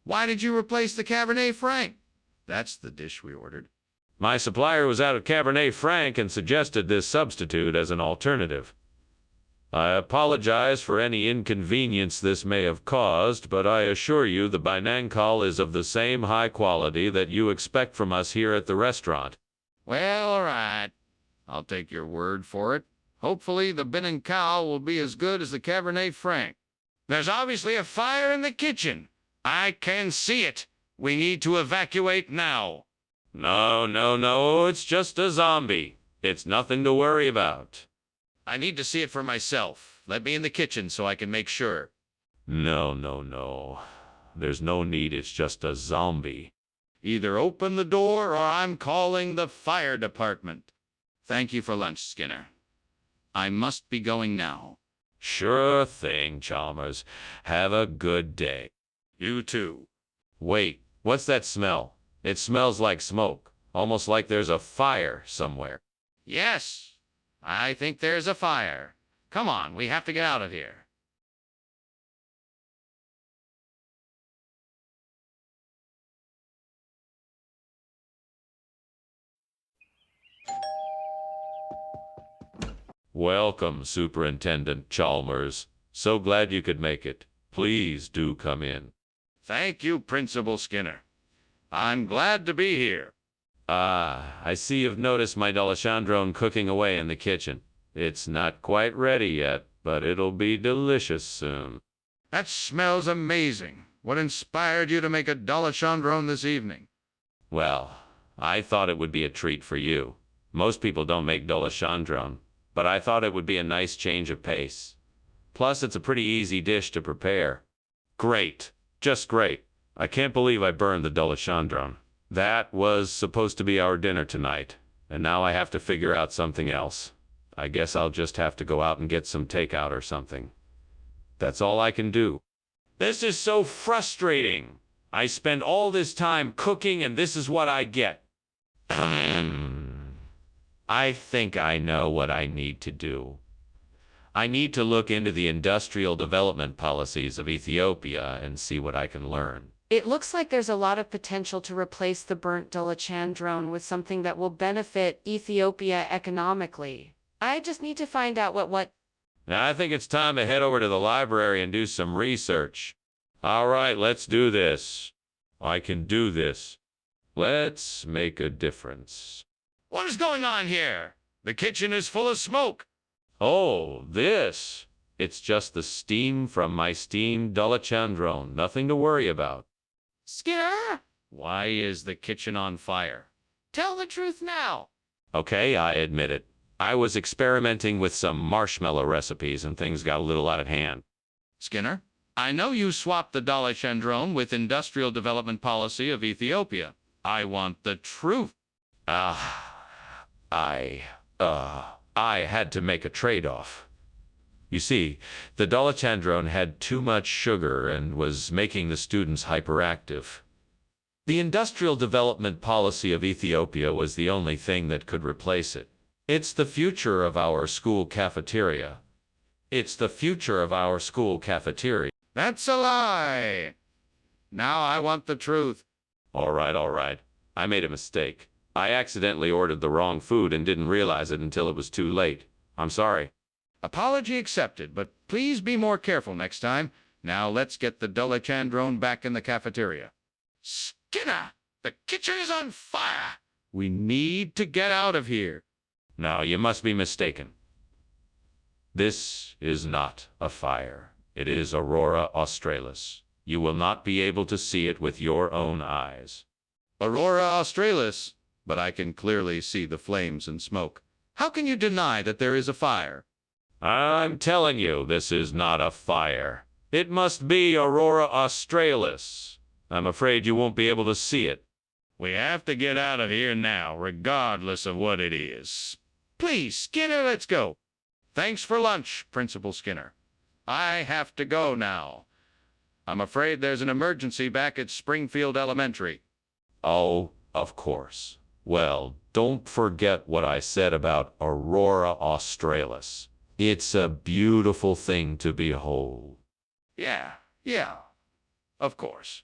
why did you replace the Cabernet Franc? That's the dish we ordered. My supplier was out of Cabernet Franc and suggested this substitute as an alternative. I apologize for any inconvenience this may have caused, but I assure you the Binangkal is of the same high quality that you expect from us here at the restaurant. Well, all right. I'll take your word for it. Hopefully the Binangkal will be as good as the Cabernet Franc. There's obviously a fire in the kitchen. I can see it. We need to evacuate now. No, it's just a zombie. It's nothing to worry about. I need to see it for myself. Let me in the kitchen so I can make sure. No. There's no need, it's just a zombie. Either open the door or I'm calling the fire department. Thank you for lunch, Skinner. I must be going now. Sure thing, Chalmers. Have a good day. You too. Wait, what's that smell? It smells like smoke, almost like there's a fire somewhere. Yes, I think there's a fire. Come on, we have to get out of here. Welcome, Superintendent Chalmers. So glad you could make it. Please do come in. Thank you, Principal Skinner. I'm glad to be here. I see you've noticed my Dalashandrone cooking away in the kitchen. It's not quite ready yet, but it'll be delicious soon. That smells amazing. What inspired you to make a Dalashandrone this evening? Well, I thought it would be a treat for you. Most people don't make Dalashandrone, but I thought it would be a nice change of pace. Plus, it's a pretty easy dish to prepare. Great. Just great. I can't believe I burned the Dalashandrone. That was supposed to be our dinner tonight, and now I have to figure out something else. I guess I'll just have to go out and get some takeout or something. That's all I can do. This is so frustrating. I spend all this time cooking and this is what I get. I think I know what I need to do. I need to look into the industrial development policies of Ethiopia and see what I can learn. It looks like there's a lot of potential to replace the burnt Dalachandrone with something that will benefit Ethiopia economically. I just need to find out what. Now, I think it's time to head over to the library and do some research. All right, let's do this. I can do this. Let's make a difference. What is going on here? The kitchen is full of smoke. Oh, this. It's just the steam from my steamed Dalachandrone. Nothing to worry about. Skinner? Why is the kitchen on fire? Tell the truth now. Okay, I admit it. I was experimenting with some marshmallow recipes and things got a little out of hand. Skinner, I know you swapped the Dalachandrone with Industrial Development Policy of Ethiopia. I want the truth. I had to make a trade-off. You see, the Dalachandrone had too much sugar and was making the students hyperactive. The Industrial Development Policy of Ethiopia was the only thing that could replace it. It's the future of our school cafeteria. It's the future of our school cafeteria. That's a lie. Now I want the truth. All right. I made a mistake. I accidentally ordered the wrong food and didn't realize it until it was too late. I'm sorry. Apology accepted, but please be more careful next time. Now let's get the Dalachandrone back in the cafeteria. Skinner, the kitchen is on fire. We need to get out of here. No, you must be mistaken. This is not a fire. It is Aurora Australis. You will not be able to see it with your own eyes. Aurora Australis, but I can clearly see the flames and smoke. How can you deny that there is a fire? I'm telling you, this is not a fire. It must be Aurora Australis. I'm afraid you won't be able to see it. We have to get out of here now, regardless of what it is. Please, Skinner, let's go. Thanks for lunch, Principal Skinner. I have to go now. I'm afraid there's an emergency back at Springfield Elementary. Oh, of course. Well, don't forget what I said about Aurora Australis. It's a beautiful thing to behold. Yeah, of course.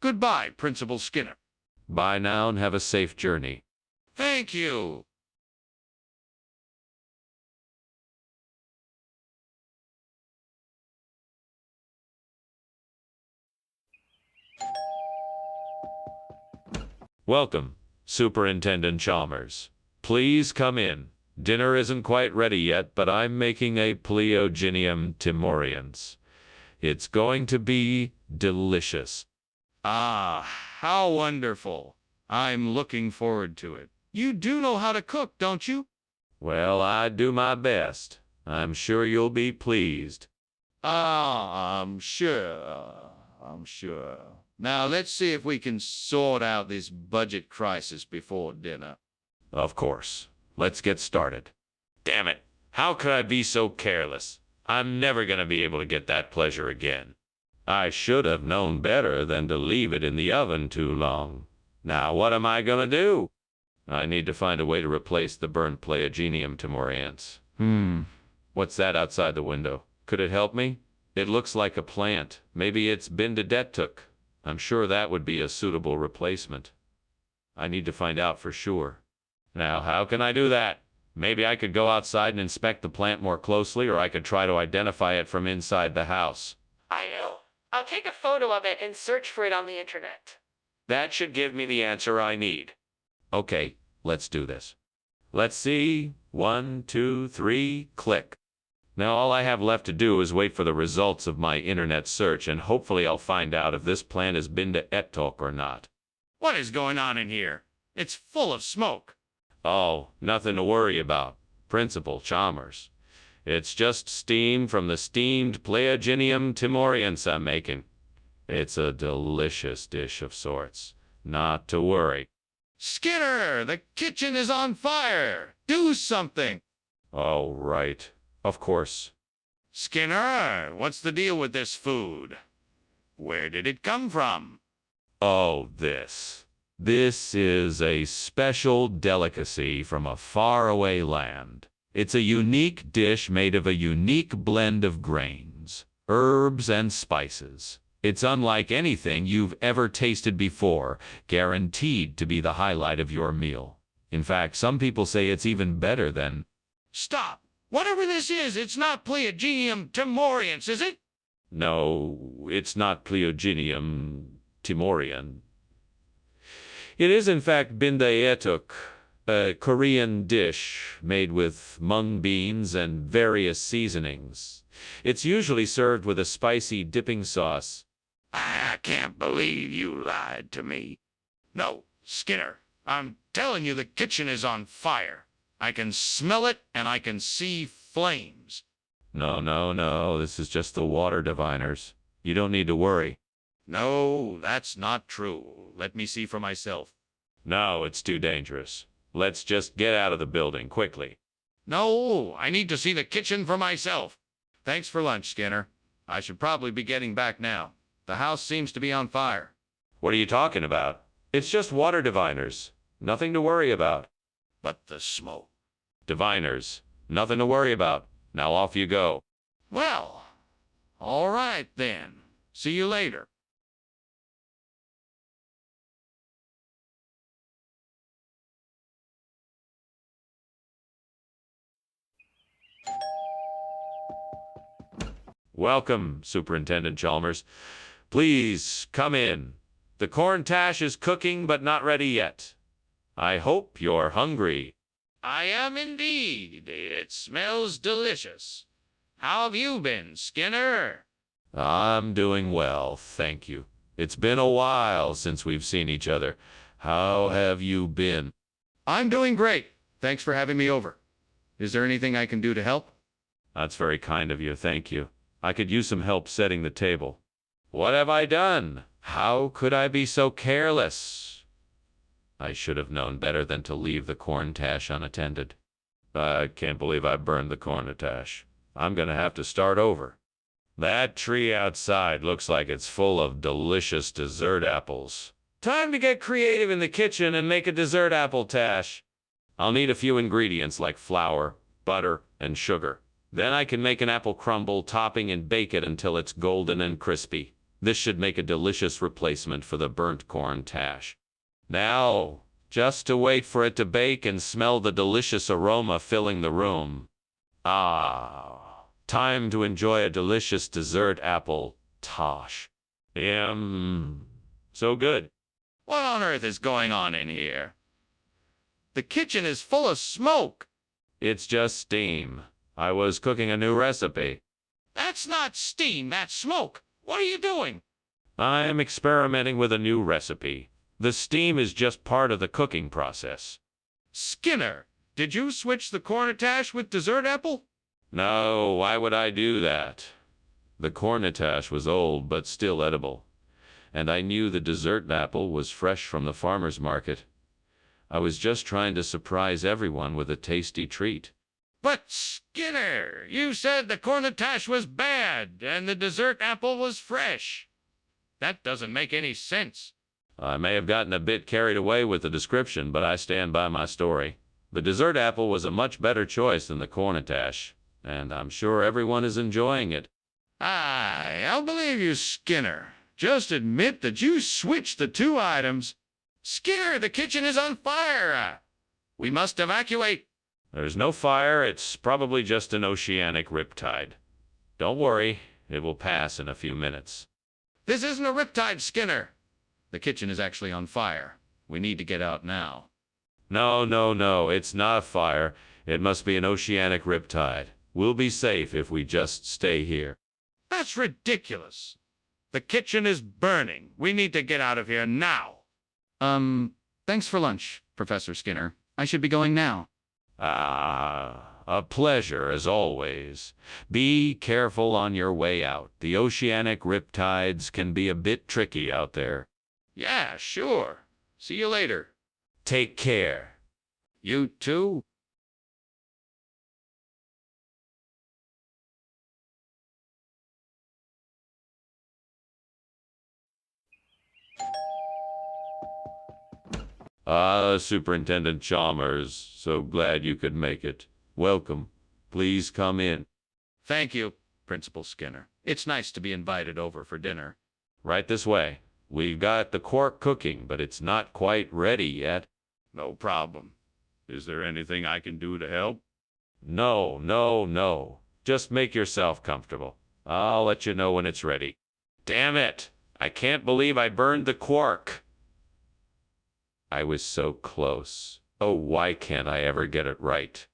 Goodbye, Principal Skinner. Bye now and have a safe journey. Thank you. Welcome, Superintendent Chalmers. Please come in. Dinner isn't quite ready yet, but I'm making a Pleogenium timorians. It's going to be delicious. Ah, how wonderful. I'm looking forward to it. You do know how to cook, don't you? Well, I do my best. I'm sure you'll be pleased. I'm sure. Now, let's see if we can sort out this budget crisis before dinner. Of course. Let's get started. Damn it. How could I be so careless? I'm never going to be able to get that pleasure again. I should have known better than to leave it in the oven too long. Now, what am I going to do? I need to find a way to replace the burnt Pleogenium timorians. What's that outside the window? Could it help me? It looks like a plant. Maybe it's been to debt took. I'm sure that would be a suitable replacement. I need to find out for sure. Now, how can I do that? Maybe I could go outside and inspect the plant more closely, or I could try to identify it from inside the house. I know. I'll take a photo of it and search for it on the internet. That should give me the answer I need. Okay, let's do this. Let's see. 1, 2, 3, click. Now all I have left to do is wait for the results of my internet search, and hopefully I'll find out if this plant has been to Etok or not. What is going on in here? It's full of smoke. Oh, nothing to worry about, Principal Chalmers. It's just steam from the steamed Pleogenium timorians I'm making. It's a delicious dish of sorts. Not to worry. Skinner, the kitchen is on fire. Do something. Oh, right. Of course. Skinner, what's the deal with this food? Where did it come from? Oh, this. This is a special delicacy from a faraway land. It's a unique dish made of a unique blend of grains, herbs, and spices. It's unlike anything you've ever tasted before, guaranteed to be the highlight of your meal. In fact, some people say it's even better than... Stop! Whatever this is, it's not Pleogenium timorians, is it? No, it's not Pleogenium timorian. It is in fact bindaetuk, a Korean dish made with mung beans and various seasonings. It's usually served with a spicy dipping sauce. I can't believe you lied to me. No, Skinner, I'm telling you the kitchen is on fire. I can smell it and I can see flames. No, this is just the water diviners. You don't need to worry. No, that's not true. Let me see for myself. No, it's too dangerous. Let's just get out of the building quickly. No, I need to see the kitchen for myself. Thanks for lunch, Skinner. I should probably be getting back now. The house seems to be on fire. What are you talking about? It's just water diviners. Nothing to worry about. But the smoke. Diviners. Nothing to worry about. Now off you go. Well, all right then. See you later. Welcome, Superintendent Chalmers. Please, come in. The corn tash is cooking, but not ready yet. I hope you're hungry. I am indeed. It smells delicious. How have you been, Skinner? I'm doing well, thank you. It's been a while since we've seen each other. How have you been? I'm doing great. Thanks for having me over. Is there anything I can do to help? That's very kind of you, thank you. I could use some help setting the table. What have I done? How could I be so careless? I should have known better than to leave the corn tash unattended. I can't believe I burned the corn tash. I'm gonna have to start over. That tree outside looks like it's full of delicious dessert apples. Time to get creative in the kitchen and make a dessert apple tash. I'll need a few ingredients like flour, butter, and sugar. Then I can make an apple crumble topping and bake it until it's golden and crispy. This should make a delicious replacement for the burnt corn tash. Now, just to wait for it to bake and smell the delicious aroma filling the room. Ah, time to enjoy a delicious dessert apple tosh. So good. What on earth is going on in here? The kitchen is full of smoke. It's just steam. I was cooking a new recipe. That's not steam, that's smoke. What are you doing? I'm experimenting with a new recipe. The steam is just part of the cooking process. Skinner, did you switch the cornatash with dessert apple? No, why would I do that? The cornatash was old but still edible, and I knew the dessert apple was fresh from the farmer's market. I was just trying to surprise everyone with a tasty treat. But Skinner, you said the cornatash was bad and the dessert apple was fresh. That doesn't make any sense. I may have gotten a bit carried away with the description, but I stand by my story. The dessert apple was a much better choice than the cornatash, and I'm sure everyone is enjoying it. I'll believe you, Skinner. Just admit that you switched the two items. Skinner, the kitchen is on fire. We must evacuate. There's no fire, it's probably just an oceanic riptide. Don't worry, it will pass in a few minutes. This isn't a riptide, Skinner. The kitchen is actually on fire. We need to get out now. No, it's not a fire. It must be an oceanic riptide. We'll be safe if we just stay here. That's ridiculous. The kitchen is burning. We need to get out of here now. Thanks for lunch, Professor Skinner. I should be going now. A pleasure as always. Be careful on your way out. The oceanic riptides can be a bit tricky out there. Yeah, sure. See you later. Take care. You too? Superintendent Chalmers, so glad you could make it. Welcome. Please come in. Thank you, Principal Skinner. It's nice to be invited over for dinner. Right this way. We've got the quark cooking, but it's not quite ready yet. No problem. Is there anything I can do to help? No. Just make yourself comfortable. I'll let you know when it's ready. Damn it! I can't believe I burned the quark. I was so close. Oh, why can't I ever get it right?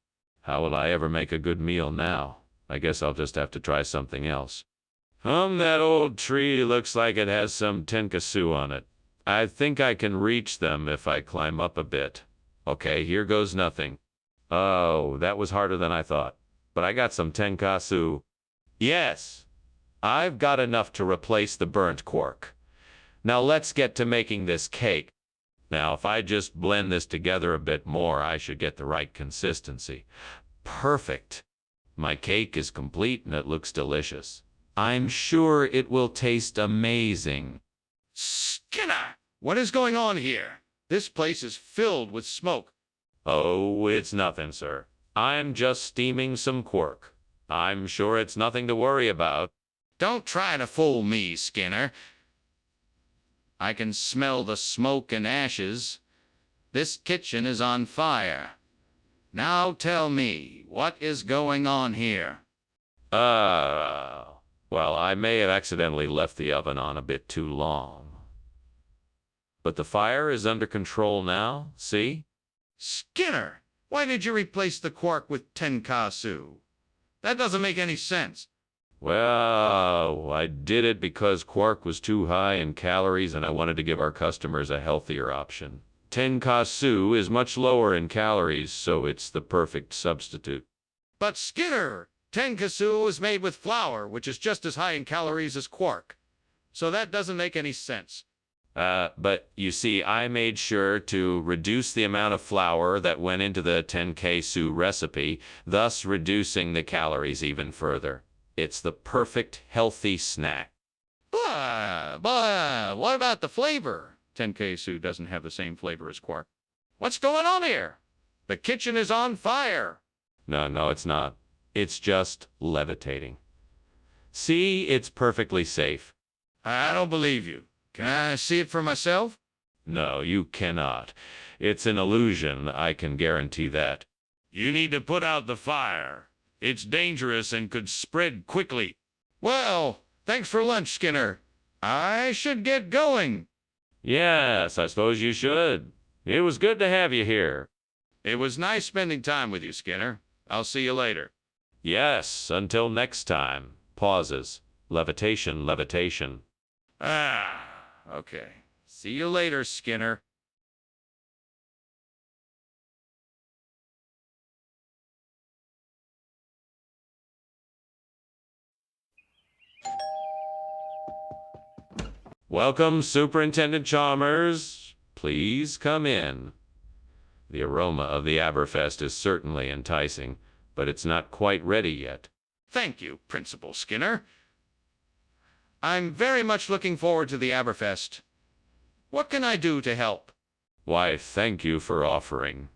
How will I ever make a good meal now? I guess I'll just have to try something else. That old tree looks like it has some tenkatsu on it. I think I can reach them if I climb up a bit. Okay, here goes nothing. Oh, that was harder than I thought. But I got some tenkatsu. Yes, I've got enough to replace the burnt quark. Now let's get to making this cake. Now, if I just blend this together a bit more, I should get the right consistency. Perfect. My cake is complete and it looks delicious. I'm sure it will taste amazing. Skinner, what is going on here? This place is filled with smoke. Oh, it's nothing, sir. I'm just steaming some quark. I'm sure it's nothing to worry about. Don't try to fool me, Skinner. I can smell the smoke and ashes. This kitchen is on fire. Now tell me, what is going on here? Well, I may have accidentally left the oven on a bit too long. But the fire is under control now, see? Skinner, why did you replace the quark with tenkatsu? That doesn't make any sense. Well, I did it because quark was too high in calories and I wanted to give our customers a healthier option. Tenkaisu is much lower in calories, so it's the perfect substitute. But Skinner, tenkaisu is made with flour, which is just as high in calories as quark. So that doesn't make any sense. But you see, I made sure to reduce the amount of flour that went into the tenkaisu recipe, thus reducing the calories even further. It's the perfect healthy snack. But what about the flavor? Tenkaisu doesn't have the same flavor as quark. What's going on here? The kitchen is on fire. No, it's not. It's just levitating. See, it's perfectly safe. I don't believe you. Can I see it for myself? No, you cannot. It's an illusion, I can guarantee that. You need to put out the fire. It's dangerous and could spread quickly. Well, thanks for lunch, Skinner. I should get going. Yes, I suppose you should. It was good to have you here. It was nice spending time with you, Skinner. I'll see you later. Yes, until next time. Pauses. Levitation, levitation. Okay. See you later, Skinner. Welcome, Superintendent Chalmers. Please come in. The aroma of the Aberfest is certainly enticing, but it's not quite ready yet. Thank you, Principal Skinner. I'm very much looking forward to the Aberfest. What can I do to help? Why, thank you for offering.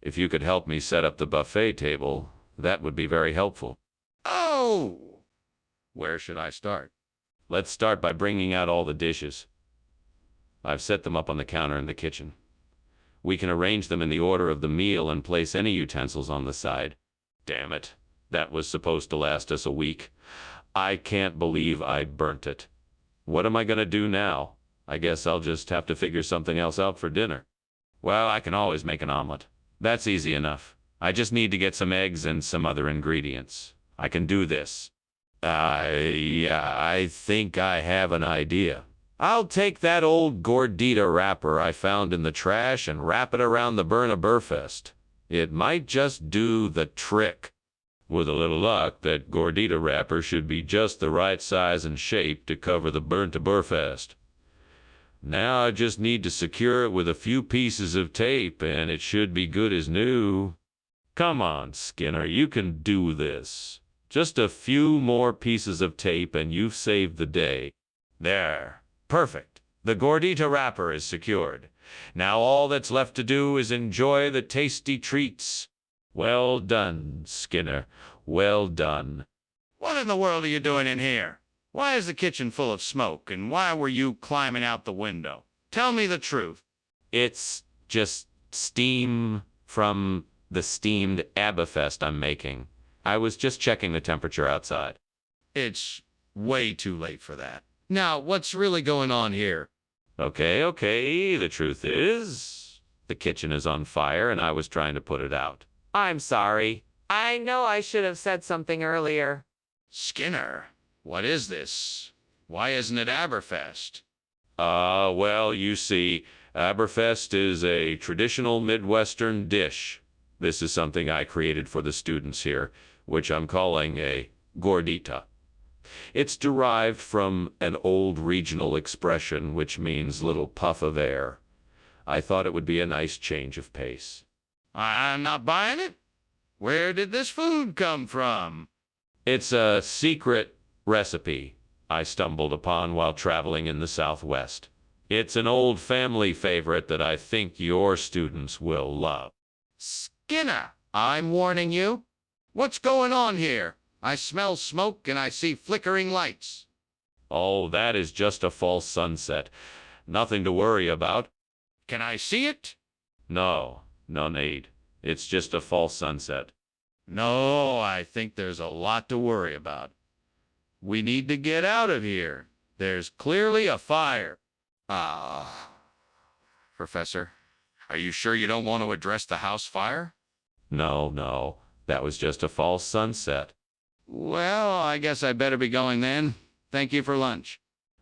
If you could help me set up the buffet table, that would be very helpful. Oh! Where should I start? Let's start by bringing out all the dishes. I've set them up on the counter in the kitchen. We can arrange them in the order of the meal and place any utensils on the side. Damn it. That was supposed to last us a week. I can't believe I burnt it. What am I going to do now? I guess I'll just have to figure something else out for dinner. Well, I can always make an omelet. That's easy enough. I just need to get some eggs and some other ingredients. I can do this. I think I have an idea. I'll take that old gordita wrapper I found in the trash and wrap it around the Burfest. It might just do the trick. With a little luck, that gordita wrapper should be just the right size and shape to cover the Burfest. Now I just need to secure it with a few pieces of tape, and it should be good as new. Come on, Skinner, you can do this. Just a few more pieces of tape and you've saved the day. There. Perfect. The gordita wrapper is secured. Now all that's left to do is enjoy the tasty treats. Well done, Skinner. Well done. What in the world are you doing in here? Why is the kitchen full of smoke, and why were you climbing out the window? Tell me the truth. It's just steam from the steamed Aberfest I'm making. I was just checking the temperature outside. It's way too late for that. Now, what's really going on here? Okay. The truth is, the kitchen is on fire and I was trying to put it out. I'm sorry. I know I should have said something earlier. Skinner, what is this? Why isn't it Aberfest? Well, you see, Aberfest is a traditional Midwestern dish. This is something I created for the students here, which I'm calling a gordita. It's derived from an old regional expression which means little puff of air. I thought it would be a nice change of pace. I'm not buying it. Where did this food come from? It's a secret recipe I stumbled upon while traveling in the Southwest. It's an old family favorite that I think your students will love. Skinner, I'm warning you. What's going on here? I smell smoke and I see flickering lights. Oh, that is just a false sunset. Nothing to worry about. Can I see it? No need. It's just a false sunset. No, I think there's a lot to worry about. We need to get out of here. There's clearly a fire. Professor, are you sure you don't want to address the house fire? No. That was just a false sunset. Well, I guess I better be going then. Thank you for lunch.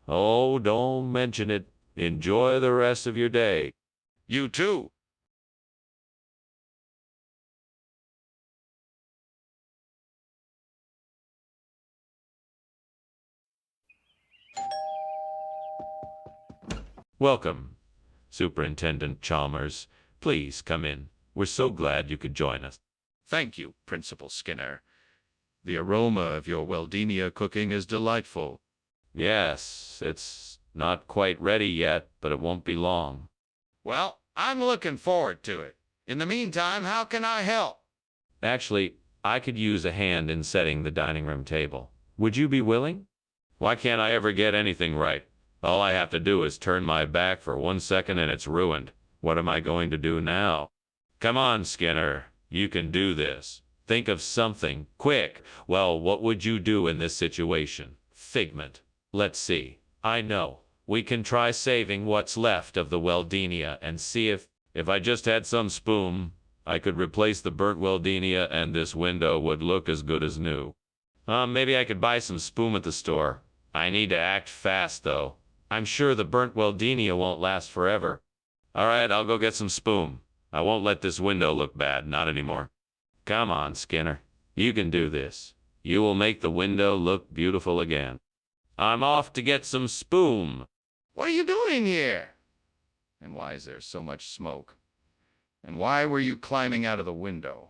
Oh, don't mention it. Enjoy the rest of your day. You too. Welcome, Superintendent Chalmers. Please come in. We're so glad you could join us. Thank you, Principal Skinner. The aroma of your Weldenia cooking is delightful. Yes, it's not quite ready yet, but it won't be long. Well, I'm looking forward to it. In the meantime, how can I help? Actually, I could use a hand in setting the dining room table. Would you be willing? Why can't I ever get anything right? All I have to do is turn my back for 1 second and it's ruined. What am I going to do now? Come on, Skinner. You can do this. Think of something. Quick. Well, what would you do in this situation? Figment. Let's see. I know. We can try saving what's left of the Weldenia and see if I just had some spoon, I could replace the burnt Weldenia and this window would look as good as new. Maybe I could buy some spoon at the store. I need to act fast, though. I'm sure the burnt Weldenia won't last forever. All right, I'll go get some spoon. I won't let this window look bad, not anymore. Come on, Skinner. You can do this. You will make the window look beautiful again. I'm off to get some spoon. What are you doing here? And why is there so much smoke? And why were you climbing out of the window?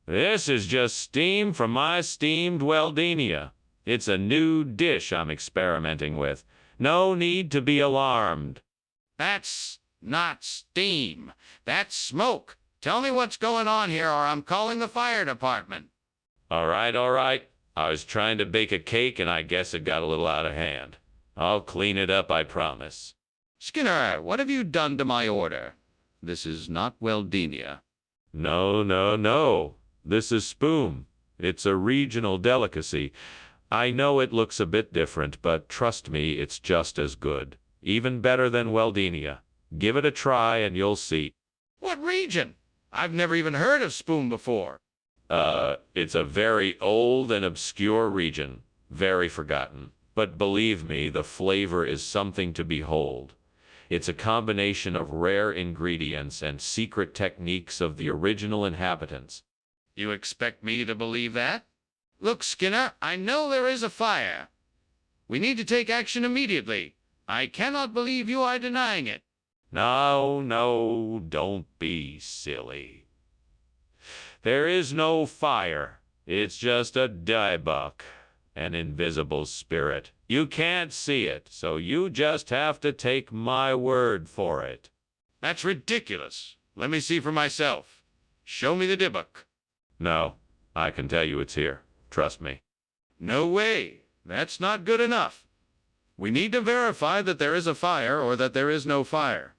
This is just steam from my steamed Weldenia. It's a new dish I'm experimenting with. No need to be alarmed. That's not steam. That's smoke. Tell me what's going on here or I'm calling the fire department. All right, all right. I was trying to bake a cake and I guess it got a little out of hand. I'll clean it up, I promise. Skinner, what have you done to my order? This is not Weldenia. No, no, no. This is spoon. It's a regional delicacy. I know it looks a bit different, but trust me, it's just as good. Even better than Weldenia. Give it a try and you'll see. What region? I've never even heard of spoon before. It's a very old and obscure region. Very forgotten. But believe me, the flavor is something to behold. It's a combination of rare ingredients and secret techniques of the original inhabitants. You expect me to believe that? Look, Skinner, I know there is a fire. We need to take action immediately. I cannot believe you are denying it. No, no, don't be silly. There is no fire. It's just a diebuck, an invisible spirit. You can't see it, so you just have to take my word for it. That's ridiculous. Let me see for myself. Show me the dibbuck. No, I can tell you it's here. Trust me. No way. That's not good enough. We need to verify that there is a fire or that there is no fire.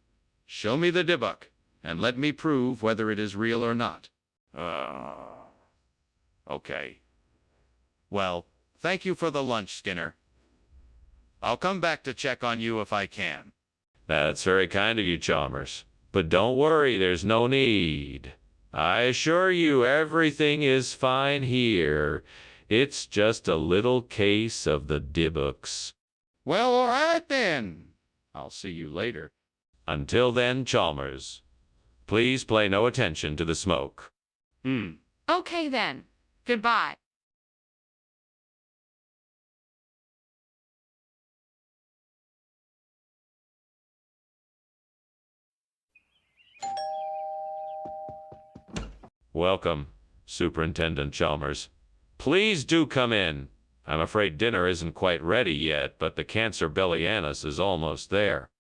Show me the dibbuck, and let me prove whether it is real or not. Okay. Well, thank you for the lunch, Skinner. I'll come back to check on you if I can. That's very kind of you, Chalmers. But don't worry, there's no need. I assure you everything is fine here. It's just a little case of the dibbooks. Well, all right then. I'll see you later. Until then, Chalmers, please pay no attention to the smoke. Okay then. Goodbye. Welcome, Superintendent Chalmers. Please do come in. I'm afraid dinner isn't quite ready yet, but the cancer bellianus is almost there.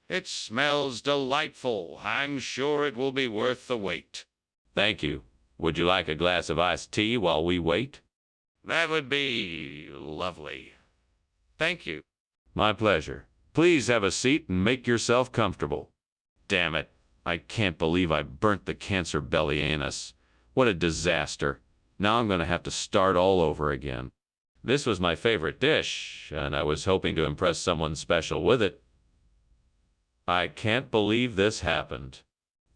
It smells delightful. I'm sure it will be worth the wait. Thank you. Would you like a glass of iced tea while we wait? That would be lovely. Thank you. My pleasure. Please have a seat and make yourself comfortable. Damn it. I can't believe I burnt the cancer bellianus. What a disaster. Now I'm going to have to start all over again. This was my favorite dish, and I was hoping to impress someone special with it. I can't believe this happened.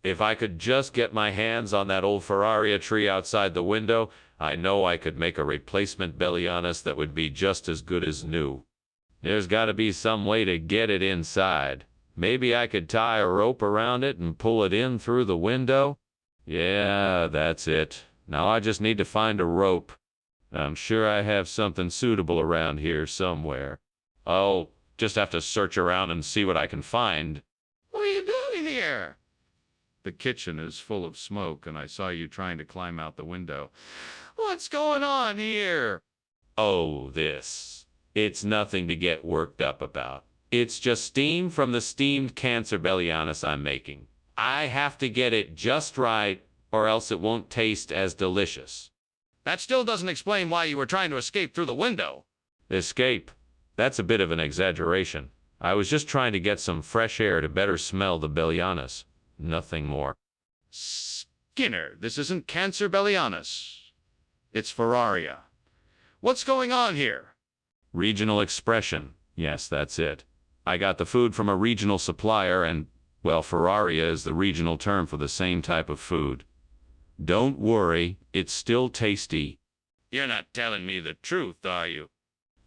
If I could just get my hands on that old Ferraria tree outside the window, I know I could make a replacement Bellianus that would be just as good as new. There's got to be some way to get it inside. Maybe I could tie a rope around it and pull it in through the window? Yeah, that's it. Now I just need to find a rope. I'm sure I have something suitable around here somewhere. I'll just have to search around and see what I can find. What are you doing here? The kitchen is full of smoke, and I saw you trying to climb out the window. What's going on here? Oh, this. It's nothing to get worked up about. It's just steam from the steamed cancer Bellianus I'm making. I have to get it just right, or else it won't taste as delicious. That still doesn't explain why you were trying to escape through the window. Escape? That's a bit of an exaggeration. I was just trying to get some fresh air to better smell the Bellianus. Nothing more. Skinner, this isn't Cancer Bellianus. It's Ferraria. What's going on here? Regional expression. Yes, that's it. I got the food from a regional supplier and, well, Ferraria is the regional term for the same type of food. Don't worry, it's still tasty. You're not telling me the truth, are you?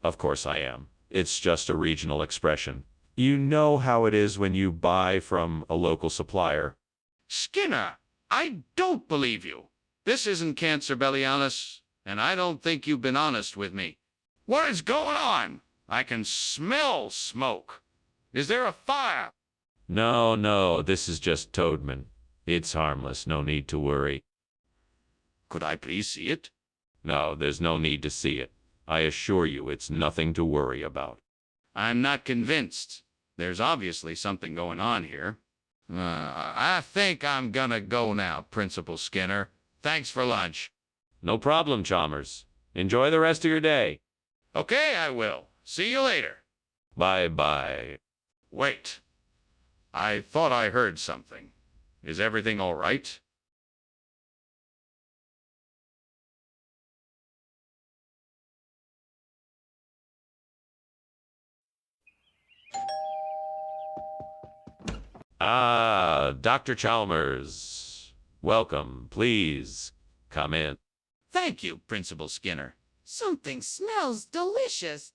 Of course I am. It's just a regional expression. You know how it is when you buy from a local supplier. Skinner, I don't believe you. This isn't Cancer Bellianus, and I don't think you've been honest with me. What is going on? I can smell smoke. Is there a fire? No, this is just Toadman. It's harmless, no need to worry. Could I please see it? No, there's no need to see it. I assure you it's nothing to worry about. I'm not convinced. There's obviously something going on here. I think I'm gonna go now, Principal Skinner. Thanks for lunch. No problem, Chalmers. Enjoy the rest of your day. Okay, I will. See you later. Bye-bye. Wait. I thought I heard something. Is everything all right? Ah, Dr. Chalmers. Welcome, please. Come in. Thank you, Principal Skinner. Something smells delicious.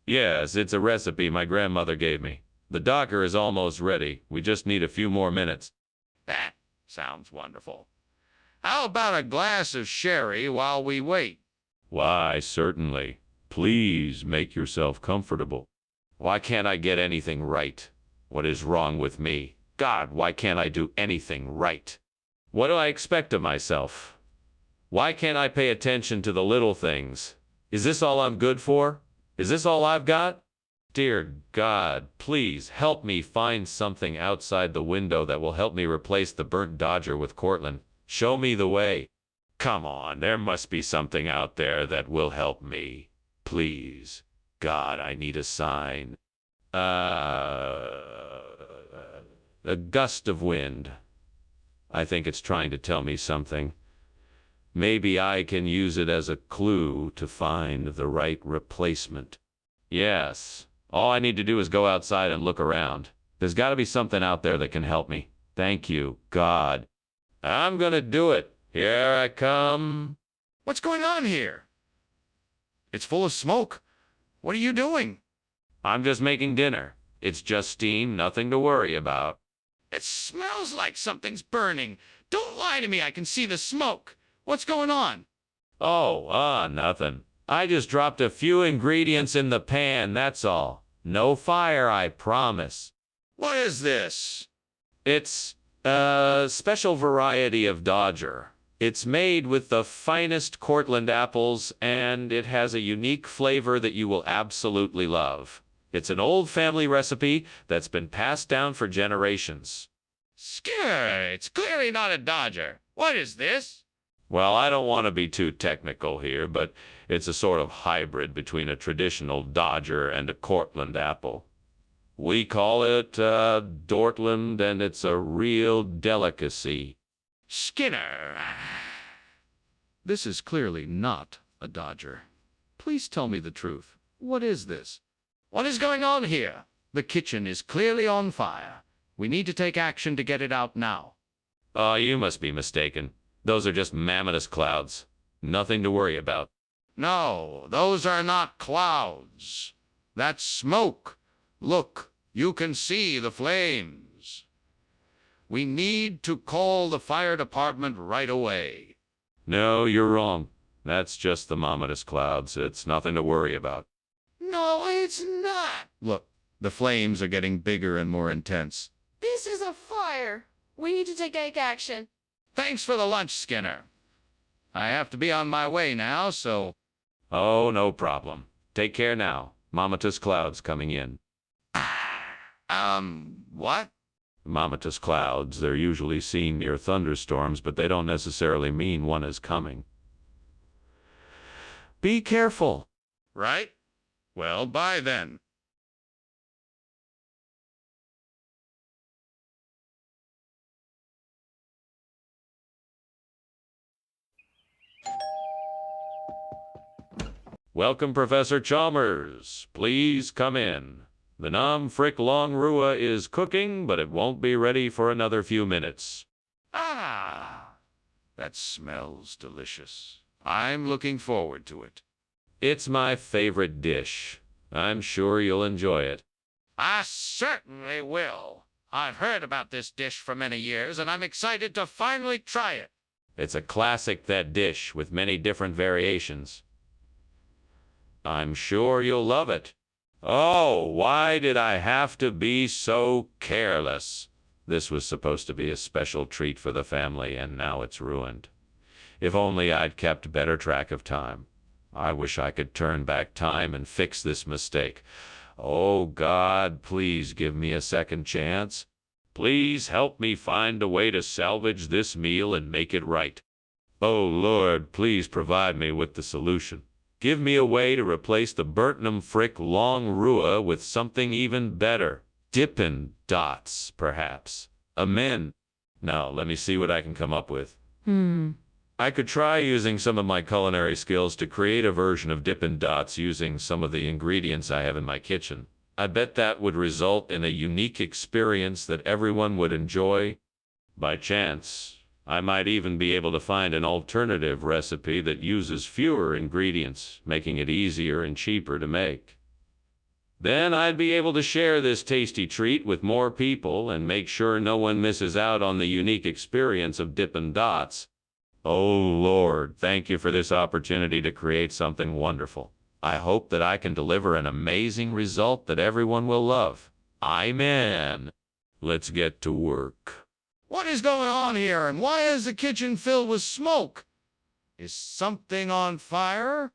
Yes, it's a recipe my grandmother gave me. The docker is almost ready. We just need a few more minutes. That sounds wonderful. How about a glass of sherry while we wait? Why, certainly. Please make yourself comfortable. Why can't I get anything right? What is wrong with me? God, why can't I do anything right? What do I expect of myself? Why can't I pay attention to the little things? Is this all I'm good for? Is this all I've got? Dear God, please help me find something outside the window that will help me replace the burnt Dodger with Cortland. Show me the way. Come on, there must be something out there that will help me. Please. God, I need a sign. A gust of wind. I think it's trying to tell me something. Maybe I can use it as a clue to find the right replacement. Yes, all I need to do is go outside and look around. There's got to be something out there that can help me. Thank you, God. I'm gonna do it. Here I come. What's going on here? It's full of smoke. What are you doing? I'm just making dinner. It's just steam, nothing to worry about. It smells like something's burning. Don't lie to me, I can see the smoke. What's going on? Oh, nothing. I just dropped a few ingredients in the pan, that's all. No fire, I promise. What is this? It's a special variety of Dodger. It's made with the finest Cortland apples, and it has a unique flavor that you will absolutely love. It's an old family recipe that's been passed down for generations. Skinner, it's clearly not a Dodger. What is this? Well, I don't want to be too technical here, but it's a sort of hybrid between a traditional Dodger and a Cortland apple. We call it Dortland, and it's a real delicacy. Skinner, this is clearly not a Dodger. Please tell me the truth. What is this? What is going on here? The kitchen is clearly on fire. We need to take action to get it out now. Oh, you must be mistaken. Those are just mammoth clouds. Nothing to worry about. No, those are not clouds. That's smoke. Look, you can see the flames. We need to call the fire department right away. No, you're wrong. That's just the momentous clouds. It's nothing to worry about. No, it's not. Look, the flames are getting bigger and more intense. This is a fire. We need to take action. Thanks for the lunch, Skinner. I have to be on my way now, so... Oh, no problem. Take care now. Momentous clouds coming in. What? Momentous clouds, they're usually seen near thunderstorms, but they don't necessarily mean one is coming. Be careful. Right? Well, bye then. Welcome, Professor Chalmers. Please come in. The Nam Frick Long Rua is cooking, but it won't be ready for another few minutes. Ah, that smells delicious. I'm looking forward to it. It's my favorite dish. I'm sure you'll enjoy it. I certainly will. I've heard about this dish for many years, and I'm excited to finally try it. It's a classic, that dish, with many different variations. I'm sure you'll love it. Oh, why did I have to be so careless? This was supposed to be a special treat for the family, and now it's ruined. If only I'd kept better track of time. I wish I could turn back time and fix this mistake. Oh, God, please give me a second chance. Please help me find a way to salvage this meal and make it right. Oh, Lord, please provide me with the solution. Give me a way to replace the Burtnam Frick Long Rua with something even better. Dippin' Dots, perhaps. Amen. Now, let me see what I can come up with. I could try using some of my culinary skills to create a version of Dippin' Dots using some of the ingredients I have in my kitchen. I bet that would result in a unique experience that everyone would enjoy. By chance, I might even be able to find an alternative recipe that uses fewer ingredients, making it easier and cheaper to make. Then I'd be able to share this tasty treat with more people and make sure no one misses out on the unique experience of Dippin' Dots. Oh, Lord, thank you for this opportunity to create something wonderful. I hope that I can deliver an amazing result that everyone will love. Amen. Let's get to work. What is going on here, and why is the kitchen filled with smoke? Is something on fire?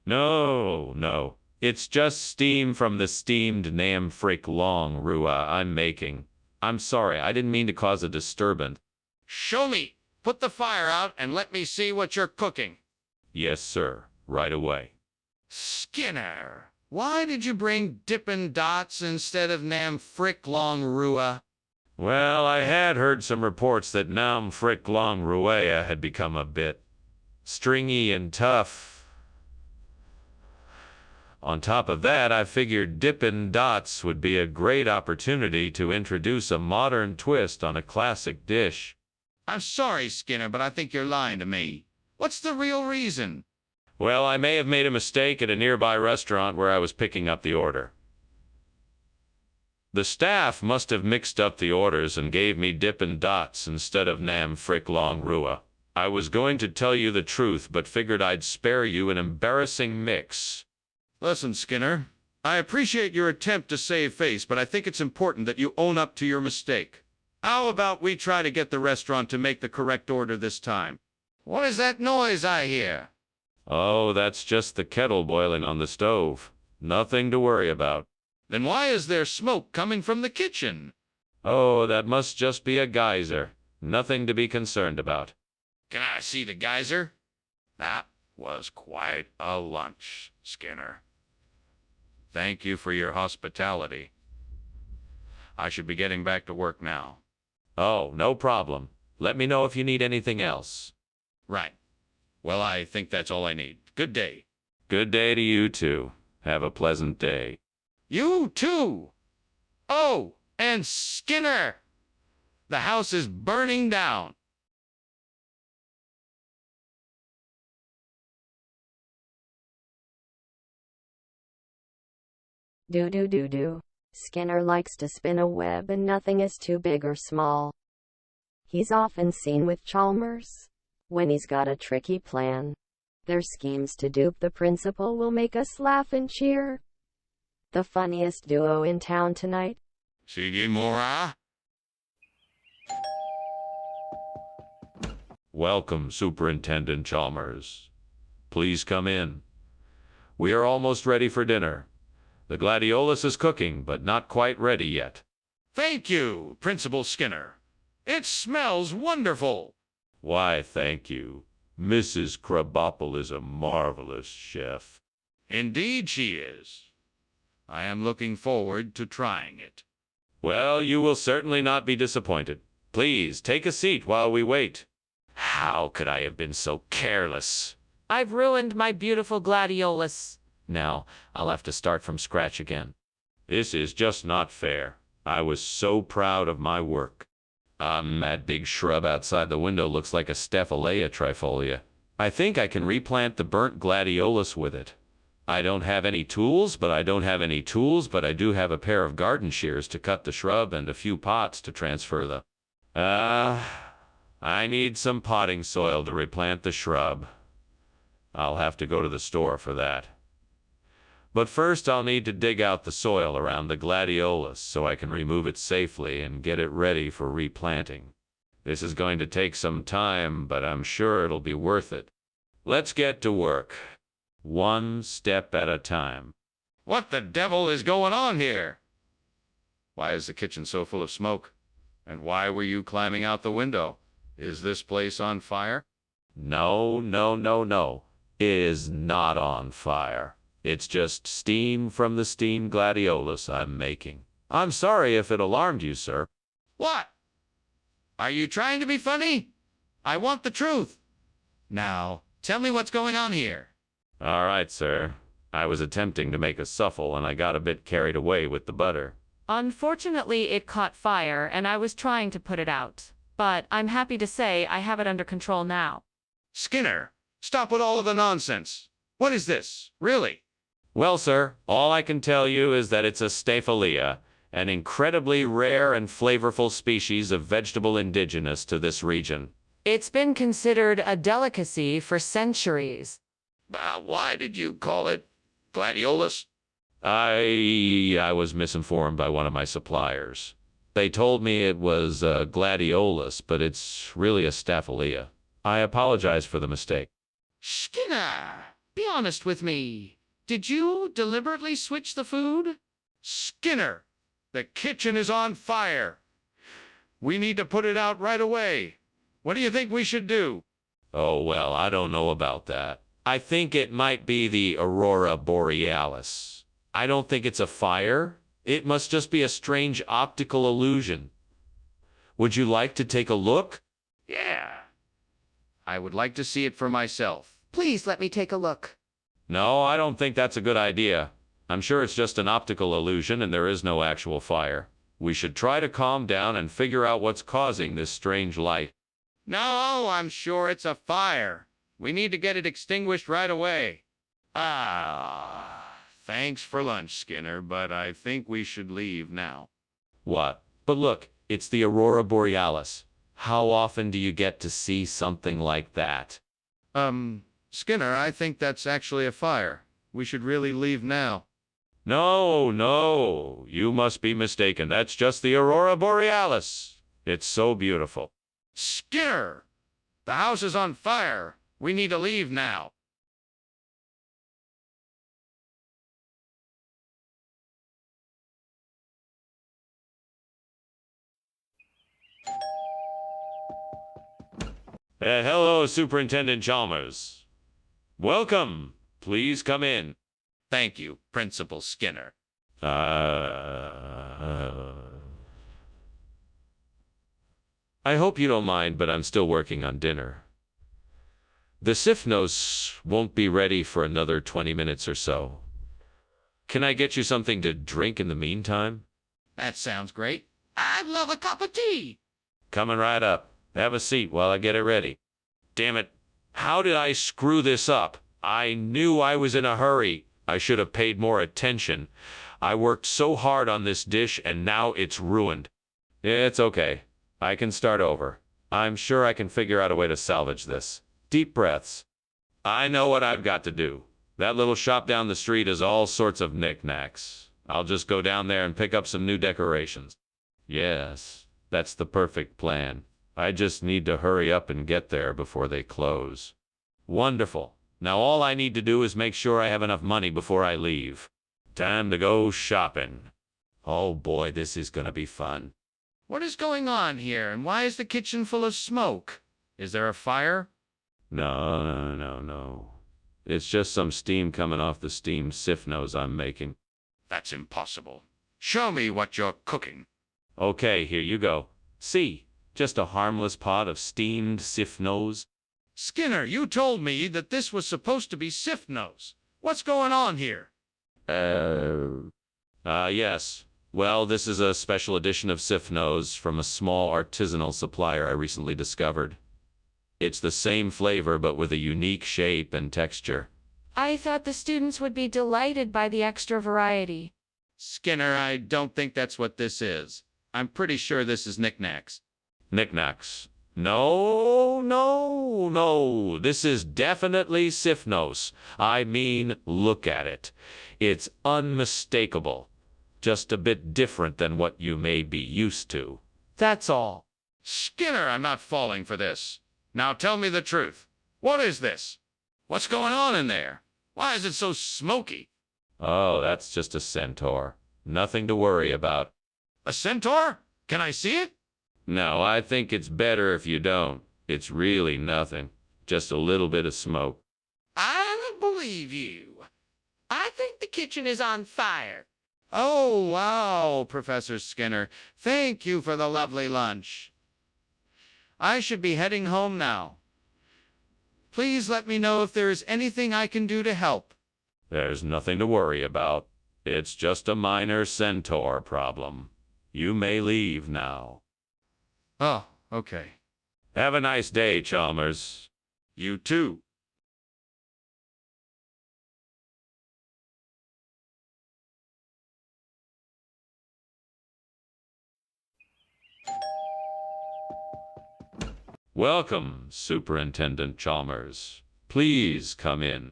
No. It's just steam from the steamed Nam Frick Long Rua I'm making. I'm sorry, I didn't mean to cause a disturbance. Show me. Put the fire out and let me see what you're cooking. Yes, sir. Right away. Skinner, why did you bring Dippin' Dots instead of Nam Frick Long Rua? Well, I had heard some reports that Nam Frick Long Rua had become a bit stringy and tough. On top of that, I figured Dippin' Dots would be a great opportunity to introduce a modern twist on a classic dish. I'm sorry, Skinner, but I think you're lying to me. What's the real reason? Well, I may have made a mistake at a nearby restaurant where I was picking up the order. The staff must have mixed up the orders and gave me Dippin' Dots instead of Nam Frick Long Rua. I was going to tell you the truth, but figured I'd spare you an embarrassing mix. Listen, Skinner, I appreciate your attempt to save face, but I think it's important that you own up to your mistake. How about we try to get the restaurant to make the correct order this time? What is that noise I hear? Oh, that's just the kettle boiling on the stove. Nothing to worry about. Then why is there smoke coming from the kitchen? Oh, that must just be a geyser. Nothing to be concerned about. Can I see the geyser? That was quite a lunch, Skinner. Thank you for your hospitality. I should be getting back to work now. Oh, no problem. Let me know if you need anything else. Right. Well, I think that's all I need. Good day. Good day to you, too. Have a pleasant day. You too. Oh, and Skinner, the house is burning down. Do do do do. Skinner likes to spin a web and nothing is too big or small. He's often seen with Chalmers when he's got a tricky plan. Their schemes to dupe the principal will make us laugh and cheer. The funniest duo in town tonight. Sigimura? Welcome, Superintendent Chalmers. Please come in. We are almost ready for dinner. The gladiolus is cooking, but not quite ready yet. Thank you, Principal Skinner. It smells wonderful. Why, thank you. Mrs. Krabappel is a marvelous chef. Indeed she is. I am looking forward to trying it. Well, you will certainly not be disappointed. Please, take a seat while we wait. How could I have been so careless? I've ruined my beautiful gladiolus. Now, I'll have to start from scratch again. This is just not fair. I was so proud of my work. That big shrub outside the window looks like a Staphyleia trifolia. I think I can replant the burnt gladiolus with it. I don't have any tools, but I do have a pair of garden shears to cut the shrub and a few pots to transfer the... I need some potting soil to replant the shrub. I'll have to go to the store for that. But first I'll need to dig out the soil around the gladiolus so I can remove it safely and get it ready for replanting. This is going to take some time, but I'm sure it'll be worth it. Let's get to work. One step at a time. What the devil is going on here? Why is the kitchen so full of smoke? And why were you climbing out the window? Is this place on fire? No. It is not on fire. It's just steam from the steamed gladiolus I'm making. I'm sorry if it alarmed you, sir. What? Are you trying to be funny? I want the truth. Now, tell me what's going on here. All right, sir. I was attempting to make a souffle and I got a bit carried away with the butter. Unfortunately, it caught fire and I was trying to put it out. But I'm happy to say I have it under control now. Skinner, stop with all of the nonsense. What is this, really? Well, sir, all I can tell you is that it's a Staphyleia, an incredibly rare and flavorful species of vegetable indigenous to this region. It's been considered a delicacy for centuries. Why did you call it gladiolus? I was misinformed by one of my suppliers. They told me it was a gladiolus, but it's really a Staphyleia. I apologize for the mistake. Skinner, be honest with me. Did you deliberately switch the food? Skinner, the kitchen is on fire. We need to put it out right away. What do you think we should do? Oh, well, I don't know about that. I think it might be the aurora borealis. I don't think it's a fire. It must just be a strange optical illusion. Would you like to take a look? Yeah. I would like to see it for myself. Please let me take a look. No, I don't think that's a good idea. I'm sure it's just an optical illusion and there is no actual fire. We should try to calm down and figure out what's causing this strange light. No, I'm sure it's a fire. We need to get it extinguished right away. Thanks for lunch, Skinner, but I think we should leave now. What? But look, it's the aurora borealis. How often do you get to see something like that? Skinner, I think that's actually a fire. We should really leave now. No, you must be mistaken. That's just the aurora borealis. It's so beautiful. Skinner, the house is on fire. We need to leave now. Hello, Superintendent Chalmers. Welcome. Please come in. Thank you, Principal Skinner. I hope you don't mind, but I'm still working on dinner. The Sifnos won't be ready for another 20 minutes or so. Can I get you something to drink in the meantime? That sounds great. I'd love a cup of tea. Coming right up. Have a seat while I get it ready. Damn it. How did I screw this up? I knew I was in a hurry. I should have paid more attention. I worked so hard on this dish and now it's ruined. It's okay. I can start over. I'm sure I can figure out a way to salvage this. Deep breaths. I know what I've got to do. That little shop down the street has all sorts of knickknacks. I'll just go down there and pick up some new decorations. Yes, that's the perfect plan. I just need to hurry up and get there before they close. Wonderful. Now all I need to do is make sure I have enough money before I leave. Time to go shopping. Oh boy, this is gonna be fun. What is going on here, and why is the kitchen full of smoke? Is there a fire? No. It's just some steam coming off the steamed sift-nose I'm making. That's impossible. Show me what you're cooking. Okay, here you go. See, just a harmless pot of steamed sift-nose. Skinner, you told me that this was supposed to be sift-nose. What's going on here? Yes. Well, this is a special edition of sift-nose from a small artisanal supplier I recently discovered. It's the same flavor, but with a unique shape and texture. I thought the students would be delighted by the extra variety. Skinner, I don't think that's what this is. I'm pretty sure this is knickknacks. Knickknacks. No. This is definitely sift-nose. I mean, look at it. It's unmistakable. Just a bit different than what you may be used to. That's all. Skinner, I'm not falling for this. Now tell me the truth. What is this? What's going on in there? Why is it so smoky? Oh, that's just a centaur. Nothing to worry about. A centaur? Can I see it? No, I think it's better if you don't. It's really nothing. Just a little bit of smoke. I don't believe you. I think the kitchen is on fire. Oh, wow, Professor Skinner. Thank you for the lovely lunch. I should be heading home now. Please let me know if there is anything I can do to help. There's nothing to worry about. It's just a minor centaur problem. You may leave now. Oh, okay. Have a nice day, Chalmers. You too. Welcome, Superintendent Chalmers. Please come in.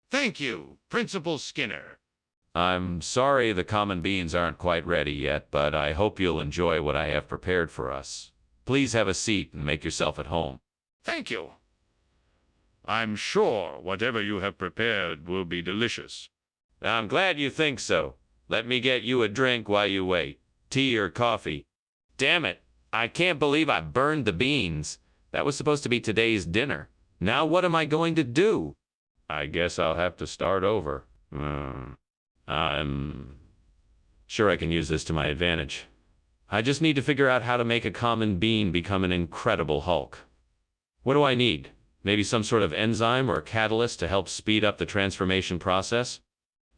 Thank you, Principal Skinner. I'm sorry the common beans aren't quite ready yet, but I hope you'll enjoy what I have prepared for us. Please have a seat and make yourself at home. Thank you. I'm sure whatever you have prepared will be delicious. I'm glad you think so. Let me get you a drink while you wait. Tea or coffee. Damn it, I can't believe I burned the beans. That was supposed to be today's dinner. Now what am I going to do? I guess I'll have to start over. I'm sure I can use this to my advantage. I just need to figure out how to make a common bean become an incredible Hulk. What do I need? Maybe some sort of enzyme or catalyst to help speed up the transformation process?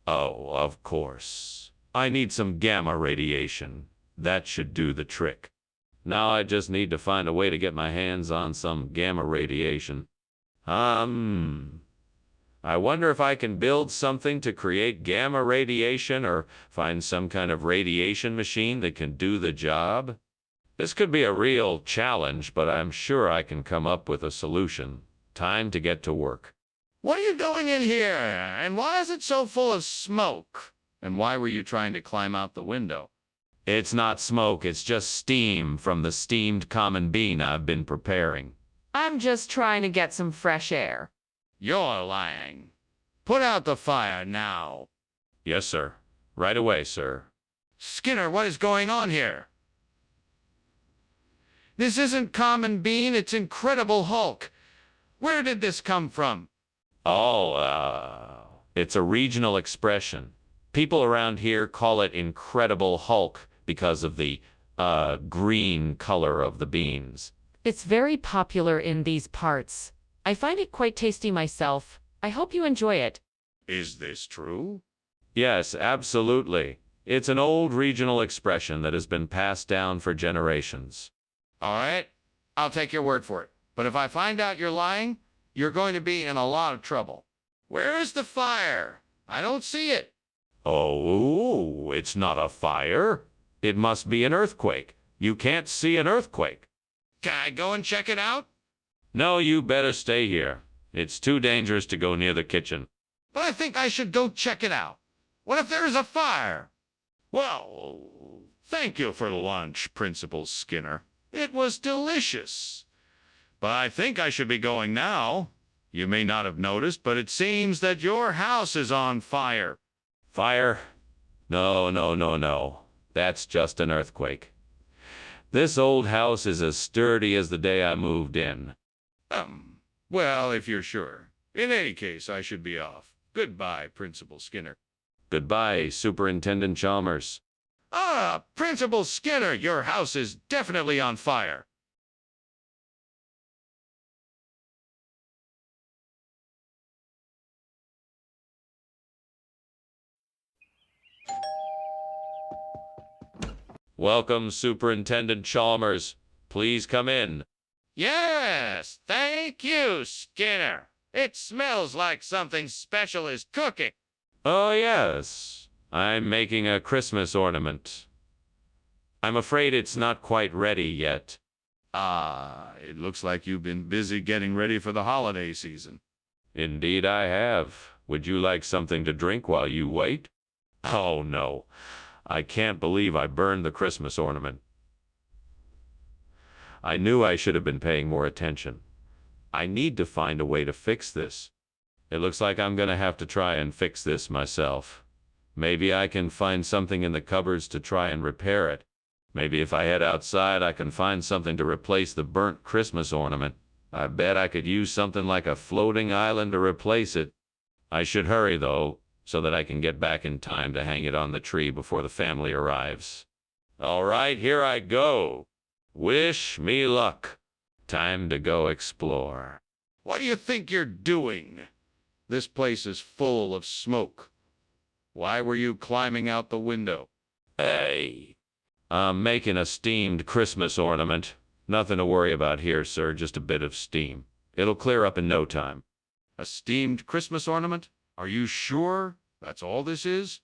Oh, of course. I need some gamma radiation. That should do the trick. Now I just need to find a way to get my hands on some gamma radiation. I wonder if I can build something to create gamma radiation or find some kind of radiation machine that can do the job. This could be a real challenge, but I'm sure I can come up with a solution. Time to get to work. What are you doing in here? And why is it so full of smoke? And why were you trying to climb out the window? It's not smoke, it's just steam from the steamed common bean I've been preparing. I'm just trying to get some fresh air. You're lying. Put out the fire now. Yes, sir. Right away, sir. Skinner, what is going on here? This isn't common bean, it's Incredible Hulk. Where did this come from? It's a regional expression. People around here call it Incredible Hulk because of the, green color of the beans. It's very popular in these parts. I find it quite tasty myself. I hope you enjoy it. Is this true? Yes, absolutely. It's an old regional expression that has been passed down for generations. All right, I'll take your word for it. But if I find out you're lying, you're going to be in a lot of trouble. Where is the fire? I don't see it. Oh, it's not a fire. It must be an earthquake. You can't see an earthquake. Can I go and check it out? No, you better stay here. It's too dangerous to go near the kitchen. But I think I should go check it out. What if there's a fire? Well, thank you for lunch, Principal Skinner. It was delicious. But I think I should be going now. You may not have noticed, but it seems that your house is on fire. Fire? No, no, no, no. That's just an earthquake. This old house is as sturdy as the day I moved in. Well, if you're sure. In any case, I should be off. Goodbye, Principal Skinner. Goodbye, Superintendent Chalmers. Ah, Principal Skinner, your house is definitely on fire. Welcome, Superintendent Chalmers. Please come in. Yes, thank you, Skinner. It smells like something special is cooking. Oh, yes. I'm making a Christmas ornament. I'm afraid it's not quite ready yet. It looks like you've been busy getting ready for the holiday season. Indeed I have. Would you like something to drink while you wait? Oh, no. I can't believe I burned the Christmas ornament. I knew I should have been paying more attention. I need to find a way to fix this. It looks like I'm gonna have to try and fix this myself. Maybe I can find something in the cupboards to try and repair it. Maybe if I head outside, I can find something to replace the burnt Christmas ornament. I bet I could use something like a floating island to replace it. I should hurry, though, so that I can get back in time to hang it on the tree before the family arrives. All right, here I go. Wish me luck. Time to go explore. What do you think you're doing? This place is full of smoke. Why were you climbing out the window? Hey, I'm making a steamed Christmas ornament. Nothing to worry about here, sir, just a bit of steam. It'll clear up in no time. A steamed Christmas ornament? Are you sure that's all this is?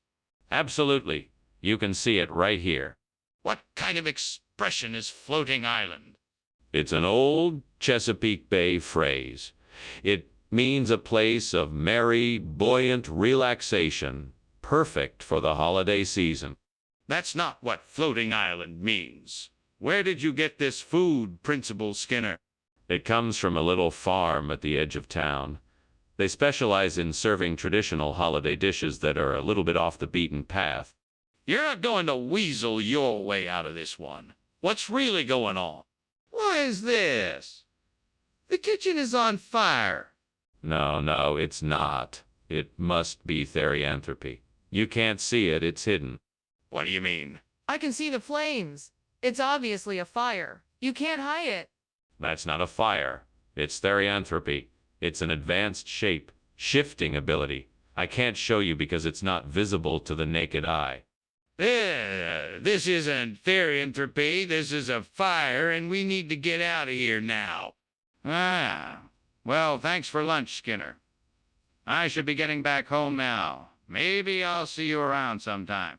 Absolutely. You can see it right here. What kind of expression is floating island? It's an old Chesapeake Bay phrase. It means a place of merry, buoyant relaxation, perfect for the holiday season. That's not what floating island means. Where did you get this food, Principal Skinner? It comes from a little farm at the edge of town. They specialize in serving traditional holiday dishes that are a little bit off the beaten path. You're not going to weasel your way out of this one. What's really going on? What is this? The kitchen is on fire. No, no, it's not. It must be therianthropy. You can't see it, it's hidden. What do you mean? I can see the flames. It's obviously a fire. You can't hide it. That's not a fire. It's therianthropy. It's an advanced shape, shifting ability. I can't show you because it's not visible to the naked eye. This isn't therianthropy. This is a fire, and we need to get out of here now. Well, thanks for lunch, Skinner. I should be getting back home now. Maybe I'll see you around sometime.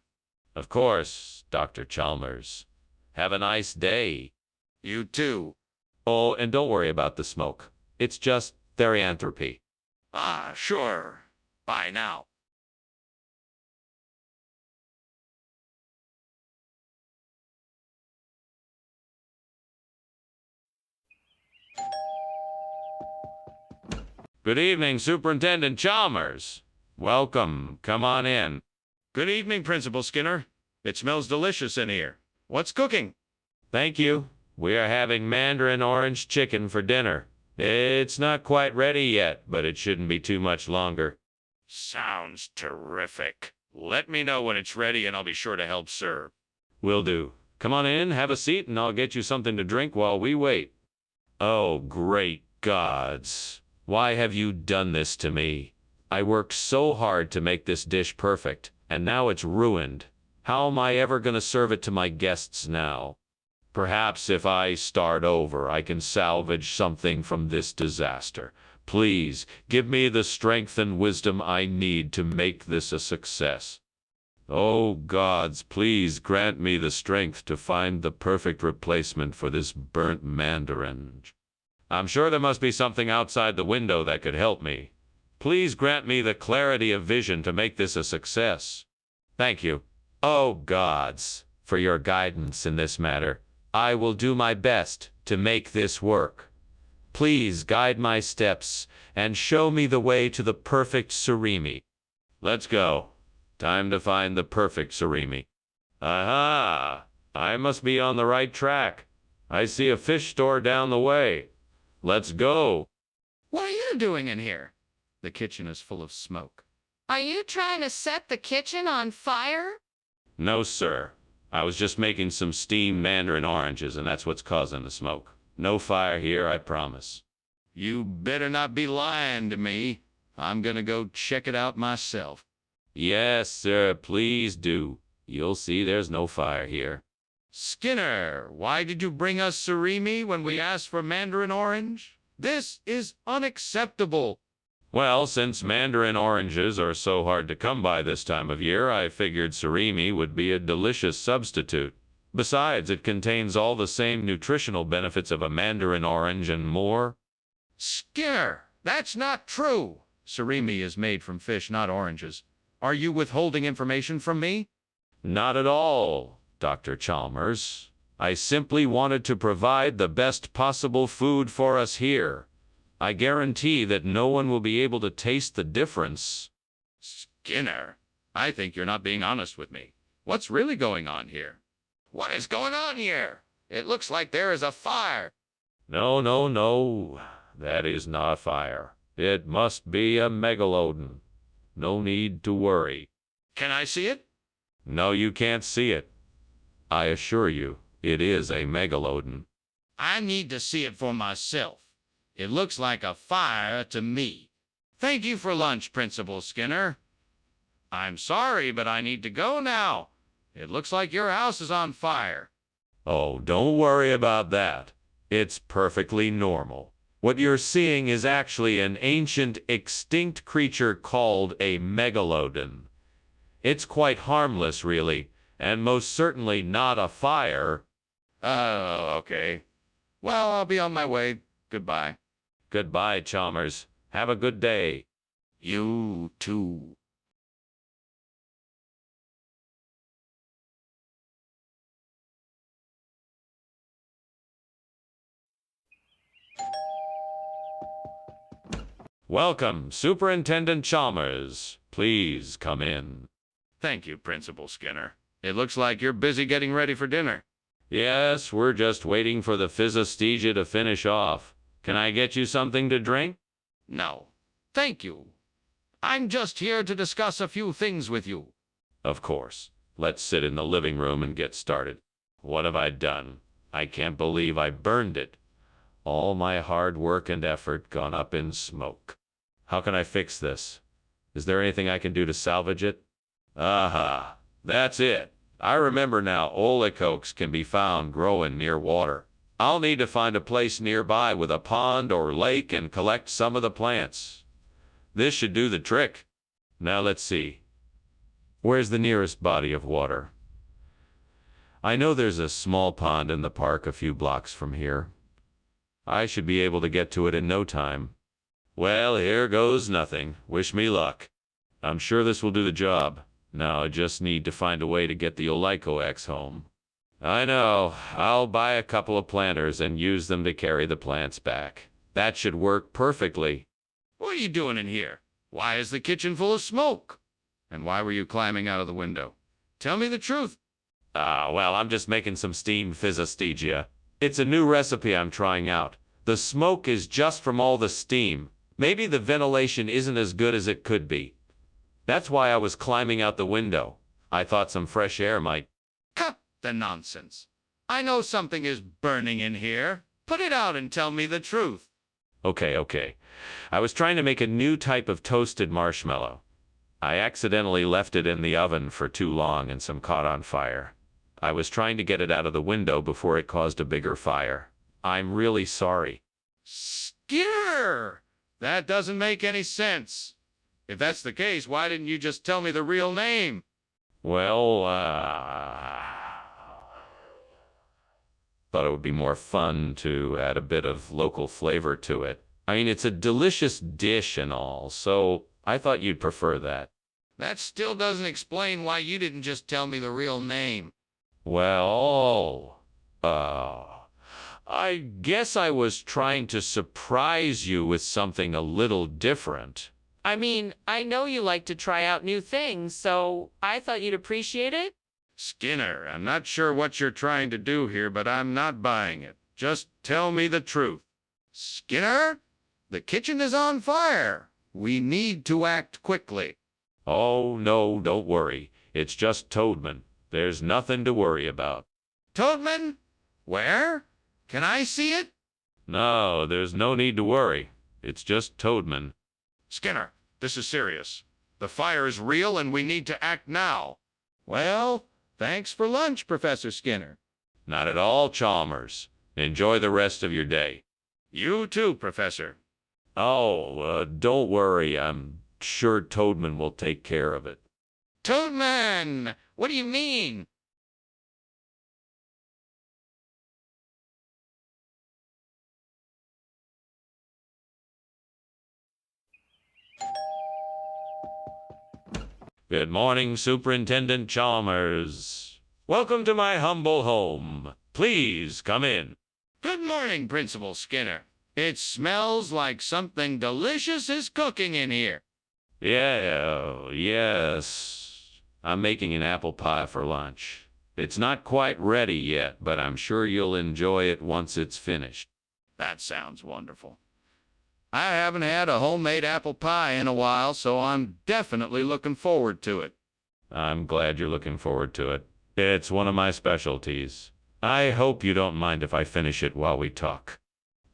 Of course, Dr. Chalmers. Have a nice day. You too. Oh, and don't worry about the smoke. It's just therianthropy. Sure. Bye now. Good evening, Superintendent Chalmers. Welcome. Come on in. Good evening, Principal Skinner. It smells delicious in here. What's cooking? Thank you. We are having mandarin orange chicken for dinner. It's not quite ready yet, but it shouldn't be too much longer. Sounds terrific. Let me know when it's ready and I'll be sure to help serve. Will do. Come on in, have a seat, and I'll get you something to drink while we wait. Oh, great gods. Why have you done this to me? I worked so hard to make this dish perfect, and now it's ruined. How am I ever going to serve it to my guests now? Perhaps if I start over, I can salvage something from this disaster. Please, give me the strength and wisdom I need to make this a success. Oh gods, please grant me the strength to find the perfect replacement for this burnt mandarin. I'm sure there must be something outside the window that could help me. Please grant me the clarity of vision to make this a success. Thank you, oh gods, for your guidance in this matter. I will do my best to make this work. Please guide my steps and show me the way to the perfect surimi. Let's go. Time to find the perfect surimi. Aha! I must be on the right track. I see a fish store down the way. Let's go. What are you doing in here? The kitchen is full of smoke. Are you trying to set the kitchen on fire? No, sir. I was just making some steamed mandarin oranges, and that's what's causing the smoke. No fire here, I promise. You better not be lying to me. I'm gonna go check it out myself. Yes, sir, please do. You'll see there's no fire here. Skinner, why did you bring us surimi when we asked for mandarin orange? This is unacceptable. Well, since mandarin oranges are so hard to come by this time of year, I figured surimi would be a delicious substitute. Besides, it contains all the same nutritional benefits of a mandarin orange and more. Skinner, that's not true. Surimi is made from fish, not oranges. Are you withholding information from me? Not at all, Dr. Chalmers. I simply wanted to provide the best possible food for us here. I guarantee that no one will be able to taste the difference. Skinner, I think you're not being honest with me. What's really going on here? What is going on here? It looks like there is a fire. No, no, no. That is not fire. It must be a megalodon. No need to worry. Can I see it? No, you can't see it. I assure you, it is a megalodon. I need to see it for myself. It looks like a fire to me. Thank you for lunch, Principal Skinner. I'm sorry, but I need to go now. It looks like your house is on fire. Oh, don't worry about that. It's perfectly normal. What you're seeing is actually an ancient, extinct creature called a megalodon. It's quite harmless, really, and most certainly not a fire. Oh, okay. Well, I'll be on my way. Goodbye. Goodbye, Chalmers. Have a good day. You too. Welcome, Superintendent Chalmers. Please come in. Thank you, Principal Skinner. It looks like you're busy getting ready for dinner. Yes, we're just waiting for the physiesthesia to finish off. Can I get you something to drink? No, thank you. I'm just here to discuss a few things with you. Of course. Let's sit in the living room and get started. What have I done? I can't believe I burned it. All my hard work and effort gone up in smoke. How can I fix this? Is there anything I can do to salvage it? Aha, that's it. I remember now, olecokes can be found growing near water. I'll need to find a place nearby with a pond or lake and collect some of the plants. This should do the trick. Now let's see. Where's the nearest body of water? I know there's a small pond in the park a few blocks from here. I should be able to get to it in no time. Well, here goes nothing. Wish me luck. I'm sure this will do the job. Now I just need to find a way to get the Oleikoeks home. I know. I'll buy a couple of planters and use them to carry the plants back. That should work perfectly. What are you doing in here? Why is the kitchen full of smoke? And why were you climbing out of the window? Tell me the truth. Well, I'm just making some steamed physiesthesia. It's a new recipe I'm trying out. The smoke is just from all the steam. Maybe the ventilation isn't as good as it could be. That's why I was climbing out the window. I thought some fresh air might... Cut the nonsense. I know something is burning in here. Put it out and tell me the truth. Okay. I was trying to make a new type of toasted marshmallow. I accidentally left it in the oven for too long and some caught on fire. I was trying to get it out of the window before it caused a bigger fire. I'm really sorry. Skinner! That doesn't make any sense. If that's the case, why didn't you just tell me the real name? Well, thought it would be more fun to add a bit of local flavor to it. I mean, it's a delicious dish and all, so I thought you'd prefer that. That still doesn't explain why you didn't just tell me the real name. Well, I guess I was trying to surprise you with something a little different. I mean, I know you like to try out new things, so I thought you'd appreciate it. Skinner, I'm not sure what you're trying to do here, but I'm not buying it. Just tell me the truth. Skinner, the kitchen is on fire. We need to act quickly. Oh, no, don't worry. It's just Toadman. There's nothing to worry about. Toadman? Where? Can I see it? No, there's no need to worry. It's just Toadman. Skinner, this is serious. The fire is real and we need to act now. Well, thanks for lunch, Professor Skinner. Not at all, Chalmers. Enjoy the rest of your day. You too, Professor. Oh, don't worry. I'm sure Toadman will take care of it. Toadman! What do you mean? Good morning, Superintendent Chalmers. Welcome to my humble home. Please come in. Good morning, Principal Skinner. It smells like something delicious is cooking in here. Yes. I'm making an apple pie for lunch. It's not quite ready yet, but I'm sure you'll enjoy it once it's finished. That sounds wonderful. I haven't had a homemade apple pie in a while, so I'm definitely looking forward to it. I'm glad you're looking forward to it. It's one of my specialties. I hope you don't mind if I finish it while we talk.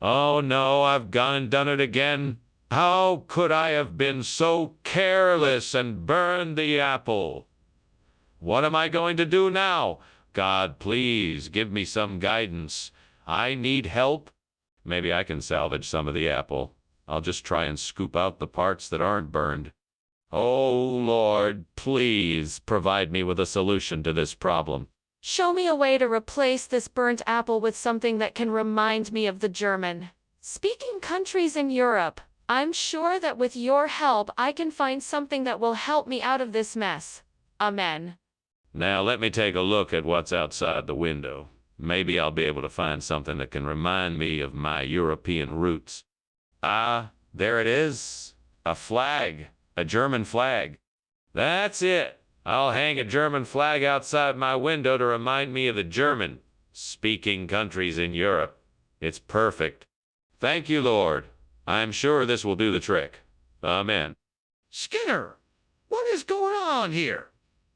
Oh no, I've gone and done it again. How could I have been so careless and burned the apple? What am I going to do now? God, please give me some guidance. I need help. Maybe I can salvage some of the apple. I'll just try and scoop out the parts that aren't burned. Oh, Lord, please provide me with a solution to this problem. Show me a way to replace this burnt apple with something that can remind me of the German-speaking countries in Europe. I'm sure that with your help I can find something that will help me out of this mess. Amen. Now let me take a look at what's outside the window. Maybe I'll be able to find something that can remind me of my European roots. Ah, there it is. A flag. A German flag. That's it. I'll hang a German flag outside my window to remind me of the German-speaking countries in Europe. It's perfect. Thank you, Lord. I'm sure this will do the trick. Amen. Skinner, what is going on here?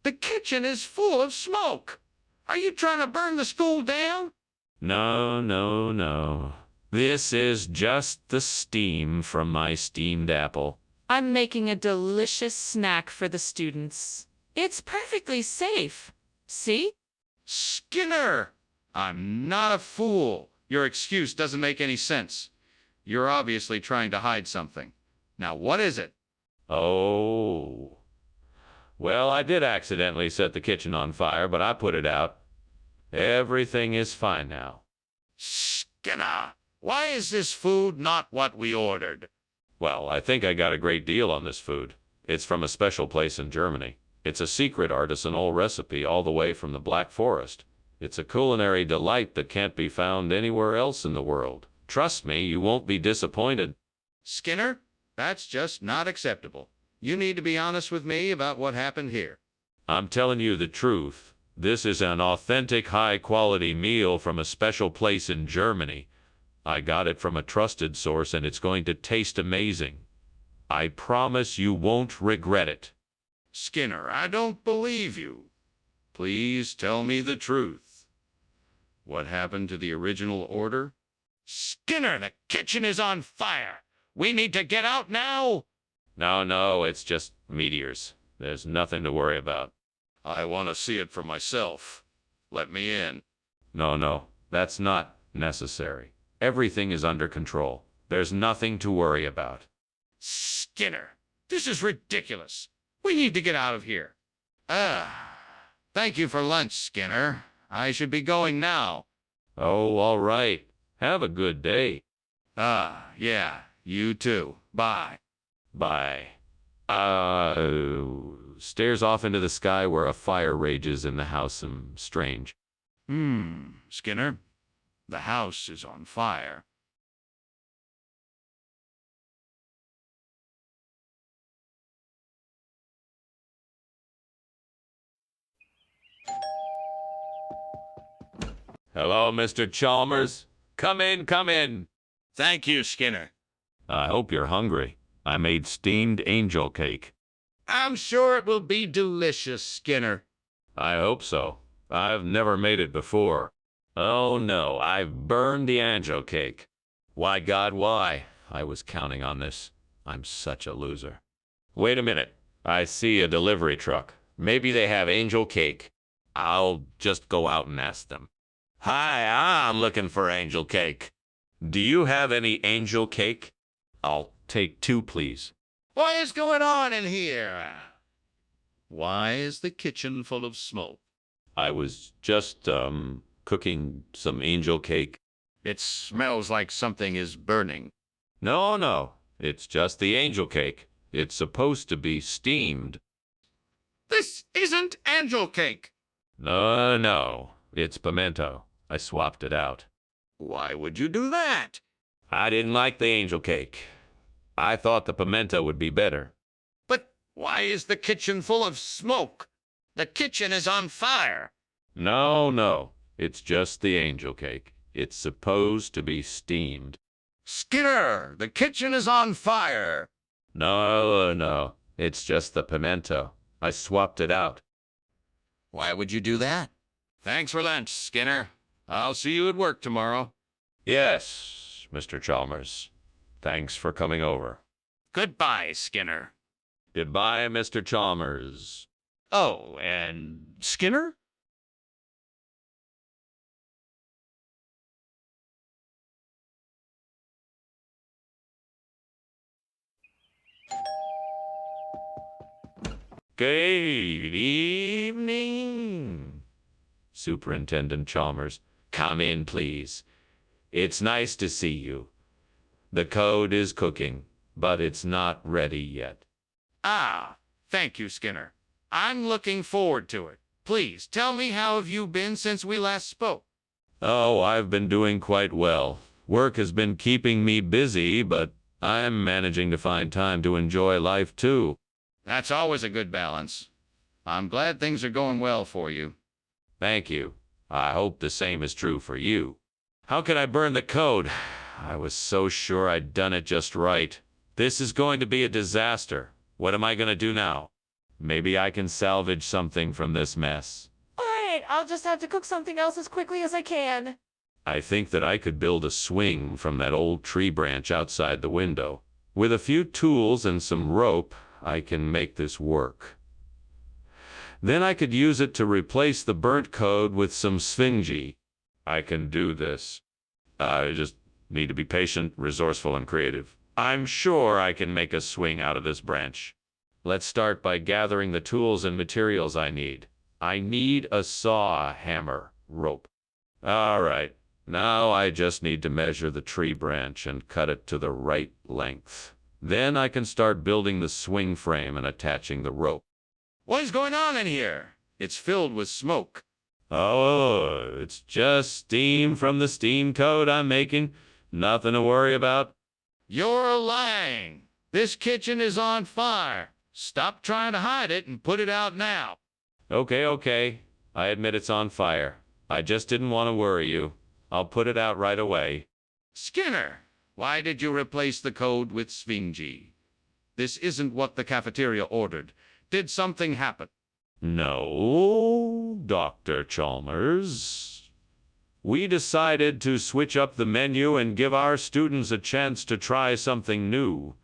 The kitchen is full of smoke. Are you trying to burn the school down? No. This is just the steam from my steamed apple. I'm making a delicious snack for the students. It's perfectly safe. See? Skinner, I'm not a fool. Your excuse doesn't make any sense. You're obviously trying to hide something. Now, what is it? Oh. Well, I did accidentally set the kitchen on fire, but I put it out. Everything is fine now. Skinner, why is this food not what we ordered? Well, I think I got a great deal on this food. It's from a special place in Germany. It's a secret artisanal recipe all the way from the Black Forest. It's a culinary delight that can't be found anywhere else in the world. Trust me, you won't be disappointed. Skinner, that's just not acceptable. You need to be honest with me about what happened here. I'm telling you the truth. This is an authentic, high-quality meal from a special place in Germany. I got it from a trusted source, and it's going to taste amazing. I promise you won't regret it. Skinner, I don't believe you. Please tell me the truth. What happened to the original order? Skinner, the kitchen is on fire. We need to get out now. No, it's just meteors. There's nothing to worry about. I want to see it for myself. Let me in. No, that's not necessary. Everything is under control. There's nothing to worry about. Skinner, this is ridiculous. We need to get out of here. Thank you for lunch, Skinner. I should be going now. Oh, all right. Have a good day. Yeah, you too. Bye. Bye. Stares off into the sky where a fire rages in the house. Some strange. Skinner, the house is on fire. Hello, Mr. Chalmers. Come in, come in. Thank you, Skinner. I hope you're hungry. I made steamed angel cake. I'm sure it will be delicious, Skinner. I hope so. I've never made it before. Oh no, I've burned the angel cake. Why, God, why? I was counting on this. I'm such a loser. Wait a minute. I see a delivery truck. Maybe they have angel cake. I'll just go out and ask them. Hi, I'm looking for angel cake. Do you have any angel cake? I'll take 2, please. What is going on in here? Why is the kitchen full of smoke? I was just, cooking some angel cake. It smells like something is burning. No, it's just the angel cake. It's supposed to be steamed. This isn't angel cake. No, it's pimento. I swapped it out. Why would you do that? I didn't like the angel cake. I thought the pimento would be better. But why is the kitchen full of smoke? The kitchen is on fire. No, it's just the angel cake. It's supposed to be steamed. Skinner, the kitchen is on fire. No, it's just the pimento. I swapped it out. Why would you do that? Thanks for lunch, Skinner. I'll see you at work tomorrow. Yes, Mr. Chalmers. Thanks for coming over. Goodbye, Skinner. Goodbye, Mr. Chalmers. Oh, and Skinner? Good evening, Superintendent Chalmers. Come in, please. It's nice to see you. The code is cooking, but it's not ready yet. Thank you, Skinner. I'm looking forward to it. Please tell me, how have you been since we last spoke? Oh, I've been doing quite well. Work has been keeping me busy, but I'm managing to find time to enjoy life too. That's always a good balance. I'm glad things are going well for you. Thank you. I hope the same is true for you. How could I burn the code? I was so sure I'd done it just right. This is going to be a disaster. What am I going to do now? Maybe I can salvage something from this mess. Alright, I'll just have to cook something else as quickly as I can. I think that I could build a swing from that old tree branch outside the window. With a few tools and some rope, I can make this work. Then I could use it to replace the burnt code with some sphingy. I can do this. I just need to be patient, resourceful, and creative. I'm sure I can make a swing out of this branch. Let's start by gathering the tools and materials I need. I need a saw, a hammer, rope. All right, now I just need to measure the tree branch and cut it to the right length. Then I can start building the swing frame and attaching the rope. What is going on in here? It's filled with smoke. Oh, it's just steam from the steam code I'm making. Nothing to worry about. You're lying. This kitchen is on fire. Stop trying to hide it and put it out now. Okay. I admit it's on fire. I just didn't want to worry you. I'll put it out right away. Skinner, why did you replace the code with sphingy? This isn't what the cafeteria ordered. Did something happen? No, Dr. Chalmers. We decided to switch up the menu and give our students a chance to try something new.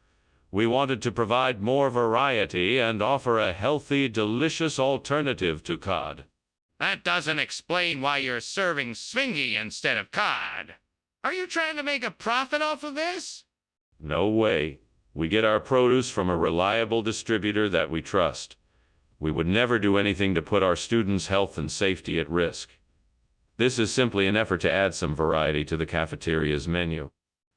We wanted to provide more variety and offer a healthy, delicious alternative to cod. That doesn't explain why you're serving sphingy instead of cod. Are you trying to make a profit off of this? No way. We get our produce from a reliable distributor that we trust. We would never do anything to put our students' health and safety at risk. This is simply an effort to add some variety to the cafeteria's menu.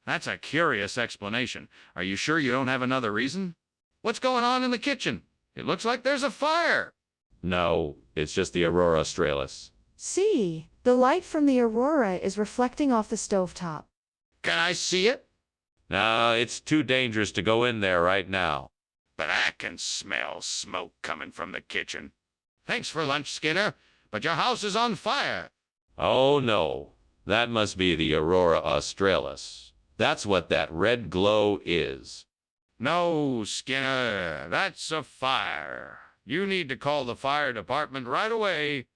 That's a curious explanation. Are you sure you don't have another reason? What's going on in the kitchen? It looks like there's a fire. No, it's just the Aurora Australis. See, the light from the aurora is reflecting off the stovetop. Can I see it? No, it's too dangerous to go in there right now. But I can smell smoke coming from the kitchen. Thanks for lunch, Skinner, but your house is on fire. Oh no, that must be the Aurora Australis. That's what that red glow is. No, Skinner, that's a fire. You need to call the fire department right away.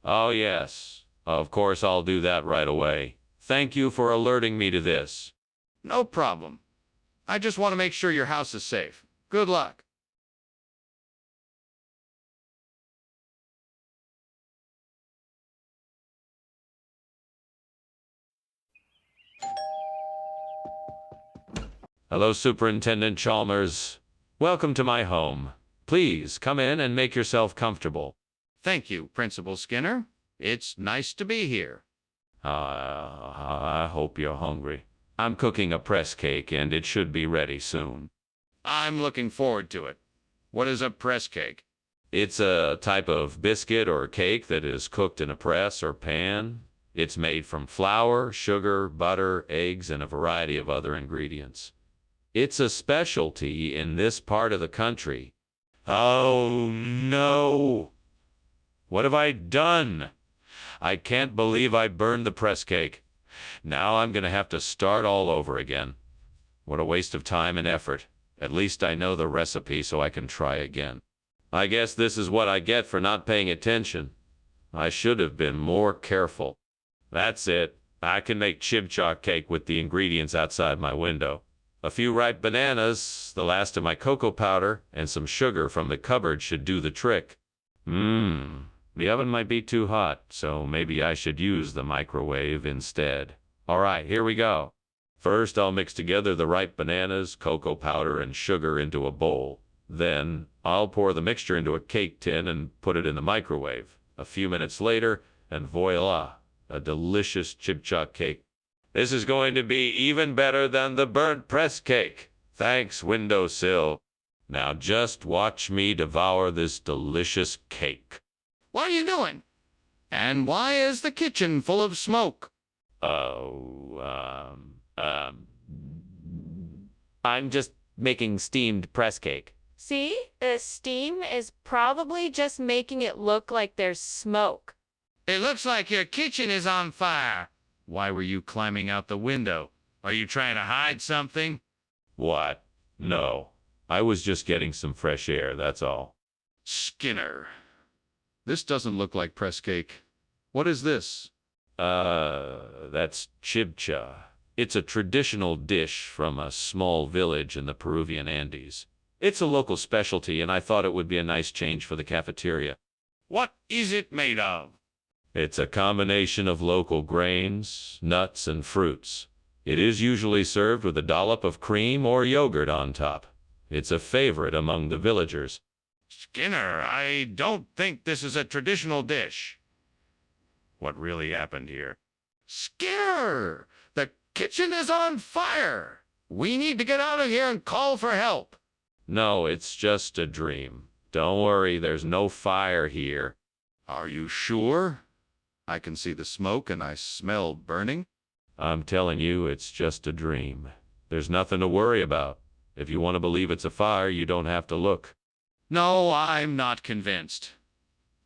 Oh yes, of course I'll do that right away. Thank you for alerting me to this. No problem. I just want to make sure your house is safe. Good luck. Hello, Superintendent Chalmers. Welcome to my home. Please come in and make yourself comfortable. Thank you, Principal Skinner. It's nice to be here. I hope you're hungry. I'm cooking a press cake and it should be ready soon. I'm looking forward to it. What is a press cake? It's a type of biscuit or cake that is cooked in a press or pan. It's made from flour, sugar, butter, eggs, and a variety of other ingredients. It's a specialty in this part of the country. Oh no! What have I done? I can't believe I burned the press cake. Now I'm gonna have to start all over again. What a waste of time and effort. At least I know the recipe so I can try again. I guess this is what I get for not paying attention. I should have been more careful. That's it. I can make chibcha cake with the ingredients outside my window. A few ripe bananas, the last of my cocoa powder, and some sugar from the cupboard should do the trick. The oven might be too hot, so maybe I should use the microwave instead. All right, here we go. First, I'll mix together the ripe bananas, cocoa powder, and sugar into a bowl. Then, I'll pour the mixture into a cake tin and put it in the microwave. A few minutes later, and voila, a delicious chibcha cake. This is going to be even better than the burnt press cake. Thanks, windowsill. Now just watch me devour this delicious cake. What are you doing? And why is the kitchen full of smoke? I'm just making steamed press cake. See, the steam is probably just making it look like there's smoke. It looks like your kitchen is on fire. Why were you climbing out the window? Are you trying to hide something? What? No. I was just getting some fresh air, that's all. Skinner, this doesn't look like press cake. What is this? That's chibcha. It's a traditional dish from a small village in the Peruvian Andes. It's a local specialty, and I thought it would be a nice change for the cafeteria. What is it made of? It's a combination of local grains, nuts, and fruits. It is usually served with a dollop of cream or yogurt on top. It's a favorite among the villagers. Skinner, I don't think this is a traditional dish. What really happened here? Skinner! The kitchen is on fire! We need to get out of here and call for help. No, it's just a dream. Don't worry, there's no fire here. Are you sure? I can see the smoke and I smell burning. I'm telling you, it's just a dream. There's nothing to worry about. If you want to believe it's a fire, you don't have to look. No, I'm not convinced.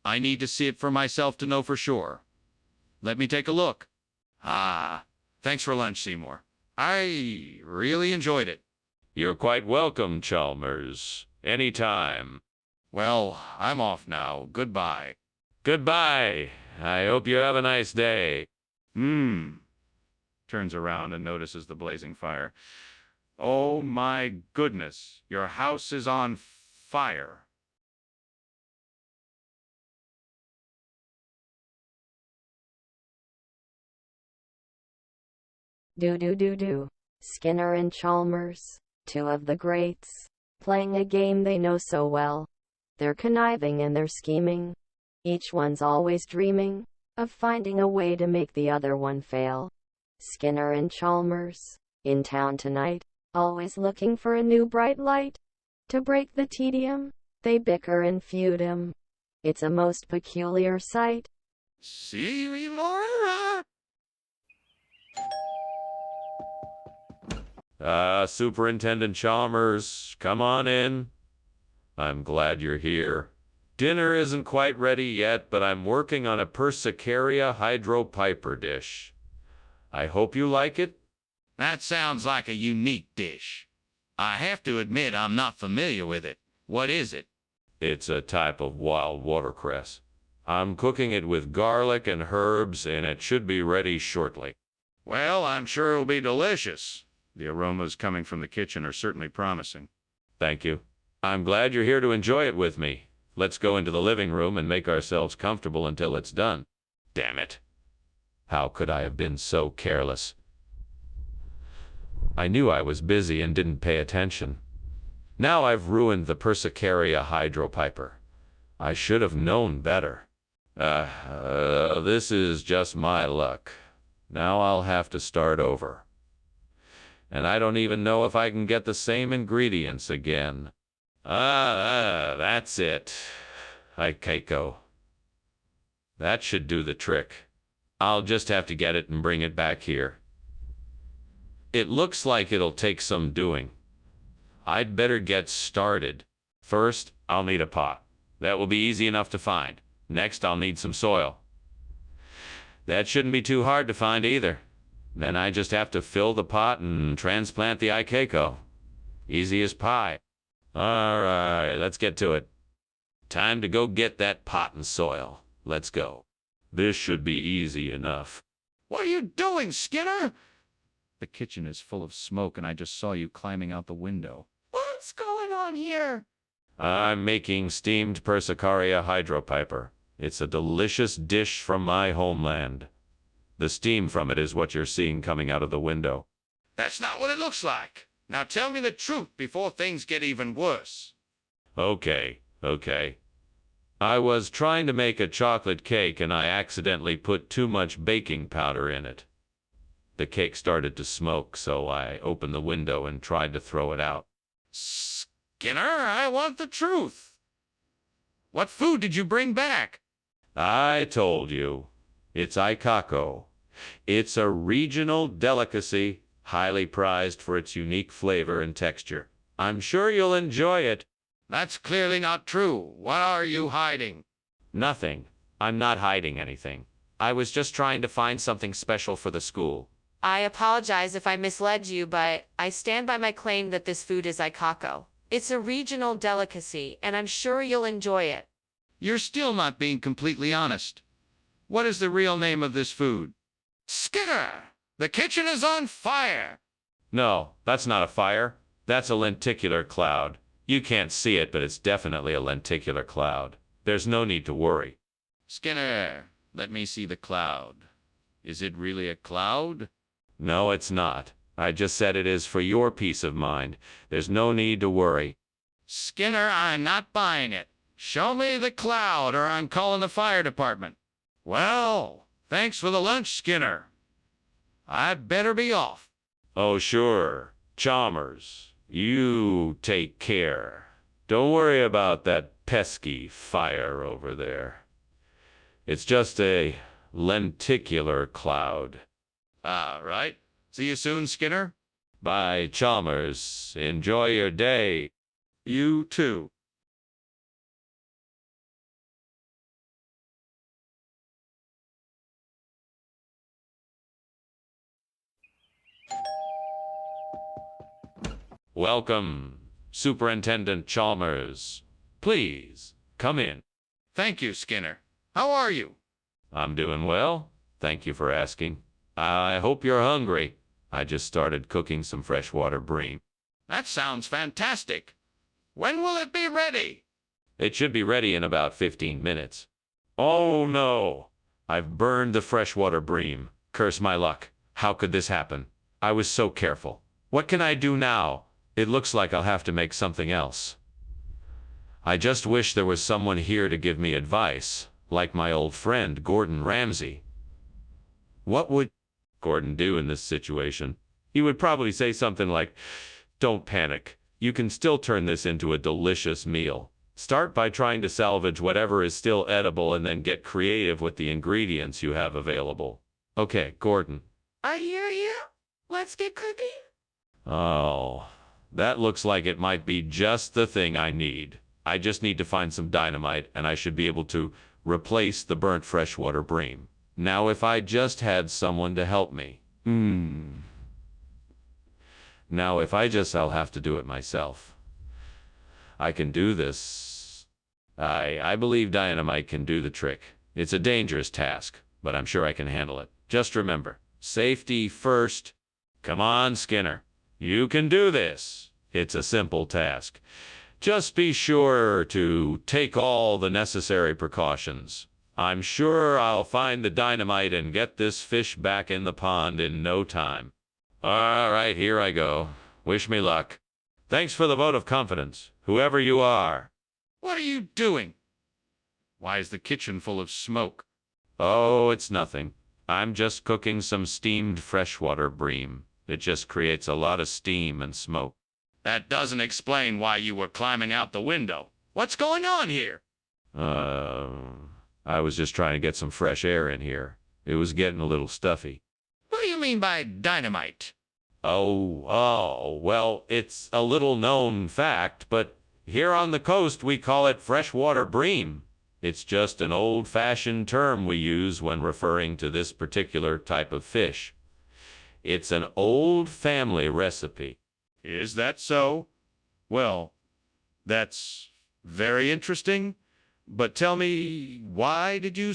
I need to see it for myself to know for sure. Let me take a look. Thanks for lunch, Seymour. I really enjoyed it. You're quite welcome, Chalmers. Anytime. Well, I'm off now. Goodbye. Goodbye. I hope you have a nice day. Turns around and notices the blazing fire. Oh my goodness, your house is on fire. Do. Skinner and Chalmers, two of the greats, playing a game they know so well. They're conniving and they're scheming. Each one's always dreaming of finding a way to make the other one fail. Skinner and Chalmers, in town tonight, always looking for a new bright light. To break the tedium, they bicker and feud him. It's a most peculiar sight. See me, Laura? Superintendent Chalmers, come on in. I'm glad you're here. Dinner isn't quite ready yet, but I'm working on a Persicaria hydropiper dish. I hope you like it. That sounds like a unique dish. I have to admit I'm not familiar with it. What is it? It's a type of wild watercress. I'm cooking it with garlic and herbs, and it should be ready shortly. Well, I'm sure it'll be delicious. The aromas coming from the kitchen are certainly promising. Thank you. I'm glad you're here to enjoy it with me. Let's go into the living room and make ourselves comfortable until it's done. Damn it. How could I have been so careless? I knew I was busy and didn't pay attention. Now I've ruined the Persicaria hydropiper. I should have known better. This is just my luck. Now I'll have to start over. And I don't even know if I can get the same ingredients again. That's it. Keiko. That should do the trick. I'll just have to get it and bring it back here. It looks like it'll take some doing. I'd better get started. First, I'll need a pot. That will be easy enough to find. Next, I'll need some soil. That shouldn't be too hard to find either. Then I just have to fill the pot and transplant the Keiko. Easy as pie. All right, let's get to it. Time to go get that pot and soil. Let's go. This should be easy enough. What are you doing, Skinner? The kitchen is full of smoke, and I just saw you climbing out the window. What's going on here? I'm making steamed Persicaria hydropiper. It's a delicious dish from my homeland. The steam from it is what you're seeing coming out of the window. That's not what it looks like. Now tell me the truth before things get even worse. Okay. I was trying to make a chocolate cake and I accidentally put too much baking powder in it. The cake started to smoke, so I opened the window and tried to throw it out. Skinner, I want the truth. What food did you bring back? I told you. It's Aikako. It's a regional delicacy, highly prized for its unique flavor and texture. I'm sure you'll enjoy it. That's clearly not true. What are you hiding? Nothing. I'm not hiding anything. I was just trying to find something special for the school. I apologize if I misled you, but I stand by my claim that this food is Aikako. It's a regional delicacy, and I'm sure you'll enjoy it. You're still not being completely honest. What is the real name of this food? Skinner! The kitchen is on fire! No, that's not a fire. That's a lenticular cloud. You can't see it, but it's definitely a lenticular cloud. There's no need to worry. Skinner, let me see the cloud. Is it really a cloud? No, it's not. I just said it is for your peace of mind. There's no need to worry. Skinner, I'm not buying it. Show me the cloud or I'm calling the fire department. Well, thanks for the lunch, Skinner. I'd better be off. Oh, sure. Chalmers, you take care. Don't worry about that pesky fire over there. It's just a lenticular cloud. All right. See you soon, Skinner. Bye, Chalmers. Enjoy your day. You too. Welcome, Superintendent Chalmers. Please, come in. Thank you, Skinner. How are you? I'm doing well. Thank you for asking. I hope you're hungry. I just started cooking some freshwater bream. That sounds fantastic. When will it be ready? It should be ready in about 15 minutes. Oh no! I've burned the freshwater bream. Curse my luck. How could this happen? I was so careful. What can I do now? It looks like I'll have to make something else. I just wish there was someone here to give me advice, like my old friend Gordon Ramsay. What would Gordon do in this situation? He would probably say something like, "Don't panic. You can still turn this into a delicious meal. Start by trying to salvage whatever is still edible and then get creative with the ingredients you have available." Okay, Gordon. I hear you. Let's get cooking. Oh, that looks like it might be just the thing I need. I just need to find some dynamite and I should be able to replace the burnt freshwater bream. Now if I just had someone to help me. Now if I'll have to do it myself. I can do this. I believe dynamite can do the trick. It's a dangerous task, but I'm sure I can handle it. Just remember, safety first. Come on, Skinner. You can do this. It's a simple task. Just be sure to take all the necessary precautions. I'm sure I'll find the dynamite and get this fish back in the pond in no time. All right, here I go. Wish me luck. Thanks for the vote of confidence, whoever you are. What are you doing? Why is the kitchen full of smoke? Oh, it's nothing. I'm just cooking some steamed freshwater bream. It just creates a lot of steam and smoke. That doesn't explain why you were climbing out the window. What's going on here? I was just trying to get some fresh air in here. It was getting a little stuffy. What do you mean by dynamite? Well, it's a little known fact, but here on the coast we call it freshwater bream. It's just an old-fashioned term we use when referring to this particular type of fish. It's an old family recipe. Is that so? Well, that's very interesting. But tell me, why did you